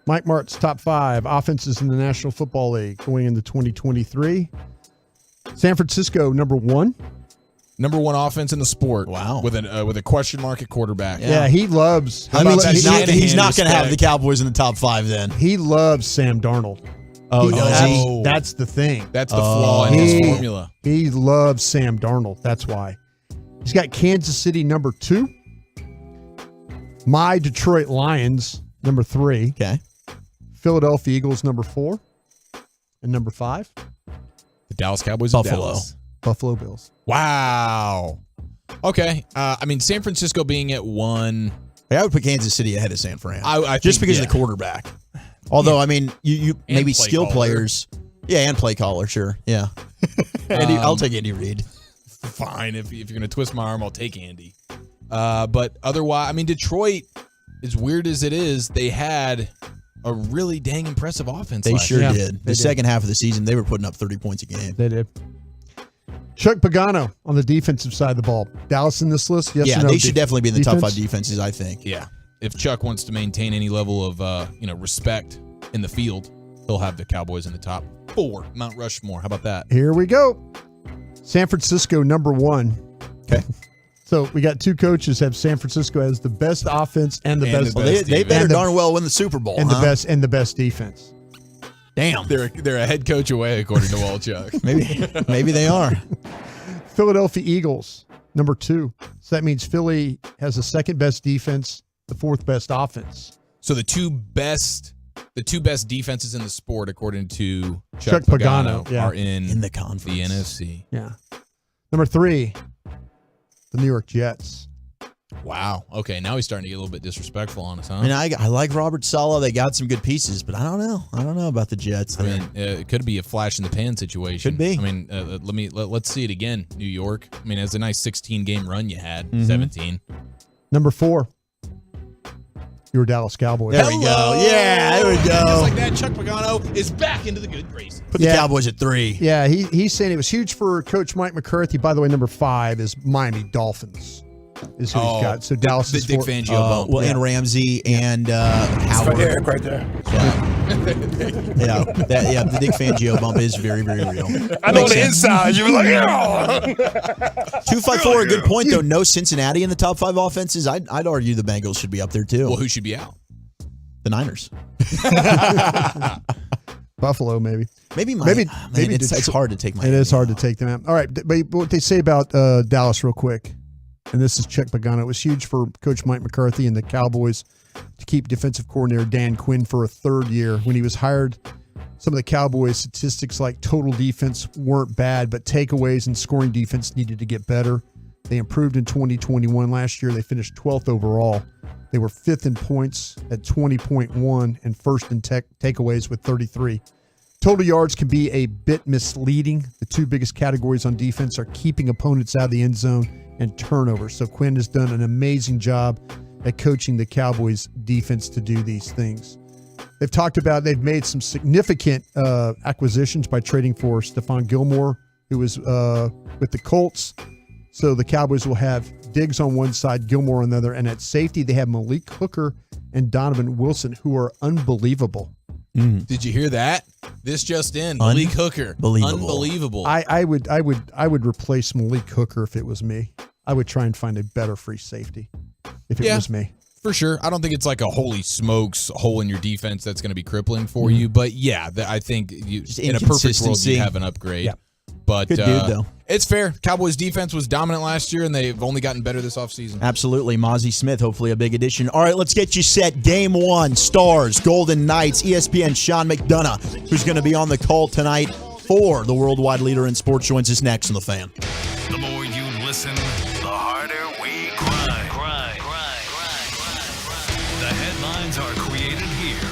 Mike Mart's top 5 offenses in the National Football League going into 2023. San Francisco, number 1. Number 1 offense in the sport. Wow. With a question mark at quarterback. Yeah, he loves. That means he's not going to have the Cowboys in the top 5 then. He loves Sam Darnold. Oh, does he? That's the thing. That's the flaw in his formula. He loves Sam Darnold. That's why. He's got Kansas City, number 2. My Detroit Lions, number 3. Okay. Philadelphia Eagles, number 4. And number 5? The Dallas Cowboys. Buffalo Bills. Wow. Okay. San Francisco being at 1. I would put Kansas City ahead of San Fran. I just think, because of the quarterback. Although, you maybe skill caller. players. Yeah, and play caller, sure. Yeah. I'll take Andy Reid. Fine. If you're going to twist my arm, I'll take Andy. But otherwise, Detroit, as weird as it is, they had a really dang impressive offense. They sure year. did. The second half of the season, they were putting up 30 points a game. They did. Chuck Pagano on the defensive side of the ball. Dallas in this list? Yes or no? They should definitely be in the top 5 defenses, I think. Yeah. If Chuck wants to maintain any level of respect in the field, he'll have the Cowboys in the top 4. Mount Rushmore. How about that? Here we go. San Francisco, number 1. Okay. So we got 2 coaches have San Francisco as the best offense and the best. They better darn well win the Super Bowl. And the best defense. Damn. They're a head coach away, according to Walchuk. Maybe they are. Philadelphia Eagles, number 2. So that means Philly has the second best defense, the 4th best offense. So the two best defenses in the sport, according to Chuck Pagano, are in the conference, the NFC. Yeah. Number 3, the New York Jets. Wow. Okay, now he's starting to get a little bit disrespectful on us, huh? I like Robert Saleh. They got some good pieces, but I don't know. I don't know about the Jets. It could be a flash in the pan situation. Could be. Let's see it again. New York. It's a nice 16-game run you had. Mm-hmm. 17. Number 4, your Dallas Cowboys. There we go. Yeah, there we go. Just like that, Chuck Pagano is back into the good graces. Put the Cowboys at 3. Yeah, he's saying it was huge for Coach Mike McCarthy. By the way, number 5 is Miami Dolphins. Is who he's got. So Dallas is Dick Fangio bump. And Ramsey and Howard. Eric right there. The Dick Fangio bump is very, very real. I know the inside. You were like, 254, a good point, though. No Cincinnati in the top 5 offenses. I'd argue the Bengals should be up there, too. Well, who should be out? The Niners. Buffalo, maybe. Maybe it's hard to take Miami. It is hard to take them out. All right, but what they say about Dallas real quick, and this is Chuck Pagano. It was huge for Coach Mike McCarthy and the Cowboys to keep defensive coordinator Dan Quinn for a 3rd year. When he was hired, some of the Cowboys statistics like total defense weren't bad, but takeaways and scoring defense needed to get better. They improved in 2021. Last year, they finished 12th overall. They were 5th in points at 20.1 and 1st in takeaways with 33. Total yards can be a bit misleading. The 2 biggest categories on defense are keeping opponents out of the end zone and turnovers. So Quinn has done an amazing job at coaching the Cowboys defense to do these things. They've made some significant acquisitions by trading for Stephon Gilmore, who was with the Colts. So the Cowboys will have Diggs on one side, Gilmore on the other, and at safety they have Malik Hooker and Donovan Wilson, who are unbelievable. Did you hear that? This just in. Malik Hooker. Unbelievable. I would replace Malik Hooker if it was me. I would try and find a better free safety if it was me. For sure. I don't think it's like a holy smokes hole in your defense that's going to be crippling for you. But yeah, I think in a perfect world you have an upgrade. Yeah. But good dude, though. It's fair. Cowboys defense was dominant last year, and they've only gotten better this offseason. Absolutely. Mozzie Smith, hopefully a big addition. All right, let's get you set. Game 1, Stars, Golden Knights, ESPN Sean McDonough, who's going to be on the call tonight for the worldwide leader in sports, joins us next on The Fan. The more you listen, the harder we cry. The headlines are created here.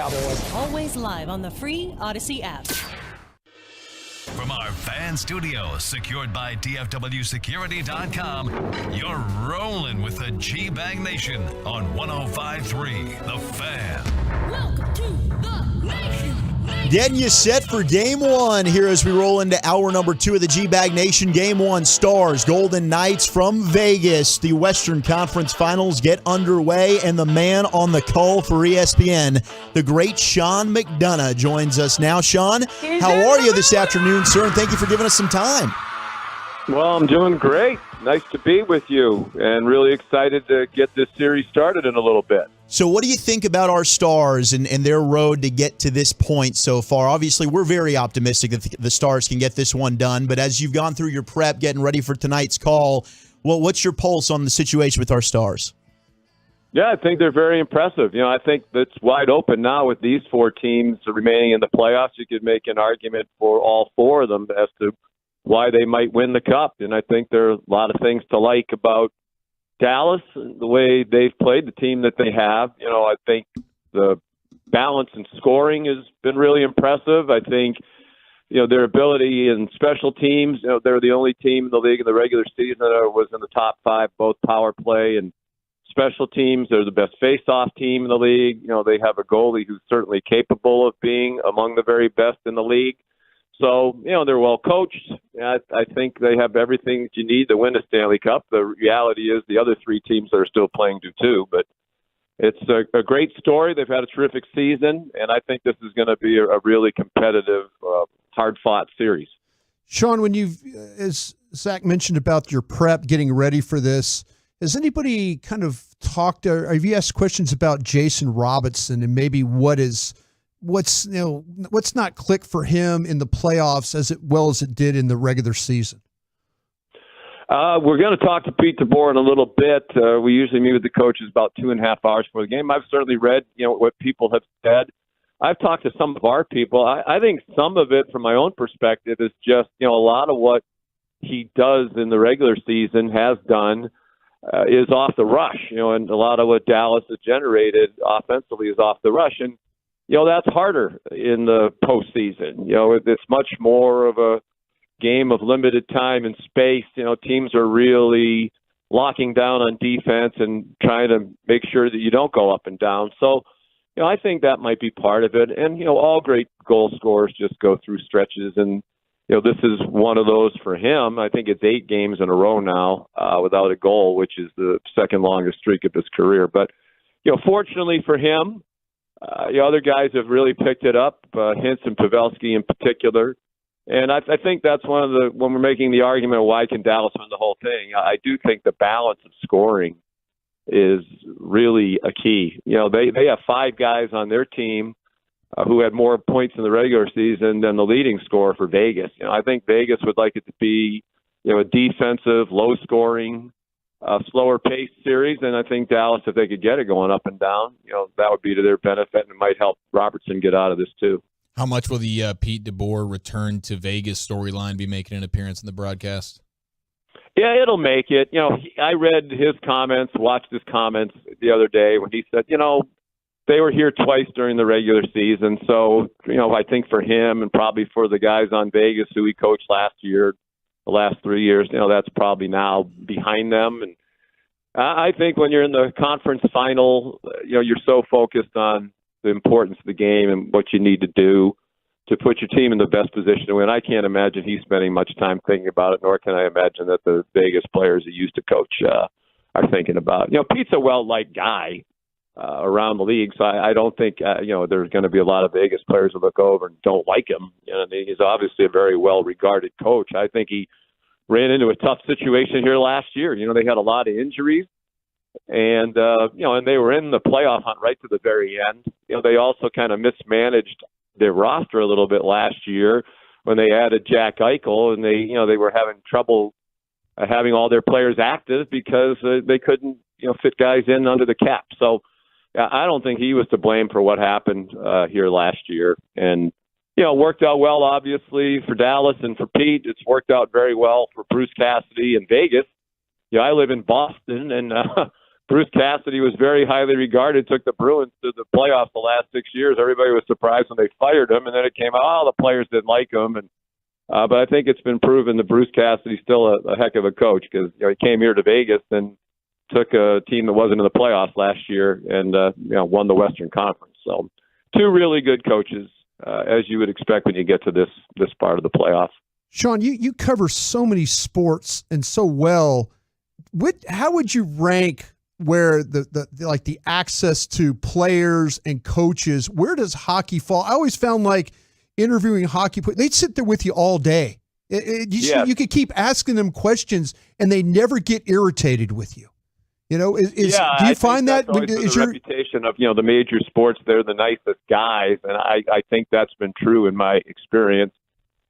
Cowboys. Always live on the free Odyssey app. From our fan studio, secured by DFWsecurity.com, you're rolling with the G-Bang Nation on 105.3 The Fan. Welcome to the Nation. Getting you set for Game 1 here as we roll into hour number 2 of the G-Bag Nation. Game 1, Stars, Golden Knights from Vegas. The Western Conference Finals get underway, and the man on the call for ESPN, the great Sean McDonough, joins us now. Sean, how are you this afternoon, sir? And thank you for giving us some time. Well, I'm doing great. Nice to be with you, and really excited to get this series started in a little bit. So what do you think about our Stars and their road to get to this point so far? Obviously, we're very optimistic that the Stars can get this one done, but as you've gone through your prep, getting ready for tonight's call, well, what's your pulse on the situation with our Stars? Yeah, I think they're very impressive. I think that's wide open now with these 4 teams remaining in the playoffs. You could make an argument for all 4 of them as to why they might win the Cup, and I think there are a lot of things to like about Dallas, the way they've played, the team that they have. I think the balance in scoring has been really impressive. I think, their ability in special teams, they're the only team in the league in the regular season that was in the top 5, both power play and special teams. They're the best face-off team in the league. They have a goalie who's certainly capable of being among the very best in the league. So, they're well coached. I think they have everything that you need to win a Stanley Cup. The reality is the other 3 teams that are still playing do too. But it's a great story. They've had a terrific season, and I think this is going to be a really competitive, hard-fought series. Sean, when as Zach mentioned about your prep, getting ready for this, has anybody kind of talked or have you asked questions about Jason Robinson and maybe what's not clicked for him in the playoffs as well as it did in the regular season? We're going to talk to Pete DeBoer in a little bit. We usually meet with the coaches about 2.5 hours before the game. I've certainly read, what people have said. I've talked to some of our people. I think some of it, from my own perspective, is just, a lot of what he does in the regular season, has done, is off the rush. And a lot of what Dallas has generated offensively is off the rush. And that's harder in the postseason. It's much more of a game of limited time and space. Teams are really locking down on defense and trying to make sure that you don't go up and down. So, I think that might be part of it. And, all great goal scorers just go through stretches. And, this is one of those for him. I think it's 8 games in a row now without a goal, which is the second longest streak of his career. But, fortunately for him, the other guys have really picked it up, Hintz and Pavelski in particular. And I think that's when we're making the argument of why can Dallas win the whole thing, I do think the balance of scoring is really a key. They have 5 guys on their team who had more points in the regular season than the leading scorer for Vegas. I think Vegas would like it to be, a defensive, low-scoring, slower pace series, and I think Dallas, if they could get it going up and down, that would be to their benefit, and it might help Robertson get out of this too. How much will the Pete DeBoer return to Vegas storyline be making an appearance in the broadcast? Yeah, it'll make it. I read his comments, watched his comments the other day when he said, they were here twice during the regular season. So, I think for him and probably for the guys on Vegas who he coached last year, the last 3 years, that's probably now behind them. And I think when you're in the conference final, you're so focused on the importance of the game and what you need to do to put your team in the best position to win. I can't imagine he's spending much time thinking about it, nor can I imagine that the Vegas players he used to coach are thinking about it. Pete's a well-liked guy around the league, so I don't think there's going to be a lot of Vegas players who look over and don't like him. He's obviously a very well-regarded coach. I think he ran into a tough situation here last year. They had a lot of injuries, and and they were in the playoff hunt right to the very end. They also kind of mismanaged their roster a little bit last year when they added Jack Eichel, and they were having trouble having all their players active because they couldn't fit guys in under the cap. So I don't think he was to blame for what happened here last year. And, worked out well, obviously, for Dallas and for Pete. It's worked out very well for Bruce Cassidy in Vegas. I live in Boston, and Bruce Cassidy was very highly regarded, took the Bruins to the playoffs the last 6 years. Everybody was surprised when they fired him, and then it came out, the players didn't like him. And but I think it's been proven that Bruce Cassidy's still a heck of a coach because he came here to Vegas and took a team that wasn't in the playoffs last year and won the Western Conference. So two really good coaches, as you would expect when you get to this part of the playoffs. Sean, you cover so many sports and so well. How would you rank where the access to players and coaches? Where does hockey fall? I always found like interviewing hockey players, they'd sit there with you all day. You could keep asking them questions and they never get irritated with you. Do you find that is your reputation of the major sports? They're the nicest guys, and I think that's been true in my experience.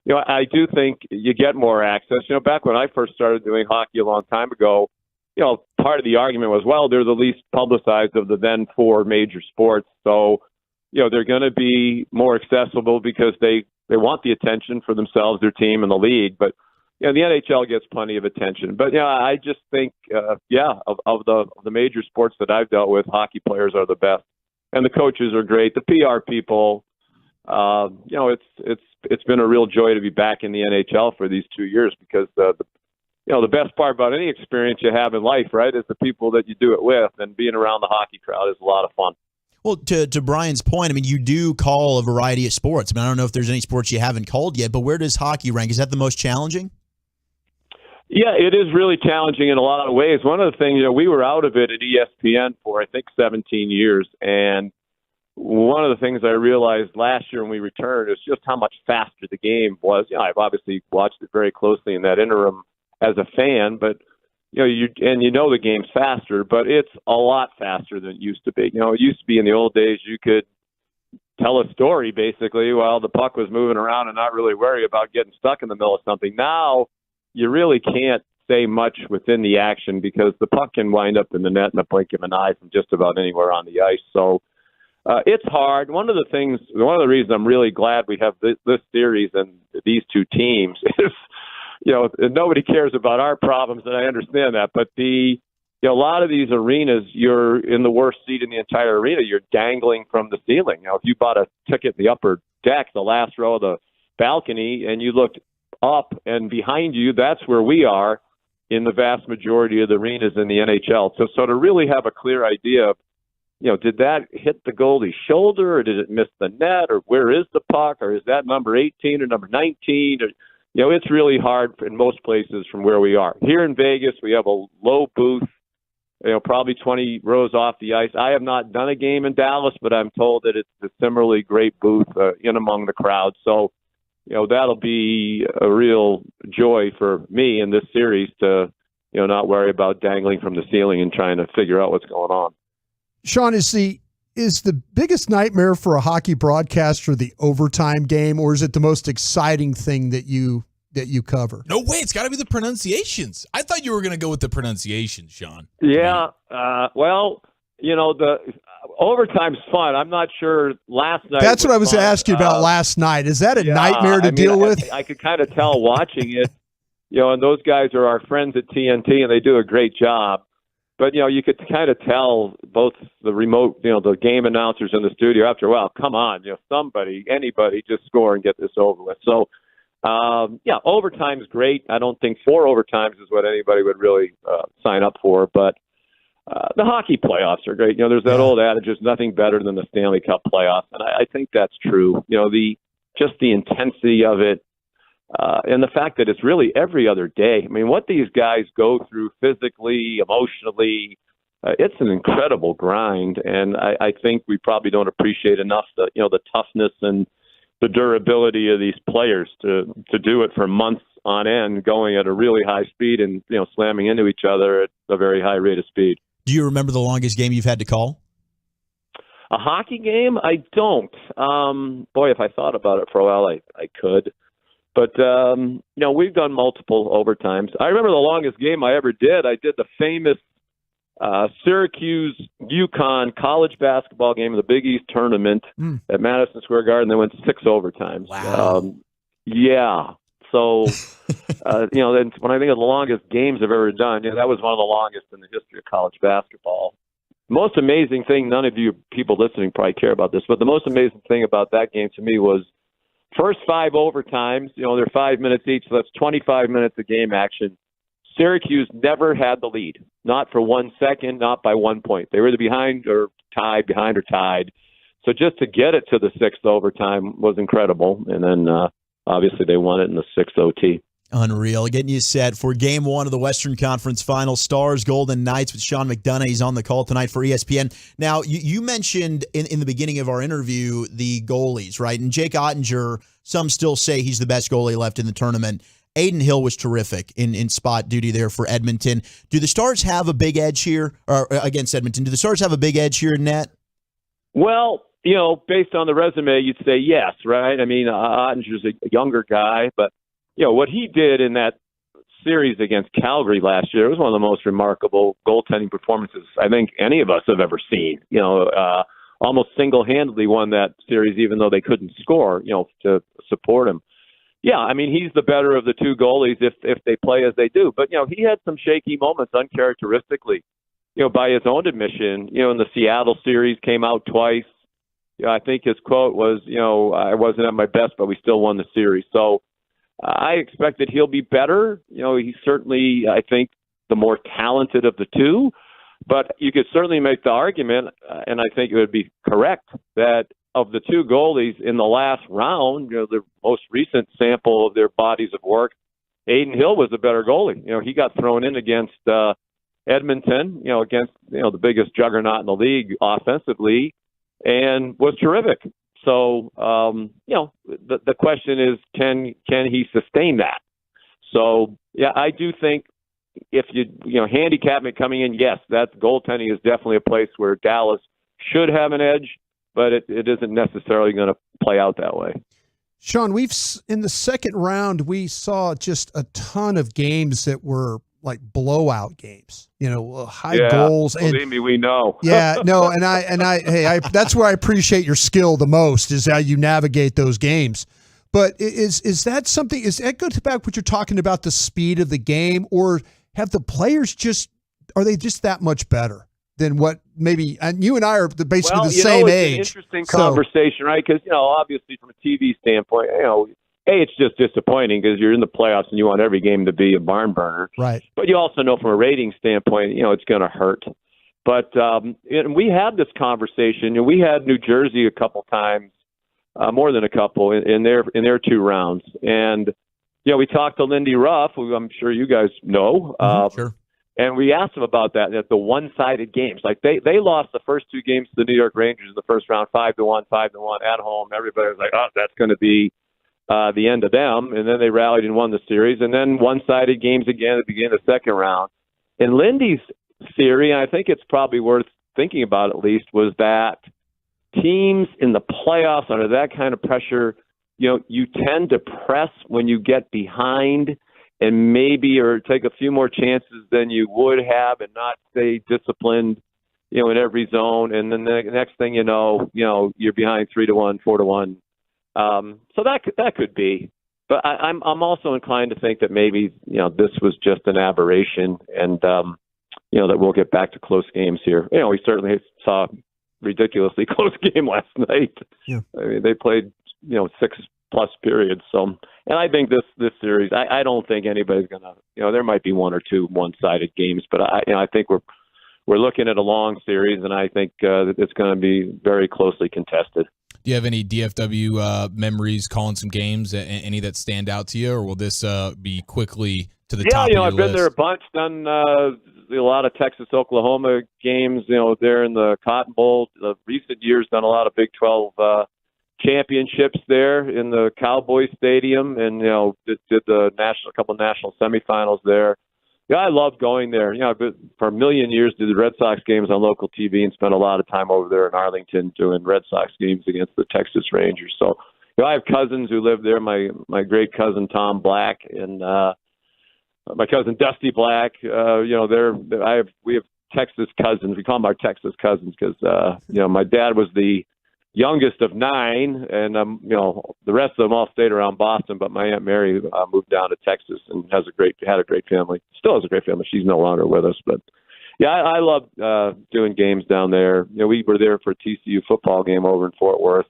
I do think you get more access. Back when I first started doing hockey a long time ago, part of the argument was, well, they're the least publicized of the then 4 major sports, so they're going to be more accessible because they want the attention for themselves, their team, and the league. But the NHL gets plenty of attention. But I just think, of the major sports that I've dealt with, hockey players are the best, and the coaches are great. The PR people, it's been a real joy to be back in the NHL for these 2 years because the best part about any experience you have in life, right, is the people that you do it with, and being around the hockey crowd is a lot of fun. Well, to Brian's point, I mean, you do call a variety of sports. I mean, I don't know if there's any sports you haven't called yet, but where does hockey rank? Is that the most challenging? Yeah, it is really challenging in a lot of ways. One of the things, we were out of it at ESPN for, I think, 17 years. And one of the things I realized last year when we returned is just how much faster the game was. I've obviously watched it very closely in that interim as a fan, but the game's faster, but it's a lot faster than it used to be. It used to be in the old days you could tell a story basically while the puck was moving around and not really worry about getting stuck in the middle of something. Now you really can't say much within the action because the puck can wind up in the net in a blink of an eye from just about anywhere on the ice. So it's hard. One of the reasons I'm really glad we have this series and these two teams is nobody cares about our problems, and I understand that. But a lot of these arenas, you're in the worst seat in the entire arena. You're dangling from the ceiling. If you bought a ticket in the upper deck, the last row of the balcony, and you looked up and behind you, that's where we are in the vast majority of the arenas in the NHL. So to really have a clear idea of, did that hit the goalie's shoulder, or did it miss the net, or where is the puck, or is that number 18 or number 19, or it's really hard in most places from where we are. Here in Vegas, we have a low booth, probably 20 rows off the ice. I have not done a game in Dallas, but I'm told that it's a similarly great booth in among the crowd. So, that'll be a real joy for me in this series to, not worry about dangling from the ceiling and trying to figure out what's going on. Sean, is the biggest nightmare for a hockey broadcaster the overtime game, or is it the most exciting thing that you cover? No way. It's got to be the pronunciations. I thought you were going to go with the pronunciations, Sean. Yeah. The overtime's fun. I'm not sure last night. That's what I was going to ask you about last night. Is that a nightmare to deal with? I could kind of tell watching it, and those guys are our friends at TNT, and they do a great job. But, you could kind of tell both the remote, the game announcers in the studio after a while, come on, anybody just score and get this over with. So, overtime's great. I don't think 4 overtimes is what anybody would really sign up for. But the hockey playoffs are great. There's that old adage, there's nothing better than the Stanley Cup playoffs. And I think that's true. The intensity of it. And the fact that it's really every other day. I mean, what these guys go through physically, emotionally, it's an incredible grind. And I think we probably don't appreciate enough the toughness and the durability of these players to do it for months on end, going at a really high speed and, slamming into each other at a very high rate of speed. Do you remember the longest game you've had to call? A hockey game? I don't. Boy, if I thought about it for a while, I could. But, we've done multiple overtimes. I remember the longest game I ever did. I did the famous Syracuse-UConn college basketball game in the Big East tournament at Madison Square Garden. They went 6 overtimes. Wow. So, then when I think of the longest games I've ever done, that was one of the longest in the history of college basketball. Most amazing thing, none of you people listening probably care about this, but the most amazing thing about that game to me was first 5 overtimes, they're 5 minutes each, so that's 25 minutes of game action. Syracuse never had the lead, not for 1 second, not by 1 point. They were either behind or tied. So just to get it to the 6th overtime was incredible. And then obviously they won it in the 6th OT. Unreal. Getting you set for Game 1 of the Western Conference Finals. Stars, Golden Knights with Sean McDonough. He's on the call tonight for ESPN. Now, you mentioned in the beginning of our interview the goalies, right? And Jake Ottinger, some still say he's the best goalie left in the tournament. Aiden Hill was terrific in spot duty there for Edmonton. Do the Stars have a big edge here or against Edmonton? Do the Stars have a big edge here in net? Well, based on the resume, you'd say yes, right? I mean, Ottinger's a younger guy, but what he did in that series against Calgary last year was one of the most remarkable goaltending performances I think any of us have ever seen. Almost single-handedly won that series, even though they couldn't score, to support him. Yeah, I mean, he's the better of the two goalies if they play as they do. But, he had some shaky moments uncharacteristically, by his own admission. In the Seattle series, came out twice. I think his quote was, I wasn't at my best, but we still won the series. So I expect that he'll be better. He's certainly, I think, the more talented of the two. But you could certainly make the argument, and I think it would be correct, that of the two goalies in the last round, the most recent sample of their bodies of work, Aiden Hill was the better goalie. He got thrown in against Edmonton, against the biggest juggernaut in the league offensively, and was terrific. So, the question is, can he sustain that? So, yeah, I do think if you handicap it coming in, yes, that goaltending is definitely a place where Dallas should have an edge, but it isn't necessarily going to play out that way. Sean, in the second round, we saw just a ton of games that were like blowout games, high goals. And believe me, we know. Yeah, no. And I that's where I appreciate your skill the most is how you navigate those games. But is that something, is that goes back what you're talking about, the speed of the game, or have the players are they just that much better than what maybe, and you and I are basically the same age. It's an interesting conversation, right? Because, obviously from a TV standpoint, it's just disappointing because you're in the playoffs and you want every game to be a barn burner. Right. But you also know from a rating standpoint, it's going to hurt. But and we had this conversation. We had New Jersey a couple times, more than a couple, in their 2 rounds. And, we talked to Lindy Ruff, who I'm sure you guys know. Sure. And we asked him about that, the one-sided games. Like they lost the first 2 games to the New York Rangers in the first round, 5-1 at home. Everybody was like, oh, that's going to be the end of them. And then they rallied and won the series. And then one-sided games again at the beginning of the second round. And Lindy's theory, and I think it's probably worth thinking about at least, was that teams in the playoffs under that kind of pressure, you tend to press when you get behind and maybe or take a few more chances than you would have and not stay disciplined, in every zone. And then the next thing you know, you're behind 3-1, 4-1. So that could be. But I'm also inclined to think that maybe, this was just an aberration and, that we'll get back to close games here. We certainly saw a ridiculously close game last night. Yeah. I mean, they played, 6+ periods. So, and I think this series, I don't think anybody's going to, there might be 1 or 2 one-sided games, but I think we're looking at a long series, and I think that it's going to be very closely contested. Do you have any DFW memories calling some games, any that stand out to you, or will this be quickly to the top of your I've been list? there a bunch, done a lot of Texas-Oklahoma games, there in the Cotton Bowl. The recent years, done a lot of Big 12 championships there in the Cowboys Stadium, and did the couple national semifinals there. Yeah, I love going there. I've been, for a million years, did the Red Sox games on local TV and spent a lot of time over there in Arlington doing Red Sox games against the Texas Rangers. So, I have cousins who live there. My great cousin Tom Black and my cousin Dusty Black. We have Texas cousins. We call them our Texas cousins because my dad was the youngest of 9, and the rest of them all stayed around Boston. But my Aunt Mary moved down to Texas and had a great family. Still has a great family. She's no longer with us, but yeah, I love doing games down there. We were there for a TCU football game over in Fort Worth,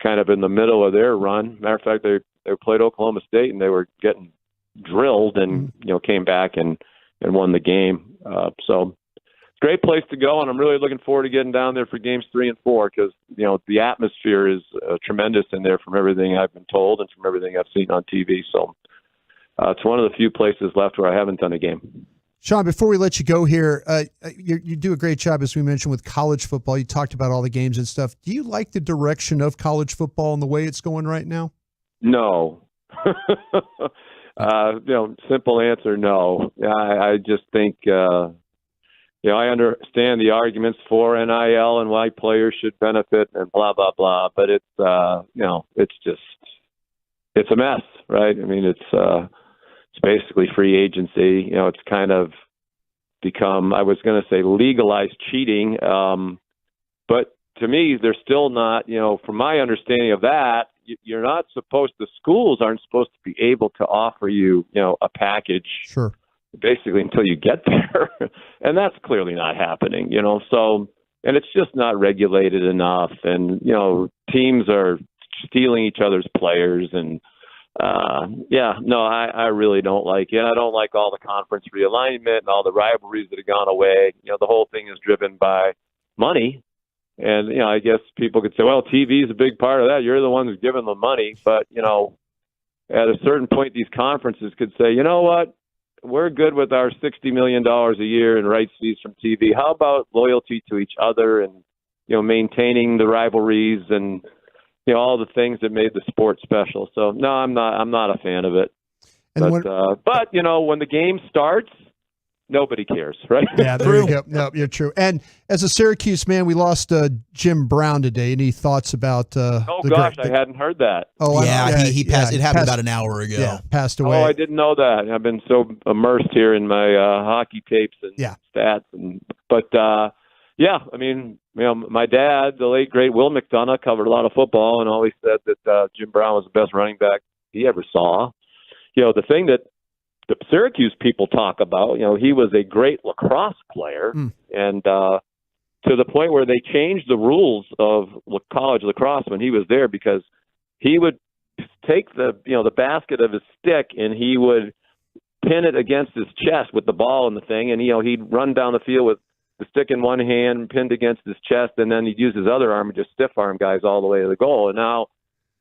kind of in the middle of their run. Matter of fact, they played Oklahoma State and they were getting drilled, and came back and won the game. So. Great place to go, and I'm really looking forward to getting down there for games 3 and 4 because, the atmosphere is tremendous in there from everything I've been told and from everything I've seen on TV. So it's one of the few places left where I haven't done a game. Sean, before we let you go here, you do a great job, as we mentioned, with college football. You talked about all the games and stuff. Do you like the direction of college football and the way it's going right now? No. Simple answer, no. I just think I understand the arguments for NIL and why players should benefit and blah, blah, blah. But it's a mess, right? I mean, it's basically free agency. It's kind of become, I was going to say legalized cheating. But to me, they're still not, from my understanding of that, you're not supposed, the schools aren't supposed to be able to offer you, a package. Sure. Basically until you get there. And that's clearly not happening, so, and it's just not regulated enough. And, teams are stealing each other's players. And, I really don't like it. I don't like all the conference realignment and all the rivalries that have gone away. The whole thing is driven by money. And, I guess people could say, well, TV is a big part of that. You're the one who's giving the money. But, at a certain point, these conferences could say, you know what? We're good with our $60 million a year in rights fees from TV. How about loyalty to each other and, maintaining the rivalries and, all the things that made the sport special. So no, I'm not a fan of it. But when the game starts, nobody cares, right? Yeah, there you go. No, you're true. And as a Syracuse man, we lost Jim Brown today. Any thoughts about? I hadn't heard that. Oh, yeah, he passed. It happened about an hour ago. Yeah, passed away. Oh, I didn't know that. I've been so immersed here in my hockey tapes and stats, I mean, my dad, the late great Will McDonough, covered a lot of football and always said that Jim Brown was the best running back he ever saw. The thing that the Syracuse people talk about, he was a great lacrosse player, and to the point where they changed the rules of college lacrosse when he was there, because he would take the basket of his stick and he would pin it against his chest with the ball and the thing, and he'd run down the field with the stick in one hand pinned against his chest, and then he'd use his other arm and just stiff arm guys all the way to the goal. And now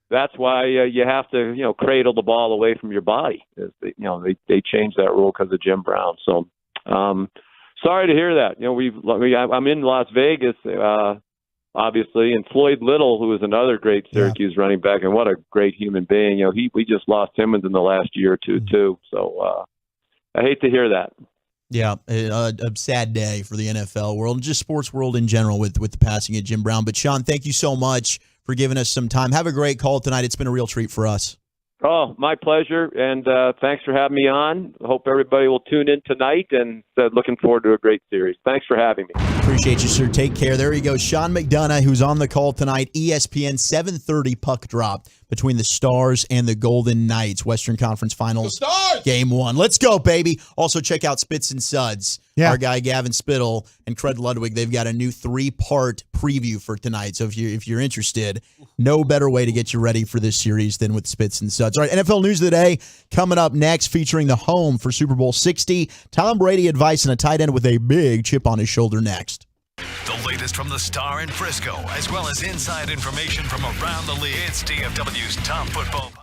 that's why you have to, cradle the ball away from your body. They changed that rule because of Jim Brown. So, sorry to hear that. I'm in Las Vegas, obviously, and Floyd Little, who is another great Syracuse running back, and what a great human being. We just lost him within the last year or two too. So, I hate to hear that. Yeah, a sad day for the NFL world and just sports world in general with the passing of Jim Brown. But Sean, thank you so much for giving us some time. Have a great call tonight. It's been a real treat for us. Oh, my pleasure, and thanks for having me on. I hope everybody will tune in tonight, and looking forward to a great series. Thanks for having me. Appreciate you, sir. Take care. There you go. Sean McDonough, who's on the call tonight. ESPN 7:30 puck drop between the Stars and the Golden Knights. Western Conference Finals, Game 1. Let's go, baby. Also, check out Spits and Suds. Yeah. Our guy Gavin Spittle and Craig Ludwig, they've got a new 3-part preview for tonight. So if you're interested, no better way to get you ready for this series than with Spits and Suds. All right, NFL News of the Day coming up next, featuring the home for Super Bowl 60. Tom Brady advice and a tight end with a big chip on his shoulder next. The latest from the Star in Frisco, as well as inside information from around the league. It's DFW's Top Football Podcast.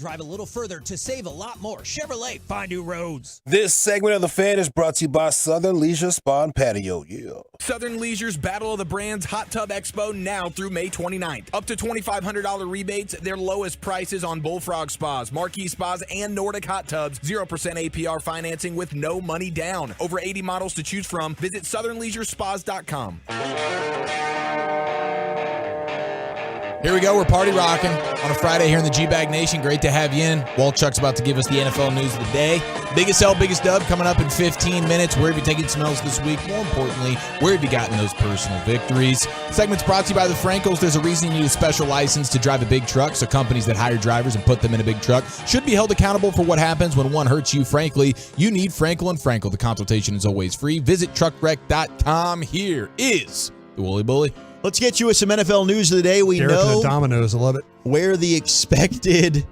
drive a little further to save a lot more. Chevrolet, find new roads. This segment of The Fan is brought to you by Southern Leisure Spa and Patio. Yeah. Southern Leisure's Battle of the Brands Hot Tub Expo now through May 29th. Up to $2,500 rebates, their lowest prices on Bullfrog Spas, Marquee Spas, and Nordic Hot Tubs. 0% APR financing with no money down. Over 80 models to choose from. Visit southernleisurespas.com. Here we go. We're party rocking on a Friday here in the G-Bag Nation. Great to have you in. Walchuk's about to give us the NFL news of the day. Biggest L, biggest dub coming up in 15 minutes. Where have you taken some L's this week? More importantly, where have you gotten those personal victories? Segment's brought to you by the Frankels. There's a reason you need a special license to drive a big truck, so companies that hire drivers and put them in a big truck should be held accountable for what happens when one hurts you. Frankly, you need Frankel & Frankel. The consultation is always free. Visit truckwreck.com. Here is the Wooly Bully. Let's get you with some NFL news of the day. We Derek know and the Dominoes. I love it. Where the expected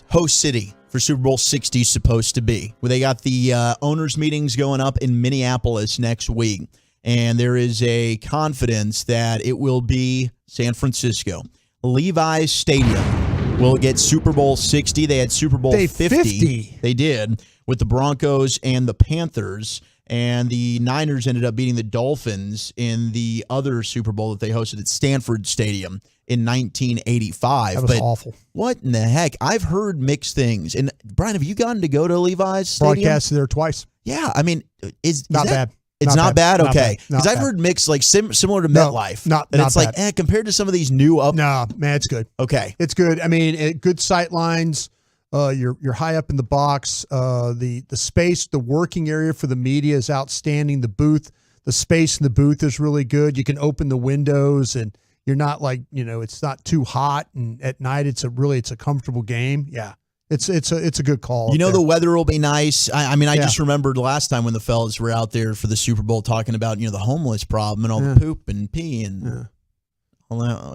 host city for Super Bowl 60 is supposed to be. Where they got the owners' meetings going up in Minneapolis next week. And there is a confidence that it will be San Francisco. Levi's Stadium will get Super Bowl 60. They had Super Bowl 50. They did with the Broncos and the Panthers. And the Niners ended up beating the Dolphins in the other Super Bowl that they hosted at Stanford Stadium in 1985. That was awful. What in the heck? I've heard mixed things. And Brian, have you gotten to go to Levi's Stadium? Broadcasted there twice. Yeah, I mean, is not that, bad. It's not bad? Okay. Because I've bad. heard mixed, like similar to MetLife. Not it's bad. like, compared to some of these new up. No, man, it's good. Okay. It's good. I mean, good sight lines. You're high up in the box. The space, the working area for the media is outstanding. The space in the booth is really good. You can open the windows and you're not like, it's not too hot. And at night, it's a comfortable game. Yeah. It's a good call. The weather will be nice. I just remembered last time when the fellas were out there for the Super Bowl talking about, the homeless problem and all the poop and pee and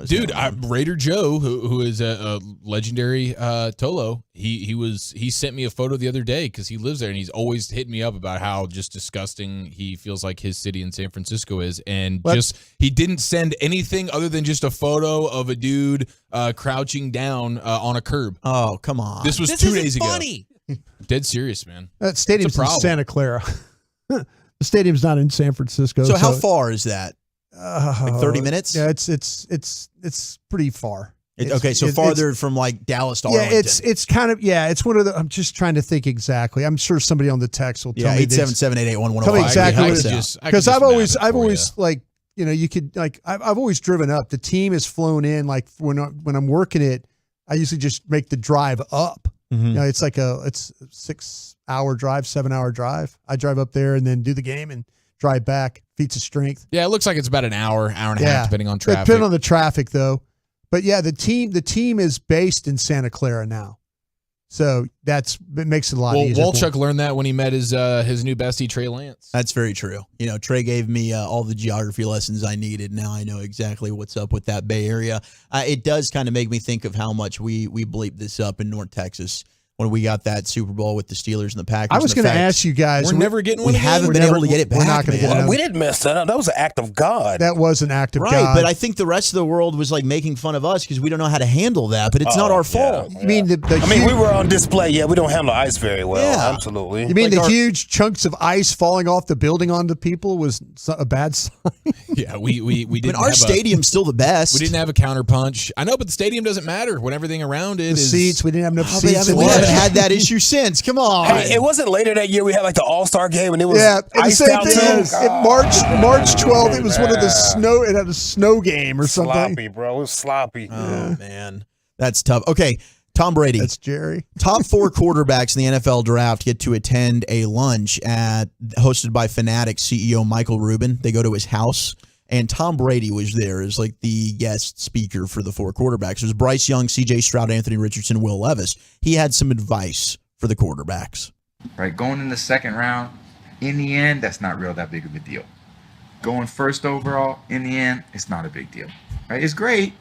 Dude, Raider Joe, who is a legendary Tolo, he sent me a photo the other day because he lives there and he's always hitting me up about how just disgusting he feels like his city in San Francisco is, and he didn't send anything other than just a photo of a dude crouching down on a curb. Oh, come on! This was 2 days ago. Dead serious, man. That stadium's in Santa Clara. The stadium's not in San Francisco. So how far is that? Like 30 minutes? Yeah, it's pretty far. Farther from like Dallas to Arlington. It's kind of it's one of the. I'm just trying to think exactly. I'm sure somebody on the text will tell me. 877-881-1005. Tell me exactly what it is. Because I've always I've always driven up. The team has flown in. Like when I'm working it, I usually just make the drive up. Mm-hmm. It's like it's a 6-hour drive, 7-hour drive. I drive up there and then do the game and drive back. Feats of strength. Yeah, it looks like it's about an hour and a half, depending on traffic. Depending on the traffic, though. But yeah, the team is based in Santa Clara now, so it makes it a lot easier. Walchuk learned that when he met his new bestie Trey Lance. That's very true. Trey gave me all the geography lessons I needed. Now I know exactly what's up with that Bay Area. It does kind of make me think of how much we bleep this up in North Texas when we got that Super Bowl with the Steelers and the Packers. I was going to ask you guys. We're never getting one. We haven't been able to get it back. We're not going to get it. We didn't mess that up. That was an act of God. That was an act of God. Right, but I think the rest of the world was like making fun of us because we don't know how to handle that. But it's not our fault. You mean we were on display. Yeah, we don't handle ice very well. Yeah. Absolutely. You mean the huge chunks of ice falling off the building onto people was a bad sign? Yeah, we didn't. Our stadium's still the best. We didn't have a counterpunch. I know, but the stadium doesn't matter when everything around it is seats. We didn't have enough seats. We haven't had that issue since. Come on. Hey, it wasn't later that year we had like the All-Star game and it was iced out too. March 12th, it was one of the snow. It had a snow game or something. Sloppy, bro. It was sloppy. Oh man, that's tough. Okay, Tom Brady. That's Jerry. Top 4 quarterbacks in the NFL draft get to attend a lunch hosted by Fanatics CEO Michael Rubin. They go to his house. And Tom Brady was there as like the guest speaker for the 4 quarterbacks. It was Bryce Young, C.J. Stroud, Anthony Richardson, Will Levis. He had some advice for the quarterbacks. Right, going in the second round, in the end, that's not that big of a deal. Going first overall, in the end, it's not a big deal. Right, it's great.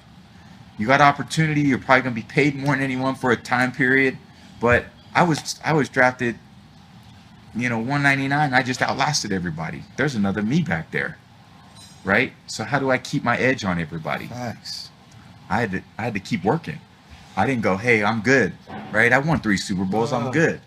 You got opportunity. You're probably gonna be paid more than anyone for a time period. But I was drafted, 199. I just outlasted everybody. There's another me back there. Right? So how do I keep my edge on everybody? Nice. I had to keep working. I didn't go, hey, I'm good, right? I won 3 Super Bowls. I'm good.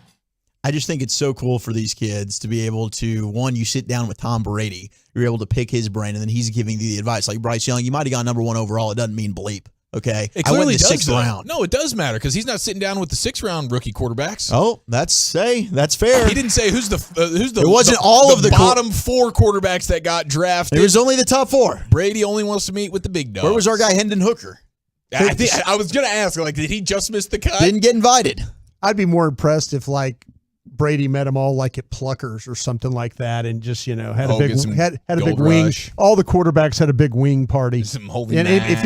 I just think it's so cool for these kids to be able to, one, you sit down with Tom Brady, you're able to pick his brain, and then he's giving you the advice. Like Bryce Young, you might have got number 1 overall. It doesn't mean bleep. Okay. It I went clearly in the does 6th round. No, it does matter because he's not sitting down with the 6th round rookie quarterbacks. Oh, that's fair. He didn't say who's the. It wasn't all of the bottom 4 quarterbacks that got drafted. It was only the top 4. Brady only wants to meet with the big dogs. Where was our guy Hendon Hooker? I was going to ask, like, did he just miss the cut? Didn't get invited. I'd be more impressed if like Brady met them all like at Pluckers or something like that, and just had a big had a big wing. Rush. All the quarterbacks had a big wing party. Some holy and if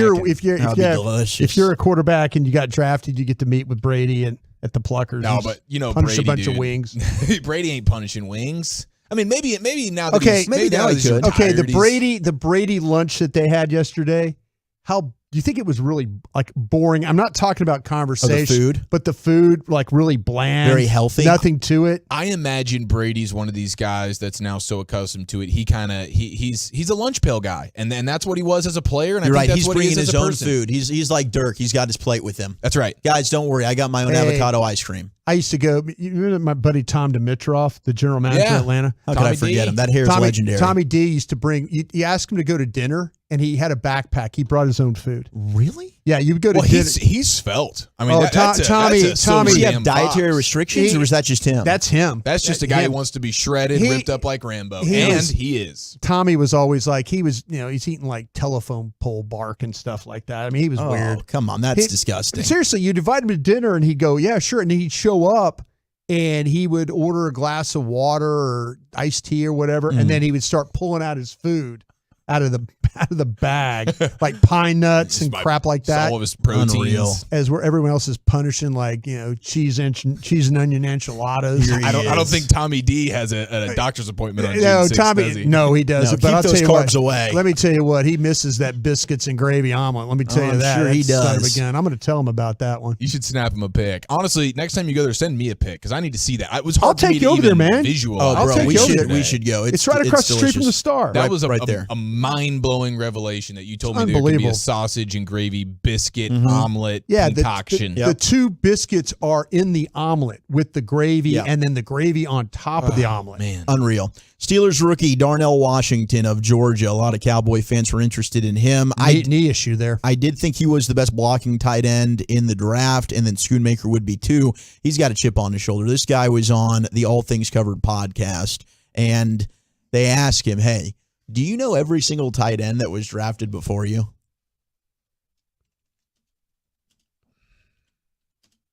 you're a quarterback and you got drafted, you get to meet with Brady at the Pluckers. No, but punish Brady, a bunch dude. of wings. Brady ain't punishing wings. I mean, maybe now that Okay, maybe now he could. Okay, the Brady lunch that they had yesterday. How do you think it was really like boring? I'm not talking about conversation, food? but the food like really bland, Very healthy, nothing to it. I imagine Brady's one of these guys that's now so accustomed to it. He's a lunch pail guy, and that's what he was as a player. And You're I think right. that's He's what he bringing is his as a own person. food. He's like Dirk. He's got his plate with him. That's right, guys. Don't worry. I got my own avocado ice cream. I used to go. You remember my buddy Tom Dimitroff, the general manager of Atlanta? How could I forget him? That hair is legendary. Tommy D used to bring. You asked him to go to dinner, and he had a backpack. He brought his own food. Really? Yeah, you would go to dinner. He's svelte. I mean, Tommy, does he have dietary restrictions, or is that just him? That's him. That's just a guy who wants to be shredded, ripped up like Rambo, he is. Tommy was always like he's eating like telephone pole bark and stuff like that. I mean, he was weird. Come on, that's disgusting. Seriously, you'd invite him to dinner, and he'd go, "Yeah, sure," and then he'd show up. And he would order a glass of water or iced tea or whatever, and then he would start pulling out his food out of the bag, like pine nuts and crap like that. All of his proteins. Unreal. As where everyone else is punishing, like cheese and onion enchiladas. I don't think Tommy D has a doctor's appointment on June 6th, Tommy. does he? No, he doesn't. No, but I'll keep tell you those carbs what. away. Let me tell you what. He misses that biscuits and gravy omelet. Let me tell you that. I'm sure he Son of does. a gun. I'm going to tell him about that one. You should snap him a pic. Honestly, next time you go there, send me a pic because I need to see that. It was hard I'll for me take to you over even there, man. visualize. I'll take you over there. We should go. It's right across the street from the Star. That was right there. a mind-blowing revelation that you told me there could be Unbelievable. a sausage and gravy biscuit omelet concoction. The two biscuits are in the omelet with the gravy and then the gravy on top of the omelet. Man. Unreal. Steelers rookie Darnell Washington of Georgia. A lot of Cowboy fans were interested in him. Knee issue there. I did think he was the best blocking tight end in the draft, and then Schoonmaker would be too. He's got a chip on his shoulder. This guy was on the All Things Covered podcast, and they asked him, hey, do you know every single tight end that was drafted before you?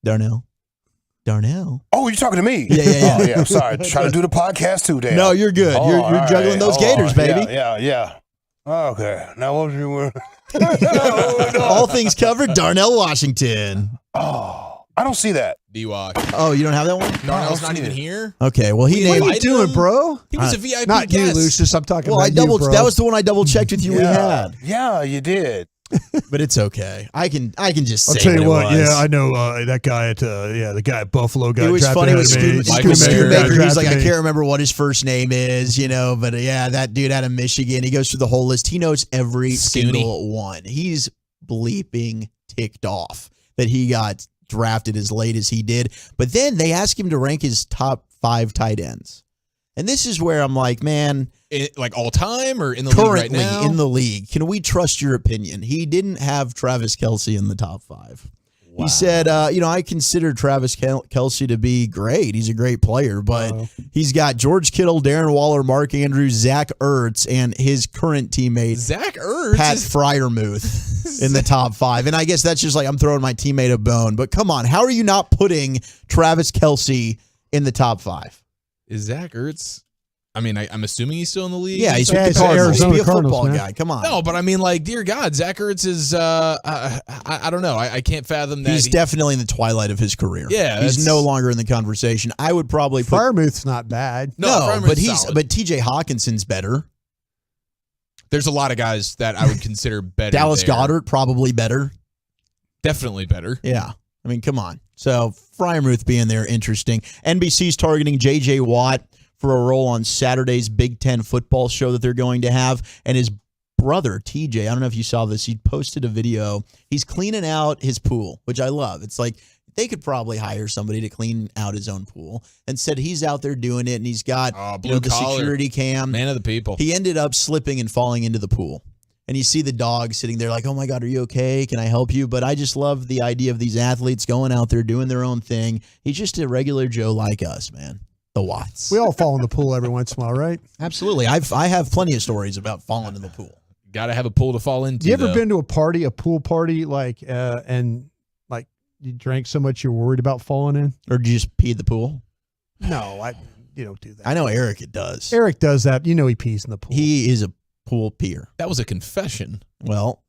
Darnell? Oh, you're talking to me? Yeah. Oh, yeah. I'm sorry. Trying to do the podcast too, Dan. No, you're good. Oh, you're juggling those Gators, baby. Yeah. Okay. Now what was you were? All Things Covered, Darnell Washington. Oh, I don't see that. D-Walk. Oh, you don't have that one? Darnell's not even here? Okay, well, he named What are you doing, bro? He was a VIP Not guest. you, Lucius. I'm talking Well, about you, bro. that was the one I double checked with you. We had, Yeah, you did. but it's okay. I can just say. I'll tell you what. It was. Yeah, I know that guy at the guy at Buffalo got It was drafted funny out with of me. Schoonmaker. He's like, I me. can't remember what his first name is, but yeah, that dude out of Michigan. He goes through the whole list. He knows every single one. He's bleeping ticked off that he got drafted as late as he did. But then they asked him to rank his top 5 tight ends. And this is where I'm like, man. Like all time or in the league right now? Currently in the league. Can we trust your opinion? He didn't have Travis Kelce in the top 5. Wow. He said, I consider Travis Kelce to be great. He's a great player, but he's got George Kittle, Darren Waller, Mark Andrews, Zach Ertz, and his current teammate, Zach Ertz, Pat Freiermuth, in the top 5. And I guess that's just like I'm throwing my teammate a bone. But come on, how are you not putting Travis Kelce in the top 5? Is Zach Ertz? I mean, I'm assuming he's still in the league. Yeah, he's with the Cardinals. Be a football guy. Come on. No, but I mean, like, dear God, Zach Ertz is. I don't know. I can't fathom that. He's definitely in the twilight of his career. Yeah, he's no longer in the conversation. I would probably put Freiermuth's not bad. No, but T.J. Hawkinson's better. There's a lot of guys that I would consider better. Dallas Goedert probably better. Definitely better. Yeah, I mean, come on. So Freiermuth being there, interesting. NBC's targeting J.J. Watt for a role on Saturday's Big Ten football show that they're going to have, and his brother, TJ, I don't know if you saw this. He posted a video. He's cleaning out his pool, which I love. It's like they could probably hire somebody to clean out his own pool. Instead, he's out there doing it, and he's got the security cam. Man of the people. He ended up slipping and falling into the pool. And you see the dog sitting there like, oh, my God, are you okay? Can I help you? But I just love the idea of these athletes going out there doing their own thing. He's just a regular Joe like us, man. The Watts. We all fall in the pool every once in a while, right? Absolutely. I have plenty of stories about falling in the pool. Got to have a pool to fall into. You ever been to a pool party, and you drank so much you're worried about falling in? Or did you just pee at the pool? No, you don't do that. I know Eric does. Eric does that. You know he pees in the pool. He is a pool peer. That was a confession. Well,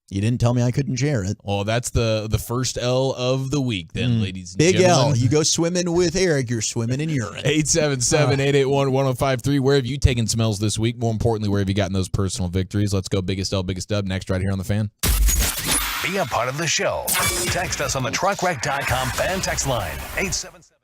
you didn't tell me I couldn't share it. Well, that's the first L of the week then, ladies and Big gentlemen. L. You go swimming with Eric, you're swimming in urine. 877-881-1053. Where have you taken smells this week? More importantly, where have you gotten those personal victories? Let's go biggest L, biggest dub next right here on The Fan. Be a part of the show. Text us on the truckwreck.com fan text line. 877.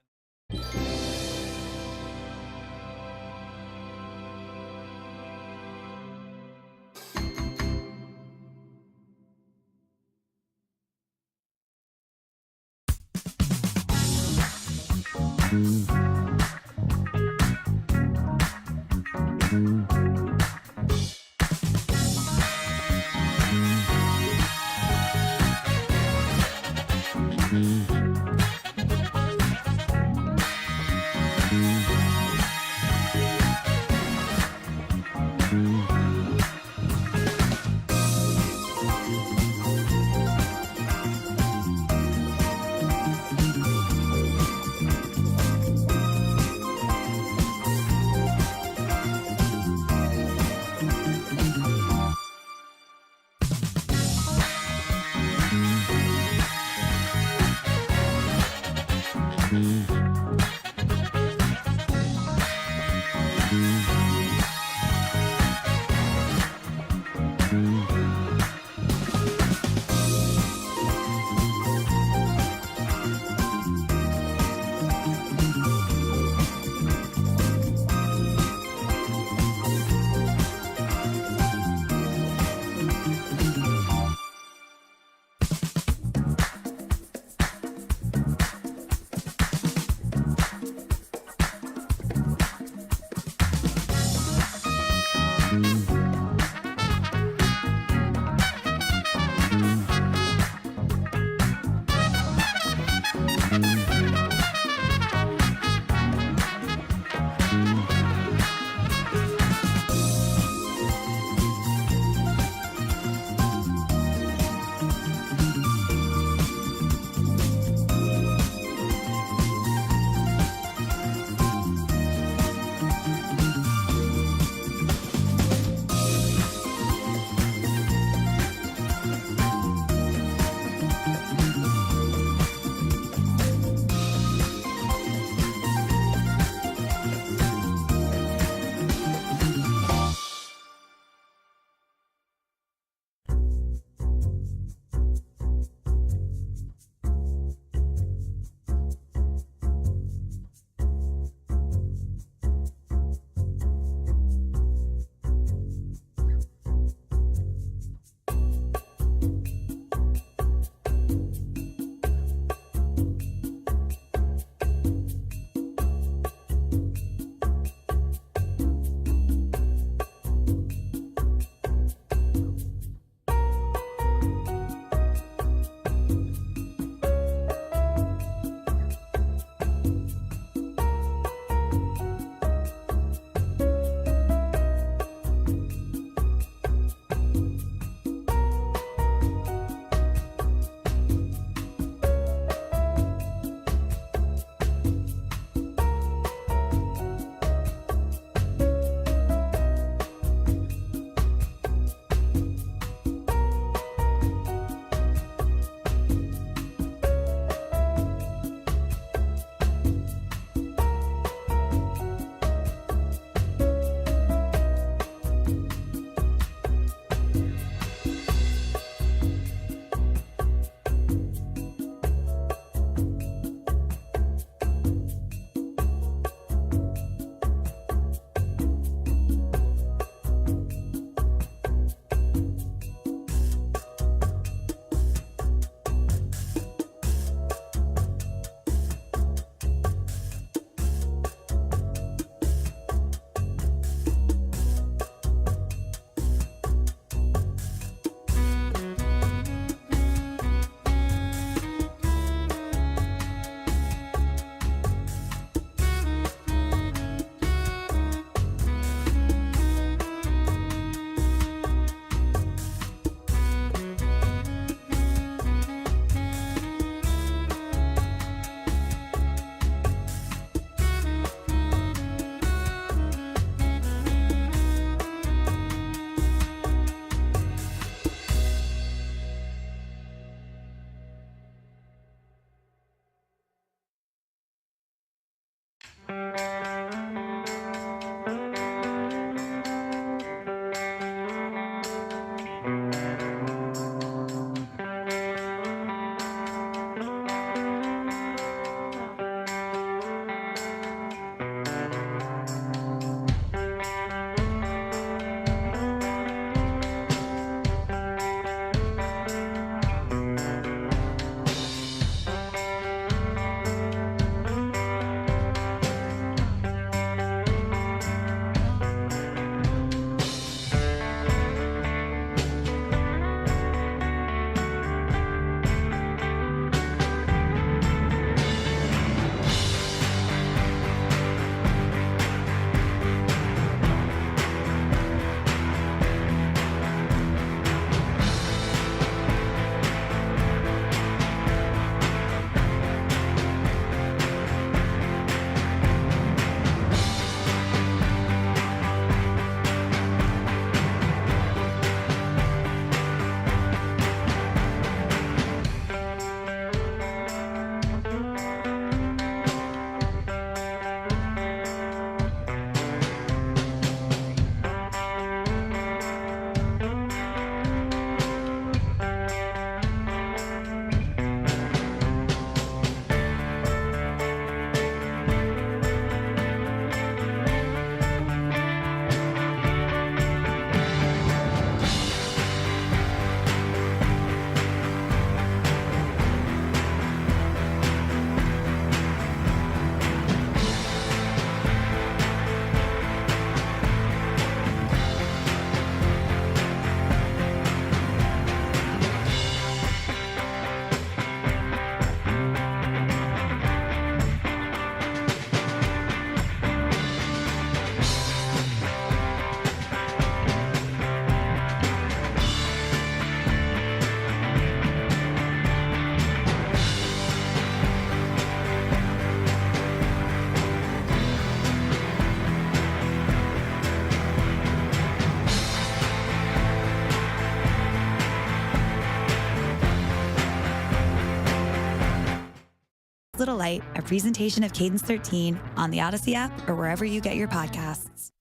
Little Light, a presentation of Cadence 13 on the Odyssey app or wherever you get your podcasts.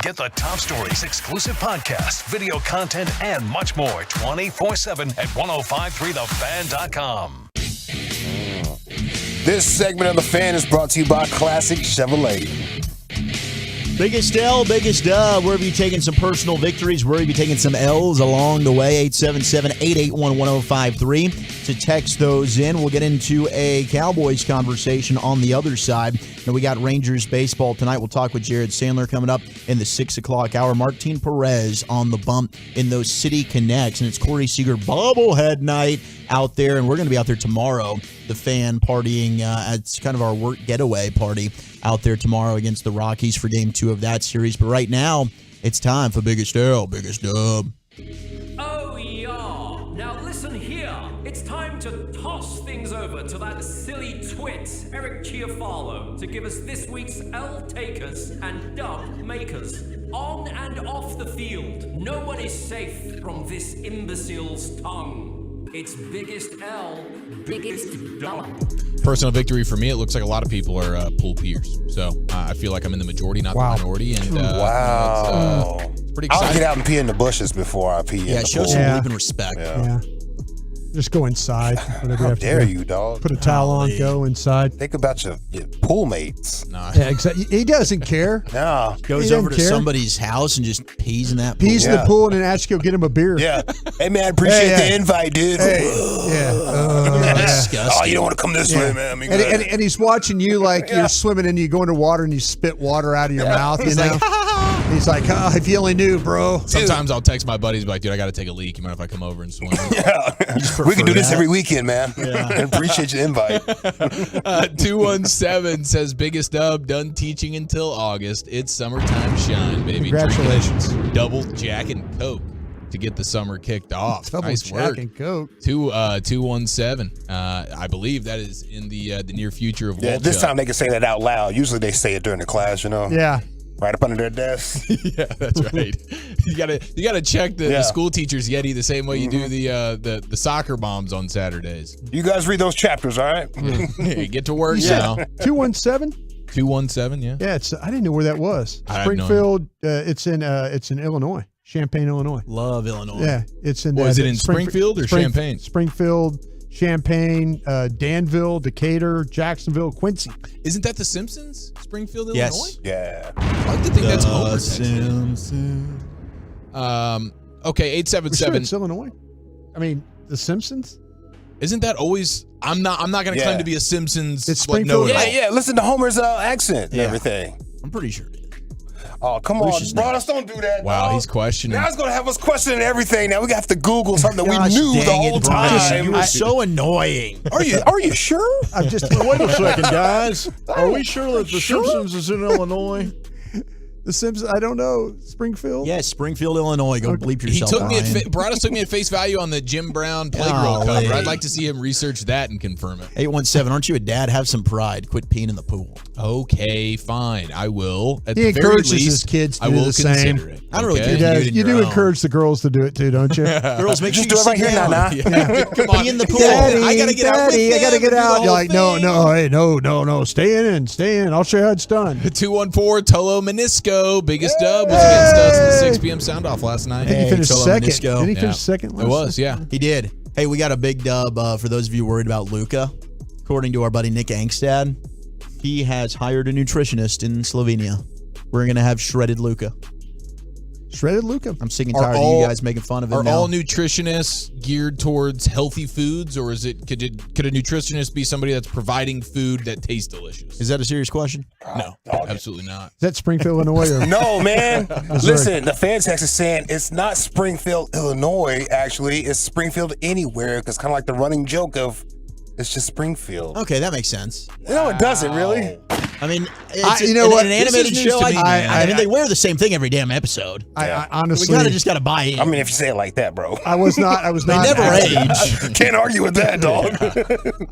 Get the top stories, exclusive podcasts, video content, and much more 24/7 at 1053thefan.com. This segment of The Fan is brought to you by Classic Chevrolet. Biggest L, biggest dub. Where have you taken some personal victories? Where have you taken some L's along the way? 877-881-1053 to text those in. We'll get into a Cowboys conversation on the other side. Now, we got Rangers baseball tonight. We'll talk with Jared Sandler coming up in the 6 o'clock hour. Martin Perez on the bump in those City Connects. And it's Corey Seager bobblehead night out there. And we're going to be out there tomorrow, the Fan partying. It's kind of our work getaway party out there tomorrow against the Rockies for game 2 of that series. But right now, it's time for Biggest L, Biggest Dub. Oh, yeah. Now listen here. It's time to toss things over to that silly twit, Eric Chiafalo, to give us this week's L takers and dub makers. On and off the field, no one is safe from this imbecile's tongue. It's Biggest L, Biggest Dub. Personal victory for me, it looks like a lot of people are Pool Pierce. So I feel like I'm in the majority, not the minority. And Wow. It's pretty exciting. I'll get out and pee in the bushes before I pee in the show pool. some belief and respect. Yeah. Just go inside. How dare you, dog? Put a towel on, go inside. Think about your pool mates. Yeah, exactly. He doesn't care. No. Goes over to somebody's house and just pees in that pool. Pees in the pool and then asks you to get him a beer. Yeah. Hey, man, appreciate the invite, dude. Disgusting. Oh, you don't want to come this way, man. I mean, And he's watching you like you're swimming and you go into water and you spit water out of your mouth. He's like, he's like, oh, if you only knew, bro. Sometimes I'll text my buddies, like, dude, I got to take a leak. You mind if I come over and swim? We can do this every weekend, man. And appreciate your invite. 217 says, biggest dub, done teaching until August. It's summertime shine, baby. Congratulations. Drinking double Jack and Coke to get the summer kicked off. Double nice Jack work. and Coke. 217. I believe that is in the near future of Yeah, this time they can say that out loud. Usually they say it during the class, you know? Yeah. Right up under their desk. Yeah, that's right. You gotta check the school teachers Yeti the same way you do the soccer moms on Saturdays. You guys read those chapters, all right? Hey, get to work now. 217? 217, yeah. Yeah, I didn't know where that was. I have no Springfield. It's in Illinois, Champaign, Illinois. Love Illinois. Yeah, it's in. Is it in Springfield or Champaign? Springfield, Champaign, Danville, Decatur, Jacksonville, Quincy. Isn't that The Simpsons? Springfield, Yes. Illinois? Yeah. I like to think that's Homer. Simpsons. Okay, 877. It's Illinois. I mean, The Simpsons. Isn't that always? I'm not going to claim to be a Simpsons. It's Springfield. Yeah. Listen to Homer's accent and everything. I'm pretty sure. Oh, come on, bro. Let's don't do that. Wow, dog. he's questioning. Now it's going to have us questioning everything. Now we have to Google something that we knew the whole time. You were so annoying. Are you sure? I'm just. Wait a second, guys. Are we sure that The Simpsons is in Illinois? The Simpsons. I don't know. Springfield. Yes, Springfield, Illinois. Go bleep He yourself. took me Broadus took me at face value on the Jim Brown Playgirl cover. I'd like to see him research that and confirm it. 817. Aren't you a dad? Have some pride. Quit peeing in the pool. Okay, fine. I will. At He the very encourages least, his kids to I do will the same. consider it. I don't really Okay? care. You do encourage the girls to do it too, don't you? Girls, make sure Just do it right here, Nana. Yeah. Come on, Pee in the pool. Daddy, I gotta get out with Daddy, I gotta them get and do the out. whole You're like, no, thing. no. Stay in. I'll show you how it's done. 214 Tolo Menisco, biggest dub, was against us in the 6 p.m. sound off last night. I think he finished Tolo second. Menisco. Did he finish Yeah. second? It was, yeah. He did. Hey, we got a big dub for those of you worried about Luka. According to our buddy Nick Angstad, he has hired a nutritionist in Slovenia. We're going to have shredded Luka. Shredded Luka. I'm sick and tired of you guys making fun of him Are now. all nutritionists geared towards healthy foods, or is it could a nutritionist be somebody that's providing food that tastes delicious? Is that a serious question? No, absolutely not. Is that Springfield, Illinois? Or No, man. Missouri? Listen, the fan text is saying it's not Springfield, Illinois, actually. It's Springfield anywhere, because kind of like the running joke of it's just Springfield. Okay, that makes sense. No, it doesn't, really. I mean, it's you know what? an This animated is news show. to me, I man. mean, they wear the same thing every damn episode. I honestly, we kind of just got to buy in. I mean, if you say it like that, bro. I was not. They never age. Can't argue with that, dog.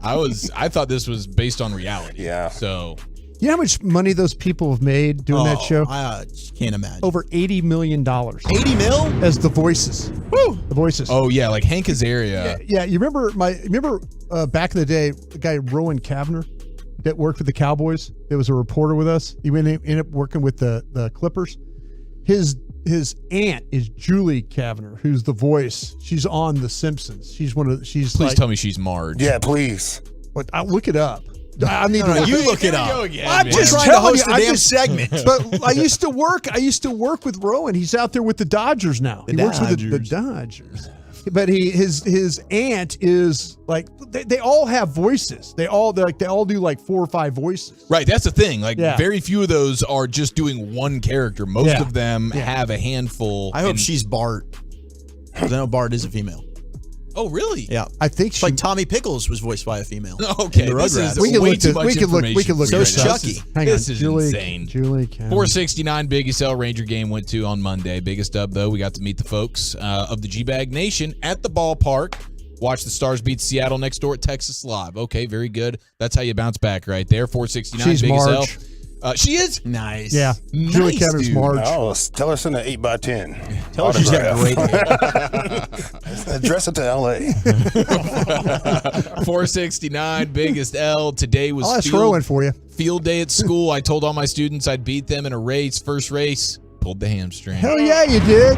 I thought this was based on reality. Yeah. So You know how much money those people have made doing that show? I can't imagine. Over $80 million. 80 mil? As the voices. Woo! The voices. Oh yeah, like Hank Azaria. Yeah, you remember back in the day, the guy Rowan Kavner? that worked with the Cowboys. There was a reporter with us. He ended up working with the Clippers. His aunt is Julie Kavner, who's the voice. She's on The Simpsons. She's Please tell me she's Marge. Yeah, please. But I'll look it up. I need No, to you look it up. I'm just trying trying to host a damn segment. But I used to work with Rowan. He's out there with the Dodgers now. He works with the Dodgers. But his aunt is like they all have voices. They all do like 4 or 5 voices. Right, that's the thing. Like Yeah. very few of those are just doing one character. Most Yeah. of them have a handful. I hope she's Bart. Because I know Bart is a female. Oh, really? Yeah. I think It's like Tommy Pickles was voiced by a female. Okay, in the this Rugrats. is way too much information. We can look. So at is this. Chucky. Hang This on. is Julie, insane. Julie Kavner. 469 biggest L Ranger game went to on Monday. Biggest dub, though. We got to meet the folks of the G-Bag Nation at the ballpark. Watch the Stars beat Seattle next door at Texas Live. Okay, very good. That's how you bounce back right there. 469 She's biggest Marge. L. She is? Nice. Yeah. Nice, Julie Kavner's dude. Marge. Oh, tell her to send an 8x10. Tell her she's got great Address it to LA. 469 biggest L. Today was I'll ask Rowan for you. field day at school. I told all my students I'd beat them in a race. First race, pulled the hamstring. Hell yeah, you did.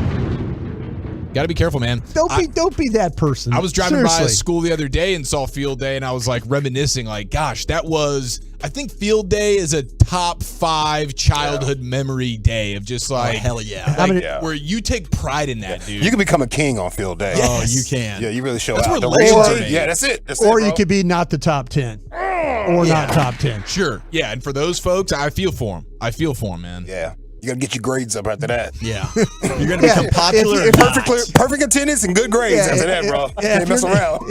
Got to be careful, man. Don't be that person. I was driving by a Seriously. school the other day and saw field day, and I was like reminiscing, like, gosh, that was. I think field day is a top 5 childhood memory day of just like, hell yeah. like, where you take pride in that, dude. You can become a king on field day. Oh, you can. Yeah, you really show That's out. where The legends Rangers- are made. Yeah, that's it. That's Or it, you bro. could be not the top 10. Or not top 10. Sure, yeah, and for those folks, I feel for them. I feel for them, man. Yeah. You got to get your grades up after that. Yeah. You're going to become popular. If perfect attendance and good grades after that, bro. Yeah, Can't mess around.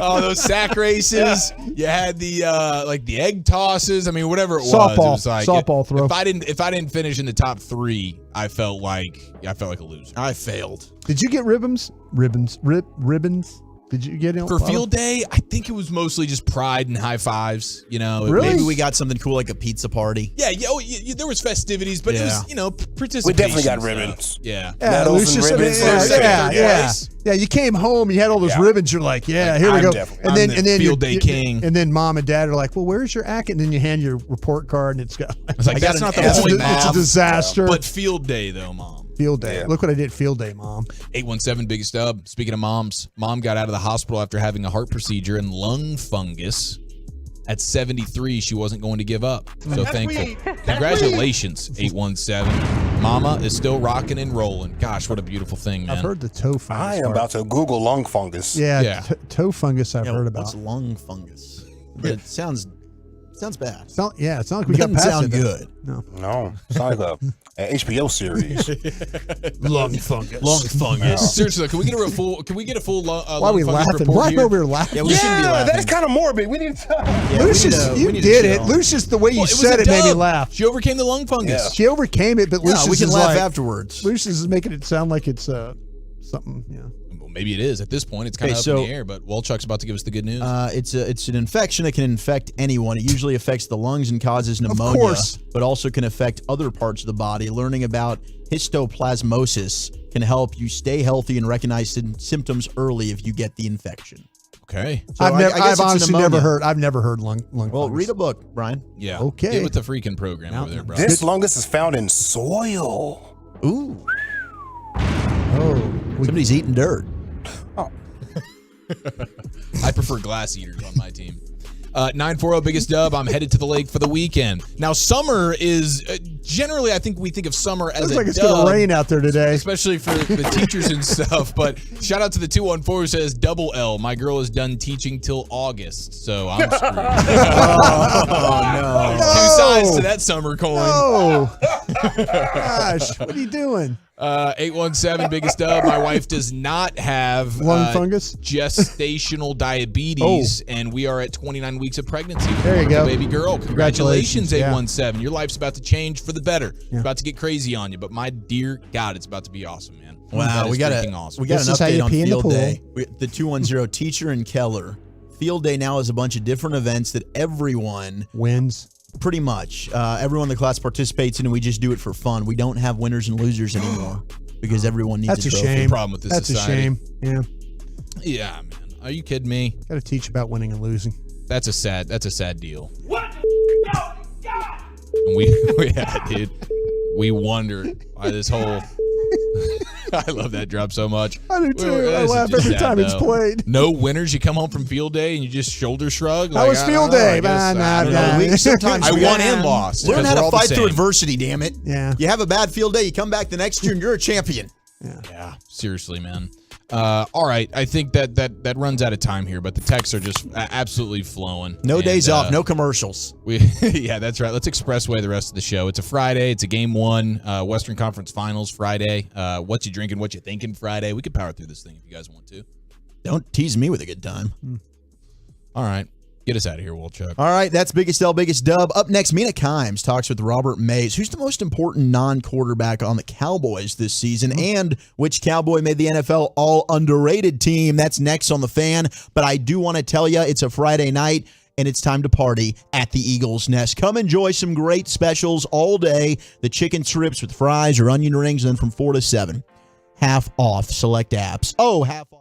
Oh, those sack races. You had the like the egg tosses. I mean, whatever it was. Softball. It was like Softball throw. If I didn't finish in the top 3, I felt like a loser. I failed. Did you get ribbons? Ribbons. Did you get it? For field day, I think it was mostly just pride and high fives. You know, Really? Maybe we got something cool like a pizza party. Yeah, there was festivities, but it was participation. We definitely got stuff. ribbons. Yeah. Yeah, Medals Lucius, and ribbons. Yeah. You came home, you had all those ribbons. You're like, yeah, here we I'm go. definitely- And then, I'm and the then field day king. And then mom and dad are like, well, where's your act? And then you hand your report card, and it's got. It's like, I got that's an not the F. point, It's a Mom. disaster. But field day, though, Mom. Field day. Yeah. Look what I did. Field day, mom. 817 biggest dub. Speaking of moms, mom got out of the hospital after having a heart procedure and lung fungus. At 73, she wasn't going to give up. So thankful. Congratulations, 817. Mama is still rocking and rolling. Gosh, what a beautiful thing, man. I've heard the toe fungus. I am about to Google lung fungus. Yeah. Toe fungus. I've heard What's about. lung fungus? It sounds bad. It's not like we got Doesn't past sound it. good. No, it's like a an HBO series. Lung fungus. Lung fungus. Seriously, can we get a full? Can we get a full Why are lung we fungus laughing? report Why here? are we laughing? Yeah, we shouldn't be laughing. That's kind of morbid. We need to. Yeah, Lucius, we you need to did it. chill. Lucius, the way you Well, it was said a it made me dub. laugh. She overcame the lung fungus. Yeah. She overcame it, but Yeah, Lucius we can is laugh like, afterwards. Lucius is making it sound like it's something. Yeah. Well, maybe it is. At this point, it's kind of Okay, up so- in the air. But Walchuk's about to give us the good news. It's an infection that can infect anyone. It usually affects the lungs and causes pneumonia, course. but also can affect other parts of the body. Learning about histoplasmosis can help you stay healthy and recognize symptoms early if you get the infection. Okay. So I guess I've it's honestly pneumonia. I've never heard lung Well, fungus. read a book, Brian. Yeah. Okay. Get with the freaking program over there, bro. This fungus is found in soil. Ooh. Oh. Somebody's eating dirt. I prefer glass eaters on my team. 940 biggest dub. I'm headed to the lake for the weekend. Now, summer is generally, I think we think of summer as Looks a like it's dub, going to rain out there today. especially for the teachers and stuff. But shout out to the 214 who says double L. My girl is done teaching till August, so I'm screwed. Oh, no. Two sides to that summer coin. Oh. Gosh, what are you doing? 817 biggest dub. My wife does not have Lung fungus? gestational diabetes, and we are at 29 weeks of pregnancy. There you go. Baby girl. Congratulations, Congratulations, yeah. 817. Your life's about to change for the better. It's about to get crazy on you, but my dear God, it's about to be awesome, man. That Wow, is we got freaking awesome. we got This an is how update you on pee in the Field pool. Day. The 210 teacher and Keller. Field Day now is a bunch of different events that everyone Wins. pretty much everyone in the class participates in, and we just do it for fun. We don't have winners and losers anymore because everyone needs That's a trophy. shame. Problem with this That's society. a shame. Yeah. Yeah, man. Are you kidding me? Got to teach about winning and losing. That's a sad deal. What And yeah, dude, we wondered why this whole. I love that drop so much. I do too. I laugh every time it's played. No winners. You come home from field day and you just shoulder shrug. How was field day? Sometimes I won and lost. Learn how to fight through adversity, damn it. Yeah. You have a bad field day, you come back the next year and you're a champion. Yeah. Seriously, man. All right. I think that runs out of time here, but the texts are just absolutely flowing. No days off, no commercials. Yeah, that's right. Let's expressway the rest of the show. It's a Friday. It's a game one, Western Conference Finals Friday. What you drinking, what you thinking Friday. We can power through this thing if you guys want to. Don't tease me with a good time. All right. Get us out of here, Wolchuk. All right, that's Biggest L, Biggest Dub. Up next, Mina Kimes talks with Robert Mays, who's the most important non-quarterback on the Cowboys this season, and which Cowboy made the NFL all-underrated team. That's next on The Fan. But I do want to tell you, it's a Friday night, and it's time to party at the Eagle's Nest. Come enjoy some great specials all day. The chicken strips with fries or onion rings, and then from 4 to 7. Half off select apps. Oh, half off.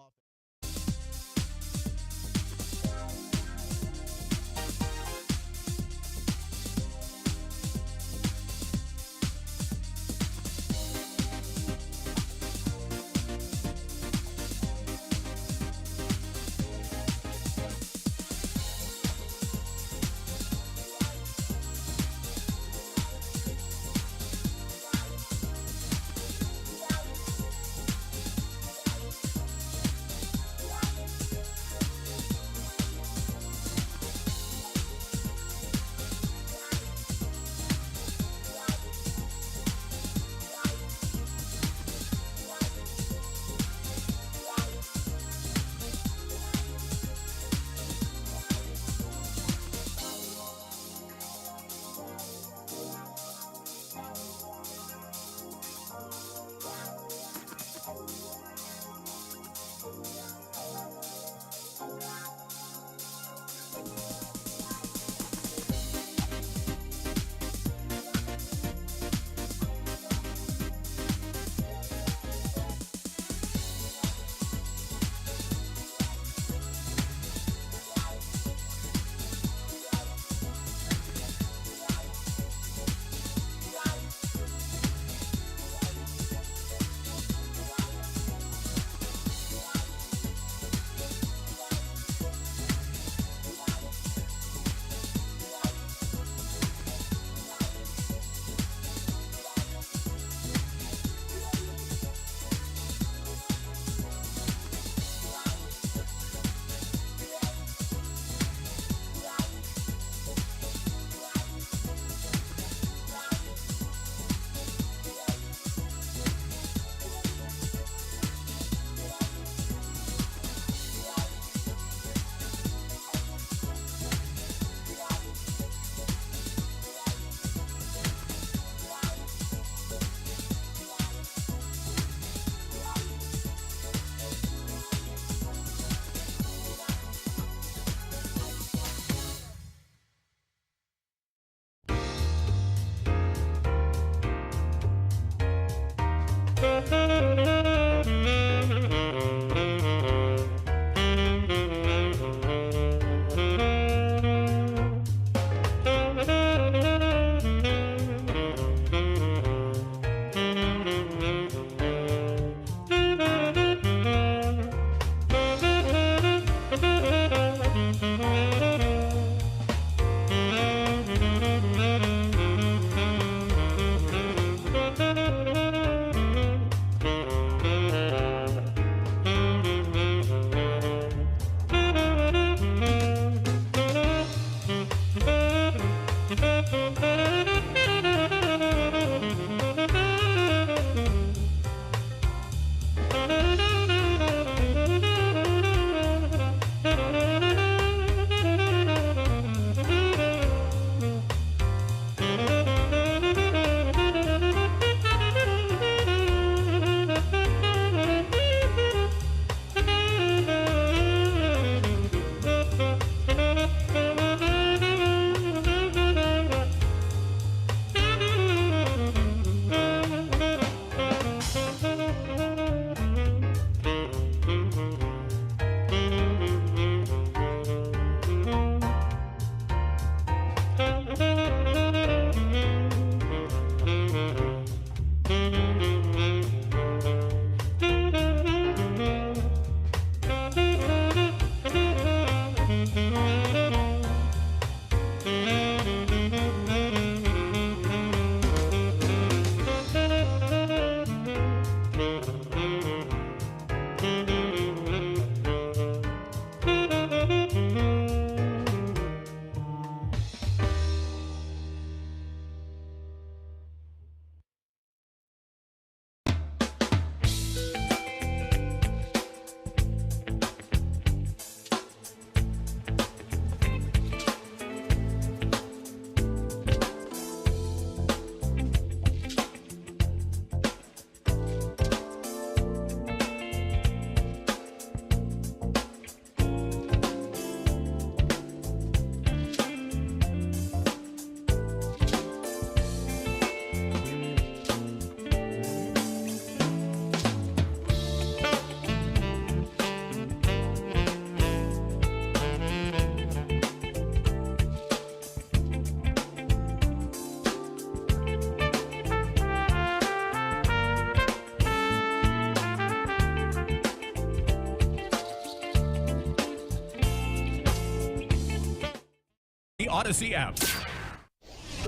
the Odyssey app.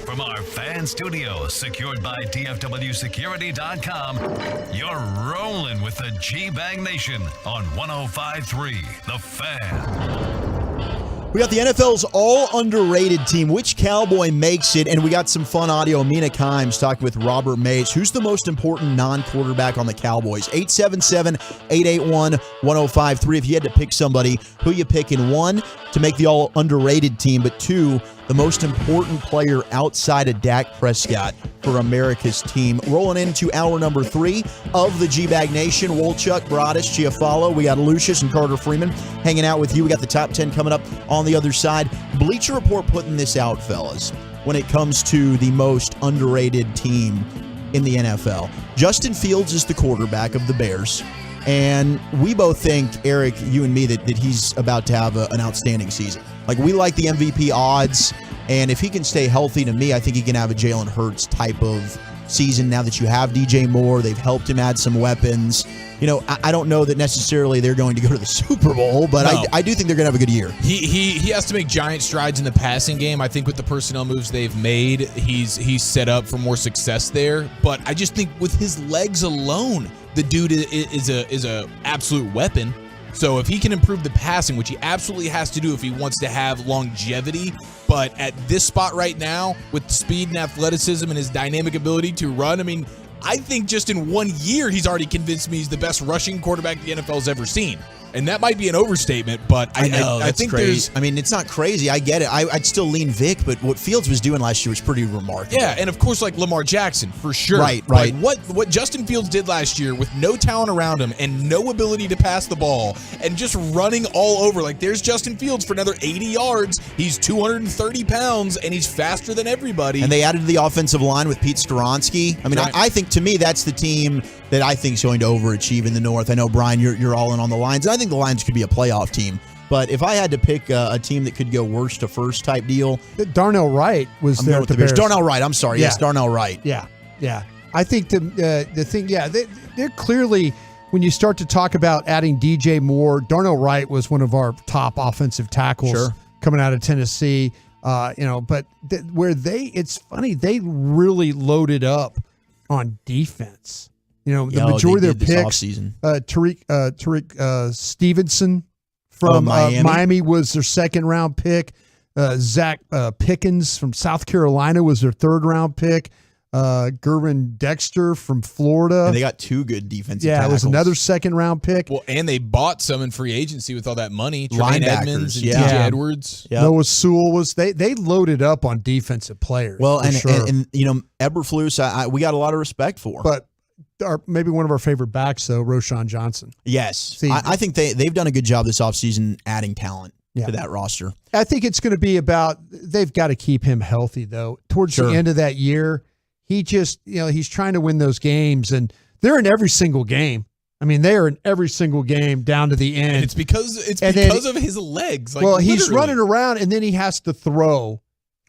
From our fan studio, secured by DFWsecurity.com, you're rolling with the G-Bang Nation on 105.3 The Fan. We got the NFL's all underrated team. Which Cowboy makes it? And we got some fun audio. Mina Kimes talking with Robert Mays. Who's the most important non-quarterback on the Cowboys? 877-881-1053. If you had to pick somebody, who you picking? One, to make the all underrated team, but two, the most important player outside of Dak Prescott for America's team. Rolling into hour number 3 of the G-Bag Nation. Wolchuk, Broadus, Chiafalo. We got Lucius and Carter Freeman hanging out with you. We got the top 10 coming up on the other side. Bleacher Report putting this out, fellas, when it comes to the most underrated team in the NFL. Justin Fields is the quarterback of the Bears. And we both think, Eric, you and me, that he's about to have an outstanding season. Like, we like the MVP odds, and if he can stay healthy, to me, I think he can have a Jalen Hurts type of season now that you have DJ Moore. They've helped him add some weapons. You know, I don't know that necessarily they're going to go to the Super Bowl, but no. I do think they're going to have a good year. He has to make giant strides in the passing game. I think with the personnel moves they've made, he's set up for more success there. But I just think with his legs alone, the dude is a absolute weapon. So if he can improve the passing, which he absolutely has to do if he wants to have longevity, but at this spot right now, with the speed and athleticism and his dynamic ability to run, I mean, I think just in 1 year, he's already convinced me he's the best rushing quarterback the NFL's ever seen. And that might be an overstatement, but I think crazy. I mean, it's not crazy. I get it. I'd still lean Vic, but what Fields was doing last year was pretty remarkable. Yeah, and of course, like Lamar Jackson, for sure. Right. But what Justin Fields did last year with no talent around him and no ability to pass the ball and just running all over, like there's Justin Fields for another 80 yards. He's 230 pounds, and he's faster than everybody. And they added to the offensive line with Pete Skoronski. I mean, right. I think, to me, that's the team that I think is going to overachieve in the North. I know, Brian, you're all in on the Lions. I think the Lions could be a playoff team. But if I had to pick a team that could go worst to first type deal, Darnell Wright was there at the Bears. Darnell Wright, I'm sorry. Yeah. Yes, Darnell Wright. Yeah. I think the thing, they're clearly, when you start to talk about adding DJ Moore, Darnell Wright was one of our top offensive tackles coming out of Tennessee. But it's funny, they really loaded up on defense. The majority of their picks, Tariq Stevenson from Miami was their second-round pick. Zach Pickens from South Carolina was their third-round pick. Gervin Dexter from Florida. And they got two good defensive tackles. It was another second-round pick. Well, and they bought some in free agency with all that money. Tremaine Edmonds and DJ Edwards. Yep. Noah Sewell was they loaded up on defensive players. Well, and Eberflus, we got a lot of respect for. But maybe one of our favorite backs, though, Roschon Johnson. Yes. I think they've done a good job this offseason adding talent to that roster. I think it's going to be they've got to keep him healthy, though. Towards the end of that year, he just, he's trying to win those games, and they're in every single game. I mean, they are in every single game down to the end. And it's because of his legs. He's running around, and then he has to throw.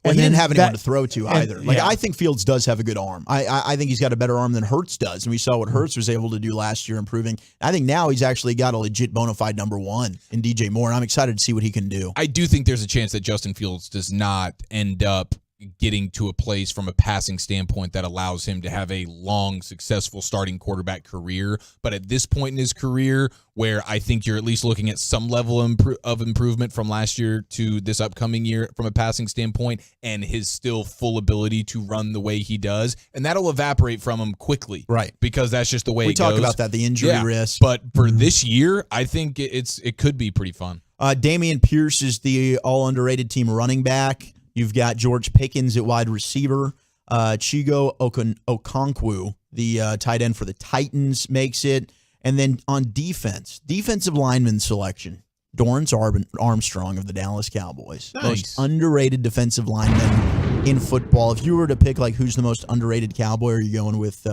And he didn't have anyone to throw to either. I think Fields does have a good arm. I think he's got a better arm than Hurts does. And we saw what Hurts was able to do last year, improving. I think now he's actually got a legit bona fide number one in DJ Moore, and I'm excited to see what he can do. I do think there's a chance that Justin Fields does not end up getting to a place from a passing standpoint that allows him to have a long, successful starting quarterback career. But at this point in his career, where I think you're at least looking at some level of improvement from last year to this upcoming year from a passing standpoint, and his still full ability to run the way he does, and that'll evaporate from him quickly. Right. Because that's just the way it goes. We talk about that, the injury risk. But for this year, I think it could be pretty fun. Dameon Pierce is the all underrated team running back. You've got George Pickens at wide receiver. Chigo Okonkwo, the tight end for the Titans, makes it. And then on defensive lineman selection, Dorrance Armstrong of the Dallas Cowboys. Nice. Most underrated defensive lineman in football. If you were to pick who's the most underrated Cowboy, are you going with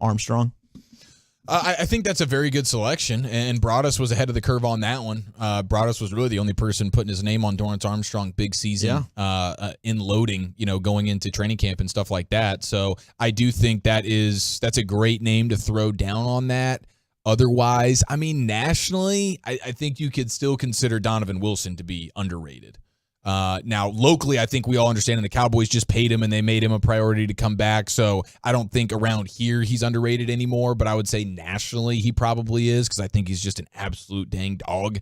Armstrong? I think that's a very good selection, and Broadus was ahead of the curve on that one. Broadus was really the only person putting his name on Dorrance Armstrong big season in loading, going into training camp and stuff like that. So I do think that's a great name to throw down on that. Otherwise, I mean, nationally, I think you could still consider Donovan Wilson to be underrated. Now, locally, I think we all understand, and the Cowboys just paid him, and they made him a priority to come back. So I don't think around here he's underrated anymore, but I would say nationally he probably is because I think he's just an absolute dang dog.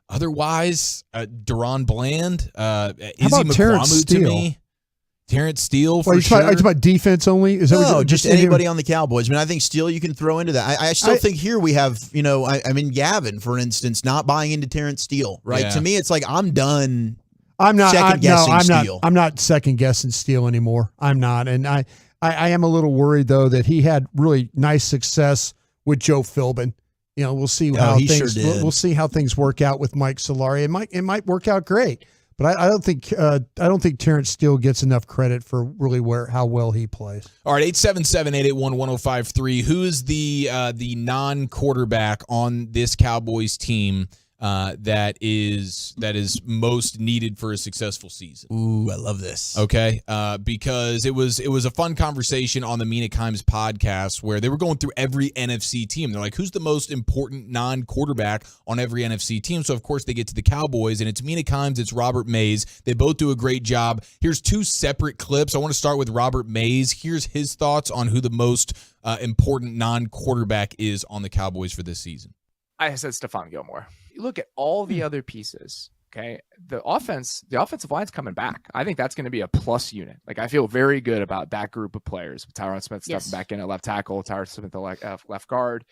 Otherwise, Deron Bland, Izzy McQuamu to me. Terrence Steele for sure. Are you talking about defense only? Is that no, just anybody on the Cowboys. I mean, I think Steele you can throw into that. I still think here we have, I mean, Gavin, for instance, not buying into Terrence Steele, right? Yeah. To me, it's like I'm done. I'm not second-guessing Steele. I'm not second guessing Steele anymore. I'm not, and I am a little worried though that he had really nice success with Joe Philbin. We'll see how things we'll see how things work out with Mike Solari. It might work out great. But I don't think Terrence Steele gets enough credit for really how well he plays. All right, 877-881-1053. Who is the non-quarterback on this Cowboys team that is most needed for a successful season? Ooh, I love this. Okay, because it was a fun conversation on the Mina Kimes podcast where they were going through every NFC team. They're like, who's the most important non-quarterback on every NFC team? So of course they get to the Cowboys, and it's Mina Kimes, it's Robert Mays. They both do a great job. Here's two separate clips. I want to start with Robert Mays. Here's his thoughts on who the most important non-quarterback is on the Cowboys for this season. I said Stephon Gilmore. You look at all the other pieces, okay? The offensive line's coming back. I think that's going to be a plus unit. Like, I feel very good about that group of players. Tyron Smith stepping back in at left tackle, Tyron Smith at left guard.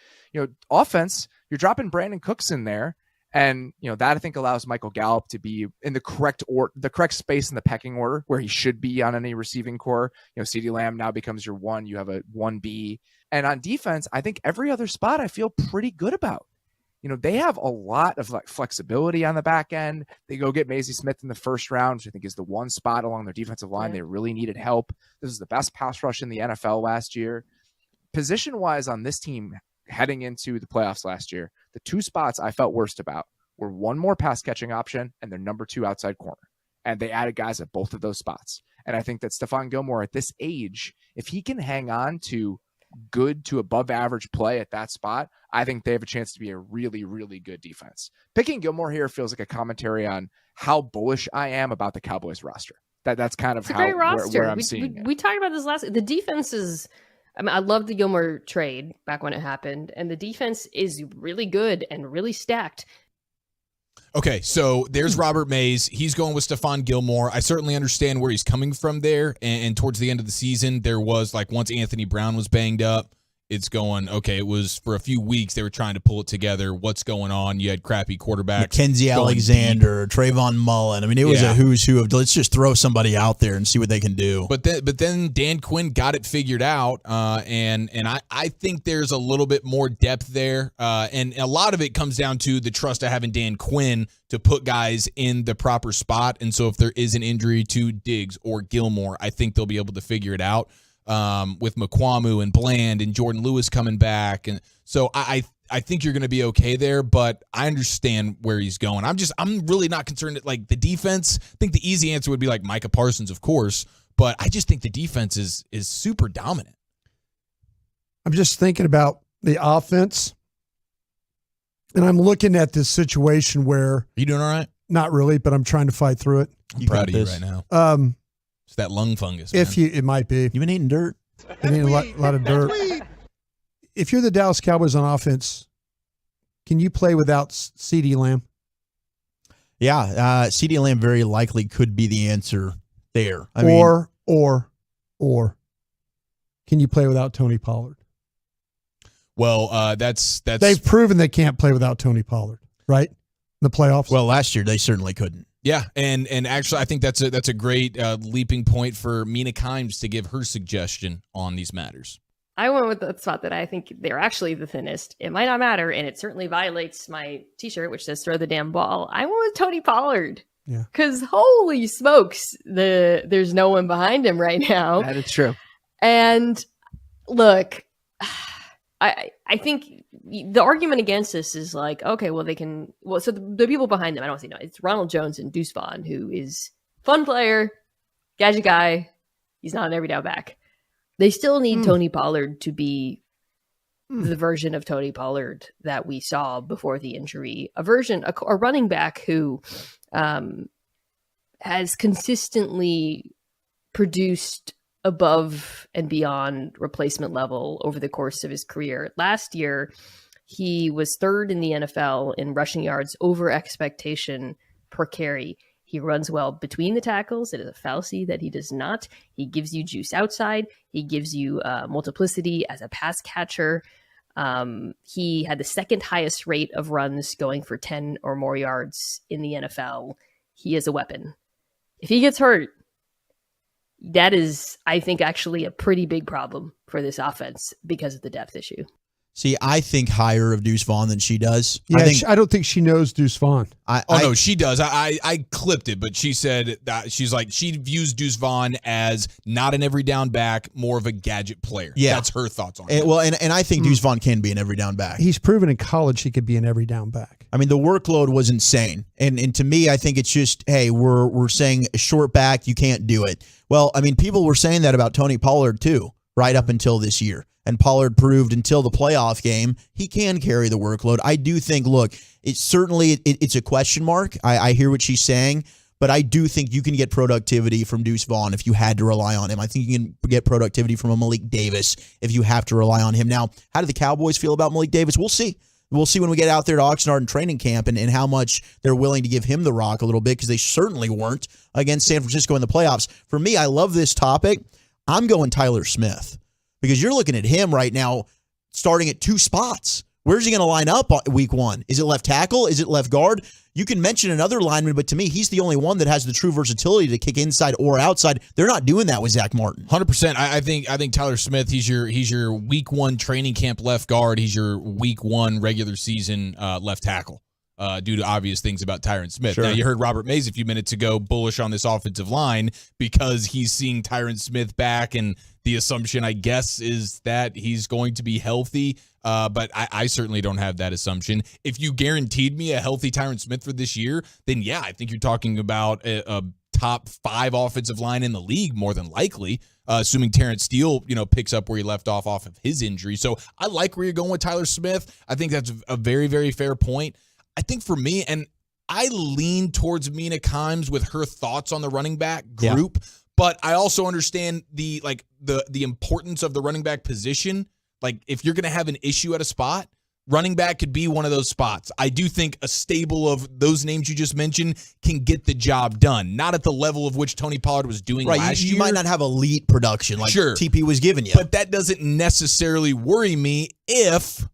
Offense, you're dropping Brandon Cooks in there, and that I think allows Michael Gallup to be in the correct space in the pecking order where he should be on any receiving core. CeeDee Lamb now becomes your 1. You have a 1B. And on defense, I think every other spot I feel pretty good about. They have a lot of flexibility on the back end. They go get Maisie Smith in the first round, which I think is the one spot along their defensive line. They really needed help. This is the best pass rush in the NFL last year. Position-wise on this team heading into the playoffs last year, the two spots I felt worst about were one more pass-catching option and their number 2 outside corner. And they added guys at both of those spots. And I think that Stephon Gilmore at this age, if he can hang on to good to above average play at that spot, I think they have a chance to be a really, really good defense. Picking Gilmore here feels like a commentary on how bullish I am about the Cowboys roster. That's kind of where I'm seeing it. We talked about this the defense is, I love the Gilmore trade back when it happened, and the defense is really good and really stacked. Okay, so there's Robert Mays. He's going with Stephon Gilmore. I certainly understand where he's coming from there. And towards the end of the season, there was once Anthony Brown was banged up, it's going, okay, it was for a few weeks they were trying to pull it together. What's going on? You had crappy quarterbacks. Mackenzie Alexander, Trayvon Mullen. I mean, it was a who's who of let's just throw somebody out there and see what they can do. But then Dan Quinn got it figured out, and I think there's a little bit more depth there, and a lot of it comes down to the trust of having Dan Quinn to put guys in the proper spot. And so if there is an injury to Diggs or Gilmore, I think they'll be able to figure it out. With McQuamu and Bland and Jordan Lewis coming back. And so I think you're going to be okay there, but I understand where he's going. I'm really not concerned that the defense. I think the easy answer would be Micah Parsons, of course, but I just think the defense is super dominant. I'm just thinking about the offense, and I'm looking at this situation where. Are you doing all right? Not really, but I'm trying to fight through it. I'm proud of you right now. It's that lung fungus. Man. It might be. You've been eating dirt. Been eating a lot of dirt. If you're the Dallas Cowboys on offense, can you play without CeeDee Lamb? Yeah, CeeDee Lamb very likely could be the answer there. Or can you play without Tony Pollard? Well, that's they've proven they can't play without Tony Pollard, right? In the playoffs. Well, last year they certainly couldn't. Yeah, and actually I think that's a great leaping point for Mina Kimes to give her suggestion on these matters. I went with the spot that I think they're actually the thinnest. It might not matter, and it certainly violates my T-shirt, which says "Throw the damn ball." I went with Tony Pollard. Yeah, because holy smokes, there's no one behind him right now. That is true. And look, I think the argument against this is okay, well, they can. Well, so the people behind them, I don't see. No, it's Ronald Jones and Deuce Vaughn, who is fun player, gadget guy. He's not an every down back. They still need Tony Pollard to be the version of Tony Pollard that we saw before the injury. A running back who has consistently produced above and beyond replacement level over the course of his career. Last year, he was third in the NFL in rushing yards over expectation per carry. He runs well between the tackles. It is a fallacy that he does not. He gives you juice outside. He gives you multiplicity as a pass catcher. He had the second highest rate of runs going for 10 or more yards in the NFL. He is a weapon. If he gets hurt, that is, I think, actually a pretty big problem for this offense because of the depth issue. See, I think higher of Deuce Vaughn than she does. Yeah, I don't think she knows Deuce Vaughn. No, she does. I clipped it, but she said that she views Deuce Vaughn as not an every down back, more of a gadget player. Yeah. That's her thoughts on it. And I think Deuce Vaughn can be an every down back. He's proven in college he could be an every down back. I mean, the workload was insane. And to me, I think it's just, hey, we're saying a short back, you can't do it. Well, I mean, people were saying that about Tony Pollard too, right up until this year. And Pollard proved until the playoff game, he can carry the workload. I do think, look, it's a question mark. I hear what she's saying, but I do think you can get productivity from Deuce Vaughn if you had to rely on him. I think you can get productivity from a Malik Davis if you have to rely on him. Now, how do the Cowboys feel about Malik Davis? We'll see. We'll see when we get out there to Oxnard and training camp and how much they're willing to give him the rock a little bit, because they certainly weren't against San Francisco in the playoffs. For me, I love this topic. I'm going Tyler Smith. Because you're looking at him right now starting at two spots. Where's he going to line up week one? Is it left tackle? Is it left guard? You can mention another lineman, but to me, he's the only one that has the true versatility to kick inside or outside. They're not doing that with Zach Martin. 100%. I think Tyler Smith, he's your week one training camp left guard. He's your week one regular season left tackle. Due to obvious things about Tyron Smith. Sure. Now, you heard Robert Mays a few minutes ago bullish on this offensive line because he's seeing Tyron Smith back, and the assumption, I guess, is that he's going to be healthy. But I certainly don't have that assumption. If you guaranteed me a healthy Tyron Smith for this year, then yeah, I think you're talking about a top 5 offensive line in the league, more than likely, assuming Terrence Steele, picks up where he left off of his injury. So I like where you're going with Tyler Smith. I think that's a very, very fair point. I think for me, and I lean towards Mina Kimes with her thoughts on the running back group, but I also understand the importance of the running back position. Like, if you're going to have an issue at a spot, running back could be one of those spots. I do think a stable of those names you just mentioned can get the job done. Not at the level of which Tony Pollard was doing last year. You might not have elite production like TP was giving you. But that doesn't necessarily worry me if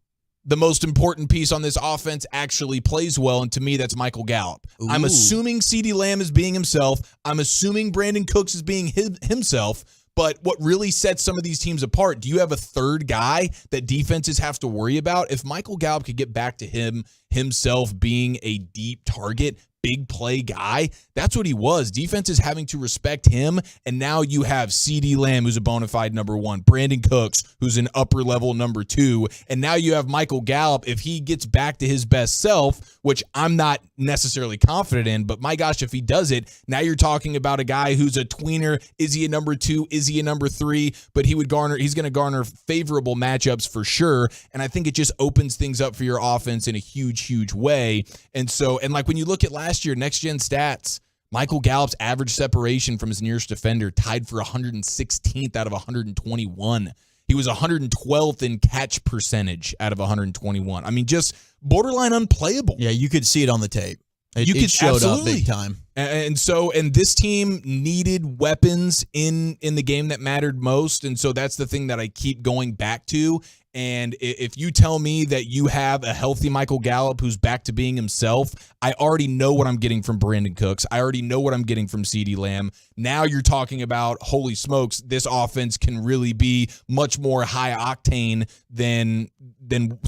the most important piece on this offense actually plays well, and to me, that's Michael Gallup. Ooh. I'm assuming CeeDee Lamb is being himself. I'm assuming Brandon Cooks is being himself. But what really sets some of these teams apart, do you have a third guy that defenses have to worry about? If Michael Gallup could get back to himself being a deep target, big play guy, that's what he was. Defense is having to respect him, and now you have CeeDee Lamb, who's a bona fide number 1, Brandon Cooks, who's an upper level number 2, and now you have Michael Gallup. If he gets back to his best self, which I'm not necessarily confident in, but my gosh, if he does it, now you're talking about a guy who's a tweener. Is he a number 2? Is he a number 3? But he's going to garner favorable matchups for sure, and I think it just opens things up for your offense in a huge, huge way. And like when you look at last year, next gen stats, Michael Gallup's average separation from his nearest defender tied for 116th out of 121. He was 112th in catch percentage out of 121. I mean, just borderline unplayable. Yeah, you could see it on the tape. It showed up big time. And this team needed weapons in the game that mattered most. And so that's the thing that I keep going back to. And if you tell me that you have a healthy Michael Gallup who's back to being himself, I already know what I'm getting from Brandon Cooks. I already know what I'm getting from CeeDee Lamb. Now you're talking about, holy smokes, this offense can really be much more high octane than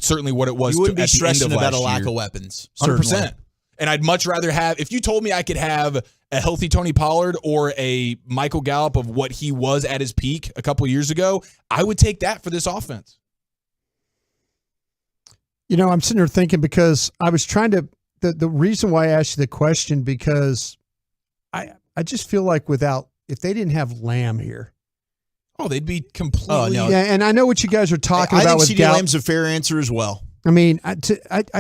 certainly what it was you wouldn't at be stressing the end of about last a lack year. of weapons. 100%. Certainly. And I'd much rather have, if you told me I could have a healthy Tony Pollard or a Michael Gallup of what he was at his peak a couple years ago, I would take that for this offense. I'm sitting here thinking, because I was trying to, the reason why I asked you the question, because I just feel like if they didn't have Lamb here. Oh, they'd be completely. Oh, no. Yeah, and I know what you guys are talking about with CeeDee Lamb's a fair answer as well. I mean, I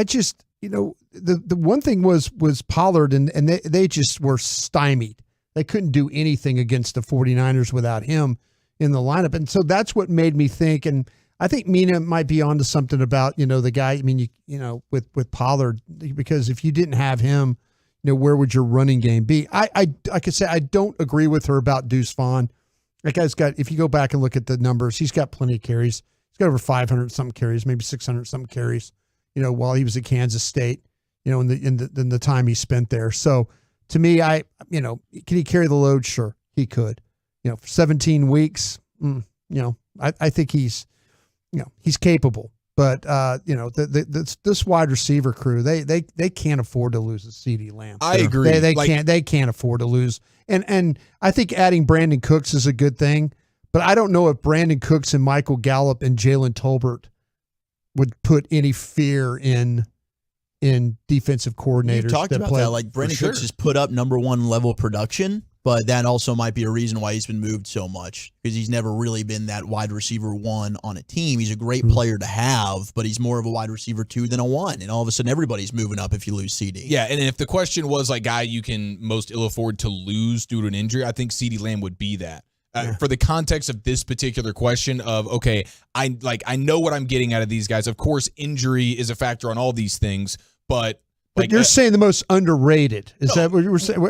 just, the one thing was Pollard, and they just were stymied. They couldn't do anything against the 49ers without him in the lineup. And so that's what made me think, and I think Mina might be onto something about, the guy, with Pollard, because if you didn't have him, where would your running game be? I could say I don't agree with her about Deuce Vaughn. That guy's got, if you go back and look at the numbers, he's got plenty of carries. He's got over 500 something carries, maybe 600 something carries, while he was at Kansas State, in the time he spent there. So to me, can he carry the load? Sure, he could. For 17 weeks, I think he's capable. But this wide receiver crew, they can't afford to lose a CeeDee Lamb. I agree. They can't afford to lose. And I think adding Brandon Cooks is a good thing, but I don't know if Brandon Cooks and Michael Gallup and Jalen Tolbert would put any fear in defensive coordinators. You talked about that. Like Brandon Cooks has put up number one level production, but that also might be a reason why he's been moved so much, because he's never really been that wide receiver 1 on a team. He's a great player to have, but he's more of a wide receiver 2 than a 1. And all of a sudden, everybody's moving up if you lose CD. Yeah, and if the question was like guy you can most ill afford to lose due to an injury, I think CeeDee Lamb would be that. For the context of this particular question of, okay, I know what I'm getting out of these guys. Of course, injury is a factor on all these things, but you're saying the most underrated. Is that what you were saying?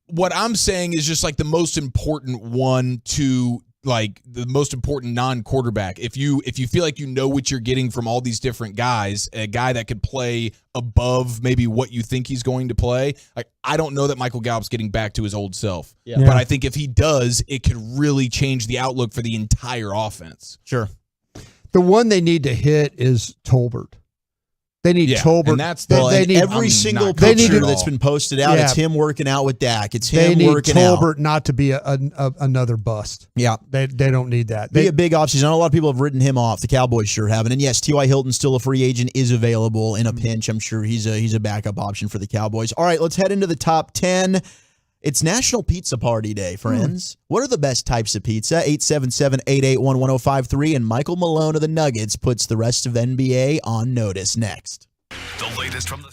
What I'm saying is just like the most important one to like the most important non-quarterback. If you feel like you know what you're getting from all these different guys, a guy that could play above maybe what you think he's going to play, like I don't know that Michael Gallup's getting back to his old self. Yeah. But I think if he does, it could really change the outlook for the entire offense. Sure. The one they need to hit is Tolbert. They need Tolbert. And that's they need every single picture that's been posted out. It's him working out with Dak. It's him working out. Tolbert not to be another bust. Yeah, they don't need that. Be a big offseason. I know a lot of people have written him off. The Cowboys sure haven't. And yes, T.Y. Hilton, still a free agent, is available in a pinch. I'm sure he's a backup option for the Cowboys. All right, let's head into the top 10. It's National Pizza Party Day, friends. What are the best types of pizza? 877-881-1053, and Michael Malone of the Nuggets puts the rest of the NBA on notice next. The latest from the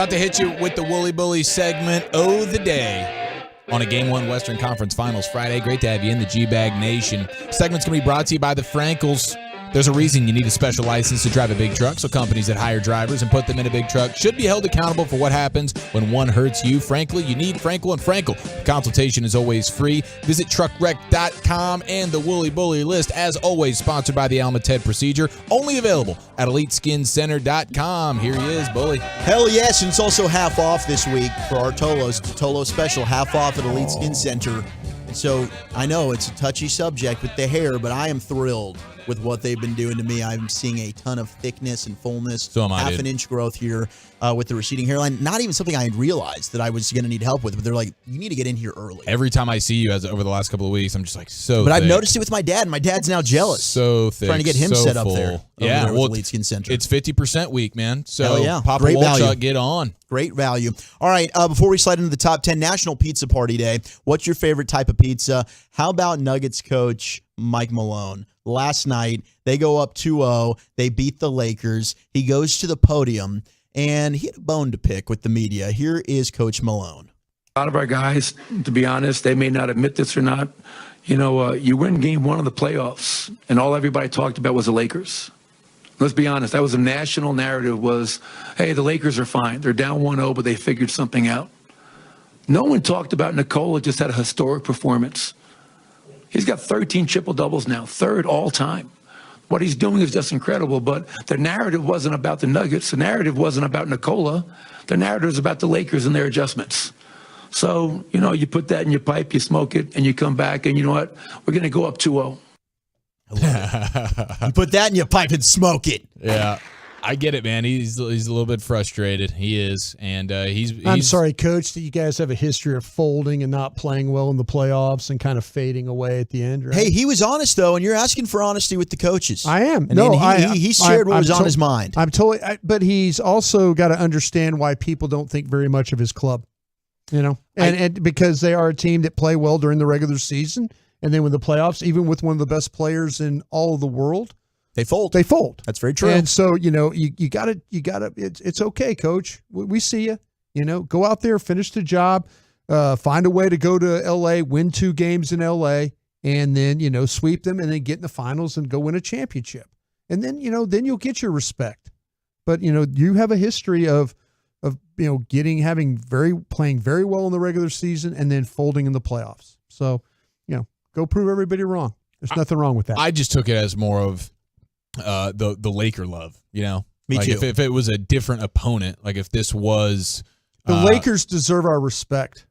About to hit you with the Wooly Bully segment of the day on a Game 1 Western Conference Finals Friday. Great to have you in the G-Bag Nation. Segment's going to be brought to you by the Frankels. There's a reason you need a special license to drive a big truck, so companies that hire drivers and put them in a big truck should be held accountable for what happens when one hurts you. Frankly, you need Frankel & Frankel. The consultation is always free. Visit truckwreck.com, and the Wooly Bully list, as always, sponsored by the Alma Ted procedure, only available at EliteSkinCenter.com. Here he is, Bully. Hell yes, and it's also half off this week for our Tolos. It's a Tolo special, half off at Elite Skin Center. And so I know it's a touchy subject with the hair, but I am thrilled with what they've been doing to me. I'm seeing a ton of thickness and fullness. So am I, half dude. an inch growth here with the receding hairline. Not even something I had realized that I was going to need help with, but they're like, you need to get in here early. Every time I see you over the last couple of weeks, I'm just like, so But thick. I've noticed it with my dad, and my dad's now jealous. So thick. Trying to get him so set up full. there. Yeah, There well, with Elite Skin Center. it's 50% week, man. So Hell yeah. Papa Great Wolchuk, value. get on. Great value. All right, before we slide into the top 10, National Pizza Party Day. What's your favorite type of pizza? How about Nuggets coach Mike Malone? Last night, they go up 2-0. They beat the Lakers. He goes to the podium, and he had a bone to pick with the media. Here is Coach Malone. A lot of our guys, to be honest, they may not admit this or not. You know, you win game 1 of the playoffs, and all everybody talked about was the Lakers. Let's be honest, that was a national narrative was, hey, the Lakers are fine. They're down 1-0, but they figured something out. No one talked about Nikola just had a historic performance. He's got 13 triple-doubles now, 3rd all-time. What he's doing is just incredible, but the narrative wasn't about the Nuggets. The narrative wasn't about Nikola. The narrative was about the Lakers and their adjustments. So, you know, you put that in your pipe, you smoke it, and you come back, and you know what? We're going to go up 2-0. You put that in your pipe and smoke it. Yeah. I get it, man. He's a little bit frustrated. He is, and he's. I'm sorry, Coach, that you guys have a history of folding and not playing well in the playoffs and kind of fading away at the end. Right? Hey, he was honest, though, and you're asking for honesty with the coaches. I am. And he shared what was on his mind. I'm totally, but he's also got to understand why people don't think very much of his club, you know, and because they are a team that play well during the regular season, and then with the playoffs, even with one of the best players in all of the world, They fold. That's very true. And so, you know, you gotta, it's okay, Coach. We see you, you know, go out there, finish the job, find a way to go to LA, win 2 games in LA, and then, you know, sweep them and then get in the finals and go win a championship. And then, you know, then you'll get your respect. But, you know, you have a history of, you know, playing very well in the regular season and then folding in the playoffs. So, you know, go prove everybody wrong. There's nothing wrong with that. I just took it as more of the Laker love, you know. Me like too. If it was a different opponent, like if this was the Lakers deserve our respect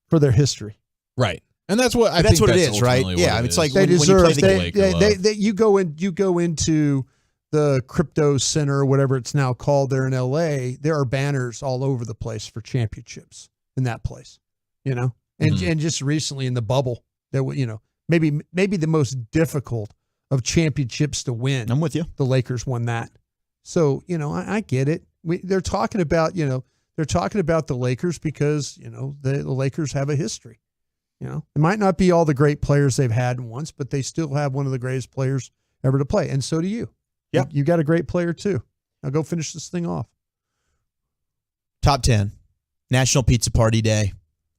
for their history, right? And that's what I that's think what that's it is, right? ultimately Yeah, what it it's is. like they when deserve. you play the You go into the crypto center or whatever it's now called there in LA. There are banners all over the place for championships in that place, you know. And and just recently in the bubble, there were, you know, maybe the most difficult of championships to win. I'm with you. The Lakers won that. So, you know, I get it. They're talking about the Lakers because, you know, the Lakers have a history. You know, it might not be all the great players they've had once, but they still have one of the greatest players ever to play. And so do you. Yeah. You got a great player too. Now go finish this thing off. Top 10, National Pizza Party Day.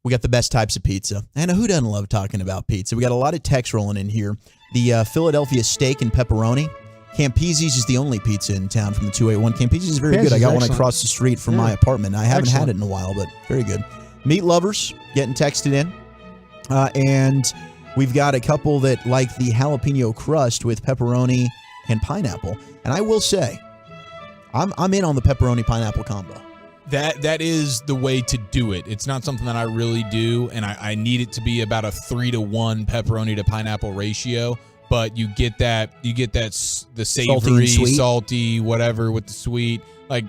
We got the best types of pizza. And who doesn't love talking about pizza? We got a lot of text rolling in here. The Philadelphia steak and pepperoni. Campisi's is the only pizza in town from the 281. Campisi's is very good. I got one across the street from my apartment. I haven't had it in a while, but very good. Meat lovers getting texted in. And we've got a couple that like the jalapeno crust with pepperoni and pineapple. And I will say, I'm in on the pepperoni pineapple combo. That is the way to do it. It's not something that I really do, and I need it to be about a 3-to-1 pepperoni to pineapple ratio. But you get the savory, salty, whatever with the sweet. Like,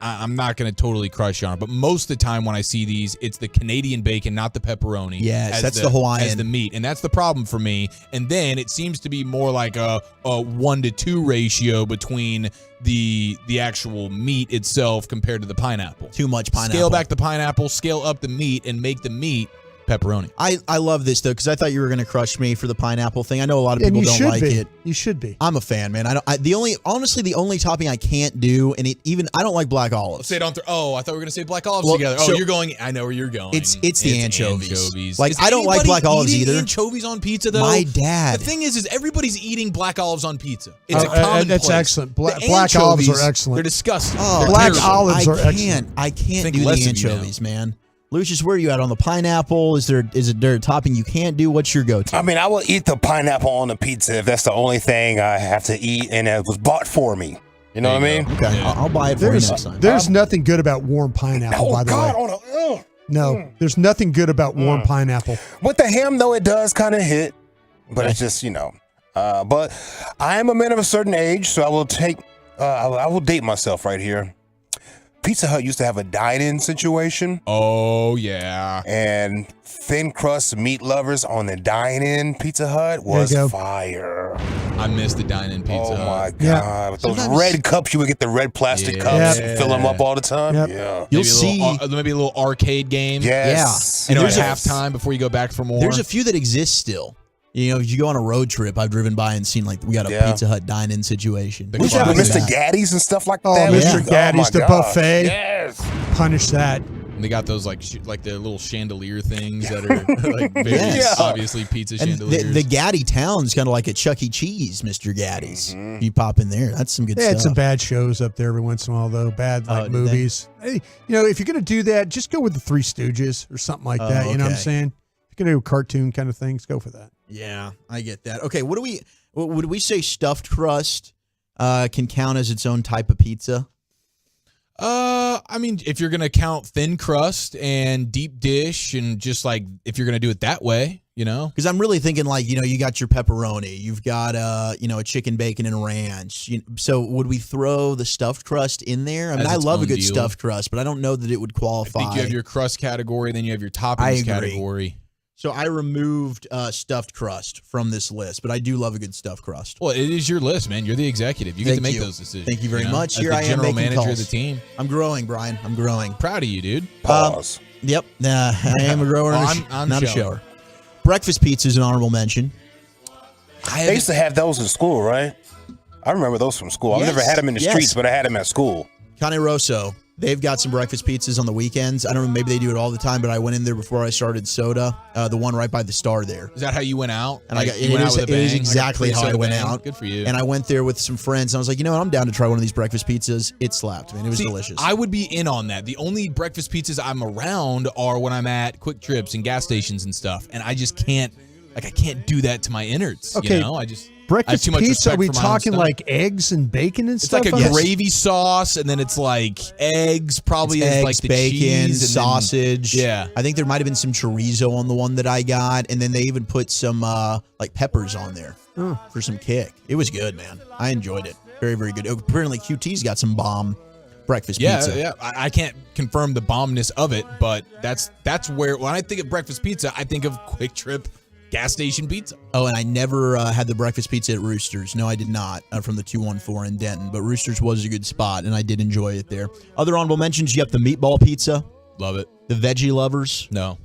I'm not going to totally crush on it, but most of the time when I see these, it's the Canadian bacon, not the pepperoni. Yes, that's the Hawaiian. As the meat, and that's the problem for me. And then it seems to be more like a 1-to-2 ratio between the actual meat itself compared to the pineapple. Too much pineapple. Scale back the pineapple, scale up the meat, and make the meat pepperoni. I love this though because I thought you were going to crush me for the pineapple thing. I know a lot of people don't like it. You should be. I'm a fan, man. The only topping I can't do, and I don't like black olives. Say don't. I thought we were going to say black olives together. Oh, you're going. I know where you're going. It's the anchovies. Like Is I don't like black olives either. Anchovies on pizza though. My dad. The thing is everybody's eating black olives on pizza. It's a common That's place. excellent. Black olives are excellent. They're disgusting. Oh, black olives are excellent. I can't do the anchovies, man. Lucius, where are you at on the pineapple? Is there a topping you can't do? What's your go-to? I mean, I will eat the pineapple on the pizza if that's the only thing I have to eat, and it was bought for me. You know what I mean? Okay, yeah. I'll buy it for you next time. There's nothing good about warm pineapple, by the way. No, there's nothing good about warm pineapple. With the ham, though, it does kind of hit, but it's just, but I am a man of a certain age, so I will I will date myself right here. Pizza Hut used to have a dine-in situation. Oh, yeah. And thin crust meat lovers on the dine-in Pizza Hut was fire. I miss the dine-in Pizza Hut. Oh, my God. With those red cups, you would get the red plastic cups and fill them up all the time. Yep. Yeah. You'll see. Maybe a little arcade game. Yes. Yeah. At halftime before you go back for more. There's a few that exist still. If you go on a road trip, I've driven by and seen we got a Pizza Hut dine-in situation. We have Mr. Gaddy's and stuff like that. Mr. Gaddy's, the buffet. Yes. Punish that. And they got those like the little chandelier things that are like very obviously pizza chandeliers. The Gaddy town's kind of like a Chuck E. Cheese, Mr. Gaddy's. You pop in there, that's some good They stuff. had some bad shows up there every once in a while, though. Bad movies. Hey, if you're going to do that, just go with the Three Stooges or something like that. You know what I'm saying? If you're going to do cartoon kind of things, go for that. Yeah, I get that. Okay, would we say stuffed crust can count as its own type of pizza? I mean, if you're gonna count thin crust and deep dish, and just if you're gonna do it that way, because I'm really thinking you got your pepperoni, you've got a chicken bacon and ranch. So would we throw the stuffed crust in there? I mean, I love a good stuffed crust, but I don't know that it would qualify. I think you have your crust category, then you have your toppings category. So I removed stuffed crust from this list, but I do love a good stuffed crust. Well, it is your list, man. You're the executive. You get to make those decisions. Thank you very much. As Here the I am general making manager calls. of the team. I'm growing, Brian. I'm growing. Proud of you, dude. Pause. Yep. I am a grower. I'm not a shower. Breakfast pizza is an honorable mention. They used to have those in school, right? I remember those from school. I've never had them in the streets, but I had them at school. Cane Rosso. They've got some breakfast pizzas on the weekends. I don't know, maybe they do it all the time, but I went in there before I started soda, the one right by the Star there. Is that how you went out? And it is exactly how I went out. Good for you. And I went there with some friends, and I was like, I'm down to try one of these breakfast pizzas. It slapped, man. It was delicious. I would be in on that. The only breakfast pizzas I'm around are when I'm at Quick Trips and gas stations and stuff, and I just can't, I can't do that to my innards. Okay. Breakfast too much pizza, are we respect for my own talking stomach. like eggs and bacon and It's stuff? like a gravy sauce, and then it's like eggs, probably It's eggs, like the bacon, cheese, and sausage. Yeah. I think there might have been some chorizo on the one that I got, and then they even put some peppers on there for some kick. It was good, man. I enjoyed it. Very, very good. Apparently, QT's got some bomb breakfast pizza. Yeah. I can't confirm the bombness of it, but that's where when I think of breakfast pizza, I think of Quick Trip gas station pizza. Oh, and I never had the breakfast pizza at Roosters. No, I did not, from the 214 in Denton. But Roosters was a good spot, and I did enjoy it there. Other honorable mentions, you have the meatball pizza. Love it. The veggie lovers. No.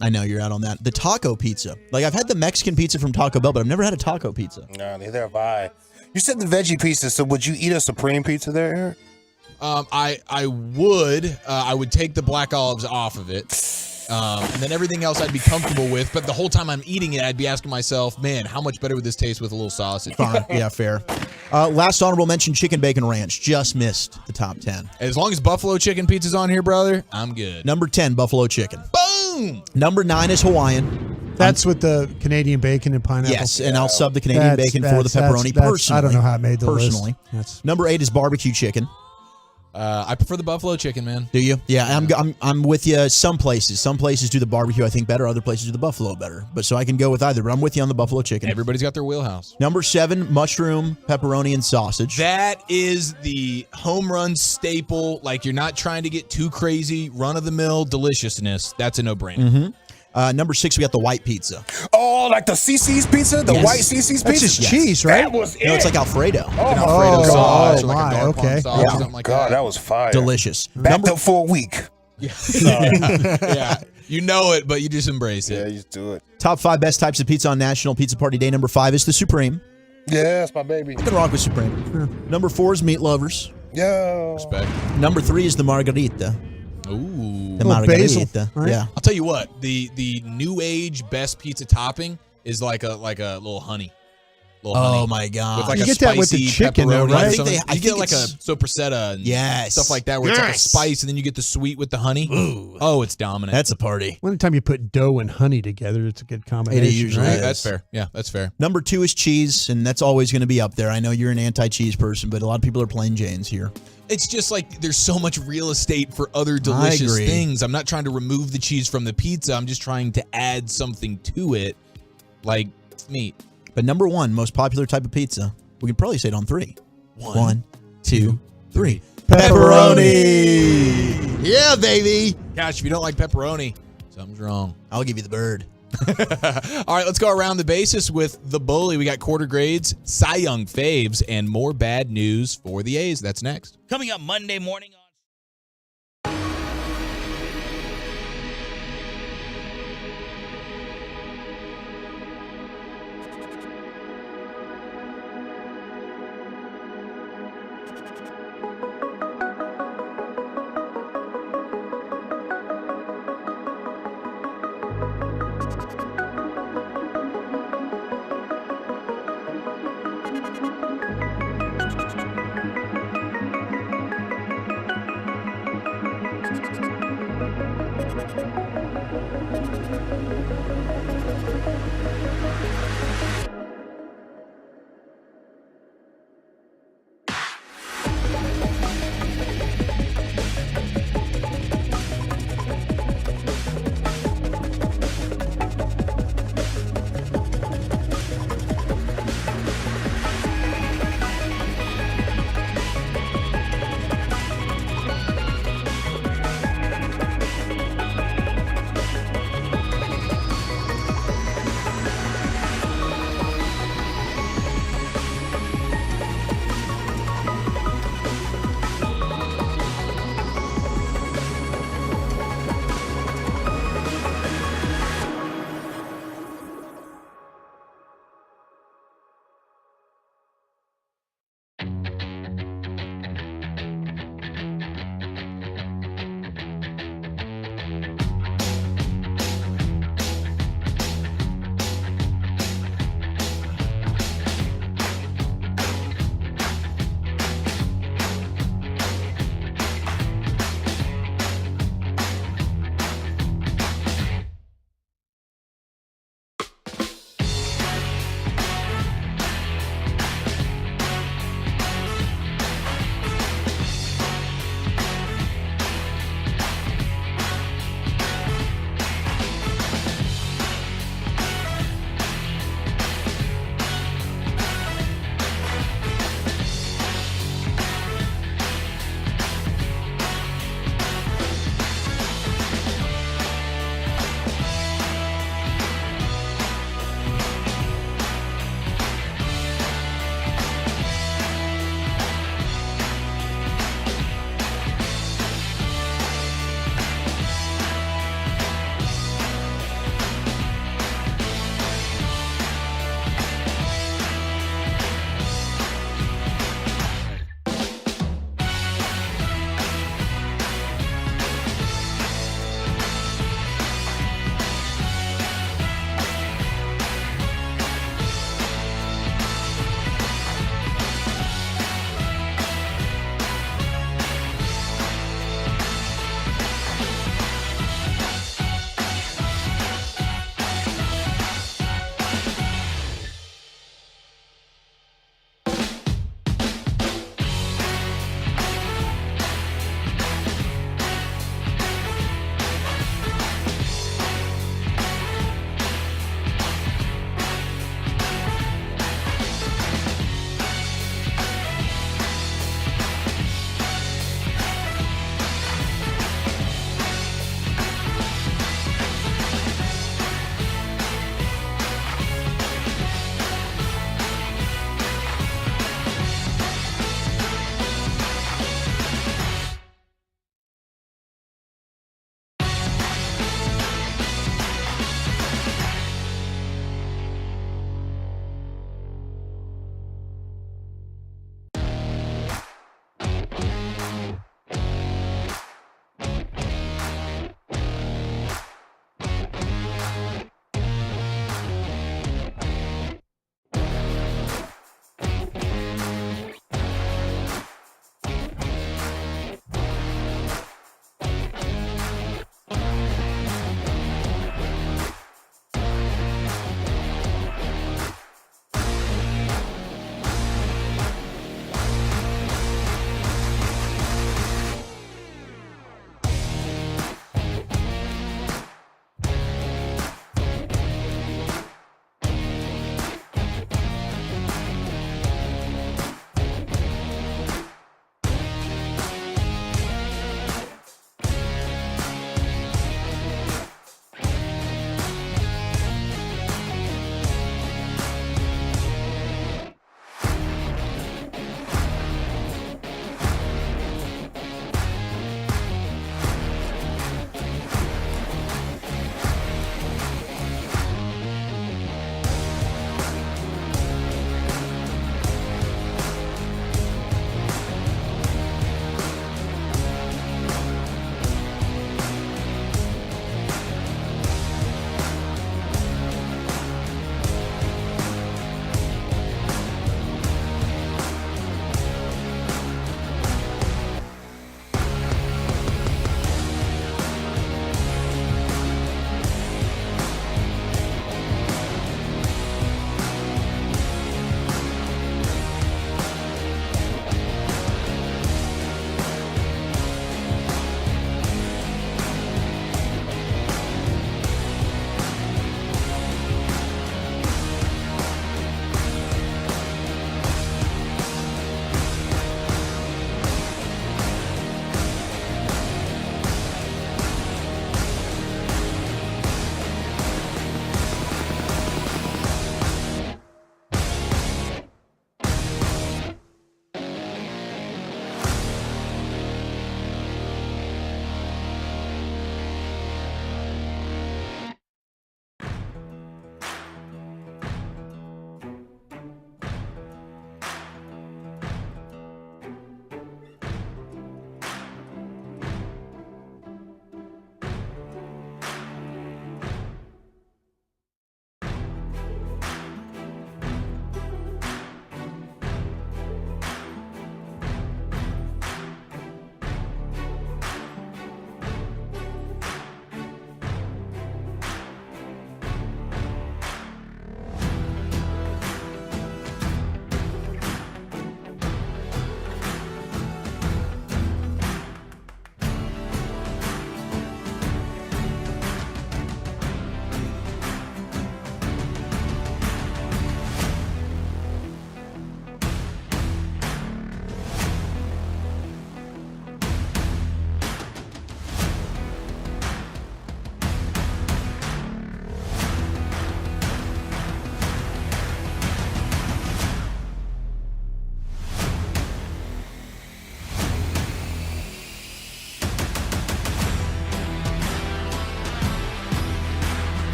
I know you're out on that. The taco pizza. I've had the Mexican pizza from Taco Bell, but I've never had a taco pizza. No, neither have I. You said the veggie pizza, so would you eat a supreme pizza there, Eric? I would. I would take the black olives off of it. And then everything else I'd be comfortable with, but the whole time I'm eating it, I'd be asking myself, man, how much better would this taste with a little sausage? Fine. Yeah, fair. Last honorable mention, chicken bacon ranch. Just missed the top 10. As long as buffalo chicken pizza's on here, brother, I'm good. Number 10, buffalo chicken. Boom! Number 9 is Hawaiian. That's with the Canadian bacon and pineapple. Yes, and I'll sub the Canadian bacon for the pepperoni personally. I don't know how I made the list. Number 8 is barbecue chicken. I prefer the buffalo chicken, man. Do you? Yeah, I'm with you. Some places do the barbecue, I think, better. Other places do the buffalo better. But so I can go with either. But I'm with you on the buffalo chicken. Everybody's got their wheelhouse. Number 7, mushroom, pepperoni, and sausage. That is the home run staple. Like, you're not trying to get too crazy, run of the mill deliciousness. That's a no brainer. Mm-hmm. Number 6, we got the white pizza. Oh, like the CC's pizza? The white CC's pizza? That's just cheese, right? That was No, it's like Alfredo. An Alfredo sauce or like my, a dark okay. sauce or something like God, that was fire. Delicious. Backed up for a week. Yeah. You know it, but you just embrace it. Yeah, you just do it. Top 5 best types of pizza on National Pizza Party Day. Number 5 is the Supreme. Yeah, that's my baby. Nothing wrong with Supreme. Number 4 is Meat Lovers. Yeah. Respect. Number 3 is the Margarita. Ooh. The Margarita. basil, right? Yeah. I'll tell you what, the new age best pizza topping is like a little honey. Oh my God! With like You a get that with the spicy chicken, though, pepperoni right? or something. I You get think like a it's- soppressata and Yes. stuff like that, where it's like a Yes. spice, and then you get the sweet with the honey. Ooh. Oh, it's dominant. That's a party. Anytime you put dough and honey together, it's a good combination. usually right? is. That's fair. Yeah, that's fair. Number 2 is cheese, and that's always going to be up there. I know you're an anti-cheese person, but a lot of people are plain Janes here. It's just like there's so much real estate for other delicious agree. things. I'm not trying to remove the cheese from the pizza. I'm just trying to add something to it, like meat. But number 1, most popular type of pizza, we could probably say it on 3. 1, 2, 3. Pepperoni! Yeah, baby! Gosh, if you don't like pepperoni, something's wrong. I'll give you the bird. All right, let's go around the bases with the bully. We got quarter grades, Cy Young faves, and more bad news for the A's. That's next. Coming up Monday morning on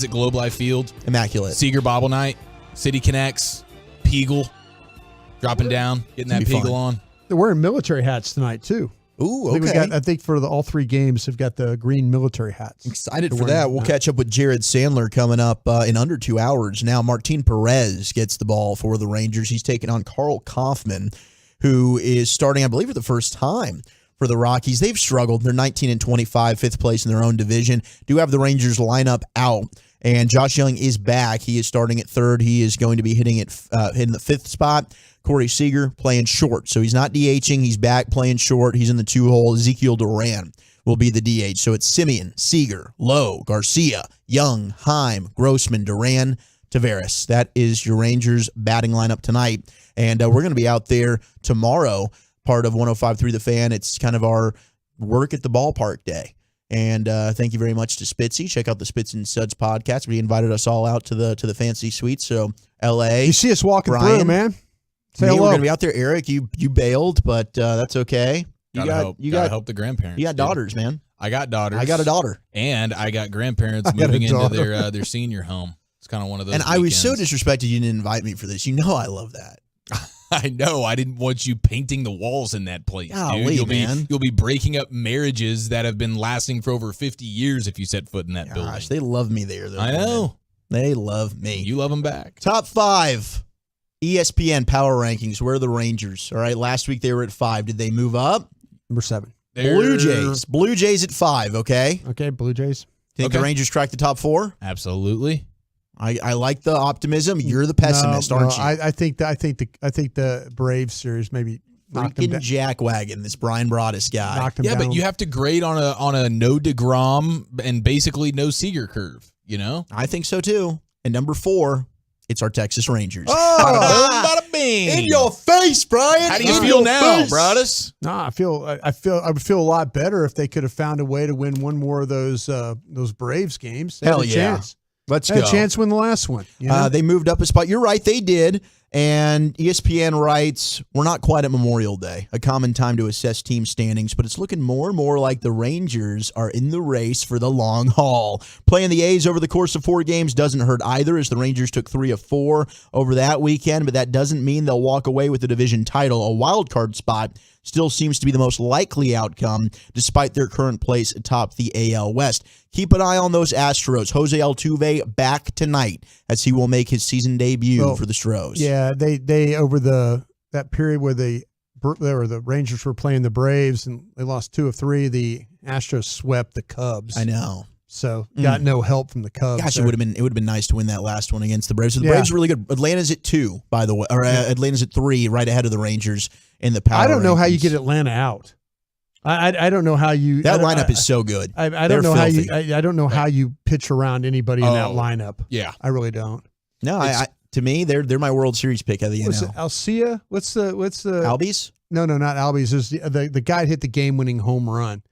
Cavs at Globe Life Field. Immaculate. Seager Bobble Night. City Connects. Peagle. Dropping down. Getting that Peagle on. They're wearing military hats tonight, too. Ooh, okay. I think for all 3 games, they've got the green military hats. Excited for that. We'll catch up with Jared Sandler coming up in under 2 hours. Now, Martin Perez gets the ball for the Rangers. He's taking on Carl Kaufman, who is starting, I believe, for the first time for the Rockies. They've struggled. They're 19-25, 5th place in their own division. Do have the Rangers lineup out, and Josh Young is back. He is starting at third. He is going to be hitting the 5th spot. Corey Seager playing short. So he's not DHing. He's back playing short. He's in the 2-hole. Ezekiel Duran will be the DH. So it's Simeon, Seager, Lowe, Garcia, Young, Heim, Grossman, Duran, Tavares. That is your Rangers batting lineup tonight. And we're going to be out there tomorrow, part of 105.3 The Fan. It's kind of our work at the ballpark day. And thank you very much to Spitzy. Check out the Spits and Suds podcast. We invited us all out to the fancy suite. So L.A. You see us walking Brian, through, man. Say we're hello. going to be out there. Eric, you bailed, but that's okay. You gotta help the grandparents. You got daughters, man. I got daughters. I got a daughter. And I got grandparents moving into their senior home. It's kind of one of those And weekends. I was so disrespected you didn't invite me for this. You know I love that. I know. I didn't want you painting the walls in that place, Golly, dude. man. You'll be breaking up marriages that have been lasting for over 50 years if you set foot in that building. Gosh, they love me there, though. I know. They love me. You love them back. Top 5 ESPN Power Rankings. Where are the Rangers? All right, last week they were at 5. Did they move up? Number 7. Blue Jays. Blue Jays at 5, okay? Okay, Blue Jays. Think the Rangers crack the top 4? Absolutely. I like the optimism. You're the pessimist, aren't you? I think the Braves series maybe knocked them down. Jackwagon, this Brian Broaddus guy. Knocked them Yeah, down. but you have to grade on a no DeGrom and basically no Seager curve, you know? I think so too. And number 4, it's our Texas Rangers. Oh, bada bing. In your face, Brian. How do you feel now, Broaddus? No, I would feel a lot better if they could have found a way to win one more of those Braves games. They had Hell a yeah. chance. Let's Had go. a chance to win the last one. You know? They moved up a spot. You're right, they did. And ESPN writes, we're not quite at Memorial Day, a common time to assess team standings, but it's looking more and more like the Rangers are in the race for the long haul. Playing the A's over the course of 4 games doesn't hurt either, as the Rangers took 3 of 4 over that weekend, but that doesn't mean they'll walk away with the division title. A wild card spot still seems to be the most likely outcome, despite their current place atop the AL West. Keep an eye on those Astros. Jose Altuve back tonight, as he will make his season debut for the Stros. Yeah, they over that period where the Rangers were playing the Braves and they lost 2 of 3, the Astros swept the Cubs. I know. So got no help from the Cubs. Gosh, there. it would have been nice to win that last one against the Braves. So the Braves are really good. Atlanta's at 2, by the way, or Atlanta's at 3, right ahead of the Rangers in the power. I don't know how you rankings. get Atlanta out. I don't know how you. That lineup is so good. I They're don't know filthy. how you. I don't know how you pitch around anybody in that lineup. Yeah, I really don't. No, to me, they're my World Series pick of the What's NL. it, Alcia? What's the Albies? No, not Albies. There's the guy hit the game-winning home run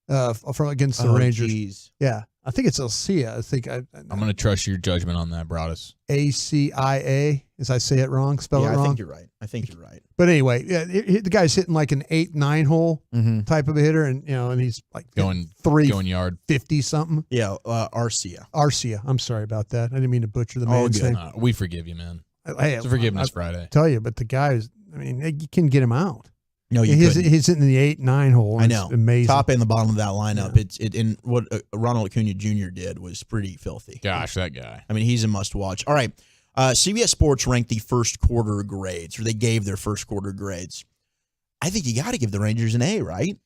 from against the Rangers. Geez. Yeah, I think it's Alcia. I'm going to trust your judgment on that, Broaddus. ACIA. As I say it wrong, spell it wrong. I think you're right. But anyway, the guy's hitting like an 8-9 hole type of a hitter, and and he's like going yard 50 something. Yeah, Arcia. I'm sorry about that. I didn't mean to butcher the man's name. We forgive you, man. Hey, It's a Forgiveness Friday. I tell you, but the guy is. I mean, you can get him out. No, he's hitting the 8-9 hole. I know. It's amazing. Top and the bottom of that lineup. Yeah. And what Ronald Acuna Jr. did was pretty filthy. Gosh, that guy. I mean, he's a must watch. All right. CBS Sports ranked the first quarter grades, or they gave their first quarter grades. I think you got to give the Rangers an A, right?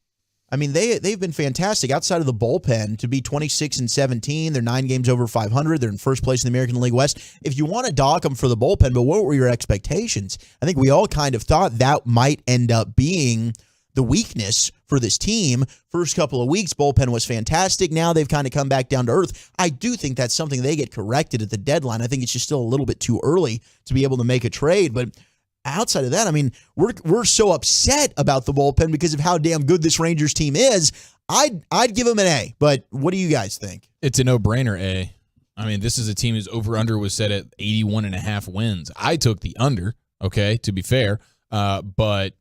I mean, they've been fantastic outside of the bullpen to be 26-17. They're 9 games over 500. They're in first place in the American League West. If you want to dock them for the bullpen, but what were your expectations? I think we all kind of thought that might end up being the weakness for this team. First couple of weeks, bullpen was fantastic. Now they've kind of come back down to earth. I do think that's something they get corrected at the deadline. I think it's just still a little bit too early to be able to make a trade, but outside of that, I mean, we're so upset about the bullpen because of how damn good this Rangers team is. I'd give them an A, but what do you guys think? It's a no-brainer A. I mean, this is a team whose over-under was set at 81.5 wins. I took the under, okay, to be fair, but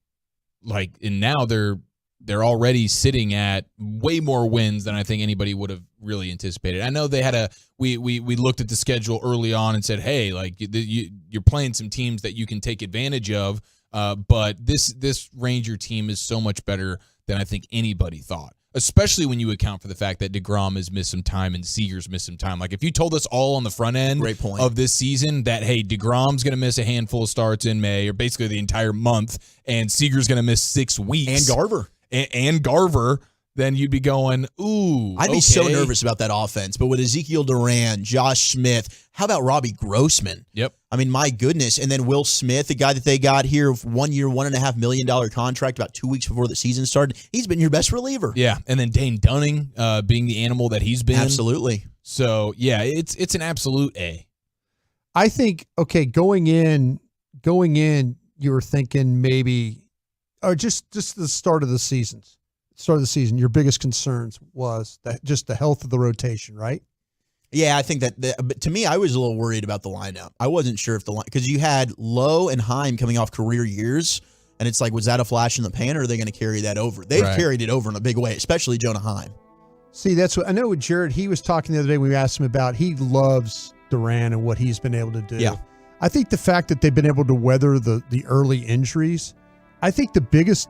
and now they're they're already sitting at way more wins than I think anybody would have really anticipated. I know they had we looked at the schedule early on and said, hey, like you're playing some teams that you can take advantage of, but this Ranger team is so much better than I think anybody thought, especially when you account for the fact that DeGrom has missed some time and Seager's missed some time. Like if you told us all on the front end of this season that, hey, DeGrom's going to miss a handful of starts in May, or basically the entire month, and Seager's going to miss 6 weeks. And Garver. And Garver, then you'd be going, ooh, I'd be so nervous about that offense. But with Ezekiel Duran, Josh Smith, how about Robbie Grossman? Yep. I mean, my goodness. And then Will Smith, the guy that they got here, 1 year, $1.5 million contract about 2 weeks before the season started. He's been your best reliever. Yeah. And then Dane Dunning being the animal that he's been. Absolutely. So, yeah, it's an absolute A. I think, okay, going in, you were thinking maybe, or just the start of the season, your biggest concerns was that just the health of the rotation, right? Yeah, I think but to me, I was a little worried about the lineup. I wasn't sure if because you had Lowe and Heim coming off career years, and it's like, was that a flash in the pan, or are they going to carry that over? They've carried it over in a big way, especially Jonah Heim. See, that's what I know with Jared. He was talking the other day when we asked him about, he loves Duran and what he's been able to do. Yeah. I think the fact that they've been able to weather the early injuries, I think the biggest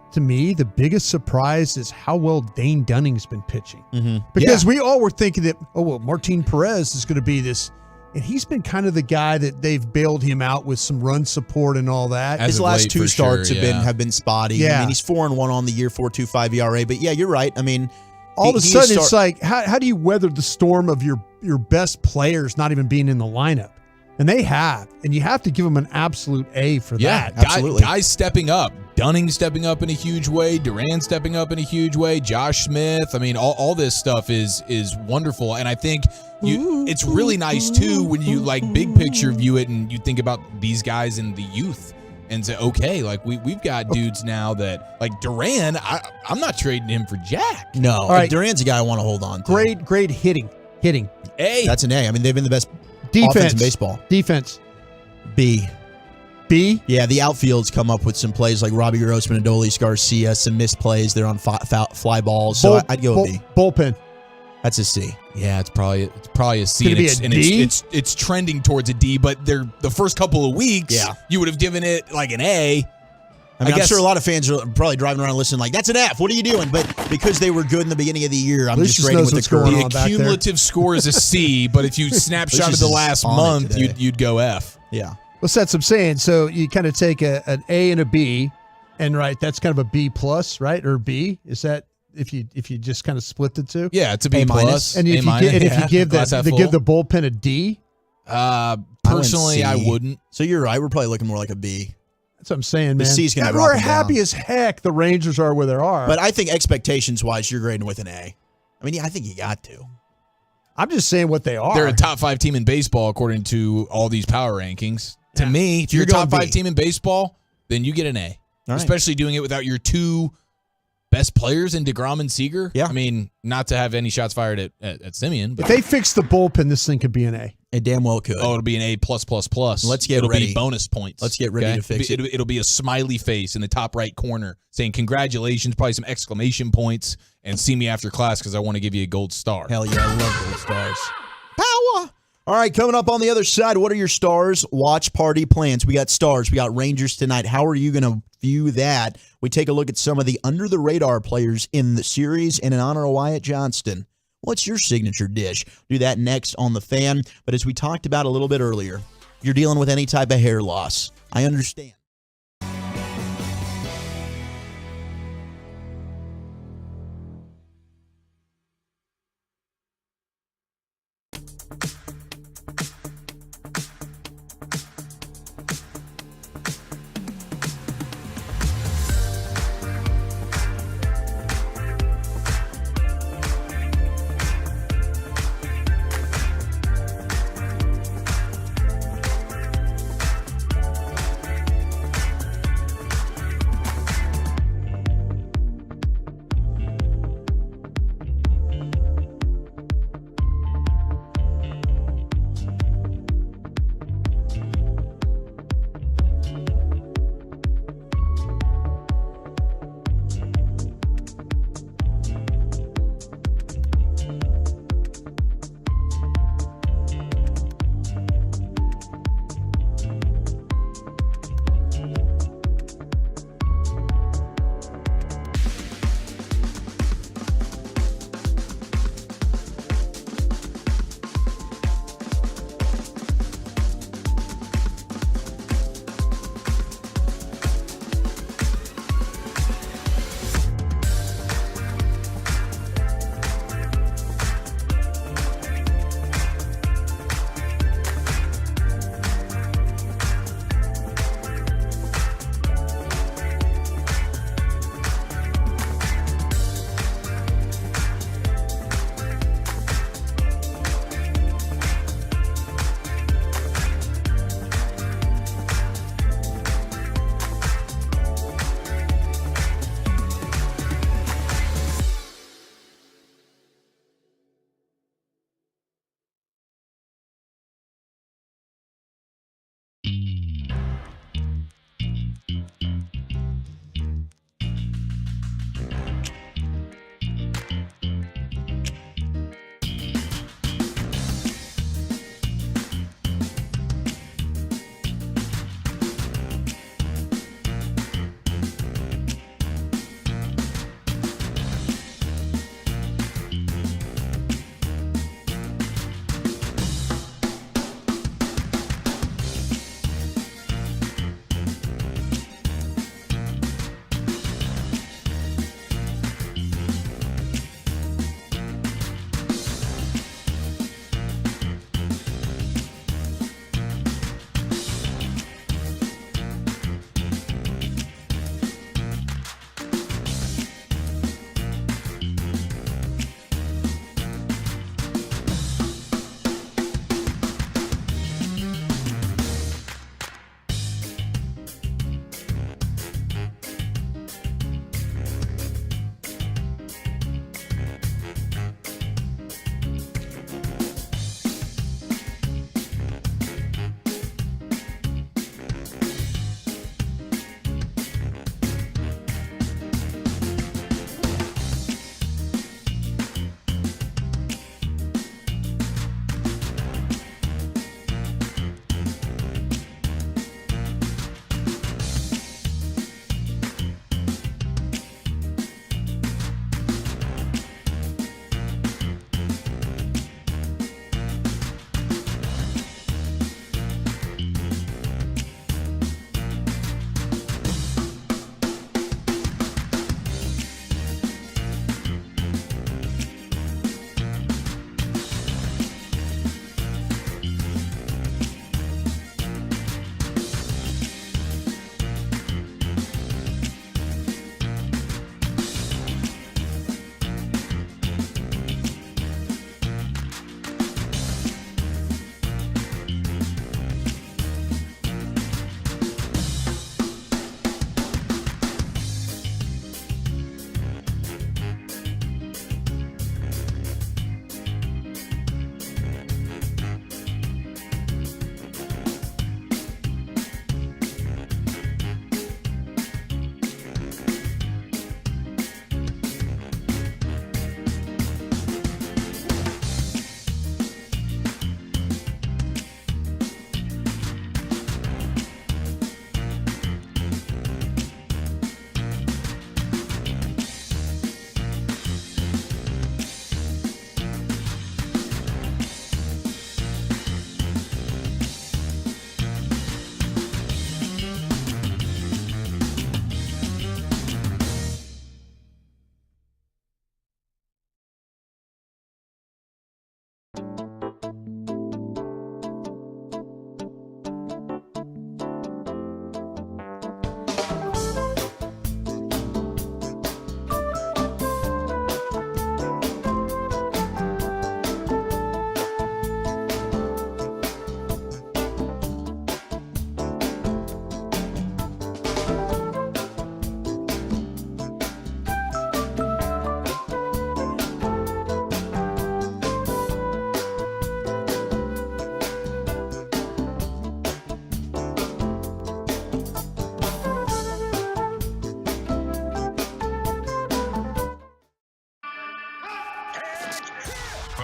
surprise is how well Dane Dunning's been pitching. Mm-hmm. Because we all were thinking that, Martin Perez is going to be this, and he's been kind of the guy that they've bailed him out with some run support and all that. His last 2 starts have been spotty. Yeah. I mean, he's 4-1 on the year, 4.25 ERA. But yeah, you're right. I mean, all of a sudden it's like, how do you weather the storm of your best players not even being in the lineup? And they have. And you have to give them an absolute A for that. Absolutely. Guys stepping up. Dunning stepping up in a huge way. Duran stepping up in a huge way. Josh Smith. I mean, all this stuff is wonderful. And I think it's really nice, too, when you, like, big picture view it and you think about these guys in the youth and say, okay, like, we've got dudes now that, like, Duran, I'm not trading him for Jack. No. All right. Duran's a guy I want to hold on to. Great hitting. A. That's an A. I mean, they've been the best defense offense in baseball. Defense. B. Yeah, the outfield's come up with some plays like Robbie Grossman and Adolis Garcia, some missed plays. They're on fly balls, so I'd go with B. Bullpen. That's a C. Yeah, it's probably a C. Could it be a D? It's trending towards a D, but the first couple of weeks, you would have given it like an A. I guess I'm sure a lot of fans are probably driving around listening like, that's an F. What are you doing? But because they were good in the beginning of the year, I'm just rating with the curve. The cumulative score is a C, but if you snapshotted the last month, you'd go F. Yeah. Well, that's what I'm saying. So you kind of take an A and a B, and that's kind of a B plus, right? Or B? Is that if you just kind of split the two? Yeah, it's a B plus. And if you give the bullpen a D? Personally, I wouldn't. So you're right. We're probably looking more like a B. That's what I'm saying, man. The C's gonna we're happy as heck the Rangers are where they are. But I think expectations-wise, you're grading with an A. I mean, I think you got to. I'm just saying what they are. They're a top 5 team in baseball according to all these power rankings. To me, if you're a top 5 team in baseball, then you get an A. Right. Especially doing it without your 2 best players in DeGrom and Seager. Yeah. I mean, not to have any shots fired at Simeon. But if they fix the bullpen, this thing could be an A. It damn well could. Oh, it'll be an A+++. Let's get it'll ready. Be bonus points. Let's get ready to fix it. It'll be a smiley face in the top right corner saying congratulations, probably some exclamation points, and see me after class because I want to give you a gold star. Hell yeah, I love gold stars. Power! All right, coming up on the other side, what are your stars watch party plans? We got stars. We got Rangers tonight. How are you going to view that? We take a look at some of the under-the-radar players in the series and in honor of Wyatt Johnston. What's your signature dish? Do that next on The Fan. But as we talked about a little bit earlier, you're dealing with any type of hair loss. I understand.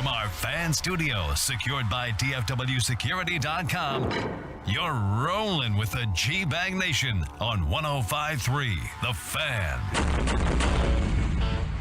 From our fan studio, secured by DFWsecurity.com, you're rolling with the G-Bang Nation on 105.3 The Fan.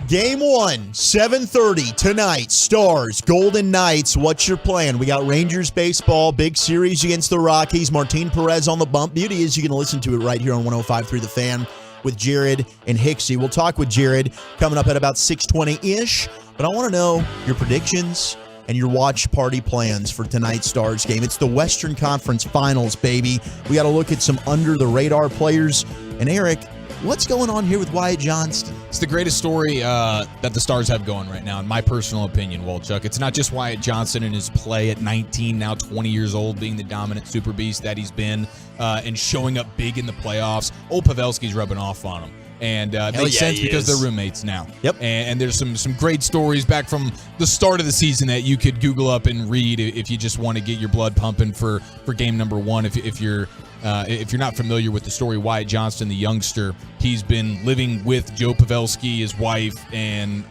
Game 1, 7:30 tonight. Stars, Golden Knights. What's your plan? We got Rangers baseball, big series against the Rockies. Martin Perez on the bump. Beauty is you can listen to it right here on 105.3 The Fan with Jared and Hicksy. We'll talk with Jared coming up at about 6:20-ish. But I want to know your predictions and your watch party plans for tonight's Stars game. It's the Western Conference Finals, baby. We got to look at some under-the-radar players. And Eric, what's going on here with Wyatt Johnston? It's the greatest story that the Stars have going right now, in my personal opinion, Wolchuk. It's not just Wyatt Johnston and his play at 19, now 20 years old, being the dominant super beast that he's been and showing up big in the playoffs. Old Pavelski's rubbing off on him. And it makes sense because they're roommates now. Yep. And there's some great stories back from the start of the season that you could Google up and read if you just want to get your blood pumping for game number one. If you're not familiar with the story, Wyatt Johnston, the youngster, he's been living with Joe Pavelski, his wife, and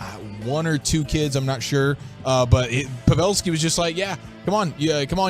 one or two kids, I'm not sure. But Pavelski was just like, yeah, come on,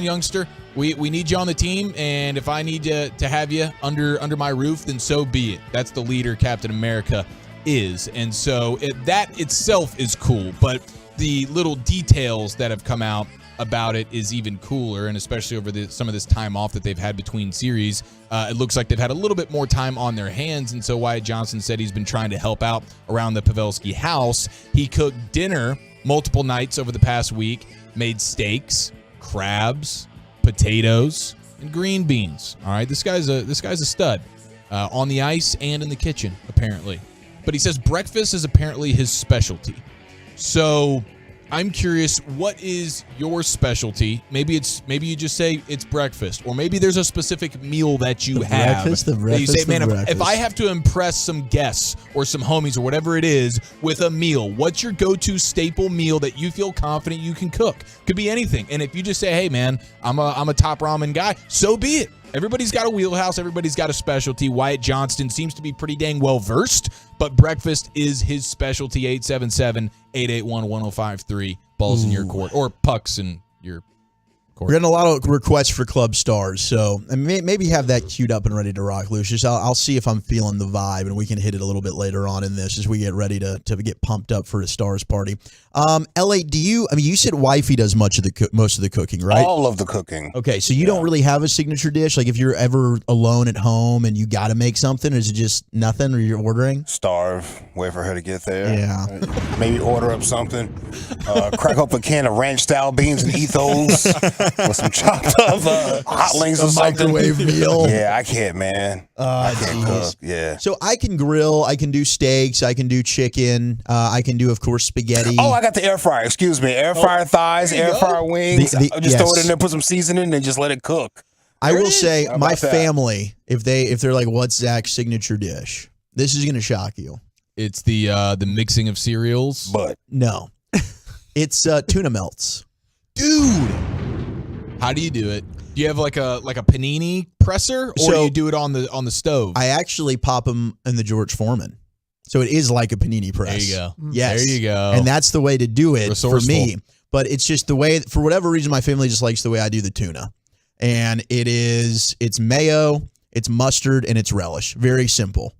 youngster. We need you on the team, and if I need to have you under my roof, then so be it. That's the leader Captain America is. And so that itself is cool, but the little details that have come out about it is even cooler, and especially over some of this time off that they've had between series, it looks like they've had a little bit more time on their hands, and so Wyatt Johnston said he's been trying to help out around the Pavelski house. He cooked dinner multiple nights over the past week, made steaks, crabs, potatoes, and green beans. All right, this guy's a stud on the ice and in the kitchen, apparently. But he says breakfast is apparently his specialty. So I'm curious, what is your specialty? Maybe you just say it's breakfast, or maybe there's a specific meal that you have. That you say, man, if I have to impress some guests or some homies or whatever it is with a meal, what's your go-to staple meal that you feel confident you can cook? Could be anything. And if you just say, hey, man, I'm a top ramen guy, so be it. Everybody's got a wheelhouse. Everybody's got a specialty. Wyatt Johnston seems to be pretty dang well-versed, but breakfast is his specialty. 877-881-1053. Balls in your court, or pucks in your court. We're getting a lot of requests for club stars, so maybe have that queued up and ready to rock, Lucius. I'll see if I'm feeling the vibe, and we can hit it a little bit later on in this as we get ready to get pumped up for a stars party. LA, you said wifey does most of the cooking, right? All of the cooking. Okay, so you don't really have a signature dish? Like if you're ever alone at home and you got to make something, is it just nothing, or you're ordering? Starve, wait for her to get there. Yeah. Maybe order up something. Crack up a can of ranch-style beans and eat those with some chopped up hot links or something. Microwave meal. Yeah, I can't, man. I can't cook. Yeah. So I can grill, I can do steaks, I can do chicken, I can do, of course, spaghetti. Oh, I got the air fryer. Excuse me. Air fryer thighs, air fryer wings. Just throw it in there, put some seasoning, and just let it cook. I will say, my family, if they're like, what's Zach's signature dish? This is going to shock you. It's the mixing of cereals. But no, it's tuna melts, dude. How do you do it? Do you have like a panini presser, or do you do it on the stove? I actually pop them in the George Foreman. So it is like a panini press. There you go. Yes. There you go. And that's the way to do it Resourceful. for me. But it's just the way, for whatever reason, my family just likes the way I do the tuna. And it's mayo, it's mustard, and it's relish. Very simple.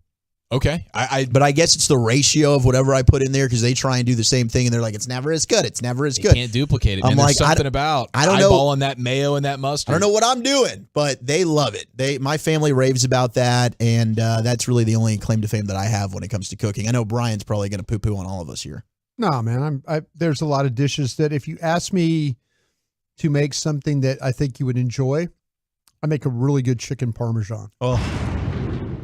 Okay. But I guess it's the ratio of whatever I put in there, because they try and do the same thing, and they're like, it's never as good. It's never as good. You can't duplicate it. I'm And like, there's something about I don't know. eyeballing that mayo and that mustard. I don't know what I'm doing, but they love it. My family raves about that, and that's really the only claim to fame that I have when it comes to cooking. I know Brian's probably going to poo-poo on all of us here. No, man. There's a lot of dishes that if you ask me to make something that I think you would enjoy, I make a really good chicken parmesan. Oh,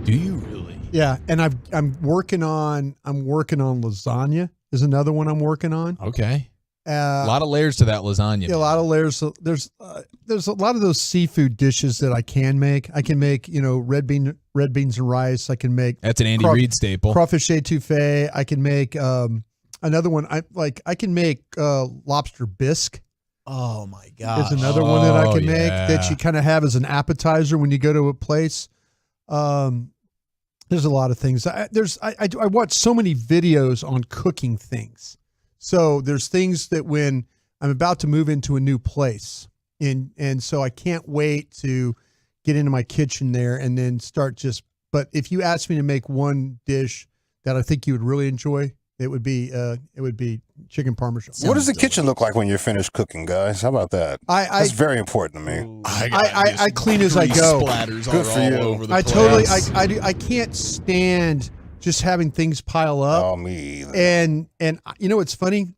do you really? Yeah, and I'm working on lasagna. Is another one I'm working on. Okay. A lot of layers to that lasagna. Yeah, a lot of layers. So there's a lot of those seafood dishes that I can make. I can make red beans and rice. I can make that's an Andy Reid staple. Crawfish etouffee. I can make another one. I can make lobster bisque. Oh my god! There's another one that I can make that you kind of have as an appetizer when you go to a place. There's a lot of things. I watch so many videos on cooking things. So there's things that when I'm about to move into a new place, and so I can't wait to get into my kitchen there and then start just. But if you asked me to make one dish that I think you would really enjoy, it would be chicken parmesan. What does the kitchen look like when you're finished cooking, guys? How about that? That's very important to me. I clean as I go. Splatters Good for you. all over the I place. totally I can't stand just having things pile up. Oh, me either. And you know what's funny?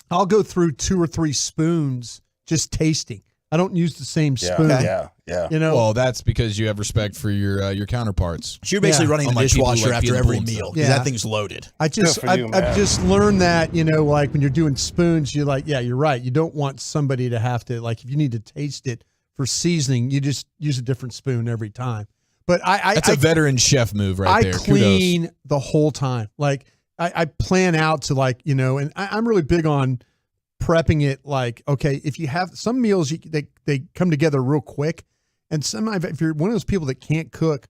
I'll go through 2 or 3 spoons just tasting. I don't use the same spoon. Yeah. You know, well, that's because you have respect for your counterparts. So you're basically running the Unlike people who dishwasher like after peanut every butter and meal stuff. because that thing's loaded. I've just learned that, like when you're doing spoons, you're like, yeah, you're right. You don't want somebody to have to, like, if you need to taste it for seasoning, you just use a different spoon every time. But that's a veteran chef move right there. I clean the whole time. Like I plan out to and I'm really big on prepping it. Like, okay, if you have some meals, they come together real quick. And sometimes if you're one of those people that can't cook,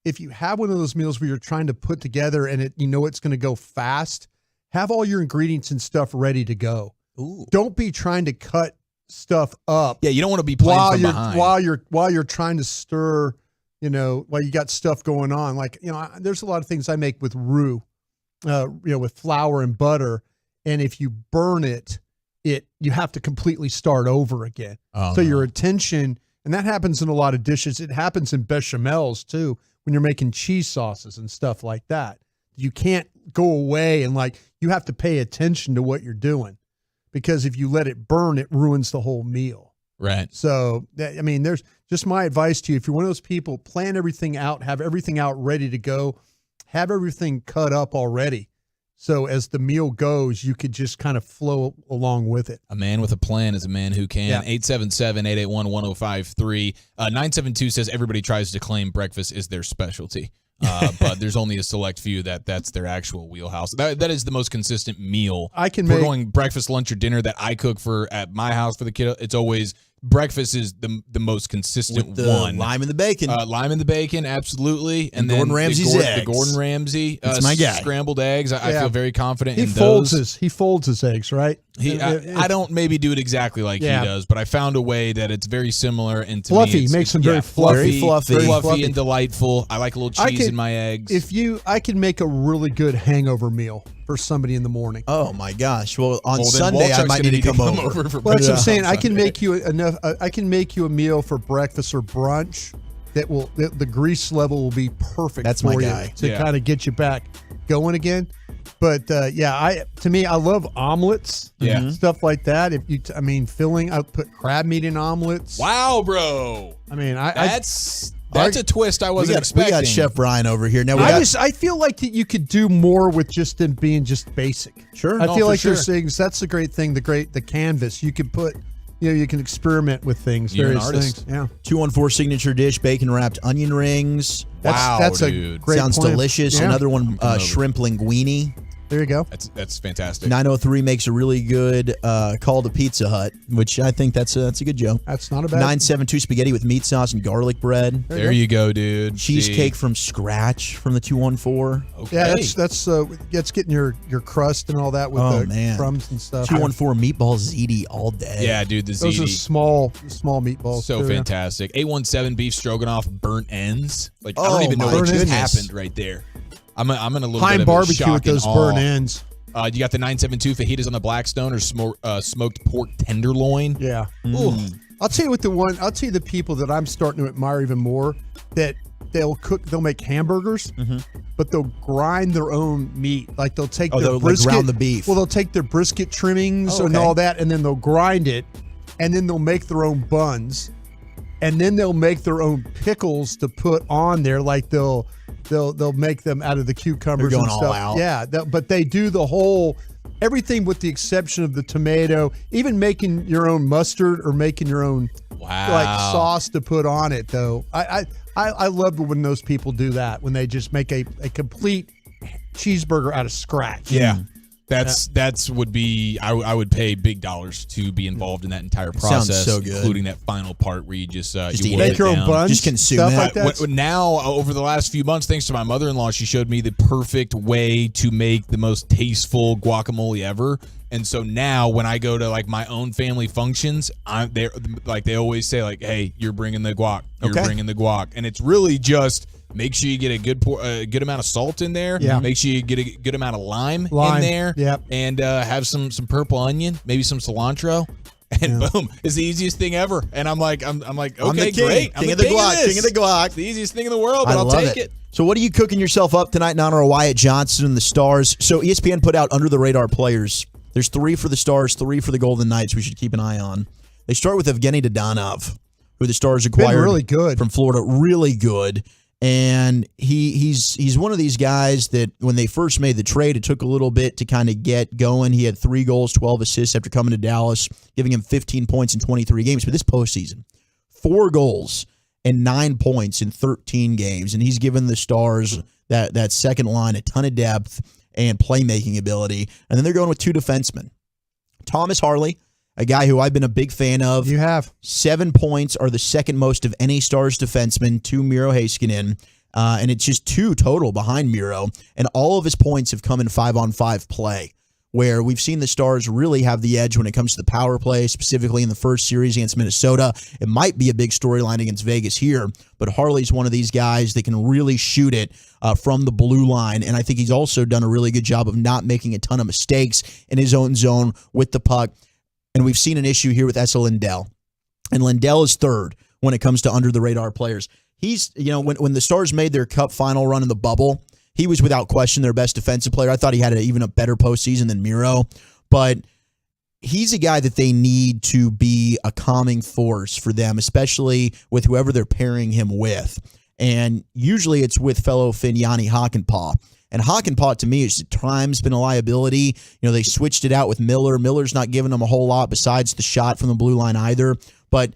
if you have one of those meals where you're trying to put together and it's going to go fast, have all your ingredients and stuff ready to go. Ooh. Don't be trying to cut stuff up. Yeah, you don't want to be playing from behind. While you're trying to stir, while you got stuff going on. Like, there's a lot of things I make with roux, with flour and butter. And if you burn it, you have to completely start over again. Oh, so your attention, and that happens in a lot of dishes. It happens in bechamels too, when you're making cheese sauces and stuff like that. You can't go away and you have to pay attention to what you're doing, because if you let it burn, it ruins the whole meal. Right. So, there's just my advice to you. If you're one of those people, plan everything out, have everything out ready to go, have everything cut up already. So as the meal goes, you could just kind of flow along with it. A man with a plan is a man who can. Yeah. 877-881-1053. 972 says everybody tries to claim breakfast is their specialty. But there's only a select few that's their actual wheelhouse. That is the most consistent meal. We're going breakfast, lunch, or dinner that I cook at my house for the kiddo. It's always breakfast is the most consistent with the one. Lime and the bacon. Lime and the bacon, absolutely. And then Gordon Ramsay's eggs. The Gordon Ramsay. That's my guy. Scrambled eggs. I feel very confident in those. He folds his eggs, right? I don't maybe do it exactly like he does, but I found a way that it's very similar and to fluffy. Me Makes them very fluffy. Very fluffy and delightful. I like a little cheese in my eggs. I can make a really good hangover meal for somebody in the morning. Oh my gosh! Well, on Sunday I might need to come over. Well, that's what I'm saying. I can make you enough. I can make you a meal for breakfast or brunch that will the grease level will be perfect. That's for my you guy. to kind of get you back going again. But I love omelets. Yeah. Stuff like that. Filling. I put crab meat in omelets. Wow, bro. That's a twist I wasn't expecting. We got Chef Brian over here. Now I feel like that you could do more with just them being just basic. Sure. I feel like there's things. That's the great thing. The canvas. You can put. You can experiment with things. You're various an artist. things. Yeah. 214 signature dish: bacon wrapped onion rings. That's dude. a great Sounds plan. delicious. Yeah. Another one, shrimp linguine. There you go. That's fantastic. 903 makes a really good call to Pizza Hut, which I think that's a good joke. That's not a bad. 972 spaghetti with meat sauce and garlic bread. There you go, dude. Cheesecake from scratch from the 214. Okay. Yeah, that's getting your crust and all that with the crumbs and stuff. 214 meatball ziti all day. Yeah, dude, the Those ziti. are small meatballs. So too, fantastic. 817 beef stroganoff burnt ends. I Oh, don't even know my what just goodness. happened right there. I'm in a little Pine bit of barbecue shock with those and burnt awe. ends. You got the 972 fajitas on the Blackstone or smoked pork tenderloin. Yeah. Ooh. I'll tell you the people that I'm starting to admire even more, that they'll make hamburgers, but they'll grind their own meat. Like they'll take their brisket, ground the beef. Well, they'll take their brisket trimmings and all that, and then they'll grind it, and then they'll make their own buns, and then they'll make their own pickles to put on there. Like they'll make them out of the cucumbers They're going and stuff. all out. Yeah, but they do the whole everything with the exception of the tomato. Even making your own mustard or making your own sauce to put on it. Though I love when those people do that, when they just make a complete cheeseburger out of scratch. Yeah. That's would be I would pay big dollars to be involved in that entire process, so good. including that final part where you just you make your own buns, just consume stuff it. like that. Now, over the last few months, thanks to my mother-in-law, she showed me the perfect way to make the most tasteful guacamole ever. And so now, when I go to like my own family functions, they always say like, "Hey, you're bringing the guac. You're bringing the guac," and it's really just. Make sure you get a good amount of salt in there. Yeah. Make sure you get a good amount of lime in there. Yep. And have some purple onion, maybe some cilantro, and boom, it's the easiest thing ever. And I'm like, okay, great. King of the guac. King of the guac. It's the easiest thing in the world, but I'll take it. So what are you cooking yourself up tonight in honor of Wyatt Johnson and the Stars? So ESPN put out under the radar players. There's 3 for the Stars, 3 for the Golden Knights. We should keep an eye on. They start with Evgeny Dadonov, who the Stars acquired really good from Florida. Really good. And he's one of these guys that when they first made the trade, it took a little bit to kind of get going. He had 3 goals, 12 assists after coming to Dallas, giving him 15 points in 23 games. But this postseason, 4 goals and 9 points in 13 games. And he's given the Stars that second line a ton of depth and playmaking ability. And then they're going with 2 defensemen. Thomas Harley, a guy who I've been a big fan of. You have. 7 points are the second most of any Stars defenseman to Miro Heiskanen. And it's just 2 total behind Miro. And all of his points have come in 5-on-5 play, where we've seen the Stars really have the edge when it comes to the power play, specifically in the first series against Minnesota. It might be a big storyline against Vegas here, but Harley's one of these guys that can really shoot it from the blue line. And I think he's also done a really good job of not making a ton of mistakes in his own zone with the puck. And we've seen an issue here with Esa Lindell. And Lindell is 3rd when it comes to under-the-radar players. He's, when the Stars made their Cup final run in the bubble, he was without question their best defensive player. I thought he had even a better postseason than Miro. But he's a guy that they need to be a calming force for them, especially with whoever they're pairing him with. And usually it's with fellow Finn Jani Hakanpää. And Hakanpää, to me, has at times been a liability. They switched it out with Miller. Miller's not giving them a whole lot besides the shot from the blue line either. But,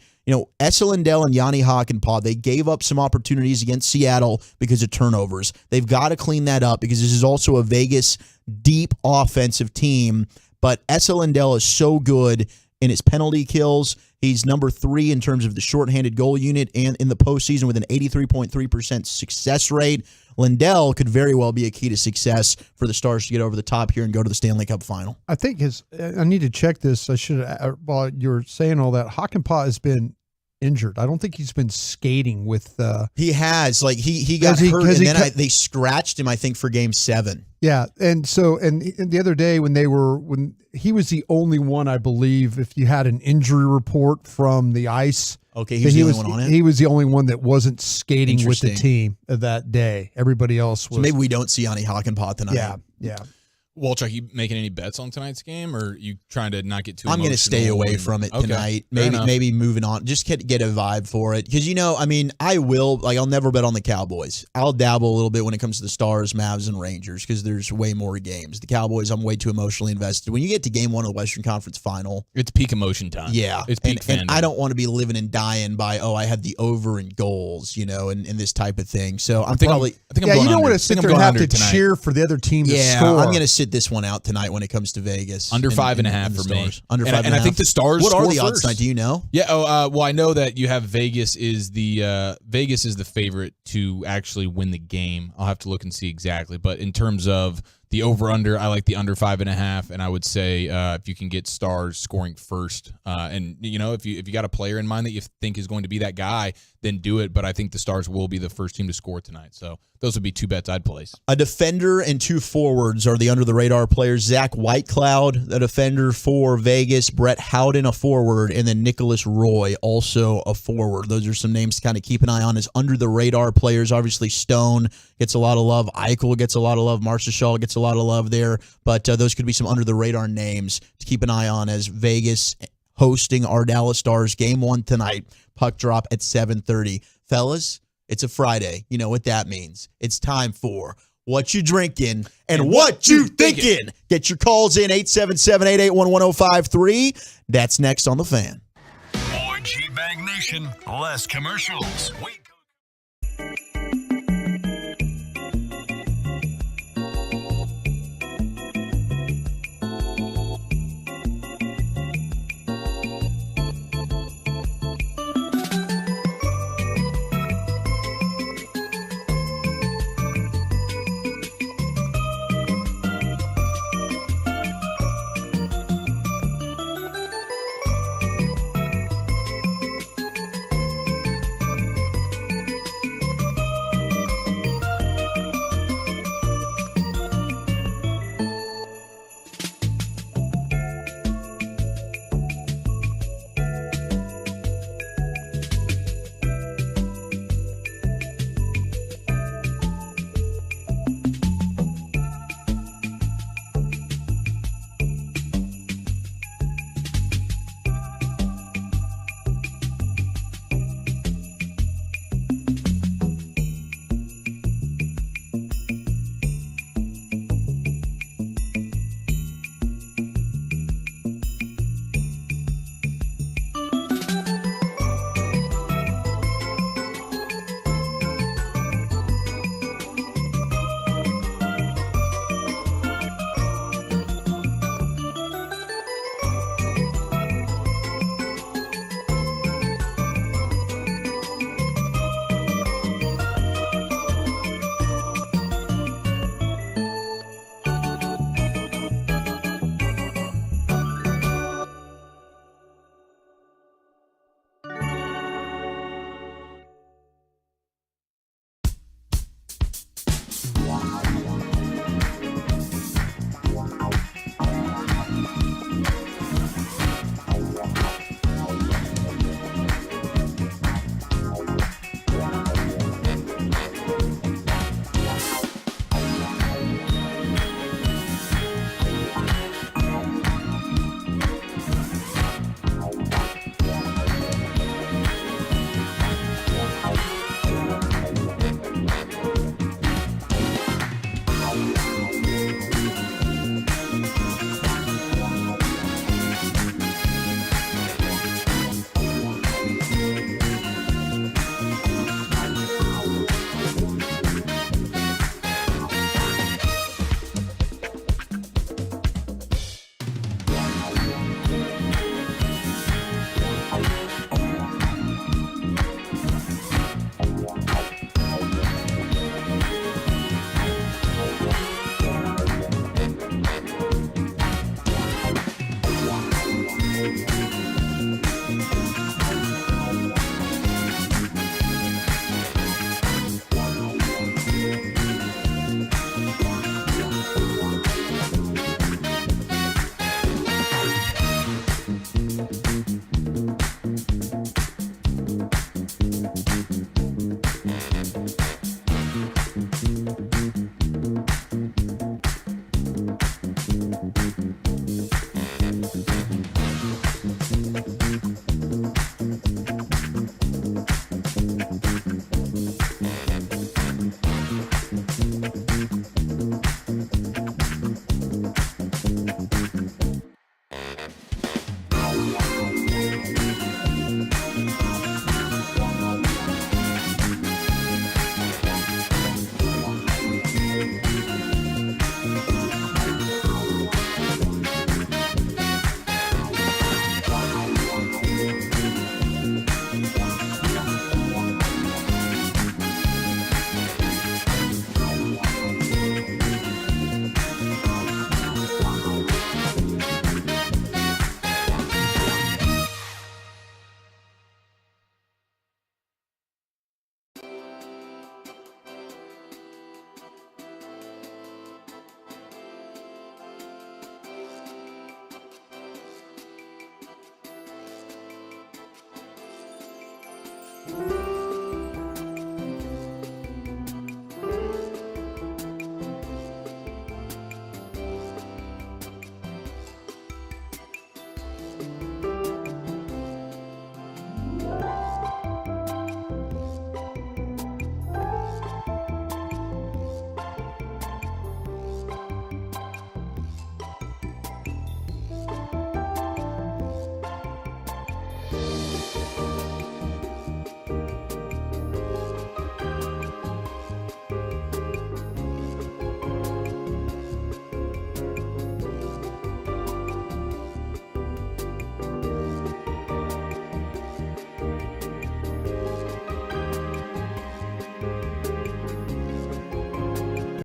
Esa Lindell and Jani Hakanpää, they gave up some opportunities against Seattle because of turnovers. They've got to clean that up because this is also a Vegas deep offensive team. But Esa Lindell is so good in his penalty kills. He's number 3 in terms of the shorthanded goal unit and in the postseason with an 83.3% success rate. Lindell could very well be a key to success for the Stars to get over the top here and go to the Stanley Cup final. I think I need to check this. I should while you're saying all that, Hakanpää has been injured. I don't think he's been skating with. He has. Like he got hurt, and then they scratched him, I think, for Game 7. Yeah, and the other day when he was the only one, I believe, if you had an injury report from the ice. Okay, he was the only one on it? He was the only one that wasn't skating with the team that day. Everybody else was. So maybe we don't see Jani Hakanpää tonight. Yeah. Walter, are you making any bets on tonight's game, or are you trying to not get too emotional? I'm going to stay away from it tonight. Maybe moving on. Just get a vibe for it. Because, I will, I'll never bet on the Cowboys. I'll dabble a little bit when it comes to the Stars, Mavs, and Rangers because there's way more games. The Cowboys, I'm way too emotionally invested. When you get to Game 1 of the Western Conference Final. It's peak emotion time. Yeah. It's peak fandom. And I don't want to be living and dying by, I had the over in goals, and this type of thing. So I'm probably. You don't want to sit there and have to cheer for the other team to score. I'm going to sit this one out tonight when it comes to Vegas. Under 5.5 for me. Under 5.5. And I think the Stars. What are the first. odds tonight? Do you know? Yeah. Well, I know that you have Vegas is the favorite to actually win the game. I'll have to look and see exactly. But in terms of the over/under, I like the under 5.5, and I would say if you can get Stars scoring first, and if you got a player in mind that you think is going to be that guy, then do it. But I think the Stars will be the first team to score tonight. So those would be 2 bets I'd place. A defender and 2 forwards are the under-the-radar players. Zach Whitecloud, a defender for Vegas. Brett Howden, a forward. And then Nicholas Roy, also a forward. Those are some names to kind of keep an eye on as under-the-radar players. Obviously, Stone gets a lot of love. Eichel gets a lot of love. Marchessault gets a lot of love there. But those could be some under-the-radar names to keep an eye on as Vegas hosting our Dallas Stars. Game 1 tonight. Puck drop at 7:30. Fellas, it's a Friday. You know what that means. It's time for What You Drinking and What You Thinking. Get your calls in 877-881-1053. That's next on The Fan. More G-Bag Nation, less commercials. Wait.